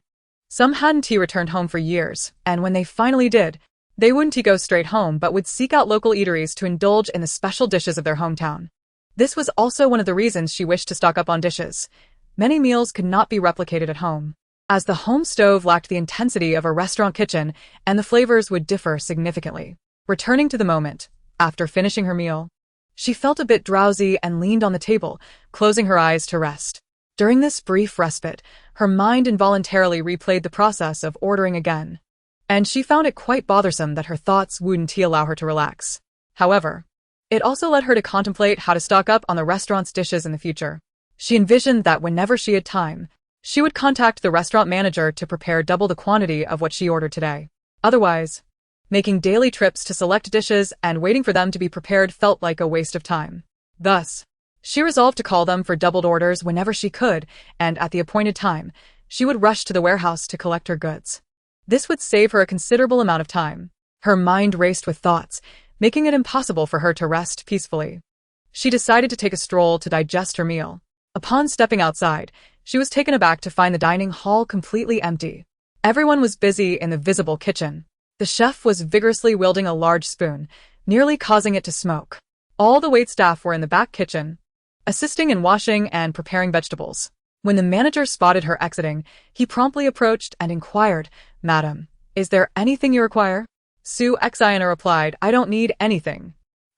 Some hadn't returned home for years, and when they finally did, they wouldn't go straight home but would seek out local eateries to indulge in the special dishes of their hometown. This was also one of the reasons she wished to stock up on dishes. Many meals could not be replicated at home, as the home stove lacked the intensity of a restaurant kitchen and the flavors would differ significantly. Returning to the moment, after finishing her meal, she felt a bit drowsy and leaned on the table, closing her eyes to rest. During this brief respite, her mind involuntarily replayed the process of ordering again, and she found it quite bothersome that her thoughts wouldn't allow her to relax. However, it also led her to contemplate how to stock up on the restaurant's dishes in the future. She envisioned that whenever she had time, she would contact the restaurant manager to prepare double the quantity of what she ordered today. Otherwise, making daily trips to select dishes and waiting for them to be prepared felt like a waste of time. Thus, she resolved to call them for doubled orders whenever she could, and at the appointed time, she would rush to the warehouse to collect her goods. This would save her a considerable amount of time. Her mind raced with thoughts, making it impossible for her to rest peacefully. She decided to take a stroll to digest her meal. Upon stepping outside, she was taken aback to find the dining hall completely empty. Everyone was busy in the visible kitchen. The chef was vigorously wielding a large spoon, nearly causing it to smoke. All the waitstaff were in the back kitchen, assisting in washing and preparing vegetables. When the manager spotted her exiting, he promptly approached and inquired, "Madam, is there anything you require?" Su Xiner replied, "I don't need anything.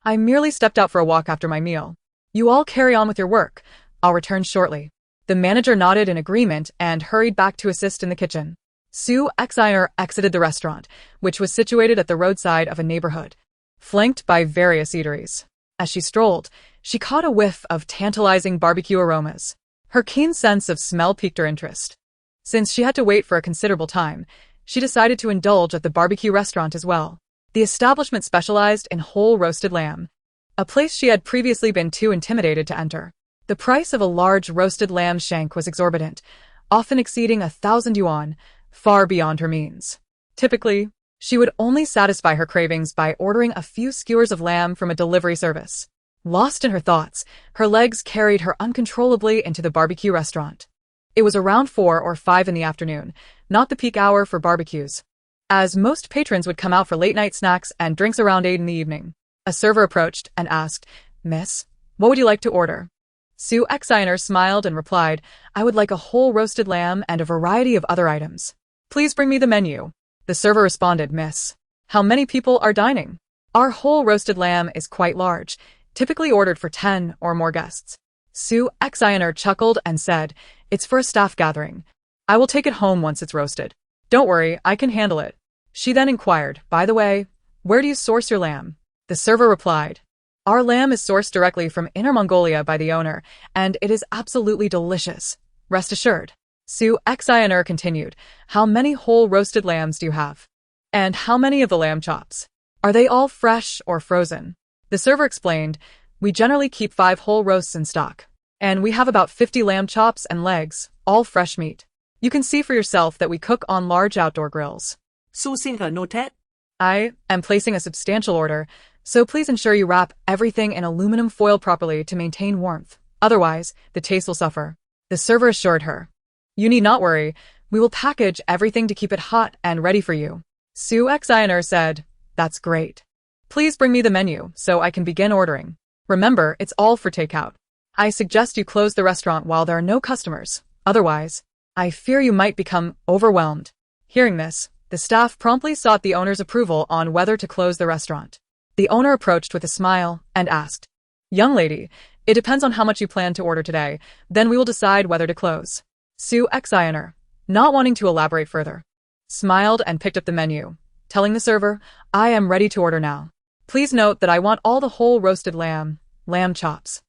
I merely stepped out for a walk after my meal. You all carry on with your work. I'll return shortly." The manager nodded in agreement and hurried back to assist in the kitchen. Su Xiner exited the restaurant, which was situated at the roadside of a neighborhood, flanked by various eateries. As she strolled, she caught a whiff of tantalizing barbecue aromas. Her keen sense of smell piqued her interest. Since she had to wait for a considerable time, she decided to indulge at the barbecue restaurant as well. The establishment specialized in whole roasted lamb, a place she had previously been too intimidated to enter. The price of a large roasted lamb shank was exorbitant, often exceeding 1,000 yuan, far beyond her means. Typically, she would only satisfy her cravings by ordering a few skewers of lamb from a delivery service. Lost in her thoughts, her legs carried her uncontrollably into the barbecue restaurant. It was around 4 or 5 in the afternoon, not the peak hour for barbecues, as most patrons would come out for late-night snacks and drinks around 8 in the evening. A server approached and asked, "Miss, what would you like to order?" Sue Exiner smiled and replied, "I would like a whole roasted lamb and a variety of other items. Please bring me the menu." The server responded, "Miss, how many people are dining? Our whole roasted lamb is quite large, typically ordered for 10 or more guests." Sue Exiner chuckled and said, "It's for a staff gathering. I will take it home once it's roasted. Don't worry, I can handle it." She then inquired, "By the way, where do you source your lamb?" The server replied, "Our lamb is sourced directly from Inner Mongolia by the owner, and it is absolutely delicious. Rest assured." Sue Exiner continued, "How many whole roasted lambs do you have? And how many of the lamb chops? Are they all fresh or frozen?" The server explained, "We generally keep 5 whole roasts in stock, and we have about 50 lamb chops and legs, all fresh meat. You can see for yourself that we cook on large outdoor grills." Succinct noted. I am placing a substantial order, so please ensure you wrap everything in aluminum foil properly to maintain warmth. Otherwise, the taste will suffer. The server assured her, "You need not worry. We will package everything to keep it hot and ready for you." Sue Exiner said, "That's great. Please bring me the menu so I can begin ordering. Remember, it's all for takeout. I suggest you close the restaurant while there are no customers. Otherwise, I fear you might become overwhelmed." Hearing this, the staff promptly sought the owner's approval on whether to close the restaurant. The owner approached with a smile and asked, "Young lady, it depends on how much you plan to order today, then we will decide whether to close." Sue Exiner, not wanting to elaborate further, smiled and picked up the menu, telling the server, "I am ready to order now. Please note that I want all the whole roasted lamb, lamb chops,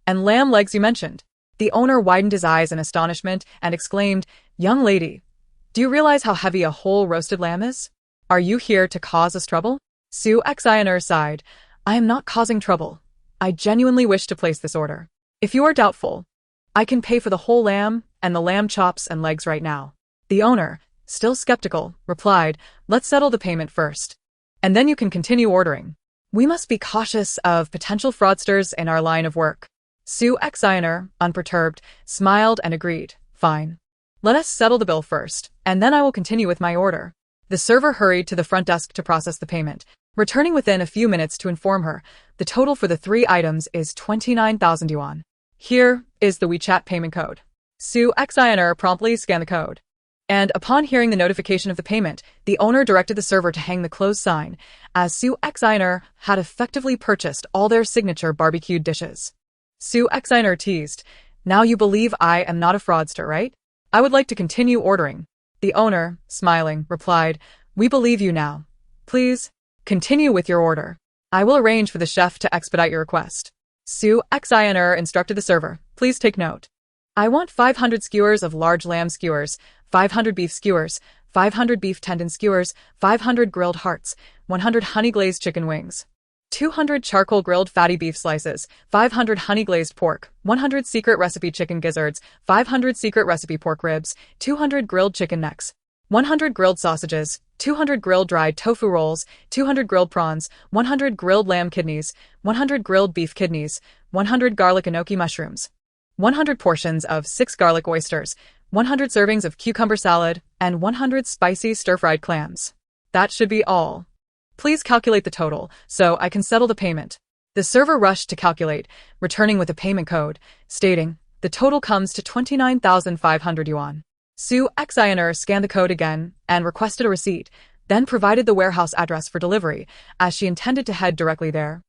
and lamb legs you mentioned." The owner widened his eyes in astonishment and exclaimed, "Young lady, do you realize how heavy a whole roasted lamb is? Are you here to cause us trouble?" Sue Exiner sighed, "I am not causing trouble. I genuinely wish to place this order. If you are doubtful, I can pay for the whole lamb and the lamb chops and legs right now." The owner, still skeptical, replied, "Let's settle the payment first, and then you can continue ordering. We must be cautious of potential fraudsters in our line of work." Sue Exiner, unperturbed, smiled and agreed, "Fine. Let us settle the bill first, and then I will continue with my order." The server hurried to the front desk to process the payment, returning within a few minutes to inform her the total for the 3 items is 29,000 yuan. Here is the WeChat payment code. Sue Exiner promptly scanned the code, and upon hearing the notification of the payment, the owner directed the server to hang the close sign, as Sue Exiner had effectively purchased all their signature barbecued dishes. Sue Exiner teased, "Now you believe I am not a fraudster, right? I would like to continue ordering." The owner, smiling, replied, "We believe you now. Please, continue with your order. I will arrange for the chef to expedite your request." Sue Exiner instructed the server, "Please take note. I want 500 skewers of large lamb skewers, 500 beef skewers, 500 beef tendon skewers, 500 grilled hearts, 100 honey-glazed chicken wings, 200 charcoal grilled fatty beef slices, 500 honey-glazed pork, 100 secret recipe chicken gizzards, 500 secret recipe pork ribs, 200 grilled chicken necks, 100 grilled sausages, 200 grilled dried tofu rolls, 200 grilled prawns, 100 grilled lamb kidneys, 100 grilled beef kidneys, 100 garlic enoki mushrooms, 100 portions of 6 garlic oysters, 100 servings of cucumber salad, and 100 spicy stir-fried clams. That should be all. Please calculate the total, so I can settle the payment." The server rushed to calculate, returning with a payment code, stating, "The total comes to 29,500 yuan." Sue Exiner scanned the code again and requested a receipt, then provided the warehouse address for delivery, as she intended to head directly there.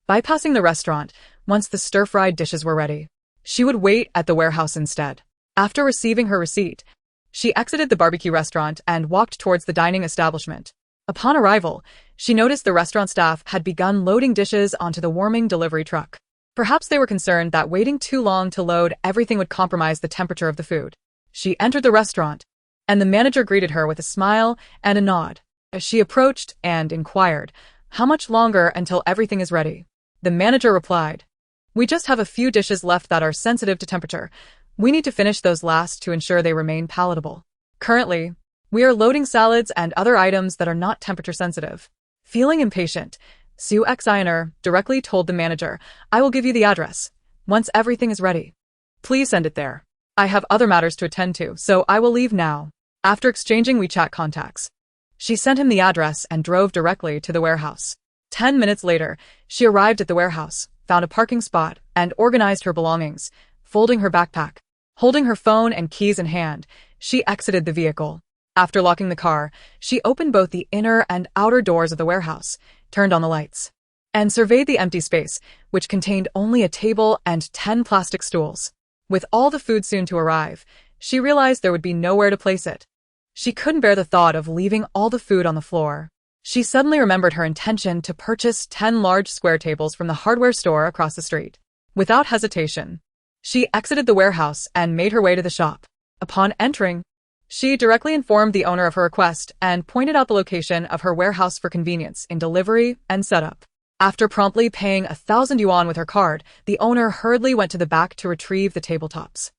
Bypassing the restaurant, once the stir-fried dishes were ready, she would wait at the warehouse instead. After receiving her receipt, she exited the barbecue restaurant and walked towards the dining establishment. Upon arrival, she noticed the restaurant staff had begun loading dishes onto the warming delivery truck. Perhaps they were concerned that waiting too long to load everything would compromise the temperature of the food. She entered the restaurant, and the manager greeted her with a smile and a nod. As she approached and inquired, "How much longer until everything is ready?" The manager replied, "We just have a few dishes left that are sensitive to temperature. We need to finish those last to ensure they remain palatable. Currently, we are loading salads and other items that are not temperature sensitive." Feeling impatient, Sue Exiner directly told the manager, "I will give you the address. Once everything is ready, please send it there. I have other matters to attend to, so I will leave now." After exchanging WeChat contacts, she sent him the address and drove directly to the warehouse. 10 minutes later, she arrived at the warehouse, found a parking spot, and organized her belongings, folding her backpack. Holding her phone and keys in hand, she exited the vehicle. After locking the car, she opened both the inner and outer doors of the warehouse, turned on the lights, and surveyed the empty space, which contained only a table and 10 plastic stools. With all the food soon to arrive, she realized there would be nowhere to place it. She couldn't bear the thought of leaving all the food on the floor. She suddenly remembered her intention to purchase 10 large square tables from the hardware store across the street. Without hesitation, she exited the warehouse and made her way to the shop. Upon entering, she directly informed the owner of her request and pointed out the location of her warehouse for convenience in delivery and setup. After promptly paying 1,000 yuan with her card, the owner hurriedly went to the back to retrieve the tabletops.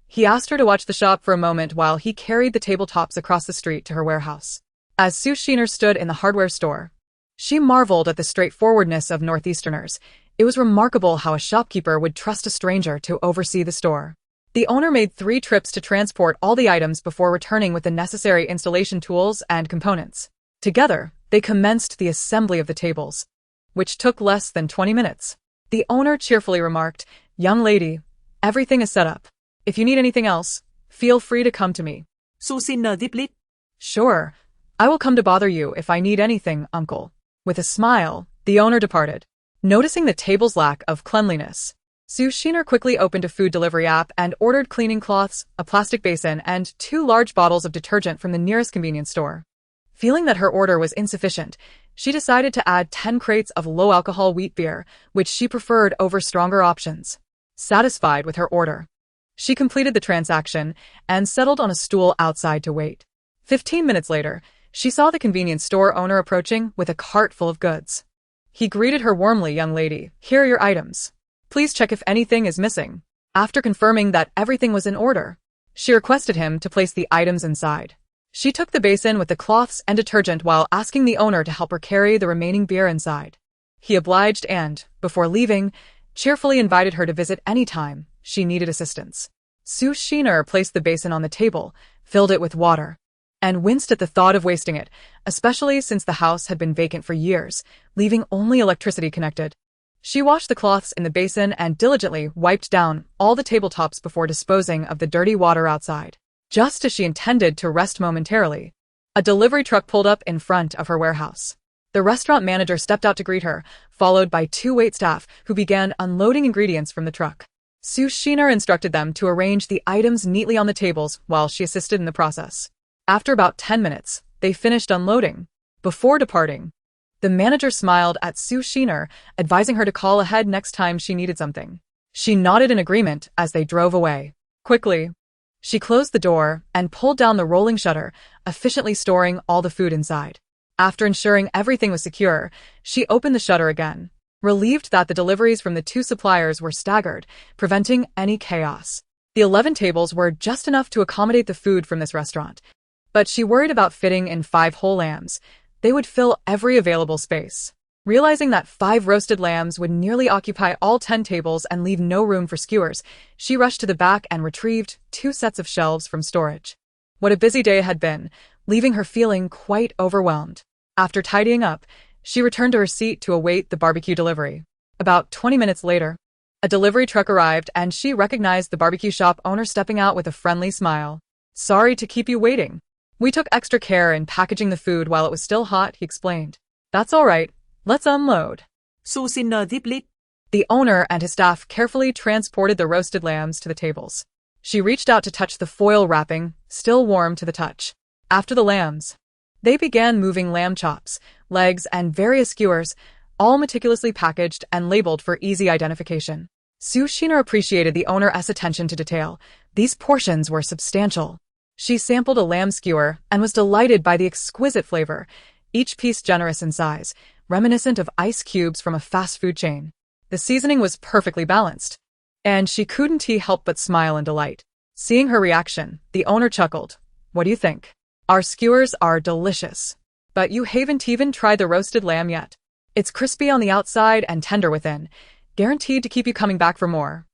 He asked her to watch the shop for a moment while he carried the tabletops across the street to her warehouse. As Sue Sheener stood in the hardware store, she marveled at the straightforwardness of Northeasterners. It was remarkable how a shopkeeper would trust a stranger to oversee the store. The owner made 3 trips to transport all the items before returning with the necessary installation tools and components. Together, they commenced the assembly of the tables, which took less than 20 minutes. The owner cheerfully remarked, "Young lady, everything is set up. If you need anything else, feel free to come to me." Su xin tiếp lít. "Sure, I will come to bother you if I need anything, uncle." With a smile, the owner departed. Noticing the table's lack of cleanliness, Sue Sheener quickly opened a food delivery app and ordered cleaning cloths, a plastic basin, and 2 large bottles of detergent from the nearest convenience store. Feeling that her order was insufficient, she decided to add 10 crates of low-alcohol wheat beer, which she preferred over stronger options. Satisfied with her order, she completed the transaction and settled on a stool outside to wait. 15 minutes later, she saw the convenience store owner approaching with a cart full of goods. He greeted her warmly, "Young lady, here are your items. Please check if anything is missing." After confirming that everything was in order, she requested him to place the items inside. She took the basin with the cloths and detergent while asking the owner to help her carry the remaining beer inside. He obliged and, before leaving, cheerfully invited her to visit any time she needed assistance. Sue Sheener placed the basin on the table, filled it with water, and winced at the thought of wasting it, especially since the house had been vacant for years, leaving only electricity connected. She washed the cloths in the basin and diligently wiped down all the tabletops before disposing of the dirty water outside. Just as she intended to rest momentarily, a delivery truck pulled up in front of her warehouse. The restaurant manager stepped out to greet her, followed by 2 waitstaff who began unloading ingredients from the truck. Sue Sheener instructed them to arrange the items neatly on the tables while she assisted in the process. After about 10 minutes, they finished unloading. Before departing, the manager smiled at Sue Sheener, advising her to call ahead next time she needed something. She nodded in agreement as they drove away. Quickly, she closed the door and pulled down the rolling shutter, efficiently storing all the food inside. After ensuring everything was secure, she opened the shutter again, relieved that the deliveries from the 2 suppliers were staggered, preventing any chaos. The 11 tables were just enough to accommodate the food from this restaurant, but she worried about fitting in 5 whole lambs. They would fill every available space. Realizing that 5 roasted lambs would nearly occupy all 10 tables and leave no room for skewers, she rushed to the back and retrieved 2 sets of shelves from storage. What a busy day it had been, leaving her feeling quite overwhelmed. After tidying up, she returned to her seat to await the barbecue delivery. About 20 minutes later, a delivery truck arrived and she recognized the barbecue shop owner stepping out with a friendly smile. "Sorry to keep you waiting. We took extra care in packaging the food while it was still hot," he explained. "That's all right. Let's unload." Su xin tiếp lít. The owner and his staff carefully transported the roasted lambs to the tables. She reached out to touch the foil wrapping, still warm to the touch. After the lambs, they began moving lamb chops, legs, and various skewers, all meticulously packaged and labeled for easy identification. Sue Sheener appreciated the owner's attention to detail. These portions were substantial. She sampled a lamb skewer and was delighted by the exquisite flavor, each piece generous in size, reminiscent of ice cubes from a fast food chain. The seasoning was perfectly balanced, and she couldn't help but smile in delight. Seeing her reaction, the owner chuckled. "What do you think? Our skewers are delicious. But you haven't even tried the roasted lamb yet. It's crispy on the outside and tender within, guaranteed to keep you coming back for more."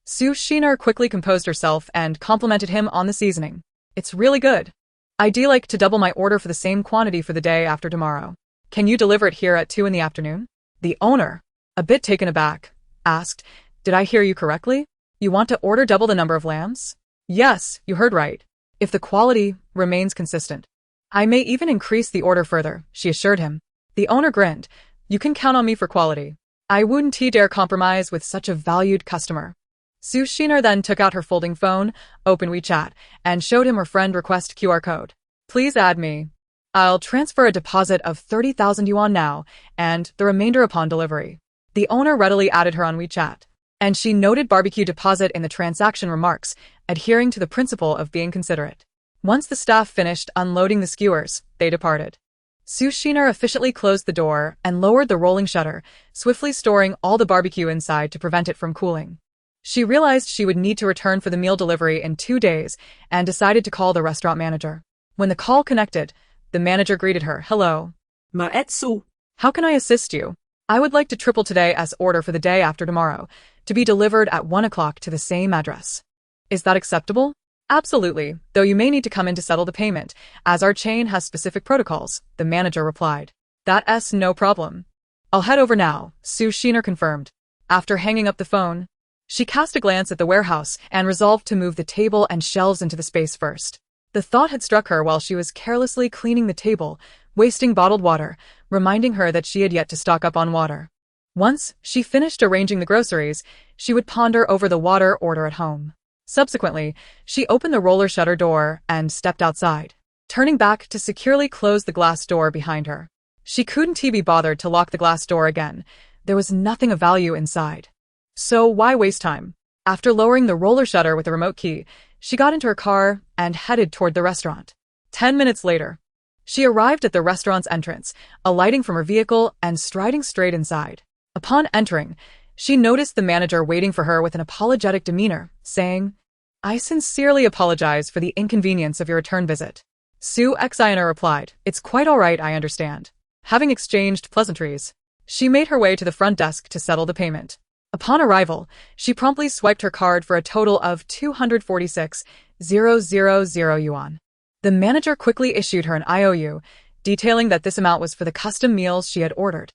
Sue Sheener quickly composed herself and complimented him on the seasoning. "It's really good. I'd like to double my order for the same quantity for the day after tomorrow." Can you deliver it here at 2 in the afternoon? The owner, a bit taken aback, asked, Did I hear you correctly? You want to order double the number of lambs? Yes, you heard right. If the quality remains consistent, I may even increase the order further, she assured him. The owner grinned. You can count on me for quality. I wouldn't dare compromise with such a valued customer. Su Shiner then took out her folding phone, opened WeChat, and showed him her friend request QR code. Please add me. I'll transfer a deposit of 30,000 yuan now, and the remainder upon delivery. The owner readily added her on WeChat, and she noted barbecue deposit in the transaction remarks, adhering to the principle of being considerate. Once the staff finished unloading the skewers, they departed. Su Shiner efficiently closed the door and lowered the rolling shutter, swiftly storing all the barbecue inside to prevent it from cooling. She realized she would need to return for the meal delivery in 2 days and decided to call the restaurant manager. When the call connected, the manager greeted her. Hello. Maetsu. How can I assist you? I would like to triple today's order for the day after tomorrow, to be delivered at 1 o'clock to the same address. Is that acceptable? Absolutely, though you may need to come in to settle the payment, as our chain has specific protocols, the manager replied. That's no problem. I'll head over now, Su Shiner confirmed. After hanging up the phone, she cast a glance at the warehouse and resolved to move the table and shelves into the space first. The thought had struck her while she was carelessly cleaning the table, wasting bottled water, reminding her that she had yet to stock up on water. Once she finished arranging the groceries, she would ponder over the water order at home. Subsequently, she opened the roller shutter door and stepped outside, turning back to securely close the glass door behind her. She couldn't be bothered to lock the glass door again. There was nothing of value inside. So why waste time? After lowering the roller shutter with the remote key, she got into her car and headed toward the restaurant. 10 minutes later, she arrived at the restaurant's entrance, alighting from her vehicle and striding straight inside. Upon entering, she noticed the manager waiting for her with an apologetic demeanor, saying, I sincerely apologize for the inconvenience of your return visit. Su Xiner replied, It's quite all right, I understand. Having exchanged pleasantries, she made her way to the front desk to settle the payment. Upon arrival, she promptly swiped her card for a total of 246,000 yuan. The manager quickly issued her an IOU, detailing that this amount was for the custom meals she had ordered,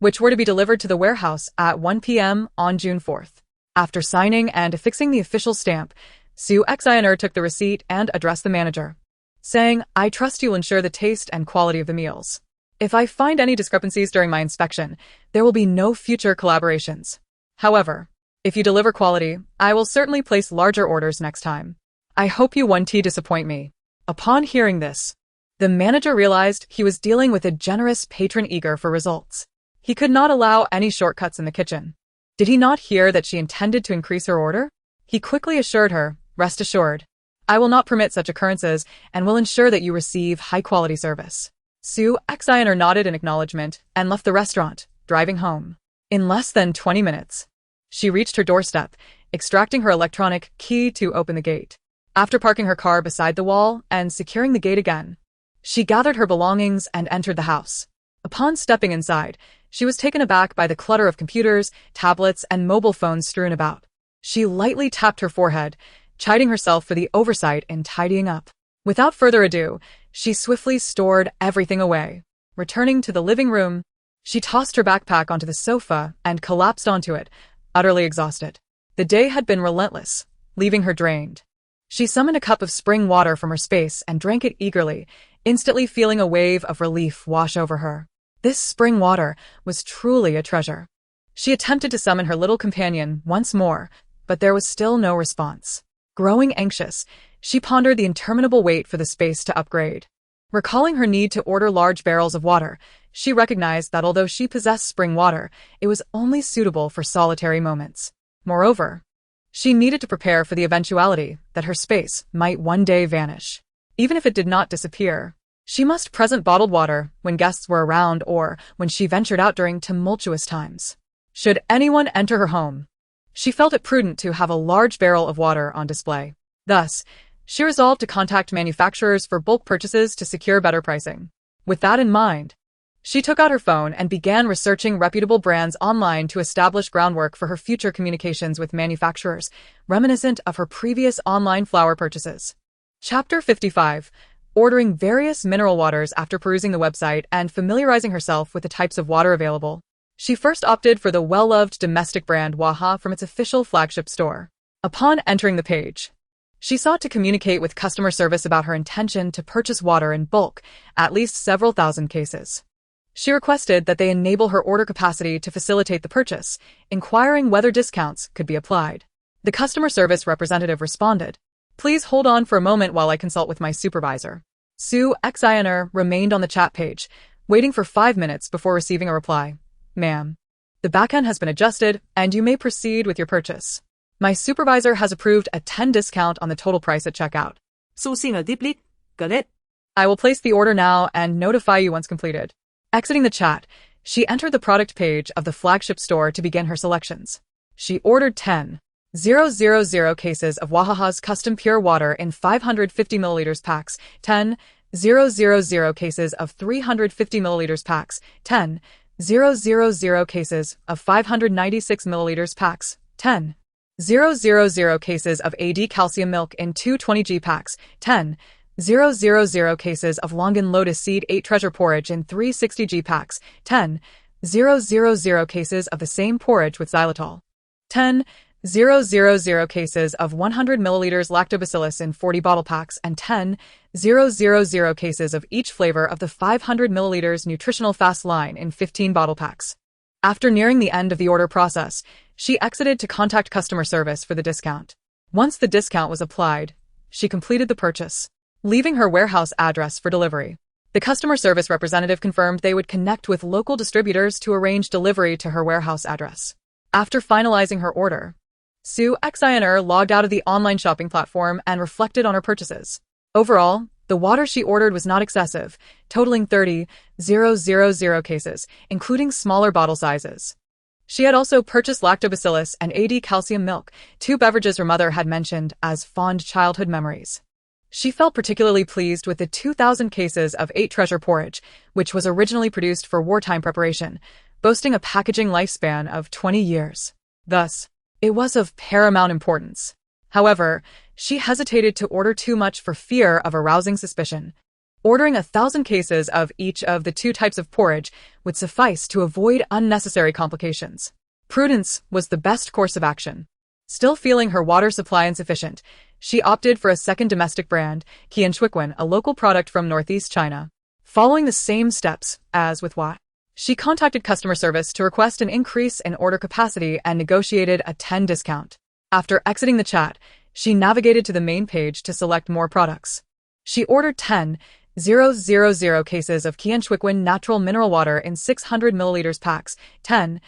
which were to be delivered to the warehouse at 1 p.m. on June 4th. After signing and affixing the official stamp, Su Xiner took the receipt and addressed the manager, saying, I trust you'll ensure the taste and quality of the meals. If I find any discrepancies during my inspection, there will be no future collaborations. However, if you deliver quality, I will certainly place larger orders next time. I hope you won't disappoint me. Upon hearing this, the manager realized he was dealing with a generous patron eager for results. He could not allow any shortcuts in the kitchen. Did he not hear that she intended to increase her order? He quickly assured her, Rest assured, I will not permit such occurrences and will ensure that you receive high-quality service. Su Xiner nodded in acknowledgement and left the restaurant, driving home. In less than 20 minutes, she reached her doorstep, extracting her electronic key to open the gate. After parking her car beside the wall and securing the gate again, she gathered her belongings and entered the house. Upon stepping inside, she was taken aback by the clutter of computers, tablets, and mobile phones strewn about. She lightly tapped her forehead, chiding herself for the oversight in tidying up. Without further ado, she swiftly stored everything away. Returning to the living room, she tossed her backpack onto the sofa and collapsed onto it, utterly exhausted. The day had been relentless, leaving her drained. She summoned a cup of spring water from her space and drank it eagerly, instantly feeling a wave of relief wash over her. This spring water was truly a treasure. She attempted to summon her little companion once more, but there was still no response. Growing anxious, she pondered the interminable wait for the space to upgrade. Recalling her need to order large barrels of water, she recognized that although she possessed spring water, it was only suitable for solitary moments. Moreover, she needed to prepare for the eventuality that her space might one day vanish. Even if it did not disappear, she must present bottled water when guests were around or when she ventured out during tumultuous times. Should anyone enter her home, she felt it prudent to have a large barrel of water on display. Thus, she resolved to contact manufacturers for bulk purchases to secure better pricing. With that in mind, she took out her phone and began researching reputable brands online to establish groundwork for her future communications with manufacturers, reminiscent of her previous online flour purchases. Chapter 55. ordering various mineral waters after perusing the website and familiarizing herself with the types of water available. She first opted for the well-loved domestic brand Waha from its official flagship store. Upon entering the page, she sought to communicate with customer service about her intention to purchase water in bulk, at least several thousand cases. She requested that they enable her order capacity to facilitate the purchase, inquiring whether discounts could be applied. The customer service representative responded, "Please hold on for a moment while I consult with my supervisor." Sue Xiner remained on the chat page, waiting for 5 minutes before receiving a reply. "Ma'am, the backend has been adjusted, and you may proceed with your purchase. My supervisor has approved a 10% discount on the total price at checkout. Sourcing a deep leak. Got it? I will place the order now and notify you once completed." Exiting the chat, she entered the product page of the flagship store to begin her selections. She ordered 10,000 cases of Wahaha's custom pure water in 550 milliliters packs, 10,000 cases of 350 milliliters packs, 10,000 cases of 596 milliliters packs, 10,000 cases of AD calcium milk in 220g packs, 10,000 cases of Longan Lotus Seed 8 Treasure Porridge in 360g packs, 10,000 cases of the same porridge with xylitol, 10,000 cases of 100 milliliters lactobacillus in 40 bottle packs, and 10,000 cases of each flavor of the 500 milliliters nutritional fast line in 15 bottle packs. After nearing the end of the order process, she exited to contact customer service for the discount. Once the discount was applied, she completed the purchase, leaving her warehouse address for delivery. The customer service representative confirmed they would connect with local distributors to arrange delivery to her warehouse address. After finalizing her order, Sue Xiner logged out of the online shopping platform and reflected on her purchases. Overall, the water she ordered was not excessive, totaling 30,000 cases, including smaller bottle sizes. She had also purchased lactobacillus and AD calcium milk, 2 beverages her mother had mentioned as fond childhood memories. She felt particularly pleased with the 2,000 cases of 8 Treasure Porridge, which was originally produced for wartime preparation, boasting a packaging lifespan of 20 years. Thus, it was of paramount importance. However, she hesitated to order too much for fear of arousing suspicion. Ordering 1,000 cases of each of the 2 types of porridge would suffice to avoid unnecessary complications. Prudence was the best course of action. Still feeling her water supply insufficient, she opted for a second domestic brand, Qianchuiquan, a local product from Northeast China. Following the same steps as with Watt, she contacted customer service to request an increase in order capacity and negotiated a 10% discount. After exiting the chat, she navigated to the main page to select more products. She ordered 10,000 cases of Qianchuiquan natural mineral water in 600 milliliters packs, 10,000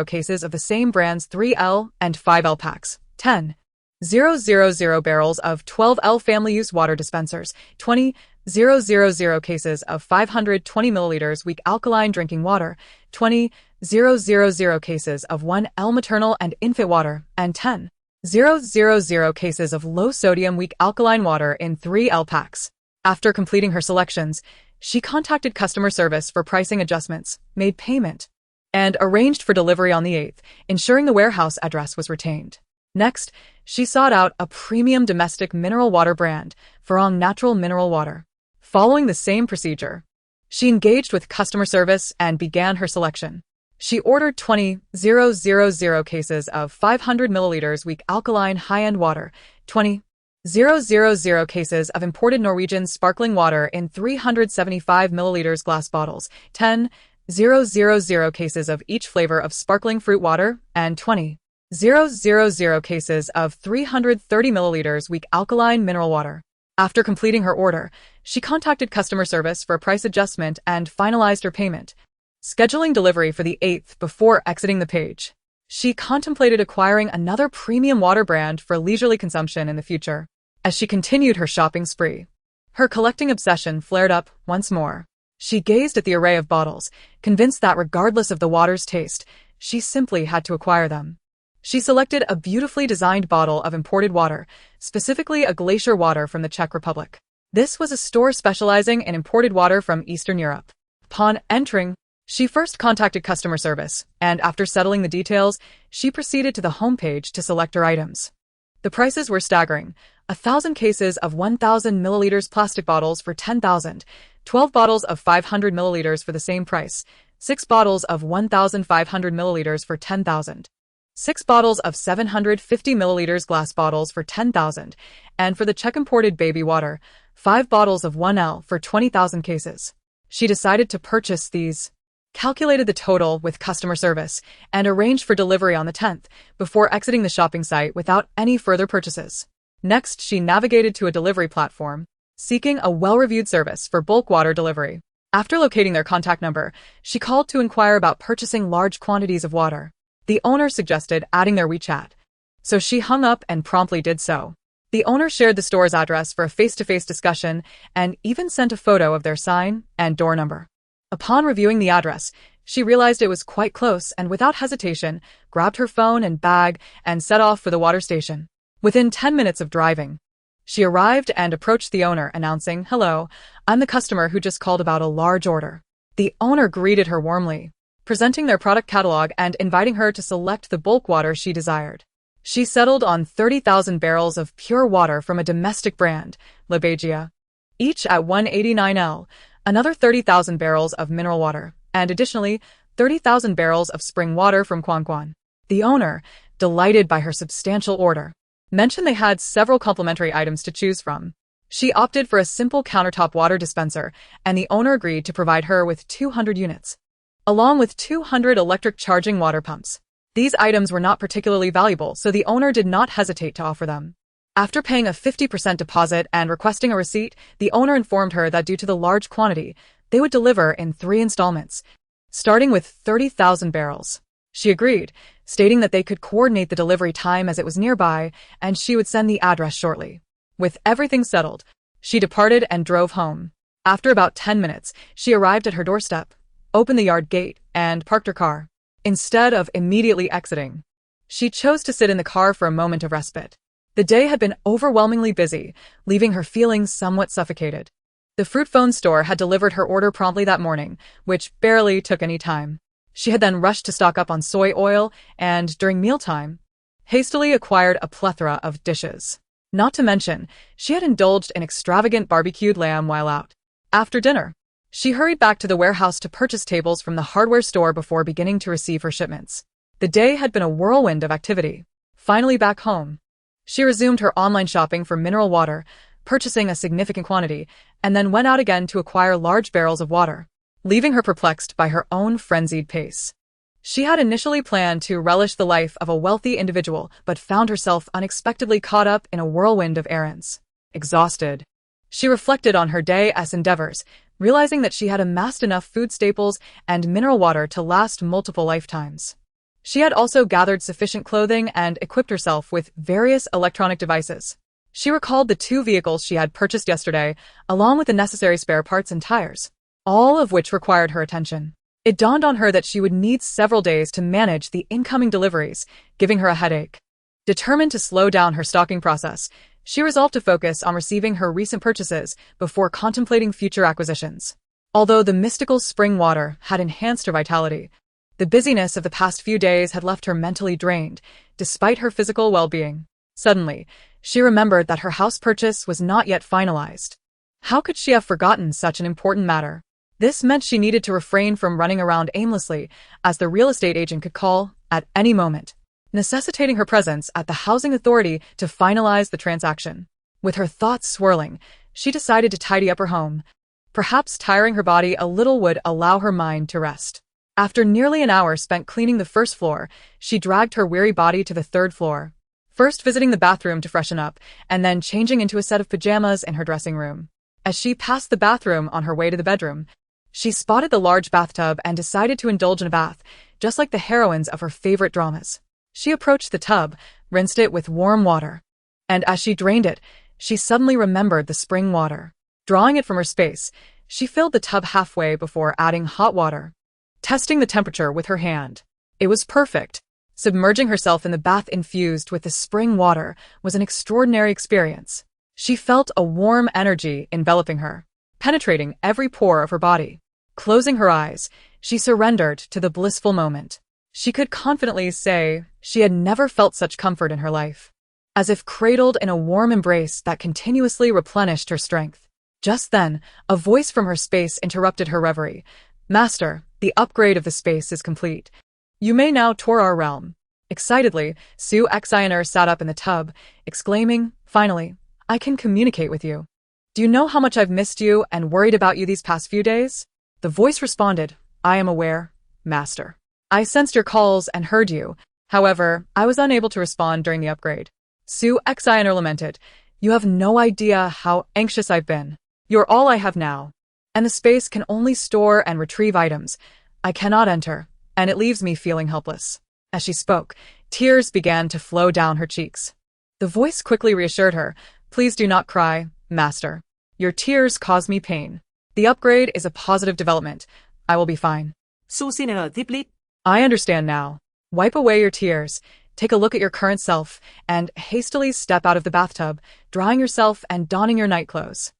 cases of the same brand's 3L and 5L packs, 10,000 barrels of 12L family use water dispensers, 20,000 cases of 520 milliliters weak alkaline drinking water, 20,000 cases of 1L maternal and infant water, and 10,000 cases of low sodium weak alkaline water in 3L packs. After completing her selections, she contacted customer service for pricing adjustments, made payment, and arranged for delivery on the 8th, ensuring the warehouse address was retained. Next, she sought out a premium domestic mineral water brand, Farong Natural Mineral Water. Following the same procedure, she engaged with customer service and began her selection. She ordered 20,000 cases of 500 milliliters weak alkaline high-end water, 20,000 cases of imported Norwegian sparkling water in 375 milliliters glass bottles, 10,000 cases of each flavor of sparkling fruit water, and 20,000 cases of 330 milliliters weak alkaline mineral water. After completing her order, she contacted customer service for a price adjustment and finalized her payment, scheduling delivery for the 8th before exiting the page. She contemplated acquiring another premium water brand for leisurely consumption in the future. As she continued her shopping spree, her collecting obsession flared up once more. She gazed at the array of bottles, convinced that regardless of the water's taste, she simply had to acquire them. She selected a beautifully designed bottle of imported water, specifically a glacier water from the Czech Republic. This was a store specializing in imported water from Eastern Europe. Upon entering, she first contacted customer service, and after settling the details, she proceeded to the homepage to select her items. The prices were staggering, 1,000 cases of 1,000 milliliters plastic bottles for 10,000, 12 bottles of 500 milliliters for the same price, 6 bottles of 1,500 milliliters for 10,000, 6 bottles of 750 milliliters glass bottles for 10,000, and for the Czech imported baby water, 5 bottles of 1L for 20,000 cases. She decided to purchase these, calculated the total with customer service, and arranged for delivery on the 10th, before exiting the shopping site without any further purchases. Next, she navigated to a delivery platform, seeking a well-reviewed service for bulk water delivery. After locating their contact number, she called to inquire about purchasing large quantities of water. The owner suggested adding their WeChat, so she hung up and promptly did so. The owner shared the store's address for a face-to-face discussion and even sent a photo of their sign and door number. Upon reviewing the address, she realized it was quite close and without hesitation, grabbed her phone and bag and set off for the water station. Within 10 minutes of driving, she arrived and approached the owner, announcing, "Hello, I'm the customer who just called about a large order." The owner greeted her warmly, presenting their product catalog and inviting her to select the bulk water she desired. She settled on 30,000 barrels of pure water from a domestic brand, Lebegia, each at 189L, another 30,000 barrels of mineral water, and additionally 30,000 barrels of spring water from Quanquan. The owner, delighted by her substantial order, mentioned they had several complimentary items to choose from. She opted for a simple countertop water dispenser, and the owner agreed to provide her with 200 units, along with 200 electric charging water pumps. These items were not particularly valuable, so the owner did not hesitate to offer them. After paying a 50% deposit and requesting a receipt, the owner informed her that due to the large quantity, they would deliver in 3 installments, starting with 30,000 barrels. She agreed, stating that they could coordinate the delivery time as it was nearby, and she would send the address shortly. With everything settled, she departed and drove home. After about 10 minutes, she arrived at her doorstep, opened the yard gate, and parked her car. Instead of immediately exiting, she chose to sit in the car for a moment of respite. The day had been overwhelmingly busy, leaving her feeling somewhat suffocated. The fruit phone store had delivered her order promptly that morning, which barely took any time. She had then rushed to stock up on soy oil and, during mealtime, hastily acquired a plethora of dishes. Not to mention, she had indulged in extravagant barbecued lamb while out. After dinner, she hurried back to the warehouse to purchase tables from the hardware store before beginning to receive her shipments. The day had been a whirlwind of activity. Finally back home, she resumed her online shopping for mineral water, purchasing a significant quantity, and then went out again to acquire large barrels of water, leaving her perplexed by her own frenzied pace. She had initially planned to relish the life of a wealthy individual, but found herself unexpectedly caught up in a whirlwind of errands. Exhausted, she reflected on her day's endeavors, realizing that she had amassed enough food staples and mineral water to last multiple lifetimes. She had also gathered sufficient clothing and equipped herself with various electronic devices. She recalled the 2 vehicles she had purchased yesterday, along with the necessary spare parts and tires, all of which required her attention. It dawned on her that she would need several days to manage the incoming deliveries, giving her a headache. Determined to slow down her stocking process, she resolved to focus on receiving her recent purchases before contemplating future acquisitions. Although the mystical spring water had enhanced her vitality, the busyness of the past few days had left her mentally drained, despite her physical well-being. Suddenly, she remembered that her house purchase was not yet finalized. How could she have forgotten such an important matter? This meant she needed to refrain from running around aimlessly, as the real estate agent could call at any moment, necessitating her presence at the housing authority to finalize the transaction. With her thoughts swirling, she decided to tidy up her home. Perhaps tiring her body a little would allow her mind to rest. After nearly an hour spent cleaning the first floor, she dragged her weary body to the 3rd floor, first visiting the bathroom to freshen up, and then changing into a set of pajamas in her dressing room. As she passed the bathroom on her way to the bedroom, she spotted the large bathtub and decided to indulge in a bath, just like the heroines of her favorite dramas. She approached the tub, rinsed it with warm water, and as she drained it, she suddenly remembered the spring water. Drawing it from her space, she filled the tub halfway before adding hot water, testing the temperature with her hand. It was perfect. Submerging herself in the bath infused with the spring water was an extraordinary experience. She felt a warm energy enveloping her, penetrating every pore of her body. Closing her eyes, she surrendered to the blissful moment. She could confidently say she had never felt such comfort in her life. as if cradled in a warm embrace that continuously replenished her strength. Just then, a voice from her space interrupted her reverie. Master, the upgrade of the space is complete. You may now tour our realm. Excitedly, Sue Exiner sat up in the tub, exclaiming, finally, I can communicate with you. Do you know how much I've missed you and worried about you these past few days? The voice responded, I am aware, Master. I sensed your calls and heard you. However, I was unable to respond during the upgrade. Sue Exiner lamented, you have no idea how anxious I've been. You're all I have now. And the space can only store and retrieve items. I cannot enter, and it leaves me feeling helpless. As she spoke, tears began to flow down her cheeks. The voice quickly reassured her, please do not cry, Master. Your tears cause me pain. The upgrade is a positive development. I will be fine. Susie deeply. I understand now. Wipe away your tears, take a look at your current self, and hastily step out of the bathtub, drying yourself and donning your night clothes.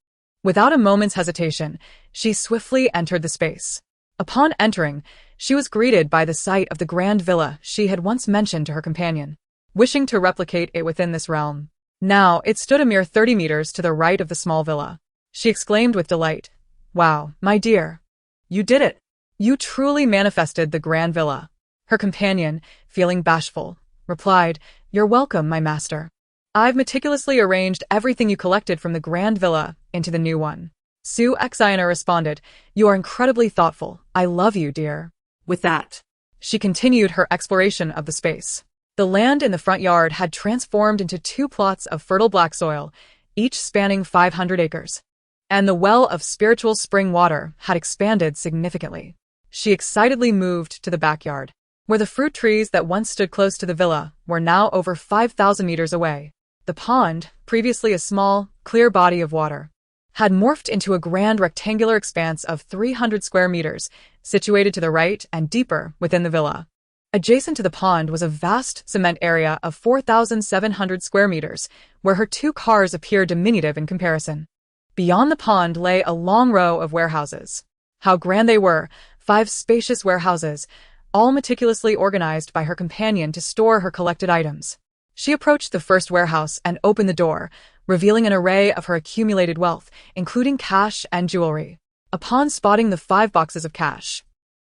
Without a moment's hesitation, she swiftly entered the space. Upon entering, she was greeted by the sight of the grand villa she had once mentioned to her companion, wishing to replicate it within this realm. Now, it stood a mere 30 meters to the right of the small villa. She exclaimed with delight, Wow, my dear. You did it. You truly manifested the grand villa. Her companion, feeling bashful, replied, You're welcome, my master. I've meticulously arranged everything you collected from the grand villa into the new one. Sue Exiner responded, You are incredibly thoughtful. I love you, dear. With that, she continued her exploration of the space. The land in the front yard had transformed into 2 plots of fertile black soil, each spanning 500 acres. And the well of spiritual spring water had expanded significantly. She excitedly moved to the backyard, where the fruit trees that once stood close to the villa were now over 5,000 meters away. The pond, previously a small, clear body of water, had morphed into a grand rectangular expanse of 300 square meters, situated to the right and deeper within the villa. Adjacent to the pond was a vast cement area of 4,700 square meters, where her 2 cars appeared diminutive in comparison. Beyond the pond lay a long row of warehouses. How grand they were, 5 spacious warehouses, all meticulously organized by her companion to store her collected items. She approached the first warehouse and opened the door, revealing an array of her accumulated wealth, including cash and jewelry. Upon spotting the 5 boxes of cash,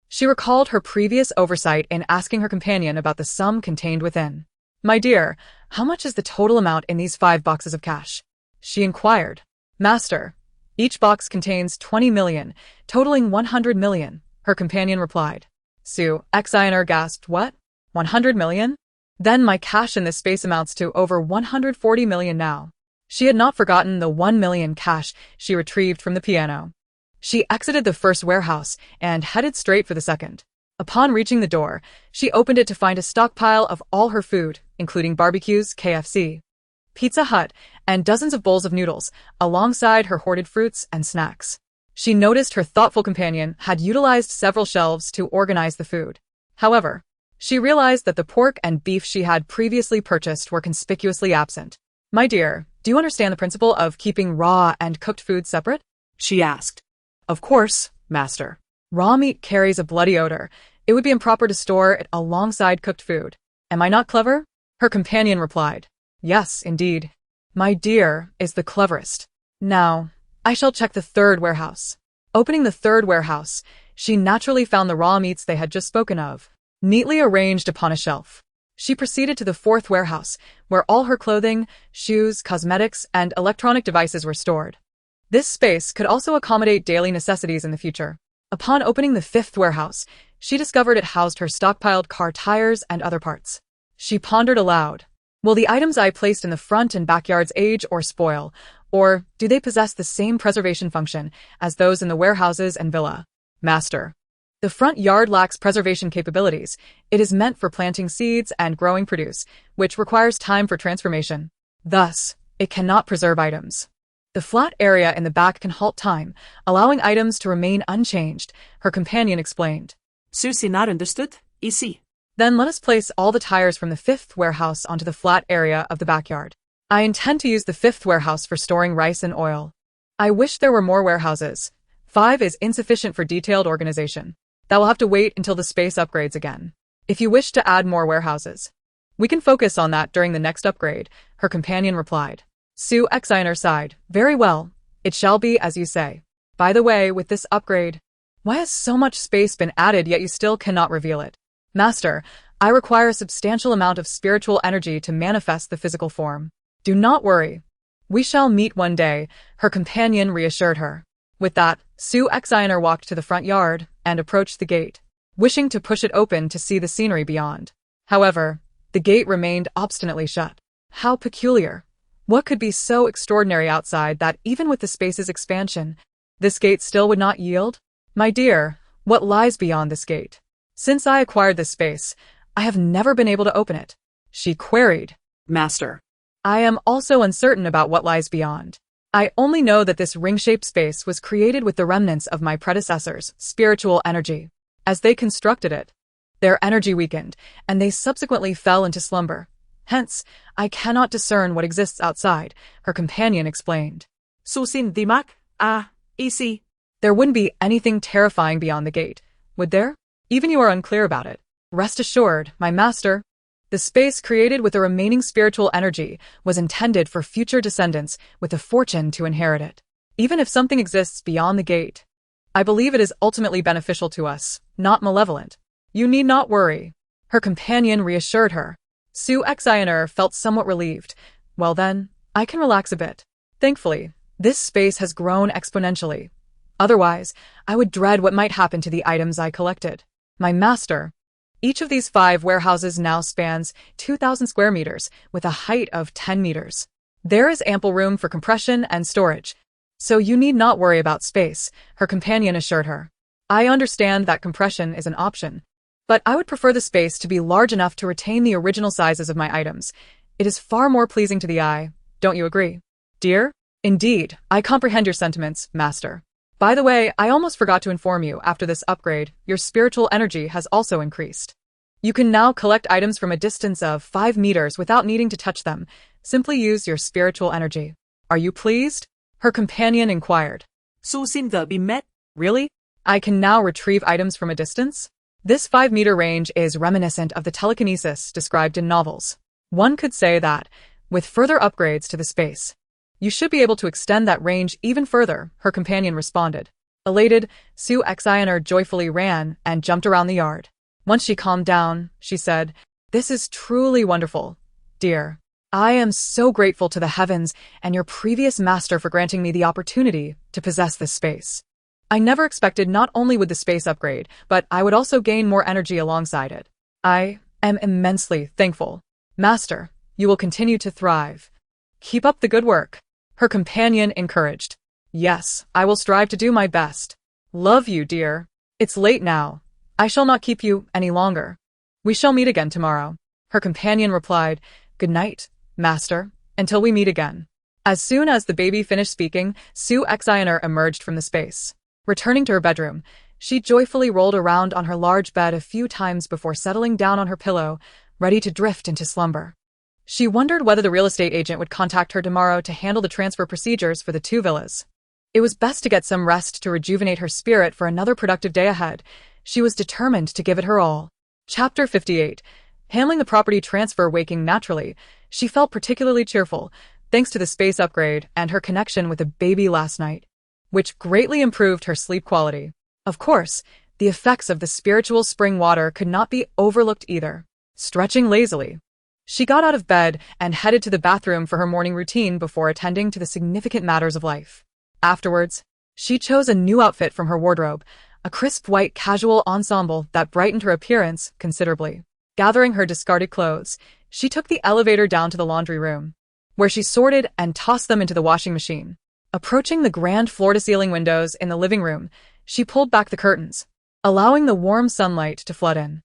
she recalled her previous oversight in asking her companion about the sum contained within. My dear, how much is the total amount in these 5 boxes of cash? She inquired. Master, each box contains 20 million, totaling 100 million, her companion replied. Sue Exiner gasped, What? 100 million? Then my cash in this space amounts to over 140 million now. She had not forgotten the 1 million cash she retrieved from the piano. She exited the first warehouse and headed straight for the second. Upon reaching the door, she opened it to find a stockpile of all her food, including barbecues, KFC, Pizza Hut, and dozens of bowls of noodles, alongside her hoarded fruits and snacks. She noticed her thoughtful companion had utilized several shelves to organize the food. However, she realized that the pork and beef she had previously purchased were conspicuously absent. My dear, do you understand the principle of keeping raw and cooked food separate? She asked. Of course, Master. Raw meat carries a bloody odor. It would be improper to store it alongside cooked food. Am I not clever? Her companion replied. Yes, indeed. My dear is the cleverest. Now, I shall check the third warehouse. Opening the third warehouse, she naturally found the raw meats they had just spoken of, neatly arranged upon a shelf. She proceeded to the fourth warehouse, where all her clothing, shoes, cosmetics, and electronic devices were stored. This space could also accommodate daily necessities in the future. Upon opening the fifth warehouse, she discovered it housed her stockpiled car tires and other parts. She pondered aloud. Will the items I placed in the front and backyards age or spoil, or do they possess the same preservation function as those in the warehouses and villa? Master. The front yard lacks preservation capabilities. It is meant for planting seeds and growing produce, which requires time for transformation. Thus, it cannot preserve items. The flat area in the back can halt time, allowing items to remain unchanged, her companion explained. Susie not understood. Easy. Then let us place all the tires from the fifth warehouse onto the flat area of the backyard. I intend to use the fifth warehouse for storing rice and oil. I wish there were more warehouses. 5 is insufficient for detailed organization. That will have to wait until the space upgrades again. If you wish to add more warehouses, We can focus on that during the next upgrade, her companion replied. Sue Exiner sighed. Very well. It shall be as you say. By the way, with this upgrade, why has so much space been added yet you still cannot reveal it? Master, I require a substantial amount of spiritual energy to manifest the physical form. Do not worry. We shall meet one day, her companion reassured her. With that, Sue Exiner walked to the front yard and approached the gate, wishing to push it open to see the scenery beyond. However, the gate remained obstinately shut. How peculiar. What could be so extraordinary outside that even with the space's expansion, this gate still would not yield? My dear, what lies beyond this gate? Since I acquired this space, I have never been able to open it, she queried. Master. I am also uncertain about what lies beyond. I only know that this ring-shaped space was created with the remnants of my predecessors' spiritual energy. As they constructed it, their energy weakened, and they subsequently fell into slumber. Hence, I cannot discern what exists outside, her companion explained. Susin dimak, easy. There wouldn't be anything terrifying beyond the gate, would there? Even you are unclear about it. Rest assured, my master. The space created with the remaining spiritual energy was intended for future descendants with a fortune to inherit it. Even if something exists beyond the gate, I believe it is ultimately beneficial to us, not malevolent. You need not worry, her companion reassured her. Sue Exiner felt somewhat relieved. Well then, I can relax a bit. Thankfully, this space has grown exponentially. Otherwise, I would dread what might happen to the items I collected. My master. Each of these 5 warehouses now spans 2,000 square meters with a height of 10 meters. There is ample room for compression and storage, so you need not worry about space, her companion assured her. I understand that compression is an option, but I would prefer the space to be large enough to retain the original sizes of my items. It is far more pleasing to the eye, don't you agree? Dear? Indeed, I comprehend your sentiments, master. By the way, I almost forgot to inform you, after this upgrade, your spiritual energy has also increased. You can now collect items from a distance of 5 meters without needing to touch them. Simply use your spiritual energy. Are you pleased? Her companion inquired. Susin the bimet. Really? I can now retrieve items from a distance? This 5-meter range is reminiscent of the telekinesis described in novels. One could say that, with further upgrades to the space, you should be able to extend that range even further, her companion responded. Elated, Sue Exiner joyfully ran and jumped around the yard. Once she calmed down, she said, This is truly wonderful, dear. I am so grateful to the heavens and your previous master for granting me the opportunity to possess this space. I never expected not only would the space upgrade, but I would also gain more energy alongside it. I am immensely thankful. Master, you will continue to thrive. Keep up the good work. Her companion encouraged. Yes, I will strive to do my best. Love you, dear. It's late now. I shall not keep you any longer. We shall meet again tomorrow. Her companion replied, Good night, master, until we meet again. As soon as the baby finished speaking, Sue Exiner emerged from the space. Returning to her bedroom, she joyfully rolled around on her large bed a few times before settling down on her pillow, ready to drift into slumber. She wondered whether the real estate agent would contact her tomorrow to handle the transfer procedures for the 2 villas. It was best to get some rest to rejuvenate her spirit for another productive day ahead. She was determined to give it her all. Chapter 58. Handling the property transfer waking naturally, she felt particularly cheerful, thanks to the space upgrade and her connection with the baby last night, which greatly improved her sleep quality. Of course, the effects of the spiritual spring water could not be overlooked either. Stretching lazily, she got out of bed and headed to the bathroom for her morning routine before attending to the significant matters of life. Afterwards, she chose a new outfit from her wardrobe, a crisp white casual ensemble that brightened her appearance considerably. Gathering her discarded clothes, she took the elevator down to the laundry room, where she sorted and tossed them into the washing machine. Approaching the grand floor-to-ceiling windows in the living room, she pulled back the curtains, allowing the warm sunlight to flood in.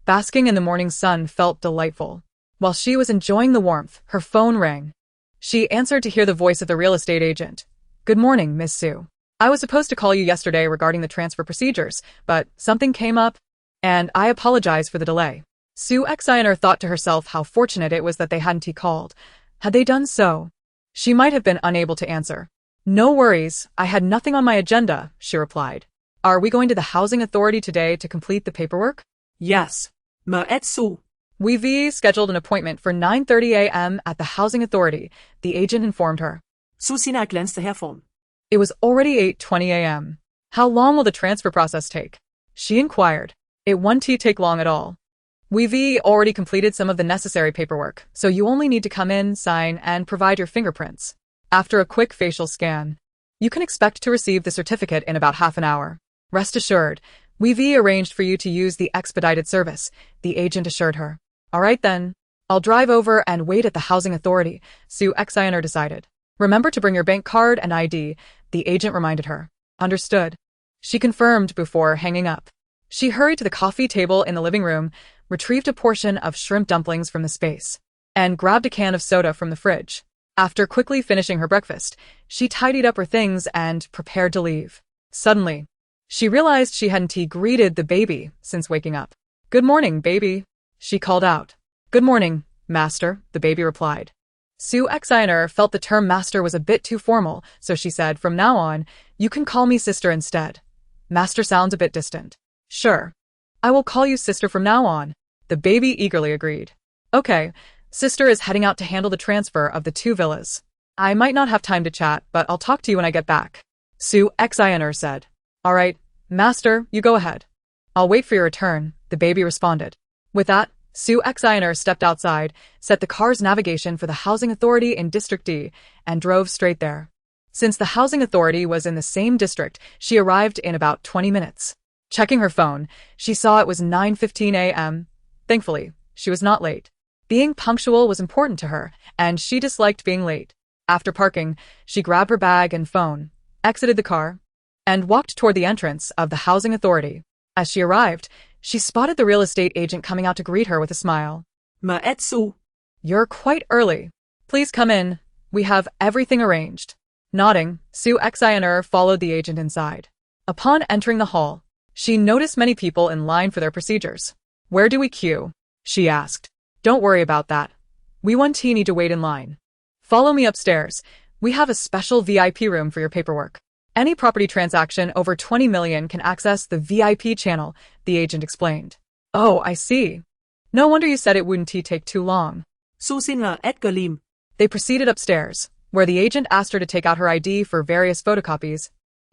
Basking in the morning sun felt delightful. While she was enjoying the warmth, her phone rang. She answered to hear the voice of the real estate agent. Good morning, Miss Sue. I was supposed to call you yesterday regarding the transfer procedures, but something came up, and I apologize for the delay. Sue Exiner thought to herself how fortunate it was that they hadn't called. Had they done so, she might have been unable to answer. No worries, I had nothing on my agenda, she replied. Are we going to the housing authority today to complete the paperwork? Yes. Mệt Sue. We've scheduled an appointment for 9:30 a.m. at the Housing Authority, the agent informed her. Susi erglänzte hervor. It was already 8:20 a.m. How long will the transfer process take? She inquired. It won't take long at all. We've already completed some of the necessary paperwork, so you only need to come in, sign, and provide your fingerprints. After a quick facial scan, you can expect to receive the certificate in about half an hour. Rest assured, we've arranged for you to use the expedited service, the agent assured her. All right then. I'll drive over and wait at the Housing Authority, Sue Exiner decided. Remember to bring your bank card and ID, the agent reminded her. Understood. She confirmed before hanging up. She hurried to the coffee table in the living room, retrieved a portion of shrimp dumplings from the space, and grabbed a can of soda from the fridge. After quickly finishing her breakfast, she tidied up her things and prepared to leave. Suddenly, she realized she hadn't greeted the baby since waking up. Good morning, baby, she called out. Good morning, master, the baby replied. Sue Exiner felt the term master was a bit too formal, so she said, from now on, you can call me sister instead. Master sounds a bit distant. Sure. I will call you sister from now on, the baby eagerly agreed. Okay, sister is heading out to handle the transfer of the 2 villas. I might not have time to chat, but I'll talk to you when I get back, Sue Exiner said. All right, master, you go ahead. I'll wait for your return, the baby responded. With that, Sue Exiner stepped outside, set the car's navigation for the Housing Authority in District D, and drove straight there. Since the Housing Authority was in the same district, she arrived in about 20 minutes. Checking her phone, she saw it was 9:15 a.m. Thankfully, she was not late. Being punctual was important to her, and she disliked being late. After parking, she grabbed her bag and phone, exited the car, and walked toward the entrance of the Housing Authority. As she arrived, she spotted the real estate agent coming out to greet her with a smile. Maetsu. You're quite early. Please come in. We have everything arranged. Nodding, Sue Exiner followed the agent inside. Upon entering the hall, she noticed many people in line for their procedures. Where do we queue? She asked. Don't worry about that. We won't need to wait in line. Follow me upstairs. We have a special VIP room for your paperwork. Any property transaction over 20 million can access the VIP channel, the agent explained. Oh, I see. No wonder you said it wouldn't take too long. Susinga Edgalim. They proceeded upstairs, where the agent asked her to take out her ID for various photocopies,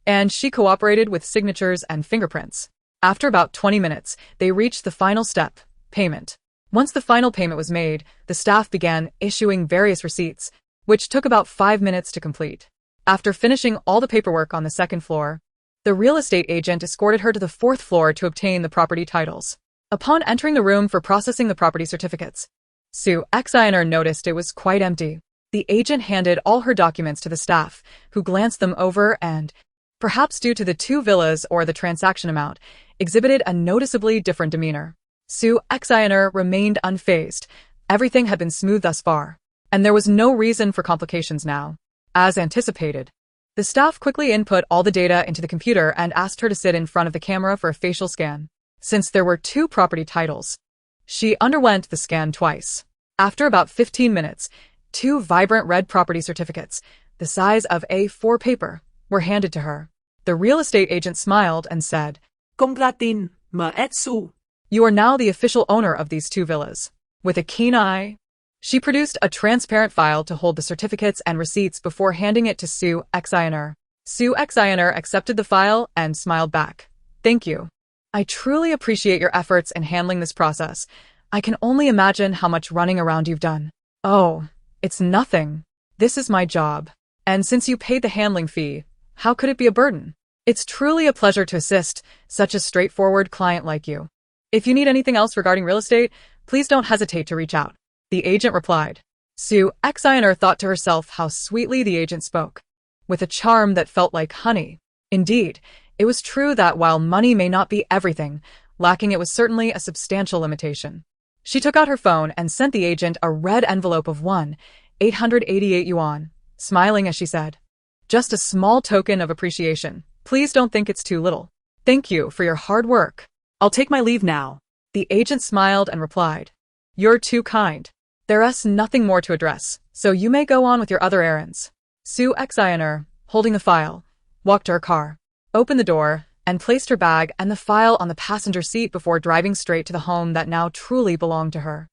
and she cooperated with signatures and fingerprints. After about 20 minutes, they reached the final step, payment. Once the final payment was made, the staff began issuing various receipts, which took about 5 minutes to complete. After finishing all the paperwork on the second floor, the real estate agent escorted her to the 4th floor to obtain the property titles. Upon entering the room for processing the property certificates, Sue Exiner noticed it was quite empty. The agent handed all her documents to the staff, who glanced them over and, perhaps due to the 2 villas or the transaction amount, exhibited a noticeably different demeanor. Sue Exiner remained unfazed. Everything had been smooth thus far, and there was no reason for complications now. As anticipated, the staff quickly input all the data into the computer and asked her to sit in front of the camera for a facial scan. Since there were 2 property titles, she underwent the scan twice. After about 15 minutes, 2 vibrant red property certificates, the size of A4 paper, were handed to her. The real estate agent smiled and said, Congratin, Maetsu. You are now the official owner of these 2 villas. With a keen eye, she produced a transparent file to hold the certificates and receipts before handing it to Sue Exiner. Sue Exiner accepted the file and smiled back. Thank you. I truly appreciate your efforts in handling this process. I can only imagine how much running around you've done. Oh, it's nothing. This is my job. And since you paid the handling fee, how could it be a burden? It's truly a pleasure to assist such a straightforward client like you. If you need anything else regarding real estate, please don't hesitate to reach out, the agent replied. Sue Exiner thought to herself how sweetly the agent spoke, with a charm that felt like honey. Indeed, it was true that while money may not be everything, lacking it was certainly a substantial limitation. She took out her phone and sent the agent a red envelope of 888 yuan, smiling as she said, just a small token of appreciation. Please don't think it's too little. Thank you for your hard work. I'll take my leave now. The agent smiled and replied, You're too kind. There's nothing more to address, so you may go on with your other errands. Sue Exiner, holding the file, walked to her car, opened the door, and placed her bag and the file on the passenger seat before driving straight to the home that now truly belonged to her.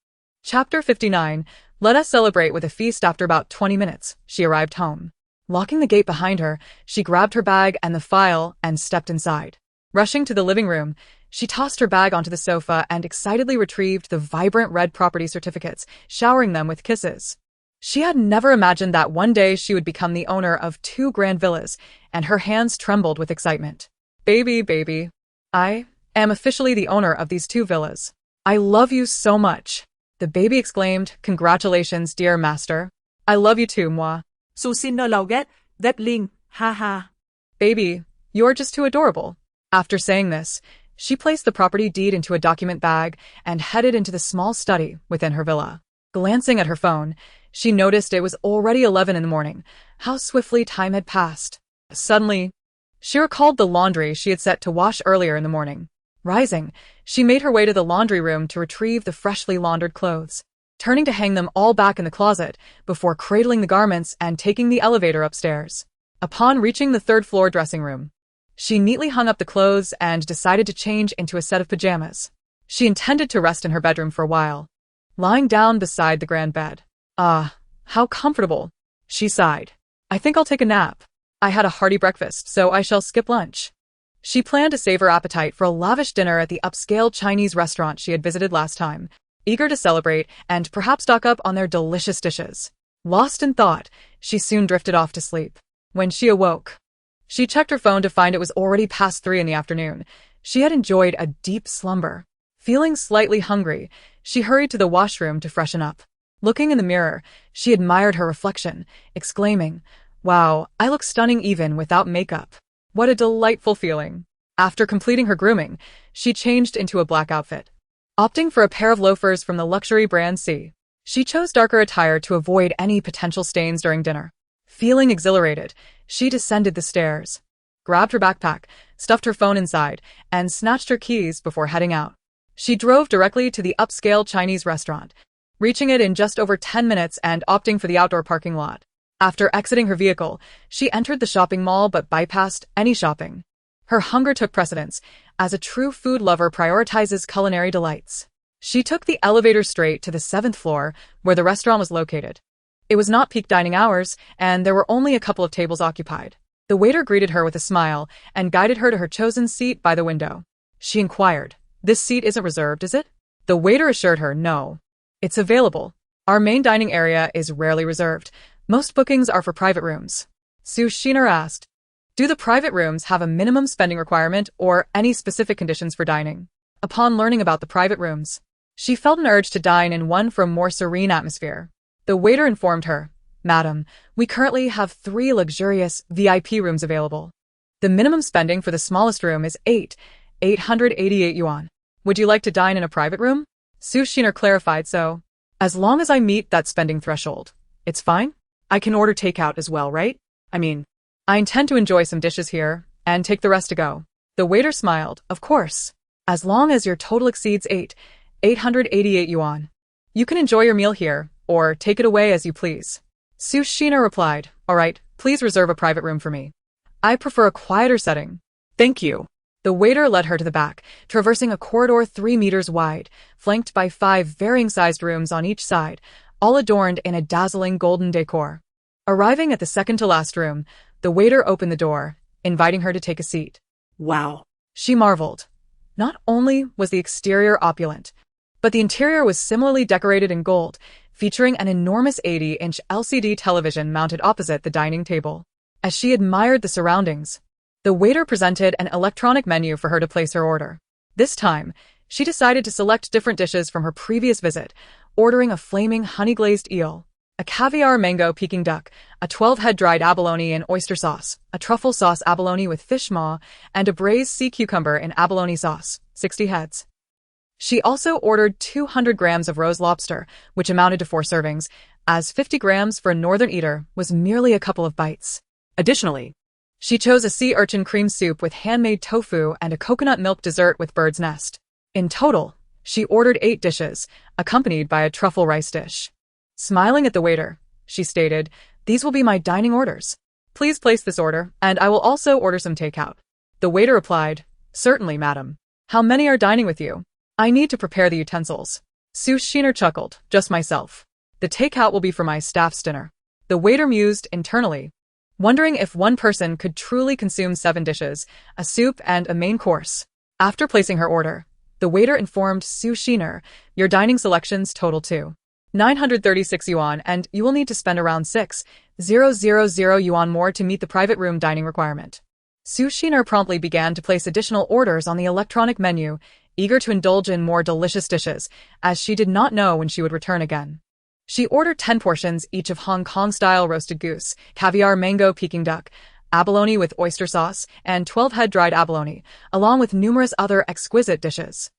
Chapter 59. Let us celebrate with a feast. After about 20 minutes, she arrived home. Locking the gate behind her, she grabbed her bag and the file and stepped inside. Rushing to the living room, she tossed her bag onto the sofa and excitedly retrieved the vibrant red property certificates, showering them with kisses. She had never imagined that one day she would become the owner of 2 grand villas, and her hands trembled with excitement. Baby, I am officially the owner of these 2 villas. I love you so much. The baby exclaimed, Congratulations, dear master. I love you too, moi. Susinner lauget, that ling, ha ha. Baby, you're just too adorable. After saying this, she placed the property deed into a document bag and headed into the small study within her villa. Glancing at her phone, she noticed it was already 11 in the morning. How swiftly time had passed. Suddenly, she recalled the laundry she had set to wash earlier in the morning. Rising, she made her way to the laundry room to retrieve the freshly laundered clothes, turning to hang them all back in the closet before cradling the garments and taking the elevator upstairs. Upon reaching the 3rd floor dressing room, she neatly hung up the clothes and decided to change into a set of pajamas. She intended to rest in her bedroom for a while, lying down beside the grand bed. Ah, how comfortable, she sighed. I think I'll take a nap. I had a hearty breakfast, so I shall skip lunch. She planned to save her appetite for a lavish dinner at the upscale Chinese restaurant she had visited last time, eager to celebrate and perhaps stock up on their delicious dishes. Lost in thought, she soon drifted off to sleep. When she awoke, she checked her phone to find it was already past 3 in the afternoon. She had enjoyed a deep slumber. Feeling slightly hungry, she hurried to the washroom to freshen up. Looking in the mirror, she admired her reflection, exclaiming, Wow, I look stunning even without makeup. What a delightful feeling. After completing her grooming, she changed into a black outfit, opting for a pair of loafers from the luxury brand C. She chose darker attire to avoid any potential stains during dinner. Feeling exhilarated, she descended the stairs, grabbed her backpack, stuffed her phone inside, and snatched her keys before heading out. She drove directly to the upscale Chinese restaurant, reaching it in just over 10 minutes and opting for the outdoor parking lot. After exiting her vehicle, she entered the shopping mall but bypassed any shopping. Her hunger took precedence, as a true food lover prioritizes culinary delights. She took the elevator straight to the 7th floor, where the restaurant was located. It was not peak dining hours, and there were only a couple of tables occupied. The waiter greeted her with a smile and guided her to her chosen seat by the window. She inquired, This seat isn't reserved, is it? The waiter assured her, No. It's available. Our main dining area is rarely reserved. Most bookings are for private rooms. Su Shiner asked, Do the private rooms have a minimum spending requirement or any specific conditions for dining? Upon learning about the private rooms, she felt an urge to dine in one for a more serene atmosphere. The waiter informed her, Madam, we currently have 3 luxurious VIP rooms available. The minimum spending for the smallest room is 888 yuan. Would you like to dine in a private room? Su Shiner clarified, So, as long as I meet that spending threshold, it's fine? I can order takeout as well, right? I intend to enjoy some dishes here and take the rest to go. The waiter smiled, Of course. As long as your total exceeds 888 yuan. You can enjoy your meal here, or take it away as you please. Su Shiner replied, All right, please reserve a private room for me. I prefer a quieter setting. Thank you. The waiter led her to the back, traversing a corridor 3 meters wide, flanked by 5 varying-sized rooms on each side, all adorned in a dazzling golden decor. Arriving at the second-to-last room, the waiter opened the door, inviting her to take a seat. Wow. She marveled. Not only was the exterior opulent, but the interior was similarly decorated in gold, featuring an enormous 80-inch LCD television mounted opposite the dining table. As she admired the surroundings, the waiter presented an electronic menu for her to place her order. This time, she decided to select different dishes from her previous visit, ordering a flaming honey-glazed eel, a caviar mango Peking duck, a 12-head dried abalone in oyster sauce, a truffle sauce abalone with fish maw, and a braised sea cucumber in abalone sauce, 60 heads. She also ordered 200 grams of rose lobster, which amounted to 4 servings, as 50 grams for a northern eater was merely a couple of bites. Additionally, she chose a sea urchin cream soup with handmade tofu and a coconut milk dessert with bird's nest. In total, she ordered 8 dishes, accompanied by a truffle rice dish. Smiling at the waiter, she stated, These will be my dining orders. Please place this order, and I will also order some takeout. The waiter replied, Certainly, madam. How many are dining with you? I need to prepare the utensils. Sushiner chuckled. Just myself. The takeout will be for my staff's dinner. The waiter mused internally, wondering if one person could truly consume 7 dishes, a soup, and a main course. After placing her order, the waiter informed Sushiner, your dining selections total to 936 yuan, and you will need to spend around 6,000 yuan more to meet the private room dining requirement. Sushiner promptly began to place additional orders on the electronic menu, eager to indulge in more delicious dishes, as she did not know when she would return again. She ordered 10 portions each of Hong Kong-style roasted goose, caviar mango Peking duck, abalone with oyster sauce, and 12-head dried abalone, along with numerous other exquisite dishes.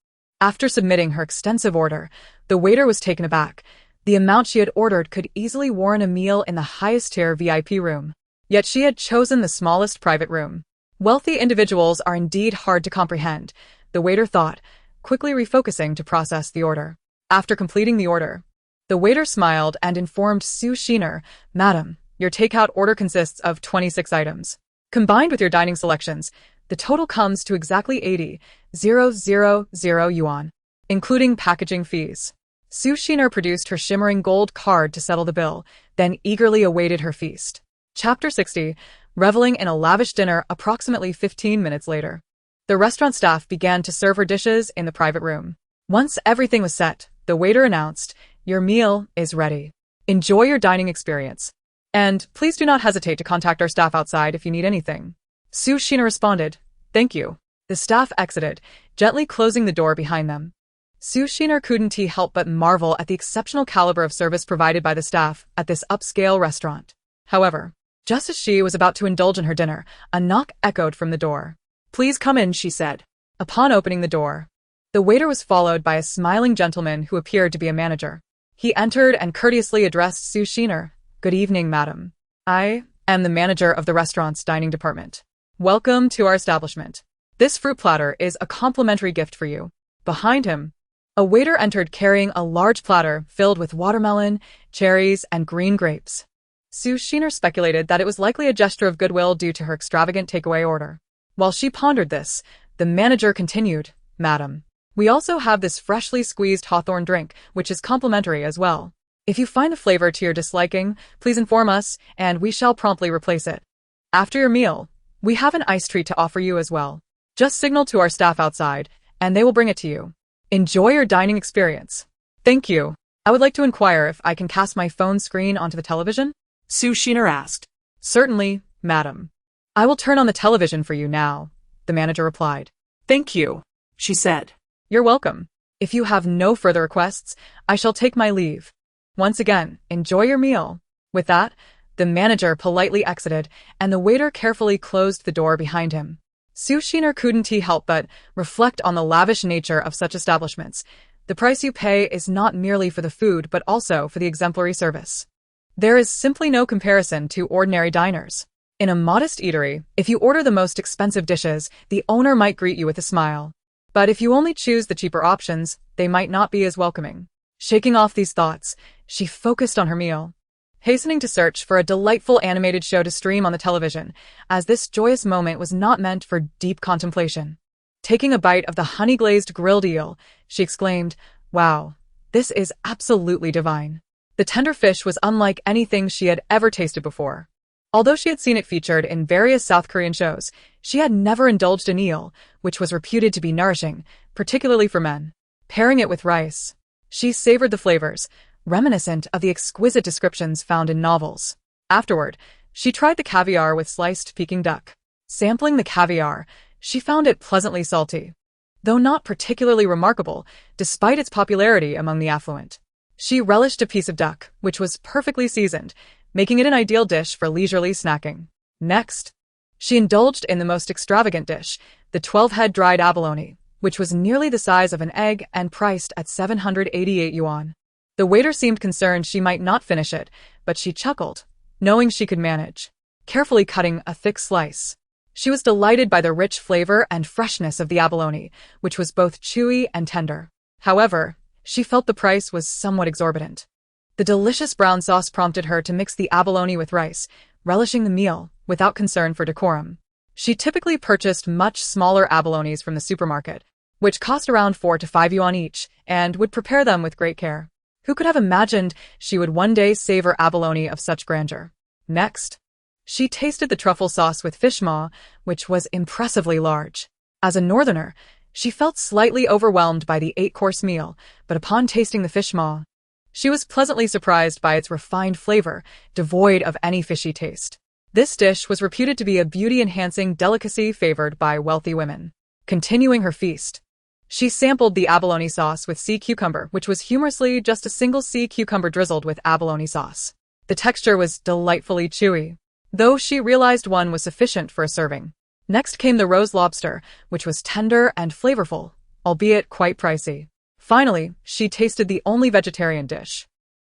After submitting her extensive order, the waiter was taken aback. The amount she had ordered could easily warrant a meal in the highest-tier VIP room. Yet she had chosen the smallest private room. Wealthy individuals are indeed hard to comprehend, the waiter thought, quickly refocusing to process the order. After completing the order, the waiter smiled and informed Sushiner, Madam, your takeout order consists of 26 items. Combined with your dining selections, the total comes to exactly 80,000 yuan, including packaging fees. Sushiner produced her shimmering gold card to settle the bill, then eagerly awaited her feast. Chapter 60, reveling in a lavish dinner approximately 15 minutes later. The restaurant staff began to serve her dishes in the private room. Once everything was set, the waiter announced, your meal is ready. Enjoy your dining experience. And please do not hesitate to contact our staff outside if you need anything. Sushiner responded, thank you. The staff exited, gently closing the door behind them. Sushiner couldn't help but marvel at the exceptional caliber of service provided by the staff at this upscale restaurant. However, just as she was about to indulge in her dinner, a knock echoed from the door. Please come in, she said. Upon opening the door, the waiter was followed by a smiling gentleman who appeared to be a manager. He entered and courteously addressed Sushiner. Good evening, madam. I am the manager of the restaurant's dining department. Welcome to our establishment. This fruit platter is a complimentary gift for you. Behind him, a waiter entered carrying a large platter filled with watermelon, cherries, and green grapes. Sushiner speculated that it was likely a gesture of goodwill due to her extravagant takeaway order. While she pondered this, the manager continued, Madam, we also have this freshly squeezed hawthorn drink, which is complimentary as well. If you find the flavor to your disliking, please inform us, and we shall promptly replace it. After your meal, we have an ice treat to offer you as well. Just signal to our staff outside, and they will bring it to you. Enjoy your dining experience. Thank you. I would like to inquire if I can cast my phone screen onto the television? Sushiner asked. Certainly, madam. I will turn on the television for you now, the manager replied. Thank you, she said. You're welcome. If you have no further requests, I shall take my leave. Once again, enjoy your meal. With that, the manager politely exited, and the waiter carefully closed the door behind him. Sushiner couldn't help but reflect on the lavish nature of such establishments. The price you pay is not merely for the food but also for the exemplary service. There is simply no comparison to ordinary diners. In a modest eatery, if you order the most expensive dishes, the owner might greet you with a smile. But if you only choose the cheaper options, they might not be as welcoming. Shaking off these thoughts, she focused on her meal, hastening to search for a delightful animated show to stream on the television, as this joyous moment was not meant for deep contemplation. Taking a bite of the honey-glazed grilled eel, she exclaimed, Wow, this is absolutely divine. The tender fish was unlike anything she had ever tasted before. Although she had seen it featured in various South Korean shows, she had never indulged in eel, which was reputed to be nourishing, particularly for men. Pairing it with rice, she savored the flavors, reminiscent of the exquisite descriptions found in novels. Afterward, she tried the caviar with sliced Peking duck. Sampling the caviar, she found it pleasantly salty, though not particularly remarkable, despite its popularity among the affluent. She relished a piece of duck, which was perfectly seasoned, making it an ideal dish for leisurely snacking. Next, she indulged in the most extravagant dish, the 12-head dried abalone, which was nearly the size of an egg and priced at 788 yuan. The waiter seemed concerned she might not finish it, but she chuckled, knowing she could manage, carefully cutting a thick slice. She was delighted by the rich flavor and freshness of the abalone, which was both chewy and tender. However, she felt the price was somewhat exorbitant. The delicious brown sauce prompted her to mix the abalone with rice, relishing the meal, without concern for decorum. She typically purchased much smaller abalones from the supermarket, which cost around 4 to 5 yuan each, and would prepare them with great care. Who could have imagined she would one day savor abalone of such grandeur? Next, she tasted the truffle sauce with fish maw, which was impressively large. As a northerner, she felt slightly overwhelmed by the 8-course meal, but upon tasting the fish maw, she was pleasantly surprised by its refined flavor, devoid of any fishy taste. This dish was reputed to be a beauty-enhancing delicacy favored by wealthy women. Continuing her feast, she sampled the abalone sauce with sea cucumber, which was humorously just a single sea cucumber drizzled with abalone sauce. The texture was delightfully chewy, though she realized one was sufficient for a serving. Next came the rose lobster, which was tender and flavorful, albeit quite pricey. Finally, she tasted the only vegetarian dish,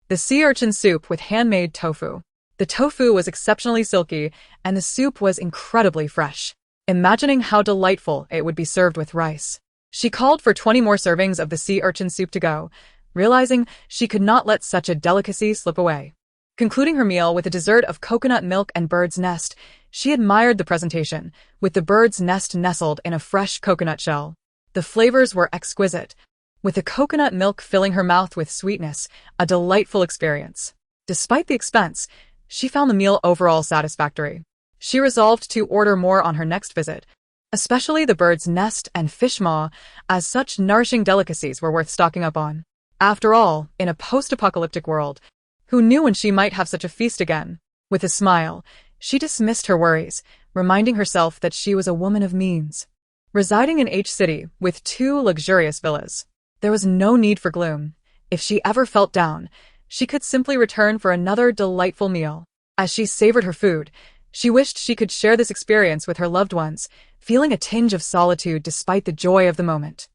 the sea urchin soup with handmade tofu. The tofu was exceptionally silky, and the soup was incredibly fresh. Imagining how delightful it would be served with rice, she called for 20 more servings of the sea urchin soup to go, realizing she could not let such a delicacy slip away. Concluding her meal with a dessert of coconut milk and bird's nest, she admired the presentation, with the bird's nest nestled in a fresh coconut shell. The flavors were exquisite, with the coconut milk filling her mouth with sweetness, a delightful experience. Despite the expense, she found the meal overall satisfactory. She resolved to order more on her next visit, especially the bird's nest and fish maw, as such nourishing delicacies were worth stocking up on. After all, in a post-apocalyptic world, who knew when she might have such a feast again? With a smile, she dismissed her worries, reminding herself that she was a woman of means, residing in H City with 2 luxurious villas. There was no need for gloom. If she ever felt down, she could simply return for another delightful meal. As she savored her food, she wished she could share this experience with her loved ones, feeling a tinge of solitude despite the joy of the moment.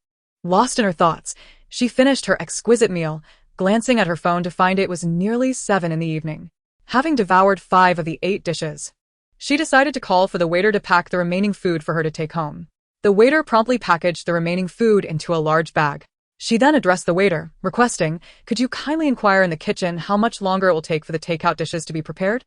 Lost in her thoughts, she finished her exquisite meal, glancing at her phone to find it was nearly 7 in the evening. Having devoured 5 of the 8 dishes, she decided to call for the waiter to pack the remaining food for her to take home. The waiter promptly packaged the remaining food into a large bag. She then addressed the waiter, requesting, "Could you kindly inquire in the kitchen how much longer it will take for the takeout dishes to be prepared?"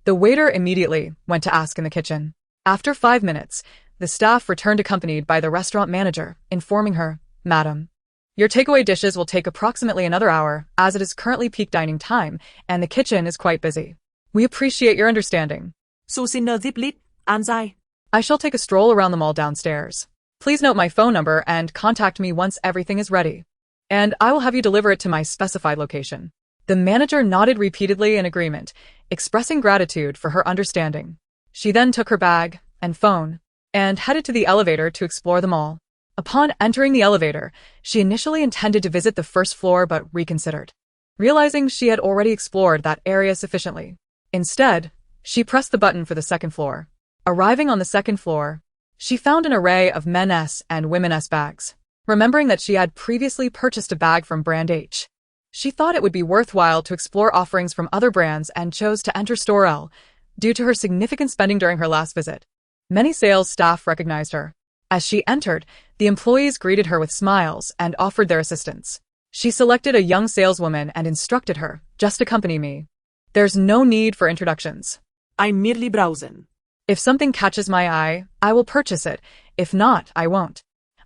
The waiter immediately went to ask in the kitchen. After 5 minutes, the staff returned accompanied by the restaurant manager, informing her, "Madam, your takeaway dishes will take approximately another hour, as it is currently peak dining time, and the kitchen is quite busy. We appreciate your understanding." Susiner Ziplit, Anzai. I shall take a stroll around the mall downstairs. Please note my phone number and contact me once everything is ready, and I will have you deliver it to my specified location. The manager nodded repeatedly in agreement, expressing gratitude for her understanding. She then took her bag and phone and headed to the elevator to explore the mall. Upon entering the elevator, she initially intended to visit the first floor but reconsidered, realizing she had already explored that area sufficiently. Instead, she pressed the button for the second floor. Arriving on the second floor, she found an array of men's and women's bags. Remembering that she had previously purchased a bag from brand H, she thought it would be worthwhile to explore offerings from other brands and chose to enter store L, due to her significant spending during her last visit. Many sales staff recognized her. As she entered, the employees greeted her with smiles and offered their assistance. She selected a young saleswoman and instructed her, "Just accompany me. There's no need for introductions. I'm merely browsing. If something catches my eye, I will purchase it. If not, I won't.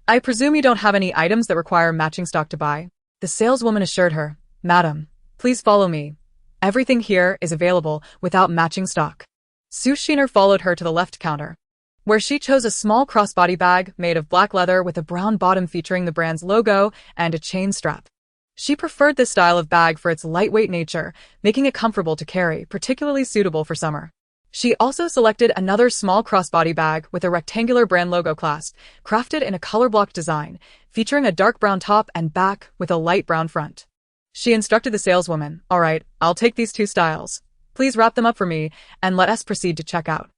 I presume you don't have any items that require matching stock to buy?" The saleswoman assured her, "Madam, please follow me. Everything here is available without matching stock." Sushiner followed her to the left counter, where she chose a small crossbody bag made of black leather with a brown bottom featuring the brand's logo and a chain strap. She preferred this style of bag for its lightweight nature, making it comfortable to carry, particularly suitable for summer. She also selected another small crossbody bag with a rectangular brand logo clasp, crafted in a color block design, featuring a dark brown top and back with a light brown front. She instructed the saleswoman, "All right, I'll take these 2 styles. Please wrap them up for me, and let us proceed to check out."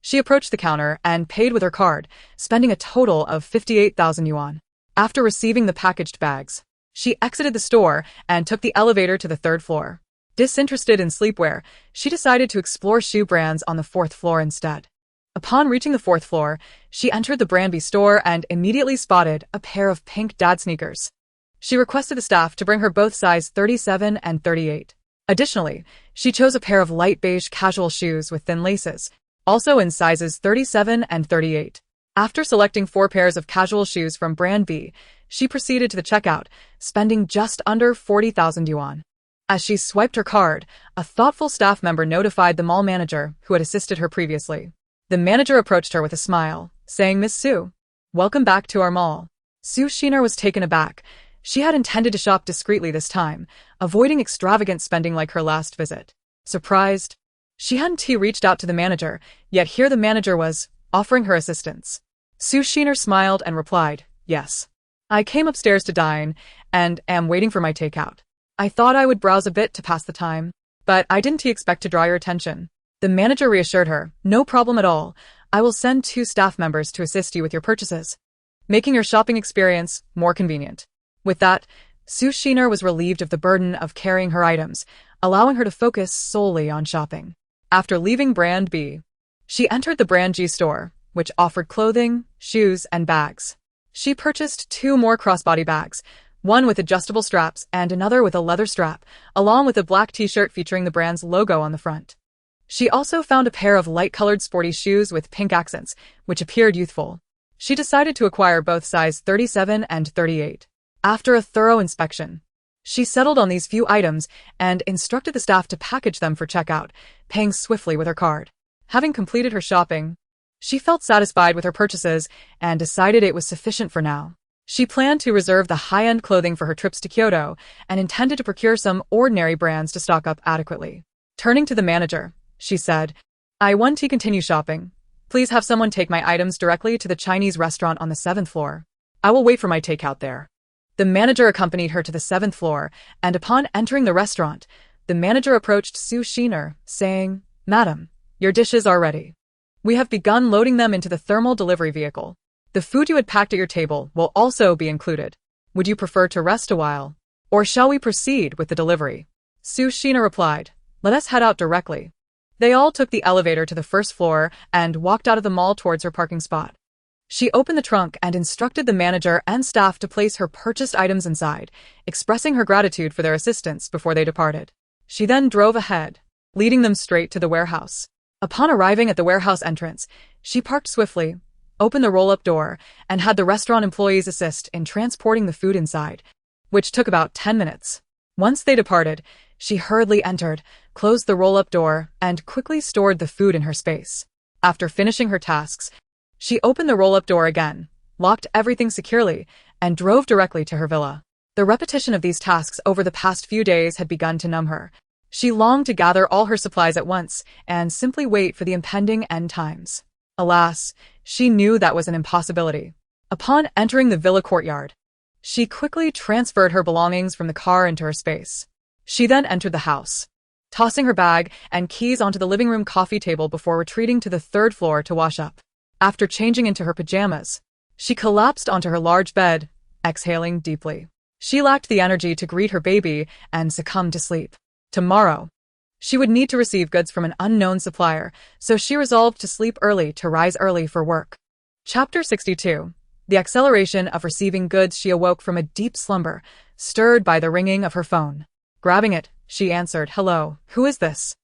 She approached the counter and paid with her card, spending a total of 58,000 yuan. After receiving the packaged bags, she exited the store and took the elevator to the 3rd floor. Disinterested in sleepwear, she decided to explore shoe brands on the 4th floor instead. Upon reaching the 4th floor, she entered the Brand B store and immediately spotted a pair of pink dad sneakers. She requested the staff to bring her both size 37 and 38. Additionally, she chose a pair of light beige casual shoes with thin laces, also in sizes 37 and 38. After selecting 4 pairs of casual shoes from Brand B, She proceeded to the checkout, spending just under 40,000 yuan. As she swiped her card, a thoughtful staff member notified the mall manager who had assisted her previously. The manager approached her with a smile, saying, "Miss Su, welcome back to our mall." Su Shiner was taken aback. She had intended to shop discreetly this time, avoiding extravagant spending like her last visit. Surprised, she hadn't reached out to the manager, yet here the manager was, offering her assistance. Su Shiner smiled and replied, "Yes. I came upstairs to dine, and am waiting for my takeout. I thought I would browse a bit to pass the time, but I didn't expect to draw your attention." The manager reassured her, "No problem at all. I will send 2 staff members to assist you with your purchases, making your shopping experience more convenient." With that, Su Shiner was relieved of the burden of carrying her items, allowing her to focus solely on shopping. After leaving Brand B, she entered the Brand G store, which offered clothing, shoes, and bags. She purchased 2 more crossbody bags, one with adjustable straps and another with a leather strap, along with a black t-shirt featuring the brand's logo on the front. She also found a pair of light-colored sporty shoes with pink accents, which appeared youthful. She decided to acquire both size 37 and 38. After a thorough inspection, she settled on these few items and instructed the staff to package them for checkout, paying swiftly with her card. Having completed her shopping, she felt satisfied with her purchases and decided it was sufficient for now. She planned to reserve the high-end clothing for her trips to Kyoto and intended to procure some ordinary brands to stock up adequately. Turning to the manager, she said, "I want to continue shopping. Please have someone take my items directly to the Chinese restaurant on the 7th floor. I will wait for my takeout there." The manager accompanied her to the 7th floor, and upon entering the restaurant, the manager approached Su Shiner, saying, "Madam, your dishes are ready. We have begun loading them into the thermal delivery vehicle. The food you had packed at your table will also be included. Would you prefer to rest a while, or shall we proceed with the delivery?" Su Shiner replied, "Let us head out directly." They all took the elevator to the 1st floor and walked out of the mall towards her parking spot. She opened the trunk and instructed the manager and staff to place her purchased items inside, expressing her gratitude for their assistance before they departed. She then drove ahead, leading them straight to the warehouse. Upon arriving at the warehouse entrance, she parked swiftly, opened the roll-up door, and had the restaurant employees assist in transporting the food inside, which took about 10 minutes. Once they departed, she hurriedly entered, closed the roll-up door, and quickly stored the food in her space. After finishing her tasks, she opened the roll-up door again, locked everything securely, and drove directly to her villa. The repetition of these tasks over the past few days had begun to numb her. She longed to gather all her supplies at once and simply wait for the impending end times. Alas, she knew that was an impossibility. Upon entering the villa courtyard, she quickly transferred her belongings from the car into her space. She then entered the house, tossing her bag and keys onto the living room coffee table before retreating to the 3rd floor to wash up. After changing into her pajamas, she collapsed onto her large bed, exhaling deeply. She lacked the energy to greet her baby and succumbed to sleep. Tomorrow, she would need to receive goods from an unknown supplier, so she resolved to sleep early to rise early for work. Chapter 62. The acceleration of receiving goods. She awoke from a deep slumber, stirred by the ringing of her phone. Grabbing it, she answered, "Hello, who is this?"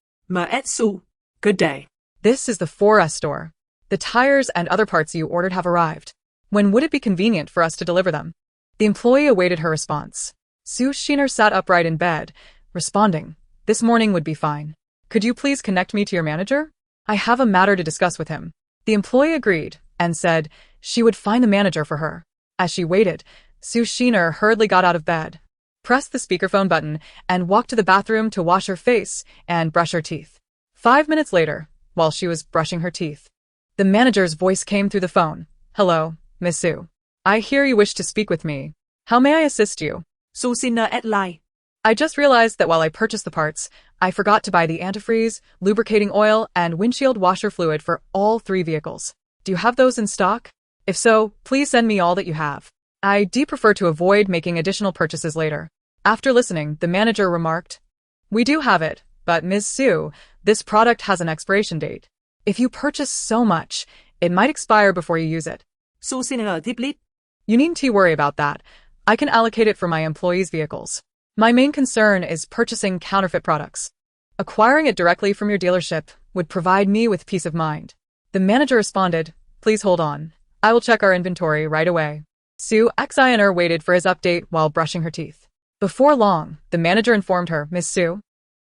Su. Good day. "This is the 4S store. The tires and other parts you ordered have arrived. When would it be convenient for us to deliver them?" The employee awaited her response. Su Shiner sat upright in bed, responding, "This morning would be fine. Could you please connect me to your manager? I have a matter to discuss with him." The employee agreed and said she would find the manager for her. As she waited, Su Shiner hurriedly got out of bed, pressed the speakerphone button, and walked to the bathroom to wash her face and brush her teeth. 5 minutes later, while she was brushing her teeth, the manager's voice came through the phone. "Hello, Miss Su. I hear you wish to speak with me. How may I assist you?" Su Shiner at line. "I just realized that while I purchased the parts, I forgot to buy the antifreeze, lubricating oil, and windshield washer fluid for all 3 vehicles. Do you have those in stock? If so, please send me all that you have. I do prefer to avoid making additional purchases later." After listening, the manager remarked, "We do have it, but Ms. Su, this product has an expiration date. If you purchase so much, it might expire before you use it." Su Shiner deeply. "You needn't to worry about that. I can allocate it for my employees' vehicles. My main concern is purchasing counterfeit products. Acquiring it directly from your dealership would provide me with peace of mind." The manager responded, "Please hold on. I will check our inventory right away." Sue Xiner waited for his update while brushing her teeth. Before long, the manager informed her, Miss Sue,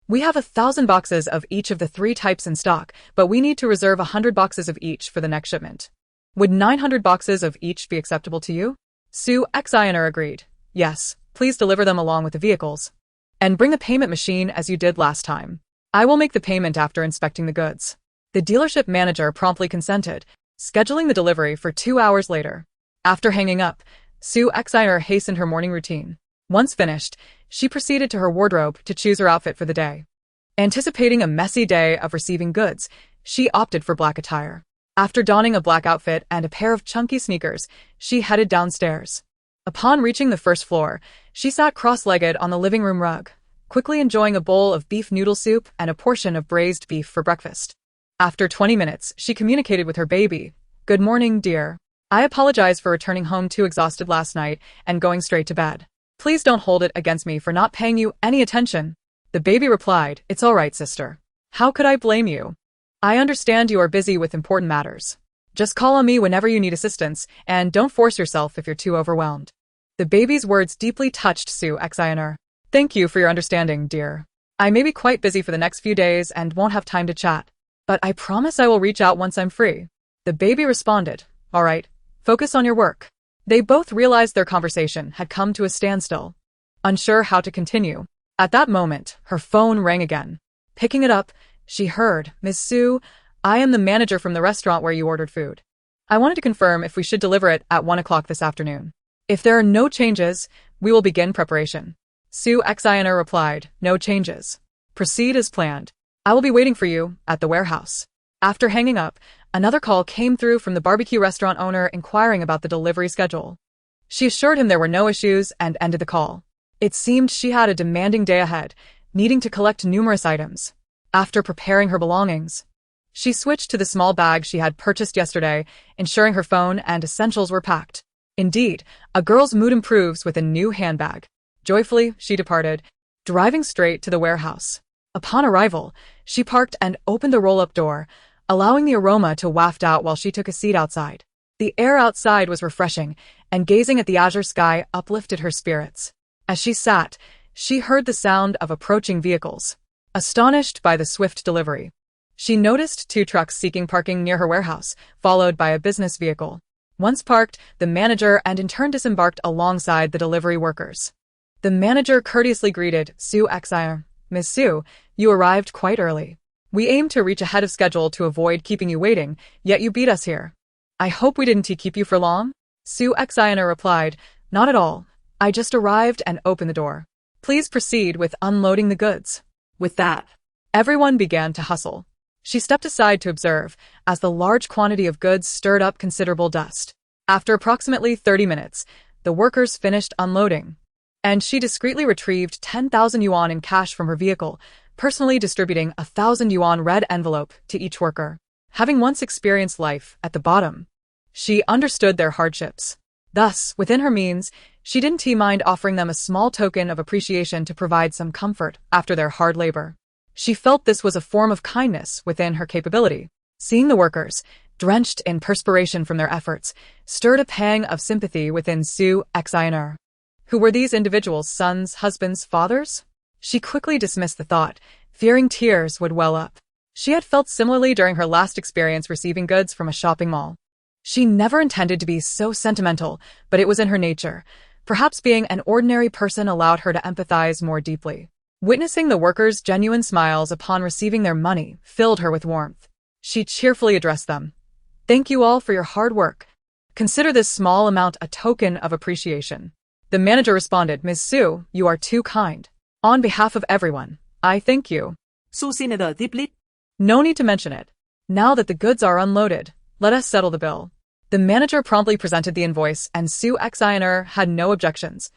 we have 1,000 boxes of each of the 3 types in stock, but we need to reserve 100 boxes of each for the next shipment. Would 900 boxes of each be acceptable to you? Sue Xiner agreed. Yes, please deliver them along with the vehicles. And bring a payment machine as you did last time. I will make the payment after inspecting the goods. The dealership manager promptly consented, scheduling the delivery for 2 hours later. After hanging up, Sue Xiner hastened her morning routine. Once finished, she proceeded to her wardrobe to choose her outfit for the day. Anticipating a messy day of receiving goods, she opted for black attire. After donning a black outfit and a pair of chunky sneakers, she headed downstairs. Upon reaching the first floor, she sat cross-legged on the living room rug, quickly enjoying a bowl of beef noodle soup and a portion of braised beef for breakfast. After 20 minutes, she communicated with her baby. Good morning, dear. I apologize for returning home too exhausted last night and going straight to bed. Please don't hold it against me for not paying you any attention. The baby replied, It's all right, sister. How could I blame you? I understand you are busy with important matters. Just call on me whenever you need assistance, and don't force yourself if you're too overwhelmed. The baby's words deeply touched Sue Xiner. Thank you for your understanding, dear. I may be quite busy for the next few days and won't have time to chat, but I promise I will reach out once I'm free. The baby responded, All right, focus on your work. They both realized their conversation had come to a standstill, unsure how to continue. At that moment, her phone rang again. Picking it up, she heard, Miss Sue, I am the manager from the restaurant where you ordered food. I wanted to confirm if we should deliver it at 1 o'clock this afternoon. If there are no changes, we will begin preparation. Sue Xiner replied, No changes. Proceed as planned. I will be waiting for you at the warehouse. After hanging up, another call came through from the barbecue restaurant owner inquiring about the delivery schedule. She assured him there were no issues and ended the call. It seemed she had a demanding day ahead, needing to collect numerous items. After preparing her belongings, she switched to the small bag she had purchased yesterday, ensuring her phone and essentials were packed. Indeed, a girl's mood improves with a new handbag. Joyfully, she departed, driving straight to the warehouse. Upon arrival, she parked and opened the roll-up door, allowing the aroma to waft out while she took a seat outside. The air outside was refreshing, and gazing at the azure sky uplifted her spirits. As she sat, she heard the sound of approaching vehicles. Astonished by the swift delivery, she noticed 2 trucks seeking parking near her warehouse, followed by a business vehicle. Once parked, the manager and in turn disembarked alongside the delivery workers. The manager courteously greeted Sue Xiner. Miss Sue, you arrived quite early. We aim to reach ahead of schedule to avoid keeping you waiting, yet you beat us here. I hope we didn't keep you for long? Sue Xiner replied, Not at all. I just arrived and opened the door. Please proceed with unloading the goods. With that, everyone began to hustle. She stepped aside to observe, as the large quantity of goods stirred up considerable dust. After approximately 30 minutes, the workers finished unloading, and she discreetly retrieved 10,000 yuan in cash from her vehicle, personally distributing a 1,000 yuan red envelope to each worker. Having once experienced life at the bottom, she understood their hardships. Thus, within her means, she didn't mind offering them a small token of appreciation to provide some comfort after their hard labor. She felt this was a form of kindness within her capability. Seeing the workers, drenched in perspiration from their efforts, stirred a pang of sympathy within Sue Xiner. Who were these individuals' sons, husbands, fathers? She quickly dismissed the thought, fearing tears would well up. She had felt similarly during her last experience receiving goods from a shopping mall. She never intended to be so sentimental, but it was in her nature. Perhaps being an ordinary person allowed her to empathize more deeply. Witnessing the workers' genuine smiles upon receiving their money filled her with warmth. She cheerfully addressed them. Thank you all for your hard work. Consider this small amount a token of appreciation. The manager responded, Miss Sue, you are too kind. On behalf of everyone, I thank you. susunod tiplit. No need to mention it. Now that the goods are unloaded, let us settle the bill. The manager promptly presented the invoice and Sue Xiner had no objections,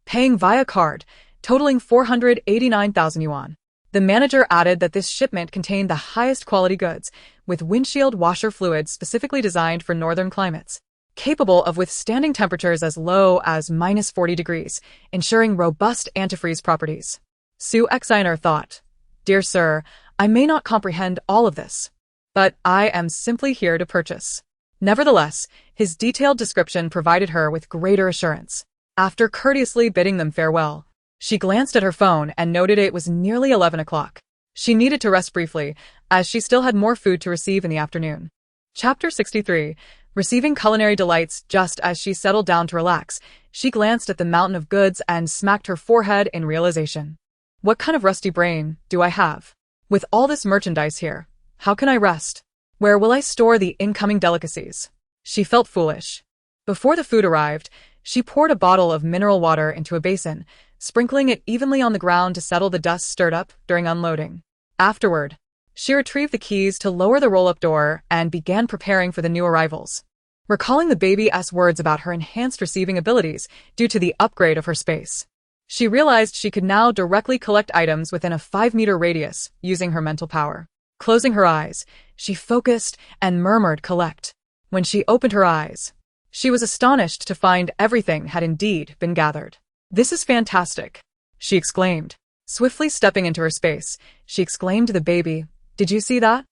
paying via card, totaling 489,000 yuan. The manager added that this shipment contained the highest quality goods, with windshield washer fluids specifically designed for northern climates, capable of withstanding temperatures as low as -40 degrees, ensuring robust antifreeze properties. Sue Xiner thought, Dear sir, I may not comprehend all of this, but I am simply here to purchase. Nevertheless, his detailed description provided her with greater assurance. After courteously bidding them farewell, she glanced at her phone and noted it was nearly 11 o'clock. She needed to rest briefly, as she still had more food to receive in the afternoon. Chapter 63. Receiving culinary delights. Just as she settled down to relax, she glanced at the mountain of goods and smacked her forehead in realization. What kind of rusty brain do I have? With all this merchandise here, how can I rest? Where will I store the incoming delicacies? She felt foolish. Before the food arrived, she poured a bottle of mineral water into a basin, sprinkling it evenly on the ground to settle the dust stirred up during unloading. Afterward, she retrieved the keys to lower the roll-up door and began preparing for the new arrivals. Recalling the baby's words about her enhanced receiving abilities due to the upgrade of her space, she realized she could now directly collect items within a 5-meter radius using her mental power. Closing her eyes, she focused and murmured collect. When she opened her eyes, she was astonished to find everything had indeed been gathered. This is fantastic, she exclaimed. Swiftly stepping into her space, she exclaimed to the baby, "Did you see that?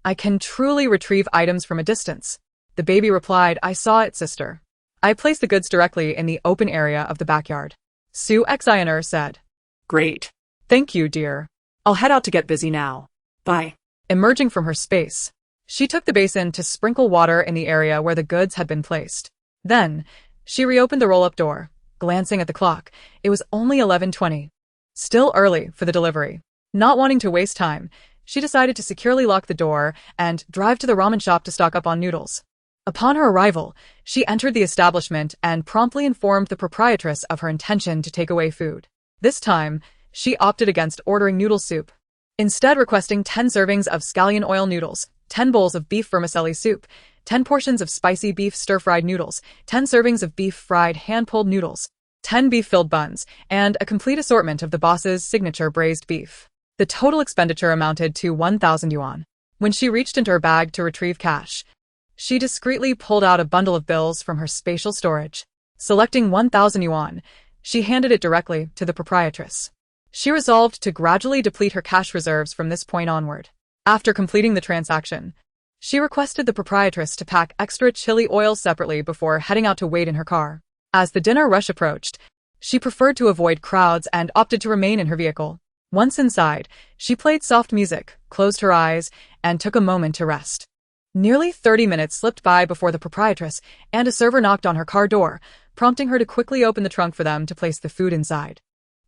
I can truly retrieve items from a distance." The baby replied, "I saw it, sister. I placed the goods directly in the open area of the backyard." Sue Xiner said, Great. "Thank you, dear. I'll head out to get busy now. Bye. Emerging from her space, she took the basin to sprinkle water in the area where the goods had been placed. Then, she reopened the roll-up door. Glancing at the clock, it was only 11:20. Still early for the delivery. Not wanting to waste time, she decided to securely lock the door and drive to the ramen shop to stock up on noodles. Upon her arrival, she entered the establishment and promptly informed the proprietress of her intention to take away food. This time, she opted against ordering noodle soup, instead requesting 10 servings of scallion oil noodles, 10 bowls of beef vermicelli soup, 10 portions of spicy beef stir-fried noodles, 10 servings of beef fried hand-pulled noodles, 10 beef-filled buns, and a complete assortment of the boss's signature braised beef. The total expenditure amounted to 1,000 yuan. When she reached into her bag to retrieve cash, she discreetly pulled out a bundle of bills from her spatial storage. Selecting 1,000 yuan, she handed it directly to the proprietress. She resolved to gradually deplete her cash reserves from this point onward. After completing the transaction, she requested the proprietress to pack extra chili oil separately before heading out to wait in her car. As the dinner rush approached, she preferred to avoid crowds and opted to remain in her vehicle. Once inside, she played soft music, closed her eyes, and took a moment to rest. Nearly 30 minutes slipped by before the proprietress and a server knocked on her car door, prompting her to quickly open the trunk for them to place the food inside.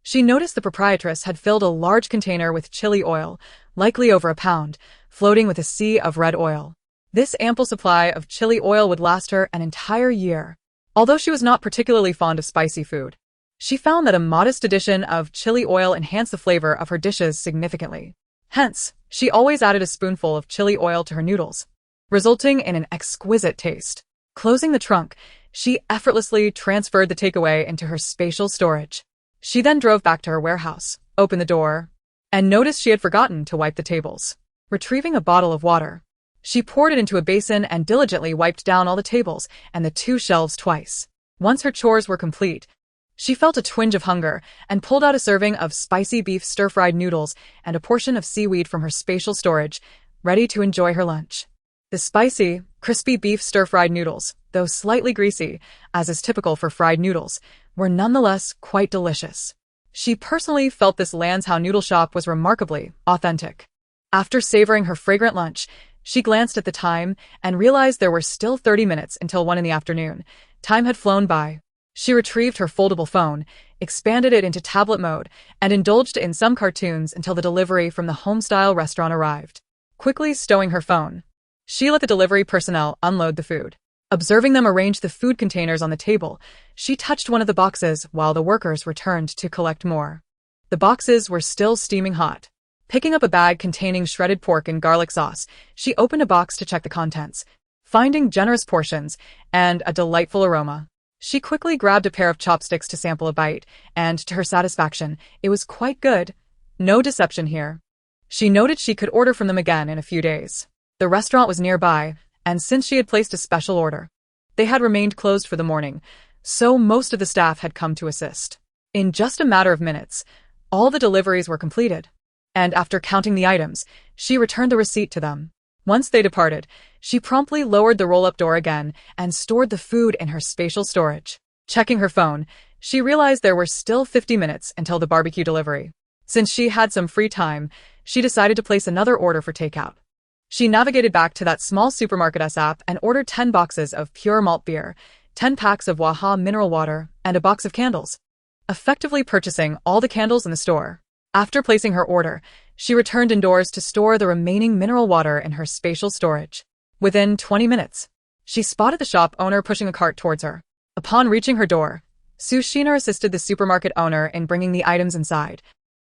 She noticed the proprietress had filled a large container with chili oil, likely over a pound, floating with a sea of red oil. This ample supply of chili oil would last her an entire year. Although she was not particularly fond of spicy food, she found that a modest addition of chili oil enhanced the flavor of her dishes significantly. Hence, she always added a spoonful of chili oil to her noodles, resulting in an exquisite taste. Closing the trunk, she effortlessly transferred the takeaway into her spatial storage. She then drove back to her warehouse, opened the door, and noticed she had forgotten to wipe the tables. Retrieving a bottle of water, she poured it into a basin and diligently wiped down all the tables and the 2 shelves twice. Once her chores were complete, she felt a twinge of hunger and pulled out a serving of spicy beef stir-fried noodles and a portion of seaweed from her spatial storage, ready to enjoy her lunch. The spicy, crispy beef stir-fried noodles, though slightly greasy, as is typical for fried noodles, were nonetheless quite delicious. She personally felt this Lanshow noodle shop was remarkably authentic. After savoring her fragrant lunch, she glanced at the time and realized there were still 30 minutes until 1 in the afternoon. Time had flown by. She retrieved her foldable phone, expanded it into tablet mode, and indulged in some cartoons until the delivery from the home-style restaurant arrived. Quickly stowing her phone, she let the delivery personnel unload the food. Observing them arrange the food containers on the table, she touched one of the boxes while the workers returned to collect more. The boxes were still steaming hot. Picking up a bag containing shredded pork and garlic sauce, she opened a box to check the contents, finding generous portions and a delightful aroma. She quickly grabbed a pair of chopsticks to sample a bite, and to her satisfaction, it was quite good. No deception here. She noted she could order from them again in a few days. The restaurant was nearby, and since she had placed a special order, they had remained closed for the morning, so most of the staff had come to assist. In just a matter of minutes, all the deliveries were completed, and after counting the items, she returned the receipt to them. Once they departed, she promptly lowered the roll-up door again and stored the food in her spatial storage. Checking her phone, she realized there were still 50 minutes until the barbecue delivery. Since she had some free time, she decided to place another order for takeout. She navigated back to that small supermarket app and ordered 10 boxes of pure malt beer, 10 packs of Waha mineral water, and a box of candles, effectively purchasing all the candles in the store. After placing her order, she returned indoors to store the remaining mineral water in her spatial storage. Within 20 minutes, she spotted the shop owner pushing a cart towards her. Upon reaching her door, Sushina assisted the supermarket owner in bringing the items inside,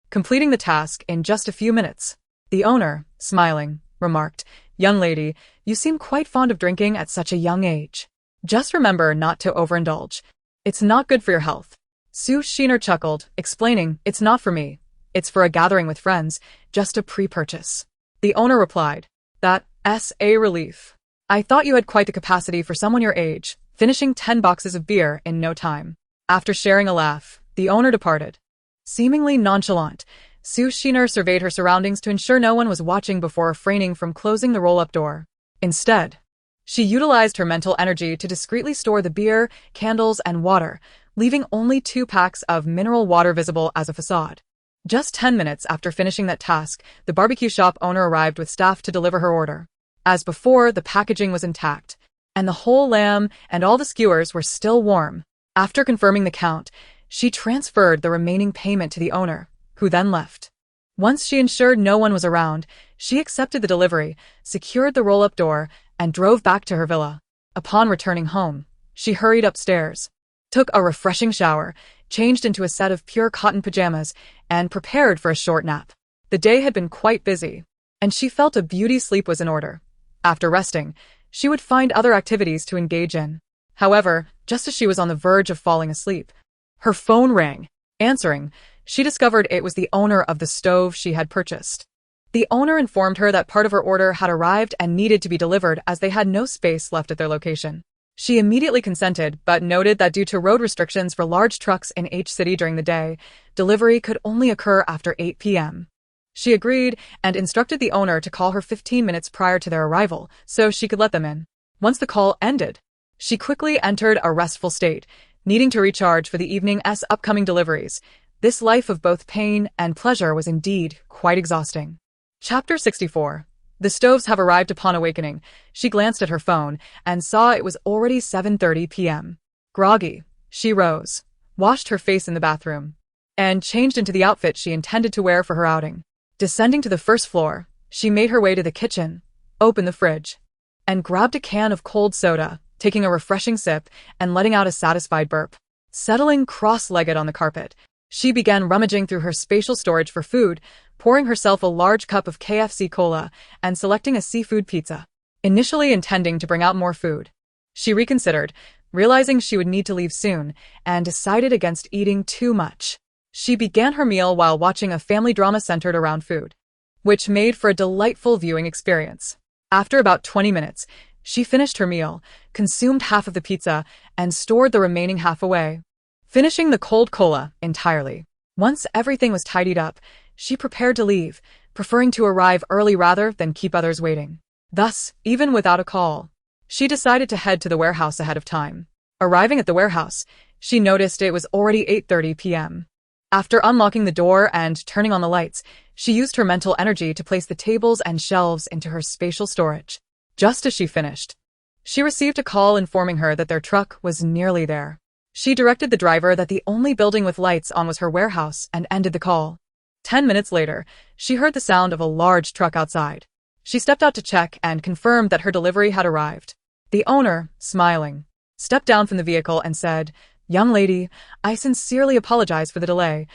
completing the task in just a few minutes. The owner, smiling, remarked, "Young lady, you seem quite fond of drinking at such a young age. Just remember not to overindulge. It's not good for your health." Sushina chuckled, explaining, "It's not for me. It's for a gathering with friends, just a pre-purchase." The owner replied, "That's a relief. I thought you had quite the capacity for someone your age, finishing 10 boxes of beer in no time." After sharing a laugh, the owner departed. Seemingly nonchalant, Sushina surveyed her surroundings to ensure no one was watching before refraining from closing the roll-up door. Instead, she utilized her mental energy to discreetly store the beer, candles, and water, leaving only 2 packs of mineral water visible as a facade. Just 10 minutes after finishing that task, the barbecue shop owner arrived with staff to deliver her order. As before, the packaging was intact, and the whole lamb and all the skewers were still warm. After confirming the count, she transferred the remaining payment to the owner, who then left. Once she ensured no one was around, she accepted the delivery, secured the roll-up door, and drove back to her villa. Upon returning home, she hurried upstairs, took a refreshing shower, changed into a set of pure cotton pajamas, and prepared for a short nap. The day had been quite busy, and she felt a beauty sleep was in order. After resting, she would find other activities to engage in. However, just as she was on the verge of falling asleep, her phone rang. Answering, she discovered it was the owner of the stove she had purchased. The owner informed her that part of her order had arrived and needed to be delivered as they had no space left at their location. She immediately consented, but noted that due to road restrictions for large trucks in H City during the day, delivery could only occur after 8 p.m. She agreed and instructed the owner to call her 15 minutes prior to their arrival so she could let them in. Once the call ended, she quickly entered a restful state, needing to recharge for the evening's upcoming deliveries. This life of both pain and pleasure was indeed quite exhausting. Chapter 64. The stoves have arrived. Upon awakening, she glanced at her phone and saw it was already 7:30 p.m. Groggy, she rose, washed her face in the bathroom, and changed into the outfit she intended to wear for her outing. Descending to the first floor, she made her way to the kitchen, opened the fridge, and grabbed a can of cold soda, taking a refreshing sip and letting out a satisfied burp. Settling cross-legged on the carpet, she began rummaging through her spatial storage for food, pouring herself a large cup of KFC cola and selecting a seafood pizza. Initially intending to bring out more food, she reconsidered, realizing she would need to leave soon, and decided against eating too much. She began her meal while watching a family drama centered around food, which made for a delightful viewing experience. After about 20 minutes, she finished her meal, consumed half of the pizza, and stored the remaining half away, finishing the cold cola entirely. Once everything was tidied up, she prepared to leave, preferring to arrive early rather than keep others waiting. Thus, even without a call, she decided to head to the warehouse ahead of time. Arriving at the warehouse, she noticed it was already 8:30 p.m. After unlocking the door and turning on the lights, she used her mental energy to place the tables and shelves into her spatial storage. Just as she finished, she received a call informing her that their truck was nearly there. She directed the driver that the only building with lights on was her warehouse and ended the call. 10 minutes later, she heard the sound of a large truck outside. She stepped out to check and confirmed that her delivery had arrived. The owner, smiling, stepped down from the vehicle and said, "Young lady, I sincerely apologize for the delay.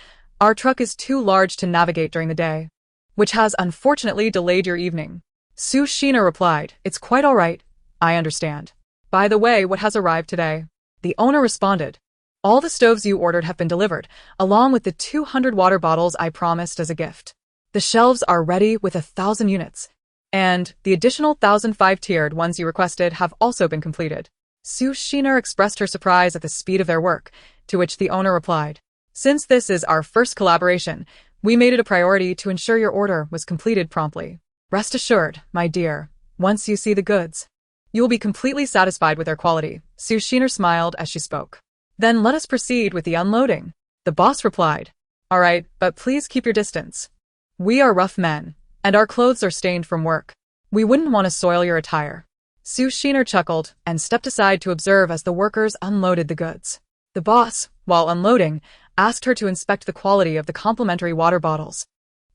Our truck is too large to navigate during the day, which has unfortunately delayed your evening." Sushina replied, "It's quite all right. I understand. By the way, what has arrived today?" The owner responded, "All the stoves you ordered have been delivered, along with the 200 water bottles I promised as a gift. The shelves are ready with 1,000 units, and the additional 1,005 tiered ones you requested have also been completed." Sushina expressed her surprise at the speed of their work, to which the owner replied, "Since this is our first collaboration, we made it a priority to ensure your order was completed promptly. Rest assured, my dear, Once you see the goods, you will be completely satisfied with their quality. Sushiner smiled as she spoke. Then let us proceed with the unloading. The boss replied. All right, but please keep your distance. We are rough men, and our clothes are stained from work. We wouldn't want to soil your attire. Sushiner chuckled and stepped aside to observe as the workers unloaded the goods. The boss, while unloading, asked her to inspect the quality of the complimentary water bottles,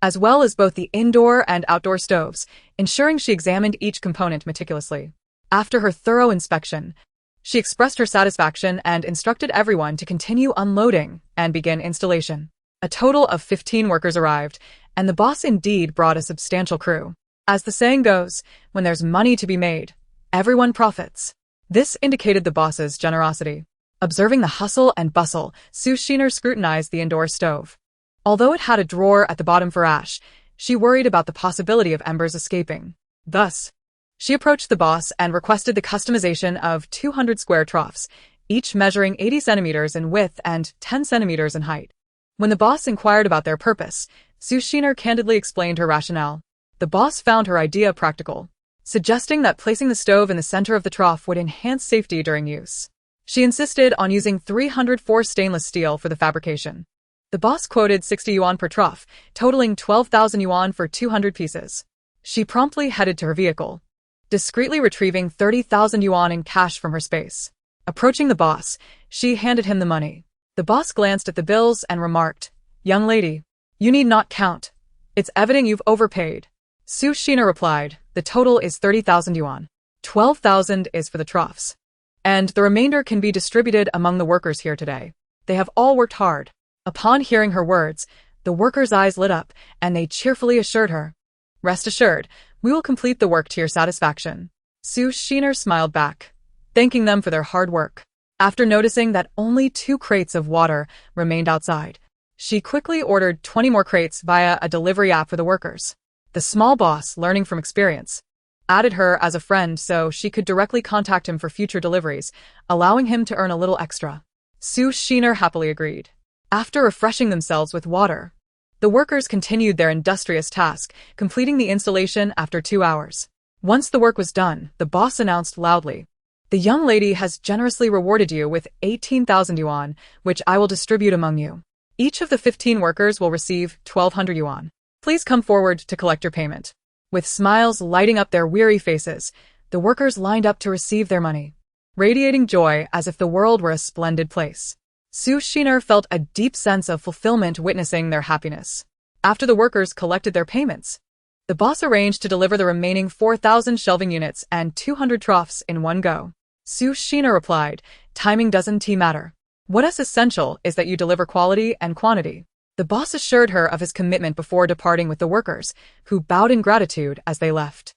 as well as both the indoor and outdoor stoves, ensuring she examined each component meticulously. After her thorough inspection, she expressed her satisfaction and instructed everyone to continue unloading and begin installation. A total of 15 workers arrived, and the boss indeed brought a substantial crew. As the saying goes, when there's money to be made, everyone profits. This indicated the boss's generosity. Observing the hustle and bustle, Sushiner scrutinized the indoor stove. Although it had a drawer at the bottom for ash, she worried about the possibility of embers escaping. Thus, she approached the boss and requested the customization of 200 square troughs, each measuring 80 centimeters in width and 10 centimeters in height. When the boss inquired about their purpose, Sushiner candidly explained her rationale. The boss found her idea practical, suggesting that placing the stove in the center of the trough would enhance safety during use. She insisted on using 304 stainless steel for the fabrication. The boss quoted 60 yuan per trough, totaling 12,000 yuan for 200 pieces. She promptly headed to her vehicle, discreetly retrieving 30,000 yuan in cash from her space. Approaching the boss, she handed him the money. The boss glanced at the bills and remarked, "Young lady, you need not count. It's evident you've overpaid." Sushiner replied, "The total is 30,000 yuan. 12,000 is for the troughs, and the remainder can be distributed among the workers here today. They have all worked hard." Upon hearing her words, the workers' eyes lit up, and they cheerfully assured her, "Rest assured, we will complete the work to your satisfaction." Sushiner smiled back, thanking them for their hard work. After noticing that only 2 crates of water remained outside, she quickly ordered 20 more crates via a delivery app for the workers. The small boss, learning from experience, added her as a friend so she could directly contact him for future deliveries, allowing him to earn a little extra. Sushiner happily agreed. After refreshing themselves with water, the workers continued their industrious task, completing the installation after 2 hours. Once the work was done, the boss announced loudly, "The young lady has generously rewarded you with 18,000 yuan, which I will distribute among you. Each of the 15 workers will receive 1,200 yuan. Please come forward to collect your payment." With smiles lighting up their weary faces, the workers lined up to receive their money, radiating joy as if the world were a splendid place. Sushiner felt a deep sense of fulfillment witnessing their happiness. After the workers collected their payments, the boss arranged to deliver the remaining 4,000 shelving units and 200 troughs in one go. Sushiner replied, "Timing doesn't matter. What is essential is that you deliver quality and quantity." The boss assured her of his commitment before departing with the workers, who bowed in gratitude as they left.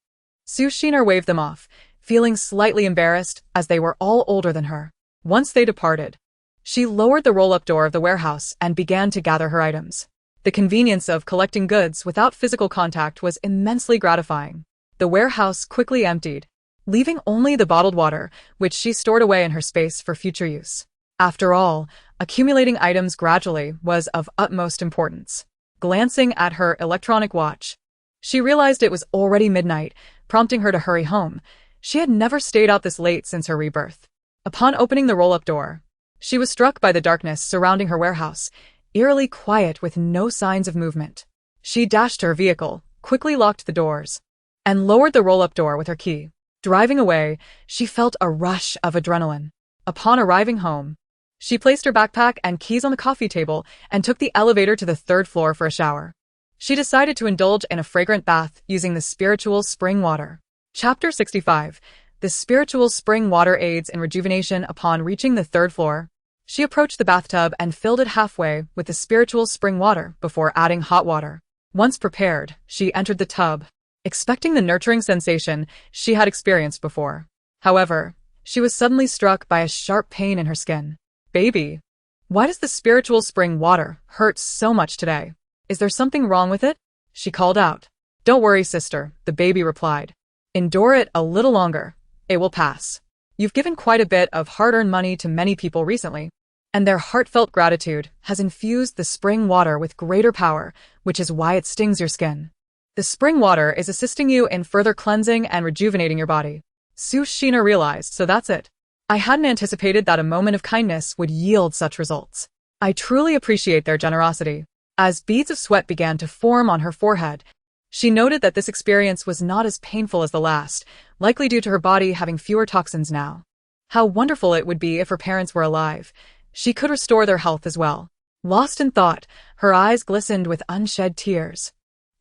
Sushiner waved them off, feeling slightly embarrassed as they were all older than her. Once they departed, she lowered the roll-up door of the warehouse and began to gather her items. The convenience of collecting goods without physical contact was immensely gratifying. The warehouse quickly emptied, leaving only the bottled water, which she stored away in her space for future use. After all, accumulating items gradually was of utmost importance. Glancing at her electronic watch, she realized it was already midnight, prompting her to hurry home. She had never stayed out this late since her rebirth. Upon opening the roll-up door, she was struck by the darkness surrounding her warehouse, eerily quiet with no signs of movement. She dashed to her vehicle, quickly locked the doors, and lowered the roll-up door with her key. Driving away, she felt a rush of adrenaline. Upon arriving home, she placed her backpack and keys on the coffee table and took the elevator to the 3rd floor for a shower. She decided to indulge in a fragrant bath using the spiritual spring water. Chapter 65. The spiritual spring water aids in rejuvenation. Upon reaching the 3rd floor, she approached the bathtub and filled it halfway with the spiritual spring water before adding hot water. Once prepared, she entered the tub, expecting the nurturing sensation she had experienced before. However, she was suddenly struck by a sharp pain in her skin. "Baby, why does the spiritual spring water hurt so much today? Is there something wrong with it?" she called out. "Don't worry, sister," the baby replied. "Endure it a little longer. It will pass. You've given quite a bit of hard-earned money to many people recently, and their heartfelt gratitude has infused the spring water with greater power, which is why it stings your skin. The spring water is assisting you in further cleansing and rejuvenating your body. Su Shina realized, so that's it. I hadn't anticipated that a moment of kindness would yield such results. I truly appreciate their generosity. As beads of sweat began to form on her forehead, she noted that this experience was not as painful as the last, likely due to her body having fewer toxins now. How wonderful it would be if her parents were alive. She could restore their health as well. Lost in thought, her eyes glistened with unshed tears.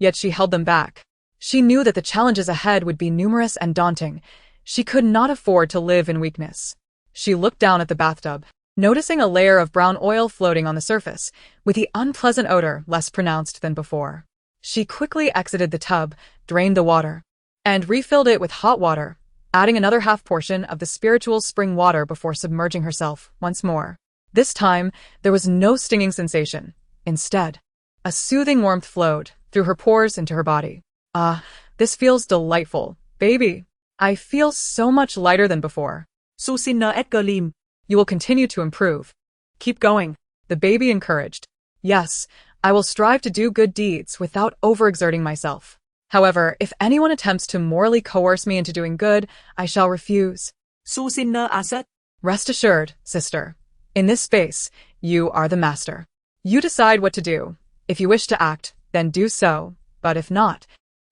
Yet she held them back. She knew that the challenges ahead would be numerous and daunting. She could not afford to live in weakness. She looked down at the bathtub, noticing a layer of brown oil floating on the surface, with the unpleasant odor less pronounced than before. She quickly exited the tub, drained the water, and refilled it with hot water, adding another half portion of the spiritual spring water before submerging herself once more. This time, there was no stinging sensation. Instead, a soothing warmth flowed through her pores into her body. Ah, this feels delightful, baby. I feel so much lighter than before. Su xin nơ Edgar Lim. You will continue to improve. Keep going. The baby encouraged. Yes, I will strive to do good deeds without overexerting myself. However, if anyone attempts to morally coerce me into doing good, I shall refuse. Su xin nơ Asset. Rest assured, sister. In this space, you are the master. You decide what to do. If you wish to act, then do so. But if not,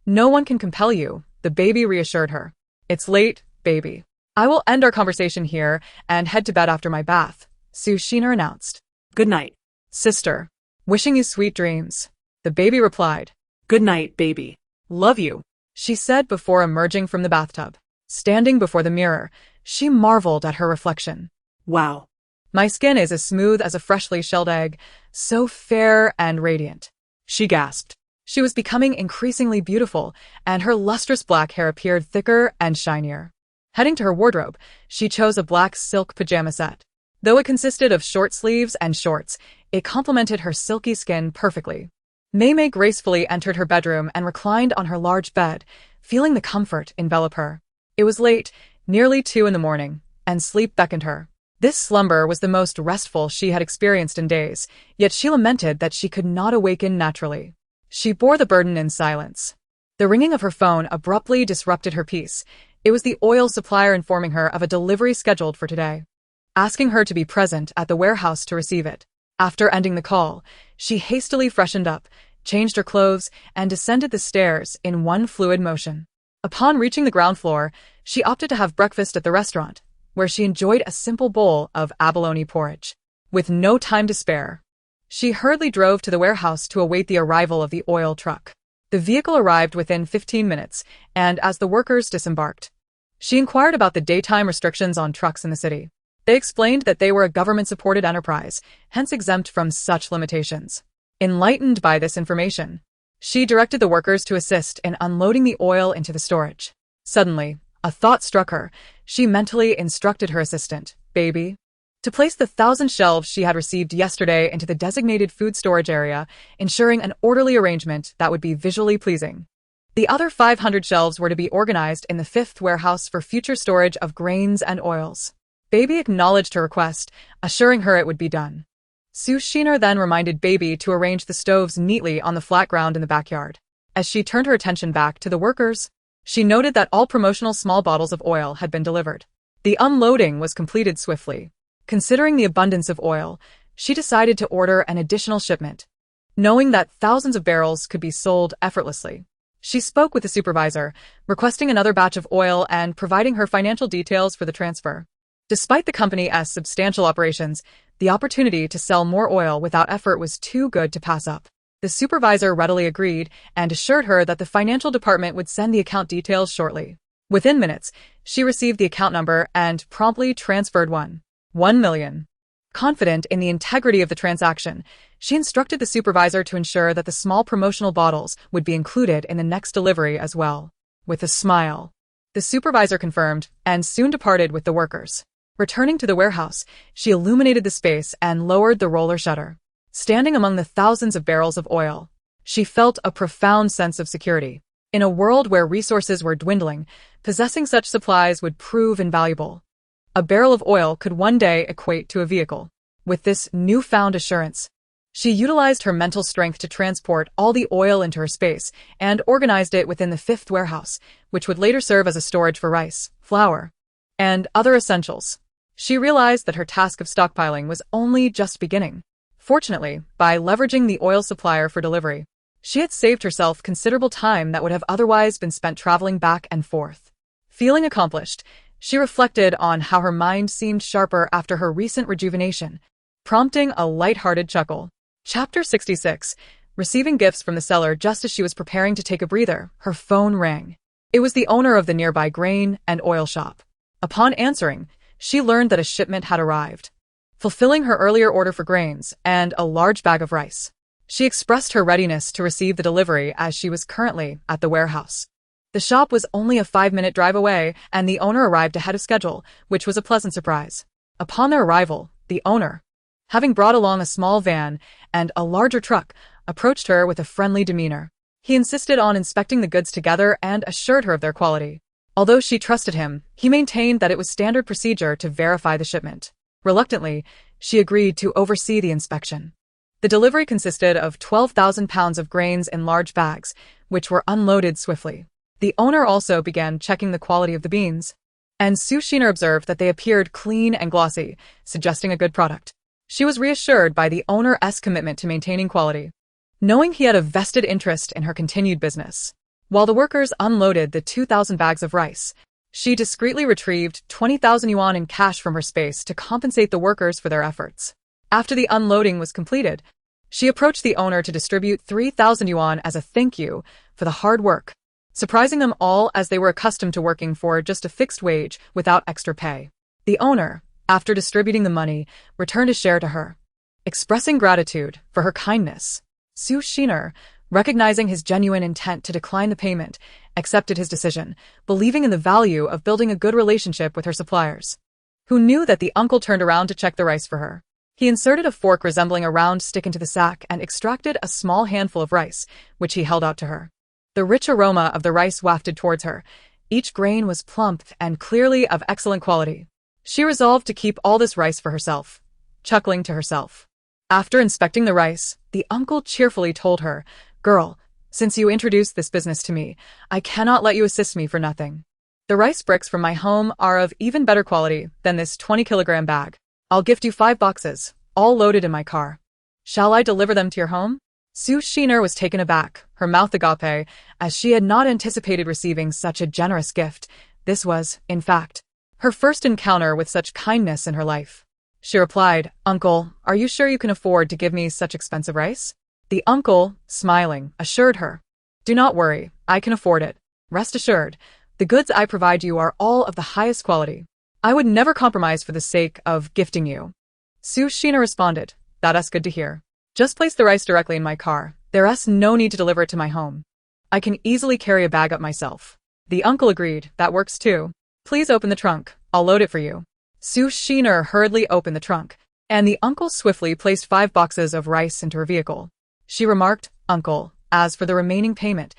no one can compel you, the baby reassured her. It's late, baby. I will end our conversation here and head to bed after my bath, Su Shina announced. Good night. Sister. Wishing you sweet dreams. The baby replied. Good night, baby. Love you, she said before emerging from the bathtub. Standing before the mirror, she marveled at her reflection. Wow. My skin is as smooth as a freshly shelled egg, so fair and radiant. She gasped. She was becoming increasingly beautiful, and her lustrous black hair appeared thicker and shinier. Heading to her wardrobe, she chose a black silk pajama set. Though it consisted of short sleeves and shorts, it complemented her silky skin perfectly. Mei gracefully entered her bedroom and reclined on her large bed, feeling the comfort envelop her. It was late, nearly 2 in the morning, and sleep beckoned her. This slumber was the most restful she had experienced in days, yet she lamented that she could not awaken naturally. She bore the burden in silence. The ringing of her phone abruptly disrupted her peace. It was the oil supplier informing her of a delivery scheduled for today, asking her to be present at the warehouse to receive it. After ending the call, she hastily freshened up, changed her clothes, and descended the stairs in one fluid motion. Upon reaching the ground floor, she opted to have breakfast at the restaurant, where she enjoyed a simple bowl of abalone porridge. With no time to spare, she hurriedly drove to the warehouse to await the arrival of the oil truck. The vehicle arrived within 15 minutes, and as the workers disembarked, she inquired about the daytime restrictions on trucks in the city. They explained that they were a government-supported enterprise, hence exempt from such limitations. Enlightened by this information, she directed the workers to assist in unloading the oil into the storage. Suddenly, a thought struck her. She mentally instructed her assistant, baby, to place the 1,000 shelves she had received yesterday into the designated food storage area, ensuring an orderly arrangement that would be visually pleasing. The other 500 shelves were to be organized in the 5th warehouse for future storage of grains and oils. Baby acknowledged her request, assuring her it would be done. Su Shina then reminded Baby to arrange the stoves neatly on the flat ground in the backyard. As she turned her attention back to the workers, she noted that all promotional small bottles of oil had been delivered. The unloading was completed swiftly. Considering the abundance of oil, she decided to order an additional shipment, knowing that thousands of barrels could be sold effortlessly. She spoke with the supervisor, requesting another batch of oil and providing her financial details for the transfer. Despite the company's substantial operations, the opportunity to sell more oil without effort was too good to pass up. The supervisor readily agreed and assured her that the financial department would send the account details shortly. Within minutes, she received the account number and promptly transferred 1 million. Confident in the integrity of the transaction, she instructed the supervisor to ensure that the small promotional bottles would be included in the next delivery as well. With a smile, the supervisor confirmed and soon departed with the workers. Returning to the warehouse, she illuminated the space and lowered the roller shutter. Standing among the thousands of barrels of oil, she felt a profound sense of security. In a world where resources were dwindling, possessing such supplies would prove invaluable. A barrel of oil could one day equate to a vehicle. With this newfound assurance, She utilized her mental strength to transport all the oil into her space and organized it within the fifth warehouse, which would later serve as a storage for rice, flour, and other essentials. She realized that her task of stockpiling was only just beginning. Fortunately, by leveraging the oil supplier for delivery, she had saved herself considerable time that would have otherwise been spent traveling back and forth. Feeling accomplished, she reflected on how her mind seemed sharper after her recent rejuvenation, prompting a light-hearted chuckle. Chapter 66. Receiving gifts from the seller just as she was preparing to take a breather, her phone rang. It was the owner of the nearby grain and oil shop. Upon answering, she learned that a shipment had arrived, fulfilling her earlier order for grains and a large bag of rice. She expressed her readiness to receive the delivery as she was currently at the warehouse. The shop was only a 5-minute drive away, and the owner arrived ahead of schedule, which was a pleasant surprise. Upon their arrival, the owner, having brought along a small van and a larger truck, approached her with a friendly demeanor. He insisted on inspecting the goods together and assured her of their quality. Although she trusted him, he maintained that it was standard procedure to verify the shipment. Reluctantly, she agreed to oversee the inspection. The delivery consisted of 12,000 pounds of grains in large bags, which were unloaded swiftly. The owner also began checking the quality of the beans, and Sue Sheener observed that they appeared clean and glossy, suggesting a good product. She was reassured by the owner's commitment to maintaining quality, knowing he had a vested interest in her continued business. While the workers unloaded the 2,000 bags of rice, she discreetly retrieved 20,000 yuan in cash from her space to compensate the workers for their efforts. After the unloading was completed, she approached the owner to distribute 3,000 yuan as a thank you for the hard work, surprising them all as they were accustomed to working for just a fixed wage without extra pay. The owner, after distributing the money, returned a share to her, expressing gratitude for her kindness. Sue Sheener, recognizing his genuine intent to decline the payment, accepted his decision, believing in the value of building a good relationship with her suppliers, who knew that the uncle turned around to check the rice for her. He inserted a fork resembling a round stick into the sack and extracted a small handful of rice, which he held out to her. The rich aroma of the rice wafted towards her. Each grain was plump and clearly of excellent quality. She resolved to keep all this rice for herself, chuckling to herself. After inspecting the rice, the uncle cheerfully told her, "Girl, since you introduced this business to me, I cannot let you assist me for nothing. The rice bricks from my home are of even better quality than this 20-kilogram bag. I'll gift you 5 boxes, all loaded in my car. Shall I deliver them to your home?" Sue Sheener was taken aback, her mouth agape, as she had not anticipated receiving such a generous gift. This was, in fact, her first encounter with such kindness in her life. She replied, "Uncle, are you sure you can afford to give me such expensive rice?" The uncle, smiling, assured her, "Do not worry, I can afford it. Rest assured, the goods I provide you are all of the highest quality. I would never compromise for the sake of gifting you." Sue Sheener responded, "That's good to hear. Just place the rice directly in my car. There's no need to deliver it to my home. I can easily carry a bag up myself." The uncle agreed, "That works too. Please open the trunk. I'll load it for you." Sue Sheener hurriedly opened the trunk, and the uncle swiftly placed 5 boxes of rice into her vehicle. She remarked, "Uncle, as for the remaining payment,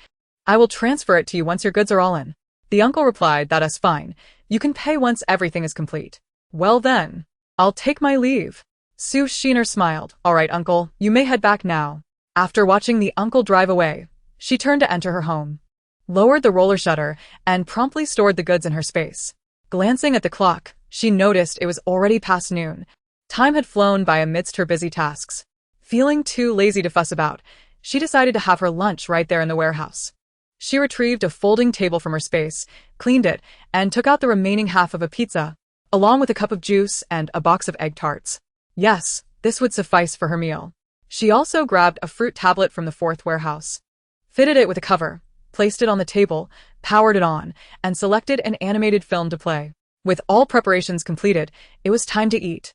I will transfer it to you once your goods are all in." The uncle replied, "That's fine. You can pay once everything is complete." "Well then, I'll take my leave." Sue Sheener smiled. "All right, uncle, you may head back now." After watching the uncle drive away, she turned to enter her home, lowered the roller shutter, and promptly stored the goods in her space. Glancing at the clock, she noticed it was already past noon. Time had flown by amidst her busy tasks. Feeling too lazy to fuss about, she decided to have her lunch right there in the warehouse. She retrieved a folding table from her space, cleaned it, and took out the remaining half of a pizza, along with a cup of juice and a box of egg tarts. Yes, this would suffice for her meal. She also grabbed a fruit tablet from the 4th warehouse, fitted it with a cover, placed it on the table, powered it on, and selected an animated film to play. With all preparations completed, it was time to eat.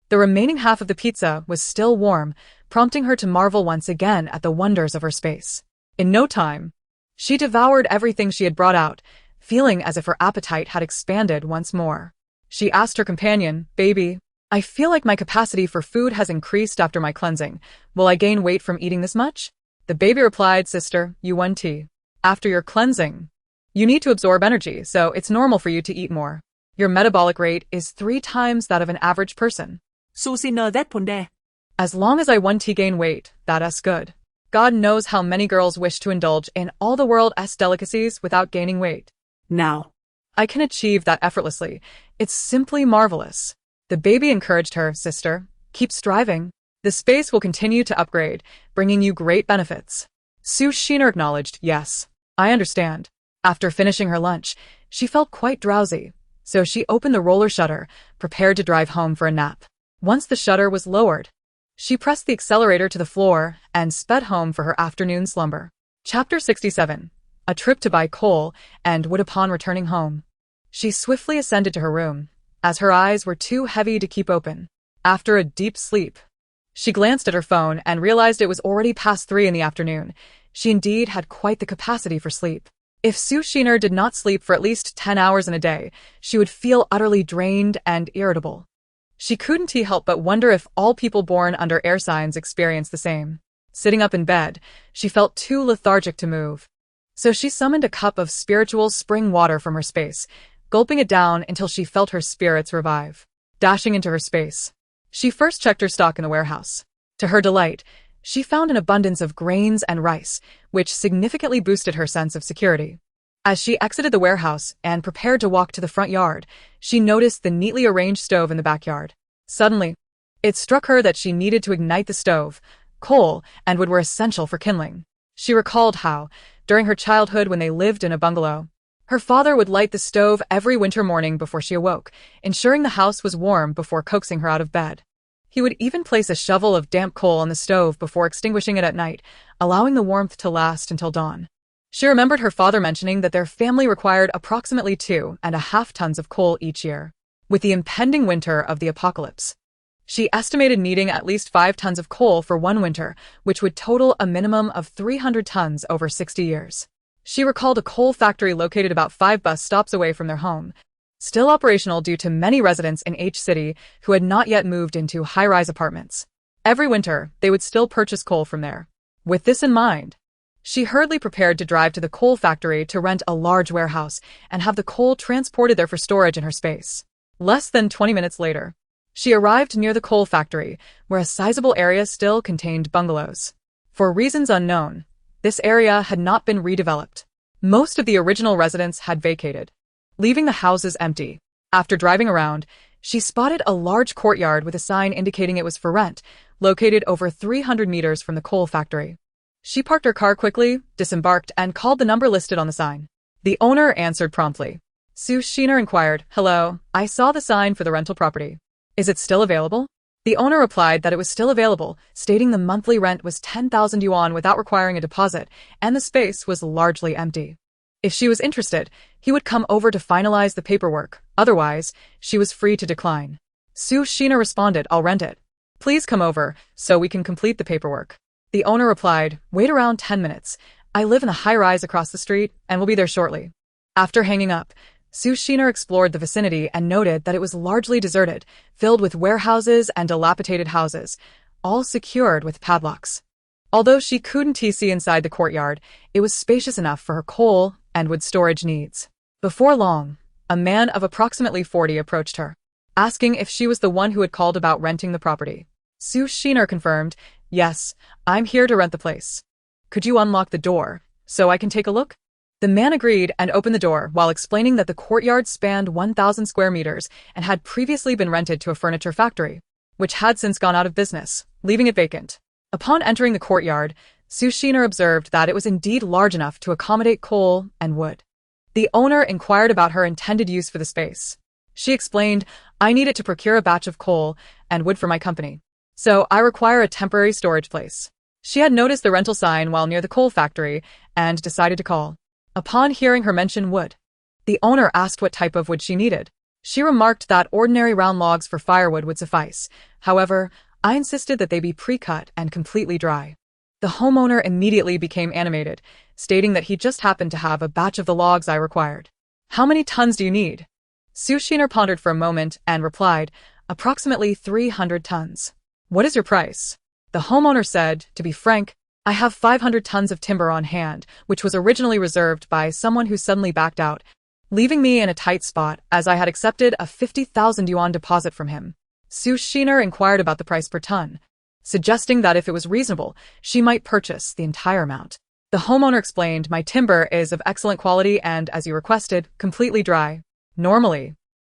The remaining half of the pizza was still warm, prompting her to marvel once again at the wonders of her space. In no time, she devoured everything she had brought out, feeling as if her appetite had expanded once more. She asked her companion, "Baby, I feel like my capacity for food has increased after my cleansing. Will I gain weight from eating this much?" The baby replied, "Sister, you want tea. After your cleansing, you need to absorb energy, so it's normal for you to eat more. Your metabolic rate is 3 times that of an average person." Susie nơ rét phồn đe. As long as I 1T gain weight, that's good. God knows how many girls wish to indulge in all the world's delicacies without gaining weight. Now, I can achieve that effortlessly. It's simply marvelous. The baby encouraged her, sister. Keep striving. The space will continue to upgrade, bringing you great benefits. Sue Sheener acknowledged, yes, I understand. After finishing her lunch, she felt quite drowsy, so she opened the roller shutter, prepared to drive home for a nap. Once the shutter was lowered, she pressed the accelerator to the floor and sped home for her afternoon slumber. Chapter 67. A trip to buy coal and wood. Upon returning home, she swiftly ascended to her room, as her eyes were too heavy to keep open. After a deep sleep, she glanced at her phone and realized it was already past 3 in the afternoon. She indeed had quite the capacity for sleep. If Sue Sheener did not sleep for at least 10 hours in a day, she would feel utterly drained and irritable. She couldn't help but wonder if all people born under air signs experience the same. Sitting up in bed, she felt too lethargic to move. So she summoned a cup of spiritual spring water from her space, gulping it down until she felt her spirits revive. Dashing into her space, she first checked her stock in the warehouse. To her delight, she found an abundance of grains and rice, which significantly boosted her sense of security. As she exited the warehouse and prepared to walk to the front yard, she noticed the neatly arranged stove in the backyard. Suddenly, it struck her that she needed to ignite the stove. Coal and wood were essential for kindling. She recalled how, during her childhood when they lived in a bungalow, her father would light the stove every winter morning before she awoke, ensuring the house was warm before coaxing her out of bed. He would even place a shovel of damp coal on the stove before extinguishing it at night, allowing the warmth to last until dawn. She remembered her father mentioning that their family required approximately 2.5 tons of coal each year. With the impending winter of the apocalypse, she estimated needing at least 5 tons of coal for one winter, which would total a minimum of 300 tons over 60 years. She recalled a coal factory located about 5 bus stops away from their home, still operational due to many residents in H City who had not yet moved into high-rise apartments. Every winter, they would still purchase coal from there. With this in mind, she hurriedly prepared to drive to the coal factory to rent a large warehouse and have the coal transported there for storage in her space. Less than 20 minutes later, she arrived near the coal factory, where a sizable area still contained bungalows. For reasons unknown, this area had not been redeveloped. Most of the original residents had vacated, leaving the houses empty. After driving around, she spotted a large courtyard with a sign indicating it was for rent, located over 300 meters from the coal factory. She parked her car quickly, disembarked, and called the number listed on the sign. The owner answered promptly. Sue Sheener inquired, "Hello, I saw the sign for the rental property. Is it still available?" The owner replied that it was still available, stating the monthly rent was 10,000 yuan without requiring a deposit, and the space was largely empty. If she was interested, he would come over to finalize the paperwork. Otherwise, she was free to decline. Sue Sheener responded, "I'll rent it. Please come over, so we can complete the paperwork." The owner replied, "Wait around 10 minutes. I live in a high-rise across the street, and will be there shortly." After hanging up, Sue Sheener explored the vicinity and noted that it was largely deserted, filled with warehouses and dilapidated houses, all secured with padlocks. Although she couldn't see inside the courtyard, it was spacious enough for her coal and wood storage needs. Before long, a man of approximately 40 approached her, asking if she was the one who had called about renting the property. Sue Sheener confirmed, "Yes, I'm here to rent the place. Could you unlock the door, so I can take a look?" The man agreed and opened the door while explaining that the courtyard spanned 1,000 square meters and had previously been rented to a furniture factory, which had since gone out of business, leaving it vacant. Upon entering the courtyard, Sue Sheener observed that it was indeed large enough to accommodate coal and wood. The owner inquired about her intended use for the space. She explained, "I needed to procure a batch of coal and wood for my company, so I require a temporary storage place." She had noticed the rental sign while near the coal factory and decided to call. Upon hearing her mention wood, the owner asked what type of wood she needed. She remarked that ordinary round logs for firewood would suffice. However, I insisted that they be pre-cut and completely dry. The homeowner immediately became animated, stating that he just happened to have a batch of the logs I required. "How many tons do you need?" Sue Sheener pondered for a moment and replied, "Approximately 300 tons. What is your price?" The homeowner said, "To be frank, I have 500 tons of timber on hand, which was originally reserved by someone who suddenly backed out, leaving me in a tight spot as I had accepted a 50,000 yuan deposit from him." Sue Sheener inquired about the price per ton. suggesting that if it was reasonable, she might purchase the entire amount. The homeowner explained, "My timber is of excellent quality and, as you requested, completely dry. Normally,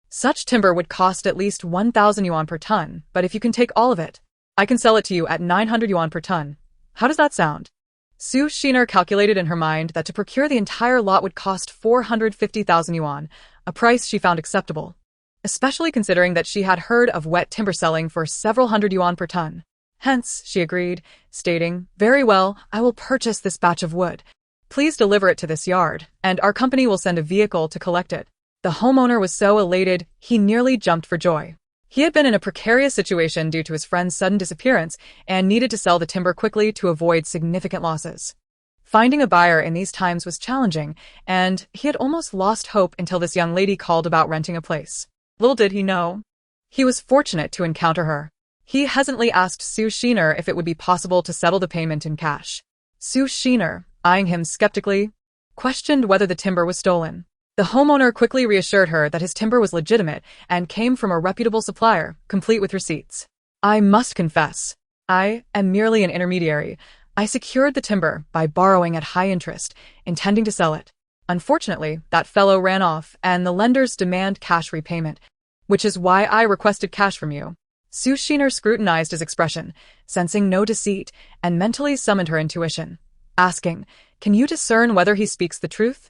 such timber would cost at least 1,000 yuan per ton, but if you can take all of it, I can sell it to you at 900 yuan per ton. How does that sound?" Su Shiner calculated in her mind that to procure the entire lot would cost 450,000 yuan, a price she found acceptable, especially considering that she had heard of wet timber selling for several hundred yuan per ton. Hence, she agreed, stating, "Very well, I will purchase this batch of wood. Please deliver it to this yard, and our company will send a vehicle to collect it." The homeowner was so elated, he nearly jumped for joy. He had been in a precarious situation due to his friend's sudden disappearance and needed to sell the timber quickly to avoid significant losses. Finding a buyer in these times was challenging, and he had almost lost hope until this young lady called about renting a place. Little did he know, he was fortunate to encounter her. He hesitantly asked Su Shiner if it would be possible to settle the payment in cash. Su Shiner, eyeing him skeptically, questioned whether the timber was stolen. The homeowner quickly reassured her that his timber was legitimate and came from a reputable supplier, complete with receipts. "I must confess, I am merely an intermediary. I secured the timber by borrowing at high interest, intending to sell it. Unfortunately, that fellow ran off, and the lenders demand cash repayment, which is why I requested cash from you." Su Shiner scrutinized his expression, sensing no deceit, and mentally summoned her intuition, asking, "Can you discern whether he speaks the truth?"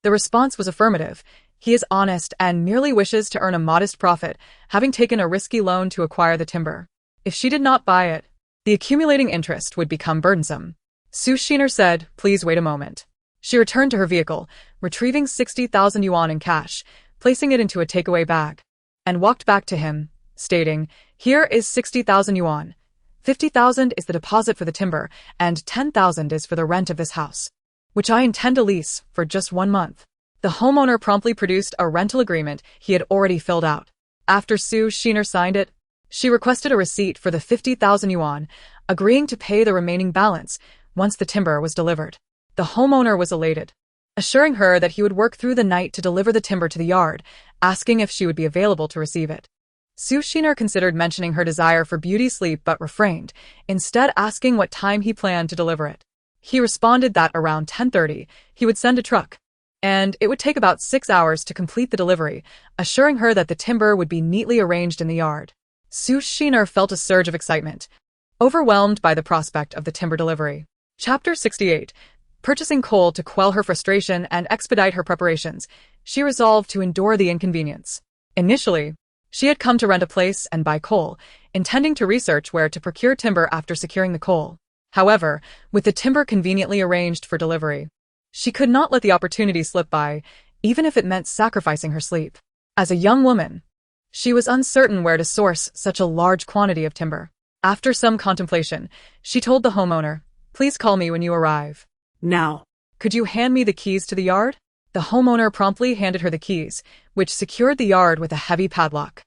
The response was affirmative. He is honest and merely wishes to earn a modest profit, having taken a risky loan to acquire the timber. If she did not buy it, the accumulating interest would become burdensome. Su Shiner said, "Please wait a moment." She returned to her vehicle, retrieving 60,000 yuan in cash, placing it into a takeaway bag, and walked back to him, stating, "Here is 60,000 yuan. 50,000 is the deposit for the timber, and 10,000 is for the rent of this house, which I intend to lease for just 1 month." The homeowner promptly produced a rental agreement he had already filled out. After Su Shiner signed it, she requested a receipt for the 50,000 yuan, agreeing to pay the remaining balance once the timber was delivered. The homeowner was elated, assuring her that he would work through the night to deliver the timber to the yard, asking if she would be available to receive it. Su Shiner considered mentioning her desire for beauty sleep but refrained, instead asking what time he planned to deliver it. He responded that around 10:30 he would send a truck, and it would take about 6 hours to complete the delivery, assuring her that the timber would be neatly arranged in the yard. Su Shiner felt a surge of excitement, overwhelmed by the prospect of the timber delivery. Chapter 68. Purchasing coal to quell her frustration and expedite her preparations, she resolved to endure the inconvenience. Initially, she had come to rent a place and buy coal, intending to research where to procure timber after securing the coal. However, with the timber conveniently arranged for delivery, she could not let the opportunity slip by, even if it meant sacrificing her sleep. As a young woman, she was uncertain where to source such a large quantity of timber. After some contemplation, she told the homeowner, "Please call me when you arrive." Now. "Could you hand me the keys to the yard?" The homeowner promptly handed her the keys, which secured the yard with a heavy padlock.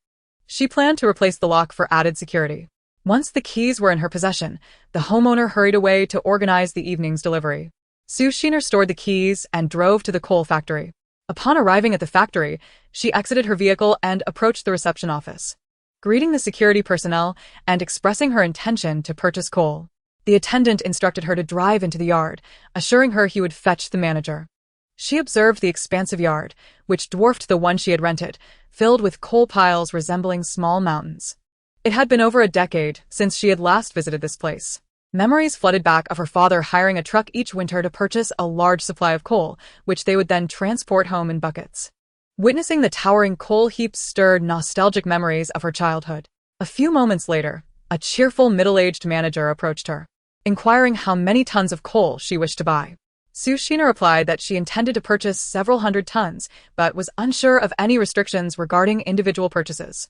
She planned to replace the lock for added security. Once the keys were in her possession, the homeowner hurried away to organize the evening's delivery. Su Shiner stored the keys and drove to the coal factory. Upon arriving at the factory, she exited her vehicle and approached the reception office, greeting the security personnel and expressing her intention to purchase coal. The attendant instructed her to drive into the yard, assuring her he would fetch the manager. She observed the expansive yard, which dwarfed the one she had rented, filled with coal piles resembling small mountains. It had been over a decade since she had last visited this place. Memories flooded back of her father hiring a truck each winter to purchase a large supply of coal, which they would then transport home in buckets. Witnessing the towering coal heaps stirred nostalgic memories of her childhood. A few moments later, a cheerful middle-aged manager approached her, inquiring how many tons of coal she wished to buy. Su Shiner replied that she intended to purchase several hundred tons, but was unsure of any restrictions regarding individual purchases.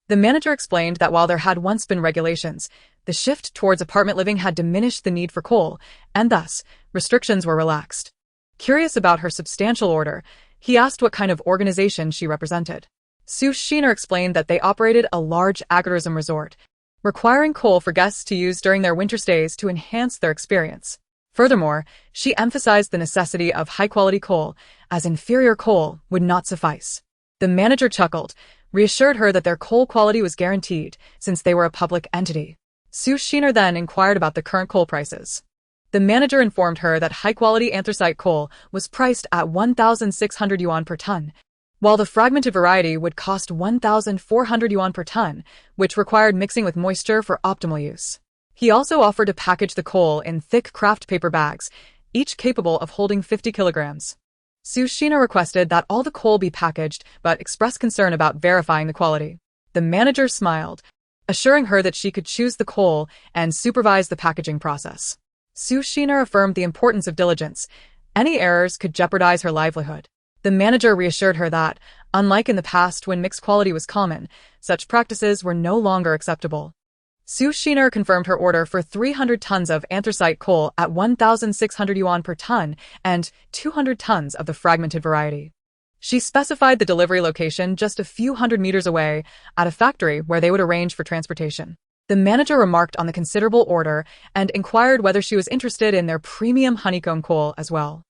The manager explained that while there had once been regulations, the shift towards apartment living had diminished the need for coal, and thus, restrictions were relaxed. Curious about her substantial order, he asked what kind of organization she represented. Su Shiner explained that they operated a large agritourism resort, requiring coal for guests to use during their winter stays to enhance their experience. Furthermore, she emphasized the necessity of high-quality coal, as inferior coal would not suffice. The manager chuckled, reassured her that their coal quality was guaranteed, since they were a public entity. Sue Sheener then inquired about the current coal prices. The manager informed her that high-quality anthracite coal was priced at 1,600 yuan per ton, while the fragmented variety would cost 1,400 yuan per ton, which required mixing with moisture for optimal use. He also offered to package the coal in thick craft paper bags, each capable of holding 50 kilograms. Sue Sheener requested that all the coal be packaged, but expressed concern about verifying the quality. The manager smiled, assuring her that she could choose the coal and supervise the packaging process. Sue Sheener affirmed the importance of diligence. Any errors could jeopardize her livelihood. The manager reassured her that, unlike in the past when mixed quality was common, such practices were no longer acceptable. Sue Sheener confirmed her order for 300 tons of anthracite coal at 1,600 yuan per ton and 200 tons of the fragmented variety. She specified the delivery location just a few hundred meters away at a factory where they would arrange for transportation. The manager remarked on the considerable order and inquired whether she was interested in their premium honeycomb coal as well.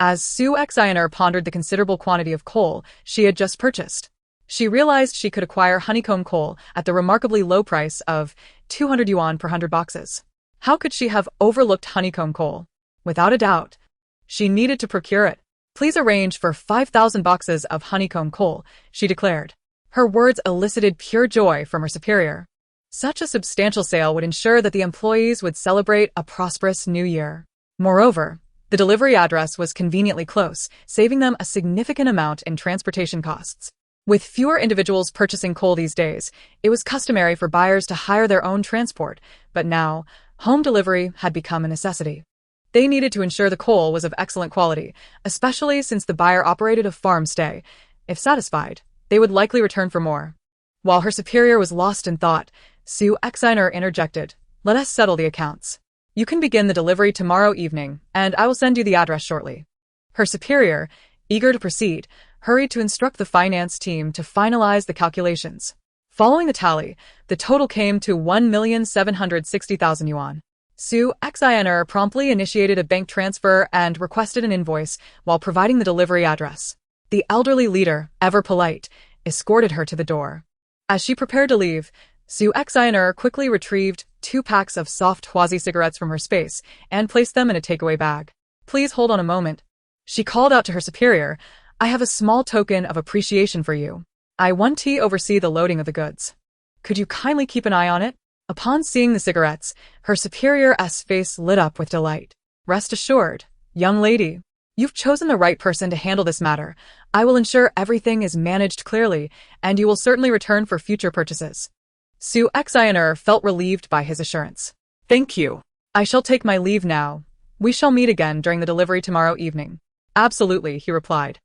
As Sue Xiner pondered the considerable quantity of coal she had just purchased, she realized she could acquire honeycomb coal at the remarkably low price of 200 yuan per 100 boxes. How could she have overlooked honeycomb coal? Without a doubt, she needed to procure it. Please arrange for 5,000 boxes of honeycomb coal, she declared. Her words elicited pure joy from her superior. Such a substantial sale would ensure that the employees would celebrate a prosperous new year. Moreover, the delivery address was conveniently close, saving them a significant amount in transportation costs. With fewer individuals purchasing coal these days, it was customary for buyers to hire their own transport, but now, home delivery had become a necessity. They needed to ensure the coal was of excellent quality, especially since the buyer operated a farm stay. If satisfied, they would likely return for more. While her superior was lost in thought, Sue Xiner interjected, "Let us settle the accounts. You can begin the delivery tomorrow evening, and I will send you the address shortly." Her superior, eager to proceed, hurried to instruct the finance team to finalize the calculations. Following the tally, the total came to 1,760,000 yuan. Sue Xiner promptly initiated a bank transfer and requested an invoice while providing the delivery address. The elderly leader, ever polite, escorted her to the door. As she prepared to leave, Sue Xiner quickly retrieved 2 packs of soft Huazi cigarettes from her space and placed them in a takeaway bag. "Please hold on a moment," she called out to her superior. "I have a small token of appreciation for you. I want to oversee the loading of the goods. Could you kindly keep an eye on it?" Upon seeing the cigarettes, her superior's face lit up with delight. "Rest assured, young lady, you've chosen the right person to handle this matter. I will ensure everything is managed clearly, and you will certainly return for future purchases." Sue Xiner felt relieved by his assurance. "Thank you. I shall take my leave now. We shall meet again during the delivery tomorrow evening." "Absolutely," he replied.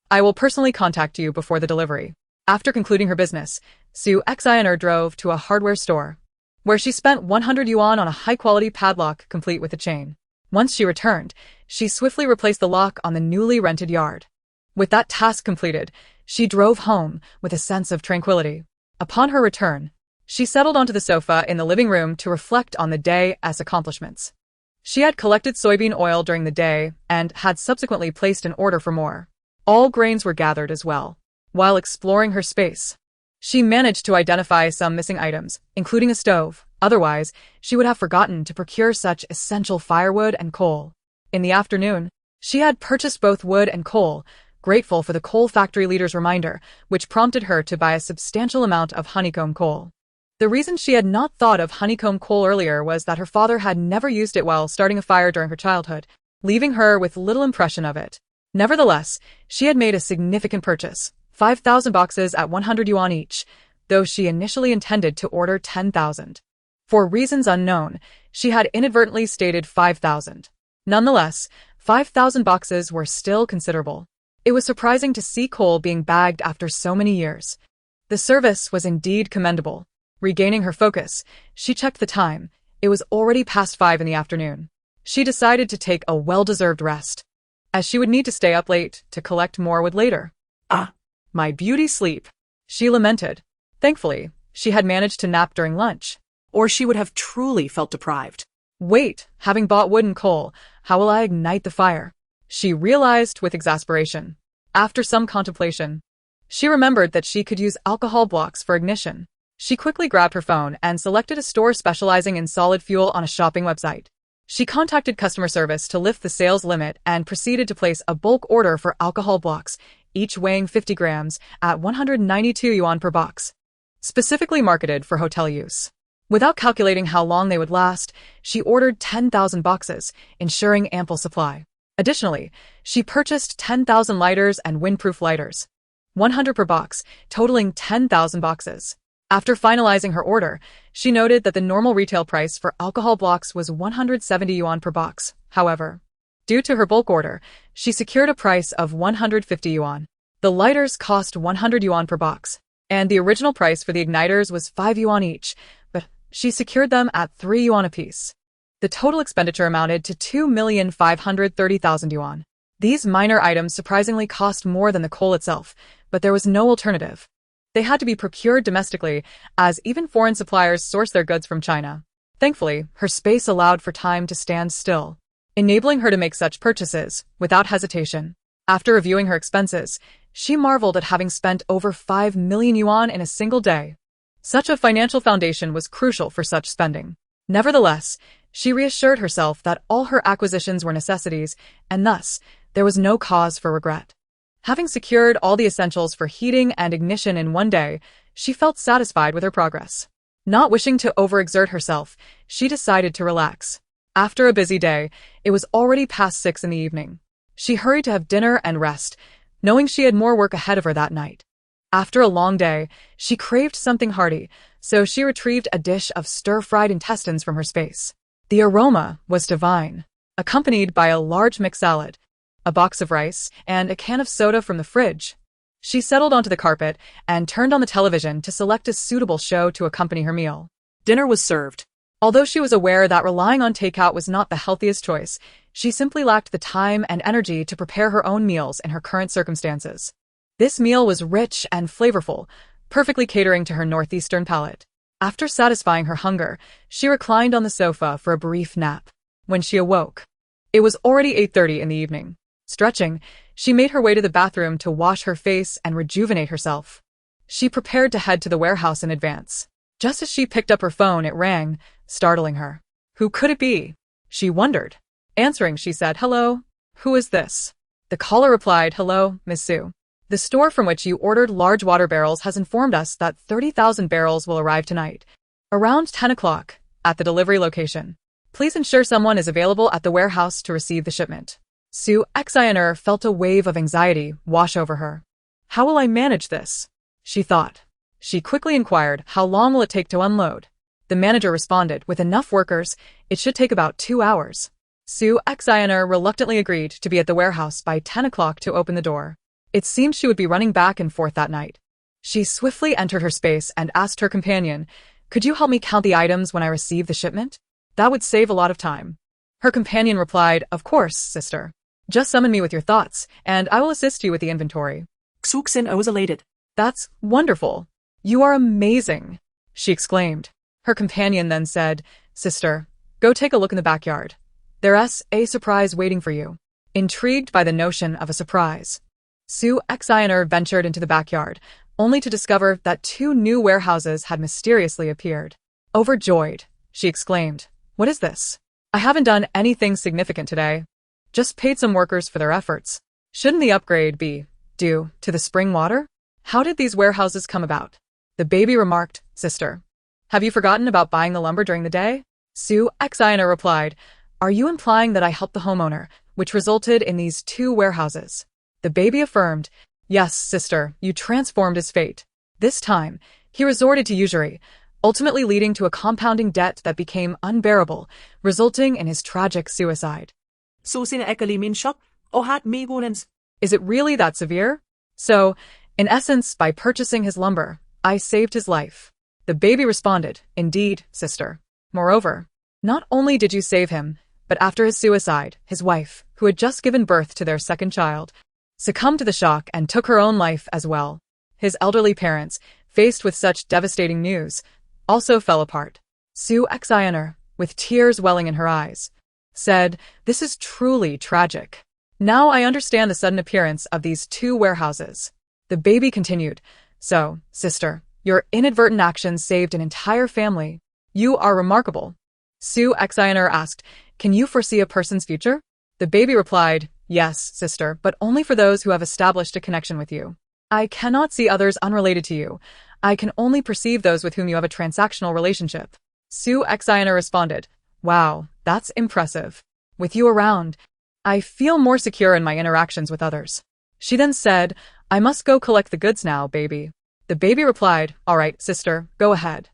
"I will personally contact you before the delivery." After concluding her business, Sue Xiner drove to a hardware store, where she spent 100 yuan on a high-quality padlock complete with a chain. Once she returned, she swiftly replaced the lock on the newly rented yard. With that task completed, she drove home with a sense of tranquility. Upon her return, she settled onto the sofa in the living room to reflect on the day's accomplishments. She had collected soybean oil during the day and had subsequently placed an order for more. All grains were gathered as well. While exploring her space, she managed to identify some missing items, including a stove. Otherwise, she would have forgotten to procure such essential firewood and coal. In the afternoon, she had purchased both wood and coal, grateful for the coal factory leader's reminder, which prompted her to buy a substantial amount of honeycomb coal. The reason she had not thought of honeycomb coal earlier was that her father had never used it while starting a fire during her childhood, leaving her with little impression of it. Nevertheless, she had made a significant purchase, 5,000 boxes at 100 yuan each, though she initially intended to order 10,000. For reasons unknown, she had inadvertently stated 5,000. Nonetheless, 5,000 boxes were still considerable. It was surprising to see coal being bagged after so many years. The service was indeed commendable. Regaining her focus, she checked the time. It was already past 5 in the afternoon. She decided to take a well-deserved rest, as she would need to stay up late to collect more wood later. "Ah, my beauty sleep," she lamented. Thankfully, she had managed to nap during lunch, or she would have truly felt deprived. "Wait, having bought wood and coal, how will I ignite the fire?" she realized with exasperation. After some contemplation, she remembered that she could use alcohol blocks for ignition. She quickly grabbed her phone and selected a store specializing in solid fuel on a shopping website. She contacted customer service to lift the sales limit and proceeded to place a bulk order for alcohol blocks, each weighing 50 grams, at 192 yuan per box, specifically marketed for hotel use. Without calculating how long they would last, she ordered 10,000 boxes, ensuring ample supply. Additionally, she purchased 10,000 lighters and windproof lighters, 100 per box, totaling 10,000 boxes. After finalizing her order, she noted that the normal retail price for alcohol blocks was 170 yuan per box. However, due to her bulk order, she secured a price of 150 yuan. The lighters cost 100 yuan per box, and the original price for the igniters was 5 yuan each, but she secured them at 3 yuan apiece. The total expenditure amounted to 2,530,000 yuan. These minor items surprisingly cost more than the coal itself, but there was no alternative. They had to be procured domestically, as even foreign suppliers source their goods from China. Thankfully, her space allowed for time to stand still, enabling her to make such purchases without hesitation. After reviewing her expenses, she marveled at having spent over 5 million yuan in a single day. Such a financial foundation was crucial for such spending. Nevertheless, she reassured herself that all her acquisitions were necessities, and thus, there was no cause for regret. Having secured all the essentials for heating and ignition in one day, she felt satisfied with her progress. Not wishing to overexert herself, she decided to relax. After a busy day, it was already past 6 in the evening. She hurried to have dinner and rest, knowing she had more work ahead of her that night. After a long day, she craved something hearty, so she retrieved a dish of stir-fried intestines from her space. The aroma was divine, accompanied by a large mixed salad, a box of rice, and a can of soda from the fridge. She settled onto the carpet and turned on the television to select a suitable show to accompany her meal. Dinner was served. Although she was aware that relying on takeout was not the healthiest choice, she simply lacked the time and energy to prepare her own meals in her current circumstances. This meal was rich and flavorful, perfectly catering to her northeastern palate. After satisfying her hunger, she reclined on the sofa for a brief nap. When she awoke, it was already 8:30 in the evening. Stretching, she made her way to the bathroom to wash her face and rejuvenate herself. She prepared to head to the warehouse in advance. Just as she picked up her phone, it rang, startling her. Who could it be? She wondered. Answering, she said, "Hello, who is this?" The caller replied, "Hello, Miss Sue. The store from which you ordered large water barrels has informed us that 30,000 barrels will arrive tonight, around 10 o'clock, at the delivery location. Please ensure someone is available at the warehouse to receive the shipment." Sue Xiner felt a wave of anxiety wash over her. How will I manage this? She thought. She quickly inquired, how long will it take to unload? The manager responded, with enough workers, it should take about 2 hours. Sue Xiner reluctantly agreed to be at the warehouse by 10 o'clock to open the door. It seemed she would be running back and forth that night. She swiftly entered her space and asked her companion, "Could you help me count the items when I receive the shipment? That would save a lot of time." Her companion replied, "Of course, sister. Just summon me with your thoughts, and I will assist you with the inventory." Xuxin was elated. "That's wonderful. You are amazing," she exclaimed. Her companion then said, "Sister, go take a look in the backyard. There's a surprise waiting for you." Intrigued by the notion of a surprise, Sue Xiner ventured into the backyard, only to discover that 2 new warehouses had mysteriously appeared. Overjoyed, she exclaimed, "What is this? I haven't done anything significant today. Just paid some workers for their efforts. Shouldn't the upgrade be due to the spring water? How did these warehouses come about?" The baby remarked, "Sister, have you forgotten about buying the lumber during the day?" Sue Xiner replied, "Are you implying that I helped the homeowner, which resulted in these 2 warehouses?" The baby affirmed, "Yes, sister, you transformed his fate. This time, he resorted to usury, ultimately leading to a compounding debt that became unbearable, resulting in his tragic suicide." Susan Eckerly in shock, or had me wounds. Is it really that severe? So, in essence, by purchasing his lumber, I saved his life. The baby responded, "Indeed, sister. Moreover, not only did you save him, but after his suicide, his wife, who had just given birth to their second child, succumbed to the shock and took her own life as well. His elderly parents, faced with such devastating news, also fell apart." Sue Xiner, with tears welling in her eyes, said, "This is truly tragic. Now I understand the sudden appearance of these 2 warehouses." The baby continued, "So, sister, Your inadvertent actions saved an entire family. You are remarkable. Su Exiner asked, can you foresee a person's future? The baby replied, yes, sister, but only for those who have established a connection with you. I cannot see others unrelated to you. I can only perceive those with whom you have a transactional relationship. Su Exiner responded, wow, that's impressive. With you around, I feel more secure in my interactions with others. She then said, I must go collect the goods now, baby. The baby replied, all right, sister, go ahead.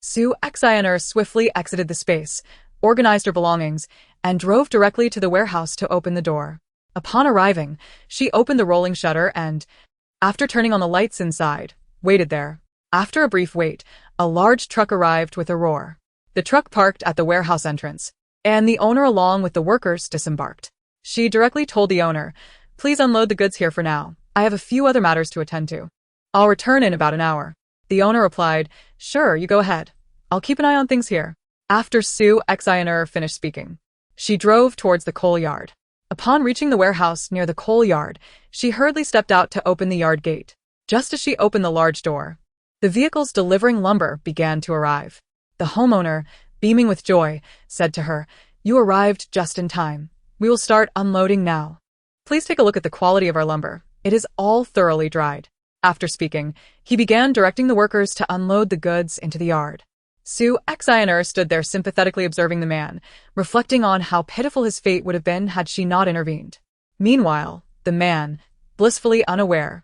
Su Exiner swiftly exited the space, organized her belongings, and drove directly to the warehouse to open the door. Upon arriving, she opened the rolling shutter and, after turning on the lights inside, waited there. After a brief wait, a large truck arrived with a roar. The truck parked at the warehouse entrance, and the owner along with the workers disembarked. She directly told the owner, please unload the goods here for now. I have a few other matters to attend to. I'll return in about an hour. The owner replied, sure, you go ahead. I'll keep an eye on things here. After Su Exiner finished speaking, she drove towards the coal yard. Upon reaching the warehouse near the coal yard, she hurriedly stepped out to open the yard gate. Just as she opened the large door, the vehicles delivering lumber began to arrive. The homeowner, beaming with joy, said to her, you arrived just in time. We will start unloading now. Please take a look at the quality of our lumber. It is all thoroughly dried. After speaking, he began directing the workers to unload the goods into the yard. Su Exiner stood there sympathetically observing the man, reflecting on how pitiful his fate would have been had she not intervened. Meanwhile, the man, blissfully unaware,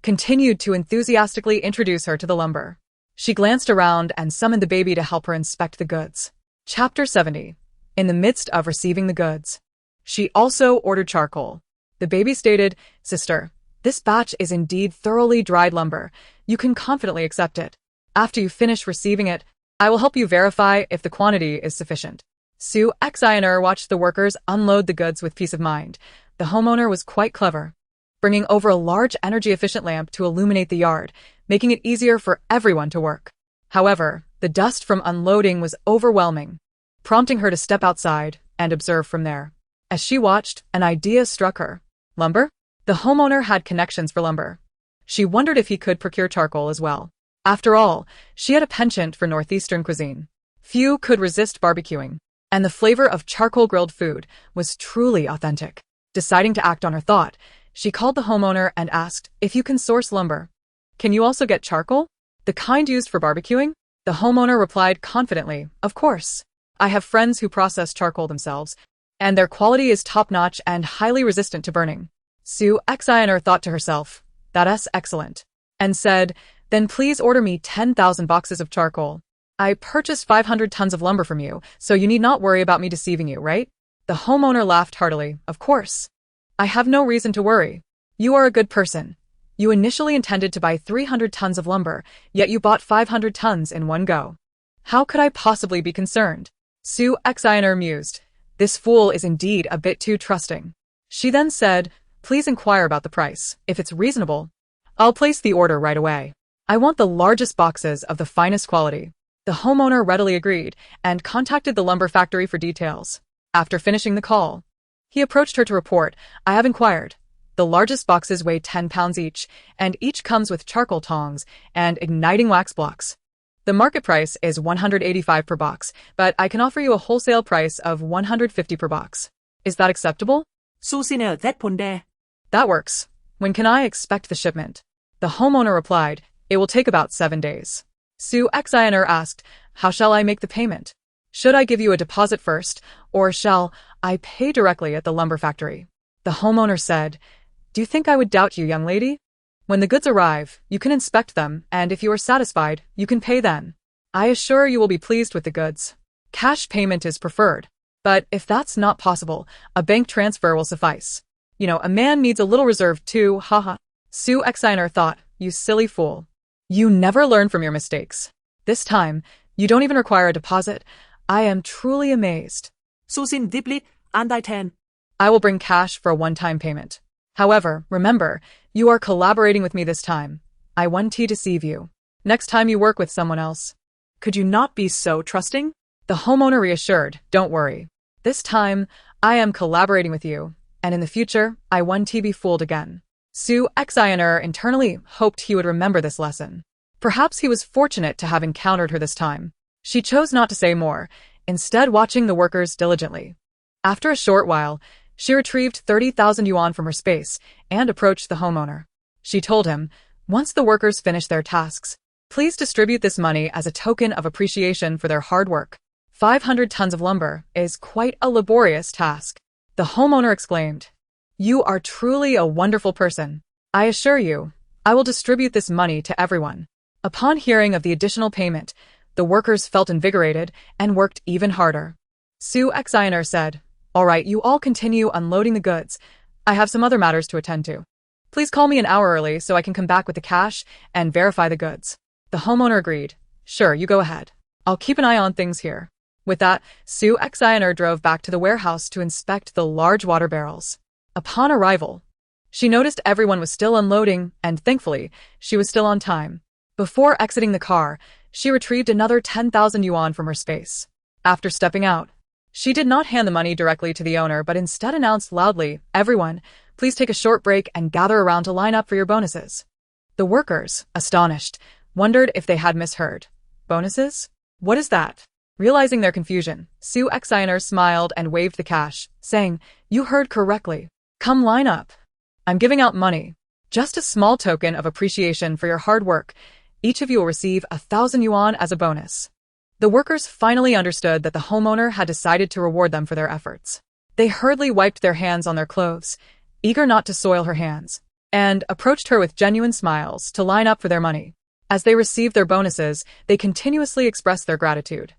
continued to enthusiastically introduce her to the lumber. She glanced around and summoned the baby to help her inspect the goods. Chapter 70. In the midst of receiving the goods, she also ordered charcoal. The baby stated, sister, this batch is indeed thoroughly dried lumber. You can confidently accept it. After you finish receiving it, I will help you verify if the quantity is sufficient. Su Exiner watched the workers unload the goods with peace of mind. The homeowner was quite clever, bringing over a large energy-efficient lamp to illuminate the yard, making it easier for everyone to work. However, the dust from unloading was overwhelming, prompting her to step outside and observe from there. As she watched, an idea struck her. Lumber? The homeowner had connections for lumber. She wondered if he could procure charcoal as well. After all, she had a penchant for northeastern cuisine. Few could resist barbecuing, and the flavor of charcoal-grilled food was truly authentic. Deciding to act on her thought, she called the homeowner and asked if you can source lumber. Can you also get charcoal? The kind used for barbecuing? The homeowner replied confidently, of course. I have friends who process charcoal themselves, and their quality is top-notch and highly resistant to burning. Su Exiner thought to herself, that's excellent, and said, then please order me 10,000 boxes of charcoal. I purchased 500 tons of lumber from you, so you need not worry about me deceiving you, right? The homeowner laughed heartily, of course. I have no reason to worry. You are a good person. You initially intended to buy 300 tons of lumber, yet you bought 500 tons in one go. How could I possibly be concerned? Su Exiner mused. This fool is indeed a bit too trusting. She then said, please inquire about the price. If it's reasonable, I'll place the order right away. I want the largest boxes of the finest quality. The homeowner readily agreed and contacted the lumber factory for details. After finishing the call, he approached her to report, I have inquired. The largest boxes weigh 10 pounds each, and each comes with charcoal tongs and igniting wax blocks. The market price is $185 per box, but I can offer you a wholesale price of $150 per box. Is that acceptable? Susine Zponde. That works. When can I expect the shipment? The homeowner replied, it will take about 7 days. Su Exiner asked, how shall I make the payment? Should I give you a deposit first, or shall I pay directly at the lumber factory? The homeowner said, do you think I would doubt you, young lady? When the goods arrive, you can inspect them, and if you are satisfied, you can pay then. I assure you will be pleased with the goods. Cash payment is preferred, but if that's not possible, a bank transfer will suffice. You know, a man needs a little reserve too, haha. Su Exiner thought, you silly fool. You never learn from your mistakes. This time, you don't even require a deposit. I am truly amazed. Susin Dipli, and I 10. I will bring cash for a one-time payment. However, remember, you are collaborating with me this time. I won't deceive you. Next time you work with someone else. Could you not be so trusting? The homeowner reassured, don't worry. This time, I am collaborating with you, and in the future, I won't be fooled again. Su Exiner internally hoped he would remember this lesson. Perhaps he was fortunate to have encountered her this time. She chose not to say more, instead watching the workers diligently. After a short while, she retrieved 30,000 yuan from her space and approached the homeowner. She told him, once the workers finish their tasks, please distribute this money as a token of appreciation for their hard work. 500 tons of lumber is quite a laborious task. The homeowner exclaimed, "You are truly a wonderful person. I assure you, I will distribute this money to everyone." Upon hearing of the additional payment, the workers felt invigorated and worked even harder. Su Xiner said, "All right, you all continue unloading the goods. I have some other matters to attend to. Please call me an hour early so I can come back with the cash and verify the goods." The homeowner agreed. "Sure, you go ahead. I'll keep an eye on things here." With that, Su Xiner drove back to the warehouse to inspect the large water barrels. Upon arrival, she noticed everyone was still unloading, and thankfully, she was still on time. Before exiting the car, she retrieved another 10,000 yuan from her space. After stepping out, she did not hand the money directly to the owner but instead announced loudly, "Everyone, please take a short break and gather around to line up for your bonuses." The workers, astonished, wondered if they had misheard. Bonuses? What is that? Realizing their confusion, Su Xiner smiled and waved the cash, saying, "You heard correctly. Come line up. I'm giving out money. Just a small token of appreciation for your hard work. Each of you will receive 1,000 yuan as a bonus." The workers finally understood that the homeowner had decided to reward them for their efforts. They hurriedly wiped their hands on their clothes, eager not to soil her hands, and approached her with genuine smiles to line up for their money. As they received their bonuses, they continuously expressed their gratitude.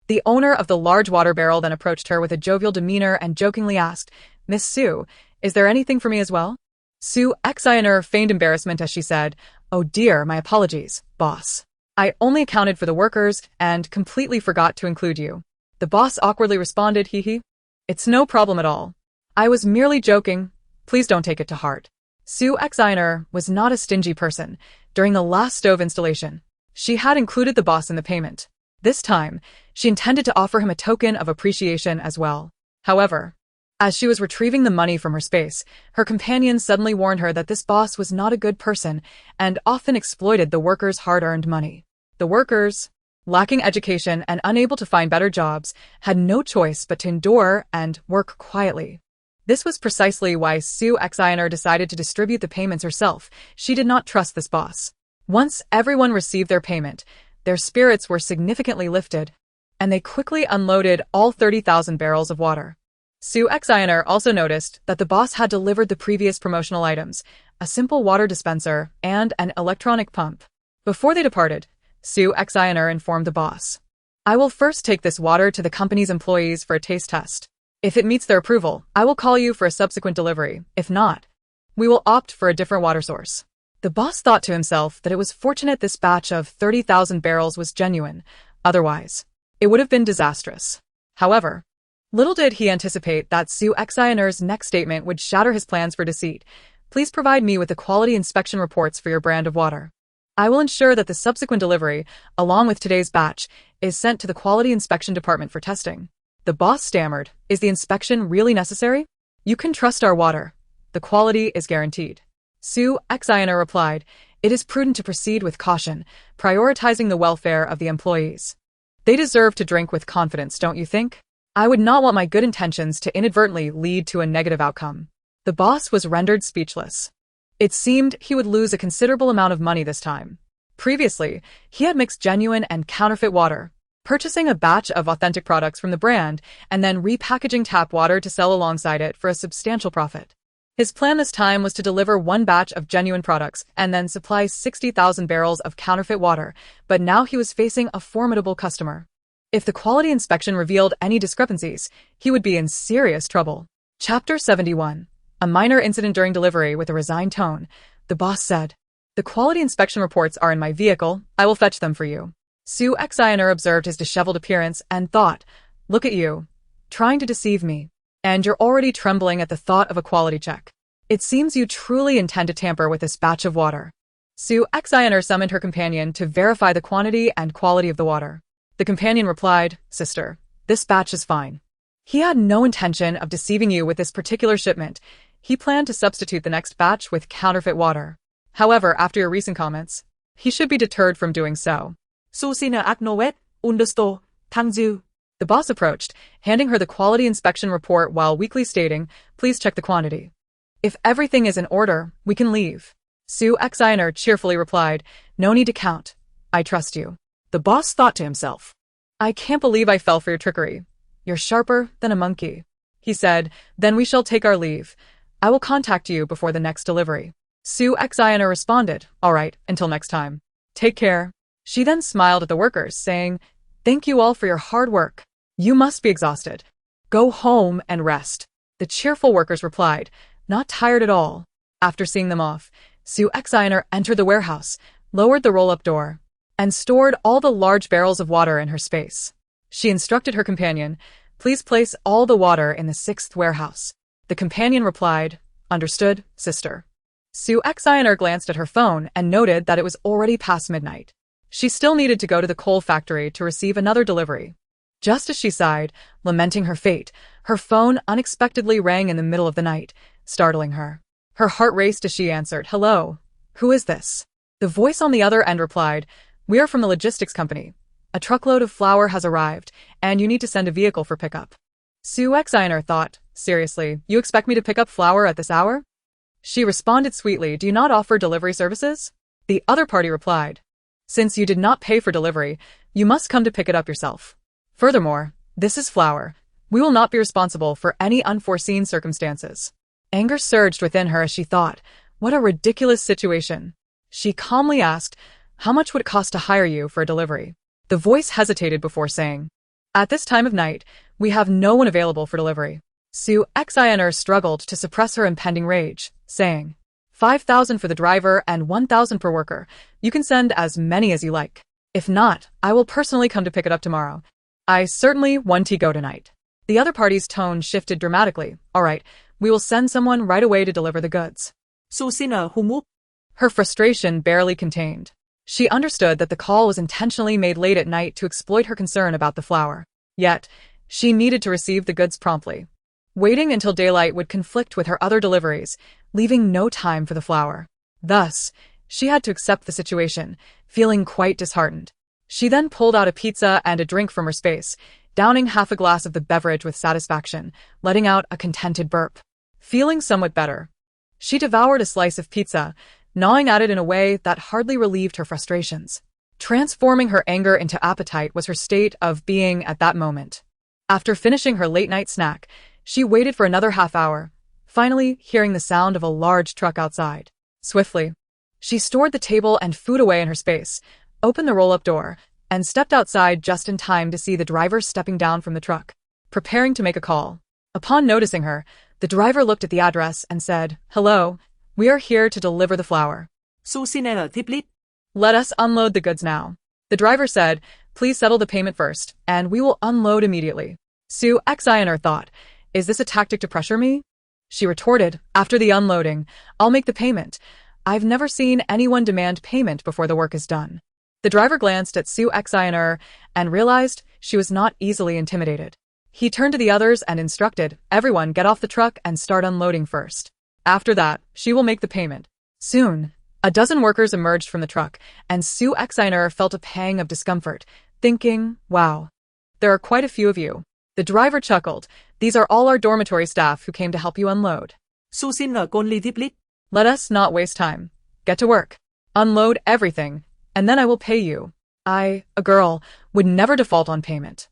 The owner of the large water barrel then approached her with a jovial demeanor and jokingly asked, "Miss Su, is there anything for me as well?" Su Xiner feigned embarrassment as she said, "Oh dear, my apologies, boss. I only accounted for the workers and completely forgot to include you." The boss awkwardly responded, "Hee. It's no problem at all. I was merely joking. Please don't take it to heart." Su Xiner was not a stingy person. During the last stove installation, she had included the boss in the payment. This time, she intended to offer him a token of appreciation as well. However, as she was retrieving the money from her space, her companion suddenly warned her that this boss was not a good person and often exploited the workers' hard-earned money. The workers, lacking education and unable to find better jobs, had no choice but to endure and work quietly. This was precisely why Su Xiner decided to distribute the payments herself. She did not trust this boss. Once everyone received their payment, their spirits were significantly lifted, and they quickly unloaded all 30,000 barrels of water. Su Xiner also noticed that the boss had delivered the previous promotional items, a simple water dispenser and an electronic pump. Before they departed, Su Xiner informed the boss, "I will first take this water to the company's employees for a taste test. If it meets their approval, I will call you for a subsequent delivery. If not, we will opt for a different water source." The boss thought to himself that it was fortunate this batch of 30,000 barrels was genuine, otherwise, it would have been disastrous. However, little did he anticipate that Su Xiner's next statement would shatter his plans for deceit. "Please provide me with the quality inspection reports for your brand of water. I will ensure that the subsequent delivery, along with today's batch, is sent to the quality inspection department for testing." The boss stammered, "Is the inspection really necessary? You can trust our water. The quality is guaranteed." Su Xiner replied, "It is prudent to proceed with caution, prioritizing the welfare of the employees. They deserve to drink with confidence, don't you think? I would not want my good intentions to inadvertently lead to a negative outcome." The boss was rendered speechless. It seemed he would lose a considerable amount of money this time. Previously, he had mixed genuine and counterfeit water, purchasing a batch of authentic products from the brand and then repackaging tap water to sell alongside it for a substantial profit. His plan this time was to deliver one batch of genuine products and then supply 60,000 barrels of counterfeit water, but now he was facing a formidable customer. If the quality inspection revealed any discrepancies, he would be in serious trouble. Chapter 71. A minor incident during delivery. With a resigned tone, the boss said, "The quality inspection reports are in my vehicle. I will fetch them for you." Su Xiner observed his disheveled appearance and thought, "Look at you, trying to deceive me. And you're already trembling at the thought of a quality check. It seems you truly intend to tamper with this batch of water." Su Xiner summoned her companion to verify the quantity and quality of the water. The companion replied, "Sister, this batch is fine. He had no intention of deceiving you with this particular shipment. He planned to substitute the next batch with counterfeit water. However, after your recent comments, He should be deterred from doing so. Susina Aknowet, Understo, Tangju. The boss approached, handing her the quality inspection report while weakly stating, please check the quantity. If everything is in order, we can leave. Su Exiner cheerfully replied, no need to count. I trust you. The boss thought to himself. I can't believe I fell for your trickery. You're sharper than a monkey. He said, then we shall take our leave. I will contact you before the next delivery. Su Exiner responded, all right, until next time. Take care. She then smiled at the workers, saying, thank you all for your hard work. You must be exhausted. Go home and rest. The cheerful workers replied, not tired at all. After seeing them off, Su Exiner entered the warehouse, lowered the roll-up door, and stored all the large barrels of water in her space. She instructed her companion, please place all the water in the 6th warehouse. The companion replied, understood, sister. Su Exiner glanced at her phone and noted that it was already past midnight. She still needed to go to the coal factory to receive another delivery. Just as she sighed, lamenting her fate, her phone unexpectedly rang in the middle of the night, startling her. Her heart raced as she answered, hello, who is this? The voice on the other end replied, we are from the logistics company. A truckload of flour has arrived, and you need to send a vehicle for pickup. Su Exiner thought, seriously, you expect me to pick up flour at this hour? She responded sweetly, do you not offer delivery services? The other party replied, since you did not pay for delivery, you must come to pick it up yourself. Furthermore, this is flour. We will not be responsible for any unforeseen circumstances. Anger surged within her as she thought, what a ridiculous situation. She calmly asked, how much would it cost to hire you for a delivery? The voice hesitated before saying, at this time of night, we have no one available for delivery. Su Exiner struggled to suppress her impending rage, saying, 5,000 for the driver and 1,000 per worker. You can send as many as you like. If not, I will personally come to pick it up tomorrow. I certainly want to go tonight. The other party's tone shifted dramatically. All right, we will send someone right away to deliver the goods. Susina Humuk. Her frustration barely contained. She understood that the call was intentionally made late at night to exploit her concern about the flour. Yet, she needed to receive the goods promptly. Waiting until daylight would conflict with her other deliveries, leaving no time for the flour. Thus, she had to accept the situation, feeling quite disheartened. She then pulled out a pizza and a drink from her space, downing half a glass of the beverage with satisfaction, letting out a contented burp. Feeling somewhat better, she devoured a slice of pizza, gnawing at it in a way that hardly relieved her frustrations. Transforming her anger into appetite was her state of being at that moment. After finishing her late-night snack, she waited for another half hour, finally hearing the sound of a large truck outside. Swiftly, she stored the table and food away in her space, opened the roll-up door, and stepped outside just in time to see the driver stepping down from the truck, preparing to make a call. Upon noticing her, the driver looked at the address and said, hello, we are here to deliver the flour. Susina Tiplit. Let us unload the goods now. The driver said, please settle the payment first, and we will unload immediately. Su Exiner thought, is this a tactic to pressure me? She retorted, after the unloading, I'll make the payment. I've never seen anyone demand payment before the work is done. The driver glanced at Su Exiner and realized she was not easily intimidated. He turned to the others and instructed, everyone get off the truck and start unloading first. After that, she will make the payment. Soon, a dozen workers emerged from the truck, and Su Exiner felt a pang of discomfort, thinking, wow, there are quite a few of you. The driver chuckled, these are all our dormitory staff who came to help you unload. Susina Gonli Tiplit. Let us not waste time. Get to work. Unload everything, and then I will pay you. I, a girl, would never default on payment.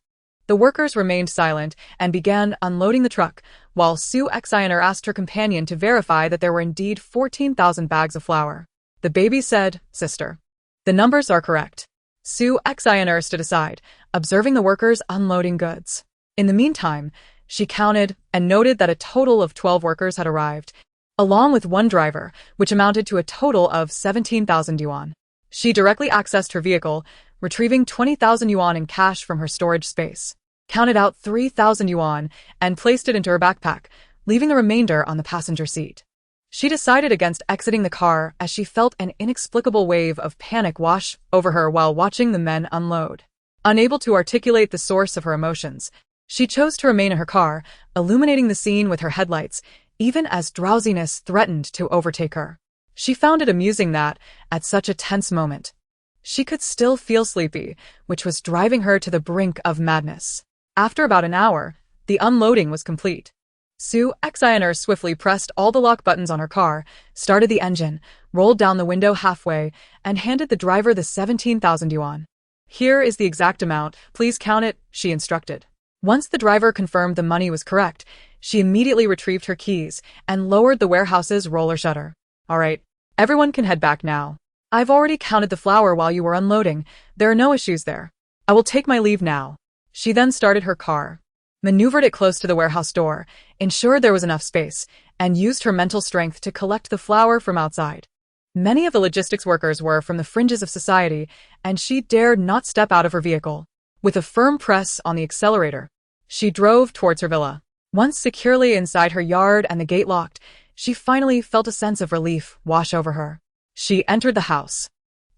The workers remained silent and began unloading the truck, while Su Exiner asked her companion to verify that there were indeed 14,000 bags of flour. The baby said, sister, the numbers are correct. Su Exiner stood aside, observing the workers unloading goods. In the meantime, she counted and noted that a total of 12 workers had arrived, along with one driver, which amounted to a total of 17,000 yuan. She directly accessed her vehicle, retrieving 20,000 yuan in cash from her storage space, counted out 3,000 yuan, and placed it into her backpack, leaving the remainder on the passenger seat. She decided against exiting the car as she felt an inexplicable wave of panic wash over her while watching the men unload. Unable to articulate the source of her emotions, she chose to remain in her car, illuminating the scene with her headlights, even as drowsiness threatened to overtake her. She found it amusing that, at such a tense moment, she could still feel sleepy, which was driving her to the brink of madness. After about an hour, the unloading was complete. Sue Xiner swiftly pressed all the lock buttons on her car, started the engine, rolled down the window halfway, and handed the driver the 17,000 yuan. "Here is the exact amount, please count it," she instructed. Once the driver confirmed the money was correct, she immediately retrieved her keys and lowered the warehouse's roller shutter. "All right, everyone can head back now. I've already counted the flour while you were unloading. There are no issues there. I will take my leave now." She then started her car, maneuvered it close to the warehouse door, ensured there was enough space, and used her mental strength to collect the flour from outside. Many of the logistics workers were from the fringes of society, and she dared not step out of her vehicle. With a firm press on the accelerator, she drove towards her villa. Once securely inside her yard and the gate locked, she finally felt a sense of relief wash over her. She entered the house,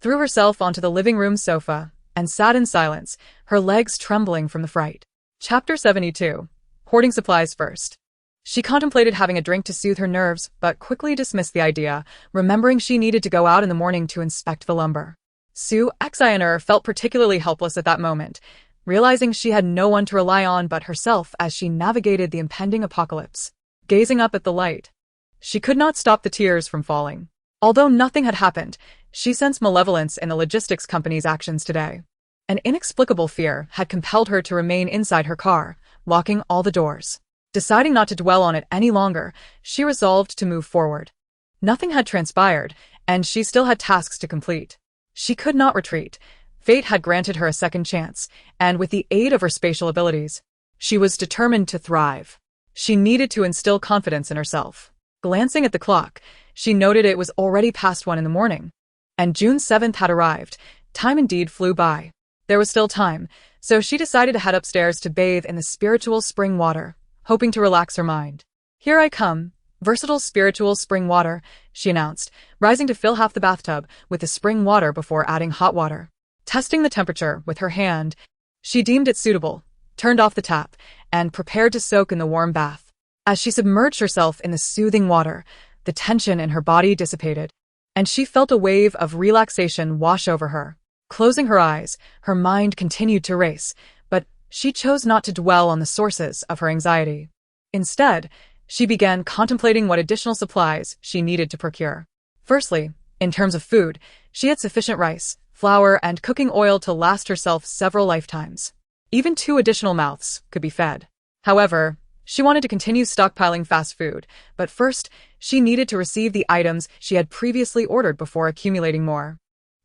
threw herself onto the living room sofa, and sat in silence, her legs trembling from the fright. Chapter 72. Hoarding supplies first. She contemplated having a drink to soothe her nerves, but quickly dismissed the idea, remembering she needed to go out in the morning to inspect the lumber. Sue Xiner felt particularly helpless at that moment, realizing she had no one to rely on but herself as she navigated the impending apocalypse. Gazing up at the light, she could not stop the tears from falling. Although nothing had happened, she sensed malevolence in the logistics company's actions today. An inexplicable fear had compelled her to remain inside her car, locking all the doors. Deciding not to dwell on it any longer, she resolved to move forward. Nothing had transpired, and she still had tasks to complete. She could not retreat. Fate had granted her a second chance, and with the aid of her spatial abilities, she was determined to thrive. She needed to instill confidence in herself. Glancing at the clock, she noted it was already past 1 in the morning, and June 7th had arrived. Time indeed flew by. There was still time, so she decided to head upstairs to bathe in the spiritual spring water, hoping to relax her mind. "Here I come, versatile spiritual spring water," she announced, rising to fill half the bathtub with the spring water before adding hot water. Testing the temperature with her hand, she deemed it suitable, turned off the tap, and prepared to soak in the warm bath. As she submerged herself in the soothing water, the tension in her body dissipated, and she felt a wave of relaxation wash over her. Closing her eyes, her mind continued to race, but she chose not to dwell on the sources of her anxiety. Instead, she began contemplating what additional supplies she needed to procure. Firstly, in terms of food, she had sufficient rice, flour, and cooking oil to last herself several lifetimes. Even 2 additional mouths could be fed. However, she wanted to continue stockpiling fast food, but first, she needed to receive the items she had previously ordered before accumulating more.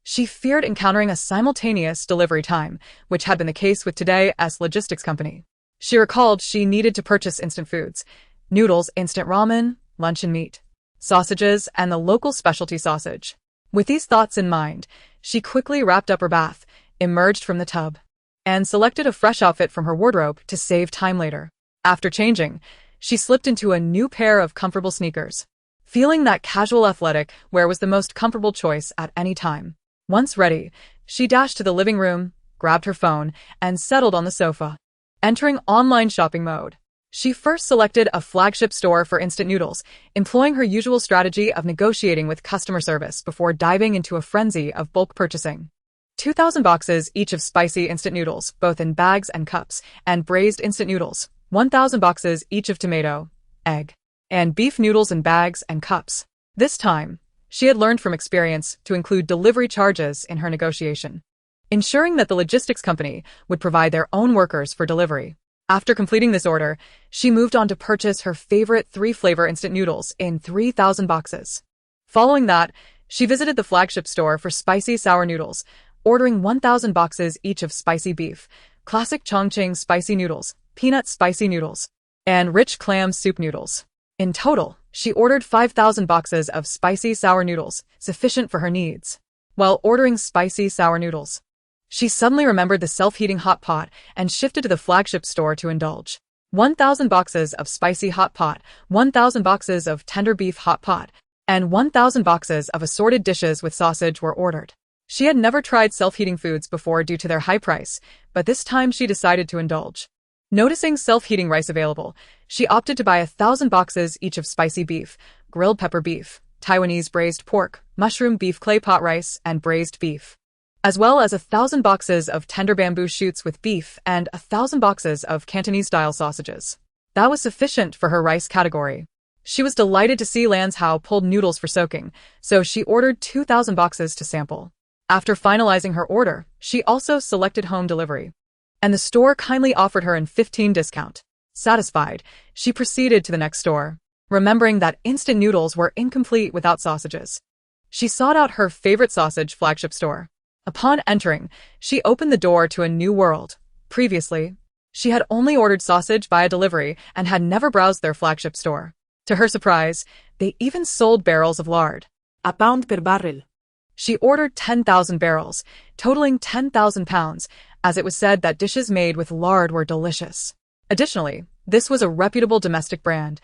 She feared encountering a simultaneous delivery time, which had been the case with today's logistics company. She recalled she needed to purchase instant foods, noodles, instant ramen, luncheon meat, sausages, and the local specialty sausage. With these thoughts in mind, she quickly wrapped up her bath, emerged from the tub, and selected a fresh outfit from her wardrobe to save time later. After changing, she slipped into a new pair of comfortable sneakers, feeling that casual athletic wear was the most comfortable choice at any time. Once ready, she dashed to the living room, grabbed her phone, and settled on the sofa. Entering online shopping mode, she first selected a flagship store for instant noodles, employing her usual strategy of negotiating with customer service before diving into a frenzy of bulk purchasing. 2,000 boxes each of spicy instant noodles, both in bags and cups, and braised instant noodles, 1,000 boxes each of tomato, egg, and beef noodles in bags and cups. This time, she had learned from experience to include delivery charges in her negotiation, ensuring that the logistics company would provide their own workers for delivery. After completing this order, she moved on to purchase her favorite 3-flavor instant noodles in 3,000 boxes. Following that, she visited the flagship store for spicy sour noodles, ordering 1,000 boxes each of spicy beef, classic Chongqing spicy noodles, peanut spicy noodles, and rich clam soup noodles. In total, she ordered 5,000 boxes of spicy sour noodles, sufficient for her needs. While ordering spicy sour noodles, she suddenly remembered the self-heating hot pot and shifted to the flagship store to indulge. 1,000 boxes of spicy hot pot, 1,000 boxes of tender beef hot pot, and 1,000 boxes of assorted dishes with sausage were ordered. She had never tried self-heating foods before due to their high price, but this time she decided to indulge. Noticing self-heating rice available, she opted to buy 1,000 boxes each of spicy beef, grilled pepper beef, Taiwanese braised pork, mushroom beef clay pot rice, and braised beef, as well as 1,000 boxes of tender bamboo shoots with beef and 1,000 boxes of Cantonese-style sausages. That was sufficient for her rice category. She was delighted to see Lan's Hao pulled noodles for soaking, so she ordered 2,000 boxes to sample. After finalizing her order, she also selected home delivery, and the store kindly offered her a 15% discount. Satisfied, she proceeded to the next store, remembering that instant noodles were incomplete without sausages. She sought out her favorite sausage flagship store. Upon entering, she opened the door to a new world. Previously, she had only ordered sausage via delivery and had never browsed their flagship store. To her surprise, they even sold barrels of lard. A pound per barrel. She ordered 10,000 barrels, totaling 10,000 pounds, as it was said that dishes made with lard were delicious. Additionally, this was a reputable domestic brand,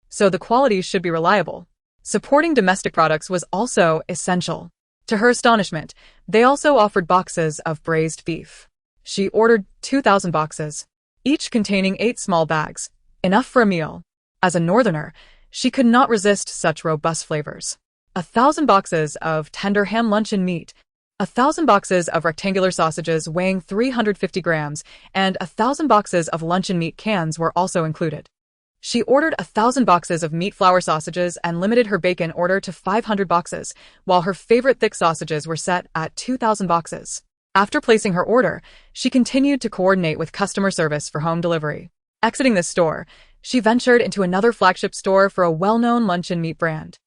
so the quality should be reliable. Supporting domestic products was also essential. To her astonishment, they also offered boxes of braised beef. She ordered 2,000 boxes, each containing 8 small bags, enough for a meal. As a northerner, she could not resist such robust flavors. 1,000 boxes of tender ham luncheon meat, 1,000 boxes of rectangular sausages weighing 350 grams, and 1,000 boxes of luncheon meat cans were also included. She ordered 1,000 boxes of meat flour sausages and limited her bacon order to 500 boxes, while her favorite thick sausages were set at 2,000 boxes. After placing her order, she continued to coordinate with customer service for home delivery. Exiting this store, she ventured into another flagship store for a well-known luncheon meat brand.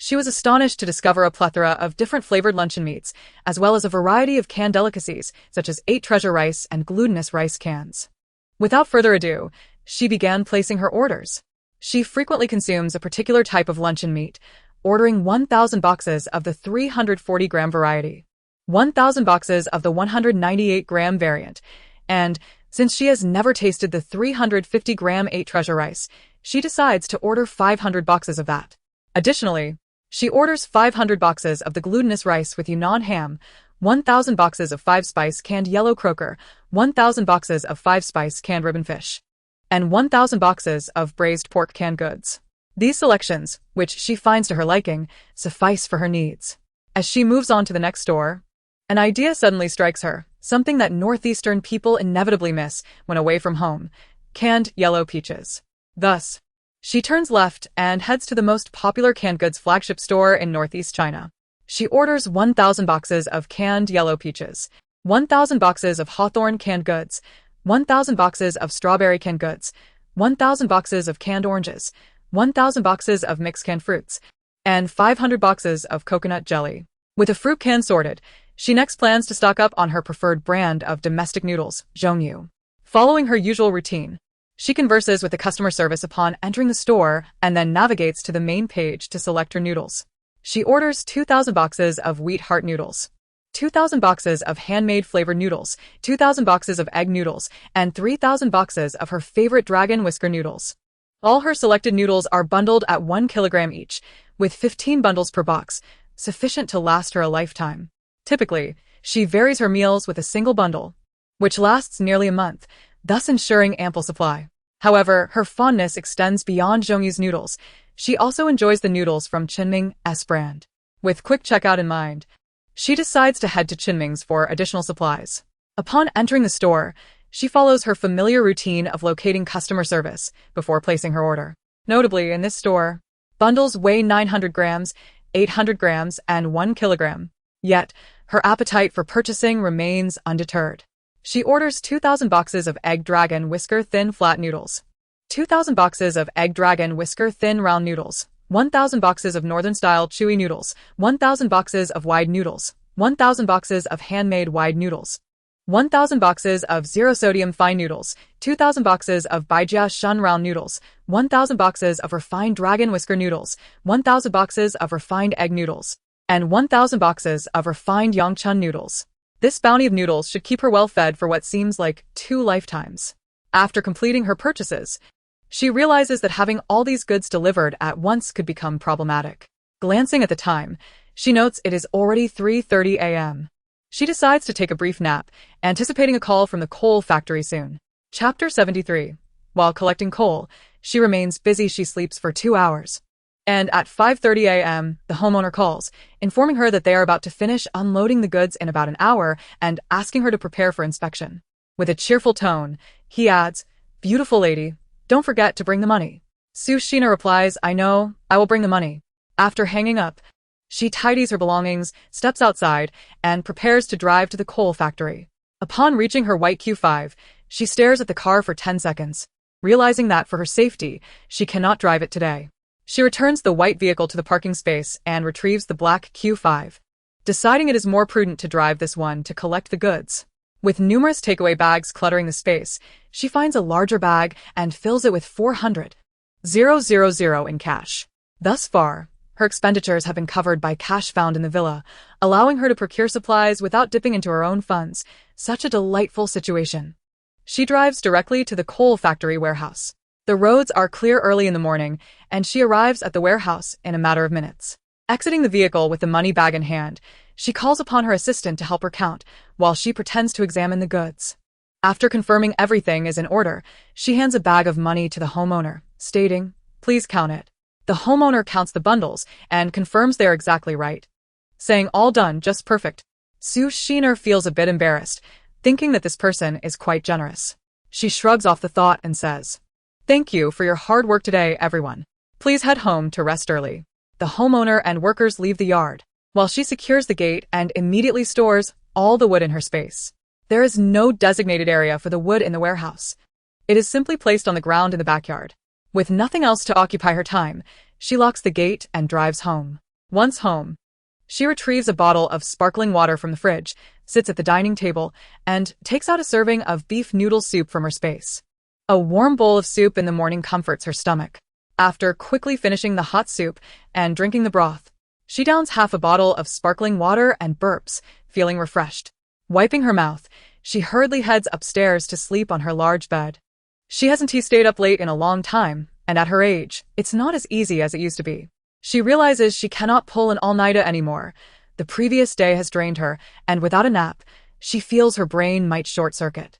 She was astonished to discover a plethora of different flavored luncheon meats, as well as a variety of canned delicacies, such as 8 treasure rice and glutinous rice cans. Without further ado, she began placing her orders. She frequently consumes a particular type of luncheon meat, ordering 1,000 boxes of the 340-gram variety, 1,000 boxes of the 198-gram variant, and, since she has never tasted the 350-gram 8 treasure rice, she decides to order 500 boxes of that. Additionally, she orders 500 boxes of the glutinous rice with Yunnan ham, 1,000 boxes of 5-spice canned yellow croaker, 1,000 boxes of 5-spice canned ribbon fish, and 1,000 boxes of braised pork canned goods. These selections, which she finds to her liking, suffice for her needs. As she moves on to the next store, an idea suddenly strikes her, something that northeastern people inevitably miss when away from home: canned yellow peaches. Thus, she turns left and heads to the most popular canned goods flagship store in Northeast China. She orders 1,000 boxes of canned yellow peaches, 1,000 boxes of hawthorn canned goods, 1,000 boxes of strawberry canned goods, 1,000 boxes of canned oranges, 1,000 boxes of mixed canned fruits, and 500 boxes of coconut jelly. With a fruit can sorted, she next plans to stock up on her preferred brand of domestic noodles, Zhongyu. Following her usual routine, she converses with the customer service upon entering the store and then navigates to the main page to select her noodles. She orders 2,000 boxes of wheat heart noodles, 2,000 boxes of handmade flavored noodles, 2,000 boxes of egg noodles, and 3,000 boxes of her favorite dragon whisker noodles. All her selected noodles are bundled at 1 kilogram each, with 15 bundles per box, sufficient to last her a lifetime. Typically, she varies her meals with a single bundle, which lasts nearly a month, thus ensuring ample supply. However, her fondness extends beyond Zhongyu's noodles. She also enjoys the noodles from Qinming's brand. With quick checkout in mind, she decides to head to Qinming's for additional supplies. Upon entering the store, she follows her familiar routine of locating customer service before placing her order. Notably, in this store, bundles weigh 900 grams, 800 grams, and 1 kilogram. Yet, her appetite for purchasing remains undeterred. She orders 2,000 boxes of Egg Dragon Whisker Thin Flat Noodles, 2,000 boxes of Egg Dragon Whisker Thin Round Noodles, 1,000 boxes of Northern-style chewy noodles, 1,000 boxes of wide noodles, 1,000 boxes of handmade wide noodles, 1,000 boxes of zero-sodium fine noodles, 2,000 boxes of Baijia Shun round noodles, 1,000 boxes of refined dragon whisker noodles, 1,000 boxes of refined egg noodles, and 1,000 boxes of refined Yangchun noodles. This bounty of noodles should keep her well fed for what seems like 2 lifetimes. After completing her purchases, she realizes that having all these goods delivered at once could become problematic. Glancing at the time, she notes it is already 3:30 a.m. She decides to take a brief nap, anticipating a call from the coal factory soon. Chapter 73. While collecting coal, she remains busy. She sleeps for 2 hours. And at 5:30 a.m., the homeowner calls, informing her that they are about to finish unloading the goods in about an hour and asking her to prepare for inspection. With a cheerful tone, he adds, "Beautiful lady, don't forget to bring the money." Sushina replies, "I know, I will bring the money." After hanging up, she tidies her belongings, steps outside, and prepares to drive to the coal factory. Upon reaching her white Q5, she stares at the car for 10 seconds, realizing that for her safety, she cannot drive it today. She returns the white vehicle to the parking space and retrieves the black Q5, deciding it is more prudent to drive this one to collect the goods. With numerous takeaway bags cluttering the space, she finds a larger bag and fills it with 400,000 in cash. Thus far, her expenditures have been covered by cash found in the villa, allowing her to procure supplies without dipping into her own funds. Such a delightful situation. She drives directly to the coal factory warehouse. The roads are clear early in the morning, and she arrives at the warehouse in a matter of minutes. Exiting the vehicle with the money bag in hand, she calls upon her assistant to help her count, while she pretends to examine the goods. After confirming everything is in order, she hands a bag of money to the homeowner, stating, "Please count it." The homeowner counts the bundles and confirms they are exactly right, saying, "All done, just perfect." Sushina feels a bit embarrassed, thinking that this person is quite generous. She shrugs off the thought and says, "Thank you for your hard work today, everyone. Please head home to rest early." The homeowner and workers leave the yard, while she secures the gate and immediately stores all the wood in her space. There is no designated area for the wood in the warehouse. It is simply placed on the ground in the backyard. With nothing else to occupy her time, she locks the gate and drives home. Once home, she retrieves a bottle of sparkling water from the fridge, sits at the dining table, and takes out a serving of beef noodle soup from her space. A warm bowl of soup in the morning comforts her stomach. After quickly finishing the hot soup and drinking the broth, she downs half a bottle of sparkling water and burps, feeling refreshed. Wiping her mouth, she hurriedly heads upstairs to sleep on her large bed. She hasn't stayed up late in a long time, and at her age, it's not as easy as it used to be. She realizes she cannot pull an all-nighter anymore. The previous day has drained her, and without a nap, she feels her brain might short-circuit.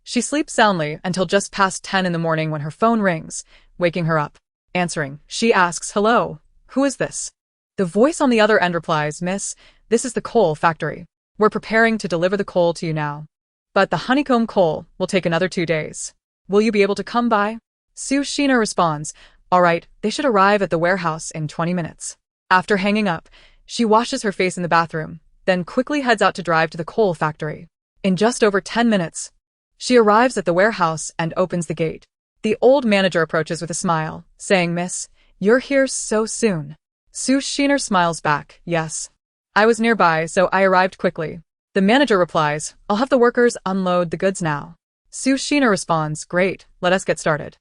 She sleeps soundly until just past 10 in the morning when her phone rings, waking her up. Answering, she asks, "Hello, who is this?" The voice on the other end replies, "Miss, this is the coal factory. We're preparing to deliver the coal to you now. But the honeycomb coal will take another 2 days. Will you be able to come by?" Sushina responds, "All right, they should arrive at the warehouse in 20 minutes. After hanging up, she washes her face in the bathroom, then quickly heads out to drive to the coal factory. In just over 10 minutes, she arrives at the warehouse and opens the gate. The old manager approaches with a smile, saying, "Miss, you're here so soon." Sushina smiles back, "Yes. I was nearby, so I arrived quickly." The manager replies, "I'll have the workers unload the goods now." Sushina responds, "Great, let us get started."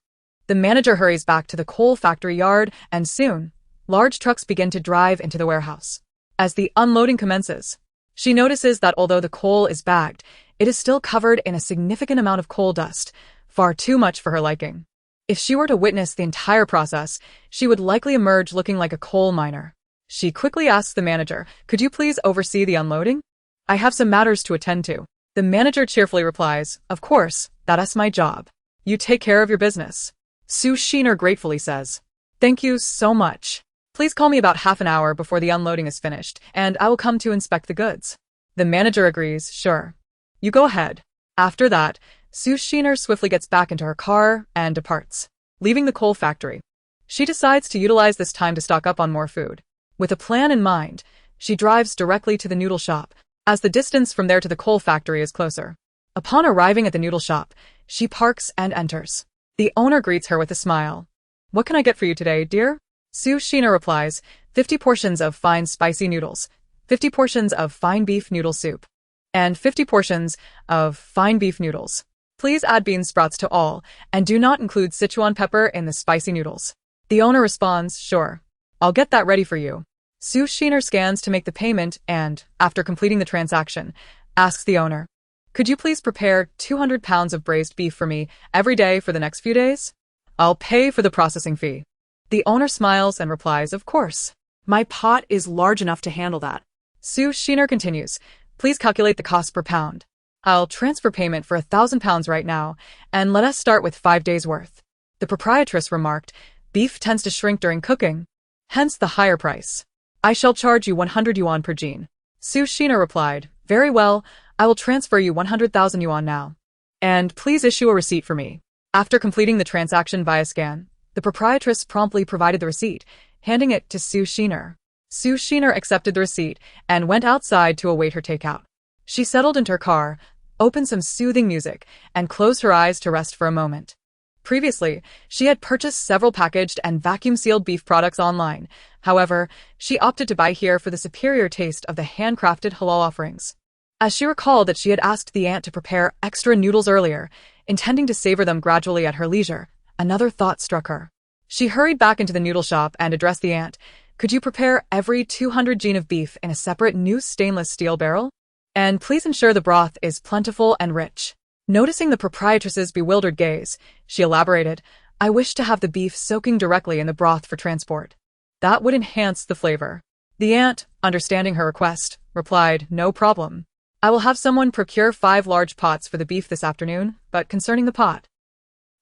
The manager hurries back to the coal factory yard, and soon, large trucks begin to drive into the warehouse. As the unloading commences, she notices that although the coal is bagged, it is still covered in a significant amount of coal dust, far too much for her liking. If she were to witness the entire process, she would likely emerge looking like a coal miner. She quickly asks the manager, "Could you please oversee the unloading? I have some matters to attend to." The manager cheerfully replies, "Of course, that's my job. You take care of your business." Sushina gratefully says, "Thank you so much. Please call me about half an hour before the unloading is finished, and I will come to inspect the goods." The manager agrees, "Sure. You go ahead." After that, Sushina swiftly gets back into her car and departs, leaving the coal factory. She decides to utilize this time to stock up on more food. With a plan in mind, she drives directly to the noodle shop, as the distance from there to the coal factory is closer. Upon arriving at the noodle shop, she parks and enters. The owner greets her with a smile. "What can I get for you today, dear?" Sushina replies, 50 portions of fine spicy noodles, 50 portions of fine beef noodle soup, and 50 portions of fine beef noodles. Please add bean sprouts to all, and do not include Sichuan pepper in the spicy noodles." The owner responds, "Sure. I'll get that ready for you." Sushina scans to make the payment and, after completing the transaction, asks the owner, "Could you please prepare 200 pounds of braised beef for me every day for the next few days? I'll pay for the processing fee." The owner smiles and replies, "Of course. My pot is large enough to handle that." Sushina continues, "Please calculate the cost per pound. I'll transfer payment for 1,000 pounds right now, and let us start with 5 days' worth." The proprietress remarked, "Beef tends to shrink during cooking. hence the higher price. I shall charge you 100 yuan per jean. Su Shina replied, very well, I will transfer you 100,000 yuan now. And please issue a receipt for me. After completing the transaction via scan, the proprietress promptly provided the receipt, handing it to Su Shiner. Su Shiner accepted the receipt and went outside to await her takeout. She settled into her car, opened some soothing music, and closed her eyes to rest for a moment. Previously, she had purchased several packaged and vacuum-sealed beef products online. However, she opted to buy here for the superior taste of the handcrafted halal offerings. As she recalled that she had asked the aunt to prepare extra noodles earlier, intending to savor them gradually at her leisure, another thought struck her. She hurried back into the noodle shop and addressed the aunt. Could you prepare every 200 jean of beef in a separate new stainless steel barrel? And please ensure the broth is plentiful and rich. Noticing the proprietress's bewildered gaze, she elaborated, I wish to have the beef soaking directly in the broth for transport. That would enhance the flavor. The aunt, understanding her request, replied, no problem. I will have someone procure 5 large pots for the beef this afternoon, but concerning the pot.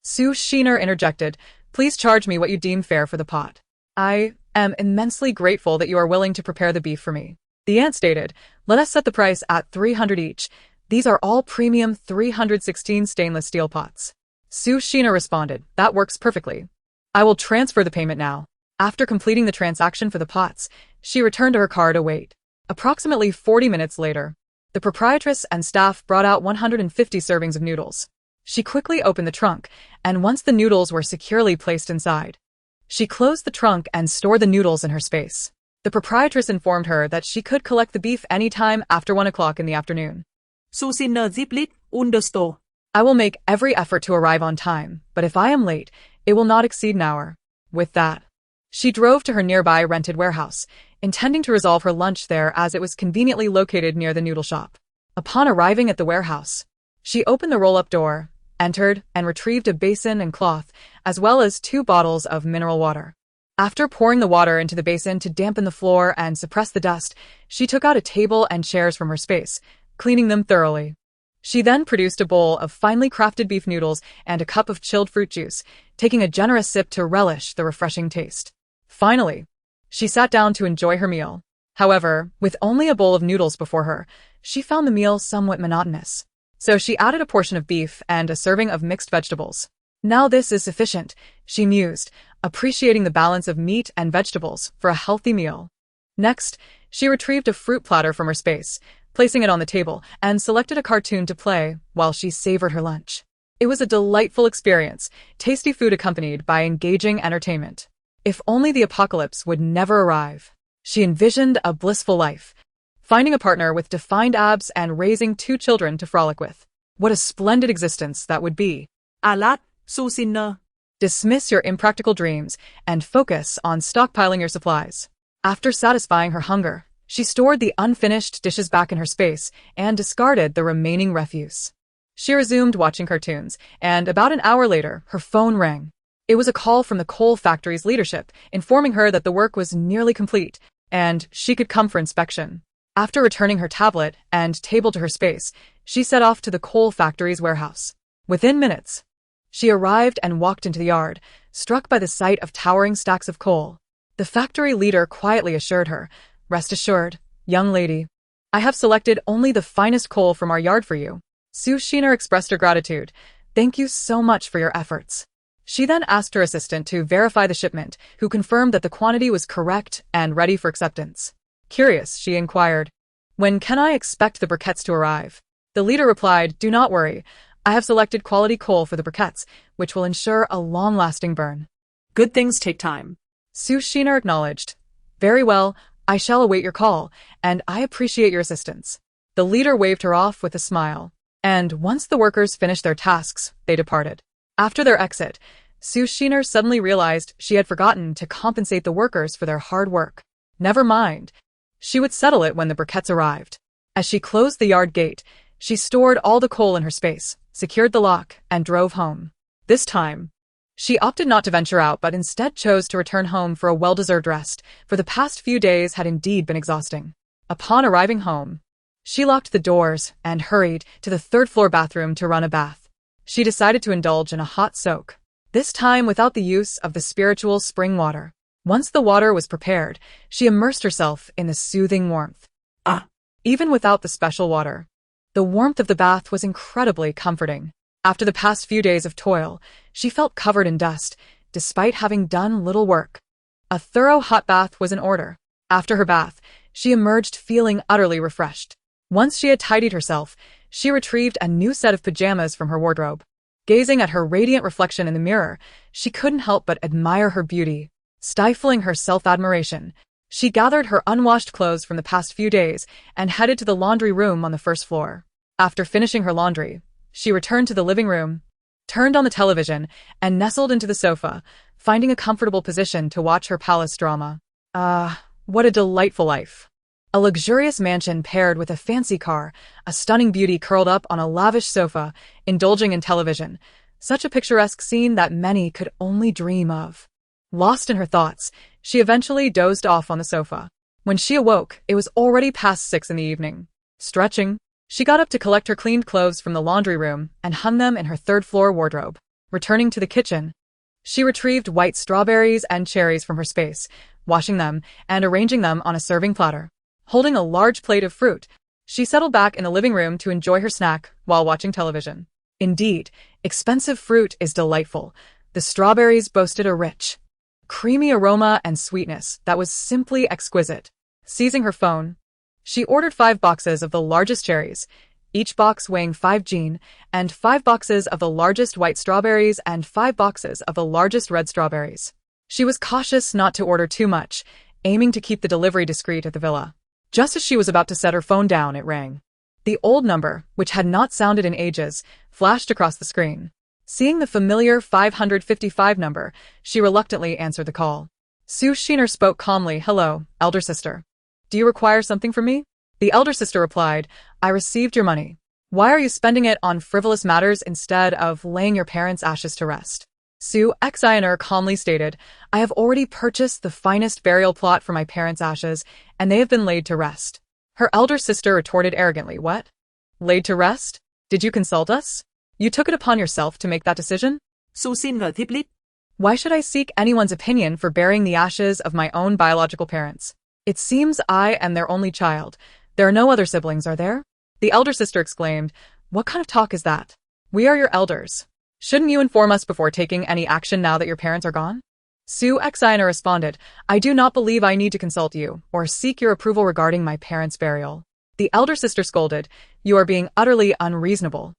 Su Shiner interjected, please charge me what you deem fair for the pot. I am immensely grateful that you are willing to prepare the beef for me. The aunt stated, let us set the price at 300 each. These are all premium 316 stainless steel pots. Su Shiner responded, that works perfectly. I will transfer the payment now. After completing the transaction for the pots, she returned to her car to wait. Approximately 40 minutes later, the proprietress and staff brought out 150 servings of noodles. She quickly opened the trunk, and once the noodles were securely placed inside, she closed the trunk and stored the noodles in her space. The proprietress informed her that she could collect the beef any time after 1 o'clock in the afternoon. Su Shiner ziplit understore. I will make every effort to arrive on time, but if I am late, it will not exceed an hour. With that, she drove to her nearby rented warehouse, intending to resolve her lunch there as it was conveniently located near the noodle shop. Upon arriving at the warehouse, she opened the roll-up door, entered, and retrieved a basin and cloth, as well as 2 bottles of mineral water. After pouring the water into the basin to dampen the floor and suppress the dust, she took out a table and chairs from her space, cleaning them thoroughly. She then produced a bowl of finely crafted beef noodles and a cup of chilled fruit juice, taking a generous sip to relish the refreshing taste. Finally, she sat down to enjoy her meal. However, with only a bowl of noodles before her, she found the meal somewhat monotonous. So she added a portion of beef and a serving of mixed vegetables. Now this is sufficient, she mused, appreciating the balance of meat and vegetables for a healthy meal. Next, she retrieved a fruit platter from her space, placing it on the table, and selected a cartoon to play while she savored her lunch. It was a delightful experience, tasty food accompanied by engaging entertainment. If only the apocalypse would never arrive. She envisioned a blissful life, finding a partner with defined abs and raising 2 children to frolic with. What a splendid existence that would be. Alat, Su Shiner. Dismiss your impractical dreams and focus on stockpiling your supplies. After satisfying her hunger, she stored the unfinished dishes back in her space and discarded the remaining refuse. She resumed watching cartoons, and about an hour later, her phone rang. It was a call from the coal factory's leadership, informing her that the work was nearly complete, and she could come for inspection. After returning her tablet and table to her space, she set off to the coal factory's warehouse. Within minutes, she arrived and walked into the yard, struck by the sight of towering stacks of coal. The factory leader quietly assured her, rest assured, young lady, I have selected only the finest coal from our yard for you. Su Shiner expressed her gratitude. Thank you so much for your efforts. She then asked her assistant to verify the shipment, who confirmed that the quantity was correct and ready for acceptance. Curious, she inquired, when can I expect the briquettes to arrive? The leader replied, do not worry. I have selected quality coal for the briquettes, which will ensure a long-lasting burn. Good things take time. Su Shiner acknowledged. Very well, I shall await your call, and I appreciate your assistance. The leader waved her off with a smile, and once the workers finished their tasks, they departed. After their exit, Su Shiner suddenly realized she had forgotten to compensate the workers for their hard work. Never mind. She would settle it when the briquettes arrived. As she closed the yard gate, she stored all the coal in her space, secured the lock, and drove home. This time, she opted not to venture out but instead chose to return home for a well-deserved rest, for the past few days had indeed been exhausting. Upon arriving home, she locked the doors and hurried to the 3rd-floor bathroom to run a bath. She decided to indulge in a hot soak, this time without the use of the spiritual spring water. Once the water was prepared, she immersed herself in the soothing warmth. Ah, Even without the special water, the warmth of the bath was incredibly comforting. After the past few days of toil, she felt covered in dust, despite having done little work. A thorough hot bath was in order. After her bath, she emerged feeling utterly refreshed. Once she had tidied herself, she retrieved a new set of pajamas from her wardrobe. Gazing at her radiant reflection in the mirror, she couldn't help but admire her beauty. Stifling her self-admiration, she gathered her unwashed clothes from the past few days and headed to the laundry room on the first floor. After finishing her laundry, she returned to the living room, turned on the television, and nestled into the sofa, finding a comfortable position to watch her palace drama. What a delightful life. A luxurious mansion paired with a fancy car, a stunning beauty curled up on a lavish sofa, indulging in television. Such a picturesque scene that many could only dream of. Lost in her thoughts, she eventually dozed off on the sofa. When she awoke, it was already past 6 in the evening. Stretching, she got up to collect her cleaned clothes from the laundry room and hung them in her third-floor wardrobe. Returning to the kitchen, she retrieved white strawberries and cherries from her space, washing them and arranging them on a serving platter. Holding a large plate of fruit, she settled back in the living room to enjoy her snack while watching television. Indeed, expensive fruit is delightful. The strawberries boasted a rich, creamy aroma and sweetness that was simply exquisite. Seizing her phone, she ordered 5 boxes of the largest cherries, each box weighing 5 jin, and 5 boxes of the largest white strawberries and 5 boxes of the largest red strawberries. She was cautious not to order too much, aiming to keep the delivery discreet at the villa. Just as she was about to set her phone down, it rang. The old number, which had not sounded in ages, flashed across the screen. Seeing the familiar 555 number, she reluctantly answered the call. Su Shiner spoke calmly. Hello, elder sister. Do you require something from me? The elder sister replied, I received your money. Why are you spending it on frivolous matters instead of laying your parents' ashes to rest? Su Xiner calmly stated, I have already purchased the finest burial plot for my parents' ashes, and they have been laid to rest. Her elder sister retorted arrogantly, What? Laid to rest? Did you consult us? You took it upon yourself to make that decision? Su xin ngờ thiếp lít. Why should I seek anyone's opinion for burying the ashes of my own biological parents? It seems I am their only child. There are no other siblings, are there? The elder sister exclaimed, What kind of talk is that? We are your elders. Shouldn't you inform us before taking any action now that your parents are gone? Su Xiner responded, I do not believe I need to consult you or seek your approval regarding my parents' burial. The elder sister scolded, You are being utterly unreasonable.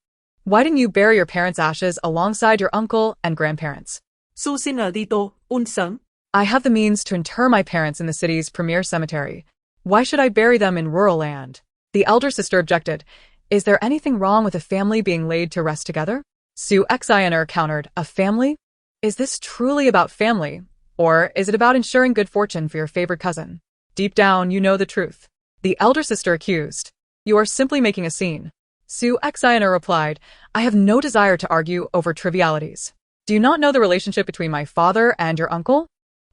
Why didn't you bury your parents' ashes alongside your uncle and grandparents? Su xin ngờ đi tô, un sớm. I have the means to inter my parents in the city's premier cemetery. Why should I bury them in rural land? The elder sister objected, Is there anything wrong with a family being laid to rest together? Su Xiner countered, A family? Is this truly about family, or is it about ensuring good fortune for your favored cousin? Deep down, you know the truth. The elder sister accused, You are simply making a scene. Su Xiner replied, I have no desire to argue over trivialities. Do you not know the relationship between my father and your uncle?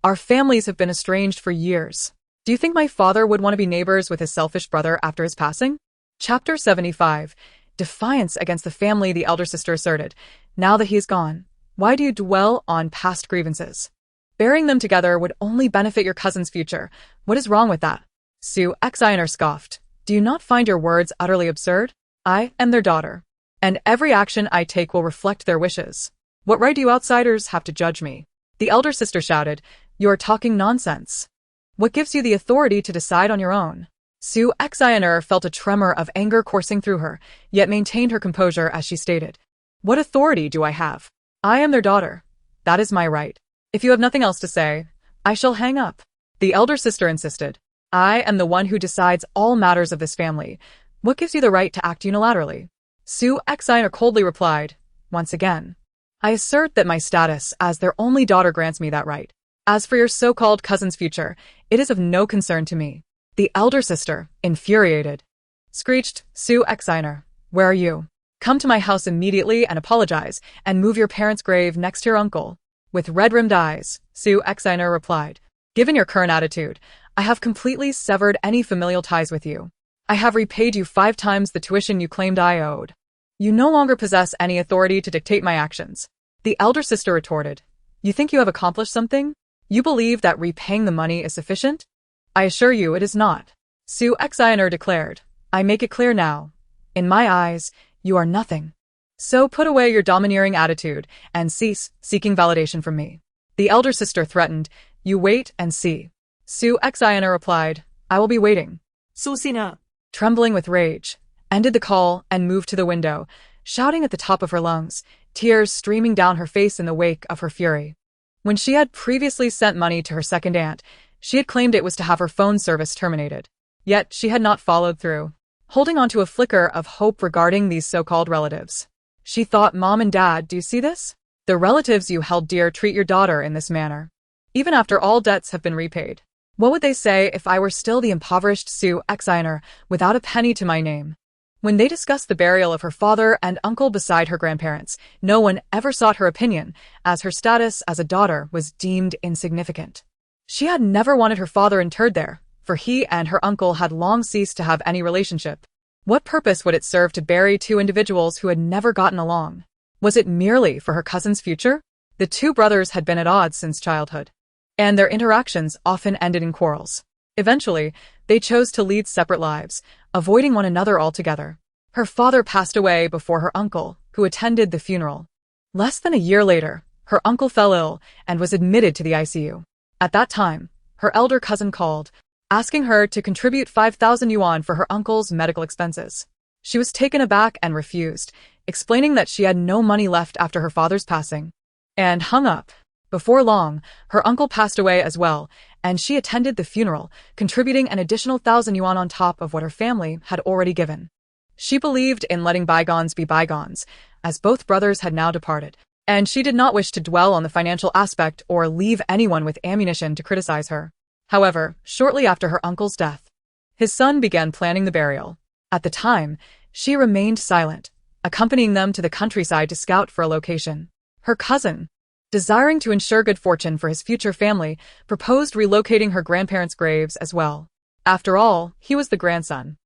Our families have been estranged for years. Do you think my father would want to be neighbors with his selfish brother after his passing? Chapter 75. Defiance against the family, the elder sister asserted. Now that he is gone, why do you dwell on past grievances? Burying them together would only benefit your cousin's future. What is wrong with that? Su Xiner scoffed. Do you not find your words utterly absurd? I am their daughter, and every action I take will reflect their wishes. What right do you outsiders have to judge me? The elder sister shouted, You are talking nonsense. What gives you the authority to decide on your own? Su Xiner felt a tremor of anger coursing through her, yet maintained her composure as she stated, What authority do I have? I am their daughter. That is my right. If you have nothing else to say, I shall hang up. The elder sister insisted, I am the one who decides all matters of this family. What gives you the right to act unilaterally? Su Xiner coldly replied, Once again, I assert that my status as their only daughter grants me that right. As for your so-called cousin's future, it is of no concern to me. The elder sister, infuriated, screeched, Su Xiner, where are you? Come to my house immediately and apologize, and move your parents' grave next to your uncle. With red-rimmed eyes, Su Xiner replied, Given your current attitude, I have completely severed any familial ties with you. I have repaid you 5 times the tuition you claimed I owed. You no longer possess any authority to dictate my actions. The elder sister retorted, You think you have accomplished something? You believe that repaying the money is sufficient? I assure you it is not. Su Exiner declared. I make it clear now. In my eyes, you are nothing. So put away your domineering attitude and cease seeking validation from me. The elder sister threatened. You wait and see. Su Exiner replied, I will be waiting. Susina, Trembling with rage, ended the call and moved to the window, shouting at the top of her lungs, tears streaming down her face in the wake of her fury. When she had previously sent money to her second aunt, she had claimed it was to have her phone service terminated. Yet she had not followed through, holding on to a flicker of hope regarding these so-called relatives. She thought, Mom and Dad, do you see this? The relatives you held dear treat your daughter in this manner. Even after all debts have been repaid. What would they say if I were still the impoverished Su Exiner without a penny to my name? When they discussed the burial of her father and uncle beside her grandparents, no one ever sought her opinion, as her status as a daughter was deemed insignificant. She had never wanted her father interred there, for he and her uncle had long ceased to have any relationship. What purpose would it serve to bury two individuals who had never gotten along? Was it merely for her cousin's future? The two brothers had been at odds since childhood, and their interactions often ended in quarrels. Eventually, they chose to lead separate lives, avoiding one another altogether. Her father passed away before her uncle, who attended the funeral. Less than a year later, her uncle fell ill and was admitted to the ICU. At that time, her elder cousin called, asking her to contribute 5,000 yuan for her uncle's medical expenses. She was taken aback and refused, explaining that she had no money left after her father's passing, and hung up. Before long, her uncle passed away as well, and she attended the funeral, contributing an additional 1,000 yuan on top of what her family had already given. She believed in letting bygones be bygones, as both brothers had now departed, and she did not wish to dwell on the financial aspect or leave anyone with ammunition to criticize her. However, shortly after her uncle's death, his son began planning the burial. At the time, she remained silent, accompanying them to the countryside to scout for a location. Her cousin, desiring to ensure good fortune for his future family, proposed relocating her grandparents' graves as well. After all, he was the grandson.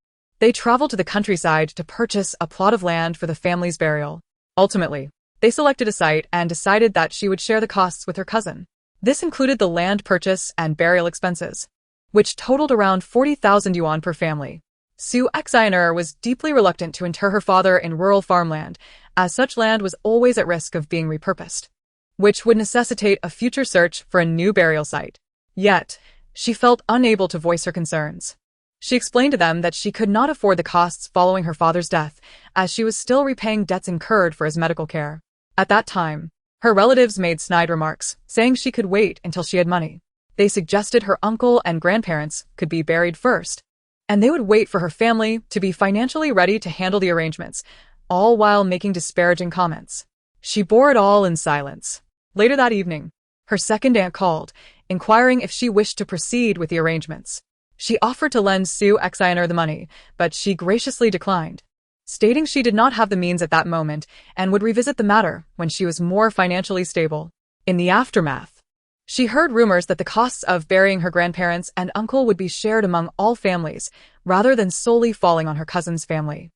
They traveled to the countryside to purchase a plot of land for the family's burial. Ultimately, they selected a site and decided that she would share the costs with her cousin. This included the land purchase and burial expenses, which totaled around 40,000 yuan per family. Su Exiner was deeply reluctant to inter her father in rural farmland, as such land was always at risk of being repurposed, which would necessitate a future search for a new burial site. Yet, she felt unable to voice her concerns. She explained to them that she could not afford the costs following her father's death, as she was still repaying debts incurred for his medical care. At that time, her relatives made snide remarks, saying she could wait until she had money. They suggested her uncle and grandparents could be buried first, and they would wait for her family to be financially ready to handle the arrangements, all while making disparaging comments. She bore it all in silence. Later that evening, her second aunt called, inquiring if she wished to proceed with the arrangements. She offered to lend Su Exiner the money, but she graciously declined, stating she did not have the means at that moment and would revisit the matter when she was more financially stable. In the aftermath, she heard rumors that the costs of burying her grandparents and uncle would be shared among all families, rather than solely falling on her cousin's family.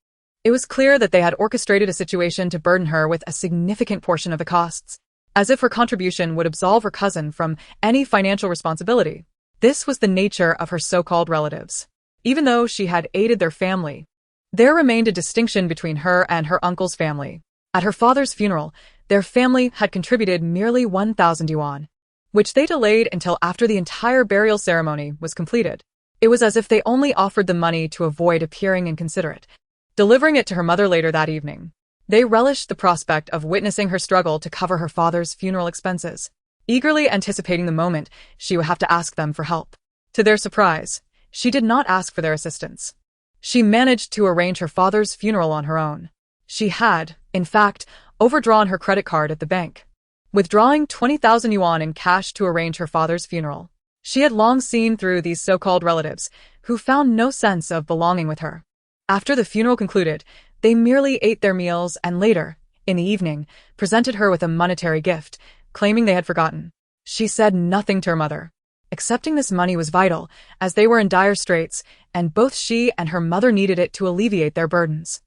It was clear that they had orchestrated a situation to burden her with a significant portion of the costs, as if her contribution would absolve her cousin from any financial responsibility. This was the nature of her so-called relatives. Even though she had aided their family, there remained a distinction between her and her uncle's family. At her father's funeral, their family had contributed merely 1,000 yuan, which they delayed until after the entire burial ceremony was completed. It was as if they only offered the money to avoid appearing inconsiderate, delivering it to her mother later that evening. They relished the prospect of witnessing her struggle to cover her father's funeral expenses, eagerly anticipating the moment she would have to ask them for help. To their surprise, she did not ask for their assistance. She managed to arrange her father's funeral on her own. She had, in fact, overdrawn her credit card at the bank, withdrawing 20,000 yuan in cash to arrange her father's funeral. She had long seen through these so-called relatives, who found no sense of belonging with her. After the funeral concluded, they merely ate their meals and later, in the evening, presented her with a monetary gift, claiming they had forgotten. She said nothing to her mother. Accepting this money was vital, as they were in dire straits, and both she and her mother needed it to alleviate their burdens.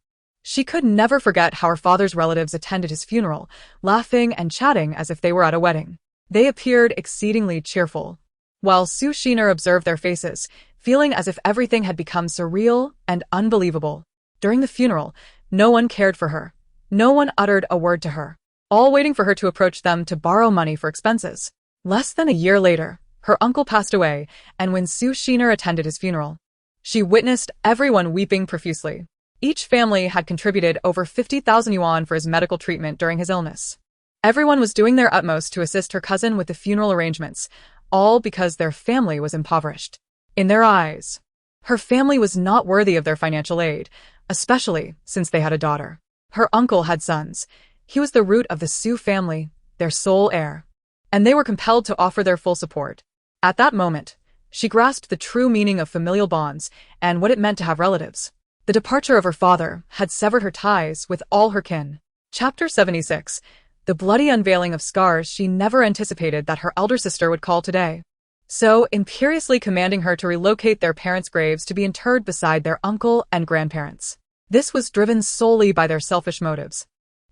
She could never forget how her father's relatives attended his funeral, laughing and chatting as if they were at a wedding. They appeared exceedingly cheerful, while Su Shiner observed their faces, feeling as if everything had become surreal and unbelievable. During the funeral, no one cared for her. No one uttered a word to her, all waiting for her to approach them to borrow money for expenses. Less than a year later, her uncle passed away, and when Su Shiner attended his funeral, she witnessed everyone weeping profusely. Each family had contributed over 50,000 yuan for his medical treatment during his illness. Everyone was doing their utmost to assist her cousin with the funeral arrangements, all because their family was impoverished. In their eyes, her family was not worthy of their financial aid, especially since they had a daughter. Her uncle had sons. He was the root of the Su family, their sole heir, and they were compelled to offer their full support. At that moment, she grasped the true meaning of familial bonds and what it meant to have relatives. The departure of her father had severed her ties with all her kin. Chapter 76. The bloody unveiling of scars she never anticipated that her elder sister would call today. So, imperiously commanding her to relocate their parents' graves to be interred beside their uncle and grandparents. This was driven solely by their selfish motives.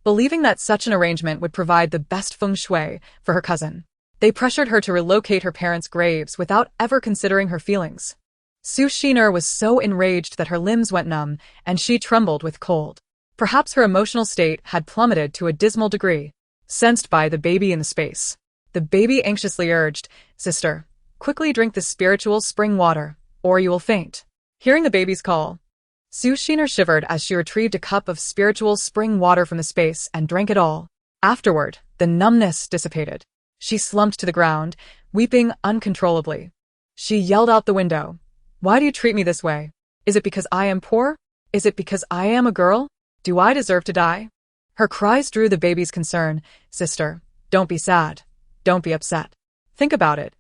Believing that such an arrangement would provide the best feng shui for her cousin, they pressured her to relocate her parents' graves without ever considering her feelings. Su Shiner was so enraged that her limbs went numb and she trembled with cold. Perhaps her emotional state had plummeted to a dismal degree. Sensed by the baby in the space, the baby anxiously urged, "Sister, quickly drink the spiritual spring water, or you will faint." Hearing the baby's call, Su Shiner shivered as she retrieved a cup of spiritual spring water from the space and drank it all. Afterward, the numbness dissipated. She slumped to the ground, weeping uncontrollably. She yelled out the window, "Why do you treat me this way? Is it because I am poor? Is it because I am a girl? Do I deserve to die?" Her cries drew the baby's concern. "Sister, don't be sad. Don't be upset. Think about it.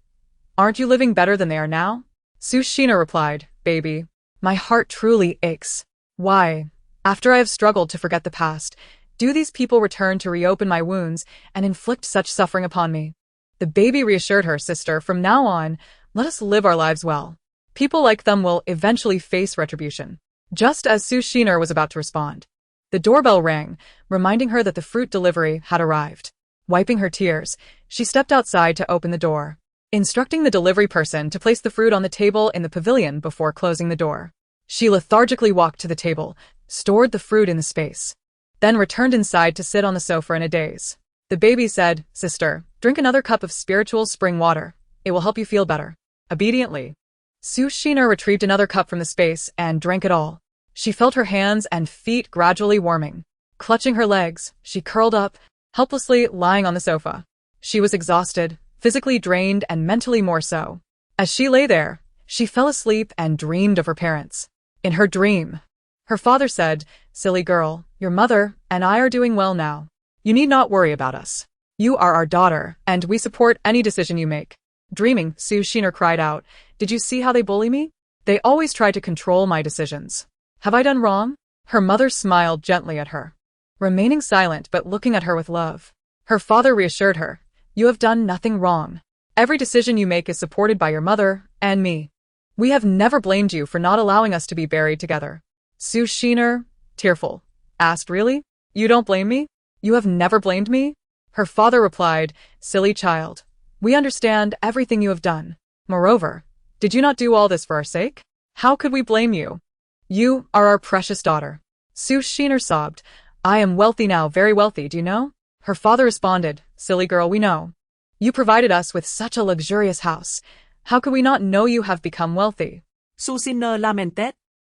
Aren't you living better than they are now?" Su Shiner replied, "Baby, my heart truly aches. Why, after I have struggled to forget the past, do these people return to reopen my wounds and inflict such suffering upon me?" The baby reassured her, "Sister, from now on, let us live our lives well. People like them will eventually face retribution." Just as Su Shiner was about to respond, the doorbell rang, reminding her that the fruit delivery had arrived. Wiping her tears, she stepped outside to open the door, instructing the delivery person to place the fruit on the table in the pavilion before closing the door. She lethargically walked to the table, stored the fruit in the space, then returned inside to sit on the sofa in a daze. The baby said, "Sister, drink another cup of spiritual spring water. It will help you feel better." Obediently, Su Shiner retrieved another cup from the space and drank it all. She felt her hands and feet gradually warming. Clutching her legs, she curled up, helplessly lying on the sofa. She was exhausted, physically drained and mentally more so. As she lay there, she fell asleep and dreamed of her parents. In her dream, her father said, "Silly girl, your mother and I are doing well now. You need not worry about us. You are our daughter, and we support any decision you make." Dreaming, Su Shiner cried out, "Did you see how they bully me? They always try to control my decisions. Have I done wrong?" Her mother smiled gently at her, remaining silent but looking at her with love. Her father reassured her, "You have done nothing wrong. Every decision you make is supported by your mother and me. We have never blamed you for not allowing us to be buried together." Su Shiner, tearful, asked, "Really? You don't blame me? You have never blamed me?" Her father replied, "Silly child, we understand everything you have done. Moreover, did you not do all this for our sake? How could we blame you? You are our precious daughter." Su Shiner sobbed, "I am wealthy now, very wealthy, do you know?" Her father responded, "Silly girl, we know. You provided us with such a luxurious house. How could we not know you have become wealthy?" Su Shiner lamented.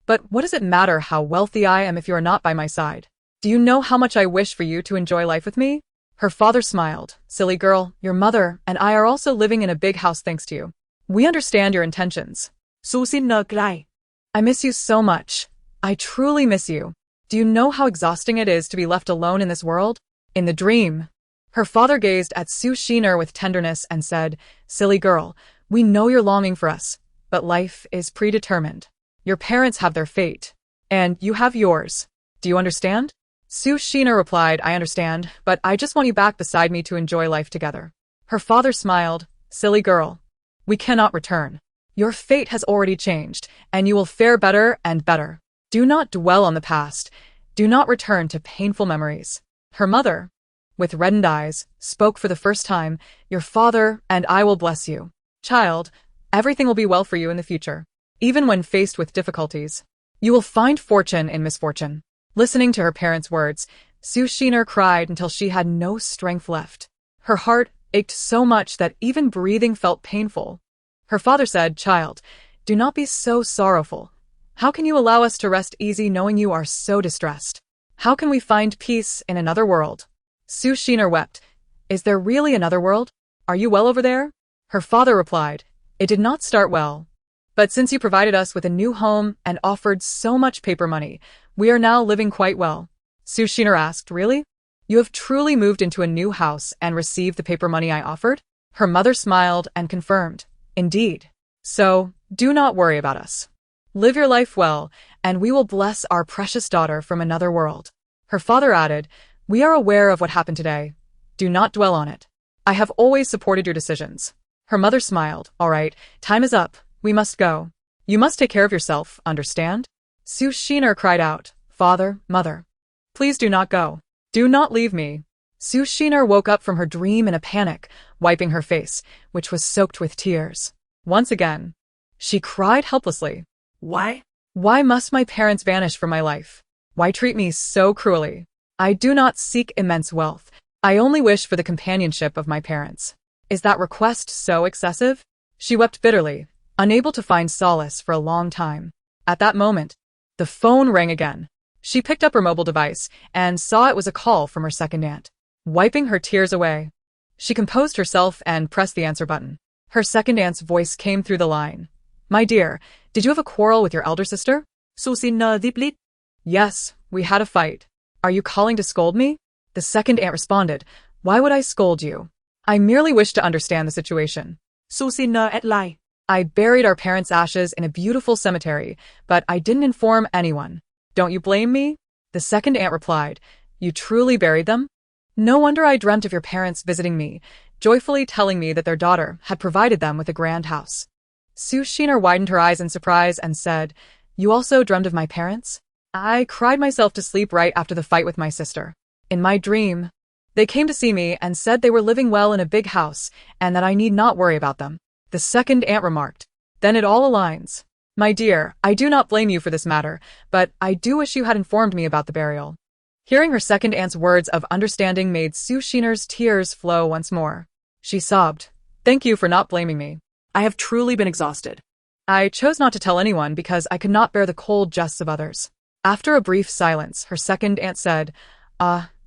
"But what does it matter how wealthy I am if you are not by my side? Do you know how much I wish for you to enjoy life with me?" Her father smiled, "Silly girl, your mother and I are also living in a big house thanks to you. We understand your intentions." Su Shiner cried. "I miss you so much. I truly miss you. Do you know how exhausting it is to be left alone in this world?" In the dream, her father gazed at Su Shiner with tenderness and said, "Silly girl, we know you're longing for us, but life is predetermined. Your parents have their fate, and you have yours. Do you understand?" Su Shiner replied, "I understand, but I just want you back beside me to enjoy life together." Her father smiled, "Silly girl, we cannot return. Your fate has already changed, and you will fare better and better. Do not dwell on the past. Do not return to painful memories." Her mother, with reddened eyes, spoke for the first time, "Your father and I will bless you. Child, everything will be well for you in the future. Even when faced with difficulties, you will find fortune in misfortune." Listening to her parents' words, Sue Sheener cried until she had no strength left. Her heart ached so much that even breathing felt painful. Her father said, "Child, do not be so sorrowful. How can you allow us to rest easy knowing you are so distressed? How can we find peace in another world?" Sue Sheener wept. "Is there really another world? Are you well over there?" Her father replied, "It did not start well. But since you provided us with a new home and offered so much paper money, we are now living quite well." Sue Sheener asked, "Really? You have truly moved into a new house and received the paper money I offered?" Her mother smiled and confirmed, "Indeed. So, do not worry about us. Live your life well, and we will bless our precious daughter from another world." Her father added, "We are aware of what happened today. Do not dwell on it. I have always supported your decisions." Her mother smiled. "All right, time is up. We must go. You must take care of yourself, understand?" Sue Sheener cried out, "Father, Mother, please do not go. Do not leave me." Sue Sheener woke up from her dream in a panic, wiping her face, which was soaked with tears. Once again, she cried helplessly. Why? Why must my parents vanish from my life? Why treat me so cruelly? I do not seek immense wealth. I only wish for the companionship of my parents. Is that request so excessive? She wept bitterly, unable to find solace for a long time. At that moment, the phone rang again. She picked up her mobile device and saw it was a call from her second aunt. Wiping her tears away, she composed herself and pressed the answer button. Her second aunt's voice came through the line. "My dear, did you have a quarrel with your elder sister?" Sue Sheener deeply. "Yes, we had a fight. Are you calling to scold me?" The second aunt responded, "Why would I scold you? I merely wish to understand the situation." Sue Sheener at lie. "I buried our parents' ashes in a beautiful cemetery, but I didn't inform anyone. Don't you blame me?" The second aunt replied, "You truly buried them? No wonder I dreamt of your parents visiting me, joyfully telling me that their daughter had provided them with a grand house." Sue Sheener widened her eyes in surprise and said, "You also dreamed of my parents?" "I cried myself to sleep right after the fight with my sister. In my dream, they came to see me and said they were living well in a big house and that I need not worry about them." The second aunt remarked, "Then it all aligns. My dear, I do not blame you for this matter, but I do wish you had informed me about the burial." Hearing her second aunt's words of understanding made Sue Sheener's tears flow once more. She sobbed, "Thank you for not blaming me. I have truly been exhausted. I chose not to tell anyone because I could not bear the cold jests of others." After a brief silence, her second aunt said,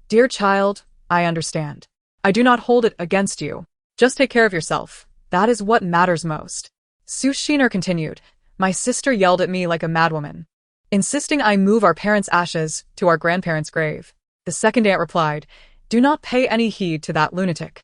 Dear child, I understand. I do not hold it against you. Just take care of yourself. That is what matters most." Sue Sheener continued, "My sister yelled at me like a madwoman, insisting I move our parents' ashes to our grandparents' grave." The second aunt replied, "Do not pay any heed to that lunatic.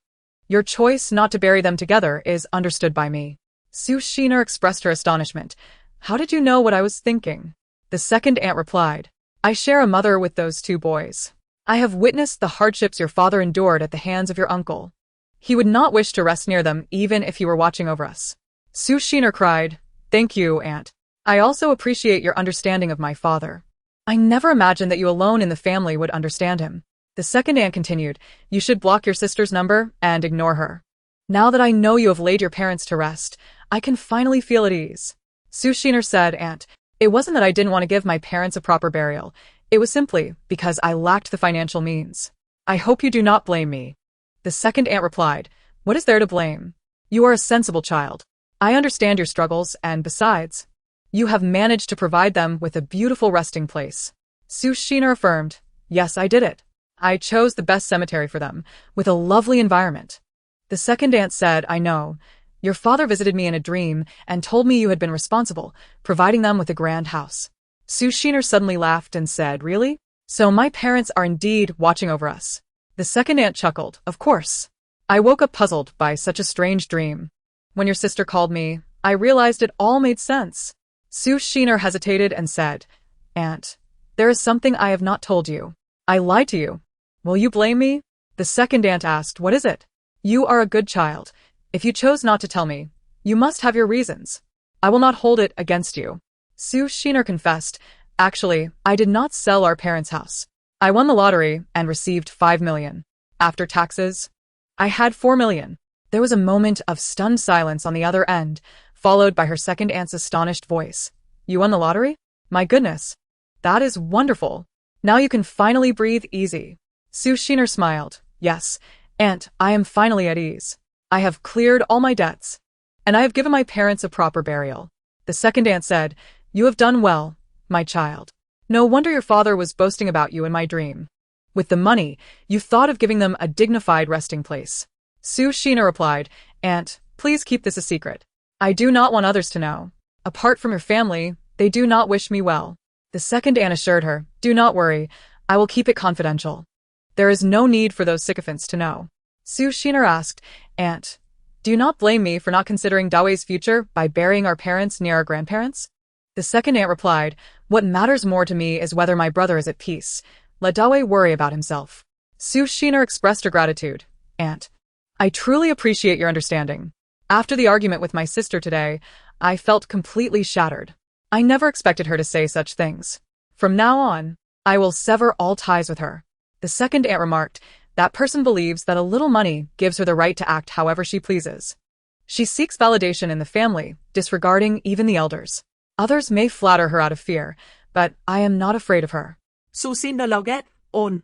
Your choice not to bury them together is understood by me." Sue Sheener expressed her astonishment. "How did you know what I was thinking?" The second aunt replied, "I share a mother with those two boys. I have witnessed the hardships your father endured at the hands of your uncle. He would not wish to rest near them even if he were watching over us." Sue Sheener cried, "Thank you, aunt. I also appreciate your understanding of my father. I never imagined that you alone in the family would understand him." The second aunt continued, "You should block your sister's number and ignore her. Now that I know you have laid your parents to rest, I can finally feel at ease." Sue Sheener said, "Aunt, it wasn't that I didn't want to give my parents a proper burial. It was simply because I lacked the financial means. I hope you do not blame me." The second aunt replied, "What is there to blame? You are a sensible child. I understand your struggles, and besides, you have managed to provide them with a beautiful resting place." Sue Sheener affirmed, "Yes, I did it. I chose the best cemetery for them, with a lovely environment." The second aunt said, "I know. Your father visited me in a dream and told me you had been responsible, providing them with a grand house." Sue Sheener suddenly laughed and said, "Really? So my parents are indeed watching over us." The second aunt chuckled, "Of course. I woke up puzzled by such a strange dream. When your sister called me, I realized it all made sense." Sue Sheener hesitated and said, "Aunt, there is something I have not told you. I lied to you. Will you blame me?" The second aunt asked, "What is it?" "You are a good child. If you chose not to tell me, you must have your reasons. I will not hold it against you." Sue Sheener confessed, "Actually, I did not sell our parents' house. I won the lottery and received $5 million. After taxes? I had 4 million. There was a moment of stunned silence on the other end, followed by her second aunt's astonished voice. You won the lottery? My goodness. That is wonderful. Now you can finally breathe easy. Sue Sheener smiled. Yes, Aunt, I am finally at ease. I have cleared all my debts. And I have given my parents a proper burial. The second aunt said, You have done well, my child. No wonder your father was boasting about you in my dream. With the money, you thought of giving them a dignified resting place. Sue Sheener replied, Aunt, please keep this a secret. I do not want others to know. Apart from your family, they do not wish me well. The second aunt assured her, Do not worry, I will keep it confidential. There is no need for those sycophants to know. Sue Sheener asked, Aunt, do you not blame me for not considering Dawe's future by burying our parents near our grandparents? The second aunt replied, What matters more to me is whether my brother is at peace. Let Dawe worry about himself. Sue Sheener expressed her gratitude. Aunt, I truly appreciate your understanding. After the argument with my sister today, I felt completely shattered. I never expected her to say such things. From now on, I will sever all ties with her. The second aunt remarked, That person believes that a little money gives her the right to act however she pleases. She seeks validation in the family, disregarding even the elders. Others may flatter her out of fear, but I am not afraid of her. Susin na lauget, on.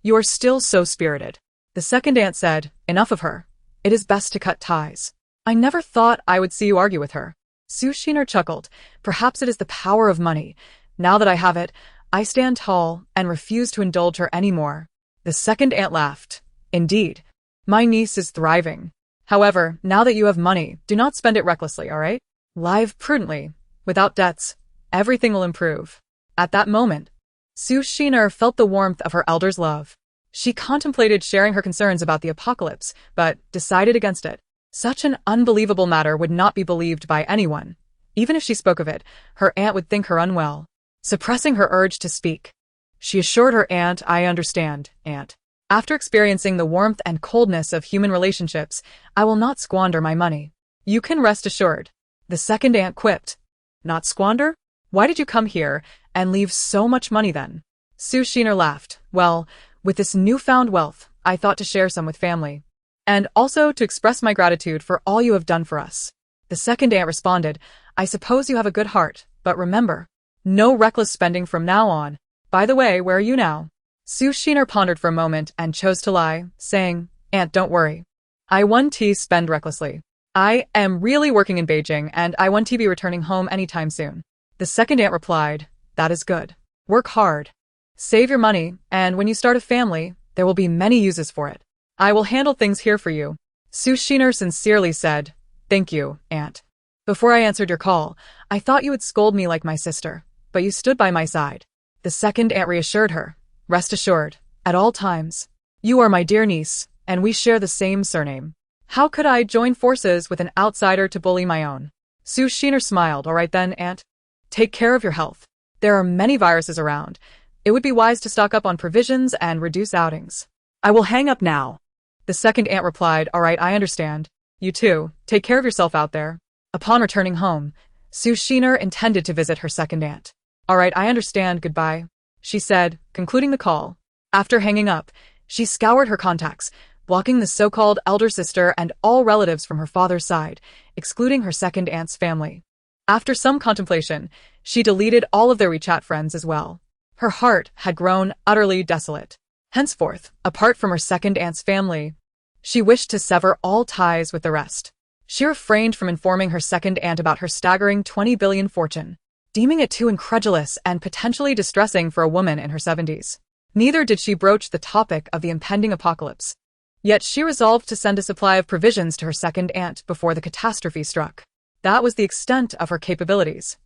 You are still so spirited. The second aunt said, Enough of her. It is best to cut ties. I never thought I would see you argue with her. Sue Sheener chuckled. Perhaps it is the power of money. Now that I have it, I stand tall and refuse to indulge her any more. The second aunt laughed. Indeed. My niece is thriving. However, now that you have money, do not spend it recklessly, all right? Live prudently. Without debts, everything will improve. At that moment, Sue Sheener felt the warmth of her elder's love. She contemplated sharing her concerns about the apocalypse, but decided against it. Such an unbelievable matter would not be believed by anyone. Even if she spoke of it, her aunt would think her unwell. Suppressing her urge to speak, she assured her aunt, I understand, aunt. After experiencing the warmth and coldness of human relationships, I will not squander my money. You can rest assured. The second aunt quipped. Not squander? Why did you come here and leave so much money then? Sue Sheener laughed. Well, with this newfound wealth, I thought to share some with family. And also to express my gratitude for all you have done for us. The second aunt responded, I suppose you have a good heart, but remember, no reckless spending from now on. By the way, where are you now? Sue Sheener pondered for a moment and chose to lie, saying, Aunt, don't worry. I won't spend recklessly. I am really working in Beijing and I won't be returning home anytime soon. The second aunt replied, That is good. Work hard. Save your money, and when you start a family, there will be many uses for it. I will handle things here for you. Sue Sheener sincerely said, Thank you, Aunt. Before I answered your call, I thought you would scold me like my sister, but you stood by my side. The second aunt reassured her, Rest assured, at all times. You are my dear niece, and we share the same surname. How could I join forces with an outsider to bully my own? Sue Sheener smiled. All right then, Aunt. Take care of your health. There are many viruses around. It would be wise to stock up on provisions and reduce outings. I will hang up now. The second aunt replied, All right, I understand. You too, take care of yourself out there. Upon returning home, Sue Sheener intended to visit her second aunt. All right, I understand, goodbye, she said, concluding the call. After hanging up, she scoured her contacts, blocking the so-called elder sister and all relatives from her father's side, excluding her second aunt's family. After some contemplation, she deleted all of their WeChat friends as well. Her heart had grown utterly desolate. Henceforth, apart from her second aunt's family, she wished to sever all ties with the rest. She refrained from informing her second aunt about her staggering 20 billion fortune, deeming it too incredulous and potentially distressing for a woman in her 70s. Neither did she broach the topic of the impending apocalypse. Yet she resolved to send a supply of provisions to her second aunt before the catastrophe struck. That was the extent of her capabilities.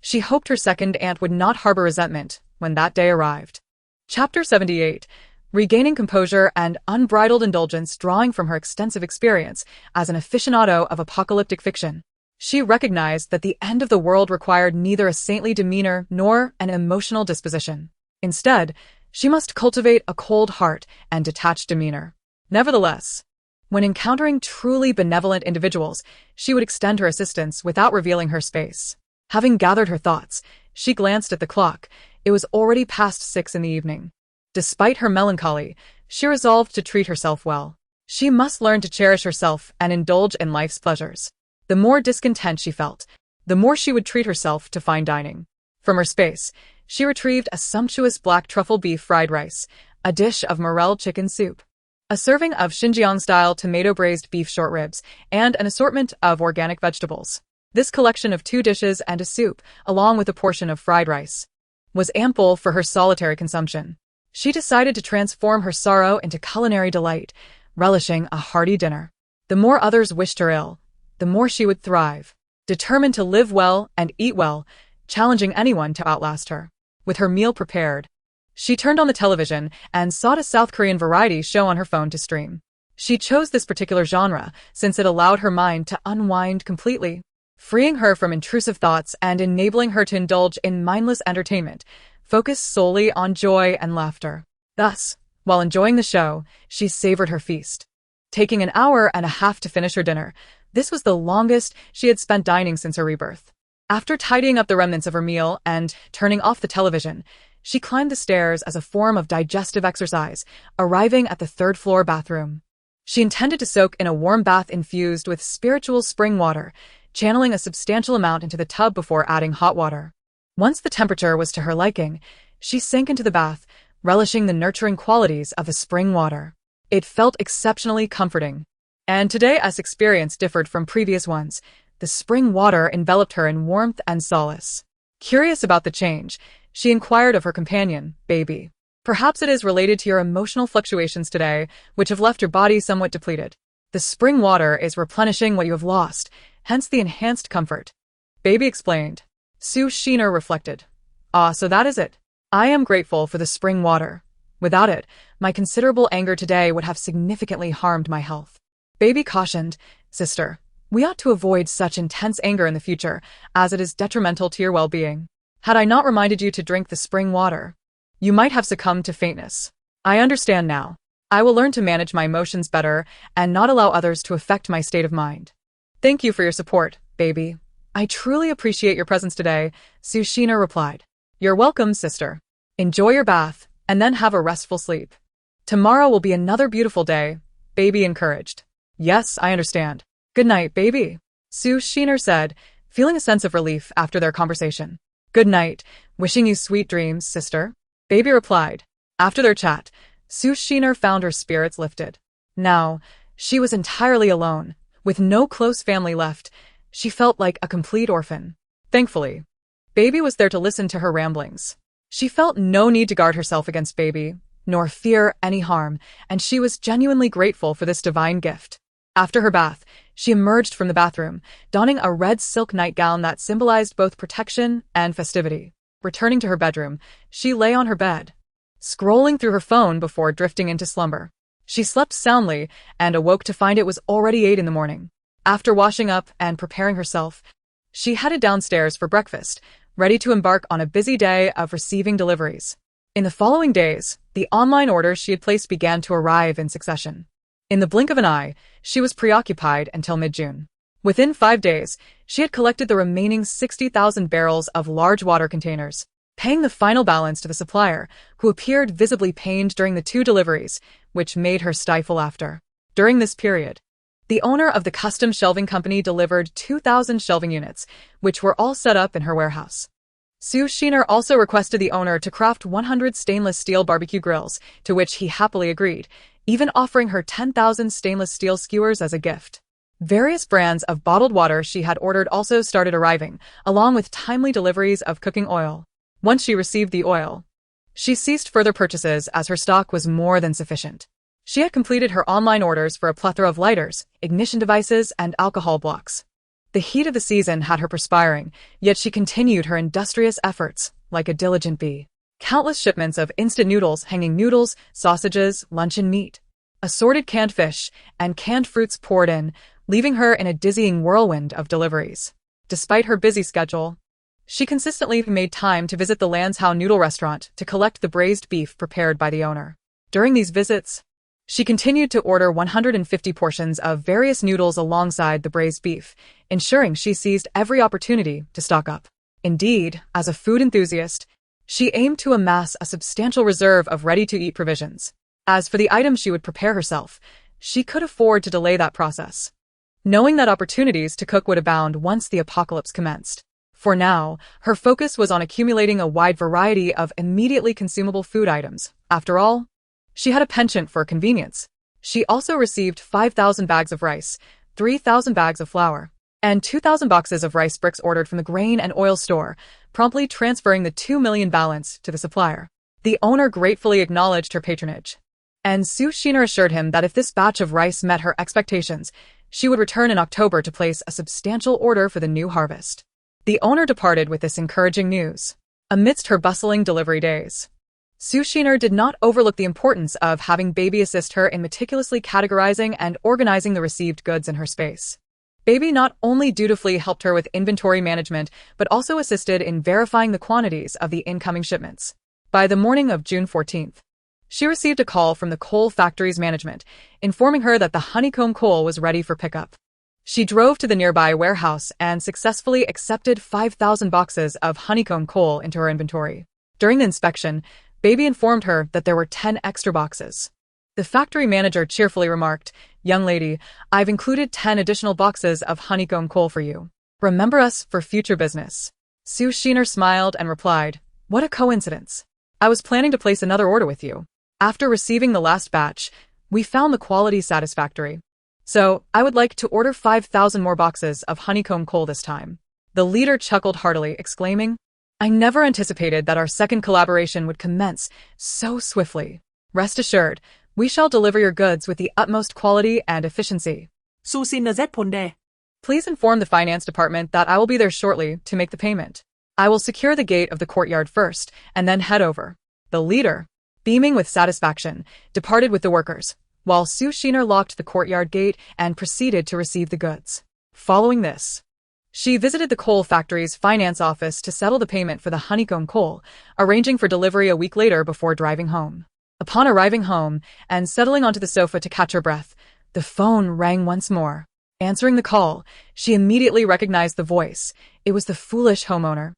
She hoped her second aunt would not harbor resentment when that day arrived. Chapter 78. Regaining composure and unbridled indulgence drawing from her extensive experience as an aficionado of apocalyptic fiction. She recognized that the end of the world required neither a saintly demeanor nor an emotional disposition. Instead, she must cultivate a cold heart and detached demeanor. Nevertheless, when encountering truly benevolent individuals, she would extend her assistance without revealing her space. Having gathered her thoughts, she glanced at the clock. It was already past 6 in the evening. Despite her melancholy, She resolved to treat herself well. She must learn to cherish herself and indulge in life's pleasures. The more discontent she felt, the more she would treat herself to fine dining. From her space, she retrieved a sumptuous black truffle beef fried rice, a dish of morel chicken soup, a serving of Xinjiang-style tomato-braised beef short ribs, and an assortment of organic vegetables. This collection of 2 dishes and a soup, along with a portion of fried rice, was ample for her solitary consumption. She decided to transform her sorrow into culinary delight, relishing a hearty dinner. The more others wished her ill, the more she would thrive, determined to live well and eat well, challenging anyone to outlast her. With her meal prepared, she turned on the television and sought a South Korean variety show on her phone to stream. She chose this particular genre since it allowed her mind to unwind completely, freeing her from intrusive thoughts and enabling her to indulge in mindless entertainment, focused solely on joy and laughter. Thus, while enjoying the show, she savored her feast. Taking an hour and a half to finish her dinner, this was the longest she had spent dining since her rebirth. After tidying up the remnants of her meal and turning off the television, she climbed the stairs as a form of digestive exercise, arriving at the 3rd-floor bathroom. She intended to soak in a warm bath infused with spiritual spring water, channeling a substantial amount into the tub before adding hot water. Once the temperature was to her liking, she sank into the bath, relishing the nurturing qualities of the spring water. It felt exceptionally comforting. And today, as experience differed from previous ones, the spring water enveloped her in warmth and solace. Curious about the change, she inquired of her companion, Baby. Perhaps it is related to your emotional fluctuations today, which have left your body somewhat depleted. The spring water is replenishing what you have lost, hence the enhanced comfort. Baby explained. Su Shiner reflected. Ah, so that is it. I am grateful for the spring water. Without it, my considerable anger today would have significantly harmed my health. Baby cautioned, Sister, we ought to avoid such intense anger in the future, as it is detrimental to your well-being. Had I not reminded you to drink the spring water, you might have succumbed to faintness. I understand now. I will learn to manage my emotions better and not allow others to affect my state of mind. Thank you for your support, Baby. I truly appreciate your presence today, Su Shiner replied. You're welcome, sister. Enjoy your bath, and then have a restful sleep. Tomorrow will be another beautiful day, Baby encouraged. Yes, I understand. Good night, Baby, Su Shiner said, feeling a sense of relief after their conversation. Good night, wishing you sweet dreams, sister, Baby replied. After their chat, Su Shiner found her spirits lifted. Now, she was entirely alone, with no close family left. She felt like a complete orphan. Thankfully, Baby was there to listen to her ramblings. She felt no need to guard herself against Baby, nor fear any harm, and she was genuinely grateful for this divine gift. After her bath, she emerged from the bathroom, donning a red silk nightgown that symbolized both protection and festivity. Returning to her bedroom, she lay on her bed, scrolling through her phone before drifting into slumber. She slept soundly and awoke to find it was already 8 in the morning. After washing up and preparing herself, she headed downstairs for breakfast, ready to embark on a busy day of receiving deliveries. In the following days, the online orders she had placed began to arrive in succession. In the blink of an eye, she was preoccupied until mid-June. Within 5 days, she had collected the remaining 60,000 barrels of large water containers, paying the final balance to the supplier, who appeared visibly pained during the 2 deliveries, which made her stifle laughter. During this period, the owner of the custom shelving company delivered 2,000 shelving units, which were all set up in her warehouse. Su Shiner also requested the owner to craft 100 stainless steel barbecue grills, to which he happily agreed, even offering her 10,000 stainless steel skewers as a gift. Various brands of bottled water she had ordered also started arriving, along with timely deliveries of cooking oil. Once she received the oil, she ceased further purchases as her stock was more than sufficient. She had completed her online orders for a plethora of lighters, ignition devices, and alcohol blocks. The heat of the season had her perspiring, yet she continued her industrious efforts, like a diligent bee. Countless shipments of instant noodles, hanging noodles, sausages, luncheon meat, assorted canned fish, and canned fruits poured in, leaving her in a dizzying whirlwind of deliveries. Despite her busy schedule, she consistently made time to visit the Lanshow Noodle restaurant to collect the braised beef prepared by the owner. During these visits, she continued to order 150 portions of various noodles alongside the braised beef, ensuring she seized every opportunity to stock up. Indeed, as a food enthusiast, she aimed to amass a substantial reserve of ready-to-eat provisions. As for the items she would prepare herself, she could afford to delay that process, knowing that opportunities to cook would abound once the apocalypse commenced. For now, her focus was on accumulating a wide variety of immediately consumable food items. After all, she had a penchant for convenience. She also received 5,000 bags of rice, 3,000 bags of flour, and 2,000 boxes of rice bricks ordered from the grain and oil store, promptly transferring the 2 million balance to the supplier. The owner gratefully acknowledged her patronage, and Su Shiner assured him that if this batch of rice met her expectations, she would return in October to place a substantial order for the new harvest. The owner departed with this encouraging news. Amidst her bustling delivery days, Su Shiner did not overlook the importance of having Baby assist her in meticulously categorizing and organizing the received goods in her space. Baby not only dutifully helped her with inventory management, but also assisted in verifying the quantities of the incoming shipments. By the morning of June 14th, she received a call from the coal factory's management, informing her that the honeycomb coal was ready for pickup. She drove to the nearby warehouse and successfully accepted 5,000 boxes of honeycomb coal into her inventory. During the inspection, Baby informed her that there were 10 extra boxes. The factory manager cheerfully remarked, "Young lady, I've included 10 additional boxes of honeycomb coal for you. Remember us for future business." Su Shiner smiled and replied, "What a coincidence. I was planning to place another order with you. After receiving the last batch, we found the quality satisfactory. So, I would like to order 5,000 more boxes of honeycomb coal this time." The leader chuckled heartily, exclaiming, "I never anticipated that our second collaboration would commence so swiftly. Rest assured, we shall deliver your goods with the utmost quality and efficiency. Su Shiner rất 본데. Please inform the finance department that I will be there shortly to make the payment. I will secure the gate of the courtyard first, and then head over." The leader, beaming with satisfaction, departed with the workers, while Su Shiner locked the courtyard gate and proceeded to receive the goods. Following this, she visited the coal factory's finance office to settle the payment for the honeycomb coal, arranging for delivery a week later before driving home. Upon arriving home and settling onto the sofa to catch her breath, the phone rang once more. Answering the call, she immediately recognized the voice. It was the foolish homeowner,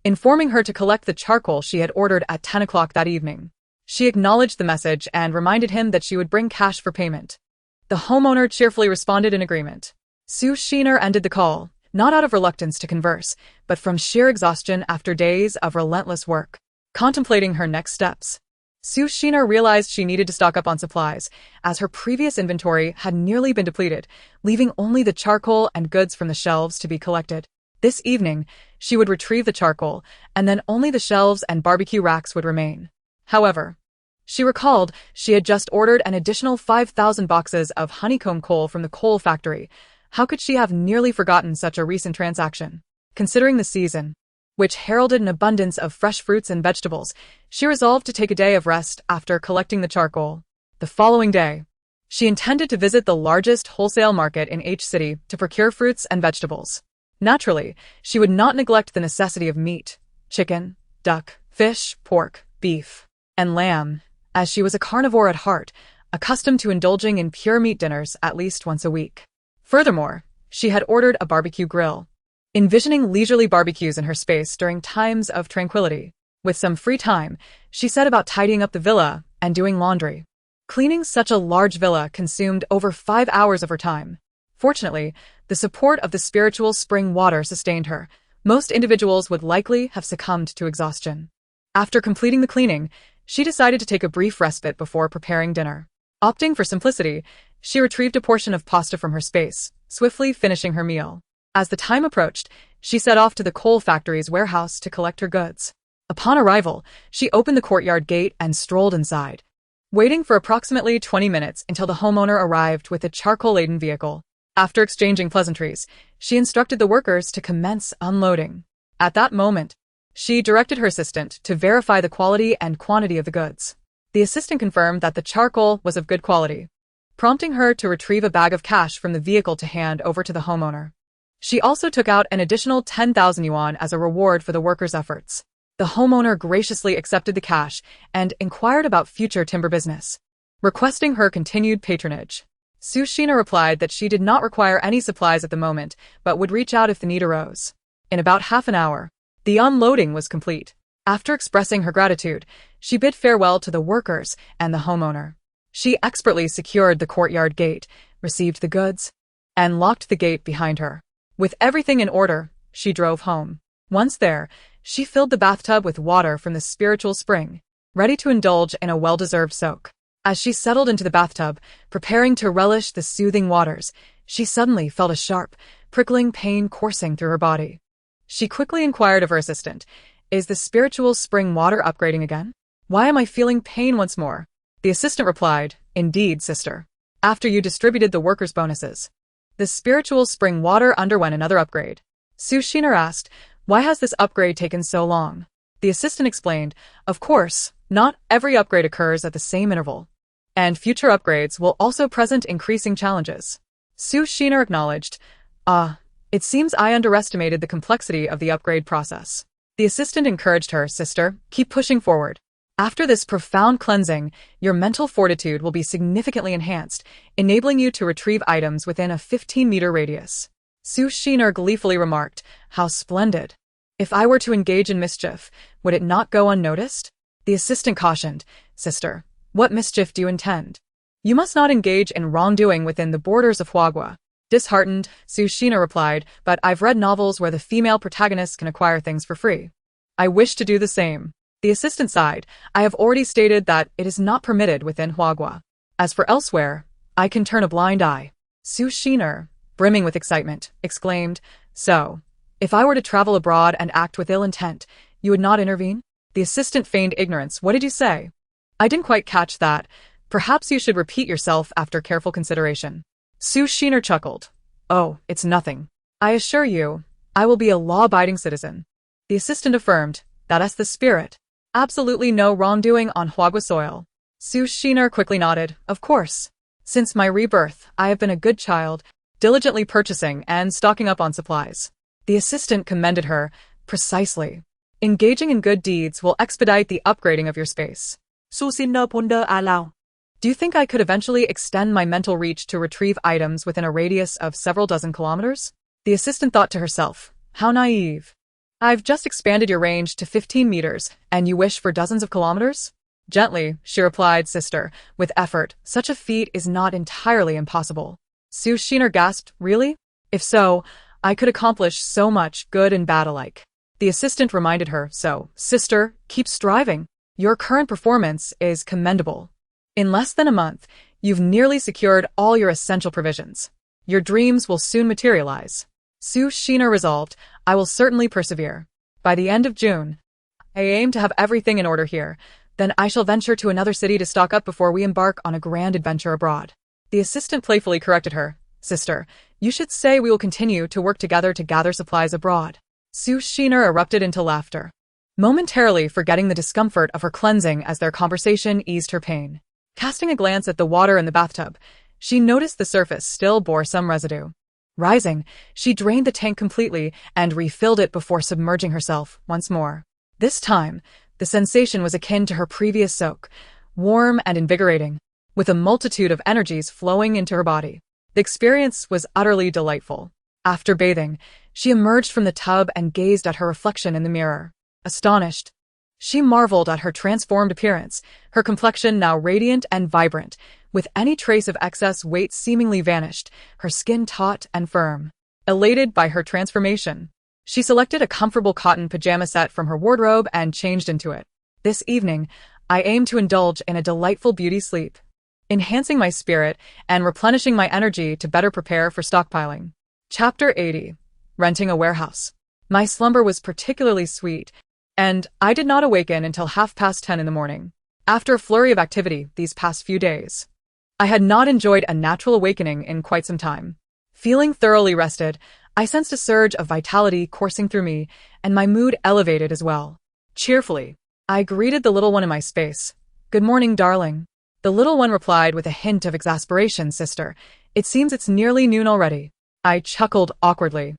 informing her to collect the charcoal she had ordered at 10 o'clock that evening. She acknowledged the message and reminded him that she would bring cash for payment. The homeowner cheerfully responded in agreement. Su Shiner ended the call, not out of reluctance to converse, but from sheer exhaustion after days of relentless work. Contemplating her next steps, Su Shiner realized she needed to stock up on supplies, as her previous inventory had nearly been depleted, leaving only the charcoal and goods from the shelves to be collected. This evening, she would retrieve the charcoal, and then only the shelves and barbecue racks would remain. However, she recalled she had just ordered an additional 5,000 boxes of honeycomb coal from the coal factory. How could she have nearly forgotten such a recent transaction? Considering the season, which heralded an abundance of fresh fruits and vegetables, she resolved to take a day of rest after collecting the charcoal. The following day, she intended to visit the largest wholesale market in H City to procure fruits and vegetables. Naturally, she would not neglect the necessity of meat, chicken, duck, fish, pork, beef, and lamb, as she was a carnivore at heart, accustomed to indulging in pure meat dinners at least once a week. Furthermore, she had ordered a barbecue grill, envisioning leisurely barbecues in her space during times of tranquility. With some free time, she set about tidying up the villa and doing laundry. Cleaning such a large villa consumed over 5 hours of her time. Fortunately, the support of the spiritual spring water sustained her. Most individuals would likely have succumbed to exhaustion. After completing the cleaning, she decided to take a brief respite before preparing dinner. Opting for simplicity, she retrieved a portion of pasta from her space, swiftly finishing her meal. As the time approached, she set off to the coal factory's warehouse to collect her goods. Upon arrival, she opened the courtyard gate and strolled inside, waiting for approximately 20 minutes until the homeowner arrived with a charcoal-laden vehicle. After exchanging pleasantries, she instructed the workers to commence unloading. At that moment, she directed her assistant to verify the quality and quantity of the goods. The assistant confirmed that the charcoal was of good quality, prompting her to retrieve a bag of cash from the vehicle to hand over to the homeowner. She also took out an additional 10,000 yuan as a reward for the workers' efforts. The homeowner graciously accepted the cash and inquired about future timber business, requesting her continued patronage. Su Shiner replied that she did not require any supplies at the moment, but would reach out if the need arose. In about half an hour, the unloading was complete. After expressing her gratitude, she bid farewell to the workers and the homeowner. She expertly secured the courtyard gate, received the goods, and locked the gate behind her. With everything in order, she drove home. Once there, she filled the bathtub with water from the spiritual spring, ready to indulge in a well-deserved soak. As she settled into the bathtub, preparing to relish the soothing waters, she suddenly felt a sharp, prickling pain coursing through her body. She quickly inquired of her assistant, "Is the spiritual spring water upgrading again? Why am I feeling pain once more?" The assistant replied, "Indeed, sister. After you distributed the workers' bonuses, the spiritual spring water underwent another upgrade." Su Shiner asked, "Why has this upgrade taken so long?" The assistant explained, "Of course, not every upgrade occurs at the same interval, and future upgrades will also present increasing challenges." Su Shiner acknowledged, It seems I underestimated the complexity of the upgrade process." The assistant encouraged her, "Sister, keep pushing forward. After this profound cleansing, your mental fortitude will be significantly enhanced, enabling you to retrieve items within a 15-meter radius." Su Shiner gleefully remarked, "How splendid. If I were to engage in mischief, would it not go unnoticed?" The assistant cautioned, "Sister, what mischief do you intend? You must not engage in wrongdoing within the borders of Huagua." Disheartened, Su Shiner replied, "But I've read novels where the female protagonists can acquire things for free. I wish to do the same." The assistant sighed, "I have already stated that it is not permitted within Huagua. As for elsewhere, I can turn a blind eye." Su Shiner, brimming with excitement, exclaimed, "So, if I were to travel abroad and act with ill intent, you would not intervene?" The assistant feigned ignorance. "What did you say? I didn't quite catch that. Perhaps you should repeat yourself after careful consideration." Su Shiner chuckled. "Oh, it's nothing. I assure you, I will be a law-abiding citizen." The assistant affirmed, "That's the spirit. Absolutely no wrongdoing on Huagua soil." Su Shiner quickly nodded, "Of course. Since my rebirth, I have been a good child, diligently purchasing and stocking up on supplies." The assistant commended her. "Precisely. Engaging in good deeds will expedite the upgrading of your space." Su Shiner ponder aloud. "Do you think I could eventually extend my mental reach to retrieve items within a radius of several dozen kilometers?" The assistant thought to herself, "How naive. I've just expanded your range to 15 meters, and you wish for dozens of kilometers?" "Gently," she replied, "Sister, with effort, such a feat is not entirely impossible." Su Shiner gasped, "Really? If so, I could accomplish so much, good and bad alike." The assistant reminded her, "So, sister, keep striving. Your current performance is commendable. In less than a month, you've nearly secured all your essential provisions. Your dreams will soon materialize." Su Shiner resolved, "I will certainly persevere. By the end of June, I aim to have everything in order here. Then I shall venture to another city to stock up before we embark on a grand adventure abroad." The assistant playfully corrected her, "Sister, you should say we will continue to work together to gather supplies abroad." Su Shiner erupted into laughter, momentarily forgetting the discomfort of her cleansing as their conversation eased her pain. Casting a glance at the water in the bathtub, she noticed the surface still bore some residue. Rising, she drained the tank completely and refilled it before submerging herself once more. This time, the sensation was akin to her previous soak, warm and invigorating, with a multitude of energies flowing into her body. The experience was utterly delightful. After bathing, she emerged from the tub and gazed at her reflection in the mirror. Astonished, she marveled at her transformed appearance, her complexion now radiant and vibrant, with any trace of excess weight seemingly vanished, her skin taut and firm. Elated by her transformation, she selected a comfortable cotton pajama set from her wardrobe and changed into it. "This evening, I aim to indulge in a delightful beauty sleep, enhancing my spirit and replenishing my energy to better prepare for stockpiling." Chapter 80. Renting a warehouse. My slumber was particularly sweet, and I did not awaken until 10:30 in the morning. After a flurry of activity these past few days, I had not enjoyed a natural awakening in quite some time. Feeling thoroughly rested, I sensed a surge of vitality coursing through me, and my mood elevated as well. Cheerfully, I greeted the little one in my space. "Good morning, darling." The little one replied with a hint of exasperation, "Sister, it seems it's nearly noon already." I chuckled awkwardly.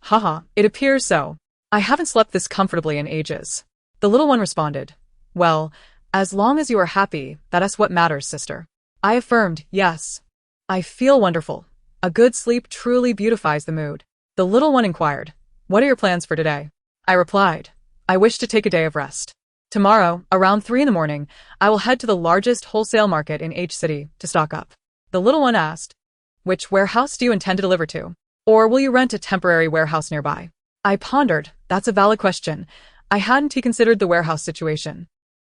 "Haha, it appears so. I haven't slept this comfortably in ages." The little one responded, "Well, as long as you are happy, that's what matters, sister." I affirmed, "Yes. I feel wonderful. A good sleep truly beautifies the mood." The little one inquired, "What are your plans for today?" I replied, "I wish to take a day of rest. Tomorrow, around 3 in the morning, I will head to the largest wholesale market in H City to stock up. The little one asked, which warehouse do you intend to deliver to? Or will you rent a temporary warehouse nearby? I pondered. That's a valid question. I hadn't considered the warehouse situation.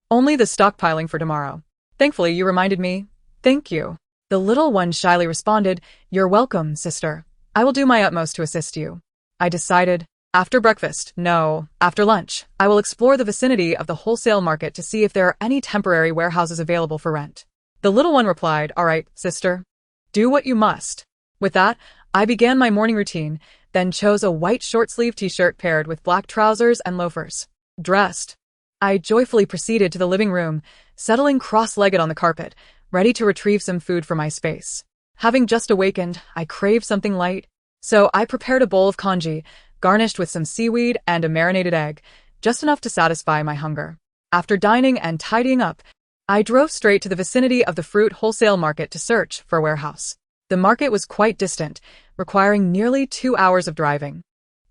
Only the stockpiling for tomorrow. Thankfully, you reminded me. Thank you. The little one shyly responded, You're welcome, sister. I will do my utmost to assist you. I decided, after breakfast, no, after lunch, I will explore the vicinity of the wholesale market to see if there are any temporary warehouses available for rent. The little one replied, All right, sister. Do what you must. With that, I began my morning routine, then chose a white short-sleeved t-shirt paired with black trousers and loafers. Dressed, I joyfully proceeded to the living room, settling cross-legged on the carpet, ready to retrieve some food from my space. Having just awakened, I craved something light, so I prepared a bowl of congee, garnished with some seaweed and a marinated egg, just enough to satisfy my hunger. After dining and tidying up, I drove straight to the vicinity of the fruit wholesale market to search for a warehouse. The market was quite distant, requiring nearly 2 hours of driving.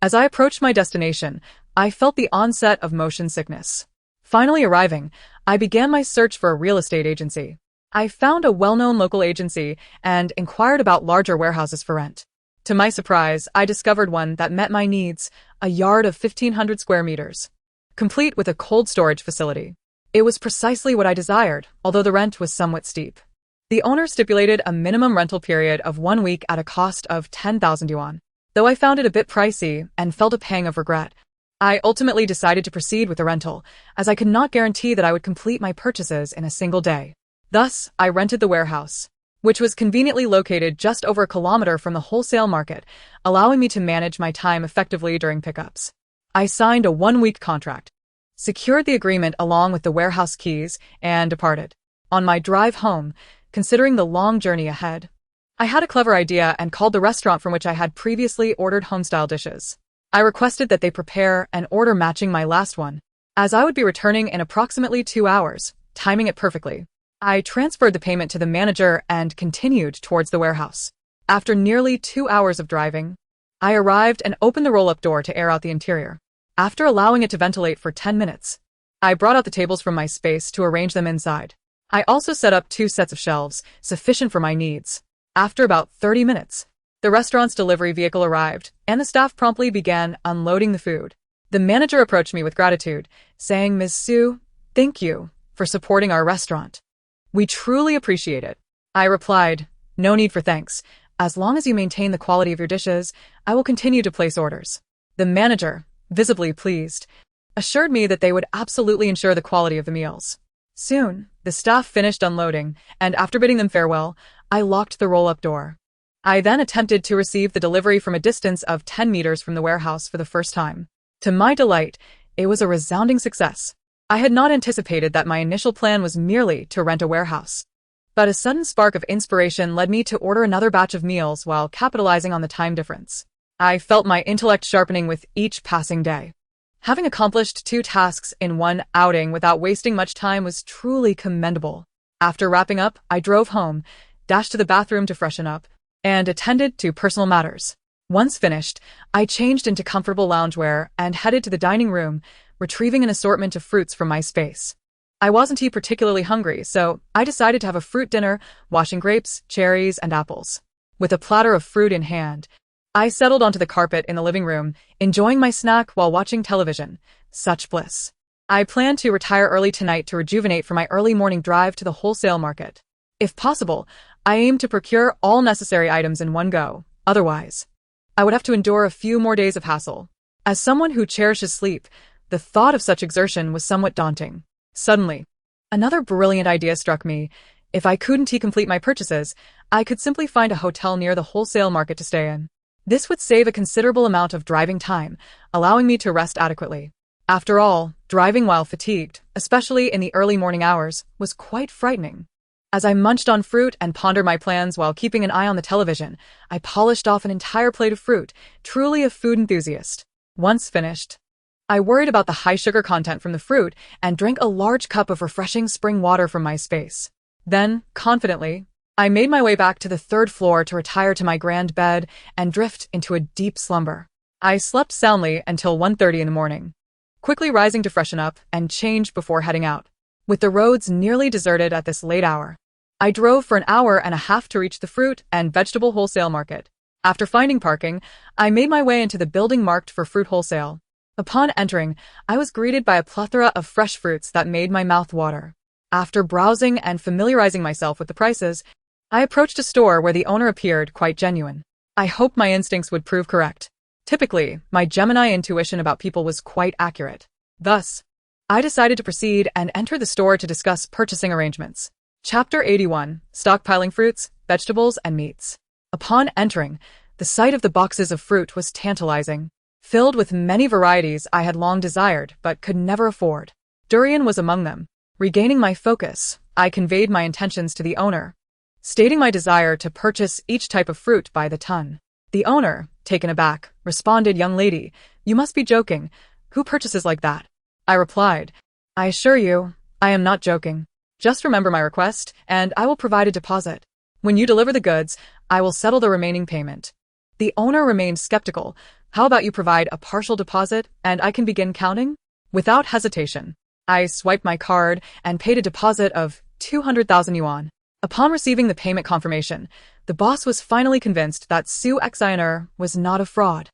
As I approached my destination, I felt the onset of motion sickness. Finally arriving, I began my search for a real estate agency. I found a well-known local agency and inquired about larger warehouses for rent. To my surprise, I discovered one that met my needs, a yard of 1,500 square meters, complete with a cold storage facility. It was precisely what I desired, although the rent was somewhat steep. The owner stipulated a minimum rental period of 1 week at a cost of 10,000 yuan. Though I found it a bit pricey and felt a pang of regret, I ultimately decided to proceed with the rental, as I could not guarantee that I would complete my purchases in a single day. Thus, I rented the warehouse, which was conveniently located just over a kilometer from the wholesale market, allowing me to manage my time effectively during pickups. I signed a 1-week contract, secured the agreement along with the warehouse keys, and departed. On my drive home, considering the long journey ahead, I had a clever idea and called the restaurant from which I had previously ordered home-style dishes. I requested that they prepare an order matching my last one, as I would be returning in approximately 2 hours, timing it perfectly. I transferred the payment to the manager and continued towards the warehouse. After nearly 2 hours of driving, I arrived and opened the roll-up door to air out the interior. After allowing it to ventilate for 10 minutes, I brought out the tables from my space to arrange them inside. I also set up 2 sets of shelves, sufficient for my needs. After about 30 minutes, the restaurant's delivery vehicle arrived, and the staff promptly began unloading the food. The manager approached me with gratitude, saying, Ms. Su, thank you for supporting our restaurant. We truly appreciate it. I replied, No need for thanks. As long as you maintain the quality of your dishes, I will continue to place orders. The manager, visibly pleased, assured me that they would absolutely ensure the quality of the meals. Soon, the staff finished unloading, and after bidding them farewell, I locked the roll-up door. I then attempted to receive the delivery from a distance of 10 meters from the warehouse for the first time. To my delight, it was a resounding success. I had not anticipated that my initial plan was merely to rent a warehouse. But a sudden spark of inspiration led me to order another batch of meals while capitalizing on the time difference. I felt my intellect sharpening with each passing day. Having accomplished 2 tasks in one outing without wasting much time was truly commendable. After wrapping up, I drove home, dashed to the bathroom to freshen up, and attended to personal matters. Once finished, I changed into comfortable loungewear and headed to the dining room, retrieving an assortment of fruits from my space. I wasn't particularly hungry, so I decided to have a fruit dinner, washing grapes, cherries, and apples. With a platter of fruit in hand, I settled onto the carpet in the living room, enjoying my snack while watching television. Such bliss. I plan to retire early tonight to rejuvenate for my early morning drive to the wholesale market. If possible, I aim to procure all necessary items in one go. Otherwise, I would have to endure a few more days of hassle. As someone who cherishes sleep, the thought of such exertion was somewhat daunting. Suddenly, another brilliant idea struck me. If I couldn't complete my purchases, I could simply find a hotel near the wholesale market to stay in. This would save a considerable amount of driving time, allowing me to rest adequately. After all, driving while fatigued, especially in the early morning hours, was quite frightening. As I munched on fruit and pondered my plans while keeping an eye on the television, I polished off an entire plate of fruit, truly a food enthusiast. Once finished, I worried about the high sugar content from the fruit and drank a large cup of refreshing spring water from my space. Then, confidently, I made my way back to the 3rd floor to retire to my grand bed and drift into a deep slumber. I slept soundly until 1:30 in the morning. quickly rising to freshen up and change before heading out. With the roads nearly deserted at this late hour, I drove for an hour and a half to reach the fruit and vegetable wholesale market. After finding parking, I made my way into the building marked for fruit wholesale. Upon entering, I was greeted by a plethora of fresh fruits that made my mouth water. After browsing and familiarizing myself with the prices, I approached a store where the owner appeared quite genuine. I hoped my instincts would prove correct. Typically, my Gemini intuition about people was quite accurate. Thus, I decided to proceed and enter the store to discuss purchasing arrangements. Chapter 81: Stockpiling Fruits, Vegetables, and Meats. Upon entering, the sight of the boxes of fruit was tantalizing, filled with many varieties I had long desired but could never afford. Durian was among them. Regaining my focus, I conveyed my intentions to the owner, stating my desire to purchase each type of fruit by the ton. The owner, taken aback, responded, "Young lady, you must be joking. Who purchases like that?" I replied, "I assure you, I am not joking. Just remember my request, and I will provide a deposit. When you deliver the goods, I will settle the remaining payment." The owner remained skeptical. "How about you provide a partial deposit, and I can begin counting?" Without hesitation, I swiped my card and paid a deposit of 200,000 yuan. Upon receiving the payment confirmation, the boss was finally convinced that Su Xiner was not a fraud,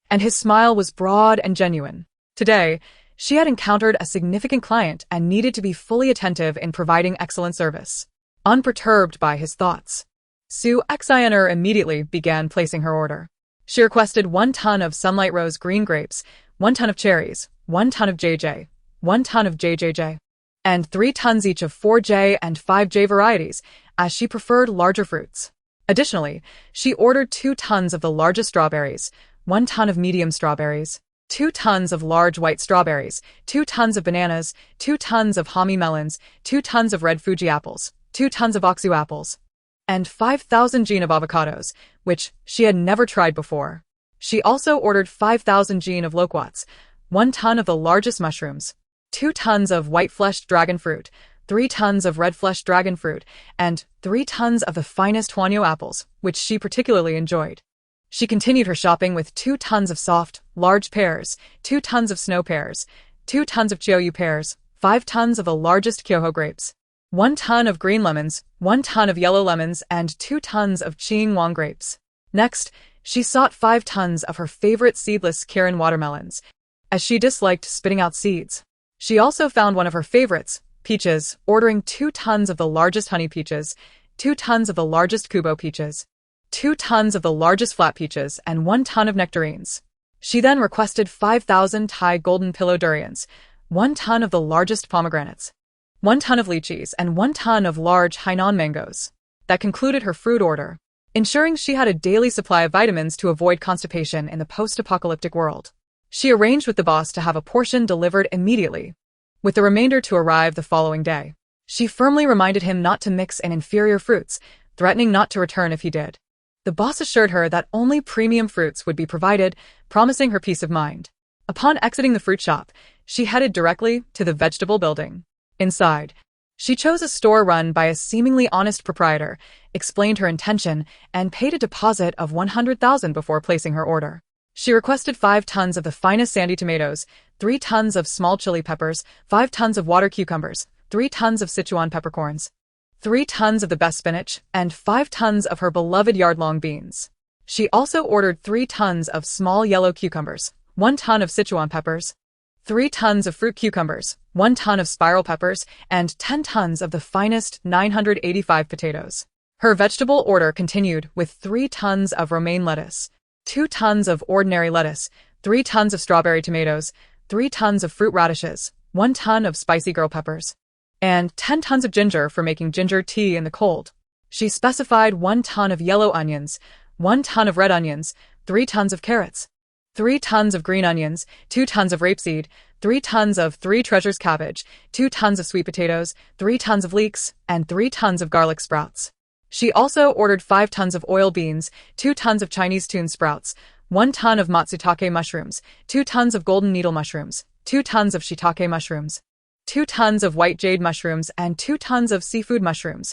and his smile was broad and genuine. Today, she had encountered a significant client and needed to be fully attentive in providing excellent service. Unperturbed by his thoughts, Su Xiner immediately began placing her order. She requested 1 ton of Sunlight Rose green grapes, 1 ton of cherries, 1 ton of JJ, 1 ton of JJJ, and 3 tons each of 4J and 5J varieties, as she preferred larger fruits. Additionally, she ordered 2 tons of the largest strawberries, 1 ton of medium strawberries, 2 tons of large white strawberries, 2 tons of bananas, 2 tons of Hami melons, 2 tons of red Fuji apples, 2 tons of Oxu apples, and 5,000 gene of avocados, which she had never tried before. She also ordered 5,000 gene of loquats, 1 ton of the largest mushrooms, 2 tons of white-fleshed dragon fruit, 3 tons of red-fleshed dragon fruit, and 3 tons of the finest Huanyo apples, which she particularly enjoyed. She continued her shopping with 2 tons of soft, large pears, 2 tons of snow pears, 2 tons of Chiaoyu pears, 5 tons of the largest Kyoho grapes, 1 ton of green lemons, 1 ton of yellow lemons, and 2 tons of Qingwang grapes. Next, she sought 5 tons of her favorite seedless Kirin watermelons, as she disliked spitting out seeds. She also found one of her favorites, peaches, ordering 2 tons of the largest honey peaches, 2 tons of the largest Kubo peaches, 2 tons of the largest flat peaches, and 1 ton of nectarines. She then requested 5,000 Thai golden pillow durians, 1 ton of the largest pomegranates, 1 ton of lychees, and 1 ton of large Hainan mangoes. That concluded her fruit order, ensuring she had a daily supply of vitamins to avoid constipation in the post-apocalyptic world. She arranged with the boss to have a portion delivered immediately, with the remainder to arrive the following day. She firmly reminded him not to mix in inferior fruits, threatening not to return if he did. The boss assured her that only premium fruits would be provided, promising her peace of mind. Upon exiting the fruit shop, she headed directly to the vegetable building. Inside, she chose a store run by a seemingly honest proprietor, explained her intention, and paid a deposit of 100,000 before placing her order. She requested 5 tons of the finest sandy tomatoes, 3 tons of small chili peppers, 5 tons of water cucumbers, 3 tons of Sichuan peppercorns, 3 tons of the best spinach, and 5 tons of her beloved yard-long beans. She also ordered 3 tons of small yellow cucumbers, 1 ton of Sichuan peppers, 3 tons of fruit cucumbers, 1 ton of spiral peppers, and 10 tons of the finest 985 potatoes. Her vegetable order continued with 3 tons of romaine lettuce, 2 tons of ordinary lettuce, 3 tons of strawberry tomatoes, 3 tons of fruit radishes, 1 ton of spicy girl peppers, and 10 tons of ginger for making ginger tea in the cold. She specified 1 ton of yellow onions, 1 ton of red onions, 3 tons of carrots, 3 tons of green onions, 2 tons of rapeseed, 3 tons of 3 treasures cabbage, 2 tons of sweet potatoes, 3 tons of leeks, and 3 tons of garlic sprouts. She also ordered 5 tons of oil beans, 2 tons of Chinese tune sprouts, 1 ton of matsutake mushrooms, 2 tons of golden needle mushrooms, 2 tons of shiitake mushrooms, 2 tons of white jade mushrooms, and 2 tons of seafood mushrooms,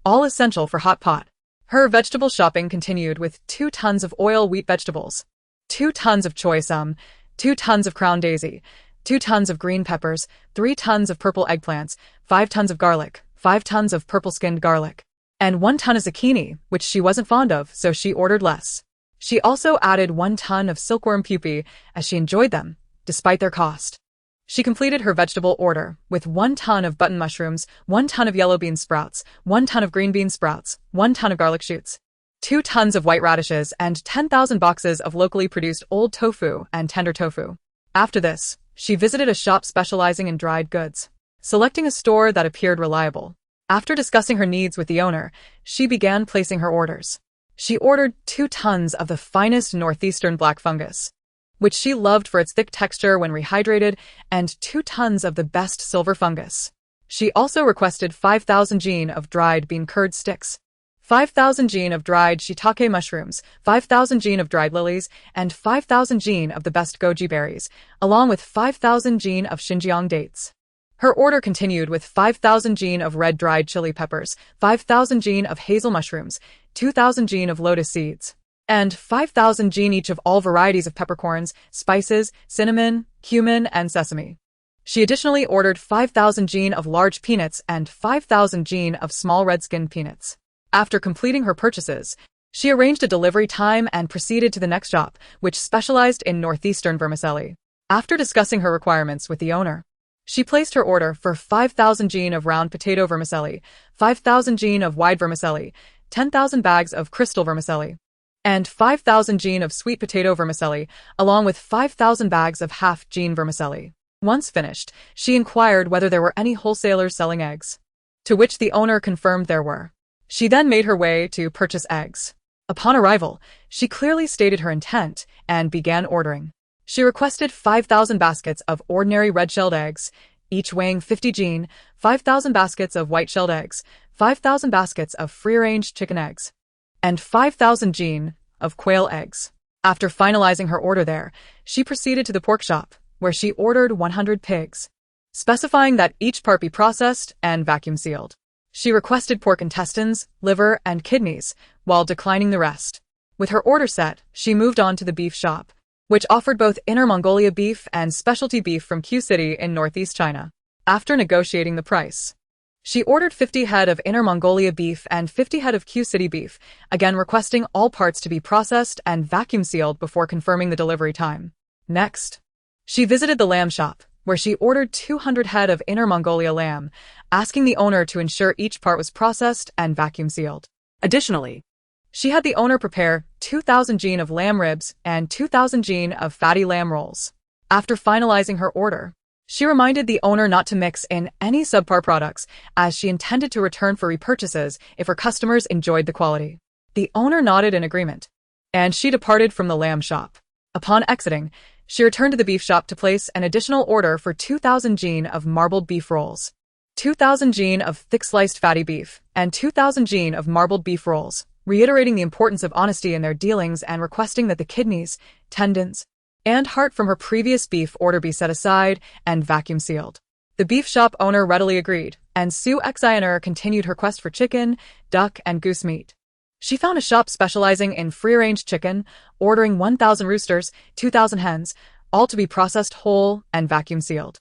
all essential for hot pot. Her vegetable shopping continued with 2 tons of oil wheat vegetables, 2 tons of choy sum, 2 tons of crown daisy, 2 tons of green peppers, 3 tons of purple eggplants, 5 tons of garlic, 5 tons of purple-skinned garlic, and 1 ton of zucchini, which she wasn't fond of, so she ordered less. She also added 1 ton of silkworm pupae, as she enjoyed them, despite their cost. She completed her vegetable order with 1 ton of button mushrooms, 1 ton of yellow bean sprouts, 1 ton of green bean sprouts, 1 ton of garlic shoots, 2 tons of white radishes, and 10,000 boxes of locally produced old tofu and tender tofu. After this, she visited a shop specializing in dried goods, selecting a store that appeared reliable. After discussing her needs with the owner, she began placing her orders. She ordered 2 tons of the finest northeastern black fungus, which she loved for its thick texture when rehydrated, and 2 tons of the best silver fungus. She also requested 5,000 jin of dried bean curd sticks, 5,000 jin of dried shiitake mushrooms, 5,000 jin of dried lilies, and 5,000 jin of the best goji berries, along with 5,000 jin of Xinjiang dates. Her order continued with 5,000 jin of red dried chili peppers, 5,000 jin of hazel mushrooms, 2,000 jin of lotus seeds, and 5,000 jin each of all varieties of peppercorns, spices, cinnamon, cumin, and sesame. She additionally ordered 5,000 jin of large peanuts and 5,000 jin of small red-skinned peanuts. After completing her purchases, she arranged a delivery time and proceeded to the next shop, which specialized in northeastern vermicelli. After discussing her requirements with the owner, she placed her order for 5,000 jin of round potato vermicelli, 5,000 jin of wide vermicelli, 10,000 bags of crystal vermicelli, and 5,000 jin of sweet potato vermicelli, along with 5,000 bags of half jin vermicelli. Once finished, she inquired whether there were any wholesalers selling eggs, to which the owner confirmed there were. She then made her way to purchase eggs. Upon arrival, she clearly stated her intent and began ordering. She requested 5,000 baskets of ordinary red-shelled eggs, each weighing 50 jin, 5,000 baskets of white-shelled eggs, 5,000 baskets of free-range chicken eggs, and 5,000 jin of quail eggs. After finalizing her order there, she proceeded to the pork shop, where she ordered 100 pigs, specifying that each part be processed and vacuum-sealed. She requested pork intestines, liver, and kidneys, while declining the rest. With her order set, she moved on to the beef shop, which offered both Inner Mongolia beef and specialty beef from Q City in northeast China. After negotiating the price, she ordered 50 head of Inner Mongolia beef and 50 head of Q City beef, again requesting all parts to be processed and vacuum-sealed before confirming the delivery time. Next, she visited the lamb shop, where she ordered 200 head of Inner Mongolia lamb, asking the owner to ensure each part was processed and vacuum-sealed. Additionally, she had the owner prepare 2,000 jin of lamb ribs and 2,000 jin of fatty lamb rolls. After finalizing her order, she reminded the owner not to mix in any subpar products, as she intended to return for repurchases if her customers enjoyed the quality. The owner nodded in agreement, and she departed from the lamb shop. Upon exiting, she returned to the beef shop to place an additional order for 2,000 jin of marbled beef rolls, 2,000 jin of thick-sliced fatty beef, and 2,000 jin of marbled beef rolls, reiterating the importance of honesty in their dealings and requesting that the kidneys, tendons, and heart from her previous beef order be set aside and vacuum-sealed. The beef shop owner readily agreed, and Su Xiner continued her quest for chicken, duck, and goose meat. She found a shop specializing in free-range chicken, ordering 1,000 roosters, 2,000 hens, all to be processed whole and vacuum-sealed.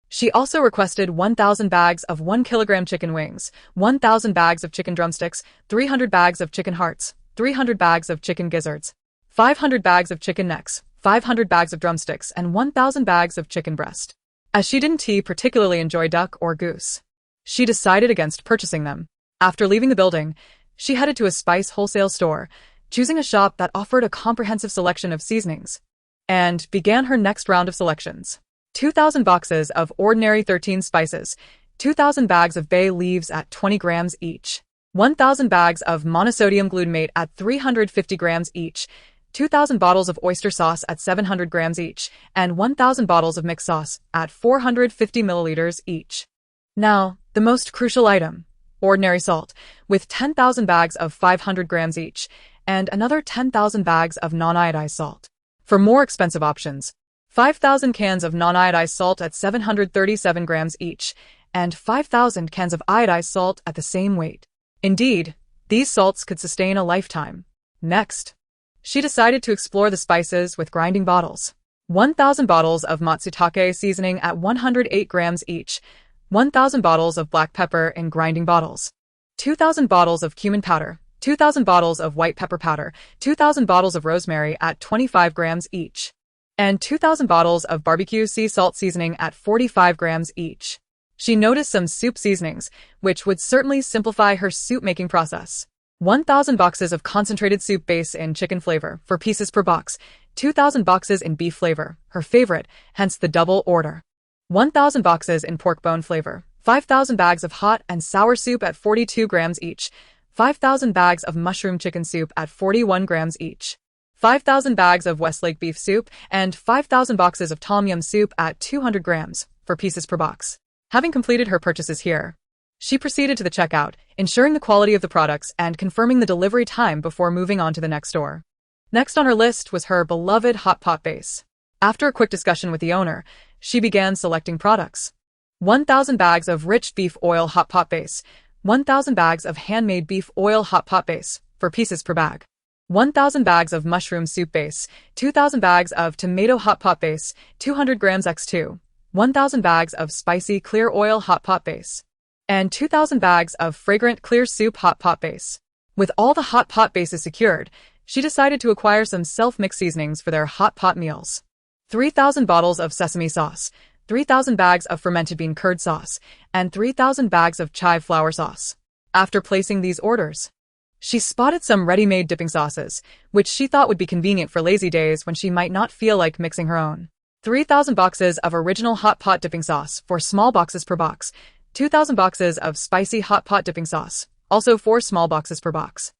She also requested 1,000 bags of 1 kilogram chicken wings, 1,000 bags of chicken drumsticks, 300 bags of chicken hearts, 300 bags of chicken gizzards, 500 bags of chicken necks, 500 bags of drumsticks, and 1,000 bags of chicken breast. As she didn't particularly enjoy duck or goose, she decided against purchasing them. After leaving the building, she headed to a spice wholesale store, choosing a shop that offered a comprehensive selection of seasonings, and began her next round of selections. 2,000 boxes of ordinary 13 spices, 2,000 bags of bay leaves at 20 grams each, 1,000 bags of monosodium glutamate at 350 grams each, 2,000 bottles of oyster sauce at 700 grams each, and 1,000 bottles of mixed sauce at 450 milliliters each. Now, the most crucial item: ordinary salt, with 10,000 bags of 500 grams each, and another 10,000 bags of non-iodized salt. For more expensive options, 5,000 cans of non-iodized salt at 737 grams each, and 5,000 cans of iodized salt at the same weight. Indeed, these salts could sustain a lifetime. Next, she decided to explore the spices with grinding bottles. 1,000 bottles of matsutake seasoning at 108 grams each, 1,000 bottles of black pepper in grinding bottles, 2,000 bottles of cumin powder, 2,000 bottles of white pepper powder, 2,000 bottles of rosemary at 25 grams each, and 2,000 bottles of barbecue sea salt seasoning at 45 grams each. She noticed some soup seasonings, which would certainly simplify her soup-making process. 1,000 boxes of concentrated soup base in chicken flavor, 4 pieces per box, 2,000 boxes in beef flavor, her favorite, hence the double order. 1,000 boxes in pork bone flavor, 5,000 bags of hot and sour soup at 42 grams each, 5,000 bags of mushroom chicken soup at 41 grams each, 5,000 bags of Westlake beef soup, and 5,000 boxes of tom yum soup at 200 grams, 4 pieces per box. Having completed her purchases here, she proceeded to the checkout, ensuring the quality of the products and confirming the delivery time before moving on to the next store. Next on her list was her beloved hot pot base. After a quick discussion with the owner, she began selecting products. 1,000 bags of rich beef oil hot pot base, 1,000 bags of handmade beef oil hot pot base, 4 pieces per bag. 1,000 bags of mushroom soup base, 2,000 bags of tomato hot pot base, 200 grams x2, 1,000 bags of spicy clear oil hot pot base, and 2,000 bags of fragrant clear soup hot pot base. With all the hot pot bases secured, she decided to acquire some self-mix seasonings for their hot pot meals. 3,000 bottles of sesame sauce, 3,000 bags of fermented bean curd sauce, and 3,000 bags of chive flour sauce. After placing these orders, she spotted some ready-made dipping sauces, which she thought would be convenient for lazy days when she might not feel like mixing her own. 3,000 boxes of original hot pot dipping sauce, 4 small boxes per box. 2,000 boxes of spicy hot pot dipping sauce, also 4 small boxes per box.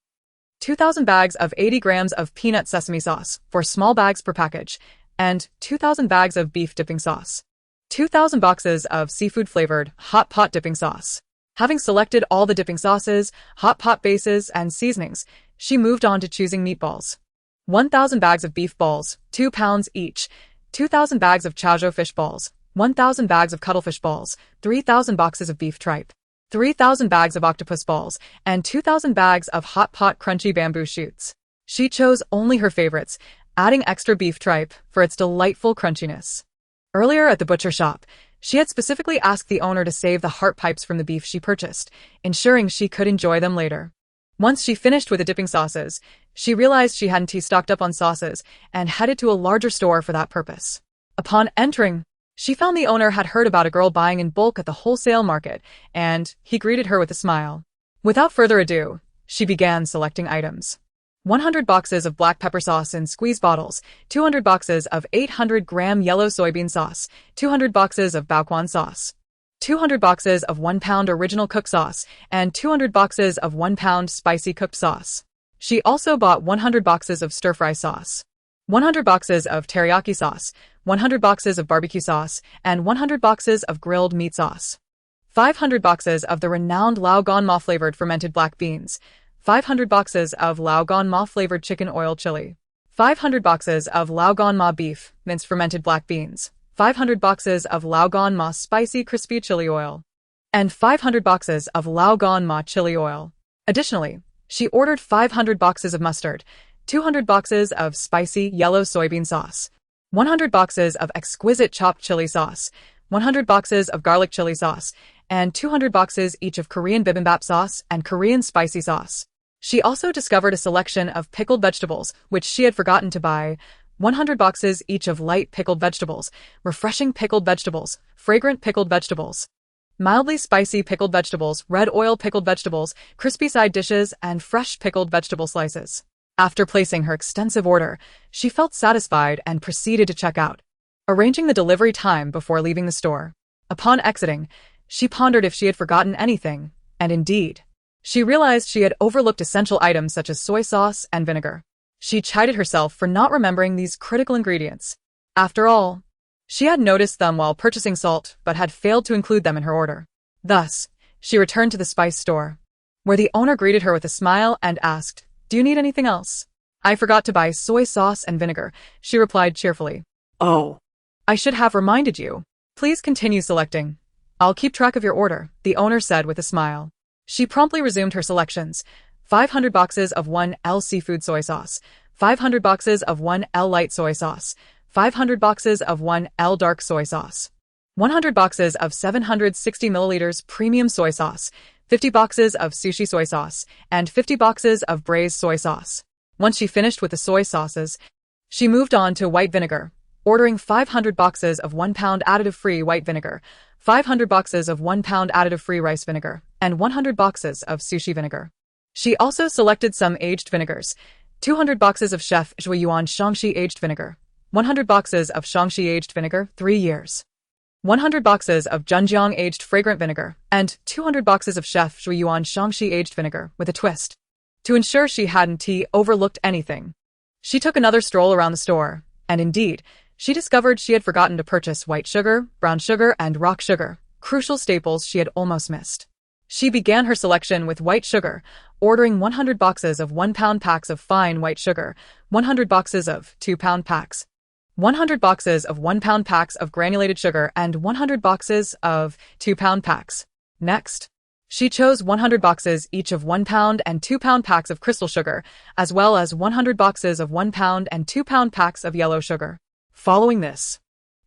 2,000 bags of 80 grams of peanut sesame sauce, 4 small bags per package, and 2,000 bags of beef dipping sauce. 2,000 boxes of seafood-flavored hot pot dipping sauce. Having selected all the dipping sauces, hot pot bases, and seasonings, she moved on to choosing meatballs. 1,000 bags of beef balls, 2 pounds each, 2,000 bags of chowjo fish balls, 1,000 bags of cuttlefish balls, 3,000 boxes of beef tripe, 3,000 bags of octopus balls, and 2,000 bags of hot pot crunchy bamboo shoots. She chose only her favorites, adding extra beef tripe for its delightful crunchiness. Earlier at the butcher shop, she had specifically asked the owner to save the heart pipes from the beef she purchased, ensuring she could enjoy them later. Once she finished with the dipping sauces, she realized she hadn't stocked up on sauces and headed to a larger store for that purpose. Upon entering, she found the owner had heard about a girl buying in bulk at the wholesale market, and he greeted her with a smile. Without further ado, she began selecting items. 100 boxes of black pepper sauce in squeeze bottles, 200 boxes of 800-gram yellow soybean sauce, 200 boxes of Baoquan sauce, 200 boxes of 1-pound original cook sauce, and 200 boxes of 1-pound spicy cooked sauce. She also bought 100 boxes of stir-fry sauce, 100 boxes of teriyaki sauce, 100 boxes of barbecue sauce, and 100 boxes of grilled meat sauce, 500 boxes of the renowned Lao Gan Ma flavored fermented black beans, 500 boxes of Lao Gan Ma flavored chicken oil chili, 500 boxes of Lao Gan Ma beef minced fermented black beans, 500 boxes of Lao Gan Ma spicy crispy chili oil, and 500 boxes of Lao Gan Ma chili oil. Additionally, she ordered 500 boxes of mustard, 200 boxes of spicy yellow soybean sauce, 100 boxes of exquisite chopped chili sauce, 100 boxes of garlic chili sauce, and 200 boxes each of Korean bibimbap sauce and Korean spicy sauce. She also discovered a selection of pickled vegetables, which she had forgotten to buy, 100 boxes each of light pickled vegetables, refreshing pickled vegetables, fragrant pickled vegetables, mildly spicy pickled vegetables, red oil pickled vegetables, crispy side dishes, and fresh pickled vegetable slices. After placing her extensive order, she felt satisfied and proceeded to check out, arranging the delivery time before leaving the store. Upon exiting, she pondered if she had forgotten anything, and indeed, she realized she had overlooked essential items such as soy sauce and vinegar. She chided herself for not remembering these critical ingredients. After all, she had noticed them while purchasing salt but had failed to include them in her order. Thus, she returned to the spice store, where the owner greeted her with a smile and asked, "Do you need anything else?" "I forgot to buy soy sauce and vinegar," she replied cheerfully. Oh. "I should have reminded you. Please continue selecting. I'll keep track of your order," the owner said with a smile. She promptly resumed her selections. 500 boxes of 1L seafood soy sauce, 500 boxes of 1L light soy sauce, 500 boxes of 1L dark soy sauce, 100 boxes of 760 milliliters premium soy sauce, 50 boxes of sushi soy sauce, and 50 boxes of braised soy sauce. Once she finished with the soy sauces, she moved on to white vinegar, ordering 500 boxes of 1 pound additive-free white vinegar, 500 boxes of 1 pound additive-free rice vinegar, and 100 boxes of sushi vinegar. She also selected some aged vinegars, 200 boxes of Chef Zhuiyuan Shangxi aged vinegar, 100 boxes of Shangxi aged vinegar, 3 years, 100 boxes of Zhenjiang aged fragrant vinegar, and 200 boxes of Chef Zhuiyuan Shangxi aged vinegar with a twist. To ensure she hadn't overlooked anything, she took another stroll around the store, and indeed, she discovered she had forgotten to purchase white sugar, brown sugar, and rock sugar, crucial staples she had almost missed. She began her selection with white sugar, ordering 100 boxes of 1 pound packs of fine white sugar, 100 boxes of 2 pound packs, 100 boxes of 1 pound packs of granulated sugar, and 100 boxes of 2 pound packs. Next, she chose 100 boxes each of 1 pound and 2 pound packs of crystal sugar, as well as 100 boxes of 1 pound and 2 pound packs of yellow sugar. Following this,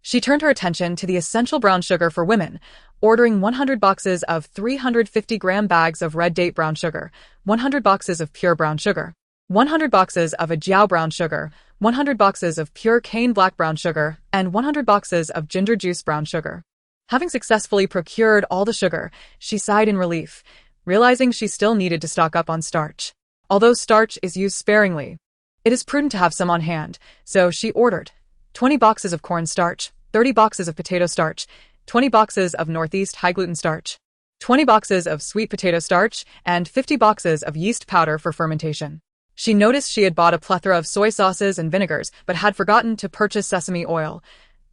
she turned her attention to the essential brown sugar for women, ordering 100 boxes of 350-gram bags of red date brown sugar, 100 boxes of pure brown sugar, 100 boxes of Ajiao brown sugar, 100 boxes of pure cane black brown sugar, and 100 boxes of ginger juice brown sugar. Having successfully procured all the sugar, she sighed in relief, realizing she still needed to stock up on starch. Although starch is used sparingly, it is prudent to have some on hand, so she ordered 20 boxes of corn starch, 30 boxes of potato starch, 20 boxes of Northeast high gluten starch, 20 boxes of sweet potato starch, and 50 boxes of yeast powder for fermentation. She noticed she had bought a plethora of soy sauces and vinegars, but had forgotten to purchase sesame oil,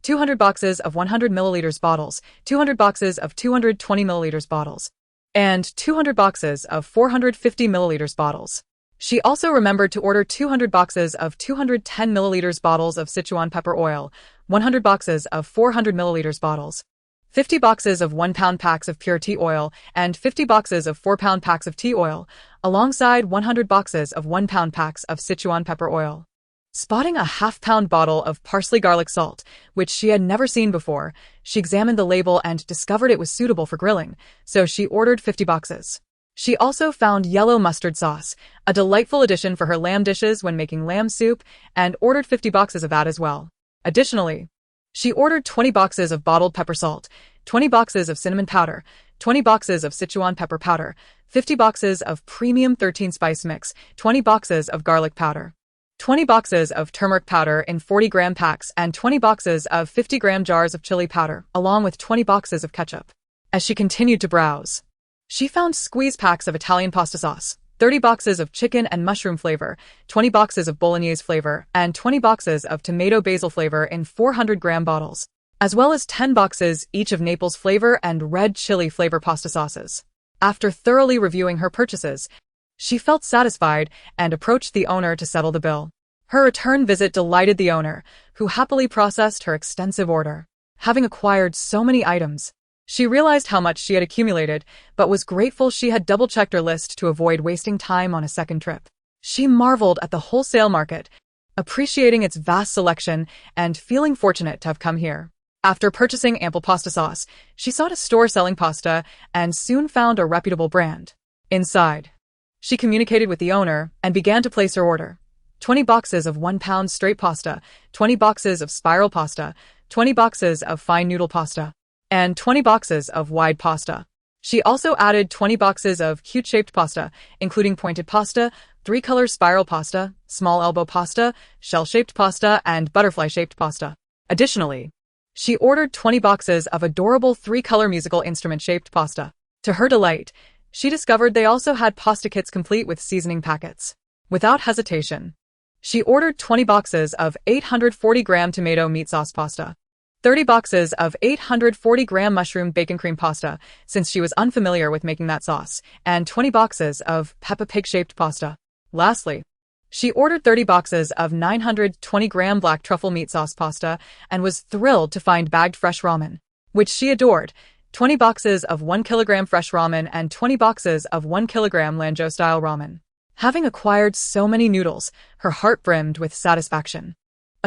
200 boxes of 100 milliliters bottles, 200 boxes of 220 milliliters bottles, and 200 boxes of 450 milliliters bottles. She also remembered to order 200 boxes of 210 milliliters bottles of Sichuan pepper oil, 100 boxes of 400 milliliters bottles, 50 boxes of 1 pound packs of pure tea oil, and 50 boxes of 4 pound packs of tea oil, alongside 100 boxes of 1 pound packs of Sichuan pepper oil. Spotting a half-pound bottle of parsley garlic salt, which she had never seen before, she examined the label and discovered it was suitable for grilling, so she ordered 50 boxes. She also found yellow mustard sauce, a delightful addition for her lamb dishes when making lamb soup, and ordered 50 boxes of that as well. Additionally, she ordered 20 boxes of bottled pepper salt, 20 boxes of cinnamon powder, 20 boxes of Sichuan pepper powder, 50 boxes of premium 13-spice mix, 20 boxes of garlic powder, 20 boxes of turmeric powder in 40-gram packs, and 20 boxes of 50-gram jars of chili powder, along with 20 boxes of ketchup. As she continued to browse, she found squeeze packs of Italian pasta sauce, 30 boxes of chicken and mushroom flavor, 20 boxes of bolognese flavor, and 20 boxes of tomato basil flavor in 400-gram bottles, as well as 10 boxes each of Naples flavor and red chili flavor pasta sauces. After thoroughly reviewing her purchases, she felt satisfied and approached the owner to settle the bill. Her return visit delighted the owner, who happily processed her extensive order. Having acquired so many items, she realized how much she had accumulated, but was grateful she had double-checked her list to avoid wasting time on a second trip. She marveled at the wholesale market, appreciating its vast selection and feeling fortunate to have come here. After purchasing ample pasta sauce, she sought a store selling pasta and soon found a reputable brand. Inside, she communicated with the owner and began to place her order. 20 boxes of 1 pound straight pasta, 20 boxes of spiral pasta, 20 boxes of fine noodle pasta, and 20 boxes of wide pasta. She also added 20 boxes of cute-shaped pasta, including pointed pasta, 3-color spiral pasta, small elbow pasta, shell-shaped pasta, and butterfly-shaped pasta. Additionally, she ordered 20 boxes of adorable 3-color musical instrument-shaped pasta. To her delight, she discovered they also had pasta kits complete with seasoning packets. Without hesitation, she ordered 20 boxes of 840-gram tomato meat sauce pasta, 30 boxes of 840-gram mushroom bacon cream pasta, since she was unfamiliar with making that sauce, and 20 boxes of Peppa Pig-shaped pasta. Lastly, she ordered 30 boxes of 920-gram black truffle meat sauce pasta and was thrilled to find bagged fresh ramen, which she adored, 20 boxes of 1 kilogram fresh ramen and 20 boxes of 1 kilogram Lanzhou-style ramen. Having acquired so many noodles, her heart brimmed with satisfaction.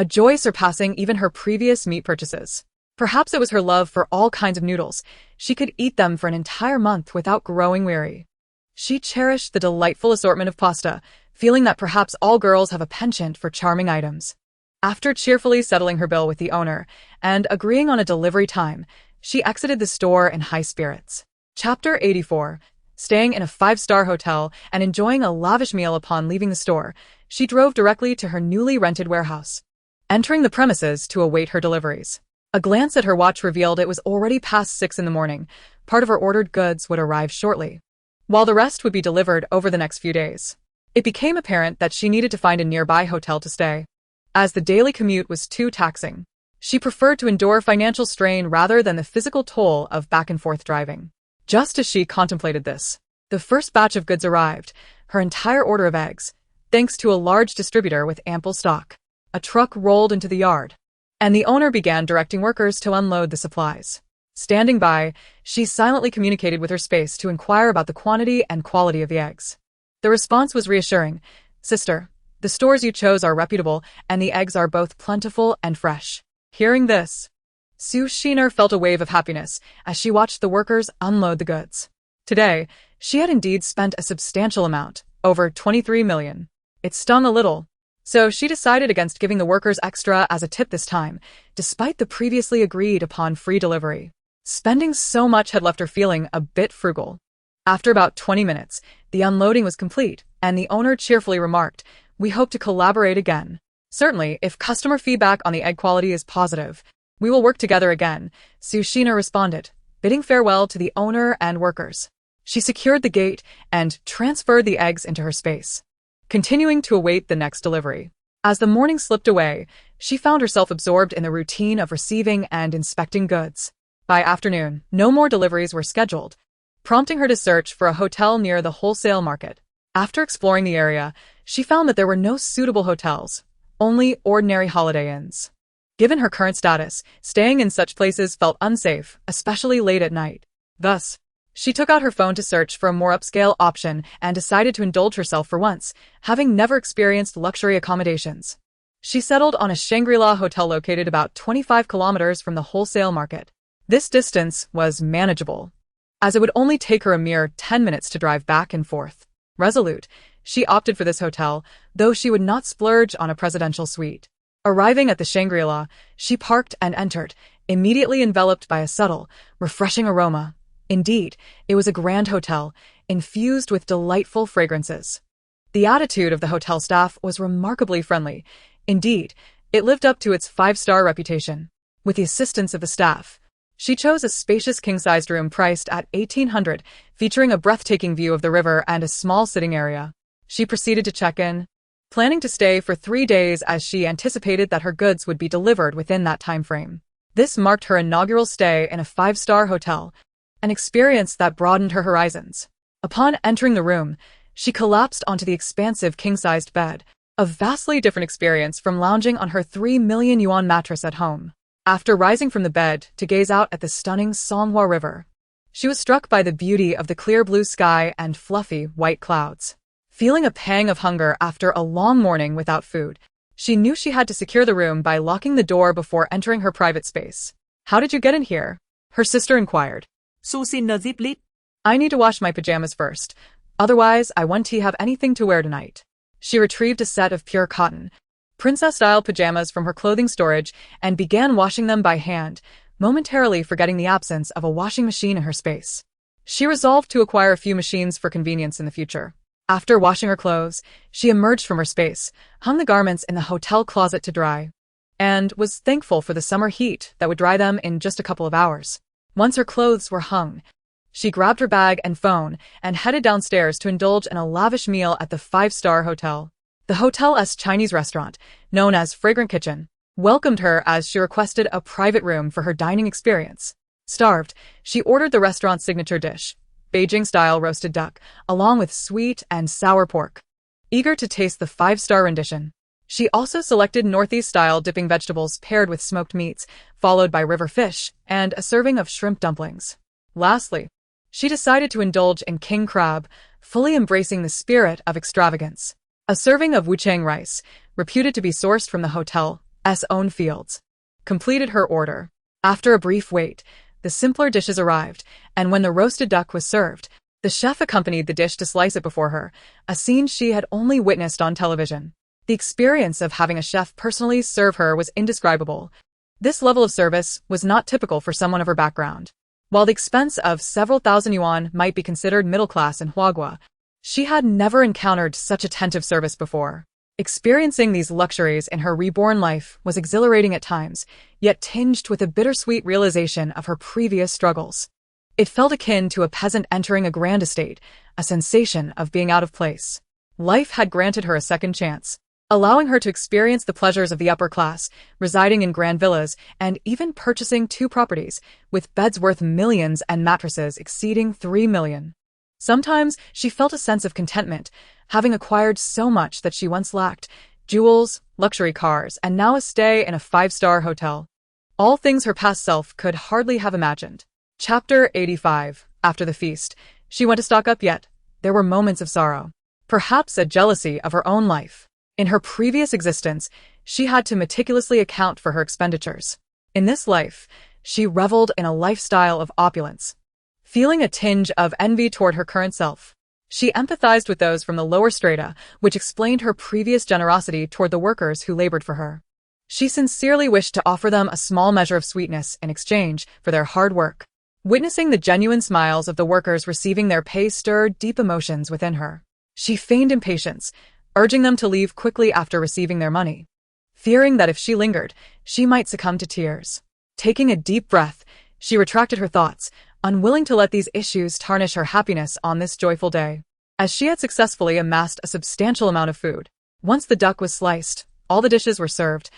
a joy surpassing even her previous meat purchases. Perhaps it was her love for all kinds of noodles. She could eat them for an entire month without growing weary. She cherished the delightful assortment of pasta, feeling that perhaps all girls have a penchant for charming items. After cheerfully settling her bill with the owner and agreeing on a delivery time, she exited the store in high spirits. Chapter 84. Staying in a five-star hotel and enjoying a lavish meal upon leaving the store, she drove directly to her newly rented warehouse, entering the premises to await her deliveries. A glance at her watch revealed it was already past 6 in the morning. Part of her ordered goods would arrive shortly, while the rest would be delivered over the next few days. It became apparent that she needed to find a nearby hotel to stay, as the daily commute was too taxing. She preferred to endure financial strain rather than the physical toll of back-and-forth driving. Just as she contemplated this, the first batch of goods arrived, her entire order of eggs, thanks to a large distributor with ample stock. A truck rolled into the yard, and the owner began directing workers to unload the supplies. Standing by, she silently communicated with her space to inquire about the quantity and quality of the eggs. The response was reassuring. "Sister, the stores you chose are reputable, and the eggs are both plentiful and fresh." Hearing this, Sue Sheener felt a wave of happiness as she watched the workers unload the goods. Today, she had indeed spent a substantial amount, over 23 million. It stung a little, so she decided against giving the workers extra as a tip this time, despite the previously agreed upon free delivery. Spending so much had left her feeling a bit frugal. After about 20 minutes, the unloading was complete, and the owner cheerfully remarked, "We hope to collaborate again." "Certainly, if customer feedback on the egg quality is positive, we will work together again," Sue Sheener responded, bidding farewell to the owner and workers. She secured the gate and transferred the eggs into her space, continuing to await the next delivery. As the morning slipped away, she found herself absorbed in the routine of receiving and inspecting goods. By afternoon, no more deliveries were scheduled, prompting her to search for a hotel near the wholesale market. After exploring the area, she found that there were no suitable hotels, only ordinary holiday inns. Given her current status, staying in such places felt unsafe, especially late at night. Thus, she took out her phone to search for a more upscale option and decided to indulge herself for once, having never experienced luxury accommodations. She settled on a Shangri-La hotel located about 25 kilometers from the wholesale market. This distance was manageable, as it would only take her a mere 10 minutes to drive back and forth. Resolute, she opted for this hotel, though she would not splurge on a presidential suite. Arriving at the Shangri-La, she parked and entered, immediately enveloped by a subtle, refreshing aroma. Indeed, it was a grand hotel, infused with delightful fragrances. The attitude of the hotel staff was remarkably friendly. Indeed, it lived up to its 5-star reputation. With the assistance of the staff, she chose a spacious king-sized room priced at $1,800, featuring a breathtaking view of the river and a small sitting area. She proceeded to check in, planning to stay for 3 days as she anticipated that her goods would be delivered within that time frame. This marked her inaugural stay in a 5-star hotel, an experience that broadened her horizons. Upon entering the room, she collapsed onto the expansive king-sized bed, a vastly different experience from lounging on her 3 million yuan mattress at home. After rising from the bed to gaze out at the stunning Songhua River, she was struck by the beauty of the clear blue sky and fluffy white clouds. Feeling a pang of hunger after a long morning without food, she knew she had to secure the room by locking the door before entering her private space. "How did you get in here?" her sister inquired. Sushi no ziplit. "I need to wash my pajamas first. Otherwise, I won't have anything to wear tonight." She retrieved a set of pure cotton, princess-style pajamas from her clothing storage and began washing them by hand, momentarily forgetting the absence of a washing machine in her space. She resolved to acquire a few machines for convenience in the future. After washing her clothes, she emerged from her space, hung the garments in the hotel closet to dry, and was thankful for the summer heat that would dry them in just a couple of hours. Once her clothes were hung, she grabbed her bag and phone and headed downstairs to indulge in a lavish meal at the 5-star hotel. The hotel's Chinese restaurant, known as Fragrant Kitchen, welcomed her as she requested a private room for her dining experience. Starved, she ordered the restaurant's signature dish, Beijing-style roasted duck, along with sweet and sour pork. Eager to taste the 5-star rendition, she also selected Northeast-style dipping vegetables paired with smoked meats, followed by river fish and a serving of shrimp dumplings. Lastly, she decided to indulge in king crab, fully embracing the spirit of extravagance. A serving of wuchang rice, reputed to be sourced from the hotel, own fields. Completed her order. After a brief wait, the simpler dishes arrived, and when the roasted duck was served, the chef accompanied the dish to slice it before her, a scene she had only witnessed on television. The experience of having a chef personally serve her was indescribable. This level of service was not typical for someone of her background. While the expense of several thousand yuan might be considered middle class in Huagua, she had never encountered such attentive service before. Experiencing these luxuries in her reborn life was exhilarating at times, yet tinged with a bittersweet realization of her previous struggles. It felt akin to a peasant entering a grand estate, a sensation of being out of place. Life had granted her a second chance, allowing her to experience the pleasures of the upper class, residing in grand villas, and even purchasing 2 properties, with beds worth millions and mattresses exceeding 3 million. Sometimes she felt a sense of contentment, having acquired so much that she once lacked: jewels, luxury cars, and now a stay in a 5-star hotel. All things her past self could hardly have imagined. Chapter 85. After the feast, she went to stock up yet. There were moments of sorrow. Perhaps a jealousy of her own life. In her previous existence, she had to meticulously account for her expenditures. In this life, she reveled in a lifestyle of opulence. Feeling a tinge of envy toward her current self, she empathized with those from the lower strata, which explained her previous generosity toward the workers who labored for her. She sincerely wished to offer them a small measure of sweetness in exchange for their hard work. Witnessing the genuine smiles of the workers receiving their pay stirred deep emotions within her. She feigned impatience, urging them to leave quickly after receiving their money, fearing that if she lingered, she might succumb to tears. Taking a deep breath, she retracted her thoughts, unwilling to let these issues tarnish her happiness on this joyful day. As she had successfully amassed a substantial amount of food, once the duck was sliced, all the dishes were served,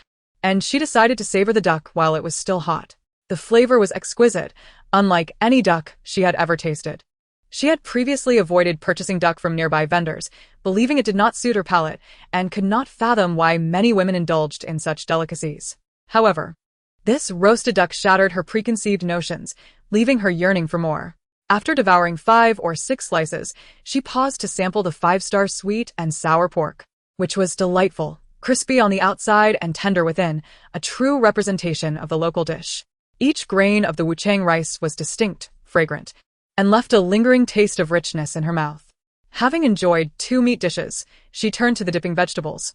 and she decided to savor the duck while it was still hot. The flavor was exquisite, unlike any duck she had ever tasted. She had previously avoided purchasing duck from nearby vendors, believing it did not suit her palate, and could not fathom why many women indulged in such delicacies. However, this roasted duck shattered her preconceived notions, leaving her yearning for more. After devouring 5 or 6 slices, she paused to sample the 5-star sweet and sour pork, which was delightful, crispy on the outside and tender within, a true representation of the local dish. Each grain of the wuchang rice was distinct, fragrant, and left a lingering taste of richness in her mouth. Having enjoyed 2 meat dishes, she turned to the dipping vegetables,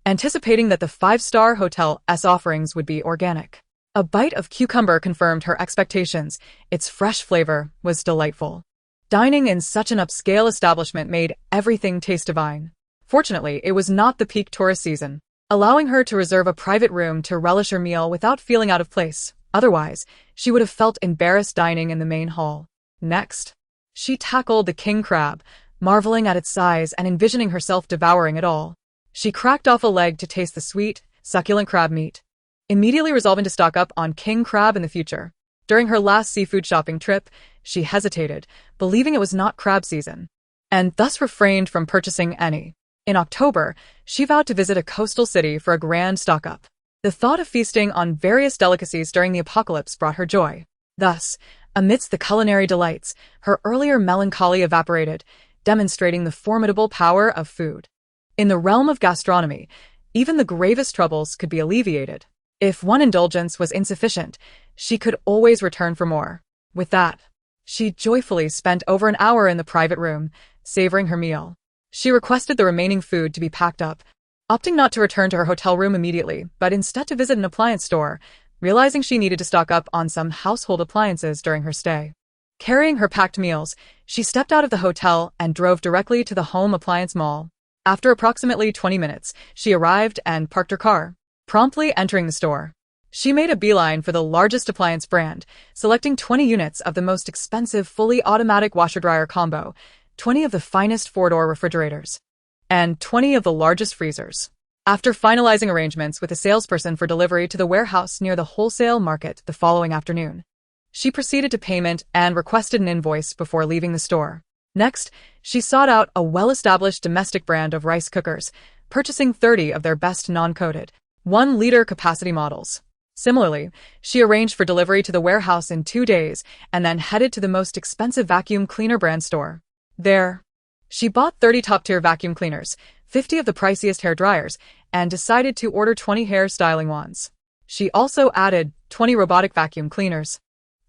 anticipating that the 5-star hotel's offerings would be organic. A bite of cucumber confirmed her expectations. Its fresh flavor was delightful. Dining in such an upscale establishment made everything taste divine. Fortunately, it was not the peak tourist season, allowing her to reserve a private room to relish her meal without feeling out of place. Otherwise, she would have felt embarrassed dining in the main hall. Next, she tackled the king crab, marveling at its size and envisioning herself devouring it all. She cracked off a leg to taste the sweet, succulent crab meat, immediately resolving to stock up on king crab in the future. During her last seafood shopping trip, she hesitated, believing it was not crab season, and thus refrained from purchasing any. In October, she vowed to visit a coastal city for a grand stock-up. The thought of feasting on various delicacies during the apocalypse brought her joy. Thus, amidst the culinary delights, her earlier melancholy evaporated, demonstrating the formidable power of food. In the realm of gastronomy, even the gravest troubles could be alleviated. If one indulgence was insufficient, she could always return for more. With that, she joyfully spent over an hour in the private room, savoring her meal. She requested the remaining food to be packed up, opting not to return to her hotel room immediately, but instead to visit an appliance store, realizing she needed to stock up on some household appliances during her stay. Carrying her packed meals, she stepped out of the hotel and drove directly to the home appliance mall. After approximately 20 minutes, she arrived and parked her car. Promptly entering the store, she made a beeline for the largest appliance brand, selecting 20 units of the most expensive fully automatic washer-dryer combo, 20 of the finest 4-door refrigerators, and 20 of the largest freezers. After finalizing arrangements with a salesperson for delivery to the warehouse near the wholesale market the following afternoon, she proceeded to payment and requested an invoice before leaving the store. Next, she sought out a well-established domestic brand of rice cookers, purchasing 30 of their best non-coated, 1-liter capacity models. Similarly, she arranged for delivery to the warehouse in 2 days and then headed to the most expensive vacuum cleaner brand store. There, she bought 30 top-tier vacuum cleaners, 50 of the priciest hair dryers, and decided to order 20 hair styling wands. She also added 20 robotic vacuum cleaners,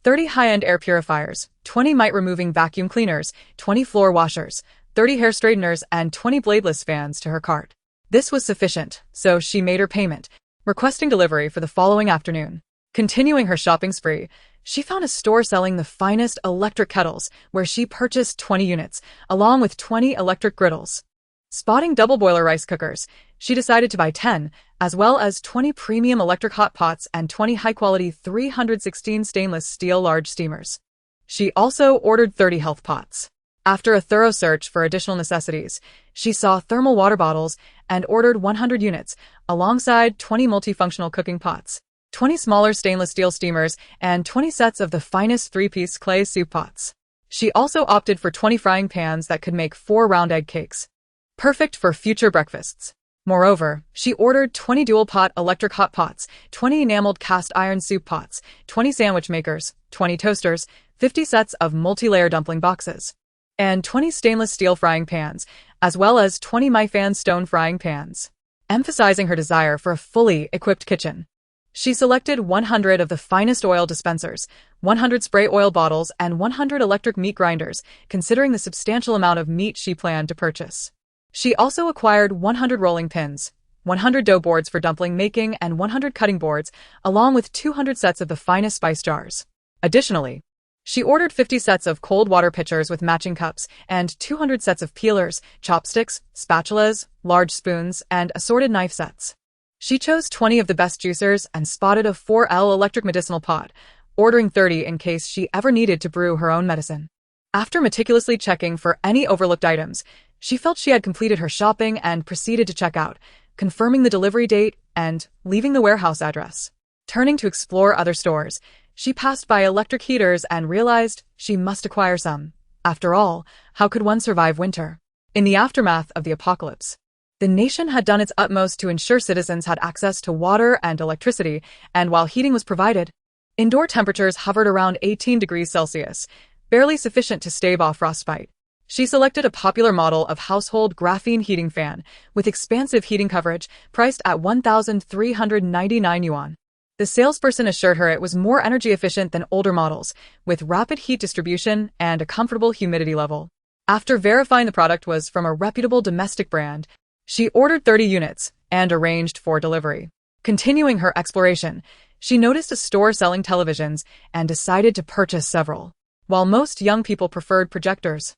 30 high-end air purifiers, 20 mite-removing vacuum cleaners, 20 floor washers, 30 hair straighteners, and 20 bladeless fans to her cart. This was sufficient, so she made her payment, requesting delivery for the following afternoon. Continuing her shopping spree, she found a store selling the finest electric kettles, where she purchased 20 units, along with 20 electric griddles. Spotting double boiler rice cookers, she decided to buy 10, as well as 20 premium electric hot pots and 20 high-quality 316 stainless steel large steamers. She also ordered 30 health pots. After a thorough search for additional necessities, she saw thermal water bottles and ordered 100 units, alongside 20 multifunctional cooking pots, 20 smaller stainless steel steamers, and 20 sets of the finest 3-piece clay soup pots. She also opted for 20 frying pans that could make 4 round egg cakes, perfect for future breakfasts. Moreover, she ordered 20 dual-pot electric hot pots, 20 enameled cast iron soup pots, 20 sandwich makers, 20 toasters, 50 sets of multi-layer dumpling boxes, and 20 stainless steel frying pans, as well as 20 MyFan stone frying pans. Emphasizing her desire for a fully equipped kitchen, she selected 100 of the finest oil dispensers, 100 spray oil bottles, and 100 electric meat grinders, considering the substantial amount of meat she planned to purchase. She also acquired 100 rolling pins, 100 dough boards for dumpling making, and 100 cutting boards, along with 200 sets of the finest spice jars. Additionally, she ordered 50 sets of cold water pitchers with matching cups and 200 sets of peelers, chopsticks, spatulas, large spoons, and assorted knife sets. She chose 20 of the best juicers and spotted a 4L electric medicinal pot, ordering 30 in case she ever needed to brew her own medicine. After meticulously checking for any overlooked items, she felt she had completed her shopping and proceeded to check out, confirming the delivery date and leaving the warehouse address. Turning to explore other stores, she passed by electric heaters and realized she must acquire some. After all, how could one survive winter? In the aftermath of the apocalypse, the nation had done its utmost to ensure citizens had access to water and electricity, and while heating was provided, indoor temperatures hovered around 18 degrees Celsius, barely sufficient to stave off frostbite. She selected a popular model of household graphene heating fan with expansive heating coverage, priced at 1,399 yuan. The salesperson assured her it was more energy efficient than older models, with rapid heat distribution and a comfortable humidity level. After verifying the product was from a reputable domestic brand, she ordered 30 units and arranged for delivery. Continuing her exploration, she noticed a store selling televisions and decided to purchase several. While most young people preferred projectors,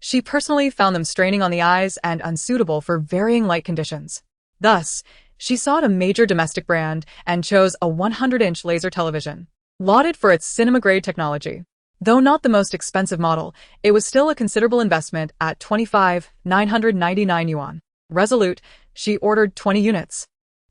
she personally found them straining on the eyes and unsuitable for varying light conditions. Thus, she sought a major domestic brand and chose a 100-inch laser television. Lauded for its cinema-grade technology, though not the most expensive model, it was still a considerable investment at 25,999 yuan. Resolute, she ordered 20 units,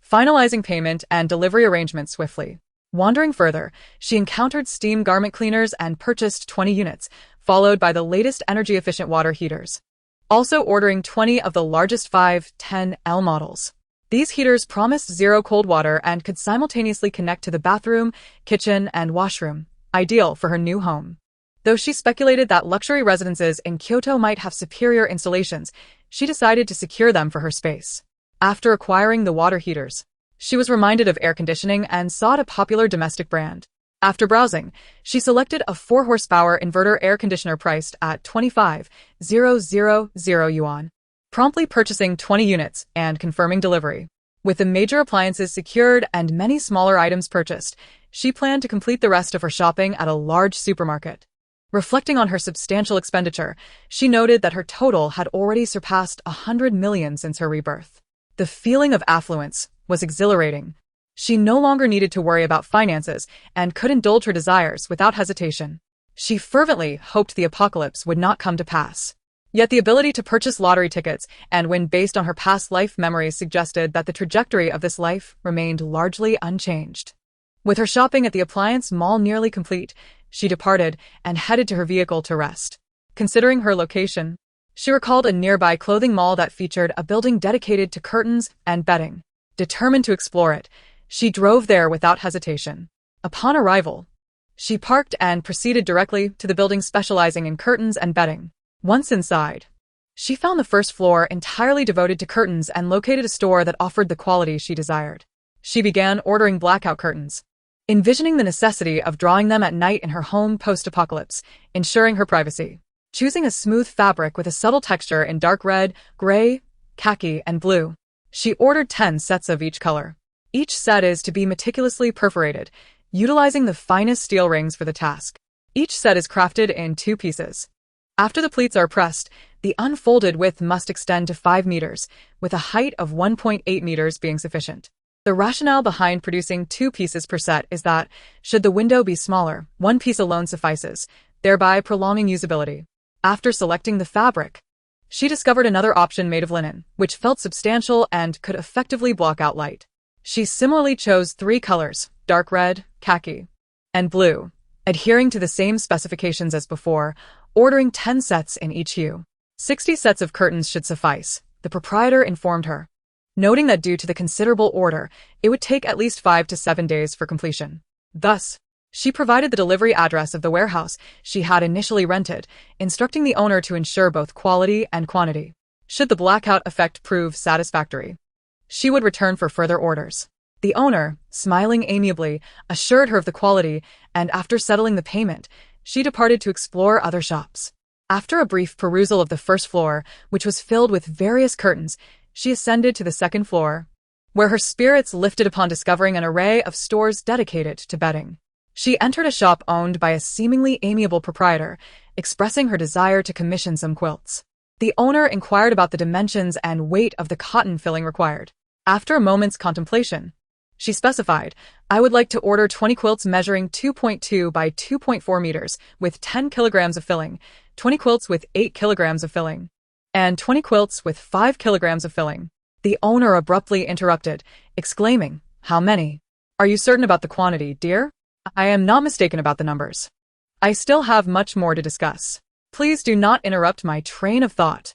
finalizing payment and delivery arrangements swiftly. Wandering further, she encountered steam garment cleaners and purchased 20 units, followed by the latest energy-efficient water heaters, also ordering 20 of the largest 510L models. These heaters promised zero cold water and could simultaneously connect to the bathroom, kitchen, and washroom, ideal for her new home. Though she speculated that luxury residences in Kyoto might have superior installations, she decided to secure them for her space. After acquiring the water heaters, she was reminded of air conditioning and sought a popular domestic brand. After browsing, she selected a 4-horsepower inverter air conditioner priced at 25,000 yuan, promptly purchasing 20 units and confirming delivery. With the major appliances secured and many smaller items purchased, she planned to complete the rest of her shopping at a large supermarket. Reflecting on her substantial expenditure, she noted that her total had already surpassed 100 million since her rebirth. The feeling of affluence was exhilarating. She no longer needed to worry about finances and could indulge her desires without hesitation. She fervently hoped the apocalypse would not come to pass. Yet the ability to purchase lottery tickets and win based on her past life memories suggested that the trajectory of this life remained largely unchanged. With her shopping at the appliance mall nearly complete, she departed and headed to her vehicle to rest. Considering her location, she recalled a nearby clothing mall that featured a building dedicated to curtains and bedding. Determined to explore it, she drove there without hesitation. Upon arrival, she parked and proceeded directly to the building specializing in curtains and bedding. Once inside, She found the first floor entirely devoted to curtains and located a store that offered the quality she desired. She began ordering blackout curtains, envisioning the necessity of drawing them at night in her home post-apocalypse, ensuring her privacy. Choosing a smooth fabric with a subtle texture in dark red, gray, khaki, and blue. She ordered 10 sets of each color. Each set is to be meticulously perforated, utilizing the finest steel rings for the task. Each set is crafted in 2 pieces. After the pleats are pressed, the unfolded width must extend to 5 meters, with a height of 1.8 meters being sufficient. The rationale behind producing 2 pieces per set is that, should the window be smaller, 1 piece alone suffices, thereby prolonging usability. After selecting the fabric, she discovered another option made of linen, which felt substantial and could effectively block out light. She similarly chose 3 colors, dark red, khaki, and blue, adhering to the same specifications as before, ordering 10 sets in each hue. 60 sets of curtains should suffice, the proprietor informed her, noting that due to the considerable order, it would take at least 5 to 7 days for completion. Thus, she provided the delivery address of the warehouse she had initially rented, instructing the owner to ensure both quality and quantity. Should the blackout effect prove satisfactory, she would return for further orders. The owner, smiling amiably, assured her of the quality, and after settling the payment, she departed to explore other shops. After a brief perusal of the first floor, which was filled with various curtains, she ascended to the second floor, where her spirits lifted upon discovering an array of stores dedicated to bedding. She entered a shop owned by a seemingly amiable proprietor, expressing her desire to commission some quilts. The owner inquired about the dimensions and weight of the cotton filling required. After a moment's contemplation, she specified, "I would like to order 20 quilts measuring 2.2 by 2.4 meters with 10 kilograms of filling, 20 quilts with 8 kilograms of filling, and 20 quilts with 5 kilograms of filling." The owner abruptly interrupted, exclaiming, "How many? Are you certain about the quantity, dear? I am not mistaken about the numbers. I still have much more to discuss. Please do not interrupt my train of thought."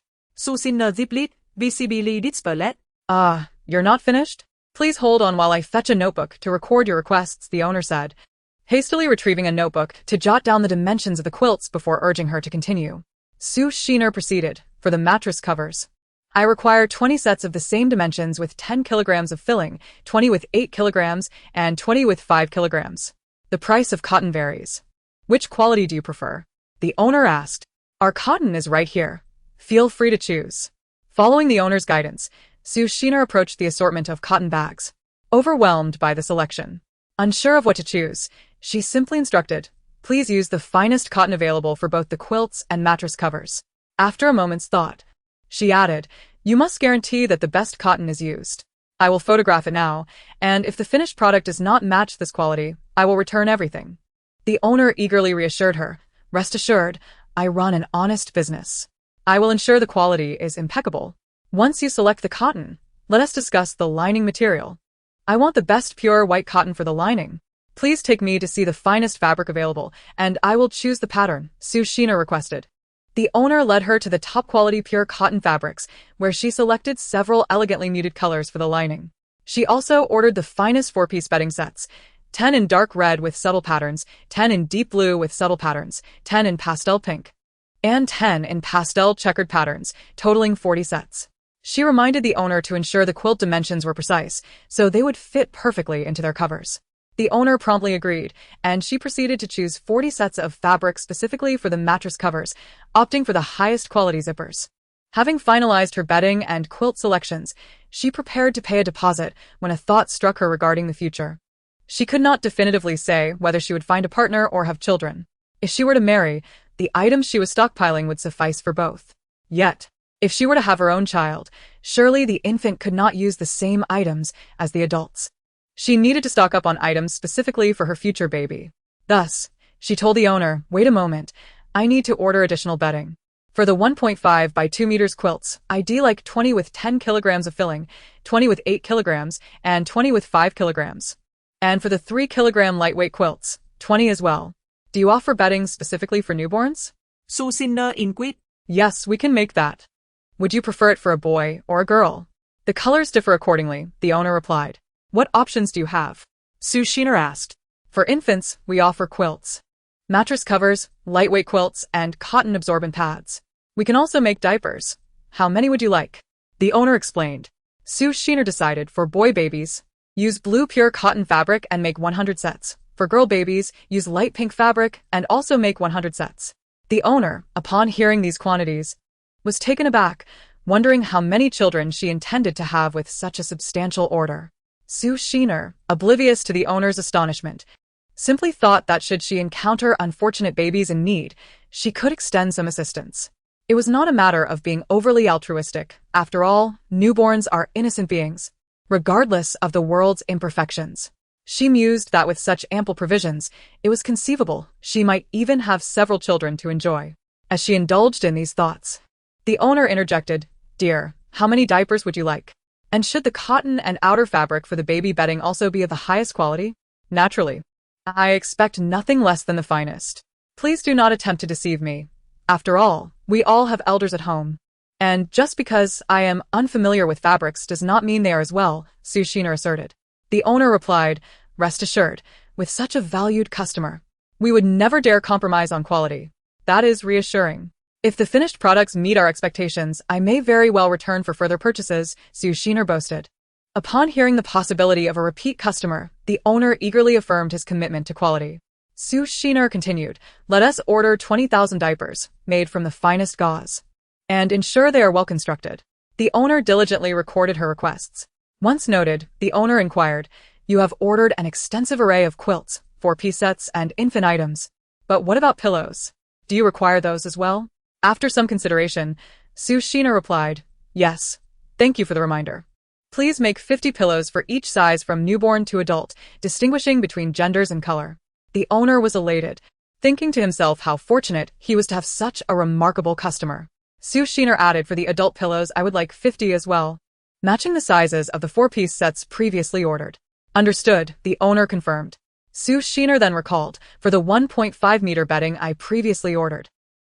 You're not finished? Please hold on while I fetch a notebook to record your requests, the owner said, hastily retrieving a notebook to jot down the dimensions of the quilts before urging her to continue. Sue Sheener proceeded, "For the mattress covers, I require 20 sets of the same dimensions with 10 kilograms of filling, 20 with 8 kilograms, and 20 with 5 kilograms. The price of cotton varies. Which quality do you prefer?" The owner asked. "Our cotton is right here. Feel free to choose." Following the owner's guidance, Sue Sheener approached the assortment of cotton bags. Overwhelmed by the selection, unsure of what to choose, she simply instructed, "Please use the finest cotton available for both the quilts and mattress covers." After a moment's thought, she added, "You must guarantee that the best cotton is used. I will photograph it now, and if the finished product does not match this quality, I will return everything." The owner eagerly reassured her, "Rest assured, I run an honest business. I will ensure the quality is impeccable. Once you select the cotton, let us discuss the lining material. I want the best pure white cotton for the lining. Please take me to see the finest fabric available, and I will choose the pattern," Sue Sheener requested. The owner led her to the top-quality pure cotton fabrics, where she selected several elegantly muted colors for the lining. She also ordered the finest 4-piece bedding sets, 10 in dark red with subtle patterns, 10 in deep blue with subtle patterns, 10 in pastel pink, and 10 in pastel checkered patterns, totaling 40 sets. She reminded the owner to ensure the quilt dimensions were precise, so they would fit perfectly into their covers. The owner promptly agreed, and she proceeded to choose 40 sets of fabric specifically for the mattress covers, opting for the highest quality zippers. Having finalized her bedding and quilt selections, she prepared to pay a deposit when a thought struck her regarding the future. She could not definitively say whether she would find a partner or have children. If she were to marry, the items she was stockpiling would suffice for both. Yet, if she were to have her own child, surely the infant could not use the same items as the adults. She needed to stock up on items specifically for her future baby. Thus, she told the owner, "Wait a moment, I need to order additional bedding. For the 1.5 by 2 meters quilts, I'd like 20 with 10 kilograms of filling, 20 with 8 kilograms, and 20 with 5 kilograms. And for the 3 kilogram lightweight quilts, 20 as well. Do you offer bedding specifically for newborns?" "Yes, we can make that. Would you prefer it for a boy or a girl?" "The colors differ accordingly," the owner replied. "What options do you have?" Sue Sheener asked. "For infants, we offer quilts, mattress covers, lightweight quilts, and cotton absorbent pads. We can also make diapers. How many would you like? The owner explained. Sue Sheener decided for boy babies, use blue pure cotton fabric and make 100 sets. For girl babies, use light pink fabric and also make 100 sets. The owner, upon hearing these quantities, was taken aback, wondering how many children she intended to have with such a substantial order. Sue Sheener, oblivious to the owner's astonishment, simply thought that should she encounter unfortunate babies in need, she could extend some assistance. It was not a matter of being overly altruistic. After all, newborns are innocent beings, regardless of the world's imperfections. She mused that with such ample provisions, it was conceivable she might even have several children to enjoy. As she indulged in these thoughts, the owner interjected, "Dear, how many diapers would you like? And should the cotton and outer fabric for the baby bedding also be of the highest quality?" "Naturally. I expect nothing less than the finest. Please do not attempt to deceive me. After all, we all have elders at home. And just because I am unfamiliar with fabrics does not mean they are as well," Sue Sheener asserted. The owner replied, "Rest assured, with such a valued customer, we would never dare compromise on quality. That is reassuring. If the finished products meet our expectations, I may very well return for further purchases," Sue Sheener boasted. Upon hearing the possibility of a repeat customer, the owner eagerly affirmed his commitment to quality. Sue Sheener continued, "Let us order 20,000 diapers, made from the finest gauze, and ensure they are well constructed." The owner diligently recorded her requests. Once noted, the owner inquired, "You have ordered an extensive array of quilts, 4-piece sets, and infant items. But what about pillows? Do you require those as well?" After some consideration, Sue Sheener replied, "Yes. Thank you for the reminder. Please make 50 pillows for each size from newborn to adult, distinguishing between genders and color." The owner was elated, thinking to himself how fortunate he was to have such a remarkable customer. Sue Sheener added, "For the adult pillows, I would like 50 as well, matching the sizes of the 4-piece sets previously ordered." "Understood," the owner confirmed. Sue Sheener then recalled, "For the 1.5-meter bedding I previously ordered,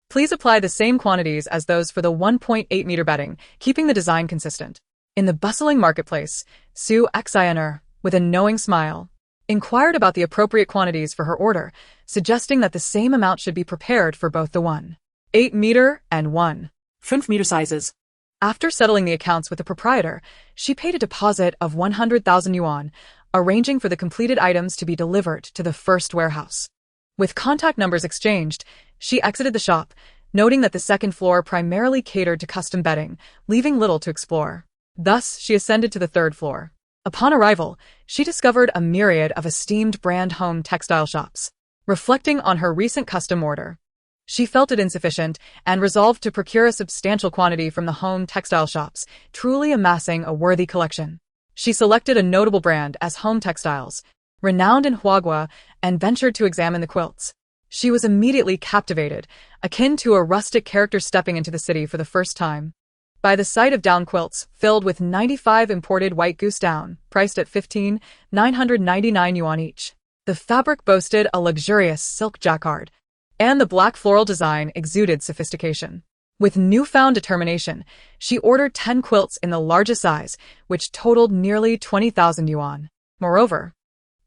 please apply the same quantities as those for the 1.8-meter bedding, keeping the design consistent." In the bustling marketplace, Sue Xiner, with a knowing smile, inquired about the appropriate quantities for her order, suggesting that the same amount should be prepared for both the 1.8-meter and 1.5-meter sizes. After settling the accounts with the proprietor, she paid a deposit of 100,000 yuan, arranging for the completed items to be delivered to the first warehouse. With contact numbers exchanged, she exited the shop, noting that the second floor primarily catered to custom bedding, leaving little to explore. Thus, she ascended to the third floor. Upon arrival, she discovered a myriad of esteemed brand home textile shops. Reflecting on her recent custom order, she felt it insufficient and resolved to procure a substantial quantity from the home textile shops, truly amassing a worthy collection. She selected a notable brand as Home Textiles, renowned in Huagua, and ventured to examine the quilts. She was immediately captivated, akin to a rustic character stepping into the city for the first time, by the sight of down quilts filled with 95 imported white goose down, priced at 15,999 yuan each. The fabric boasted a luxurious silk jacquard, and the black floral design exuded sophistication. With newfound determination, she ordered 10 quilts in the largest size, which totaled nearly 20,000 yuan. Moreover,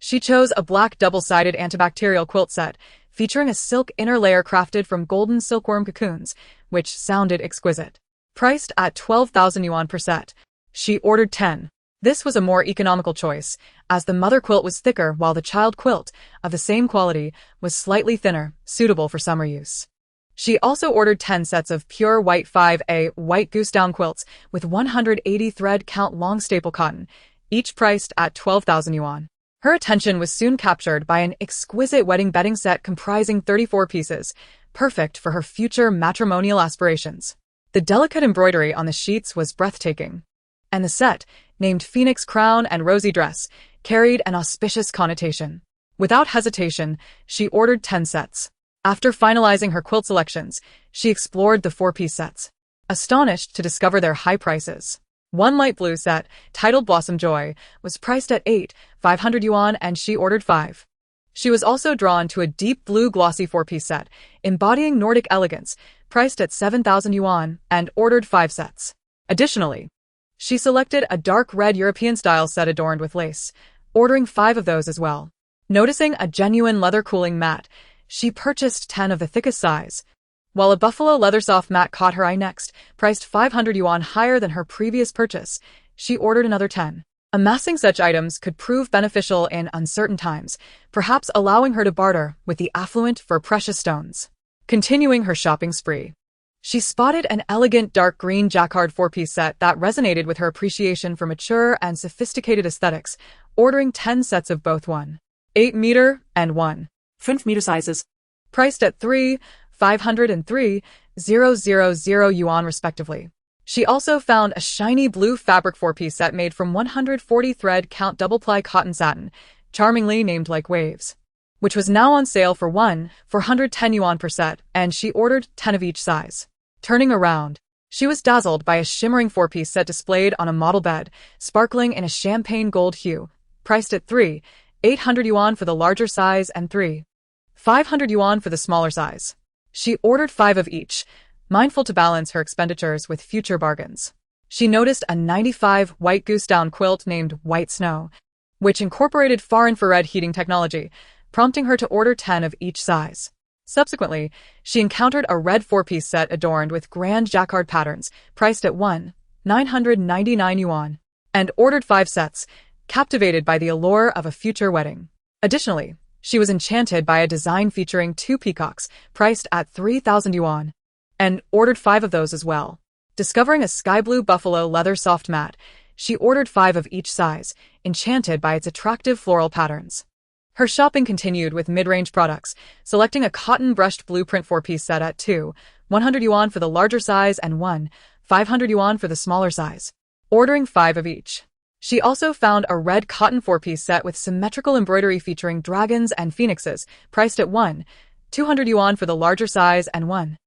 she chose a black double-sided antibacterial quilt set, featuring a silk inner layer crafted from golden silkworm cocoons, which sounded exquisite. Priced at 12,000 yuan per set, she ordered 10. This was a more economical choice, as the mother quilt was thicker while the child quilt, of the same quality, was slightly thinner, suitable for summer use. She also ordered 10 sets of pure white 5A white goose down quilts with 180 thread count long staple cotton, each priced at 12,000 yuan. Her attention was soon captured by an exquisite wedding bedding set comprising 34 pieces, perfect for her future matrimonial aspirations. The delicate embroidery on the sheets was breathtaking, and the set, named Phoenix Crown and Rosy Dress, carried an auspicious connotation. Without hesitation, she ordered 10 sets. After finalizing her quilt selections, she explored the 4-piece sets, astonished to discover their high prices. One light blue set, titled Blossom Joy, was priced at 8,500 yuan and she ordered 5. She was also drawn to a deep blue glossy 4-piece set, embodying Nordic elegance, priced at 7,000 yuan, and ordered 5 sets. Additionally, she selected a dark red European-style set adorned with lace, ordering 5 of those as well. Noticing a genuine leather cooling mat, she purchased 10 of the thickest size, while a buffalo leather soft mat caught her eye next, priced 500 yuan higher than her previous purchase. She ordered another 10. Amassing such items could prove beneficial in uncertain times, perhaps allowing her to barter with the affluent for precious stones. Continuing her shopping spree, she spotted an elegant dark green jacquard four-piece set that resonated with her appreciation for mature and sophisticated aesthetics, ordering 10 sets of both 1.8 meter and 5 meter sizes. priced at 3,500 and 3,000 yuan respectively. She also found a shiny blue fabric four-piece set made from 140 thread count double-ply cotton satin, charmingly named like waves, which was now on sale for 410 yuan per set, and she ordered 10 of each size. Turning around, she was dazzled by a shimmering four-piece set displayed on a model bed, sparkling in a champagne gold hue, priced at 3,800 yuan for the larger size and 3,500 yuan for the smaller size. She ordered 5 of each, mindful to balance her expenditures with future bargains. She noticed a 95 white goose down quilt named White Snow, which incorporated far-infrared heating technology, prompting her to order 10 of each size. Subsequently, she encountered a red four-piece set adorned with grand jacquard patterns, priced at 1,999 yuan, and ordered 5 sets, captivated by the allure of a future wedding. Additionally, she was enchanted by a design featuring 2 peacocks, priced at 3,000 yuan, and ordered 5 of those as well. Discovering a sky blue buffalo leather soft mat, she ordered 5 of each size, enchanted by its attractive floral patterns. Her shopping continued with mid-range products, selecting a cotton brushed blueprint four-piece set at 2,100 yuan for the larger size and 1,500 yuan for the smaller size, ordering 5 of each. She also found a red cotton four-piece set with symmetrical embroidery featuring dragons and phoenixes, priced at 1,200 yuan for the larger size and 1,000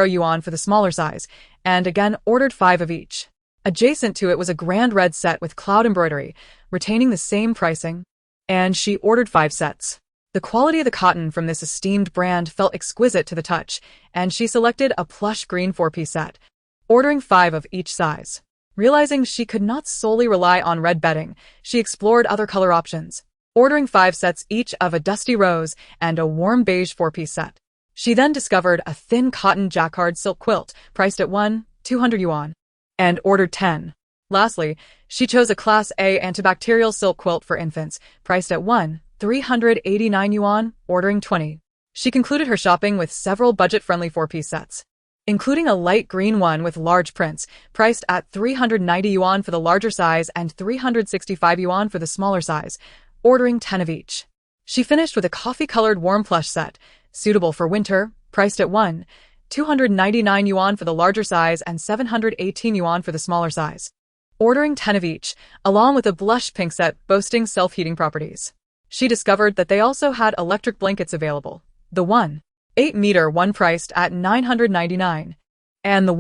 yuan for the smaller size, and again ordered 5 of each. Adjacent to it was a grand red set with cloud embroidery, retaining the same pricing, and she ordered 5 sets. The quality of the cotton from this esteemed brand felt exquisite to the touch, and she selected a plush green four-piece set, ordering 5 of each size. Realizing she could not solely rely on red bedding, she explored other color options, ordering 5 sets each of a dusty rose and a warm beige four-piece set. She then discovered a thin cotton jacquard silk quilt, priced at 1,200 yuan, and ordered 10. Lastly, she chose a Class A antibacterial silk quilt for infants, priced at 1,389 yuan, ordering 20. She concluded her shopping with several budget-friendly four-piece sets, including a light green one with large prints, priced at 390 yuan for the larger size and 365 yuan for the smaller size, ordering 10 of each. She finished with a coffee-colored warm plush set, suitable for winter, priced at 1,299 yuan for the larger size and 718 yuan for the smaller size, ordering 10 of each, along with a blush pink set boasting self-heating properties. She discovered that they also had electric blankets available, the 1.8 meter one priced at 999, and the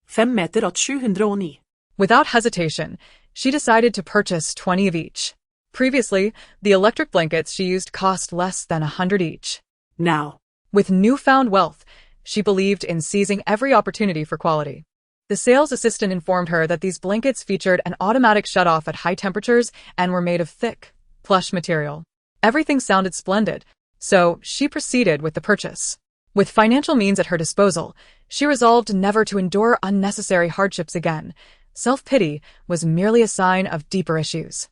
5 meter at 709. Without hesitation, she decided to purchase 20 of each. Previously, the electric blankets she used cost less than 100 each. Now, with newfound wealth, she believed in seizing every opportunity for quality. The sales assistant informed her that these blankets featured an automatic shut-off at high temperatures and were made of thick, plush material. Everything sounded splendid, so she proceeded with the purchase. With financial means at her disposal, she resolved never to endure unnecessary hardships again. Self-pity was merely a sign of deeper issues.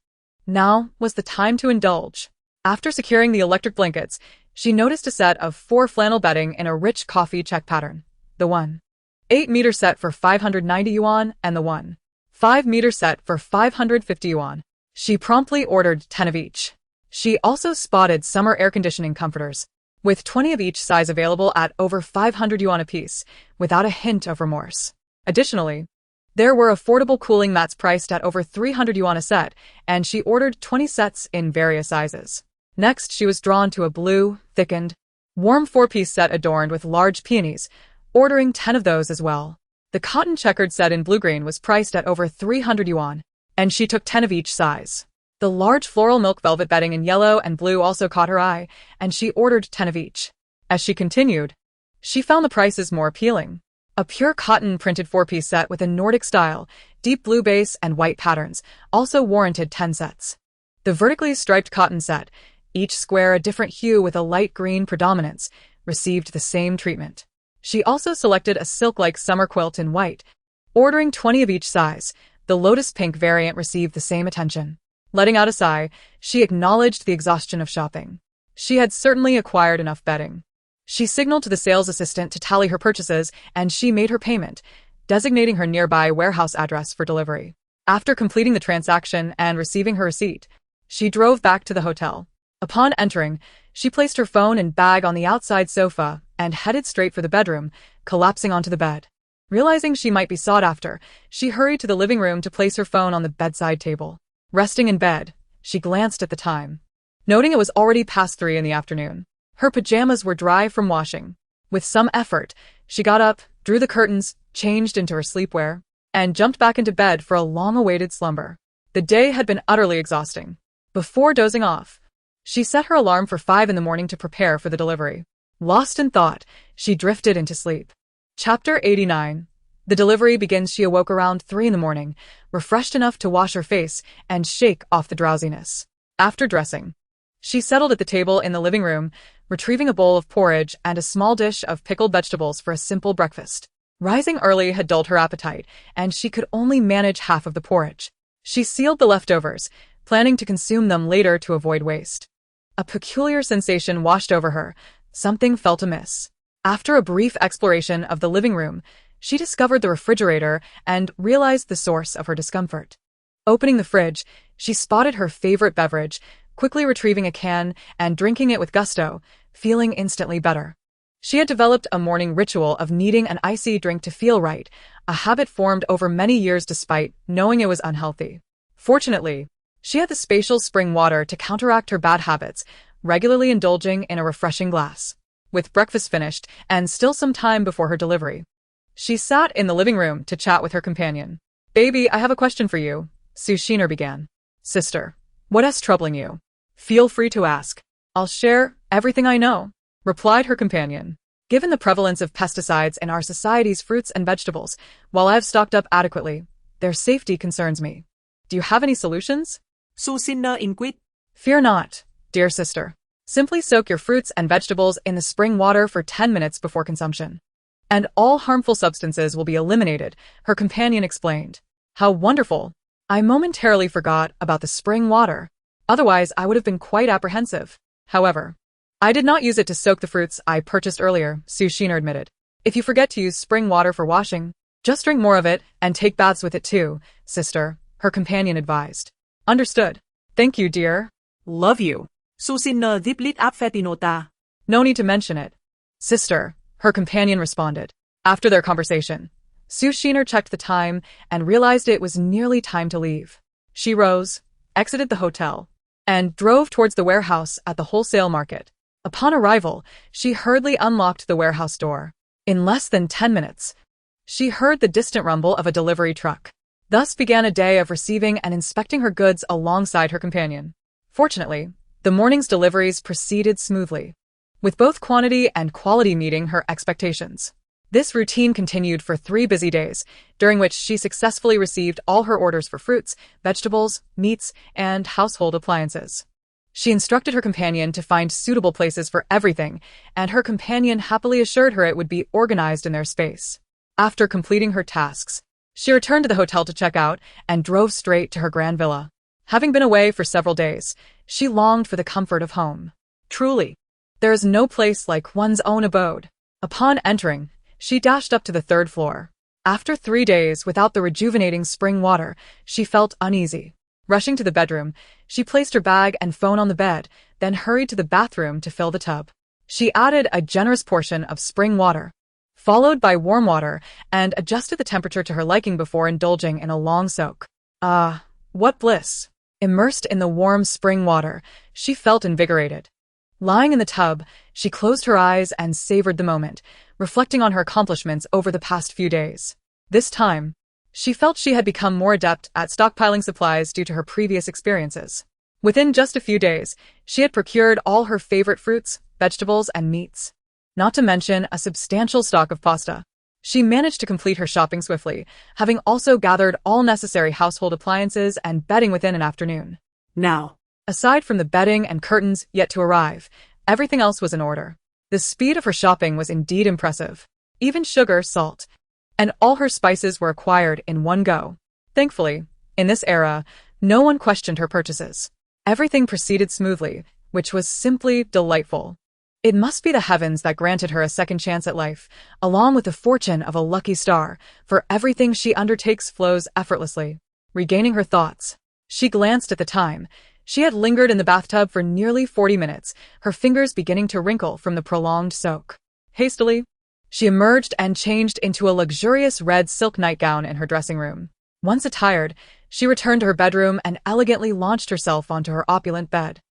Now was the time to indulge. After securing the electric blankets, she noticed a set of 4 flannel bedding in a rich coffee check pattern, the 1.8 meter set for 590 yuan and the 1.5 meter set for 550 yuan. She promptly ordered 10 of each. She also spotted summer air conditioning comforters, with 20 of each size available at over 500 yuan apiece, without a hint of remorse. Additionally, there were affordable cooling mats priced at over 300 yuan a set, and she ordered 20 sets in various sizes. Next, she was drawn to a blue, thickened, warm four-piece set adorned with large peonies, ordering 10 of those as well. The cotton checkered set in blue-green was priced at over 300 yuan, and she took 10 of each size. The large floral milk velvet bedding in yellow and blue also caught her eye, and she ordered 10 of each. As she continued, she found the prices more appealing. A pure cotton printed four-piece set with a Nordic style, deep blue base and white patterns, also warranted 10 sets. The vertically striped cotton set, each square a different hue with a light green predominance, received the same treatment. She also selected a silk-like summer quilt in white, ordering 20 of each size. The lotus pink variant received the same attention. Letting out a sigh, she acknowledged the exhaustion of shopping. She had certainly acquired enough bedding. She signaled to the sales assistant to tally her purchases, and she made her payment, designating her nearby warehouse address for delivery. After completing the transaction and receiving her receipt, she drove back to the hotel. Upon entering, she placed her phone and bag on the outside sofa and headed straight for the bedroom, collapsing onto the bed. Realizing she might be sought after, she hurried to the living room to place her phone on the bedside table. Resting in bed, she glanced at the time, noting it was already past 3 in the afternoon. Her pajamas were dry from washing. With some effort, she got up, drew the curtains, changed into her sleepwear, and jumped back into bed for a long-awaited slumber. The day had been utterly exhausting. Before dozing off, she set her alarm for 5 in the morning to prepare for the delivery. Lost in thought, she drifted into sleep. Chapter 89. The delivery begins. She awoke around 3 in the morning, refreshed enough to wash her face and shake off the drowsiness. After dressing, she settled at the table in the living room, retrieving a bowl of porridge and a small dish of pickled vegetables for a simple breakfast. Rising early had dulled her appetite, and she could only manage half of the porridge. She sealed the leftovers, planning to consume them later to avoid waste. A peculiar sensation washed over her. Something felt amiss. After a brief exploration of the living room, she discovered the refrigerator and realized the source of her discomfort. Opening the fridge, she spotted her favorite beverage, quickly retrieving a can and drinking it with gusto, feeling instantly better. She had developed a morning ritual of needing an icy drink to feel right, a habit formed over many years despite knowing it was unhealthy. Fortunately, she had the spatial spring water to counteract her bad habits, regularly indulging in a refreshing glass. With breakfast finished and still some time before her delivery, she sat in the living room to chat with her companion. "Baby, I have a question for you," Sue Sheener began. "Sister, what's troubling you? Feel free to ask. I'll share everything I know," replied her companion. "Given the prevalence of pesticides in our society's fruits and vegetables, while I have stocked up adequately, their safety concerns me. Do you have any solutions?" Sue Sheener inquired. "Fear not, dear sister. Simply soak your fruits and vegetables in the spring water for 10 minutes before consumption, and all harmful substances will be eliminated," her companion explained. "How wonderful! I momentarily forgot about the spring water. Otherwise, I would have been quite apprehensive. However, I did not use it to soak the fruits I purchased earlier," Sue Sheener admitted. "If you forget to use spring water for washing, just drink more of it and take baths with it too, sister," her companion advised. "Understood. Thank you, dear." Love you. Sue Sheener deeply affettinota. "No need to mention it, sister," her companion responded. After their conversation, Sue Sheener checked the time and realized it was nearly time to leave. She rose, exited the hotel, and drove towards the warehouse at the wholesale market. Upon arrival, she hurriedly unlocked the warehouse door. In less than 10 minutes, she heard the distant rumble of a delivery truck. Thus began a day of receiving and inspecting her goods alongside her companion. Fortunately, the morning's deliveries proceeded smoothly, with both quantity and quality meeting her expectations. This routine continued for 3 busy days, during which she successfully received all her orders for fruits, vegetables, meats, and household appliances. She instructed her companion to find suitable places for everything, and her companion happily assured her it would be organized in their space. After completing her tasks, she returned to the hotel to check out and drove straight to her grand villa. Having been away for several days, she longed for the comfort of home. Truly, there is no place like one's own abode. Upon entering, she dashed up to the 3rd floor. After 3 days without the rejuvenating spring water, she felt uneasy. Rushing to the bedroom, she placed her bag and phone on the bed, then hurried to the bathroom to fill the tub. She added a generous portion of spring water, followed by warm water, and adjusted the temperature to her liking before indulging in a long soak. Ah, what bliss! Immersed in the warm spring water, she felt invigorated. Lying in the tub, she closed her eyes and savored the moment, reflecting on her accomplishments over the past few days. This time, she felt she had become more adept at stockpiling supplies due to her previous experiences. Within just a few days, she had procured all her favorite fruits, vegetables, and meats, not to mention a substantial stock of pasta. She managed to complete her shopping swiftly, having also gathered all necessary household appliances and bedding within an afternoon. Now, Aside from the bedding and curtains yet to arrive, everything else was in order. The speed of her shopping was indeed impressive. Even sugar, salt, and all her spices were acquired in one go. Thankfully, in this era, no one questioned her purchases. Everything proceeded smoothly, which was simply delightful. It must be the heavens that granted her a second chance at life, along with the fortune of a lucky star, for everything she undertakes flows effortlessly. Regaining her thoughts, she glanced at the time. She had lingered in the bathtub for nearly 40 minutes, her fingers beginning to wrinkle from the prolonged soak. Hastily, she emerged and changed into a luxurious red silk nightgown in her dressing room. Once attired, she returned to her bedroom and elegantly launched herself onto her opulent bed.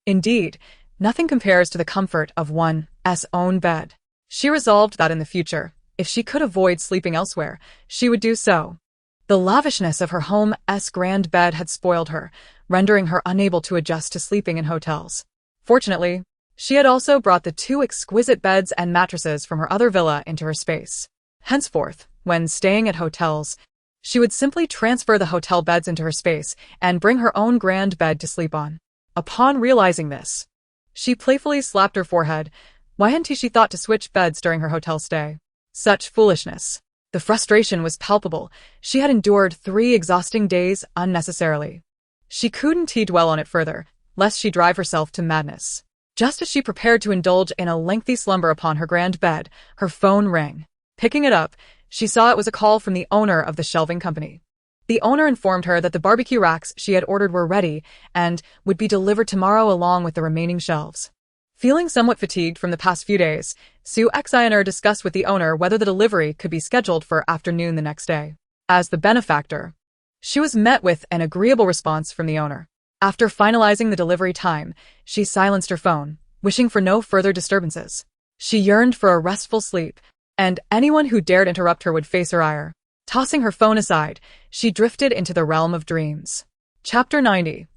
Indeed, nothing compares to the comfort of one's own bed. She resolved that in the future, if she could avoid sleeping elsewhere, she would do so. The lavishness of her home's grand bed had spoiled her, rendering her unable to adjust to sleeping in hotels. Fortunately, she had also brought the two exquisite beds and mattresses from her other villa into her space. Henceforth, when staying at hotels, she would simply transfer the hotel beds into her space and bring her own grand bed to sleep on. Upon realizing this, she playfully slapped her forehead. Why hadn't she thought to switch beds during her hotel stay? Such foolishness. The frustration was palpable. She had endured 3 exhausting days unnecessarily. She couldn't dwell on it further, lest she drive herself to madness. Just as she prepared to indulge in a lengthy slumber upon her grand bed, her phone rang. Picking it up, she saw it was a call from the owner of the shelving company. The owner informed her that the barbecue racks she had ordered were ready and would be delivered tomorrow along with the remaining shelves. Feeling somewhat fatigued from the past few days, Sue Xiner discussed with the owner whether the delivery could be scheduled for afternoon the next day. As the benefactor, she was met with an agreeable response from the owner. After finalizing the delivery time, she silenced her phone, wishing for no further disturbances. She yearned for a restful sleep, and anyone who dared interrupt her would face her ire. Tossing her phone aside, she drifted into the realm of dreams. Chapter 90.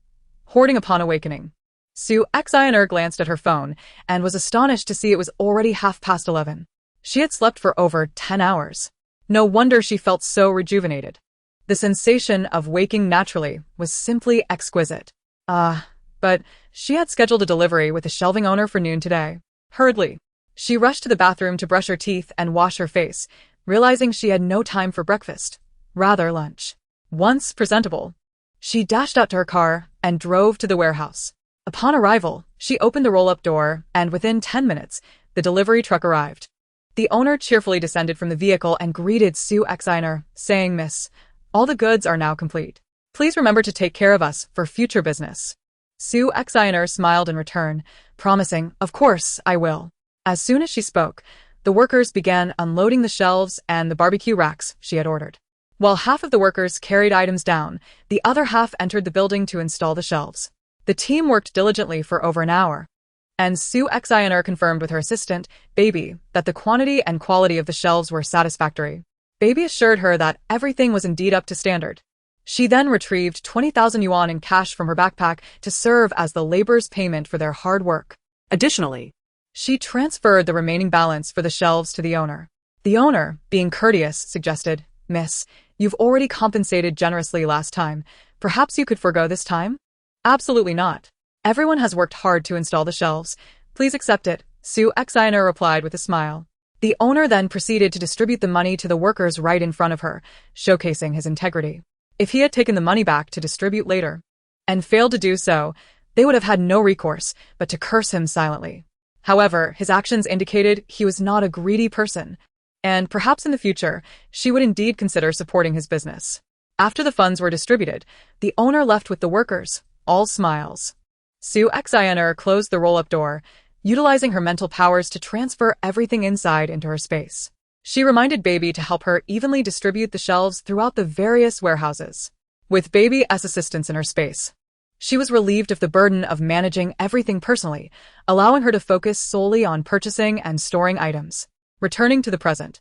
Hoarding upon awakening. Sue Xiner glanced at her phone and was astonished to see it was already 11:30. She had slept for over 10 hours. No wonder she felt so rejuvenated. The sensation of waking naturally was simply exquisite. But she had scheduled a delivery with the shelving owner for noon today. Hurriedly, she rushed to the bathroom to brush her teeth and wash her face, realizing she had no time for breakfast, rather lunch. Once presentable, she dashed out to her car and drove to the warehouse. Upon arrival, she opened the roll-up door, and within 10 minutes, the delivery truck arrived. The owner cheerfully descended from the vehicle and greeted Sue Xiner, saying, "Miss, all the goods are now complete. Please remember to take care of us for future business." Sue Xiner smiled in return, promising, "Of course, I will." As soon as she spoke, the workers began unloading the shelves and the barbecue racks she had ordered. While half of the workers carried items down, the other half entered the building to install the shelves. The team worked diligently for over an hour, and Sue Xiner confirmed with her assistant, Baby, that the quantity and quality of the shelves were satisfactory. Baby assured her that everything was indeed up to standard. She then retrieved 20,000 yuan in cash from her backpack to serve as the labor's payment for their hard work. Additionally, She transferred the remaining balance for the shelves to the owner. The owner, being courteous, suggested, "Miss, you've already compensated generously last time. Perhaps you could forgo this time?" "Absolutely not. Everyone has worked hard to install the shelves. Please accept it," Sue Xiner replied with a smile. The owner then proceeded to distribute the money to the workers right in front of her, showcasing his integrity. If he had taken the money back to distribute later, and failed to do so, they would have had no recourse but to curse him silently. However, his actions indicated he was not a greedy person, and perhaps in the future, she would indeed consider supporting his business. After the funds were distributed, the owner left with the workers, all smiles. Sue Xiner closed the roll-up door, utilizing her mental powers to transfer everything inside into her space. She reminded Baby to help her evenly distribute the shelves throughout the various warehouses. With Baby as assistance in her space, she was relieved of the burden of managing everything personally, allowing her to focus solely on purchasing and storing items. Returning to the present,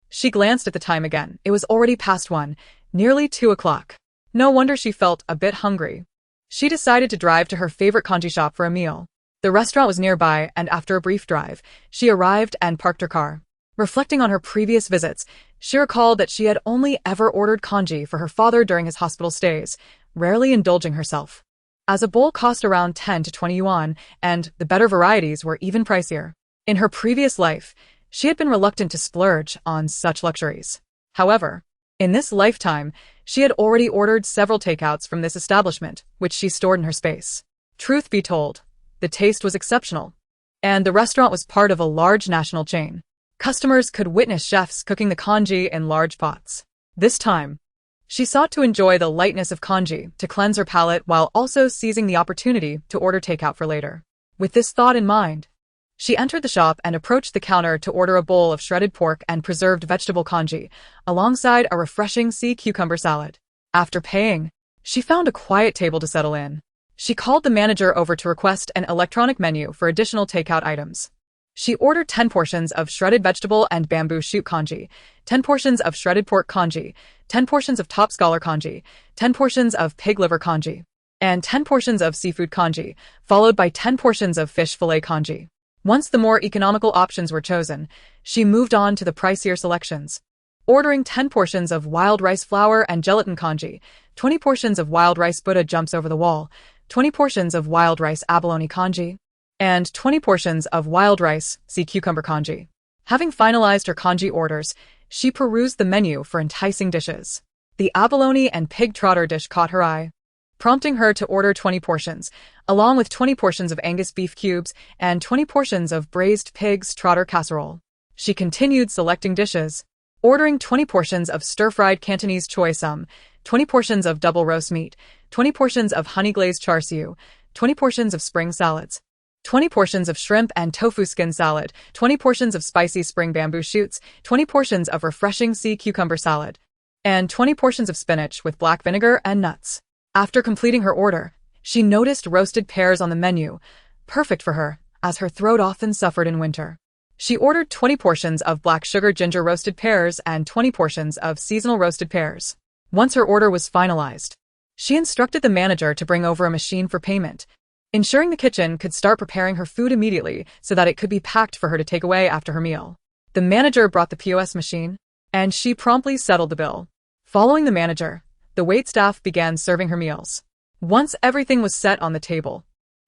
she glanced at the time again. It was already past 1, nearly 2 o'clock. No wonder she felt a bit hungry. She decided to drive to her favorite kanji shop for a meal. The restaurant was nearby, and after a brief drive, she arrived and parked her car. Reflecting on her previous visits, she recalled that she had only ever ordered kanji for her father during his hospital stays, rarely indulging herself, as a bowl cost around 10 to 20 yuan, and the better varieties were even pricier. In her previous life, she had been reluctant to splurge on such luxuries. However, in this lifetime, she had already ordered several takeouts from this establishment, which she stored in her space. Truth be told, the taste was exceptional, and the restaurant was part of a large national chain. Customers could witness chefs cooking the congee in large pots. This time, she sought to enjoy the lightness of congee to cleanse her palate while also seizing the opportunity to order takeout for later. With this thought in mind, she entered the shop and approached the counter to order a bowl of shredded pork and preserved vegetable congee, alongside a refreshing sea cucumber salad. After paying, she found a quiet table to settle in. She called the manager over to request an electronic menu for additional takeout items. She ordered 10 portions of shredded vegetable and bamboo shoot congee, 10 portions of shredded pork congee, 10 portions of top scholar congee, 10 portions of pig liver congee, and 10 portions of seafood congee, followed by 10 portions of fish fillet congee. Once the more economical options were chosen, she moved on to the pricier selections, ordering 10 portions of wild rice flour and gelatin congee, 20 portions of wild rice Buddha jumps over the wall, 20 portions of wild rice abalone congee, and 20 portions of wild rice sea cucumber congee. Having finalized her congee orders, she perused the menu for enticing dishes. The abalone and pig trotter dish caught her eye, prompting her to order 20 portions, along with 20 portions of Angus beef cubes and 20 portions of braised pig's trotter casserole. She continued selecting dishes, ordering 20 portions of stir-fried Cantonese choy sum, 20 portions of double roast meat, 20 portions of honey-glazed char siu, 20 portions of spring salads, 20 portions of shrimp and tofu skin salad, 20 portions of spicy spring bamboo shoots, 20 portions of refreshing sea cucumber salad, and 20 portions of spinach with black vinegar and nuts. After completing her order, she noticed roasted pears on the menu, perfect for her, as her throat often suffered in winter. She ordered 20 portions of black sugar ginger roasted pears and 20 portions of seasonal roasted pears. Once her order was finalized, she instructed the manager to bring over a machine for payment, ensuring the kitchen could start preparing her food immediately so that it could be packed for her to take away after her meal. The manager brought the POS machine, and she promptly settled the bill. Following the manager, the waitstaff began serving her meals. Once everything was set on the table,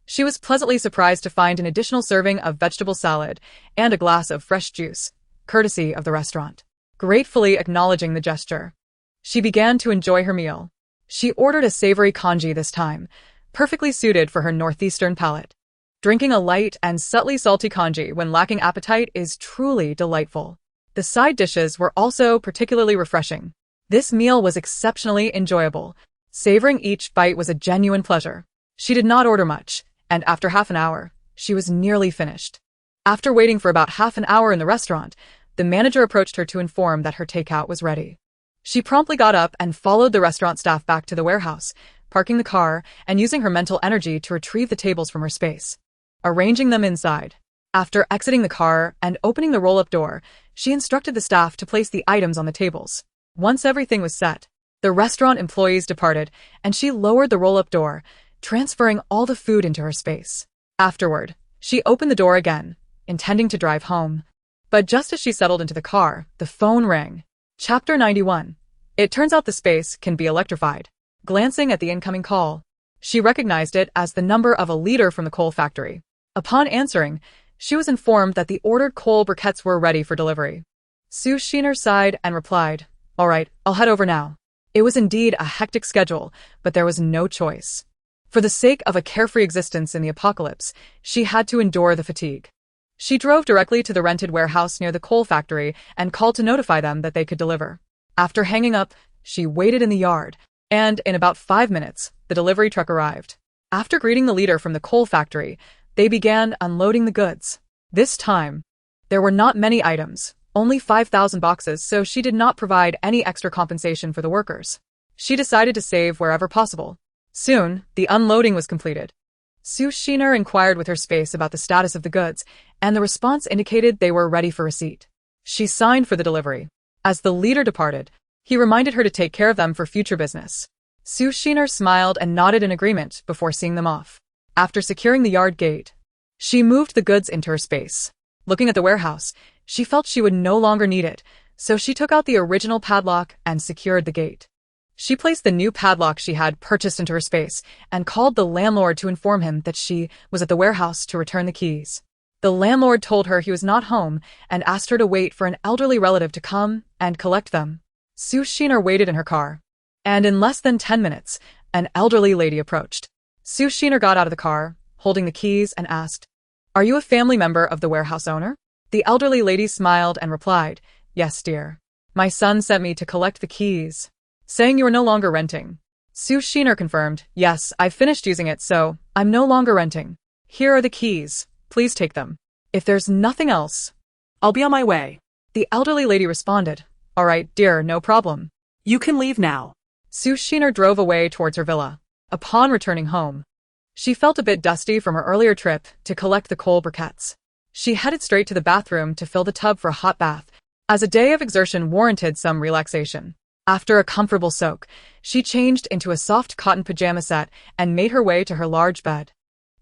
she was pleasantly surprised to find an additional serving of vegetable salad and a glass of fresh juice, courtesy of the restaurant. Gratefully acknowledging the gesture, she began to enjoy her meal. She ordered a savory congee this time, perfectly suited for her northeastern palate. Drinking a light and subtly salty congee when lacking appetite is truly delightful. The side dishes were also particularly refreshing. This meal was exceptionally enjoyable. Savoring each bite was a genuine pleasure. She did not order much, and after half an hour, she was nearly finished. After waiting for about half an hour in the restaurant, the manager approached her to inform that her takeout was ready. She promptly got up and followed the restaurant staff back to the warehouse, parking the car and using her mental energy to retrieve the tables from her space, arranging them inside. After exiting the car and opening the roll-up door, she instructed the staff to place the items on the tables. Once everything was set, the restaurant employees departed, and she lowered the roll-up door, transferring all the food into her space. Afterward, she opened the door again, intending to drive home. But just as she settled into the car, the phone rang. Chapter 91. It turns out the space can be electrified. Glancing at the incoming call, she recognized it as the number of a leader from the coal factory. Upon answering, she was informed that the ordered coal briquettes were ready for delivery. Sue Sheener sighed and replied, "All right, I'll head over now." It was indeed a hectic schedule, but there was no choice. For the sake of a carefree existence in the apocalypse, she had to endure the fatigue. She drove directly to the rented warehouse near the coal factory and called to notify them that they could deliver. After hanging up, she waited in the yard, and in about 5 minutes, the delivery truck arrived. After greeting the leader from the coal factory, they began unloading the goods. This time, there were not many items, only 5,000 boxes, so she did not provide any extra compensation for the workers. She decided to save wherever possible. Soon, the unloading was completed. Sue Sheener inquired with her space about the status of the goods, and the response indicated they were ready for receipt. She signed for the delivery. As the leader departed, he reminded her to take care of them for future business. Sue Sheener smiled and nodded in agreement before seeing them off. After securing the yard gate, she moved the goods into her space. Looking at the warehouse, she felt she would no longer need it, so she took out the original padlock and secured the gate. She placed the new padlock she had purchased into her space and called the landlord to inform him that she was at the warehouse to return the keys. The landlord told her he was not home and asked her to wait for an elderly relative to come and collect them. Sue Sheener waited in her car. And in less than 10 minutes, an elderly lady approached. Sue Sheener got out of the car, holding the keys, and asked, "Are you a family member of the warehouse owner?" The elderly lady smiled and replied, "Yes, dear. My son sent me to collect the keys." "Saying you are no longer renting?" Sue Sheener confirmed, "Yes, I've finished using it, so I'm no longer renting. Here are the keys. Please take them. If there's nothing else, I'll be on my way. the elderly lady responded. "All right, dear, no problem." You can leave now. Sue Sheener drove away towards her villa. Upon returning home, she felt a bit dusty from her earlier trip to collect the coal briquettes. She headed straight to the bathroom to fill the tub for a hot bath, as a day of exertion warranted some relaxation. After a comfortable soak, she changed into a soft cotton pajama set and made her way to her large bed.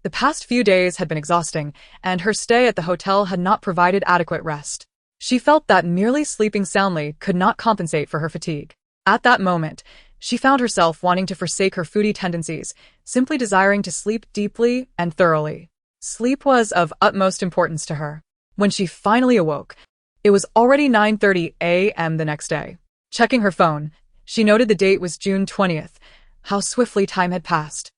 The past few days had been exhausting, and her stay at the hotel had not provided adequate rest. She felt that merely sleeping soundly could not compensate for her fatigue. At that moment, she found herself wanting to forsake her foodie tendencies, simply desiring to sleep deeply and thoroughly. Sleep was of utmost importance to her. When she finally awoke, it was already 9:30 a.m. the next day. Checking her phone, she noted the date was June 20th. How swiftly time had passed.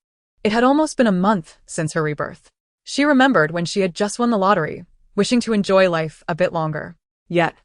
It had almost been a month since her rebirth. She remembered when she had just won the lottery, wishing to enjoy life a bit longer. Yet,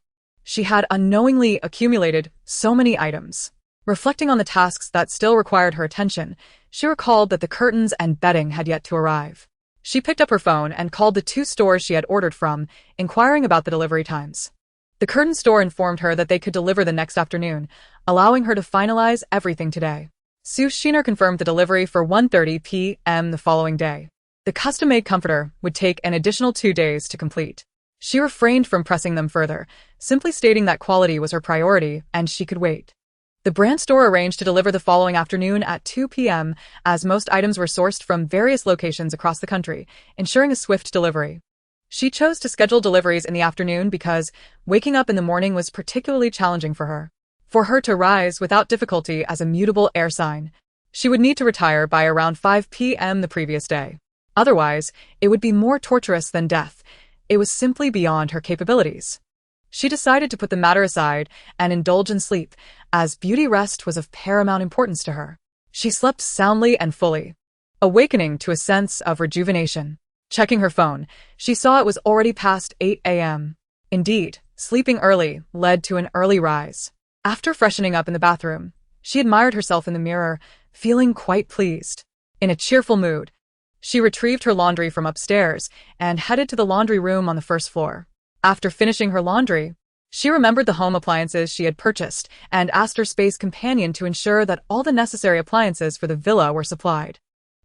she had unknowingly accumulated so many items. Reflecting on the tasks that still required her attention, she recalled that the curtains and bedding had yet to arrive. She picked up her phone and called the 2 stores she had ordered from, inquiring about the delivery times. The curtain store informed her that they could deliver the next afternoon, allowing her to finalize everything today. Sue Sheener confirmed the delivery for 1:30 p.m. the following day. The custom-made comforter would take an additional 2 days to complete. She refrained from pressing them further, simply stating that quality was her priority and she could wait. The brand store arranged to deliver the following afternoon at 2 p.m., as most items were sourced from various locations across the country, ensuring a swift delivery. She chose to schedule deliveries in the afternoon because waking up in the morning was particularly challenging for her. For her to rise without difficulty as a mutable air sign, she would need to retire by around 5 p.m. the previous day. Otherwise, it would be more torturous than death. It was simply beyond her capabilities. She decided to put the matter aside and indulge in sleep, as beauty rest was of paramount importance to her. She slept soundly and fully, awakening to a sense of rejuvenation. Checking her phone, she saw it was already past 8 a.m. Indeed, sleeping early led to an early rise. After freshening up in the bathroom, she admired herself in the mirror, feeling quite pleased. In a cheerful mood, she retrieved her laundry from upstairs and headed to the laundry room on the first floor. After finishing her laundry, she remembered the home appliances she had purchased and asked her space companion to ensure that all the necessary appliances for the villa were supplied.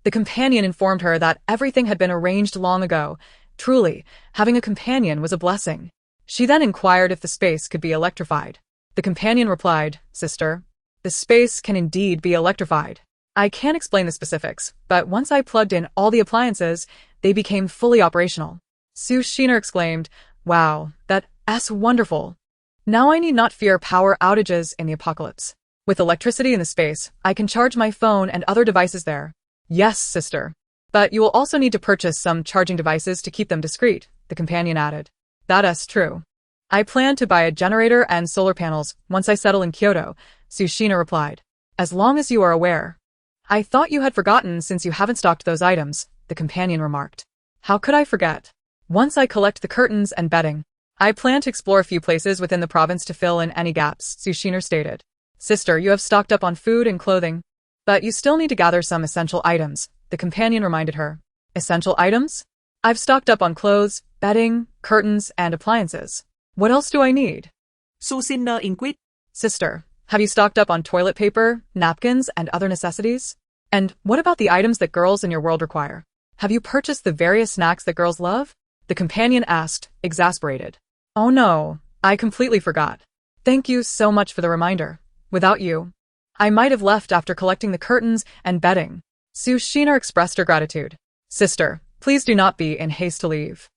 The companion informed her that everything had been arranged long ago. Truly, having a companion was a blessing. She then inquired if the space could be electrified. The companion replied, "Sister, the space can indeed be electrified. I can't explain the specifics, but once I plugged in all the appliances, they became fully operational." Sue Sheener exclaimed, "Wow, that's wonderful. Now I need not fear power outages in the apocalypse. With electricity in the space, I can charge my phone and other devices there." "Yes, sister. But you will also need to purchase some charging devices to keep them discreet," the companion added. "That's true. I plan to buy a generator and solar panels once I settle in Kyoto," Sue Sheener replied. "As long as you are aware." "I thought you had forgotten since you haven't stocked those items," the companion remarked. "How could I forget? Once I collect the curtains and bedding, I plan to explore a few places within the province to fill in any gaps," Sue Sheener stated. "Sister, you have stocked up on food and clothing, but you still need to gather some essential items," the companion reminded her. "Essential items? I've stocked up on clothes, bedding, curtains, and appliances. What else do I need?" Susinna inquit. "Sister, have you stocked up on toilet paper, napkins, and other necessities? And what about the items that girls in your world require? Have you purchased the various snacks that girls love?" the companion asked, exasperated. "Oh no, I completely forgot. Thank you so much for the reminder. Without you, I might have left after collecting the curtains and bedding." Sue Sheener expressed her gratitude. "Sister, please do not be in haste to leave.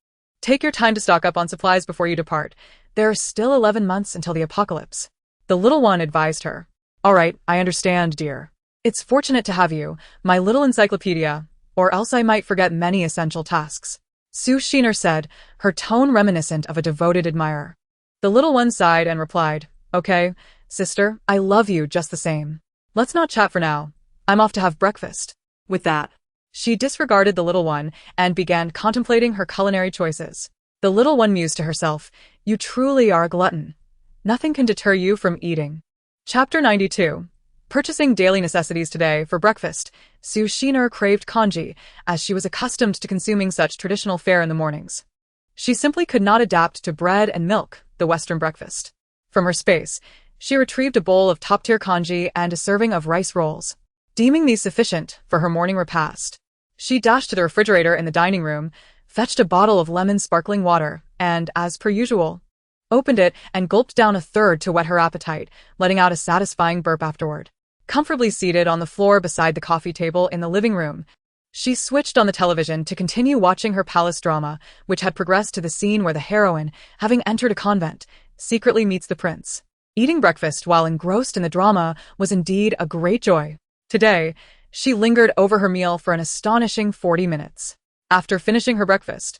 Take your time to stock up on supplies before you depart. There are still 11 months until the apocalypse," the little one advised her. "All right, I understand, dear. It's fortunate to have you, my little encyclopedia, or else I might forget many essential tasks." Sue Sheener said, her tone reminiscent of a devoted admirer. The little one sighed and replied, "Okay, sister, I love you just the same. Let's not chat for now. I'm off to have breakfast." With that, She disregarded the little one and began contemplating her culinary choices. The little one mused to herself, "You truly are a glutton. Nothing can deter you from eating." Chapter 92. Purchasing daily necessities today for breakfast, Sue Sheener craved congee, as she was accustomed to consuming such traditional fare in the mornings. She simply could not adapt to bread and milk, the Western breakfast. From her space, she retrieved a bowl of top-tier congee and a serving of rice rolls. Deeming these sufficient for her morning repast, she dashed to the refrigerator in the dining room, fetched a bottle of lemon sparkling water, and, as per usual, opened it and gulped down a third to whet her appetite, letting out a satisfying burp afterward. Comfortably seated on the floor beside the coffee table in the living room, she switched on the television to continue watching her palace drama, which had progressed to the scene where the heroine, having entered a convent, secretly meets the prince. Eating breakfast while engrossed in the drama was indeed a great joy. Today, she lingered over her meal for an astonishing 40 minutes. After finishing her breakfast,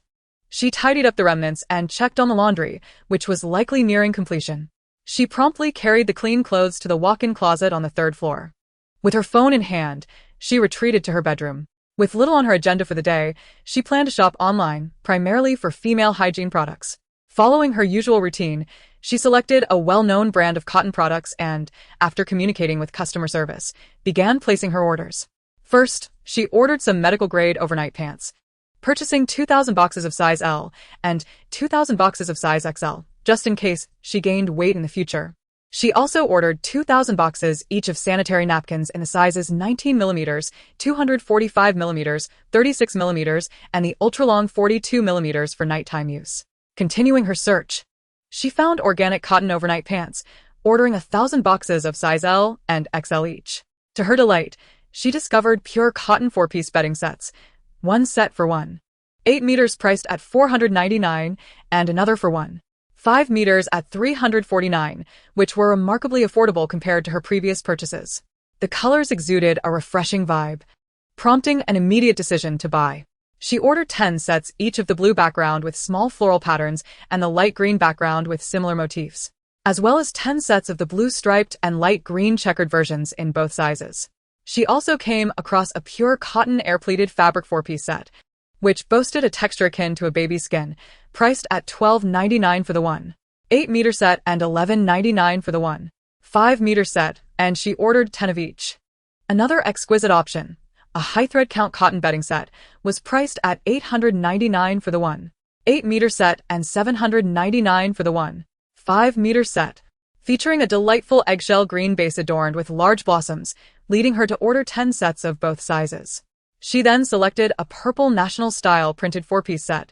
she tidied up the remnants and checked on the laundry, which was likely nearing completion. She promptly carried the clean clothes to the walk-in closet on the third floor. With her phone in hand, she retreated to her bedroom. With little on her agenda for the day, she planned to shop online, primarily for female hygiene products. Following her usual routine, she selected a well-known brand of cotton products and, after communicating with customer service, began placing her orders. First, she ordered some medical-grade overnight pants, purchasing 2,000 boxes of size L and 2,000 boxes of size XL, just in case she gained weight in the future. She also ordered 2,000 boxes each of sanitary napkins in the sizes 19mm, 245mm, 36mm, and the ultra-long 42mm for nighttime use. Continuing her search, she found organic cotton overnight pants, ordering 1,000 boxes of size L and XL each. To her delight, she discovered pure cotton 4-piece bedding sets, one set for 1.8 meters priced at $499 and another for 1.5 meters at $349, which were remarkably affordable compared to her previous purchases. The colors exuded a refreshing vibe, prompting an immediate decision to buy. She ordered 10 sets each of the blue background with small floral patterns and the light green background with similar motifs, as well as 10 sets of the blue striped and light green checkered versions in both sizes. She also came across a pure cotton air-pleated fabric 4-piece set, which boasted a texture akin to a baby's skin, priced at $12.99 for the 1.8 meter set and $11.99 for the 1.5 meter set, and she ordered 10 of each. Another exquisite option, a high-thread count cotton bedding set, was priced at $899 for the 1.8 meter set and $799 for the 1.5 meter set, featuring a delightful eggshell green base adorned with large blossoms, leading her to order 10 sets of both sizes. She then selected a purple national style printed 4-piece set,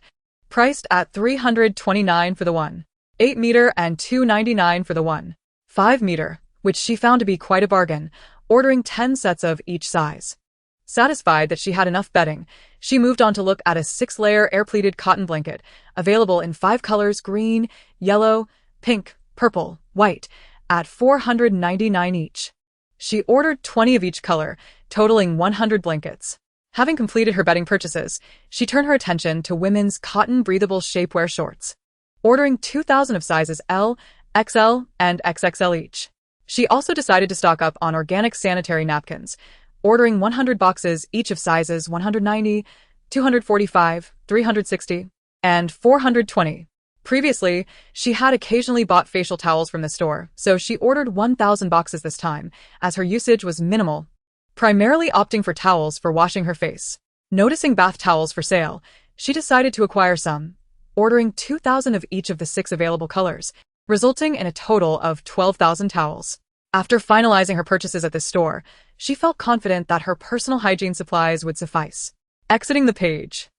priced at $329 for the 1.8 meter and $299 for the 1.5 meter, which she found to be quite a bargain, ordering 10 sets of each size. Satisfied that she had enough bedding, she moved on to look at a 6-layer air-pleated cotton blanket, available in 5 colors: green, yellow, pink, purple, white, at $499 each. She ordered 20 of each color, totaling 100 blankets. Having completed her bedding purchases, she turned her attention to women's cotton breathable shapewear shorts, ordering 2,000 of sizes L, XL, and XXL each. She also decided to stock up on organic sanitary napkins, ordering 100 boxes each of sizes 190, 245, 360, and 420. Previously, she had occasionally bought facial towels from the store, so she ordered 1,000 boxes this time, as her usage was minimal, primarily opting for towels for washing her face. Noticing bath towels for sale, she decided to acquire some, ordering 2,000 of each of the 6 available colors, resulting in a total of 12,000 towels. After finalizing her purchases at this store, she felt confident that her personal hygiene supplies would suffice. Exiting the page,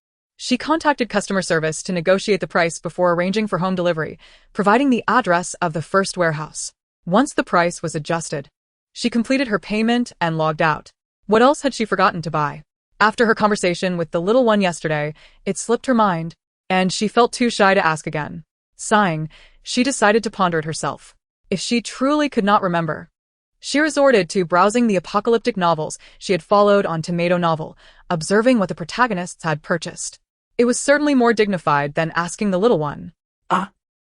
she contacted customer service to negotiate the price before arranging for home delivery, providing the address of the first warehouse. Once the price was adjusted, she completed her payment and logged out. What else had she forgotten to buy? After her conversation with the little one yesterday, it slipped her mind, and she felt too shy to ask again. Sighing, she decided to ponder it herself. If she truly could not remember, she resorted to browsing the apocalyptic novels she had followed on Tomato Novel, observing what the protagonists had purchased. It was certainly more dignified than asking the little one. Ah,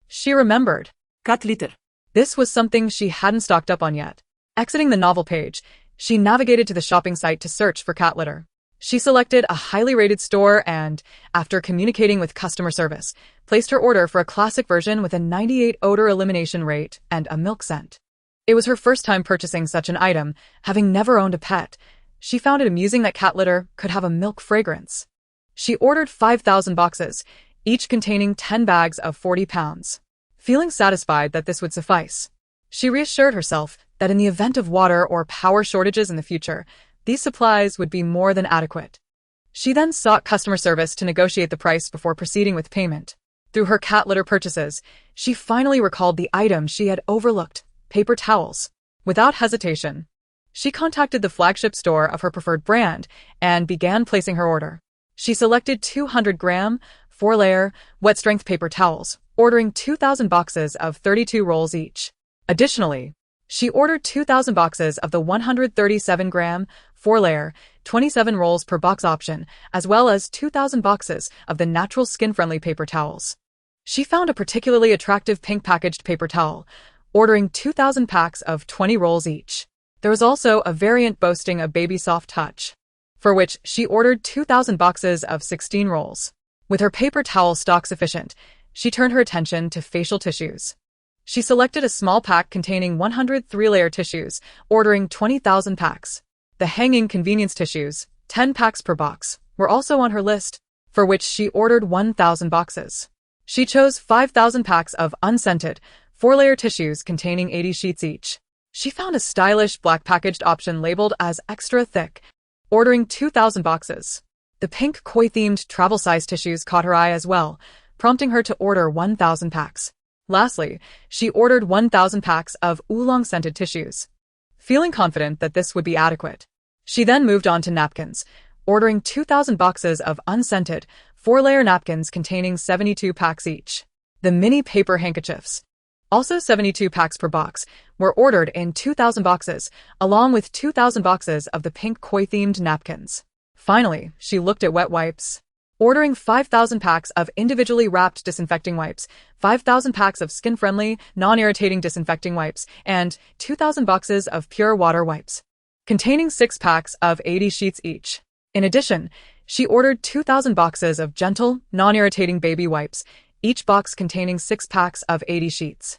She remembered. cat litter. This was something she hadn't stocked up on yet. Exiting the novel page, she navigated to the shopping site to search for cat litter. She selected a highly rated store and, after communicating with customer service, placed her order for a classic version with a 98 odor elimination rate and a milk scent. It was her first time purchasing such an item, having never owned a pet. She found it amusing that cat litter could have a milk fragrance. She ordered 5,000 boxes, each containing 10 bags of 40 pounds. Feeling satisfied that this would suffice, she reassured herself that in the event of water or power shortages in the future, these supplies would be more than adequate. She then sought customer service to negotiate the price before proceeding with payment. Through her cat litter purchases, she finally recalled the item she had overlooked: paper towels. Without hesitation, she contacted the flagship store of her preferred brand and began placing her order. She selected 200-gram, 4-layer, wet-strength paper towels, ordering 2,000 boxes of 32 rolls each. Additionally, she ordered 2,000 boxes of the 137-gram, 4-layer, 27 rolls per box option, as well as 2,000 boxes of the natural skin-friendly paper towels. She found a particularly attractive pink packaged paper towel, ordering 2,000 packs of 20 rolls each. There was also a variant boasting a baby soft touch, for which she ordered 2,000 boxes of 16 rolls. With her paper towel stock sufficient, she turned her attention to facial tissues. She selected a small pack containing 100 3-layer tissues, ordering 20,000 packs. The hanging convenience tissues, 10 packs per box, were also on her list, for which she ordered 1,000 boxes. She chose 5,000 packs of unscented, 4-layer tissues containing 80 sheets each. She found a stylish black packaged option labeled as extra thick, ordering 2,000 boxes. The pink koi-themed travel-size tissues caught her eye as well, prompting her to order 1,000 packs. Lastly, she ordered 1,000 packs of oolong-scented tissues. Feeling confident that this would be adequate, she then moved on to napkins, ordering 2,000 boxes of unscented, 4-layer napkins containing 72 packs each. The mini paper handkerchiefs, also 72 packs per box, were ordered in 2,000 boxes, along with 2,000 boxes of the pink koi-themed napkins. Finally, she looked at wet wipes, ordering 5,000 packs of individually wrapped disinfecting wipes, 5,000 packs of skin-friendly, non-irritating disinfecting wipes, and 2,000 boxes of pure water wipes, containing 6 packs of 80 sheets each. In addition, she ordered 2,000 boxes of gentle, non-irritating baby wipes, each box containing 6 packs of 80 sheets.